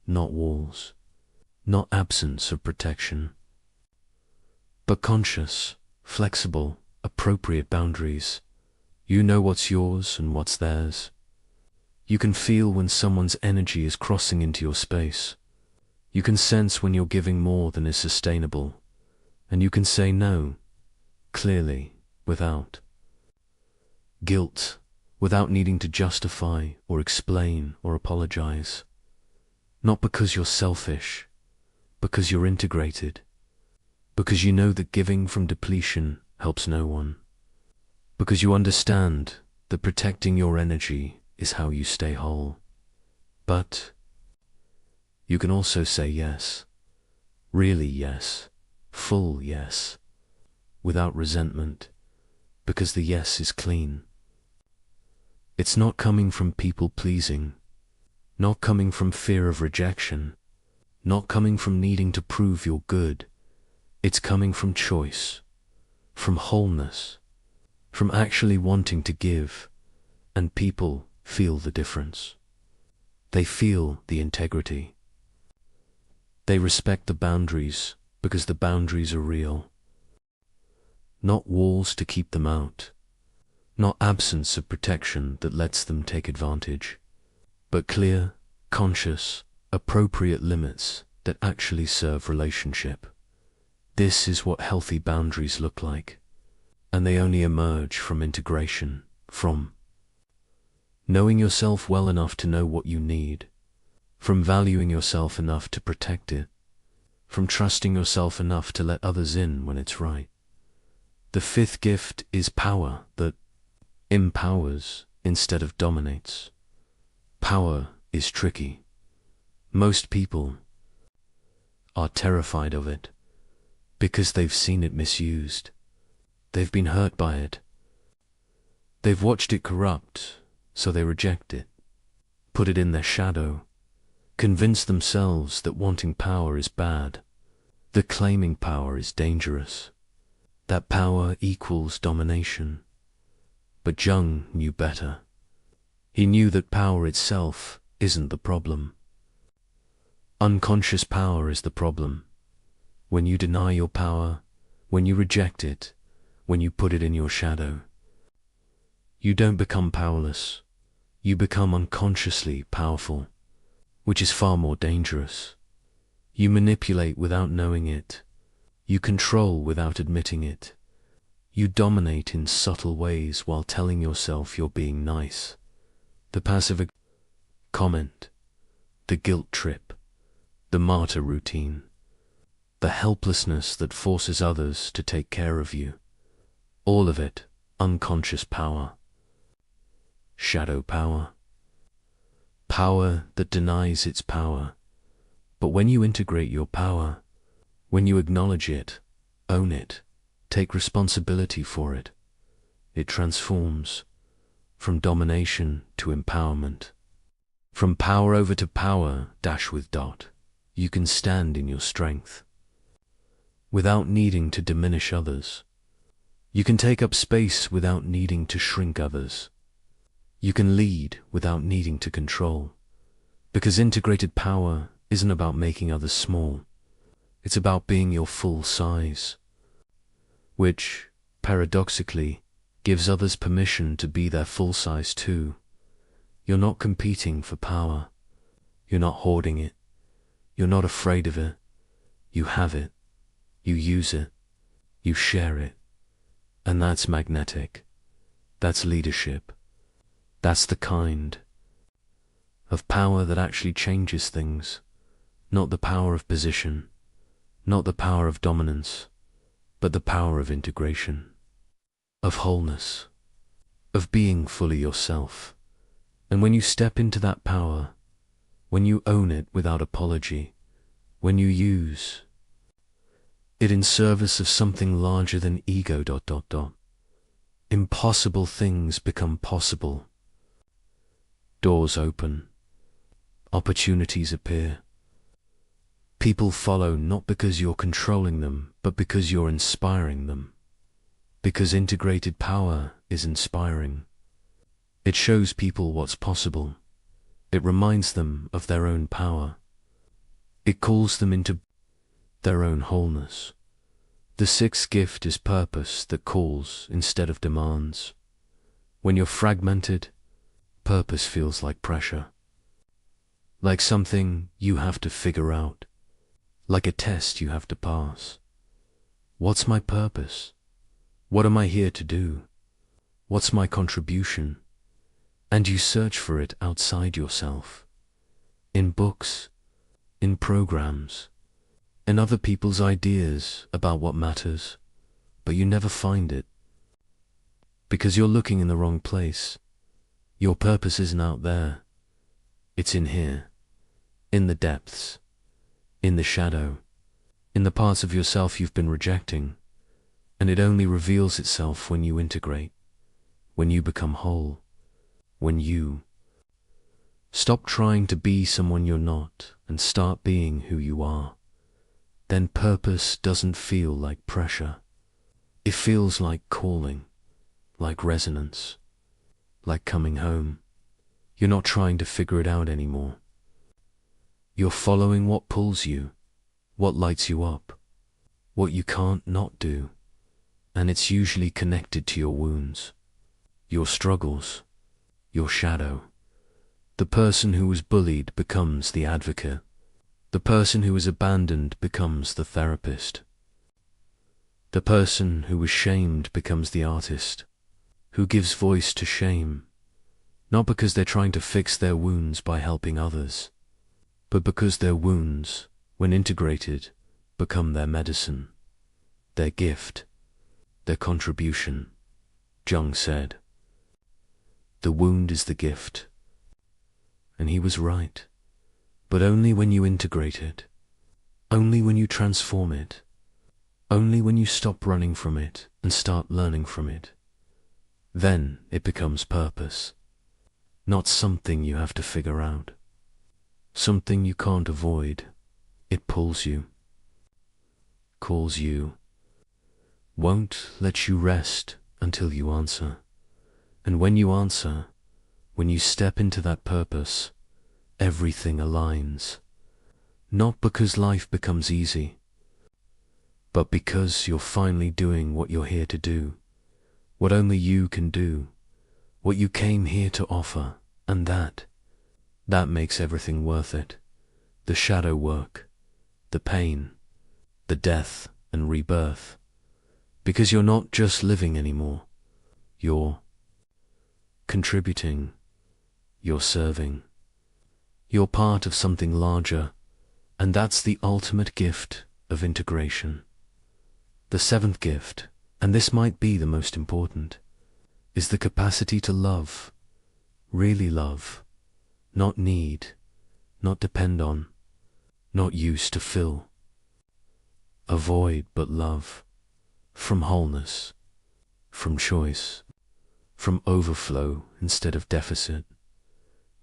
not walls, not absence of protection, but conscious, flexible, appropriate boundaries. You know what's yours and what's theirs. You can feel when someone's energy is crossing into your space. You can sense when you're giving more than is sustainable. And you can say no, clearly, without guilt without needing to justify or explain or apologize. Not because you're selfish, because you're integrated, because you know that giving from depletion helps no one, because you understand that protecting your energy is how you stay whole. But you can also say yes, really yes, full yes, without resentment, because the yes is clean. It's not coming from people-pleasing, not coming from fear of rejection, not coming from needing to prove you're good. It's coming from choice, from wholeness, from actually wanting to give, and people feel the difference. They feel the integrity. They respect the boundaries because the boundaries are real. Not walls to keep them out, not absence of protection that lets them take advantage, but clear, conscious, appropriate limits that actually serve relationship. This is what healthy boundaries look like, and they only emerge from integration, from knowing yourself well enough to know what you need, from valuing yourself enough to protect it, from trusting yourself enough to let others in when it's right. The fifth gift is power that empowers instead of dominates. Power is tricky. Most people are terrified of it because they've seen it misused. They've been hurt by it. They've watched it corrupt, so they reject it, put it in their shadow, convince themselves that wanting power is bad, that claiming power is dangerous, that power equals domination. But Jung knew better. He knew that power itself isn't the problem. Unconscious power is the problem. When you deny your power, when you reject it, when you put it in your shadow, you don't become powerless. You become unconsciously powerful, which is far more dangerous. You manipulate without knowing it. You control without admitting it. You dominate in subtle ways while telling yourself you're being nice. The passive comment, the guilt trip, the martyr routine, the helplessness that forces others to take care of you. All of it unconscious power. Shadow power. Power that denies its power. But when you integrate your power, when you acknowledge it, own it, take responsibility for it, it transforms from domination to empowerment. From power over to power, dash with dot. You can stand in your strength without needing to diminish others. You can take up space without needing to shrink others. You can lead without needing to control. Because integrated power isn't about making others small. It's about being your full size, which, paradoxically, gives others permission to be their full size too. You're not competing for power. You're not hoarding it. You're not afraid of it. You have it. You use it. You share it. And that's magnetic. That's leadership. That's the kind of power that actually changes things. Not the power of position, not the power of dominance, but the power of integration, of wholeness, of being fully yourself. And when you step into that power, when you own it without apology, when you use it in service of something larger than ego, impossible things become possible. Doors open. Opportunities appear. People follow not because you're controlling them, but because you're inspiring them. Because integrated power is inspiring. It shows people what's possible. It reminds them of their own power. It calls them into their own wholeness. The sixth gift is purpose that calls instead of demands. When you're fragmented, purpose feels like pressure. Like something you have to figure out. Like a test you have to pass. What's my purpose? What am I here to do? What's my contribution? And you search for it outside yourself, in books, in programs, in other people's ideas about what matters, but you never find it. Because you're looking in the wrong place. Your purpose isn't out there. It's in here, in the depths, in the shadow, in the parts of yourself you've been rejecting, and it only reveals itself when you integrate, when you become whole, when you stop trying to be someone you're not and start being who you are. Then purpose doesn't feel like pressure. It feels like calling, like resonance, like coming home. You're not trying to figure it out anymore. You're following what pulls you, what lights you up, what you can't not do, and it's usually connected to your wounds, your struggles, your shadow. The person who was bullied becomes the advocate. The person who was abandoned becomes the therapist. The person who was shamed becomes the artist, who gives voice to shame, not because they're trying to fix their wounds by helping others, but because their wounds, when integrated, become their medicine, their gift, their contribution. Jung said, "The wound is the gift." And he was right, but only when you integrate it, only when you transform it, only when you stop running from it and start learning from it. Then it becomes purpose, not something you have to figure out, something you can't avoid. It pulls you, calls you, won't let you rest until you answer. And when you answer, when you step into that purpose, everything aligns. Not because life becomes easy, but because you're finally doing what you're here to do, what only you can do, what you came here to offer, and that makes everything worth it. The shadow work, the pain, the death and rebirth. Because you're not just living anymore, you're contributing, you're serving, you're part of something larger, and that's the ultimate gift of integration. The seventh gift, and this might be the most important, is the capacity to love, really love, not need, not depend on, not use to fill. Avoid but love, from wholeness, from choice, from overflow instead of deficit.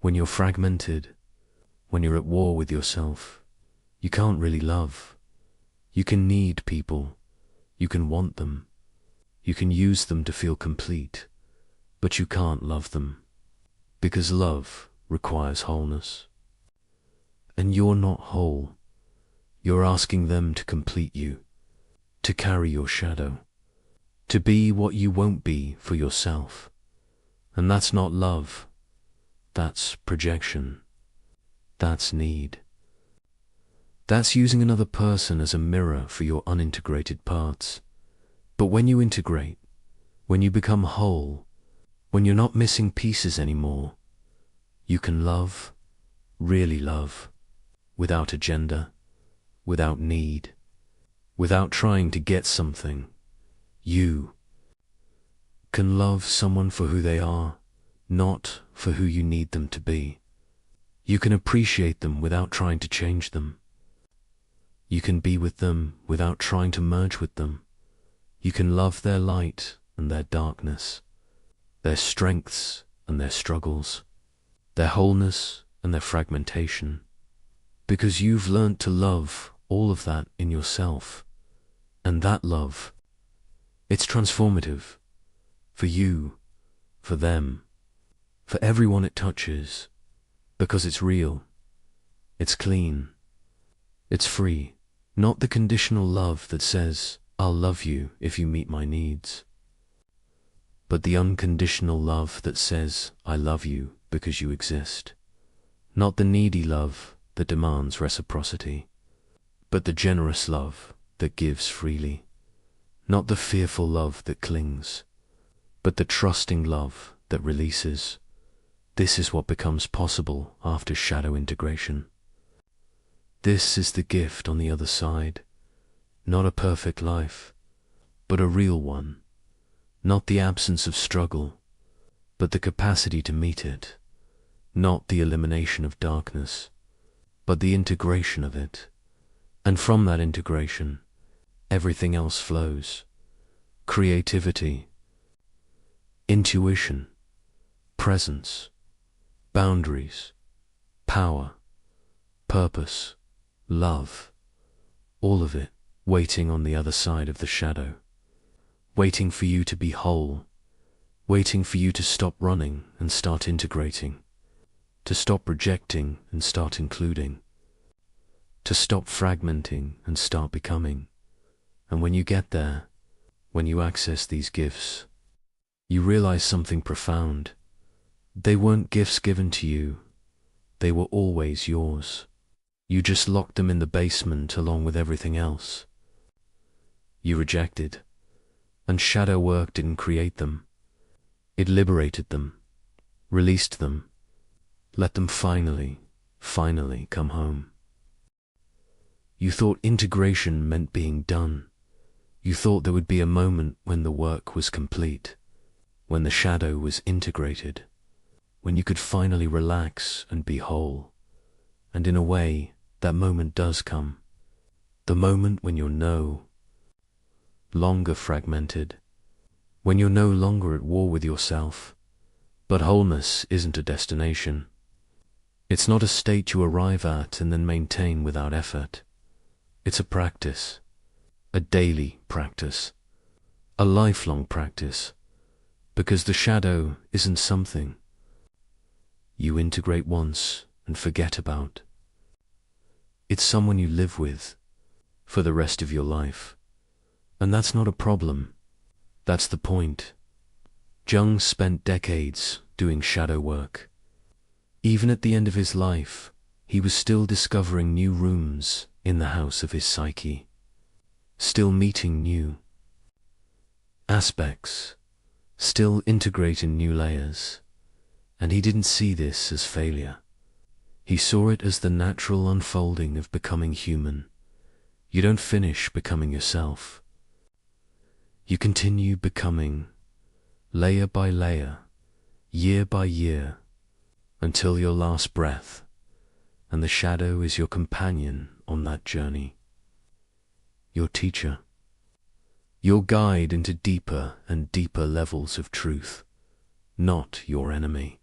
When you're fragmented, when you're at war with yourself, you can't really love. You can need people, you can want them, you can use them to feel complete, but you can't love them, because love requires wholeness. And you're not whole. You're asking them to complete you, to carry your shadow, to be what you won't be for yourself. And that's not love. That's projection. That's need. That's using another person as a mirror for your unintegrated parts. But when you integrate, when you become whole, when you're not missing pieces anymore, you can love, really love, without agenda, without need, without trying to get something. You can love someone for who they are, not for who you need them to be. You can appreciate them without trying to change them. You can be with them without trying to merge with them. You can love their light and their darkness, their strengths and their struggles, their wholeness and their fragmentation, because you've learnt to love all of that in yourself. And that love, it's transformative for you, for them, for everyone it touches, because it's real, it's clean, it's free, not the conditional love that says, "I'll love you if you meet my needs," but the unconditional love that says, "I love you because you exist," not the needy love that demands reciprocity, but the generous love that gives freely, not the fearful love that clings, but the trusting love that releases. This is what becomes possible after shadow integration. This is the gift on the other side. Not a perfect life, but a real one. Not the absence of struggle, but the capacity to meet it. Not the elimination of darkness, but the integration of it. And from that integration, everything else flows. Creativity, intuition, presence, boundaries, power, purpose, love, all of it waiting on the other side of the shadow, waiting for you to be whole, waiting for you to stop running and start integrating, to stop rejecting and start including, to stop fragmenting and start becoming. And when you get there, when you access these gifts, you realize something profound. They weren't gifts given to you. They were always yours. You just locked them in the basement along with everything else. You rejected, and shadow work didn't create them. It liberated them, released them, let them finally come home. You thought integration meant being done. You thought there would be a moment when the work was complete, when the shadow was integrated, when you could finally relax and be whole. And in a way, that moment does come. The moment when you're no longer fragmented, when you're no longer at war with yourself. But wholeness isn't a destination. It's not a state you arrive at and then maintain without effort. It's a practice, a daily practice, a lifelong practice, because the shadow isn't something you integrate once and forget about. It's someone you live with for the rest of your life. And that's not a problem. That's the point. Jung spent decades doing shadow work. Even at the end of his life, he was still discovering new rooms in the house of his psyche, still meeting new aspects, still integrating new layers. And he didn't see this as failure. He saw it as the natural unfolding of becoming human. You don't finish becoming yourself. You continue becoming, layer by layer, year by year, until your last breath, and the shadow is your companion on that journey. Your teacher, your guide into deeper and deeper levels of truth, not your enemy,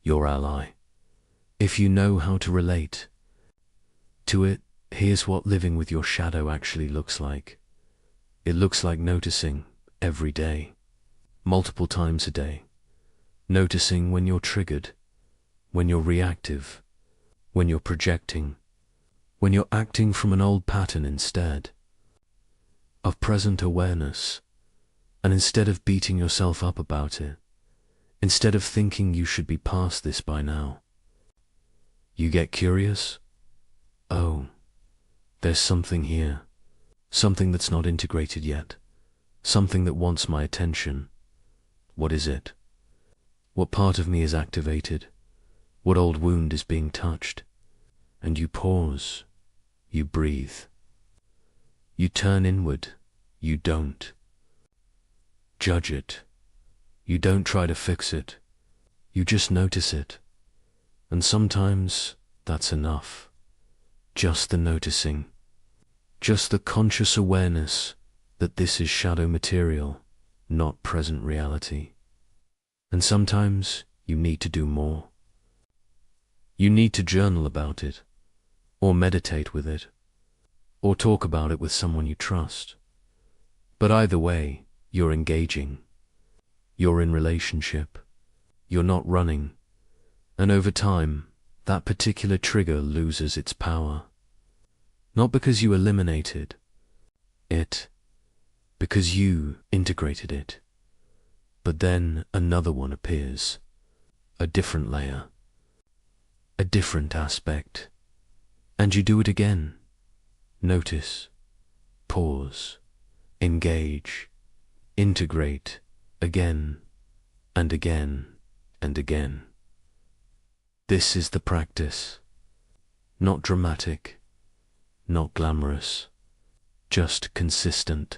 your ally. If you know how to relate to it, here's what living with your shadow actually looks like. It looks like noticing every day, multiple times a day, noticing when you're triggered, when you're reactive, when you're projecting, when you're acting from an old pattern instead of present awareness. And instead of beating yourself up about it, instead of thinking you should be past this by now, you get curious. Oh, there's something here. Something that's not integrated yet. Something that wants my attention. What is it? What part of me is activated? What old wound is being touched? And you pause. You breathe. You turn inward. You don't judge it. You don't try to fix it. You just notice it. And sometimes that's enough. Just the noticing. Just the conscious awareness that this is shadow material, not present reality. And sometimes you need to do more. You need to journal about it, or meditate with it, or talk about it with someone you trust. But either way, you're engaging. You're in relationship. You're not running. And over time, that particular trigger loses its power. Not because you eliminated it, because you integrated it. But then another one appears, a different layer, a different aspect, and you do it again. Notice, pause, engage, integrate again and again and again. This is the practice. Not dramatic, not glamorous, just consistent,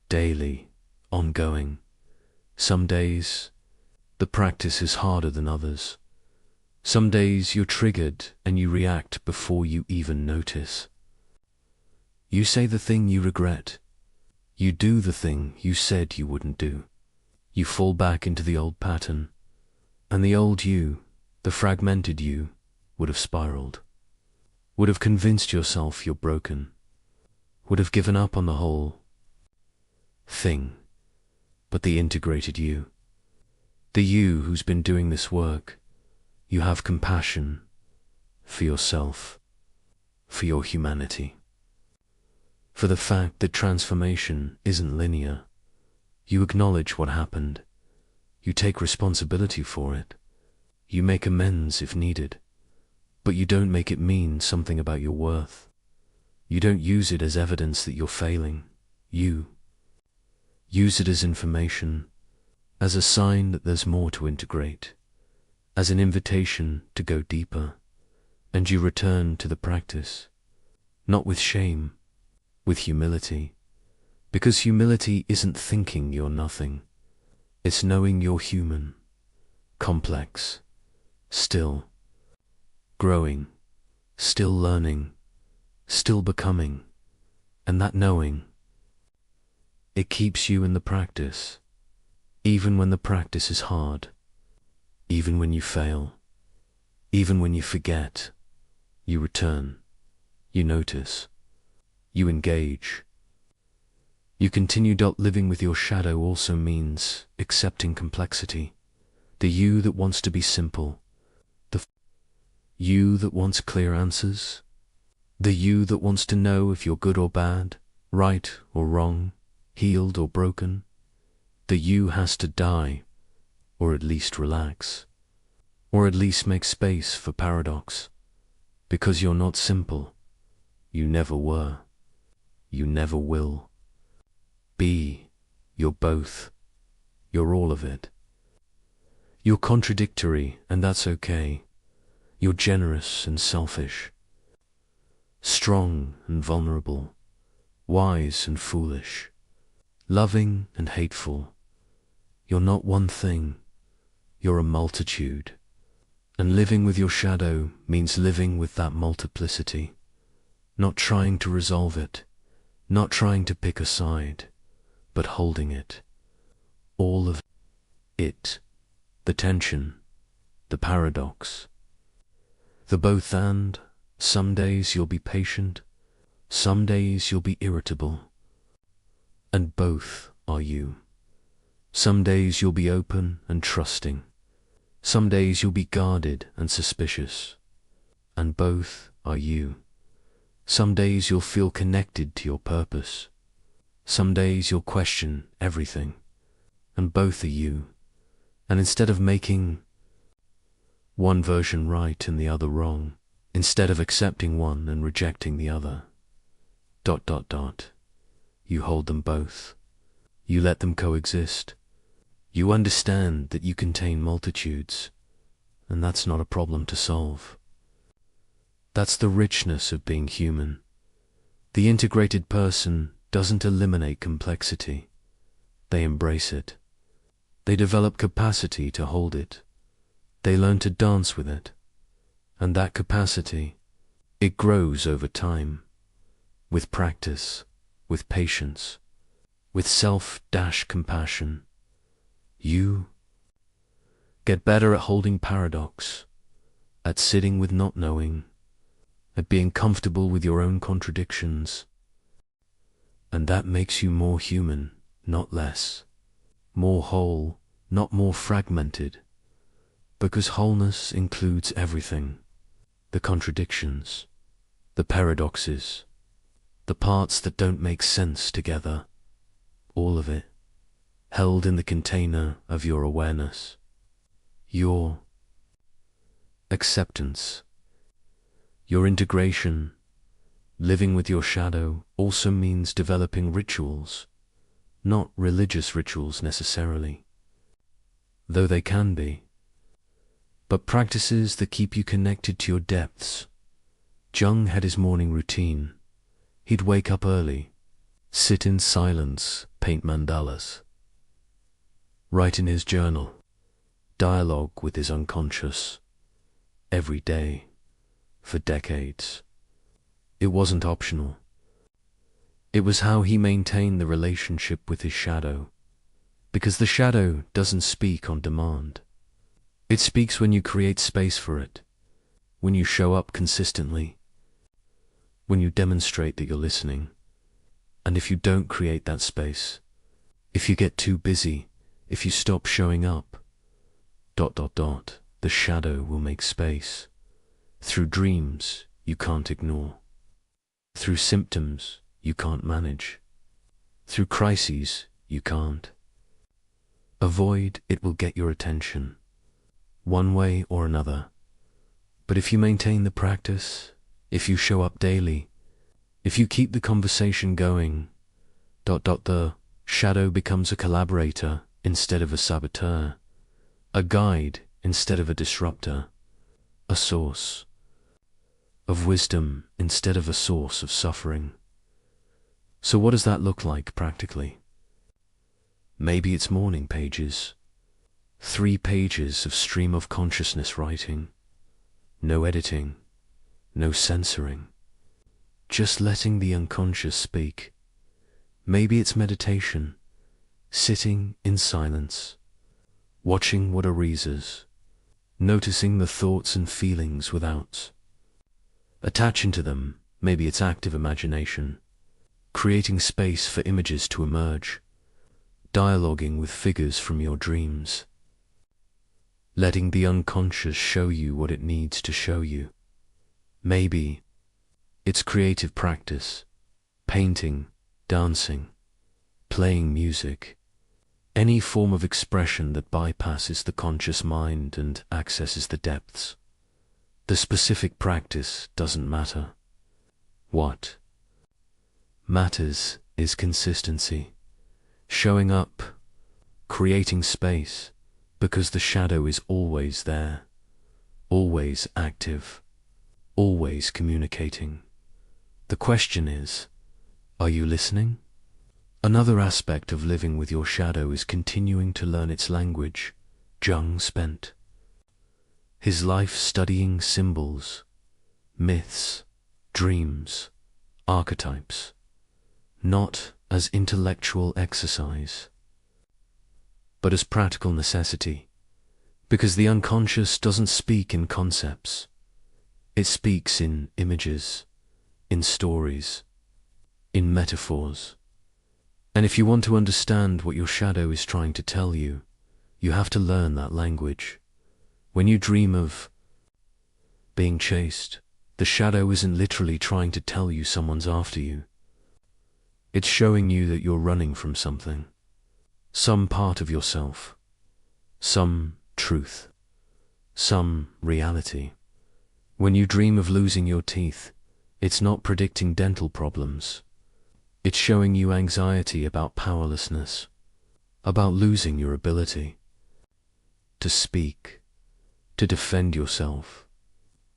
daily, ongoing. Some days, the practice is harder than others. Some days you're triggered and you react before you even notice. You say the thing you regret. You do the thing you said you wouldn't do. You fall back into the old pattern, and the old you, the fragmented you, would have spiraled, would have convinced yourself you're broken, would have given up on the whole thing. But the integrated you, the you who's been doing this work, you have compassion for yourself, for your humanity, for the fact that transformation isn't linear. You acknowledge what happened. You take responsibility for it. You make amends if needed. But you don't make it mean something about your worth. You don't use it as evidence that you're failing. You use it as information, as a sign that there's more to integrate, as an invitation to go deeper. And you return to the practice, not with shame, with humility. Because humility isn't thinking you're nothing. It's knowing you're human, complex, still growing, still learning, still becoming. And that knowing, it keeps you in the practice, even when the practice is hard, even when you fail, even when you forget. You return, you notice, you engage. You continue. Living with your shadow also means accepting complexity. The you that wants to be simple. The you that wants clear answers. The you that wants to know if you're good or bad, right or wrong, healed or broken. The you has to die, or at least relax, or at least make space for paradox. Because you're not simple. You never were. You never will be. You're both. You're all of it. You're contradictory, and that's okay. You're generous and selfish, strong and vulnerable, wise and foolish, loving and hateful. You're not one thing. You're a multitude. And living with your shadow means living with that multiplicity, not trying to resolve it, not trying to pick a side, but holding it, all of it, the tension, the paradox, the both and. Some days you'll be patient, some days you'll be irritable, and both are you. Some days you'll be open and trusting, some days you'll be guarded and suspicious, and both are you. Some days you'll feel connected to your purpose, some days you'll question everything, and both are you. And instead of making one version right and the other wrong, instead of accepting one and rejecting the other, ... you hold them both. You let them coexist. You understand that you contain multitudes, and that's not a problem to solve. That's the richness of being human. The integrated person doesn't eliminate complexity. They embrace it. They develop capacity to hold it. They learn to dance with it. And that capacity, it grows over time, with practice, with patience, with self-compassion. You get better at holding paradox, at sitting with not knowing, at being comfortable with your own contradictions. And that makes you more human, not less, more whole, not more fragmented, because wholeness includes everything, the contradictions, the paradoxes, the parts that don't make sense together, all of it, held in the container of your awareness, your acceptance, your integration. Living with your shadow also means developing rituals, not religious rituals necessarily, though they can be, but practices that keep you connected to your depths. Jung had his morning routine. He'd wake up early, sit in silence, paint mandalas, write in his journal, dialogue with his unconscious, every day, for decades. It wasn't optional. It was how he maintained the relationship with his shadow, because the shadow doesn't speak on demand. It speaks when you create space for it, when you show up consistently, when you demonstrate that you're listening. And if you don't create that space, if you get too busy, if you stop showing up, the shadow will make space. Through dreams you can't ignore. Through symptoms you can't manage. Through crises you can't avoid. It will get your attention, one way or another. But if you maintain the practice, if you show up daily, if you keep the conversation going, the shadow becomes a collaborator instead of a saboteur, a guide instead of a disruptor, a source of wisdom instead of a source of suffering. So what does that look like practically? Maybe it's morning pages, 3 pages of stream of consciousness writing, no editing, no censoring, just letting the unconscious speak. Maybe it's meditation, sitting in silence, watching what arises, noticing the thoughts and feelings without attaching to them. Maybe it's active imagination, creating space for images to emerge, dialoguing with figures from your dreams, letting the unconscious show you what it needs to show you. Maybe it's creative practice, painting, dancing, playing music, any form of expression that bypasses the conscious mind and accesses the depths. The specific practice doesn't matter. What matters is consistency, showing up, creating space, because the shadow is always there, always active, always communicating. The question is, are you listening? Another aspect of living with your shadow is continuing to learn its language. Jung spent his life studying symbols, myths, dreams, archetypes, not as intellectual exercise, but as practical necessity, because the unconscious doesn't speak in concepts. It speaks in images, in stories, in metaphors. And if you want to understand what your shadow is trying to tell you, you have to learn that language. When you dream of being chased, the shadow isn't literally trying to tell you someone's after you. It's showing you that you're running from something, some part of yourself, some truth, some reality. When you dream of losing your teeth, it's not predicting dental problems. It's showing you anxiety about powerlessness, about losing your ability to speak, to defend yourself,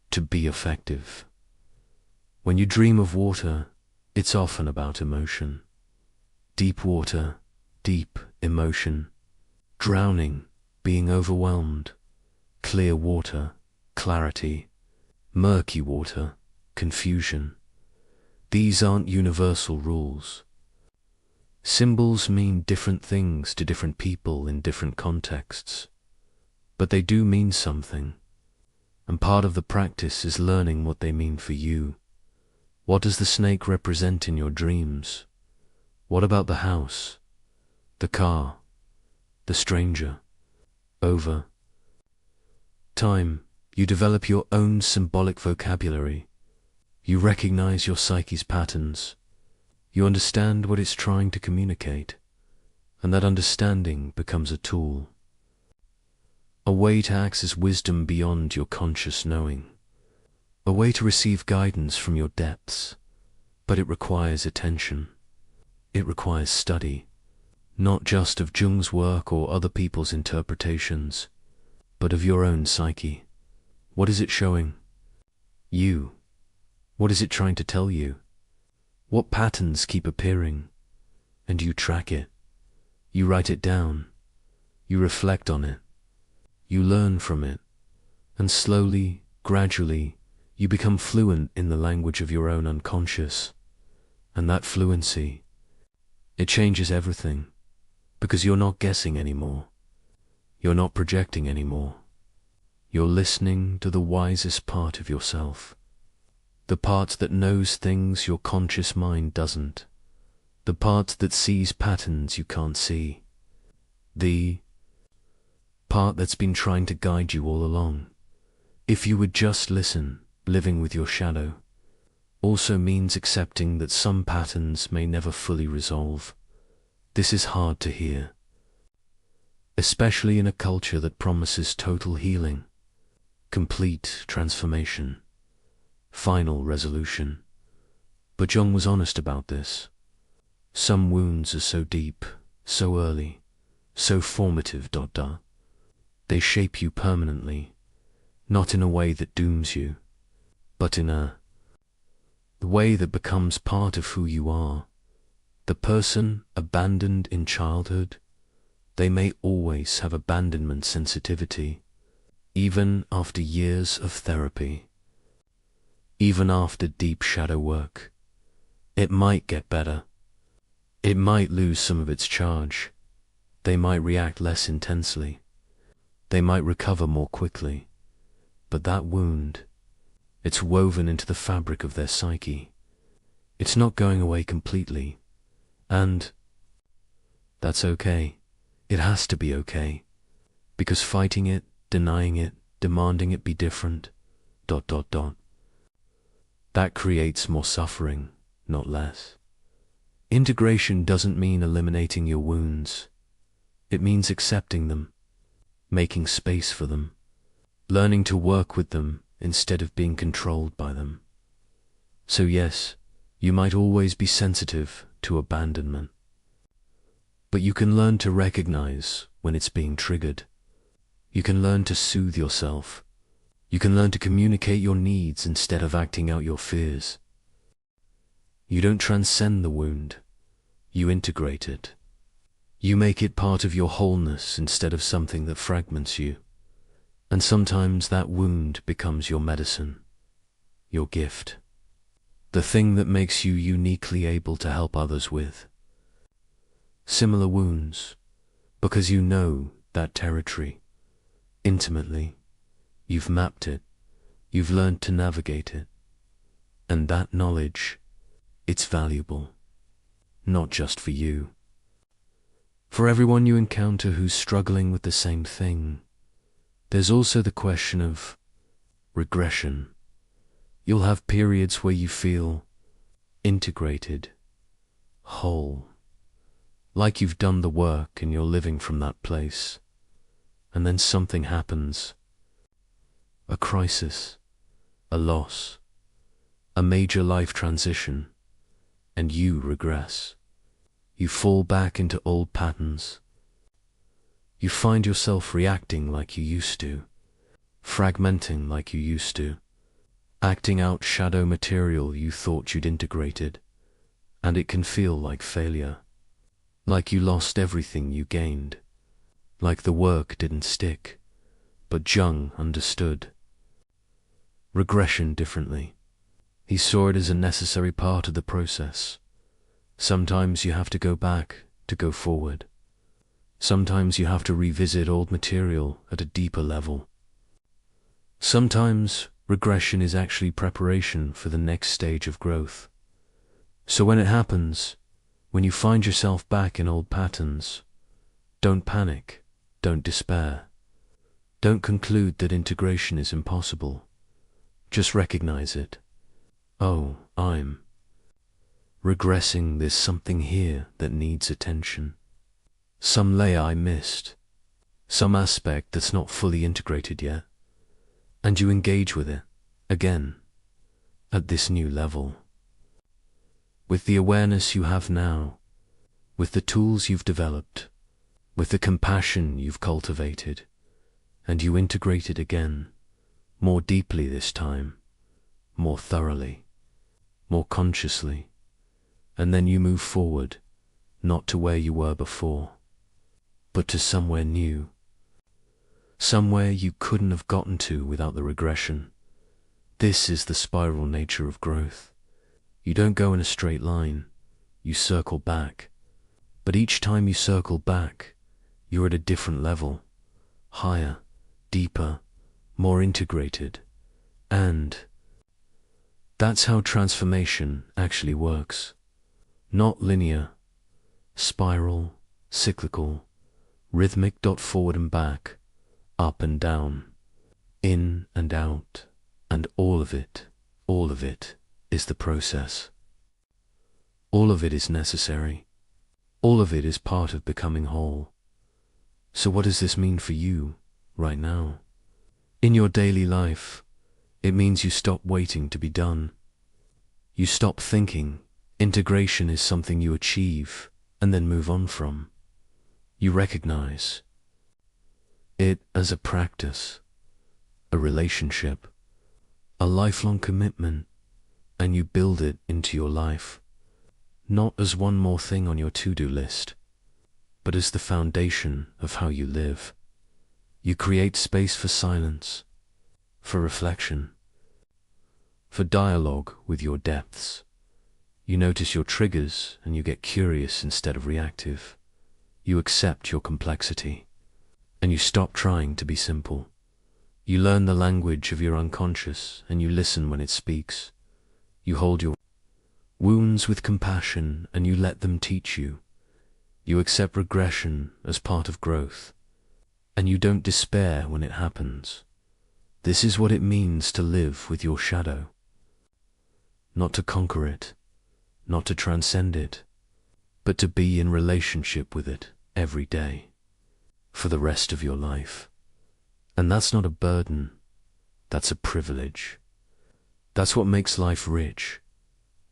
to be effective. When you dream of water, it's often about emotion. Deep water, deep emotion. Drowning, being overwhelmed. Clear water, clarity. Murky water, confusion. These aren't universal rules. Symbols mean different things to different people in different contexts, but they do mean something, and part of the practice is learning what they mean for you. What does the snake represent in your dreams? What about the house, the car, the stranger? Over time, you develop your own symbolic vocabulary. You recognize your psyche's patterns. You understand what it's trying to communicate, and that understanding becomes a tool, a way to access wisdom beyond your conscious knowing, a way to receive guidance from your depths. But it requires attention. It requires study. not just of Jung's work or other people's interpretations, but of your own psyche. What is it showing? You. What is it trying to tell you? What patterns keep appearing? And you track it. You write it down. You reflect on it. You learn from it. And slowly, gradually, you become fluent in the language of your own unconscious. And that fluency, it changes everything, because you're not guessing anymore. You're not projecting anymore. You're listening to the wisest part of yourself, the part that knows things your conscious mind doesn't, the part that sees patterns you can't see, the part that's been trying to guide you all along. If you would just listen, living with your shadow also means accepting that some patterns may never fully resolve. This is hard to hear, especially in a culture that promises total healing, complete transformation, final resolution. But Jung was honest about this. Some wounds are so deep, so early, so formative, ... They shape you permanently, not in a way that dooms you, but in the way that becomes part of who you are. The person abandoned in childhood, they may always have abandonment sensitivity, even after years of therapy, even after deep shadow work. It might get better. It might lose some of its charge. They might react less intensely. They might recover more quickly. But that wound, it's woven into the fabric of their psyche. It's not going away completely. And that's okay. It has to be okay. Because fighting it, denying it, demanding it be different, ... that creates more suffering, not less. Integration doesn't mean eliminating your wounds. It means accepting them, making space for them, learning to work with them instead of being controlled by them. So yes, you might always be sensitive to abandonment, but you can learn to recognize when it's being triggered. You can learn to soothe yourself. You can learn to communicate your needs instead of acting out your fears. You don't transcend the wound. You integrate it. You make it part of your wholeness instead of something that fragments you. And sometimes that wound becomes your medicine, your gift, the thing that makes you uniquely able to help others with similar wounds, because you know that territory intimately. You've mapped it. You've learned to navigate it. And that knowledge, it's valuable, not just for you. For everyone you encounter who's struggling with the same thing, there's also the question of regression. You'll have periods where you feel integrated, whole, like you've done the work and you're living from that place. And then something happens. A crisis, a loss, a major life transition, and you regress. You fall back into old patterns. You find yourself reacting like you used to, fragmenting like you used to, acting out shadow material you thought you'd integrated, and it can feel like failure, like you lost everything you gained, like the work didn't stick. But Jung understood regression differently. He saw it as a necessary part of the process. Sometimes you have to go back to go forward. Sometimes you have to revisit old material at a deeper level. Sometimes regression is actually preparation for the next stage of growth. So when it happens, when you find yourself back in old patterns, don't panic, don't despair. Don't conclude that integration is impossible. Just recognize it. Oh, I'm regressing. There's something here that needs attention. Some layer I missed. Some aspect that's not fully integrated yet. And you engage with it, again, at this new level. With the awareness you have now, with the tools you've developed, with the compassion you've cultivated, and you integrate it again, more deeply this time, more thoroughly, more consciously, and then you move forward, not to where you were before, but to somewhere new, somewhere you couldn't have gotten to without the regression. This is the spiral nature of growth. You don't go in a straight line, you circle back. But each time you circle back, you're at a different level, higher, deeper, more integrated. And that's how transformation actually works. Not linear, spiral, cyclical, rhythmic. Forward and back, up and down, in and out, and all of it is the process. All of it is necessary. All of it is part of becoming whole. So what does this mean for you right now? In your daily life, it means you stop waiting to be done. You stop thinking integration is something you achieve and then move on from. You recognize it as a practice, a relationship, a lifelong commitment, and you build it into your life. Not as one more thing on your to-do list, but as the foundation of how you live. You create space for silence, for reflection, for dialogue with your depths. You notice your triggers and you get curious instead of reactive. You accept your complexity, and you stop trying to be simple. You learn the language of your unconscious and you listen when it speaks. You hold your wounds with compassion and you let them teach you. You accept regression as part of growth, and you don't despair when it happens. This is what it means to live with your shadow. Not to conquer it, not to transcend it, but to be in relationship with it every day, for the rest of your life. And that's not a burden, that's a privilege. That's what makes life rich,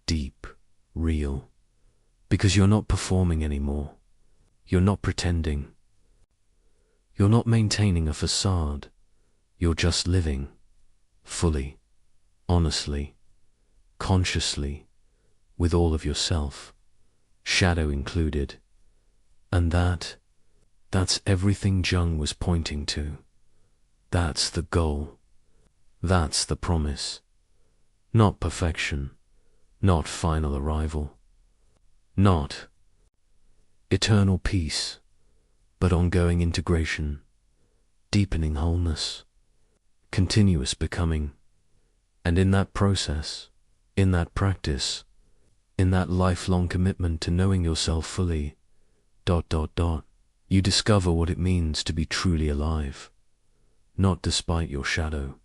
deep, real, because you're not performing anymore. You're not pretending. You're not maintaining a facade. You're just living, fully, honestly, consciously, with all of yourself, shadow included. And that's everything Jung was pointing to. That's the goal. That's the promise. Not perfection. Not final arrival. Not eternal peace, but ongoing integration, deepening wholeness, continuous becoming. And in that process, in that practice, in that lifelong commitment to knowing yourself fully, you discover what it means to be truly alive, not despite your shadow,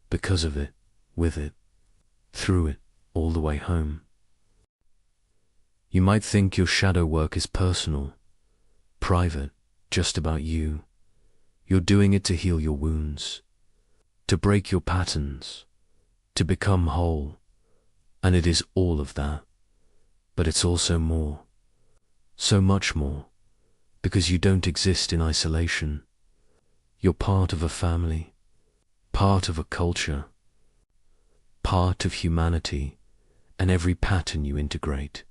because of it, with it, through it, all the way home. You might think your shadow work is personal, private, just about you. You're doing it to heal your wounds, to break your patterns, to become whole. And it is all of that. But it's also more, so much more, because you don't exist in isolation. You're part of a family, part of a culture, part of humanity, and every pattern you integrate,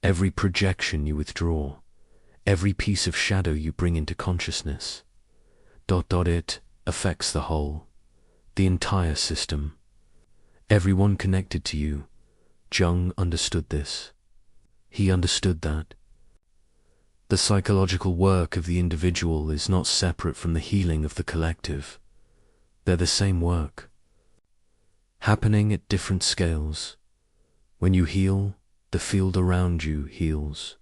every projection you withdraw, every piece of shadow you bring into consciousness, it affects the whole, the entire system, everyone connected to you. Jung understood this. He understood that the psychological work of the individual is not separate from the healing of the collective. They're the same work, happening at different scales. When you heal, the field around you heals.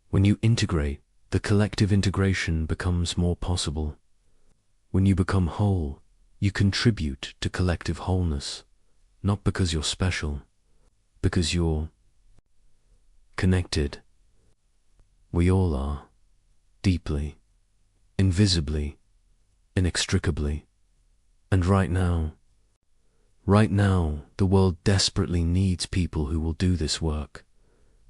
When you integrate, the collective integration becomes more possible. When you become whole, you contribute to collective wholeness, not because you're special, because you're connected. We all are, deeply, invisibly, inextricably. And right now, the world desperately needs people who will do this work,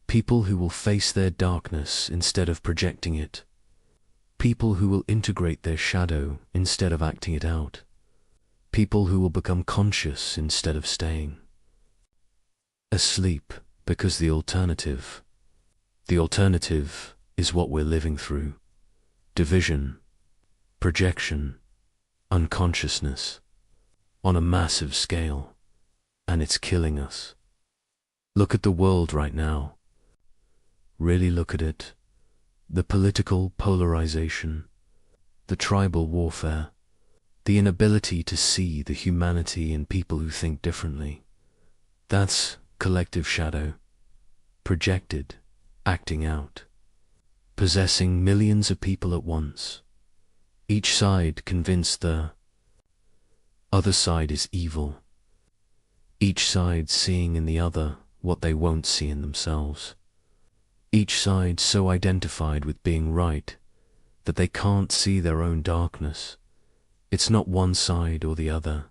People who will face their darkness instead of projecting it. People who will integrate their shadow instead of acting it out. People who will become conscious instead of staying asleep, because the alternative is what we're living through. Division, projection, unconsciousness, on a massive scale, and it's killing us. Look at the world right now. Really look at it. The political polarization, the tribal warfare, the inability to see the humanity in people who think differently. That's collective shadow, projected, acting out, possessing millions of people at once. Each side convinced the other side is evil. Each side seeing in the other what they won't see in themselves. Each side so identified with being right that they can't see their own darkness. It's not one side or the other.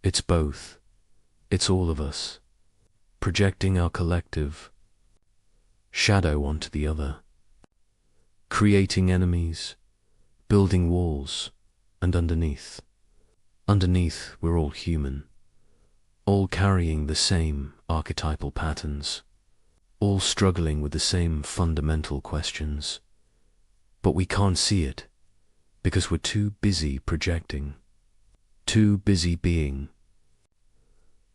It's both. It's all of us, projecting our collective shadow onto the other, creating enemies, building walls, and underneath we're all human, all carrying the same archetypal patterns, all struggling with the same fundamental questions. But we can't see it because we're too busy projecting, too busy being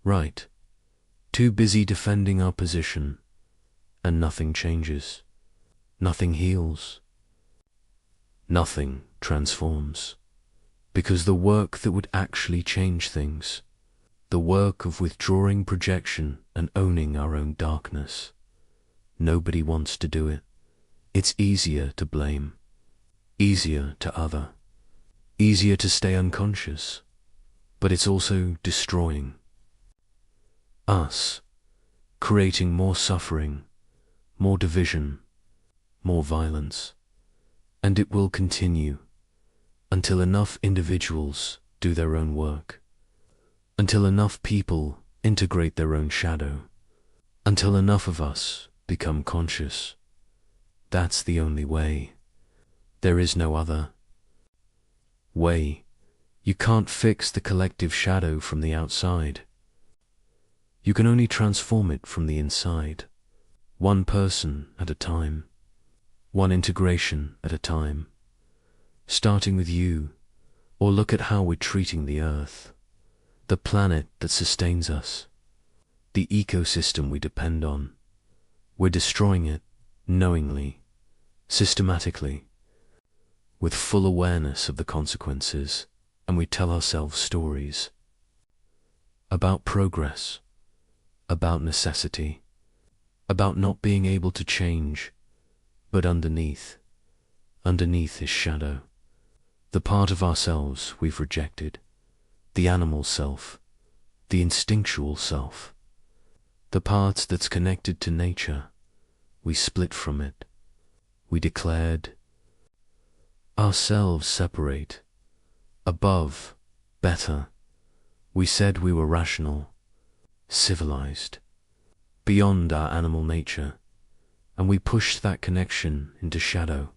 right, too busy defending our position, and nothing changes, nothing heals, nothing transforms. Because the work that would actually change things, the work of withdrawing projection and owning our own darkness, nobody wants to do it. It's easier to blame, easier to other, easier to stay unconscious, but it's also destroying us, creating more suffering, more division, more violence, and it will continue until enough individuals do their own work, until enough people integrate their own shadow, until enough of us become conscious. That's the only way. There is no other way. You can't fix the collective shadow from the outside. You can only transform it from the inside, one person at a time, one integration at a time, starting with you. Or look at how we're treating the earth, the planet that sustains us, the ecosystem we depend on. We're destroying it knowingly, systematically, with full awareness of the consequences, and we tell ourselves stories about progress, about necessity, about not being able to change, but underneath is shadow. The part of ourselves we've rejected, the animal self, the instinctual self, the part that's connected to nature, we split from it. We declared ourselves separate, above, better. We said we were rational, civilized, beyond our animal nature, and we pushed that connection into shadow.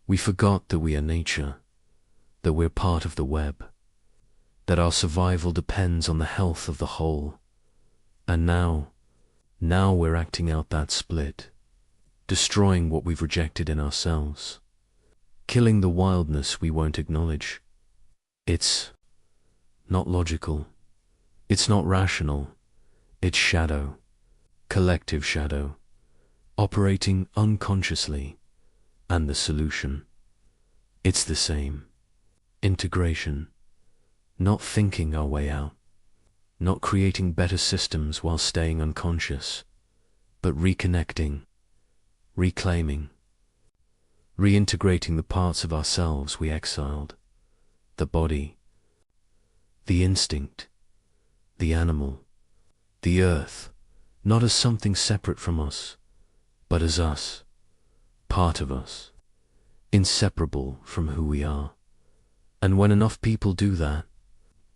We forgot that we are nature, that we're part of the web, that our survival depends on the health of the whole. And now we're acting out that split, destroying what we've rejected in ourselves, killing the wildness we won't acknowledge. It's not logical, it's not rational, it's shadow, collective shadow, operating unconsciously. And the solution, it's the same. Integration, not thinking our way out, not creating better systems while staying unconscious, but reconnecting, reclaiming, reintegrating the parts of ourselves we exiled, the body, the instinct, the animal, the earth, not as something separate from us, but as us, part of us, inseparable from who we are. And when enough people do that,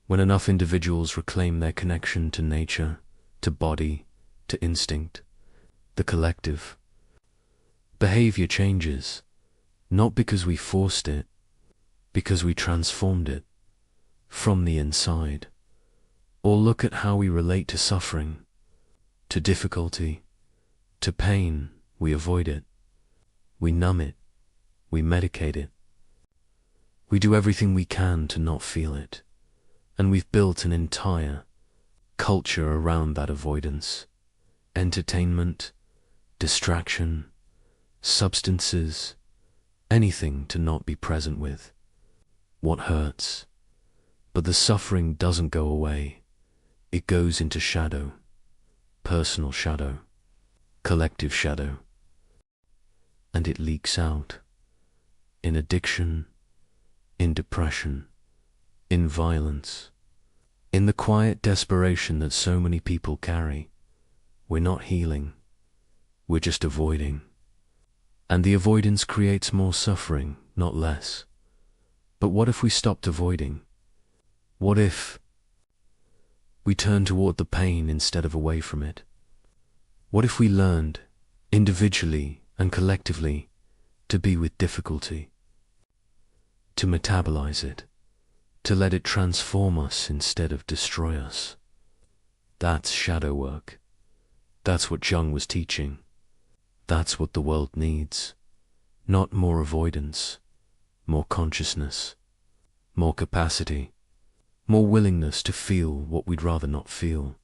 when enough individuals reclaim their connection to nature, to body, to instinct, the collective. Behavior changes, not because we forced it, because we transformed it from the inside. Or look at how we relate to suffering, to difficulty, to pain. We avoid it, we numb it, we medicate it. We do everything we can to not feel it, and we've built an entire culture around that avoidance. Entertainment, distraction, substances, anything to not be present with what hurts. But the suffering doesn't go away. It goes into shadow, personal shadow, collective shadow, and it leaks out in addiction, in depression, in violence, in the quiet desperation that so many people carry. We're not healing, we're just avoiding. And the avoidance creates more suffering, not less. But what if we stopped avoiding? What if we turned toward the pain instead of away from it? What if we learned, individually and collectively, to be with difficulty, to metabolize it, to let it transform us instead of destroy us? That's shadow work. That's what Jung was teaching. That's what the world needs. Not more avoidance, more consciousness, more capacity, more willingness to feel what we'd rather not feel.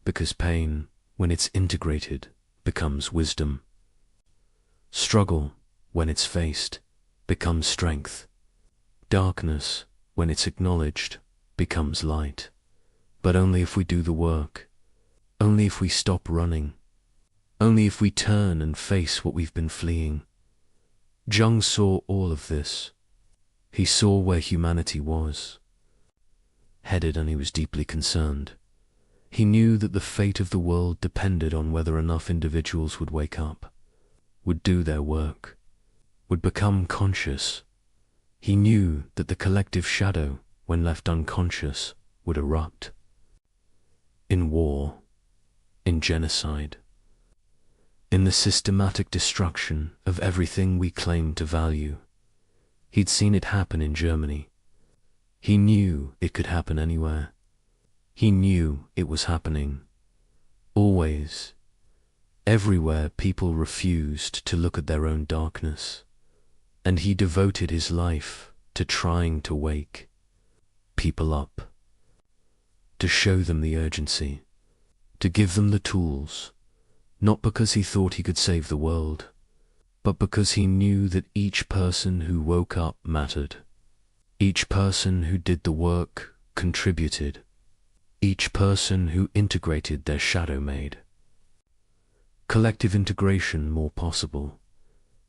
Because pain, when it's integrated, becomes wisdom. Struggle, when it's faced, becomes strength. Darkness, when it's acknowledged, becomes light. But only if we do the work. Only if we stop running. Only if we turn and face what we've been fleeing. Jung saw all of this. He saw where humanity was headed, and he was deeply concerned. He knew that the fate of the world depended on whether enough individuals would wake up, would do their work, would become conscious. He knew that the collective shadow, when left unconscious, would erupt. In war, in genocide, in the systematic destruction of everything we claim to value. He'd seen it happen in Germany. He knew it could happen anywhere. He knew it was happening. Always, everywhere, people refused to look at their own darkness, and he devoted his life to trying to wake people up, to show them the urgency, to give them the tools, not because he thought he could save the world, but because he knew that each person who woke up mattered. Each person who did the work contributed. Each person who integrated their shadow made collective integration more possible.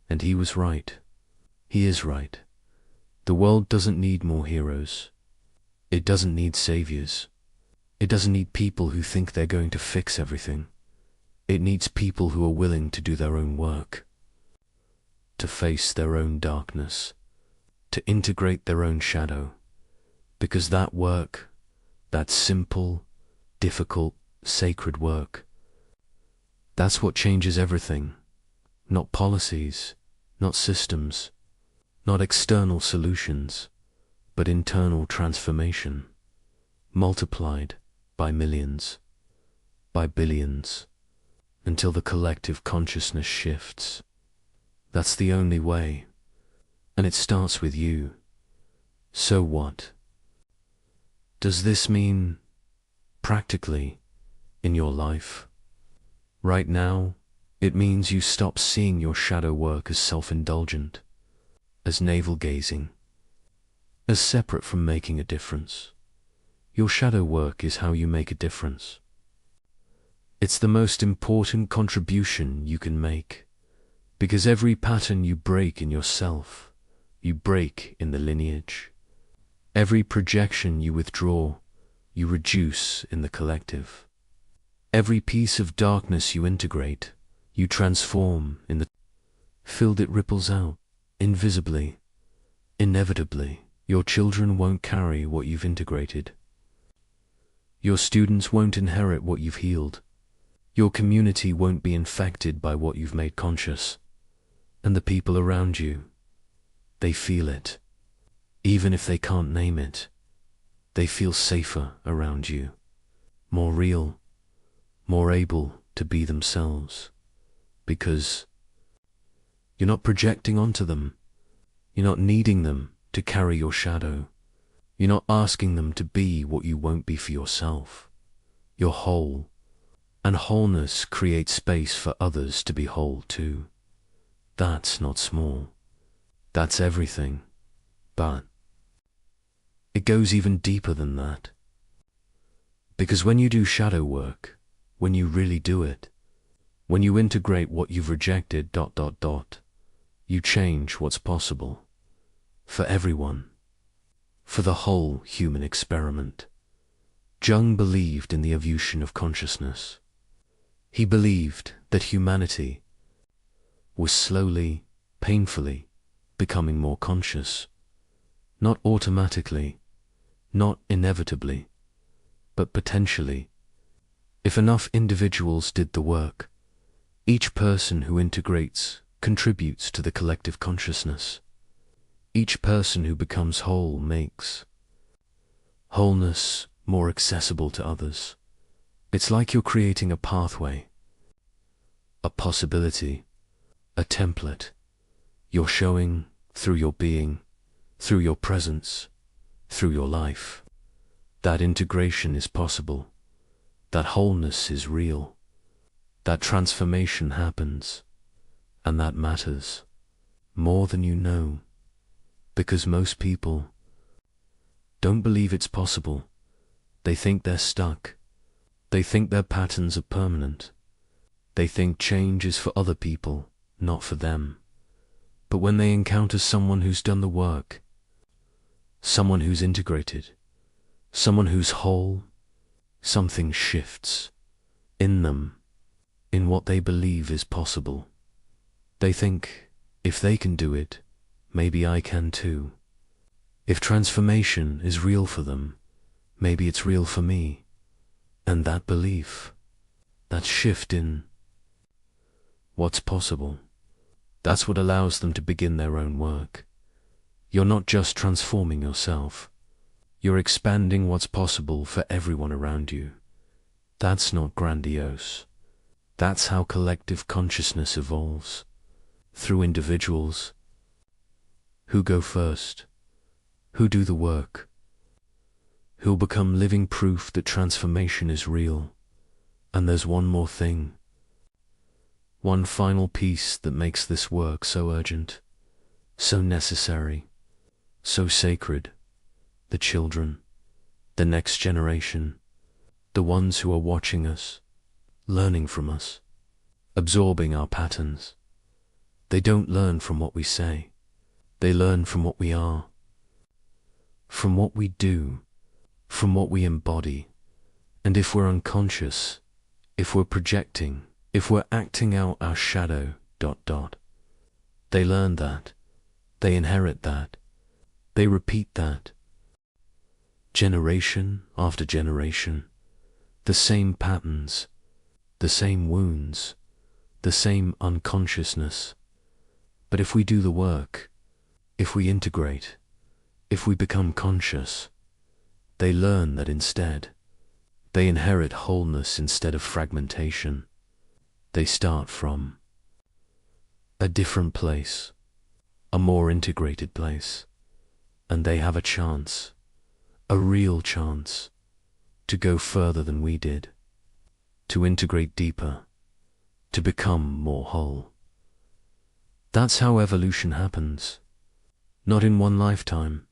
And he was right. He is right. The world doesn't need more heroes. It doesn't need saviors. It doesn't need people who think they're going to fix everything. It needs people who are willing to do their own work, to face their own darkness, to integrate their own shadow, because that work, that simple, difficult, sacred work, that's what changes everything. Not policies, not systems, not external solutions, but internal transformation, multiplied by millions, by billions, until the collective consciousness shifts. That's the only way, and it starts with you. So what? Does this mean, practically, in your life? Right now, it means you stop seeing your shadow work as self-indulgent, as navel-gazing, as separate from making a difference. Your shadow work is how you make a difference. It's the most important contribution you can make, because every pattern you break in yourself, you break in the lineage. Every projection you withdraw, you reduce in the collective. Every piece of darkness you integrate, you transform in the field. It ripples out, invisibly, inevitably. Your children won't carry what you've integrated. Your students won't inherit what you've healed. Your community won't be infected by what you've made conscious. And the people around you, they feel it. Even if they can't name it, they feel safer around you, more real, more able to be themselves, because you're not projecting onto them. You're not needing them to carry your shadow. You're not asking them to be what you won't be for yourself. You're whole, and wholeness creates space for others to be whole too. That's not small. That's everything. But it goes even deeper than that. Because when you do shadow work, when you really do it, when you integrate what you've rejected, you change what's possible. For everyone. For the whole human experiment. Jung believed in the evolution of consciousness. He believed that humanity was slowly, painfully becoming more conscious. Not automatically, not inevitably, but potentially. If enough individuals did the work, each person who integrates contributes to the collective consciousness. Each person who becomes whole makes wholeness more accessible to others. It's like you're creating a pathway, a possibility, a template. You're showing through your being, through your presence, through your life. That integration is possible. That wholeness is real. That transformation happens. And that matters more than you know. Because most people don't believe it's possible. They think they're stuck. They think their patterns are permanent. They think change is for other people, not for them. But when they encounter someone who's done the work, someone who's integrated, someone who's whole, something shifts in them, in what they believe is possible. They think, if they can do it, maybe I can too. If transformation is real for them, maybe it's real for me. And that belief, that shift in what's possible, that's what allows them to begin their own work. You're not just transforming yourself. You're expanding what's possible for everyone around you. That's not grandiose. That's how collective consciousness evolves. Through individuals who go first, who do the work, who'll become living proof that transformation is real. And there's one more thing, one final piece that makes this work so urgent, so necessary, so sacred. The children, the next generation, the ones who are watching us, learning from us, absorbing our patterns. They don't learn from what we say. They learn from what we are, from what we do, from what we embody. And if we're unconscious, if we're projecting, if we're acting out our shadow, they learn that, they inherit that, they repeat that. Generation after generation, the same patterns, the same wounds, the same unconsciousness. But if we do the work, if we integrate, if we become conscious, they learn that instead. They inherit wholeness instead of fragmentation. They start from a different place, a more integrated place, and they have a chance, a real chance, to go further than we did, to integrate deeper, to become more whole. That's how evolution happens, not in one lifetime,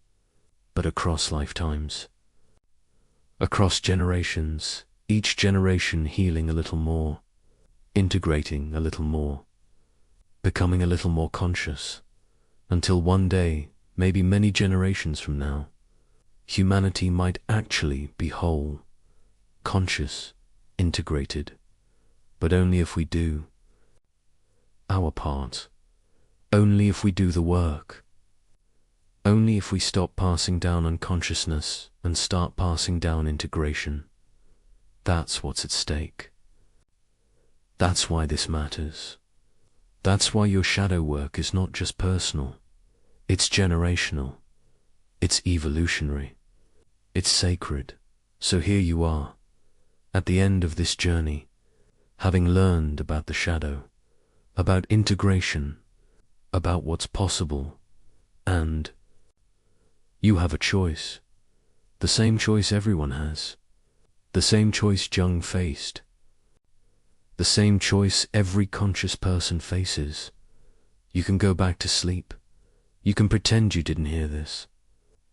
but across lifetimes, across generations, each generation healing a little more, integrating a little more, becoming a little more conscious, until one day, maybe many generations from now, humanity might actually be whole, conscious, integrated, but only if we do our part, only if we do the work, only if we stop passing down unconsciousness and start passing down integration. That's what's at stake. That's why this matters. That's why your shadow work is not just personal. It's generational. It's evolutionary. It's sacred. So here you are, at the end of this journey, having learned about the shadow, about integration, about what's possible, and you have a choice. The same choice everyone has. The same choice Jung faced. The same choice every conscious person faces. You can go back to sleep. You can pretend you didn't hear this.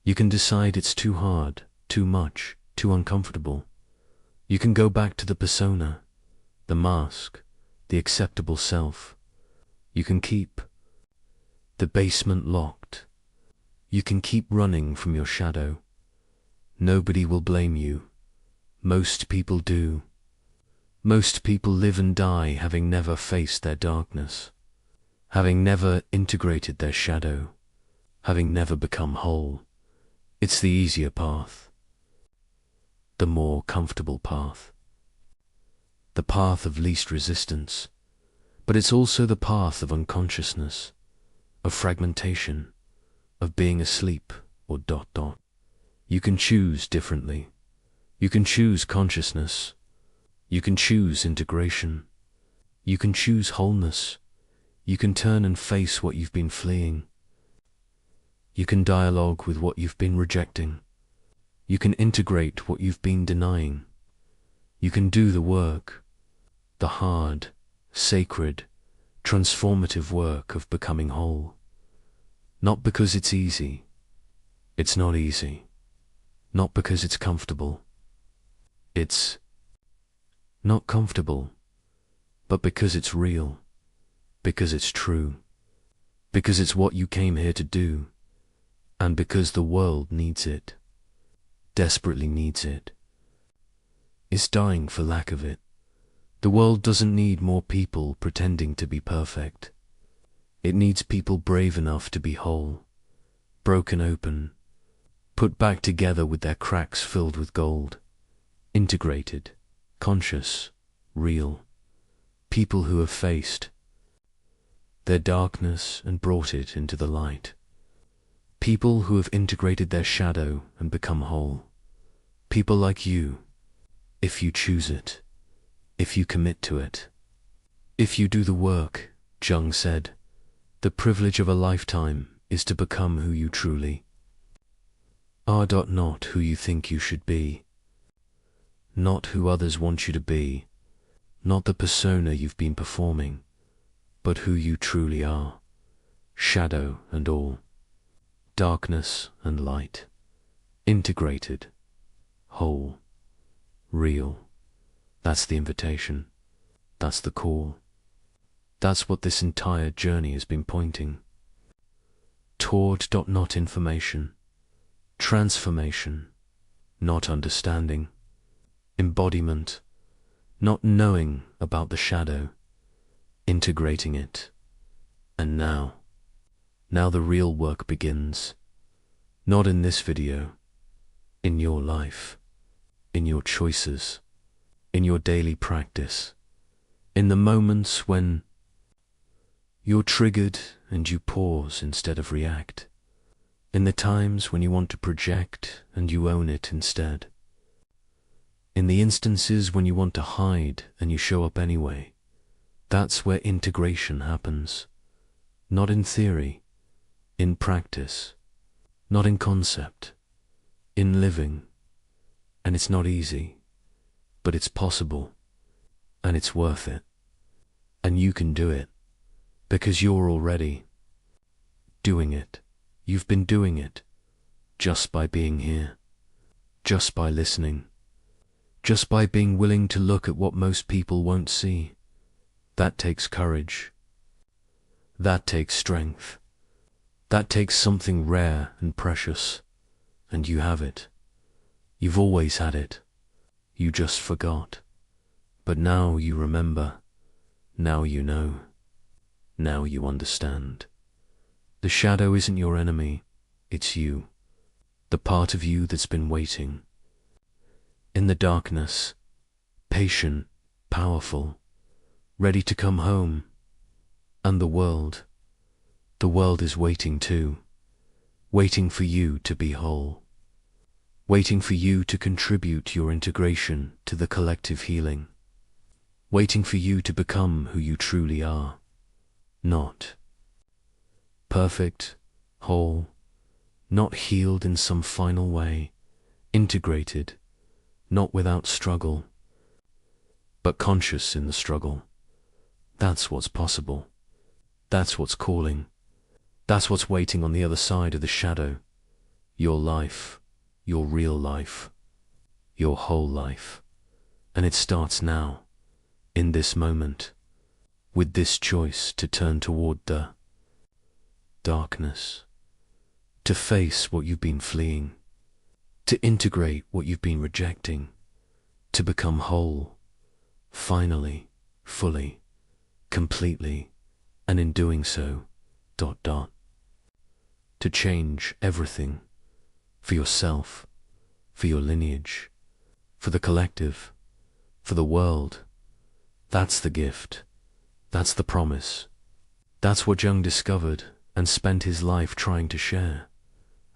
You can decide it's too hard, too much, too uncomfortable. You can go back to the persona, the mask, the acceptable self. You can keep the basement locked. You can keep running from your shadow. Nobody will blame you. Most people do. Most people live and die having never faced their darkness, having never integrated their shadow, having never become whole. It's the easier path, the more comfortable path, the path of least resistance, but it's also the path of unconsciousness, of fragmentation, of being asleep or ... You can choose differently. You can choose consciousness. You can choose integration. You can choose wholeness. You can turn and face what you've been fleeing. You can dialogue with what you've been rejecting. You can integrate what you've been denying. You can do the work, the hard, sacred, transformative work of becoming whole. Not because it's easy. It's not easy. Not because it's comfortable. It's not comfortable, but because it's real, because it's true, because it's what you came here to do, and because the world needs it, desperately needs it. It's dying for lack of it. The world doesn't need more people pretending to be perfect. It needs people brave enough to be whole, broken open, put back together with their cracks filled with gold, integrated, conscious, real, people who have faced their darkness and brought it into the light, people who have integrated their shadow and become whole, people like you, if you choose it, if you commit to it, if you do the work. Jung said, the privilege of a lifetime is to become who you truly are. Not who you think you should be, not who others want you to be, not the persona you've been performing, but who you truly are, shadow and all, darkness and light, integrated, whole, real. That's the invitation. That's the call. That's what this entire journey has been pointing toward. Not information, transformation, not understanding, embodiment, not knowing about the shadow, integrating it. And now the real work begins. Not in this video, in your life, in your choices, in your daily practice, in the moments when you're triggered and you pause instead of react, in the times when you want to project and you own it instead, in the instances when you want to hide and you show up anyway. That's where integration happens. Not in theory, in practice, not in concept, in living. And it's not easy, but it's possible, and it's worth it. And you can do it, because you're already doing it. You've been doing it, just by being here, just by listening, just by being willing to look at what most people won't see. That takes courage. That takes strength. That takes something rare and precious, and you have it. You've always had it. You just forgot. But now you remember. Now you know. Now you understand. The shadow isn't your enemy. It's you. The part of you that's been waiting. In the darkness, patient, powerful, ready to come home. And the world is waiting too, waiting for you to be whole, waiting for you to contribute your integration to the collective healing, waiting for you to become who you truly are, not perfect, whole, not healed in some final way, integrated, not without struggle, but conscious in the struggle. That's what's possible. That's what's calling. That's what's waiting on the other side of the shadow. Your life, your real life, your whole life. And it starts now, in this moment, with this choice to turn toward the darkness, to face what you've been fleeing, to integrate what you've been rejecting, to become whole, finally, fully, completely, and in doing so, ... to change everything for yourself, for your lineage, for the collective, for the world. That's the gift. That's the promise. That's what Jung discovered and spent his life trying to share.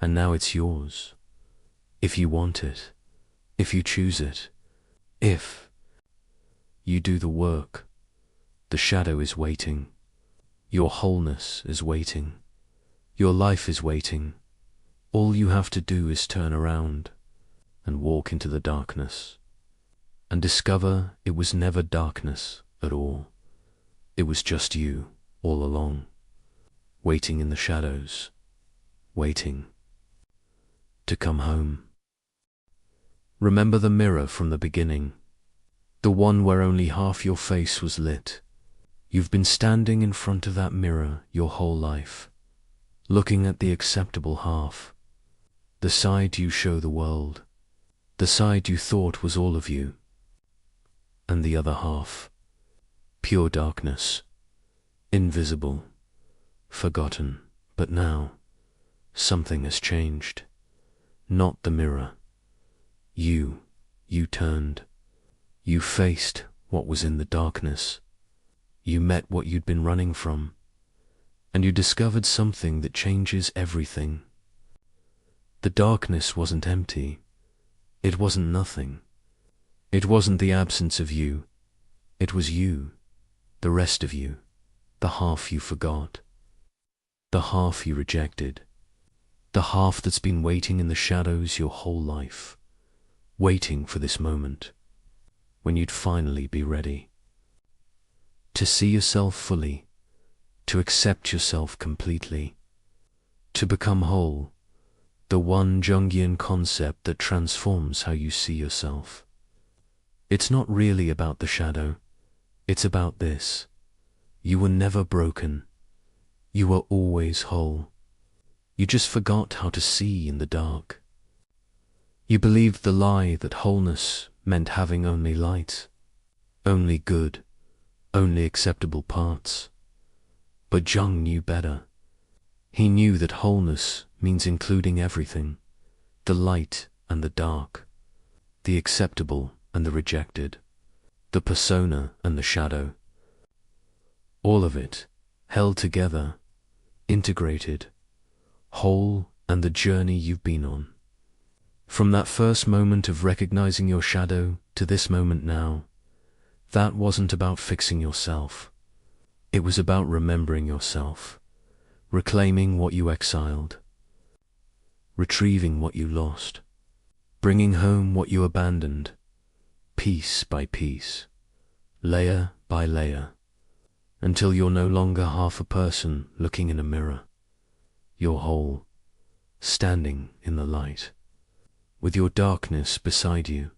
And now it's yours. If you want it, if you choose it, if you do the work, the shadow is waiting. Your wholeness is waiting. Your life is waiting. All you have to do is turn around and walk into the darkness and discover it was never darkness at all. It was just you all along, waiting in the shadows, waiting to come home. Remember the mirror from the beginning, the one where only half your face was lit. You've been standing in front of that mirror your whole life, looking at the acceptable half, the side you show the world, the side you thought was all of you, and the other half, pure darkness, invisible, forgotten. But now, something has changed. Not the mirror. You turned. You faced what was in the darkness. You met what you'd been running from, and you discovered something that changes everything. The darkness wasn't empty. It wasn't nothing. It wasn't the absence of you. It was you, the rest of you, the half you forgot, the half you rejected, the half that's been waiting in the shadows your whole life, waiting for this moment, when you'd finally be ready to see yourself fully, to accept yourself completely, to become whole, the one Jungian concept that transforms how you see yourself. It's not really about the shadow, it's about this. You were never broken. You were always whole. You just forgot how to see in the dark. You believed the lie that wholeness meant having only light, only good, only acceptable parts. But Jung knew better. He knew that wholeness means including everything, the light and the dark, the acceptable and the rejected, the persona and the shadow. All of it, held together, integrated, whole, and the journey you've been on. From that first moment of recognizing your shadow to this moment now, that wasn't about fixing yourself. It was about remembering yourself, reclaiming what you exiled, retrieving what you lost, bringing home what you abandoned, piece by piece, layer by layer, until you're no longer half a person looking in a mirror. You're whole, standing in the light, with your darkness beside you,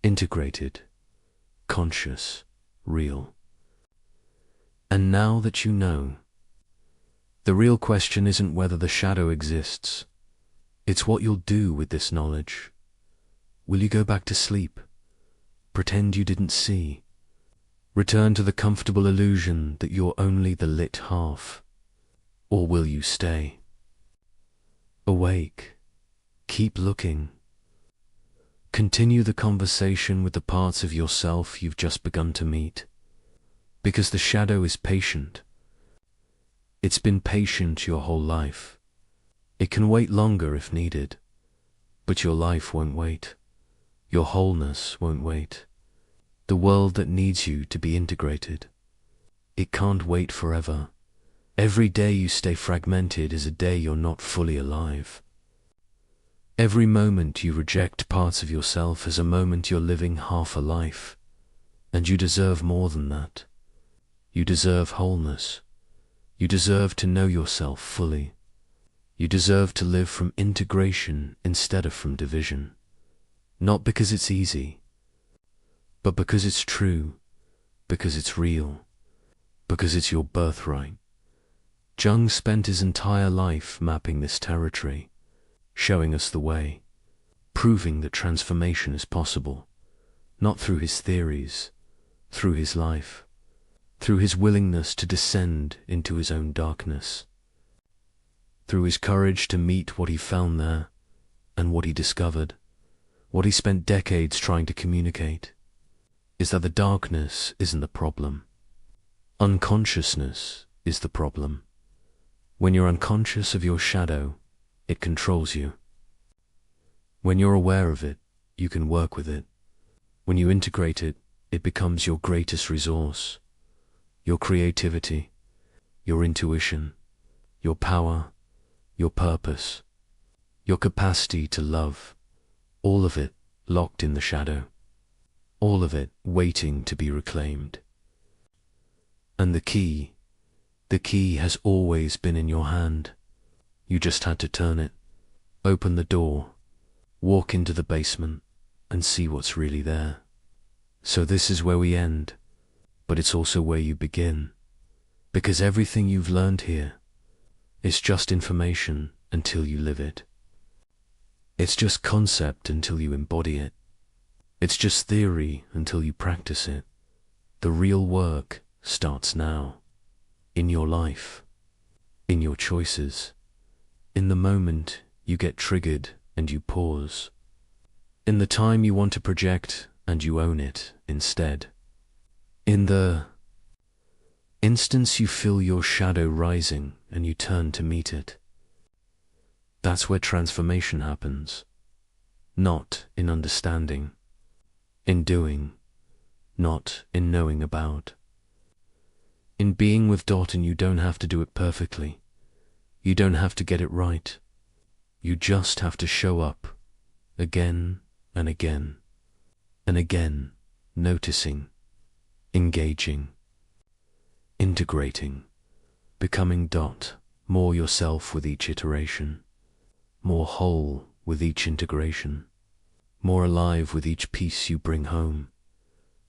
integrated, conscious, real. And now that you know, the real question isn't whether the shadow exists. It's what you'll do with this knowledge. Will you go back to sleep? Pretend you didn't see? Return to the comfortable illusion that you're only the lit half? Or will you stay awake? Keep looking. Continue the conversation with the parts of yourself you've just begun to meet. Because the shadow is patient. It's been patient your whole life. It can wait longer if needed, but your life won't wait. Your wholeness won't wait. The world that needs you to be integrated, it can't wait forever. Every day you stay fragmented is a day you're not fully alive. Every moment you reject parts of yourself is a moment you're living half a life. And you deserve more than that. You deserve wholeness. You deserve to know yourself fully. You deserve to live from integration instead of from division. Not because it's easy, but because it's true, because it's real, because it's your birthright. Jung spent his entire life mapping this territory, showing us the way, proving that transformation is possible, not through his theories, through his life, through his willingness to descend into his own darkness, through his courage to meet what he found there and what he discovered, what he spent decades trying to communicate, is that the darkness isn't the problem. Unconsciousness is the problem. When you're unconscious of your shadow, it controls you. When you're aware of it, you can work with it. When you integrate it, it becomes your greatest resource. Your creativity, your intuition, your power, your purpose, your capacity to love, all of it locked in the shadow, all of it waiting to be reclaimed. And the key has always been in your hand. You just had to turn it, open the door, walk into the basement, and see what's really there. So this is where we end, but it's also where you begin, because everything you've learned here is just information until you live it. It's just concept until you embody it. It's just theory until you practice it. The real work starts now, in your life, in your choices, in the moment you get triggered and you pause, in the time you want to project and you own it instead, in the instance you feel your shadow rising and you turn to meet it. That's where transformation happens, not in understanding, in doing, not in knowing about. In being with Dot, and you don't have to do it perfectly. You don't have to get it right. You just have to show up again and again and again, noticing, engaging, integrating, becoming Dot, more yourself with each iteration, more whole with each integration, more alive with each piece you bring home,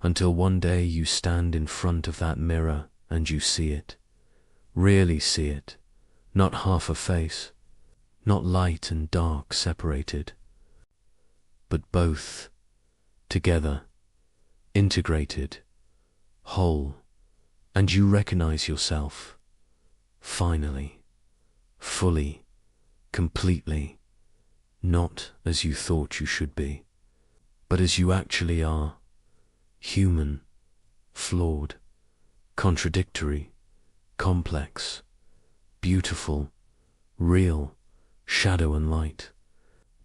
until one day you stand in front of that mirror and you see it, really see it, not half a face, not light and dark separated, but both, together, integrated, whole, and you recognize yourself, finally, fully, completely, not as you thought you should be, but as you actually are, human, flawed, contradictory, complex, beautiful, real, shadow and light,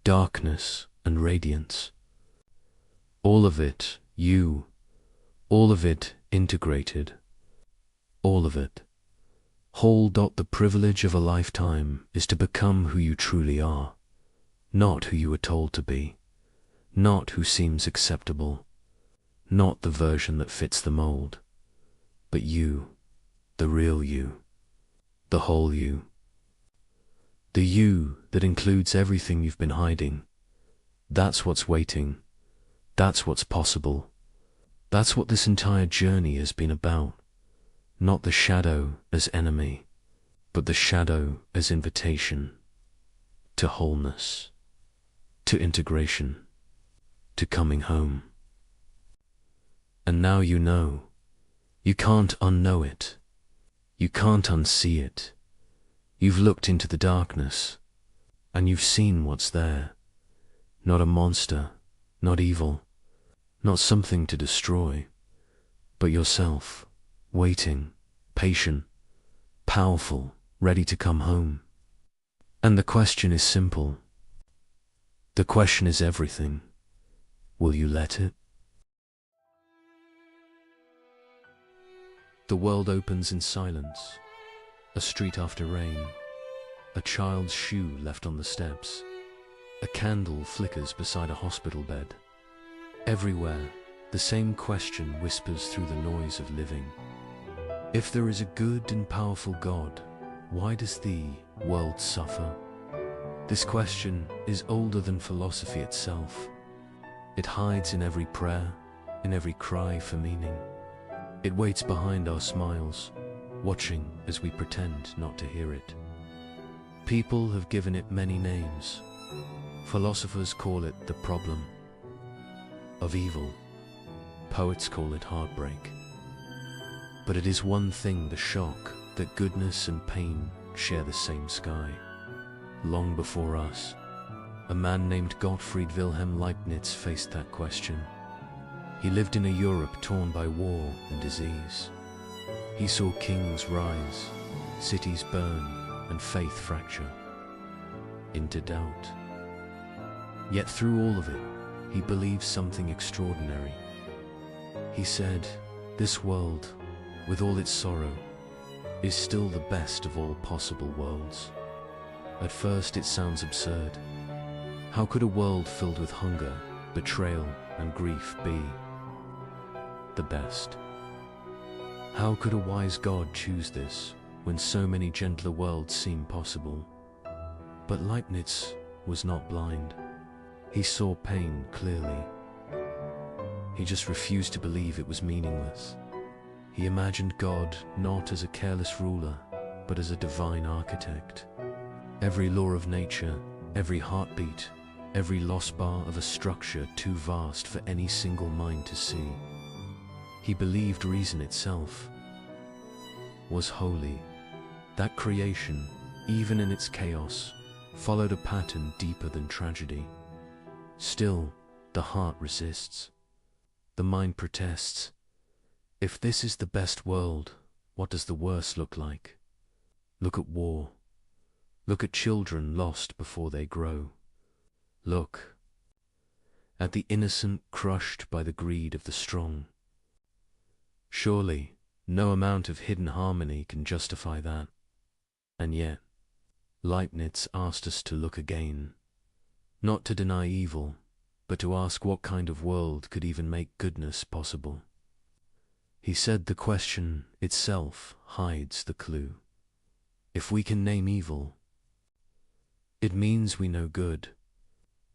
darkness and radiance. All of it, you, all of it integrated, all of it. Whole. The privilege of a lifetime is to become who you truly are, not who you were told to be, not who seems acceptable, not the version that fits the mold, but you, the real you, the whole you. The you that includes everything you've been hiding. That's what's waiting. That's what's possible. That's what this entire journey has been about. Not the shadow as enemy, but the shadow as invitation to wholeness, to integration, to coming home. And now you know. You can't unknow it. You can't unsee it. You've looked into the darkness, and you've seen what's there. Not a monster, not evil, not something to destroy, but yourself, waiting, patient, powerful, ready to come home. And the question is simple. The question is everything. Will you let it? The world opens in silence. A street after rain. A child's shoe left on the steps. A candle flickers beside a hospital bed. Everywhere, the same question whispers through the noise of living. If there is a good and powerful God, why does the world suffer? This question is older than philosophy itself. It hides in every prayer, in every cry for meaning. It waits behind our smiles, watching as we pretend not to hear it. People have given it many names. Philosophers call it the problem of evil. Poets call it heartbreak. But it is one thing, the shock, that goodness and pain share the same sky. Long before us, a man named Gottfried Wilhelm Leibniz faced that question. He lived in a Europe torn by war and disease. He saw kings rise, cities burn, and faith fracture into doubt. Yet through all of it, he believed something extraordinary. He said, "This world, with all its sorrow, is still the best of all possible worlds." At first it sounds absurd. How could a world filled with hunger, betrayal, and grief be the best? How could a wise God choose this when so many gentler worlds seem possible? But Leibniz was not blind. He saw pain clearly. He just refused to believe it was meaningless. He imagined God not as a careless ruler, but as a divine architect. Every law of nature, every heartbeat, every lost bar of a structure too vast for any single mind to see. He believed reason itself was holy, that creation, even in its chaos, followed a pattern deeper than tragedy. Still, the heart resists. The mind protests. If this is the best world, what does the worst look like? Look at war. Look at children lost before they grow. Look at the innocent crushed by the greed of the strong. Surely, no amount of hidden harmony can justify that. And yet, Leibniz asked us to look again, not to deny evil, but to ask what kind of world could even make goodness possible. He said the question itself hides the clue. If we can name evil, it means we know good.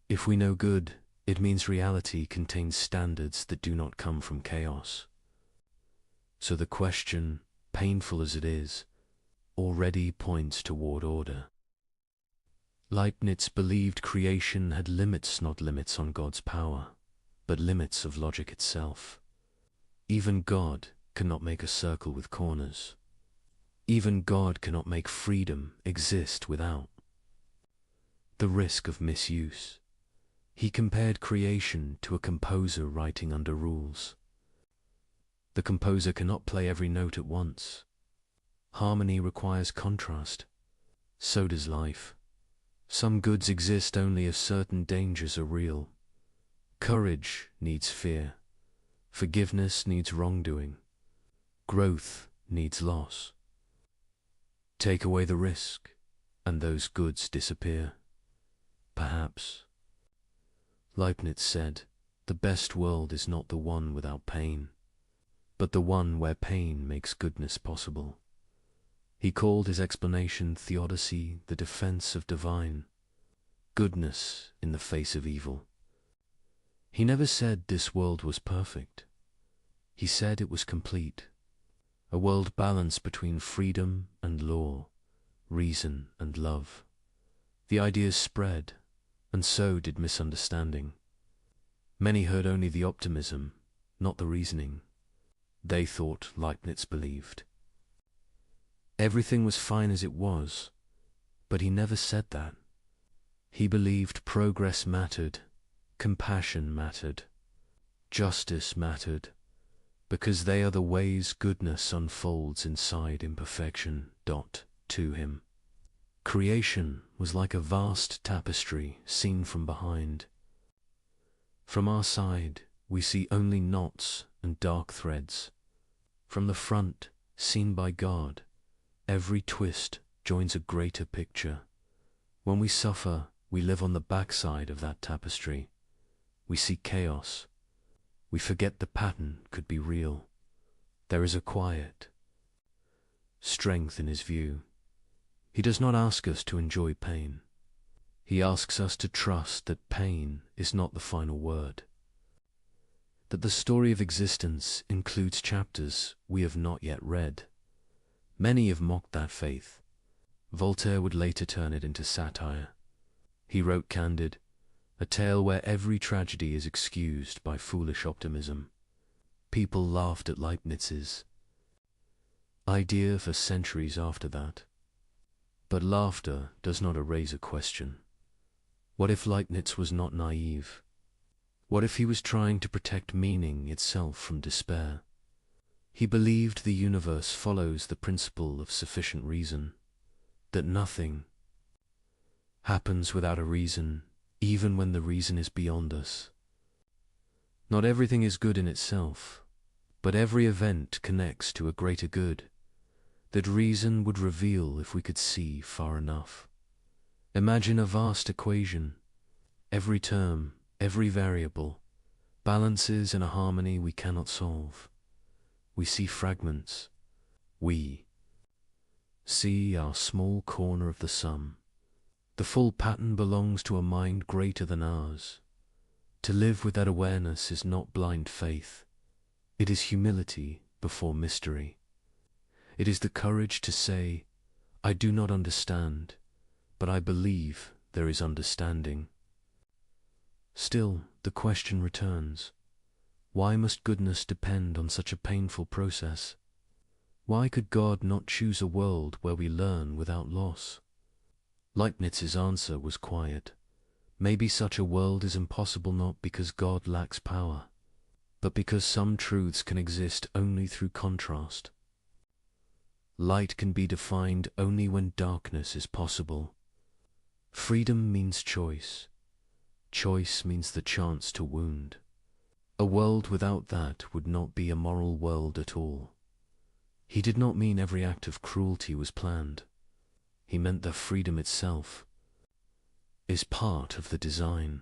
If we know good, it means reality contains standards that do not come from chaos. So the question, painful as it is, already points toward order. Leibniz believed creation had limits, not limits on God's power, but limits of logic itself. Even God cannot make a circle with corners. Even God cannot make freedom exist without the risk of misuse. He compared creation to a composer writing under rules. The composer cannot play every note at once. Harmony requires contrast. So does life. Some goods exist only if certain dangers are real. Courage needs fear. Forgiveness needs wrongdoing. Growth needs loss. Take away the risk, and those goods disappear. Perhaps. Leibniz said, the best world is not the one without pain, but the one where pain makes goodness possible. He called his explanation theodicy, the defense of divine goodness in the face of evil. He never said this world was perfect. He said it was complete, a world balanced between freedom and law, reason and love. The ideas spread, and so did misunderstanding. Many heard only the optimism, not the reasoning. They thought Leibniz believed everything was fine as it was, but he never said that. He believed progress mattered, compassion mattered, justice mattered, because they are the ways goodness unfolds inside imperfection. To him, creation was like a vast tapestry seen from behind. From our side, we see only knots and dark threads. From the front, seen by God, every twist joins a greater picture. When we suffer, we live on the backside of that tapestry. We see chaos. We forget the pattern could be real. There is a quiet strength in his view. He does not ask us to enjoy pain. He asks us to trust that pain is not the final word. That the story of existence includes chapters we have not yet read. Many have mocked that faith. Voltaire would later turn it into satire. He wrote Candide, a tale where every tragedy is excused by foolish optimism. People laughed at Leibniz's idea for centuries after that. But laughter does not erase a question. What if Leibniz was not naive? What if he was trying to protect meaning itself from despair? He believed the universe follows the principle of sufficient reason, that nothing happens without a reason, even when the reason is beyond us. Not everything is good in itself, but every event connects to a greater good that reason would reveal if we could see far enough. Imagine a vast equation. Every term, every variable, balances in a harmony we cannot solve. We see fragments. We see our small corner of the sum. The full pattern belongs to a mind greater than ours. To live with that awareness is not blind faith. It is humility before mystery. It is the courage to say, I do not understand, but I believe there is understanding. Still, the question returns. Why must goodness depend on such a painful process? Why could God not choose a world where we learn without loss? Leibniz's answer was quiet. Maybe such a world is impossible not because God lacks power, but because some truths can exist only through contrast. Light can be defined only when darkness is possible. Freedom means choice. Choice means the chance to wound. A world without that would not be a moral world at all. He did not mean every act of cruelty was planned. He meant that freedom itself is part of the design,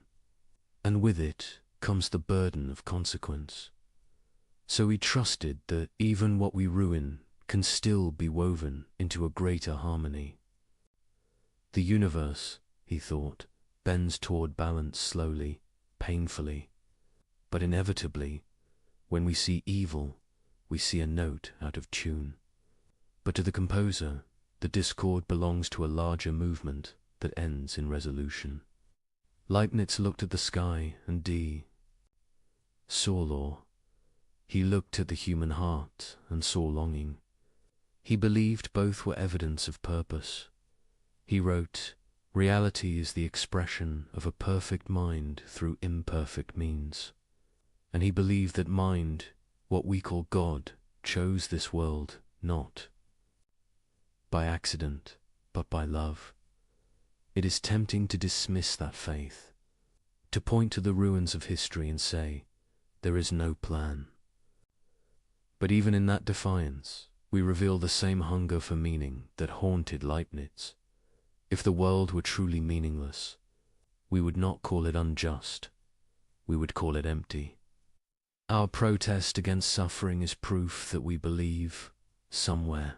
and with it comes the burden of consequence. So he trusted that even what we ruin can still be woven into a greater harmony. The universe, he thought, bends toward balance slowly, painfully, but inevitably, when we see evil, we see a note out of tune. But to the composer, the discord belongs to a larger movement that ends in resolution. Leibniz looked at the sky and saw law. He looked at the human heart and saw longing. He believed both were evidence of purpose. He wrote, reality is the expression of a perfect mind through imperfect means. And he believed that mind, what we call God, chose this world not by accident, but by love. It is tempting to dismiss that faith, to point to the ruins of history and say, there is no plan. But even in that defiance, we reveal the same hunger for meaning that haunted Leibniz. If the world were truly meaningless, we would not call it unjust, we would call it empty. Our protest against suffering is proof that we believe, somewhere,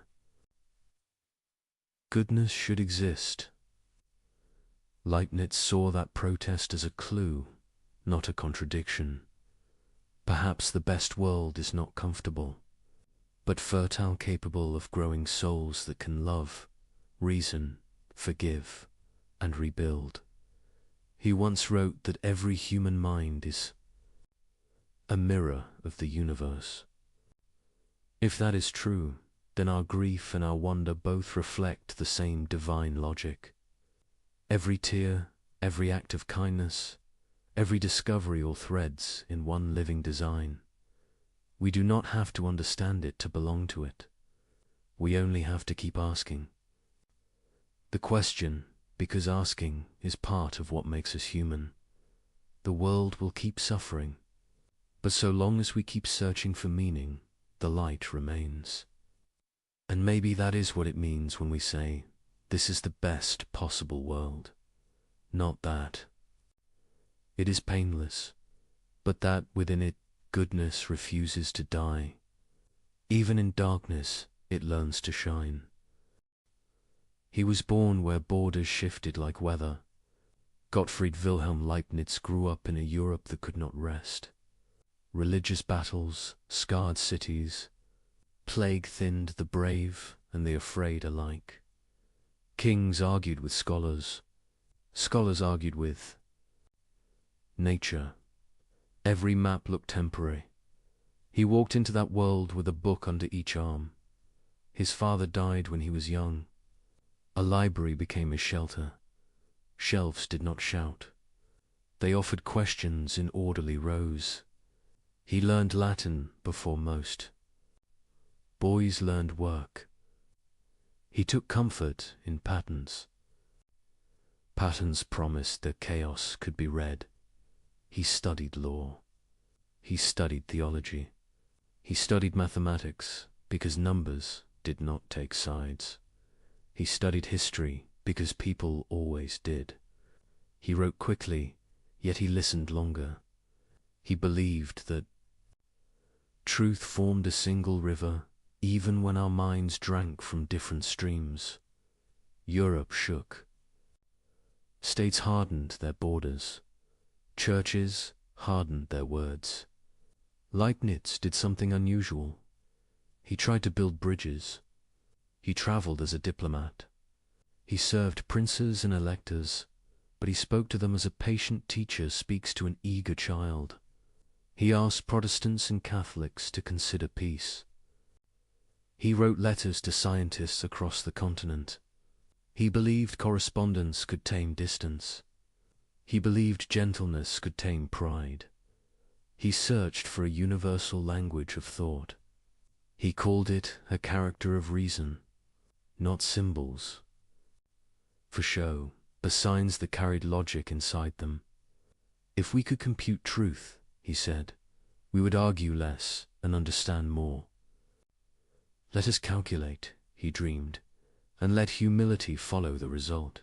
goodness should exist. Leibniz saw that protest as a clue, not a contradiction. Perhaps the best world is not comfortable, but fertile, capable of growing souls that can love, reason, forgive, and rebuild. He once wrote that every human mind is a mirror of the universe. If that is true, then our grief and our wonder both reflect the same divine logic. Every tear, every act of kindness, every discovery all threads in one living design. We do not have to understand it to belong to it. We only have to keep asking. The question, because asking, is part of what makes us human. The world will keep suffering, but so long as we keep searching for meaning, the light remains. And maybe that is what it means when we say, this is the best possible world. Not that it is painless, but that within it goodness refuses to die. Even in darkness, it learns to shine. He was born where borders shifted like weather. Gottfried Wilhelm Leibniz grew up in a Europe that could not rest. Religious battles, scarred cities, plague thinned the brave and the afraid alike. Kings argued with scholars. Scholars argued with nature. Every map looked temporary. He walked into that world with a book under each arm. His father died when he was young. A library became his shelter. Shelves did not shout. They offered questions in orderly rows. He learned Latin before most. Boys learned work. He took comfort in patterns. Patterns promised that chaos could be read. He studied law. He studied theology. He studied mathematics because numbers did not take sides. He studied history because people always did. He wrote quickly, yet he listened longer. He believed that truth formed a single river, even when our minds drank from different streams. Europe shook. States hardened their borders. Churches hardened their words. Leibniz did something unusual. He tried to build bridges. He traveled as a diplomat. He served princes and electors, but he spoke to them as a patient teacher speaks to an eager child. He asked Protestants and Catholics to consider peace. He wrote letters to scientists across the continent. He believed correspondence could tame distance. He believed gentleness could tame pride. He searched for a universal language of thought. He called it a character of reason, not symbols for show, but signs that carried logic inside them. If we could compute truth, he said, we would argue less and understand more. Let us calculate, he dreamed, and let humility follow the result.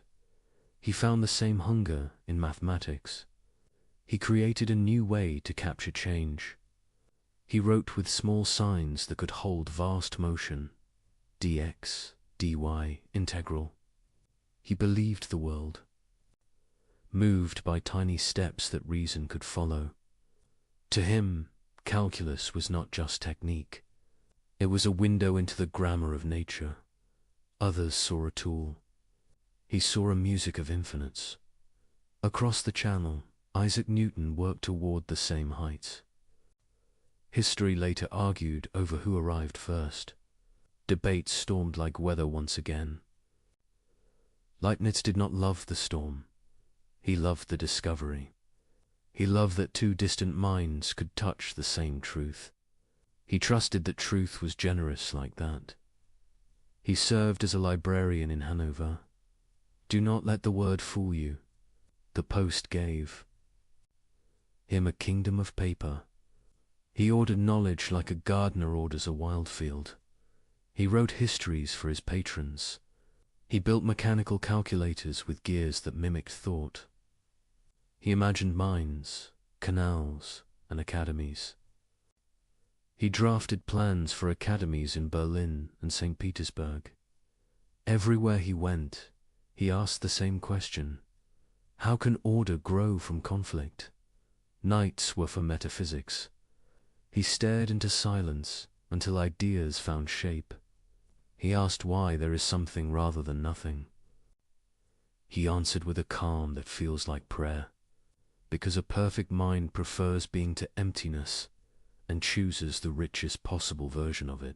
He found the same hunger in mathematics. He created a new way to capture change. He wrote with small signs that could hold vast motion, dx, dy, integral. He believed the world, moved by tiny steps that reason could follow. To him, calculus was not just technique. It was a window into the grammar of nature. Others saw a tool. He saw a music of infinites. Across the channel, Isaac Newton worked toward the same heights. History later argued over who arrived first. Debates stormed like weather once again. Leibniz did not love the storm. He loved the discovery. He loved that two distant minds could touch the same truth. He trusted that truth was generous like that. He served as a librarian in Hanover. Do not let the word fool you. The post gave him a kingdom of paper. He ordered knowledge like a gardener orders a wild field. He wrote histories for his patrons. He built mechanical calculators with gears that mimicked thought. He imagined mines, canals, and academies. He drafted plans for academies in Berlin and St. Petersburg. Everywhere he went, he asked the same question. How can order grow from conflict? Nights were for metaphysics. He stared into silence until ideas found shape. He asked why there is something rather than nothing. He answered with a calm that feels like prayer, because a perfect mind prefers being to emptiness and chooses the richest possible version of it.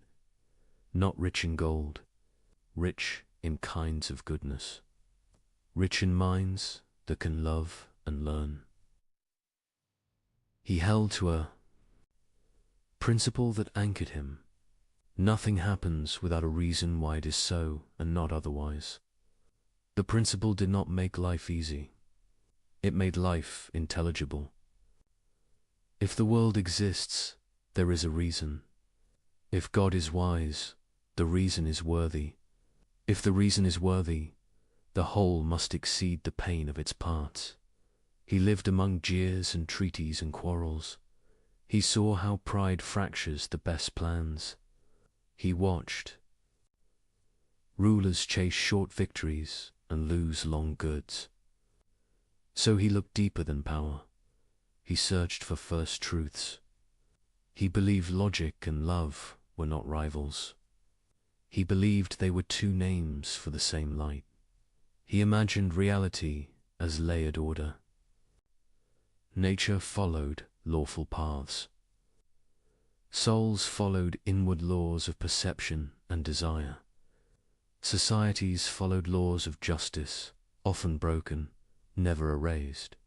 Not rich in gold, rich in kinds of goodness. Rich in minds that can love and learn. He held to a principle that anchored him. Nothing happens without a reason why it is so and not otherwise. The principle did not make life easy. It made life intelligible. If the world exists, there is a reason. If God is wise, the reason is worthy. If the reason is worthy, the whole must exceed the pain of its parts. He lived among jeers and treaties and quarrels. He saw how pride fractures the best plans. He watched rulers chase short victories and lose long goods. So he looked deeper than power. He searched for first truths. He believed logic and love were not rivals. He believed they were two names for the same light. He imagined reality as layered order. Nature followed lawful paths. Souls followed inward laws of perception and desire. Societies followed laws of justice, often broken, never erased.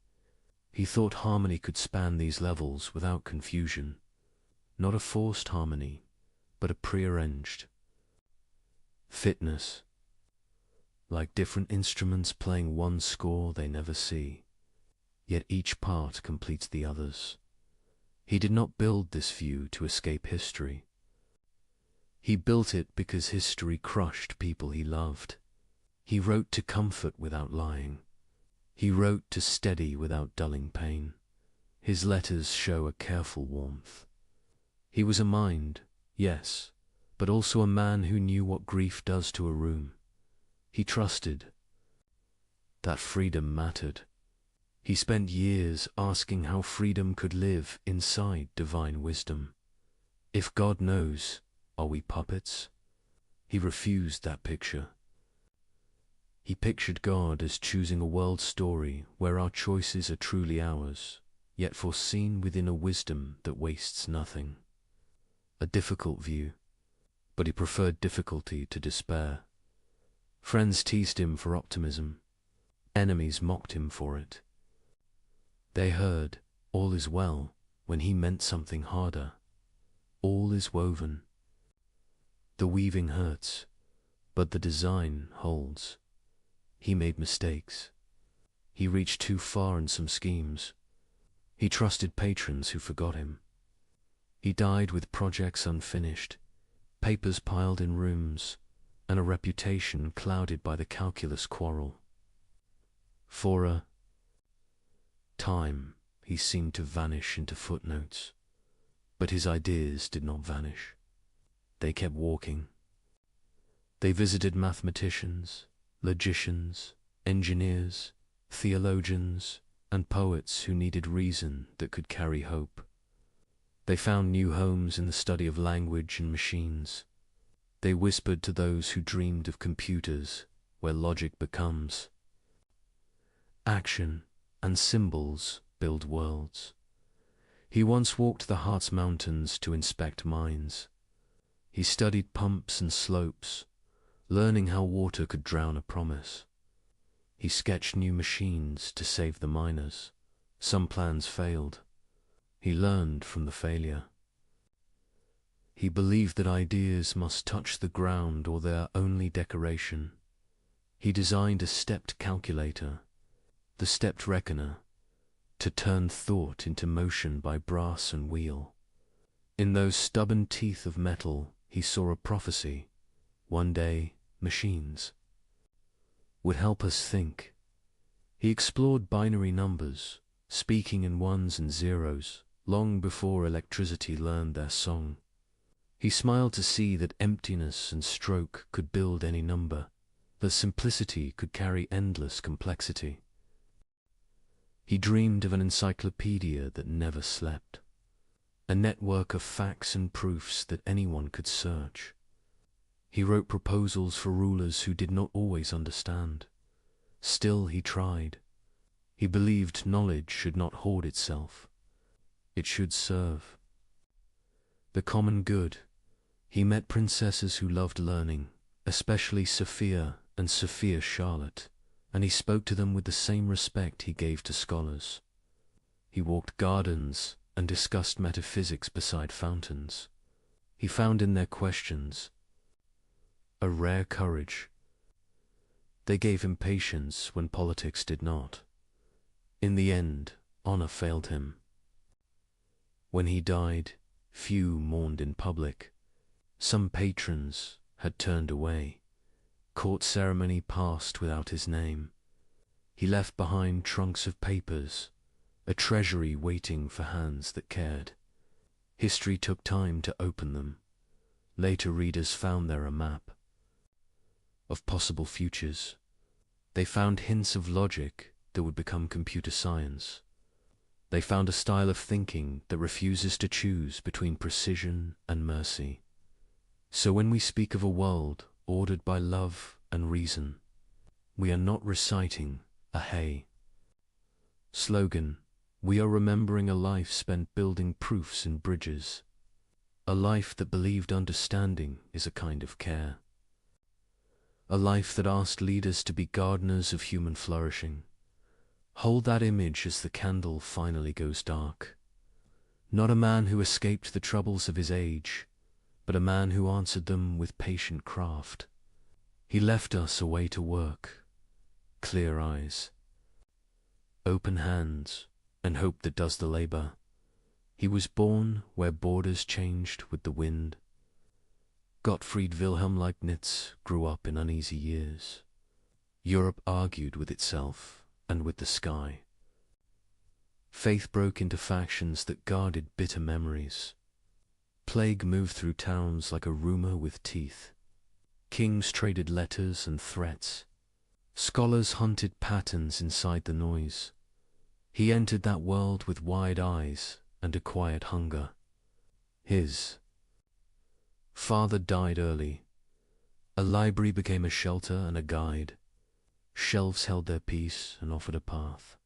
He thought harmony could span these levels without confusion. Not a forced harmony, but a prearranged. Fitness. Like different instruments playing one score they never see, yet each part completes the others. He did not build this view to escape history. He built it because history crushed people he loved. He wrote to comfort without lying. He wrote to steady without dulling pain. His letters show a careful warmth. He was a mind, yes, but also a man who knew what grief does to a room. He trusted that freedom mattered. He spent years asking how freedom could live inside divine wisdom. If God knows, are we puppets? He refused that picture. He pictured God as choosing a world story where our choices are truly ours, yet foreseen within a wisdom that wastes nothing. A difficult view, but he preferred difficulty to despair. Friends teased him for optimism. Enemies mocked him for it. They heard, all is well, when he meant something harder. All is woven. The weaving hurts, but the design holds. He made mistakes. He reached too far in some schemes. He trusted patrons who forgot him. He died with projects unfinished, papers piled in rooms, and a reputation clouded by the calculus quarrel. For a time, he seemed to vanish into footnotes, but his ideas did not vanish. They kept walking. They visited mathematicians, logicians, engineers, theologians, and poets who needed reason that could carry hope. They found new homes in the study of language and machines. They whispered to those who dreamed of computers, where logic becomes. Action and symbols build worlds. He once walked the heart's mountains to inspect mines. He studied pumps and slopes, learning how water could drown a promise. He sketched new machines to save the miners. Some plans failed. He learned from the failure. He believed that ideas must touch the ground or they are only decoration. He designed a stepped calculator, the stepped reckoner, to turn thought into motion by brass and wheel. In those stubborn teeth of metal, he saw a prophecy. One day, machines would help us think. He explored binary numbers, speaking in ones and zeros, long before electricity learned their song. He smiled to see that emptiness and stroke could build any number, that simplicity could carry endless complexity. He dreamed of an encyclopedia that never slept, a network of facts and proofs that anyone could search. He wrote proposals for rulers who did not always understand. Still he tried. He believed knowledge should not hoard itself. It should serve the common good. He met princesses who loved learning, especially Sophia and Sophia Charlotte, and he spoke to them with the same respect he gave to scholars. He walked gardens and discussed metaphysics beside fountains. He found in their questions a rare courage. They gave him patience when politics did not. In the end, honor failed him. When he died, few mourned in public. Some patrons had turned away. Court ceremony passed without his name. He left behind trunks of papers, a treasury waiting for hands that cared. History took time to open them. Later readers found there a map of possible futures. They found hints of logic that would become computer science. They found a style of thinking that refuses to choose between precision and mercy. So when we speak of a world ordered by love and reason, we are not reciting a hey slogan. We are remembering a life spent building proofs and bridges, a life that believed understanding is a kind of care, a life that asked leaders to be gardeners of human flourishing. Hold that image as the candle finally goes dark. Not a man who escaped the troubles of his age, but a man who answered them with patient craft. He left us away to work, clear eyes, open hands, and hope that does the labor. He was born where borders changed with the wind. Gottfried Wilhelm Leibniz grew up in uneasy years. Europe argued with itself and with the sky. Faith broke into factions that guarded bitter memories. Plague moved through towns like a rumor with teeth. Kings traded letters and threats. Scholars hunted patterns inside the noise. He entered that world with wide eyes and a quiet hunger. His father died early. A library became a shelter and a guide. Shelves held their peace and offered a path.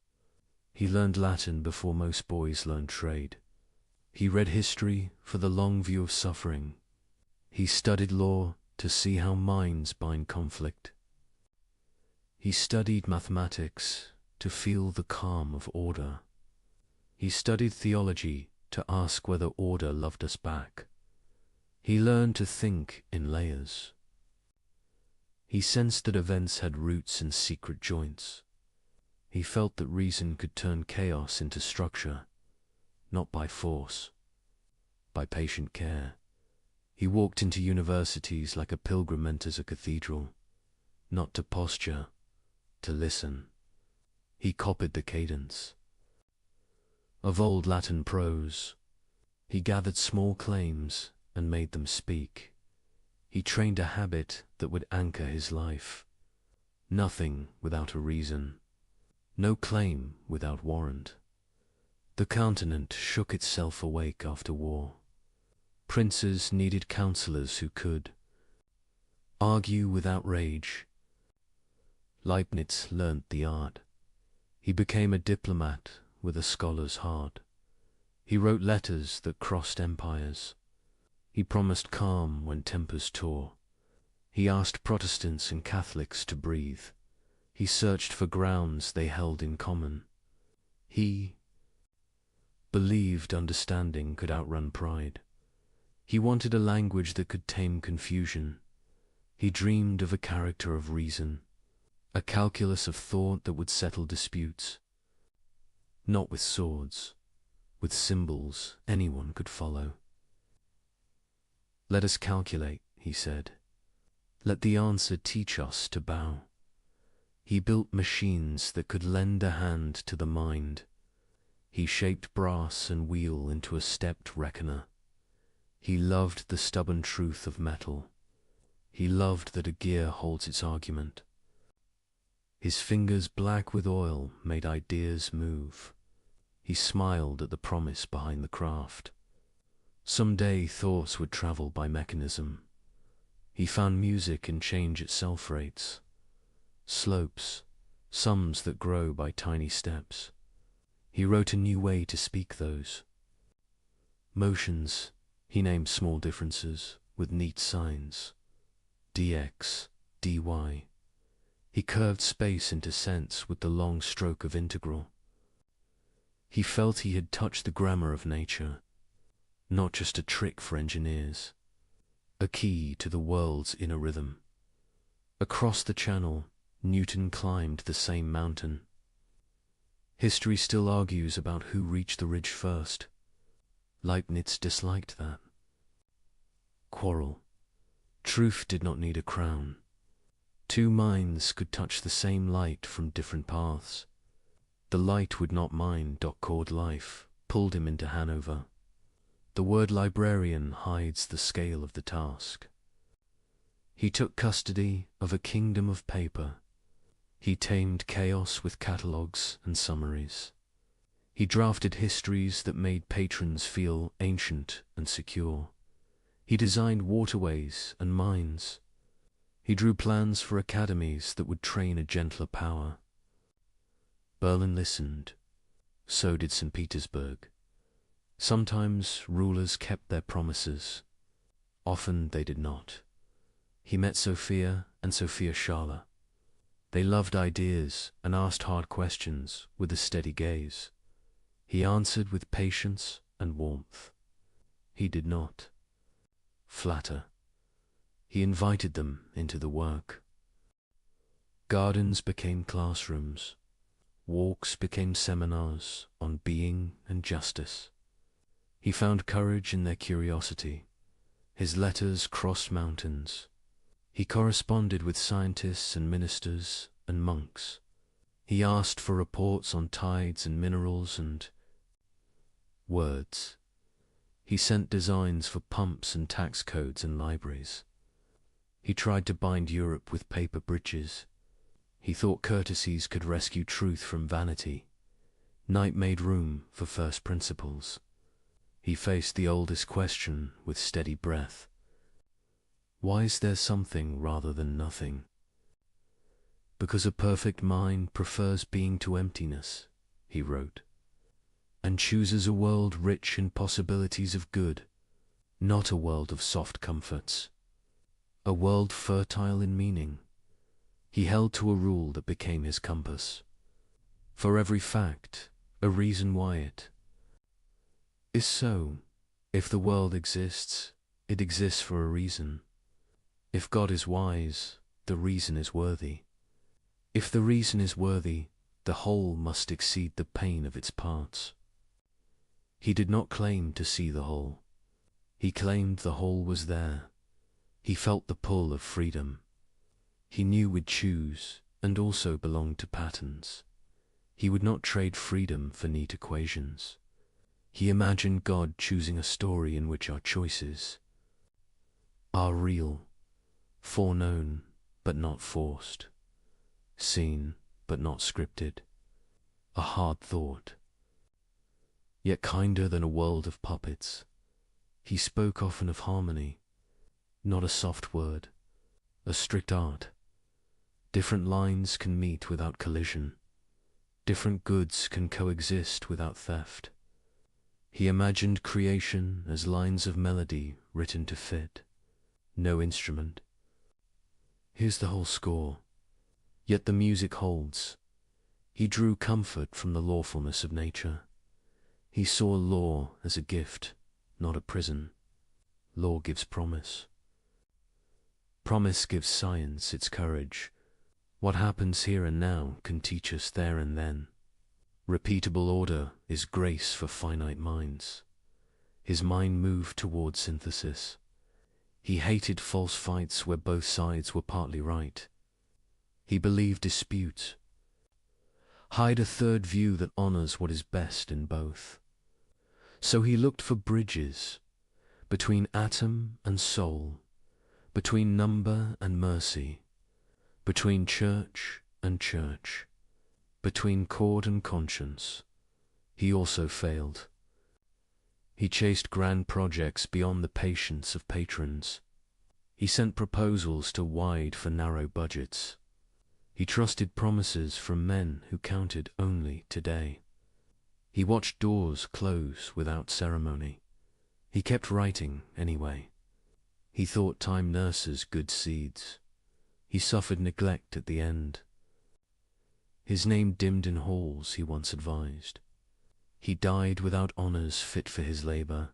He learned Latin before most boys learned trade. He read history for the long view of suffering. He studied law to see how minds bind conflict. He studied mathematics to feel the calm of order. He studied theology to ask whether order loved us back. He learned to think in layers. He sensed that events had roots in secret joints. He felt that reason could turn chaos into structure, not by force, by patient care. He walked into universities like a pilgrim enters a cathedral, not to posture, to listen. He copied the cadence of old Latin prose. He gathered small claims and made them speak. He trained a habit that would anchor his life. Nothing without a reason. No claim without warrant. The continent shook itself awake after war. Princes needed counselors who could argue without rage. Leibniz learnt the art. He became a diplomat with a scholar's heart. He wrote letters that crossed empires. He promised calm when tempers tore. He asked Protestants and Catholics to breathe. He searched for grounds they held in common. He believed understanding could outrun pride. He wanted a language that could tame confusion. He dreamed of a character of reason, a calculus of thought that would settle disputes. Not with swords, with symbols anyone could follow. Let us calculate, he said. Let the answer teach us to bow. He built machines that could lend a hand to the mind. He shaped brass and wheel into a stepped reckoner. He loved the stubborn truth of metal. He loved that a gear holds its argument. His fingers black with oil made ideas move. He smiled at the promise behind the craft. Someday thoughts would travel by mechanism. He found music in change itself rates. Slopes, sums that grow by tiny steps. He wrote a new way to speak those. Motions, he named small differences with neat signs. dx, dy. He curved space into sense with the long stroke of integral. He felt he had touched the grammar of nature, not just a trick for engineers, a key to the world's inner rhythm. Across the channel, Newton climbed the same mountain. History still argues about who reached the ridge first. Leibniz disliked that. Quarrel. Truth did not need a crown. Two minds could touch the same light from different paths. The light would not mind. Called life pulled him into Hanover. The word librarian hides the scale of the task. He took custody of a kingdom of paper. He tamed chaos with catalogues and summaries. He drafted histories that made patrons feel ancient and secure. He designed waterways and mines. He drew plans for academies that would train a gentler power. Berlin listened. So did St. Petersburg. Sometimes rulers kept their promises. Often they did not. He met Sophia and Sophia Schala. They loved ideas and asked hard questions with a steady gaze. He answered with patience and warmth. He did not flatter. He invited them into the work. Gardens became classrooms. Walks became seminars on being and justice. He found courage in their curiosity. His letters crossed mountains. He corresponded with scientists and ministers and monks. He asked for reports on tides and minerals and words. He sent designs for pumps and tax codes and libraries. He tried to bind Europe with paper bridges. He thought courtesies could rescue truth from vanity. Night made room for first principles. He faced the oldest question with steady breath. Why is there something rather than nothing? Because a perfect mind prefers being to emptiness, he wrote, and chooses a world rich in possibilities of good, not a world of soft comforts, a world fertile in meaning. He held to a rule that became his compass. For every fact, a reason why it is so. If the world exists, it exists for a reason. If God is wise, the reason is worthy. If the reason is worthy, the whole must exceed the pain of its parts. He did not claim to see the whole. He claimed the whole was there. He felt the pull of freedom. He knew we'd choose and also belonged to patterns. He would not trade freedom for neat equations. He imagined God choosing a story in which our choices are real, foreknown but not forced, seen but not scripted, a hard thought, yet kinder than a world of puppets. He spoke often of harmony, not a soft word, a strict art. Different lines can meet without collision. Different goods can coexist without theft. He imagined creation as lines of melody written to fit, no instrument. Here's the whole score, yet the music holds. He drew comfort from the lawfulness of nature. He saw law as a gift, not a prison. Law gives promise. Promise gives science its courage. What happens here and now can teach us there and then. Repeatable order is grace for finite minds. His mind moved toward synthesis. He hated false fights where both sides were partly right. He believed dispute. Hide a third view that honors what is best in both. So he looked for bridges between atom and soul, between number and mercy, between church and church, between chord and conscience. He also failed. He chased grand projects beyond the patience of patrons. He sent proposals to wide for narrow budgets. He trusted promises from men who counted only today. He watched doors close without ceremony. He kept writing anyway. He thought time nurses good seeds. He suffered neglect at the end. His name dimmed in halls, he once advised. He died without honors fit for his labor.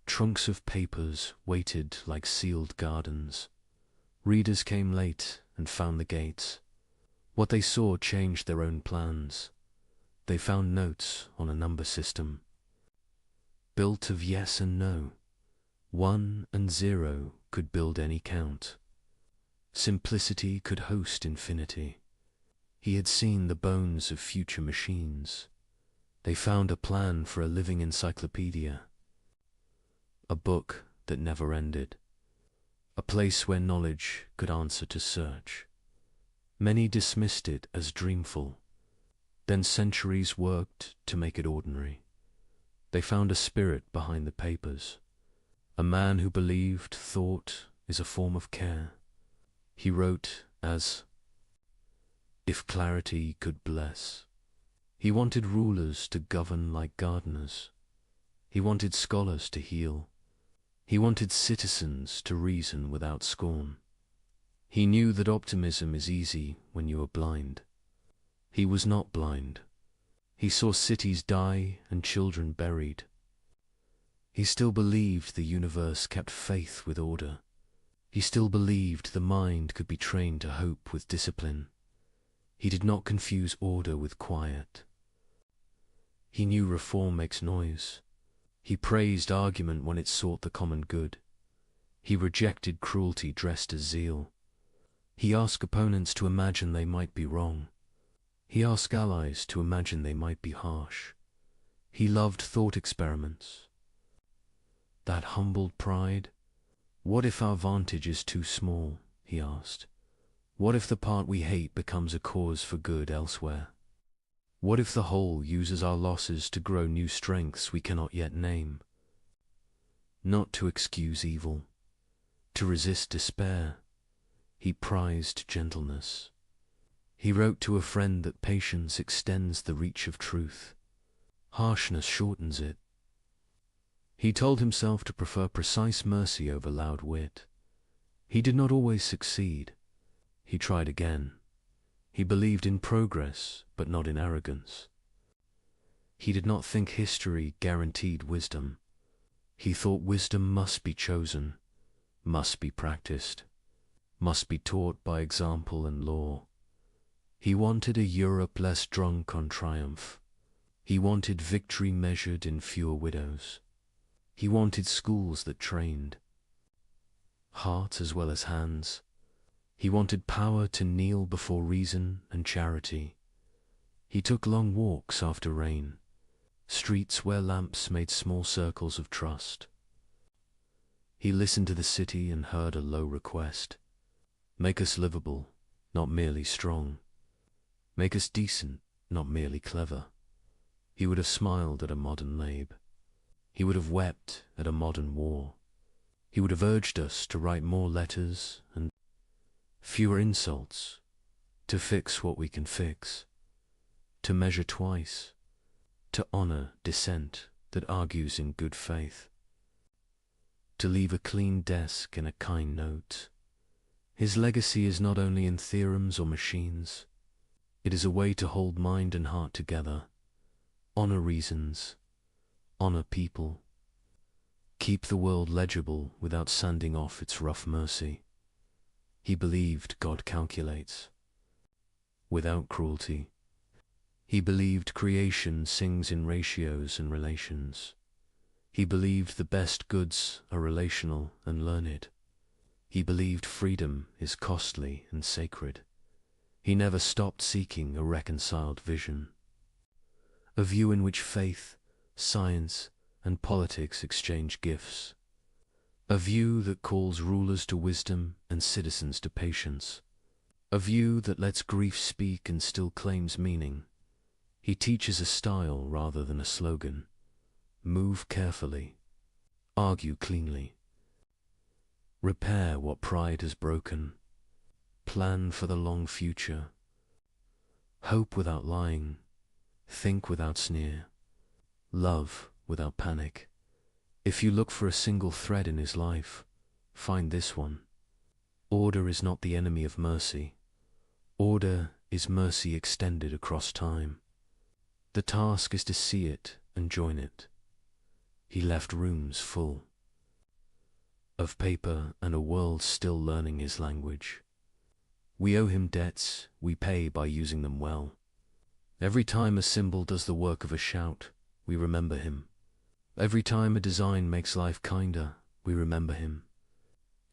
Trunks of papers waited like sealed gardens. Readers came late and found the gates. What they saw changed their own plans. They found notes on a number system, built of yes and no. 1 and 0 could build any count. Simplicity could host infinity. He had seen the bones of future machines. They found a plan for a living encyclopedia. A book that never ended. A place where knowledge could answer to search. Many dismissed it as dreamful. Then centuries worked to make it ordinary. They found a spirit behind the papers. A man who believed thought is a form of care. He wrote as, if clarity could bless. He wanted rulers to govern like gardeners. He wanted scholars to heal. He wanted citizens to reason without scorn. He knew that optimism is easy when you are blind. He was not blind. He saw cities die and children buried. He still believed the universe kept faith with order. He still believed the mind could be trained to hope with discipline. He did not confuse order with quiet. He knew reform makes noise. He praised argument when it sought the common good. He rejected cruelty dressed as zeal. He asked opponents to imagine they might be wrong. He asked allies to imagine they might be harsh. He loved thought experiments. That humbled pride. What if our vantage is too small, he asked. What if the part we hate becomes a cause for good elsewhere? What if the whole uses our losses to grow new strengths we cannot yet name? Not to excuse evil, to resist despair. He prized gentleness. He wrote to a friend that patience extends the reach of truth. Harshness shortens it. He told himself to prefer precise mercy over loud wit. He did not always succeed. He tried again. He believed in progress, but not in arrogance. He did not think history guaranteed wisdom. He thought wisdom must be chosen, must be practiced, must be taught by example and law. He wanted a Europe less drunk on triumph. He wanted victory measured in fewer widows. He wanted schools that trained, heart as well as hands. He wanted power to kneel before reason and charity. He took long walks after rain, streets where lamps made small circles of trust. He listened to the city and heard a low request. Make us livable, not merely strong. Make us decent, not merely clever. He would have smiled at a modern lab. He would have wept at a modern war. He would have urged us to write more letters and fewer insults, to fix what we can fix, to measure twice, to honor dissent that argues in good faith, to leave a clean desk and a kind note. His legacy is not only in theorems or machines. It is a way to hold mind and heart together, honor reasons, honor people, keep the world legible without sanding off its rough mercy. He believed God calculates, without cruelty. He believed creation sings in ratios and relations. He believed the best goods are relational and learned. He believed freedom is costly and sacred. He never stopped seeking a reconciled vision, a view in which faith, science, and politics exchange gifts, a view that calls rulers to wisdom and citizens to patience, a view that lets grief speak and still claims meaning. He teaches a style rather than a slogan. Move carefully, argue cleanly, repair what pride has broken, plan for the long future, hope without lying, think without sneer, love without panic. If you look for a single thread in his life, find this one. Order is not the enemy of mercy. Order is mercy extended across time. The task is to see it and join it. He left rooms full of paper and a world still learning his language. We owe him debts we pay by using them well. Every time a symbol does the work of a shout, we remember him. Every time a design makes life kinder, we remember him.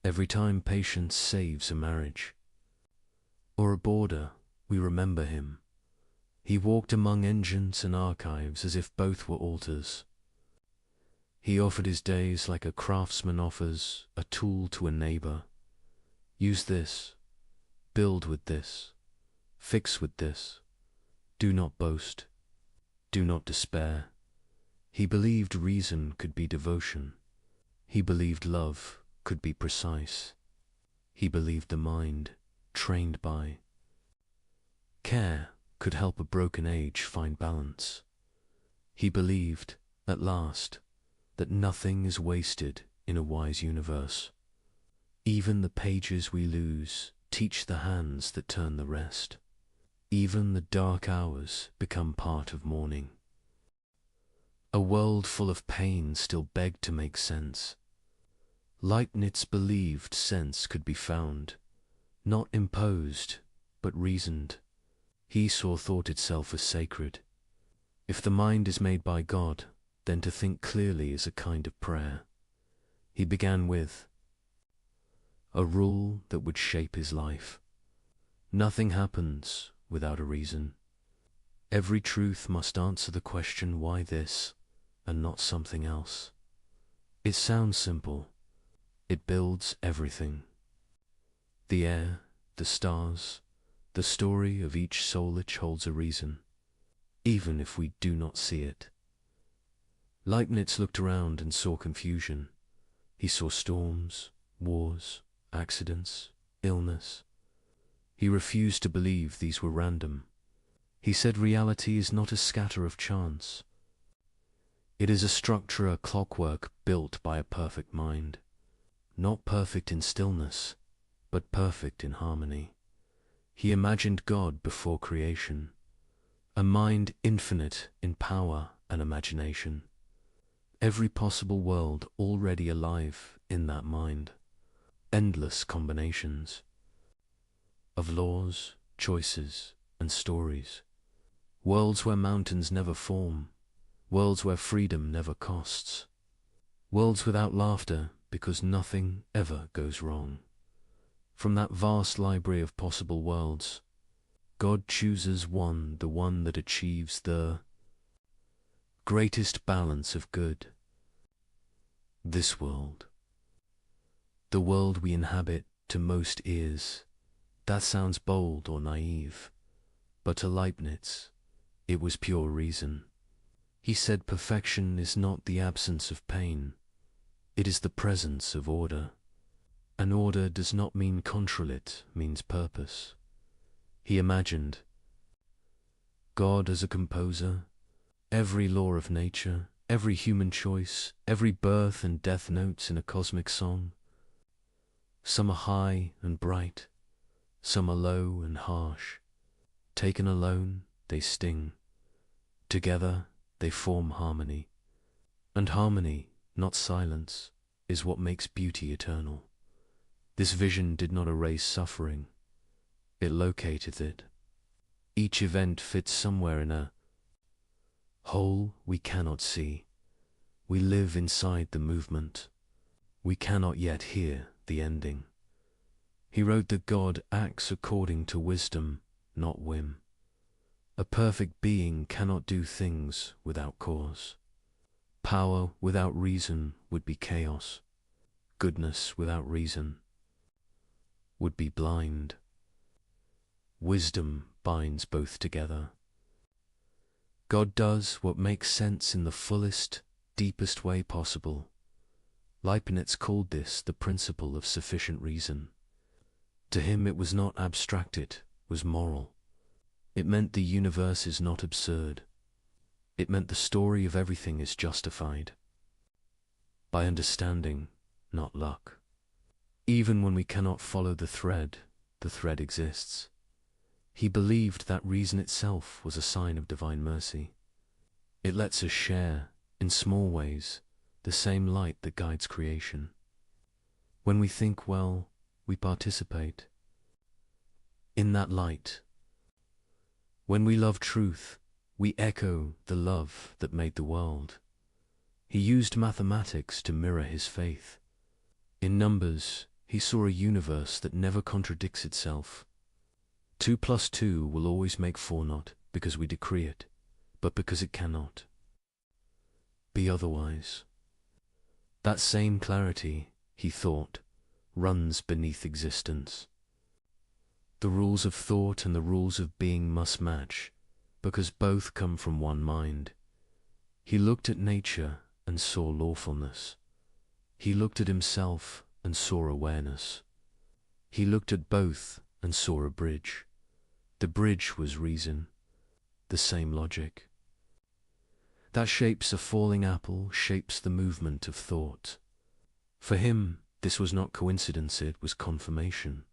Every time patience saves a marriage or a border, we remember him. He walked among engines and archives as if both were altars. He offered his days like a craftsman offers a tool to a neighbor. Use this, build with this, fix with this. Do not boast, do not despair. He believed reason could be devotion. He believed love could be precise. He believed the mind, trained by care, could help a broken age find balance. He believed, at last, that nothing is wasted in a wise universe. Even the pages we lose teach the hands that turn the rest. Even the dark hours become part of morning. A world full of pain still begged to make sense. Leibniz believed sense could be found, not imposed, but reasoned. He saw thought itself as sacred. If the mind is made by God, then to think clearly is a kind of prayer. He began with a rule that would shape his life. Nothing happens without a reason. Every truth must answer the question why this and not something else. It sounds simple. It builds everything. The air, the stars, the story of each soul each holds a reason, even if we do not see it. Leibniz looked around and saw confusion. He saw storms, wars, accidents, illness. He refused to believe these were random. He said reality is not a scatter of chance. It is a structure, a clockwork built by a perfect mind. Not perfect in stillness, but perfect in harmony. He imagined God before creation, a mind infinite in power and imagination. Every possible world already alive in that mind. Endless combinations of laws, choices, and stories. Worlds where mountains never form. Worlds where freedom never costs. Worlds without laughter because nothing ever goes wrong. From that vast library of possible worlds, God chooses one, the one that achieves the greatest balance of good. This world. The world we inhabit to most ears. That sounds bold or naive, but to Leibniz, it was pure reason. He said perfection is not the absence of pain, it is the presence of order. And order does not mean control, it means purpose. He imagined God as a composer, every law of nature, every human choice, every birth and death notes in a cosmic song. Some are high and bright, some are low and harsh. Taken alone, they sting. Together, they form harmony. And harmony, not silence, is what makes beauty eternal. This vision did not erase suffering. It located it. Each event fits somewhere in a whole we cannot see. We live inside the movement. We cannot yet hear the ending. He wrote that God acts according to wisdom, not whim. A perfect being cannot do things without cause. Power without reason would be chaos. Goodness without reason would be blind. Wisdom binds both together. God does what makes sense in the fullest, deepest way possible. Leibniz called this the principle of sufficient reason. To him it was not abstract, it was moral. It meant the universe is not absurd. It meant the story of everything is justified by understanding, not luck. Even when we cannot follow the thread exists. He believed that reason itself was a sign of divine mercy. It lets us share, in small ways, the same light that guides creation. When we think well, we participate in that light. When we love truth, we echo the love that made the world. He used mathematics to mirror his faith. In numbers, he saw a universe that never contradicts itself. 2 plus 2 will always make 4, not because we decree it, but because it cannot be otherwise. That same clarity, he thought, runs beneath existence. The rules of thought and the rules of being must match, because both come from one mind. He looked at nature and saw lawfulness. He looked at himself and saw awareness. He looked at both and saw a bridge. The bridge was reason, the same logic. That shapes a falling apple, shapes the movement of thought. For him, this was not coincidence, it was confirmation.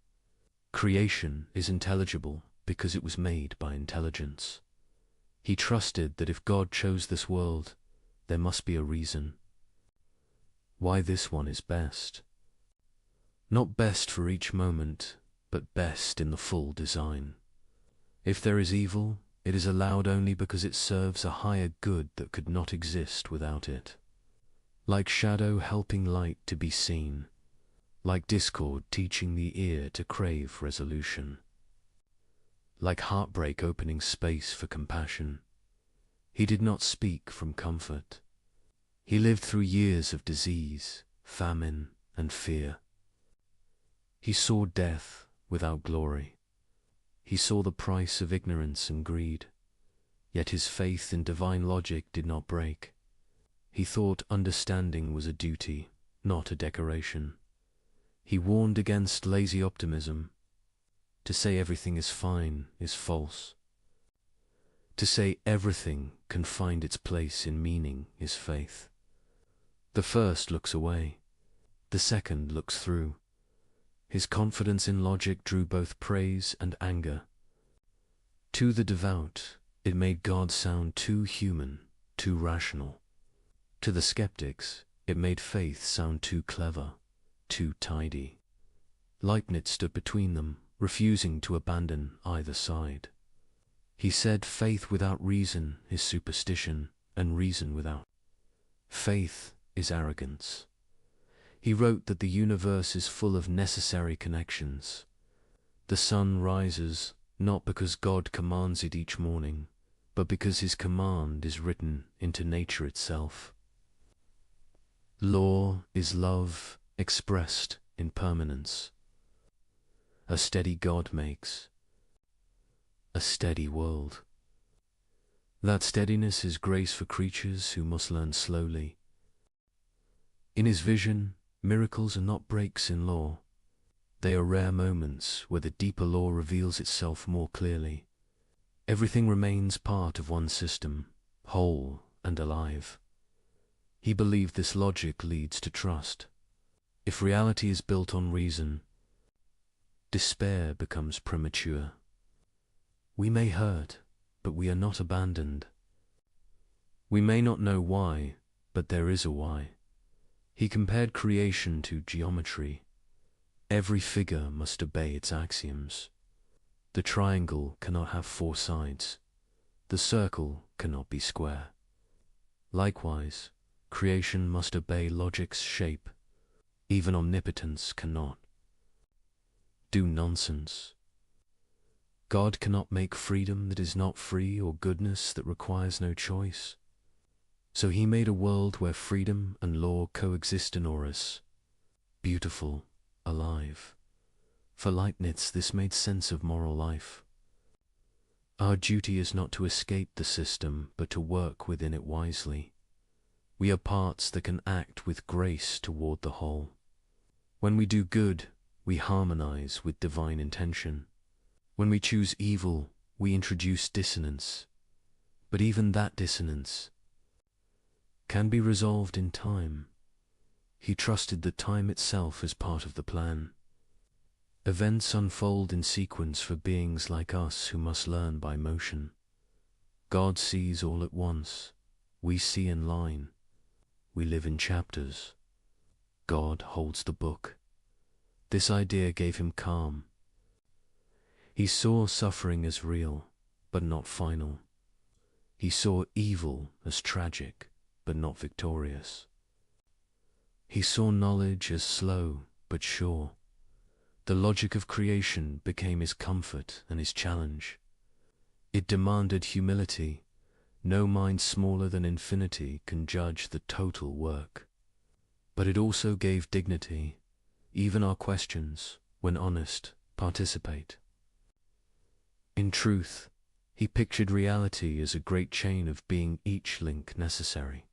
Creation is intelligible because it was made by intelligence. He trusted that if God chose this world, there must be a reason why this one is best. Not best for each moment, but best in the full design. If there is evil, it is allowed only because it serves a higher good that could not exist without it. Like shadow helping light to be seen, like discord teaching the ear to crave resolution, like heartbreak opening space for compassion. He did not speak from comfort. He lived through years of disease, famine, and fear. He saw death without glory. He saw the price of ignorance and greed, yet his faith in divine logic did not break. He thought understanding was a duty, not a decoration. He warned against lazy optimism. To say everything is fine is false. To say everything can find its place in meaning is faith. The first looks away, the second looks through. His confidence in logic drew both praise and anger. To the devout, it made God sound too human, too rational. To the skeptics, it made faith sound too clever, too tidy. Leibniz stood between them, refusing to abandon either side. He said faith without reason is superstition, and reason without faith is arrogance. He wrote that the universe is full of necessary connections. The sun rises not because God commands it each morning, but because his command is written into nature itself. Law is love expressed in permanence. A steady God makes a steady world. That steadiness is grace for creatures who must learn slowly. In his vision, miracles are not breaks in law. They are rare moments where the deeper law reveals itself more clearly. Everything remains part of one system, whole and alive. He believed this logic leads to trust. If reality is built on reason, despair becomes premature. We may hurt, but we are not abandoned. We may not know why, but there is a why. He compared creation to geometry. Every figure must obey its axioms. The triangle cannot have 4 sides. The circle cannot be square. Likewise, creation must obey logic's shape. Even omnipotence cannot do nonsense. God cannot make freedom that is not free or goodness that requires no choice. So he made a world where freedom and law coexist in Horus, beautiful, alive. For Leibniz, this made sense of moral life. Our duty is not to escape the system, but to work within it wisely. We are parts that can act with grace toward the whole. When we do good, we harmonize with divine intention. When we choose evil, we introduce dissonance. But even that dissonance can be resolved in time. He trusted that time itself is part of the plan. Events unfold in sequence for beings like us who must learn by motion. God sees all at once, We see in line. We live in chapters. God holds the book. This idea gave him calm. He saw suffering as real, but not final. He saw evil as tragic, but not victorious. He saw knowledge as slow, but sure. The logic of creation became his comfort and his challenge. It demanded humility. No mind smaller than infinity can judge the total work. But it also gave dignity. Even our questions, when honest, participate. In truth, he pictured reality as a great chain of being, each link necessary,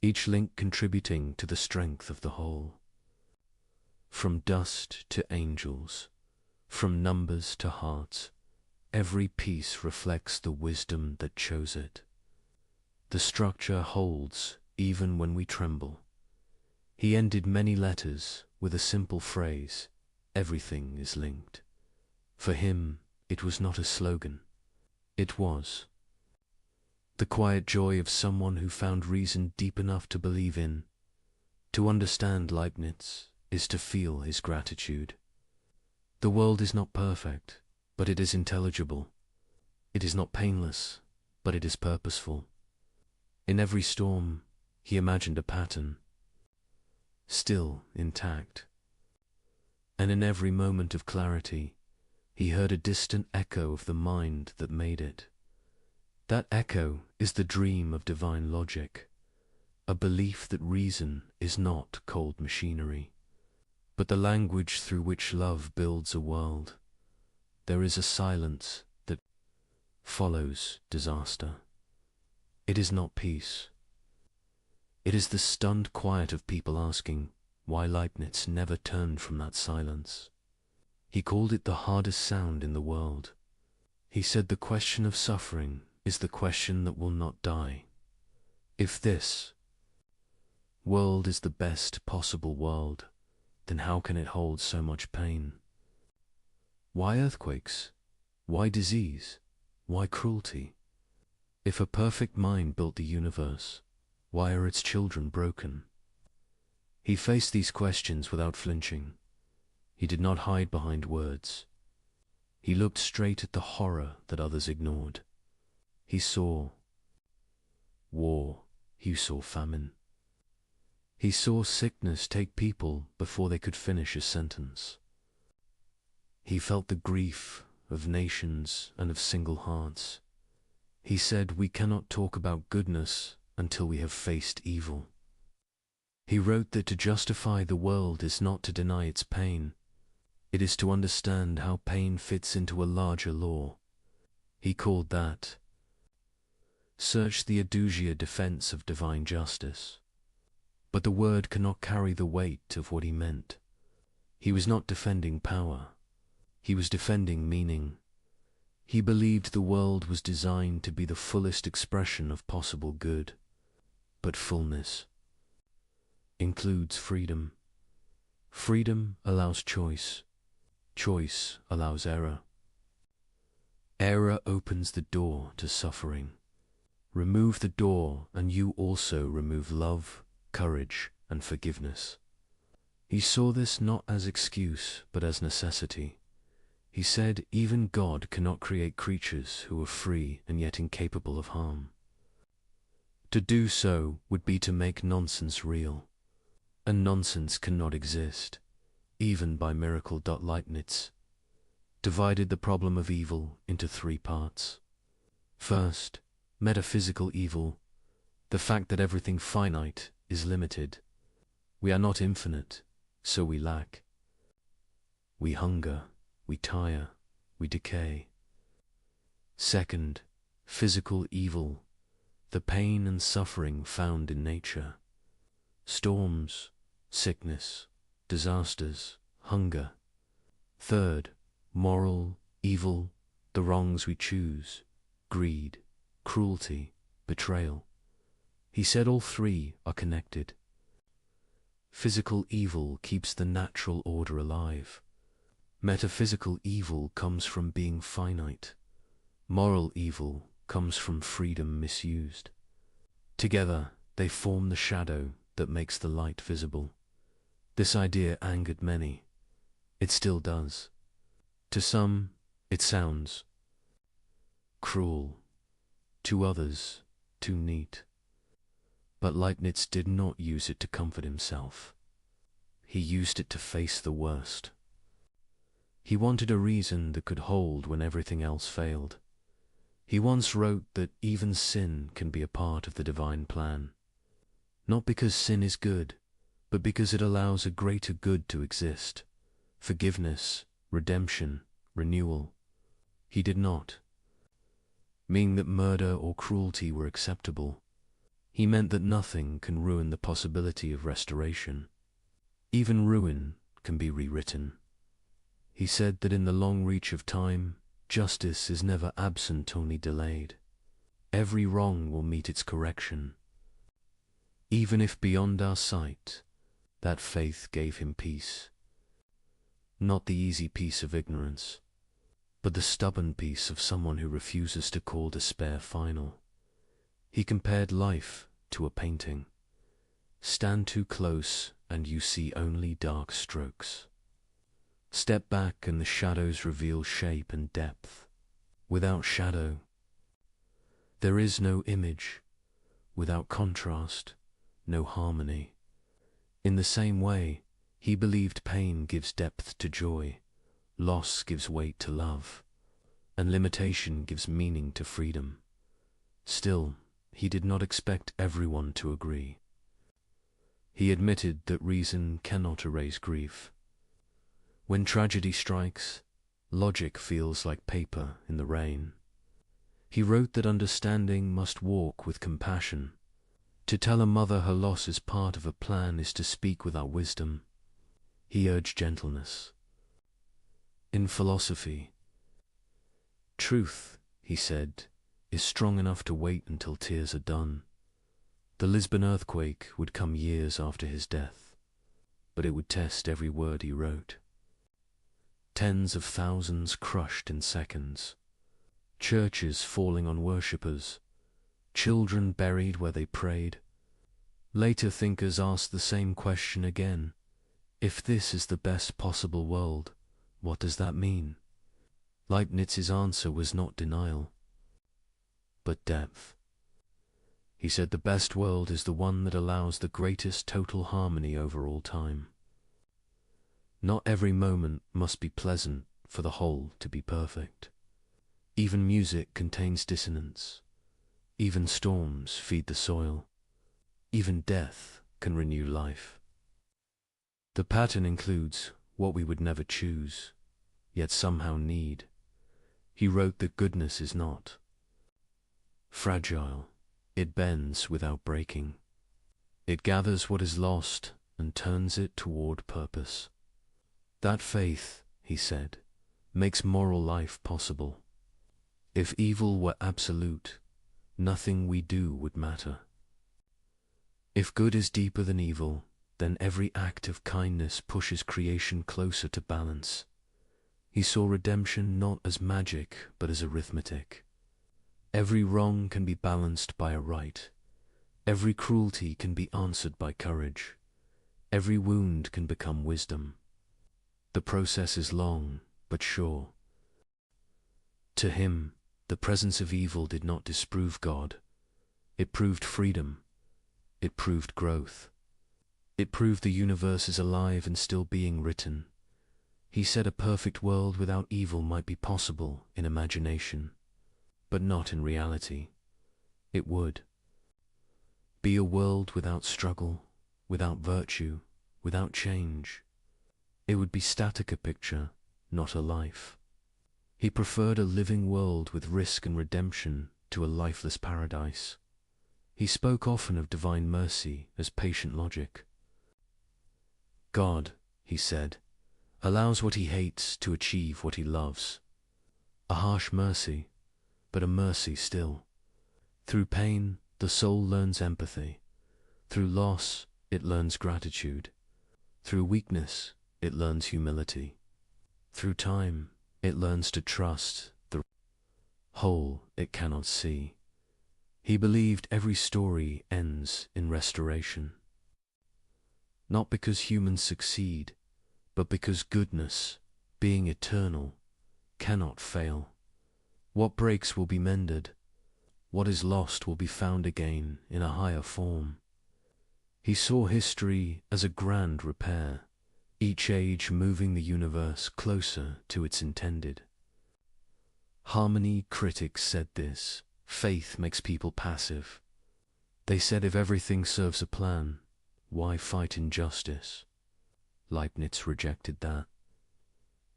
each link contributing to the strength of the whole. From dust to angels, from numbers to hearts, every piece reflects the wisdom that chose it. The structure holds even when we tremble. He ended many letters with a simple phrase, "Everything is linked." For him, it was not a slogan. It was the quiet joy of someone who found reason deep enough to believe in. To understand Leibniz is to feel his gratitude. The world is not perfect, but it is intelligible. It is not painless, but it is purposeful. In every storm, he imagined a pattern, still intact. And in every moment of clarity, he heard a distant echo of the mind that made it. That echo is the dream of divine logic, a belief that reason is not cold machinery, but the language through which love builds a world. There is a silence that follows disaster. It is not peace. It is the stunned quiet of people asking why Leibniz never turned from that silence. He called it the hardest sound in the world. He said the question of suffering is the question that will not die. If this world is the best possible world, then how can it hold so much pain? Why earthquakes? Why disease? Why cruelty? If a perfect mind built the universe, why are its children broken? He faced these questions without flinching. He did not hide behind words. He looked straight at the horror that others ignored. He saw war. He saw famine. He saw sickness take people before they could finish a sentence. He felt the grief of nations and of single hearts. He said, "We cannot talk about goodness until we have faced evil." He wrote that to justify the world is not to deny its pain. It is to understand how pain fits into a larger law. He called that search the Adusia defense of divine justice. But the word cannot carry the weight of what he meant. He was not defending power. He was defending meaning. He believed the world was designed to be the fullest expression of possible good. But fullness includes freedom. Freedom allows choice. Choice allows error. Error opens the door to suffering. Remove the door and you also remove love, courage, and forgiveness. He saw this not as excuse, but as necessity. He said, even God cannot create creatures who are free and yet incapable of harm. To do so would be to make nonsense real. And nonsense cannot exist, even by miracle. Leibniz divided the problem of evil into three parts. First, metaphysical evil, the fact that everything finite is limited. We are not infinite, so we lack. We hunger, we tire, we decay. Second, physical evil, the pain and suffering found in nature. Storms, sickness, disasters, hunger. Third, moral evil, the wrongs we choose, greed, cruelty, betrayal. He said all three are connected. Physical evil keeps the natural order alive. Metaphysical evil comes from being finite. Moral evil comes from freedom misused. Together, they form the shadow that makes the light visible. This idea angered many. It still does. To some, it sounds cruel. To others, too neat. But Leibniz did not use it to comfort himself. He used it to face the worst. He wanted a reason that could hold when everything else failed. He once wrote that even sin can be a part of the divine plan. Not because sin is good, but because it allows a greater good to exist. Forgiveness, redemption, renewal. He did not mean that murder or cruelty were acceptable. He meant that nothing can ruin the possibility of restoration. Even ruin can be rewritten. He said that in the long reach of time, justice is never absent, only delayed. Every wrong will meet its correction. Even if beyond our sight, that faith gave him peace. Not the easy peace of ignorance, but the stubborn peace of someone who refuses to call despair final. He compared life to a painting. Stand too close and you see only dark strokes. Step back and the shadows reveal shape and depth. Without shadow, there is no image. Without contrast, no harmony. In the same way, he believed pain gives depth to joy, loss gives weight to love, and limitation gives meaning to freedom. Still, he did not expect everyone to agree. He admitted that reason cannot erase grief. When tragedy strikes, logic feels like paper in the rain. He wrote that understanding must walk with compassion. To tell a mother her loss is part of a plan is to speak without wisdom. He urged gentleness. In philosophy, truth, he said, is strong enough to wait until tears are done. The Lisbon earthquake would come years after his death, but it would test every word he wrote. Tens of thousands crushed in seconds, churches falling on worshippers, children buried where they prayed. Later thinkers asked the same question again. If this is the best possible world, what does that mean? Leibniz's answer was not denial, but depth. He said the best world is the one that allows the greatest total harmony over all time. Not every moment must be pleasant for the whole to be perfect. Even music contains dissonance. Even storms feed the soil. Even death can renew life. The pattern includes what we would never choose, yet somehow need. He wrote that goodness is not fragile. It bends without breaking. It gathers what is lost and turns it toward purpose. That faith, he said, makes moral life possible. If evil were absolute, nothing we do would matter. If good is deeper than evil, then every act of kindness pushes creation closer to balance. He saw redemption not as magic, but as arithmetic. Every wrong can be balanced by a right. Every cruelty can be answered by courage. Every wound can become wisdom. The process is long, but sure. To him, the presence of evil did not disprove God. It proved freedom. It proved growth. It proved the universe is alive and still being written. He said a perfect world without evil might be possible in imagination, but not in reality. It would be a world without struggle, without virtue, without change. It would be static, a picture, not a life. He preferred a living world with risk and redemption to a lifeless paradise. He spoke often of divine mercy as patient logic. God, he said, allows what he hates to achieve what he loves. A harsh mercy, but a mercy still. Through pain, the soul learns empathy. Through loss, it learns gratitude. Through weakness, it learns humility. Through time, it learns to trust the whole it cannot see. He believed every story ends in restoration. Not because humans succeed, but because goodness, being eternal, cannot fail. What breaks will be mended. What is lost will be found again in a higher form. He saw history as a grand repair, each age moving the universe closer to its intended. Harmony critics said this: faith makes people passive. They said if everything serves a plan, why fight injustice? Leibniz rejected that.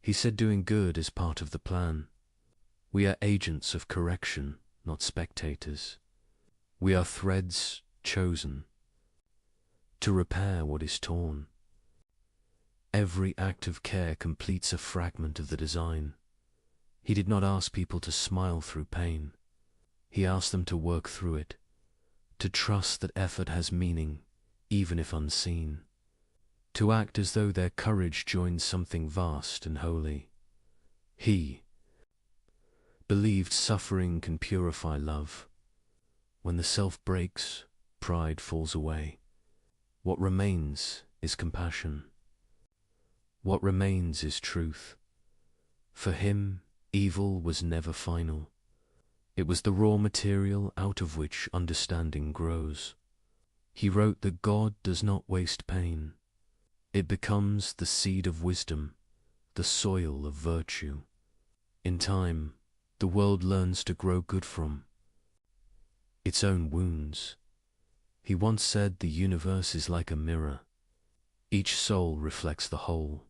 He said doing good is part of the plan. We are agents of correction, not spectators. We are threads chosen to repair what is torn. Every act of care completes a fragment of the design. He did not ask people to smile through pain. He asked them to work through it, to trust that effort has meaning, even if unseen, to act as though their courage joins something vast and holy. He believed suffering can purify love. When the self breaks, pride falls away. What remains is compassion. What remains is truth. For him, evil was never final. It was the raw material out of which understanding grows. He wrote that God does not waste pain. It becomes the seed of wisdom, the soil of virtue. In time, the world learns to grow good from its own wounds. He once said the universe is like a mirror. Each soul reflects the whole.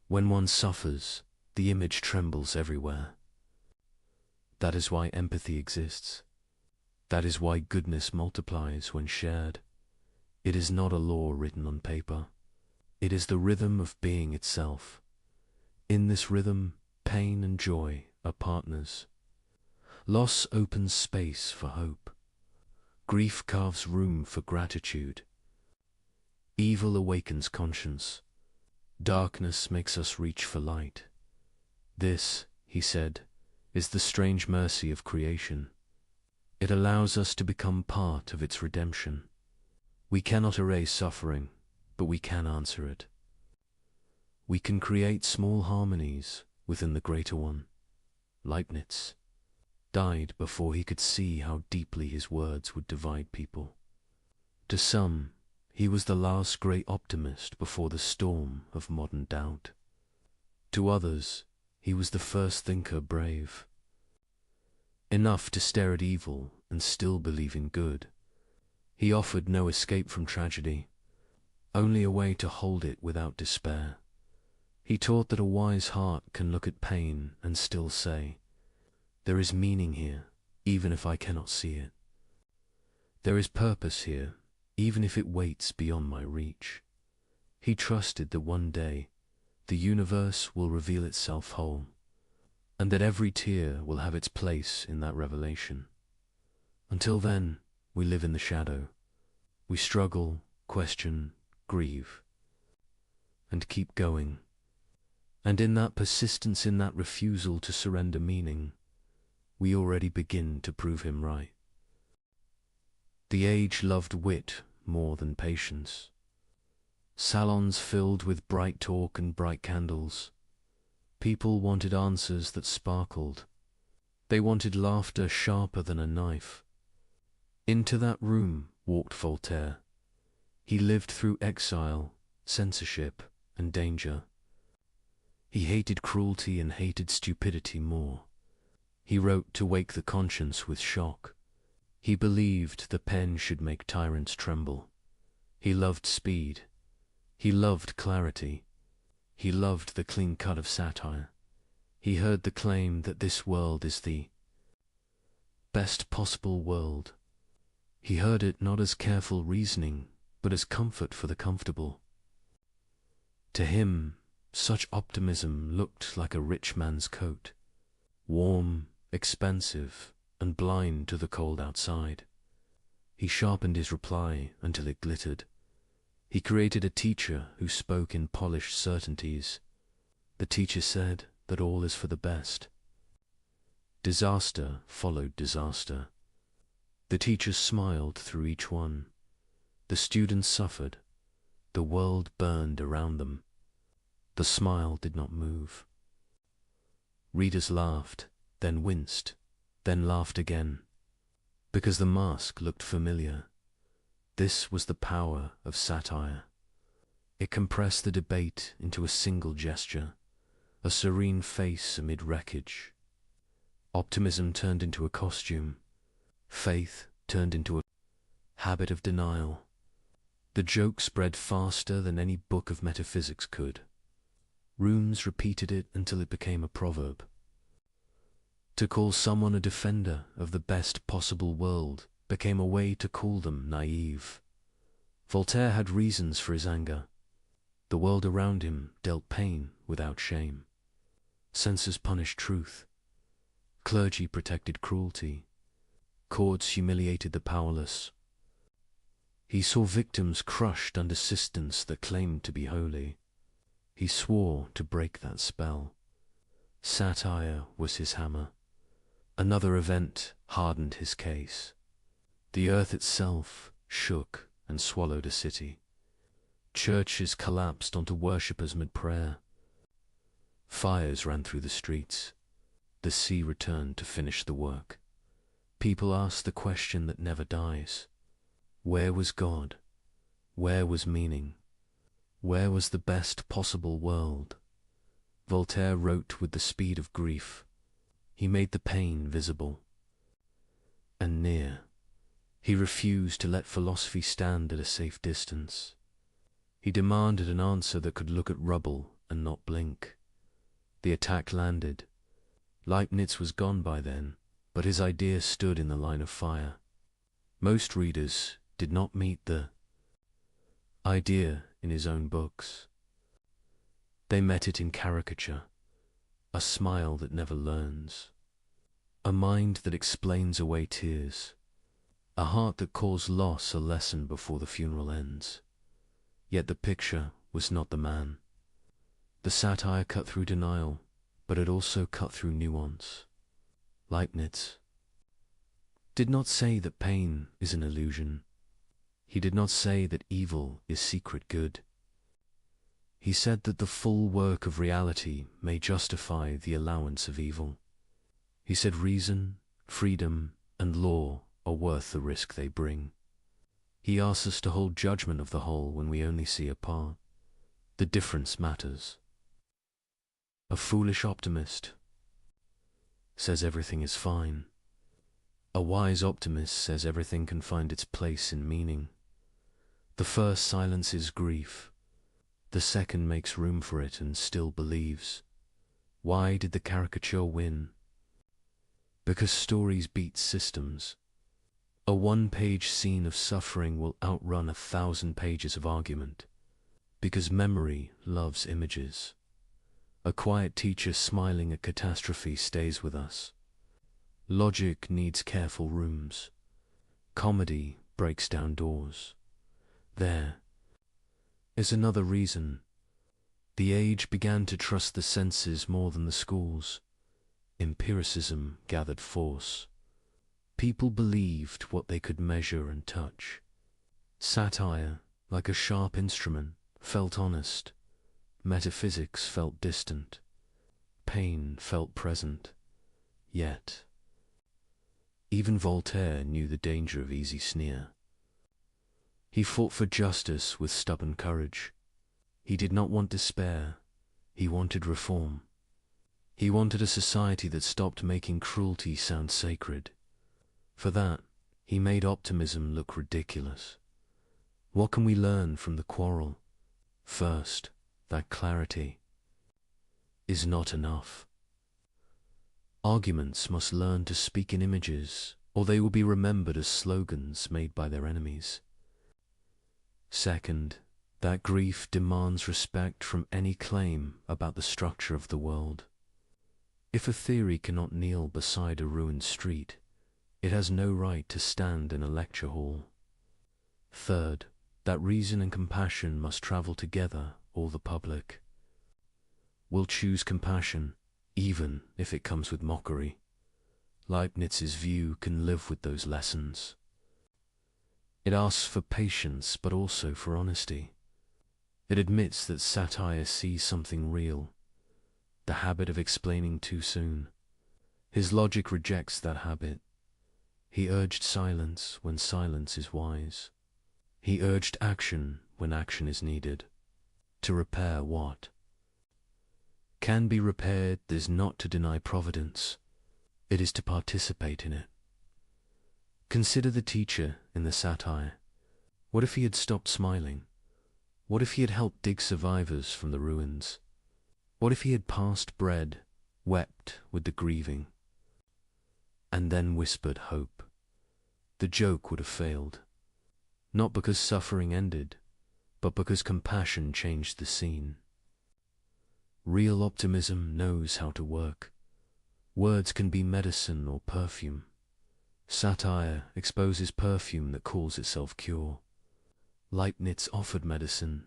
When one suffers, the image trembles everywhere. That is why empathy exists. That is why goodness multiplies when shared. It is not a law written on paper. It is the rhythm of being itself. In this rhythm, pain and joy are partners. Loss opens space for hope. Grief carves room for gratitude. Evil awakens conscience. Darkness makes us reach for light. This, he said, is the strange mercy of creation. It allows us to become part of its redemption. We cannot erase suffering, but we can answer it. We can create small harmonies within the greater one. Leibniz died before he could see how deeply his words would divide people. To some, he was the last great optimist before the storm of modern doubt. To others, he was the first thinker brave. Enough to stare at evil and still believe in good. He offered no escape from tragedy, only a way to hold it without despair. He taught that a wise heart can look at pain and still say, there is meaning here, even if I cannot see it. There is purpose here, even if it waits beyond my reach. He trusted that one day the universe will reveal itself whole, and that every tear will have its place in that revelation. Until then, we live in the shadow. We struggle, question, grieve, and keep going. And in that persistence, in that refusal to surrender meaning, we already begin to prove him right. The age loved wit more than patience. Salons filled with bright talk and bright candles. People wanted answers that sparkled. They wanted laughter sharper than a knife. Into that room walked Voltaire. He lived through exile, censorship, and danger. He hated cruelty and hated stupidity more. He wrote to wake the conscience with shock. He believed the pen should make tyrants tremble. He loved speed. He loved clarity. He loved the clean cut of satire. He heard the claim that this world is the best possible world. He heard it not as careful reasoning, but as comfort for the comfortable. To him, such optimism looked like a rich man's coat, warm, expansive, and blind to the cold outside. He sharpened his reply until it glittered. He created a teacher who spoke in polished certainties. The teacher said that all is for the best. Disaster followed disaster. The teachers smiled through each one. The students suffered. The world burned around them. The smile did not move. Readers laughed, then winced, then laughed again, because the mask looked familiar. This was the power of satire. It compressed the debate into a single gesture, a serene face amid wreckage. Optimism turned into a costume. Faith turned into a habit of denial. The joke spread faster than any book of metaphysics could. Rooms repeated it until it became a proverb. To call someone a defender of the best possible world became a way to call them naive. Voltaire had reasons for his anger. The world around him dealt pain without shame. Censors punished truth. Clergy protected cruelty. Courts humiliated the powerless. He saw victims crushed under systems that claimed to be holy. He swore to break that spell. Satire was his hammer. Another event hardened his case. The earth itself shook and swallowed a city. Churches collapsed onto worshippers mid-prayer. Fires ran through the streets. The sea returned to finish the work. People asked the question that never dies. Where was God? Where was meaning? Where was the best possible world? Voltaire wrote with the speed of grief. He made the pain visible and near. He refused to let philosophy stand at a safe distance. He demanded an answer that could look at rubble and not blink. The attack landed. Leibniz was gone by then, but his idea stood in the line of fire. Most readers did not meet the idea in his own books. They met it in caricature, a smile that never learns, a mind that explains away tears, a heart that calls loss a lesson before the funeral ends. Yet the picture was not the man. The satire cut through denial, but it also cut through nuance. Leibniz did not say that pain is an illusion. He did not say that evil is secret good. He said that the full work of reality may justify the allowance of evil. He said reason, freedom, and law are worth the risk they bring. He asks us to hold judgment of the whole when we only see a part. The difference matters. A foolish optimist says everything is fine. A wise optimist says everything can find its place in meaning. The first silences grief. The second makes room for it and still believes. Why did the caricature win? Because stories beat systems. A one-page scene of suffering will outrun 1,000 pages of argument. Because memory loves images. A quiet teacher smiling at catastrophe stays with us. Logic needs careful rooms. Comedy breaks down doors. There is another reason. The age began to trust the senses more than the schools. Empiricism gathered force. People believed what they could measure and touch. Satire, like a sharp instrument, felt honest. Metaphysics felt distant. Pain felt present. Yet, even Voltaire knew the danger of easy sneer. He fought for justice with stubborn courage. He did not want despair. He wanted reform. He wanted a society that stopped making cruelty sound sacred. For that, he made optimism look ridiculous. What can we learn from the quarrel? First, that clarity is not enough. Arguments must learn to speak in images, or they will be remembered as slogans made by their enemies. Second, that grief demands respect from any claim about the structure of the world. If a theory cannot kneel beside a ruined street, it has no right to stand in a lecture hall. Third, that reason and compassion must travel together, or the public will choose compassion, even if it comes with mockery. Leibniz's view can live with those lessons. It asks for patience, but also for honesty. It admits that satire sees something real, the habit of explaining too soon. His logic rejects that habit. He urged silence when silence is wise. He urged action when action is needed. To repair what can be repaired is not to deny providence, it is to participate in it. Consider the teacher in the satire. What if he had stopped smiling? What if he had helped dig survivors from the ruins? What if he had passed bread, wept with the grieving, and then whispered hope? The joke would have failed, not because suffering ended, but because compassion changed the scene. Real optimism knows how to work. Words can be medicine or perfume. Satire exposes perfume that calls itself cure. Leibniz offered medicine,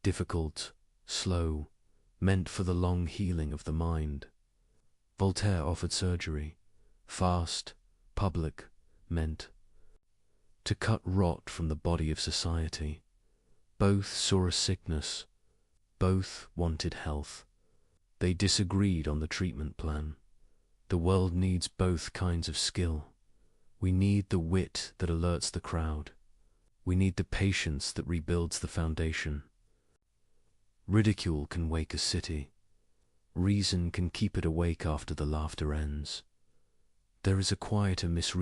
difficult, slow, meant for the long healing of the mind. Voltaire offered surgery, fast, public, meant to cut rot from the body of society. Both saw a sickness, both wanted health. They disagreed on the treatment plan. The world needs both kinds of skill. We need the wit that alerts the crowd. We need the patience that rebuilds the foundation. Ridicule can wake a city. Reason can keep it awake after the laughter ends. There is a quieter misreading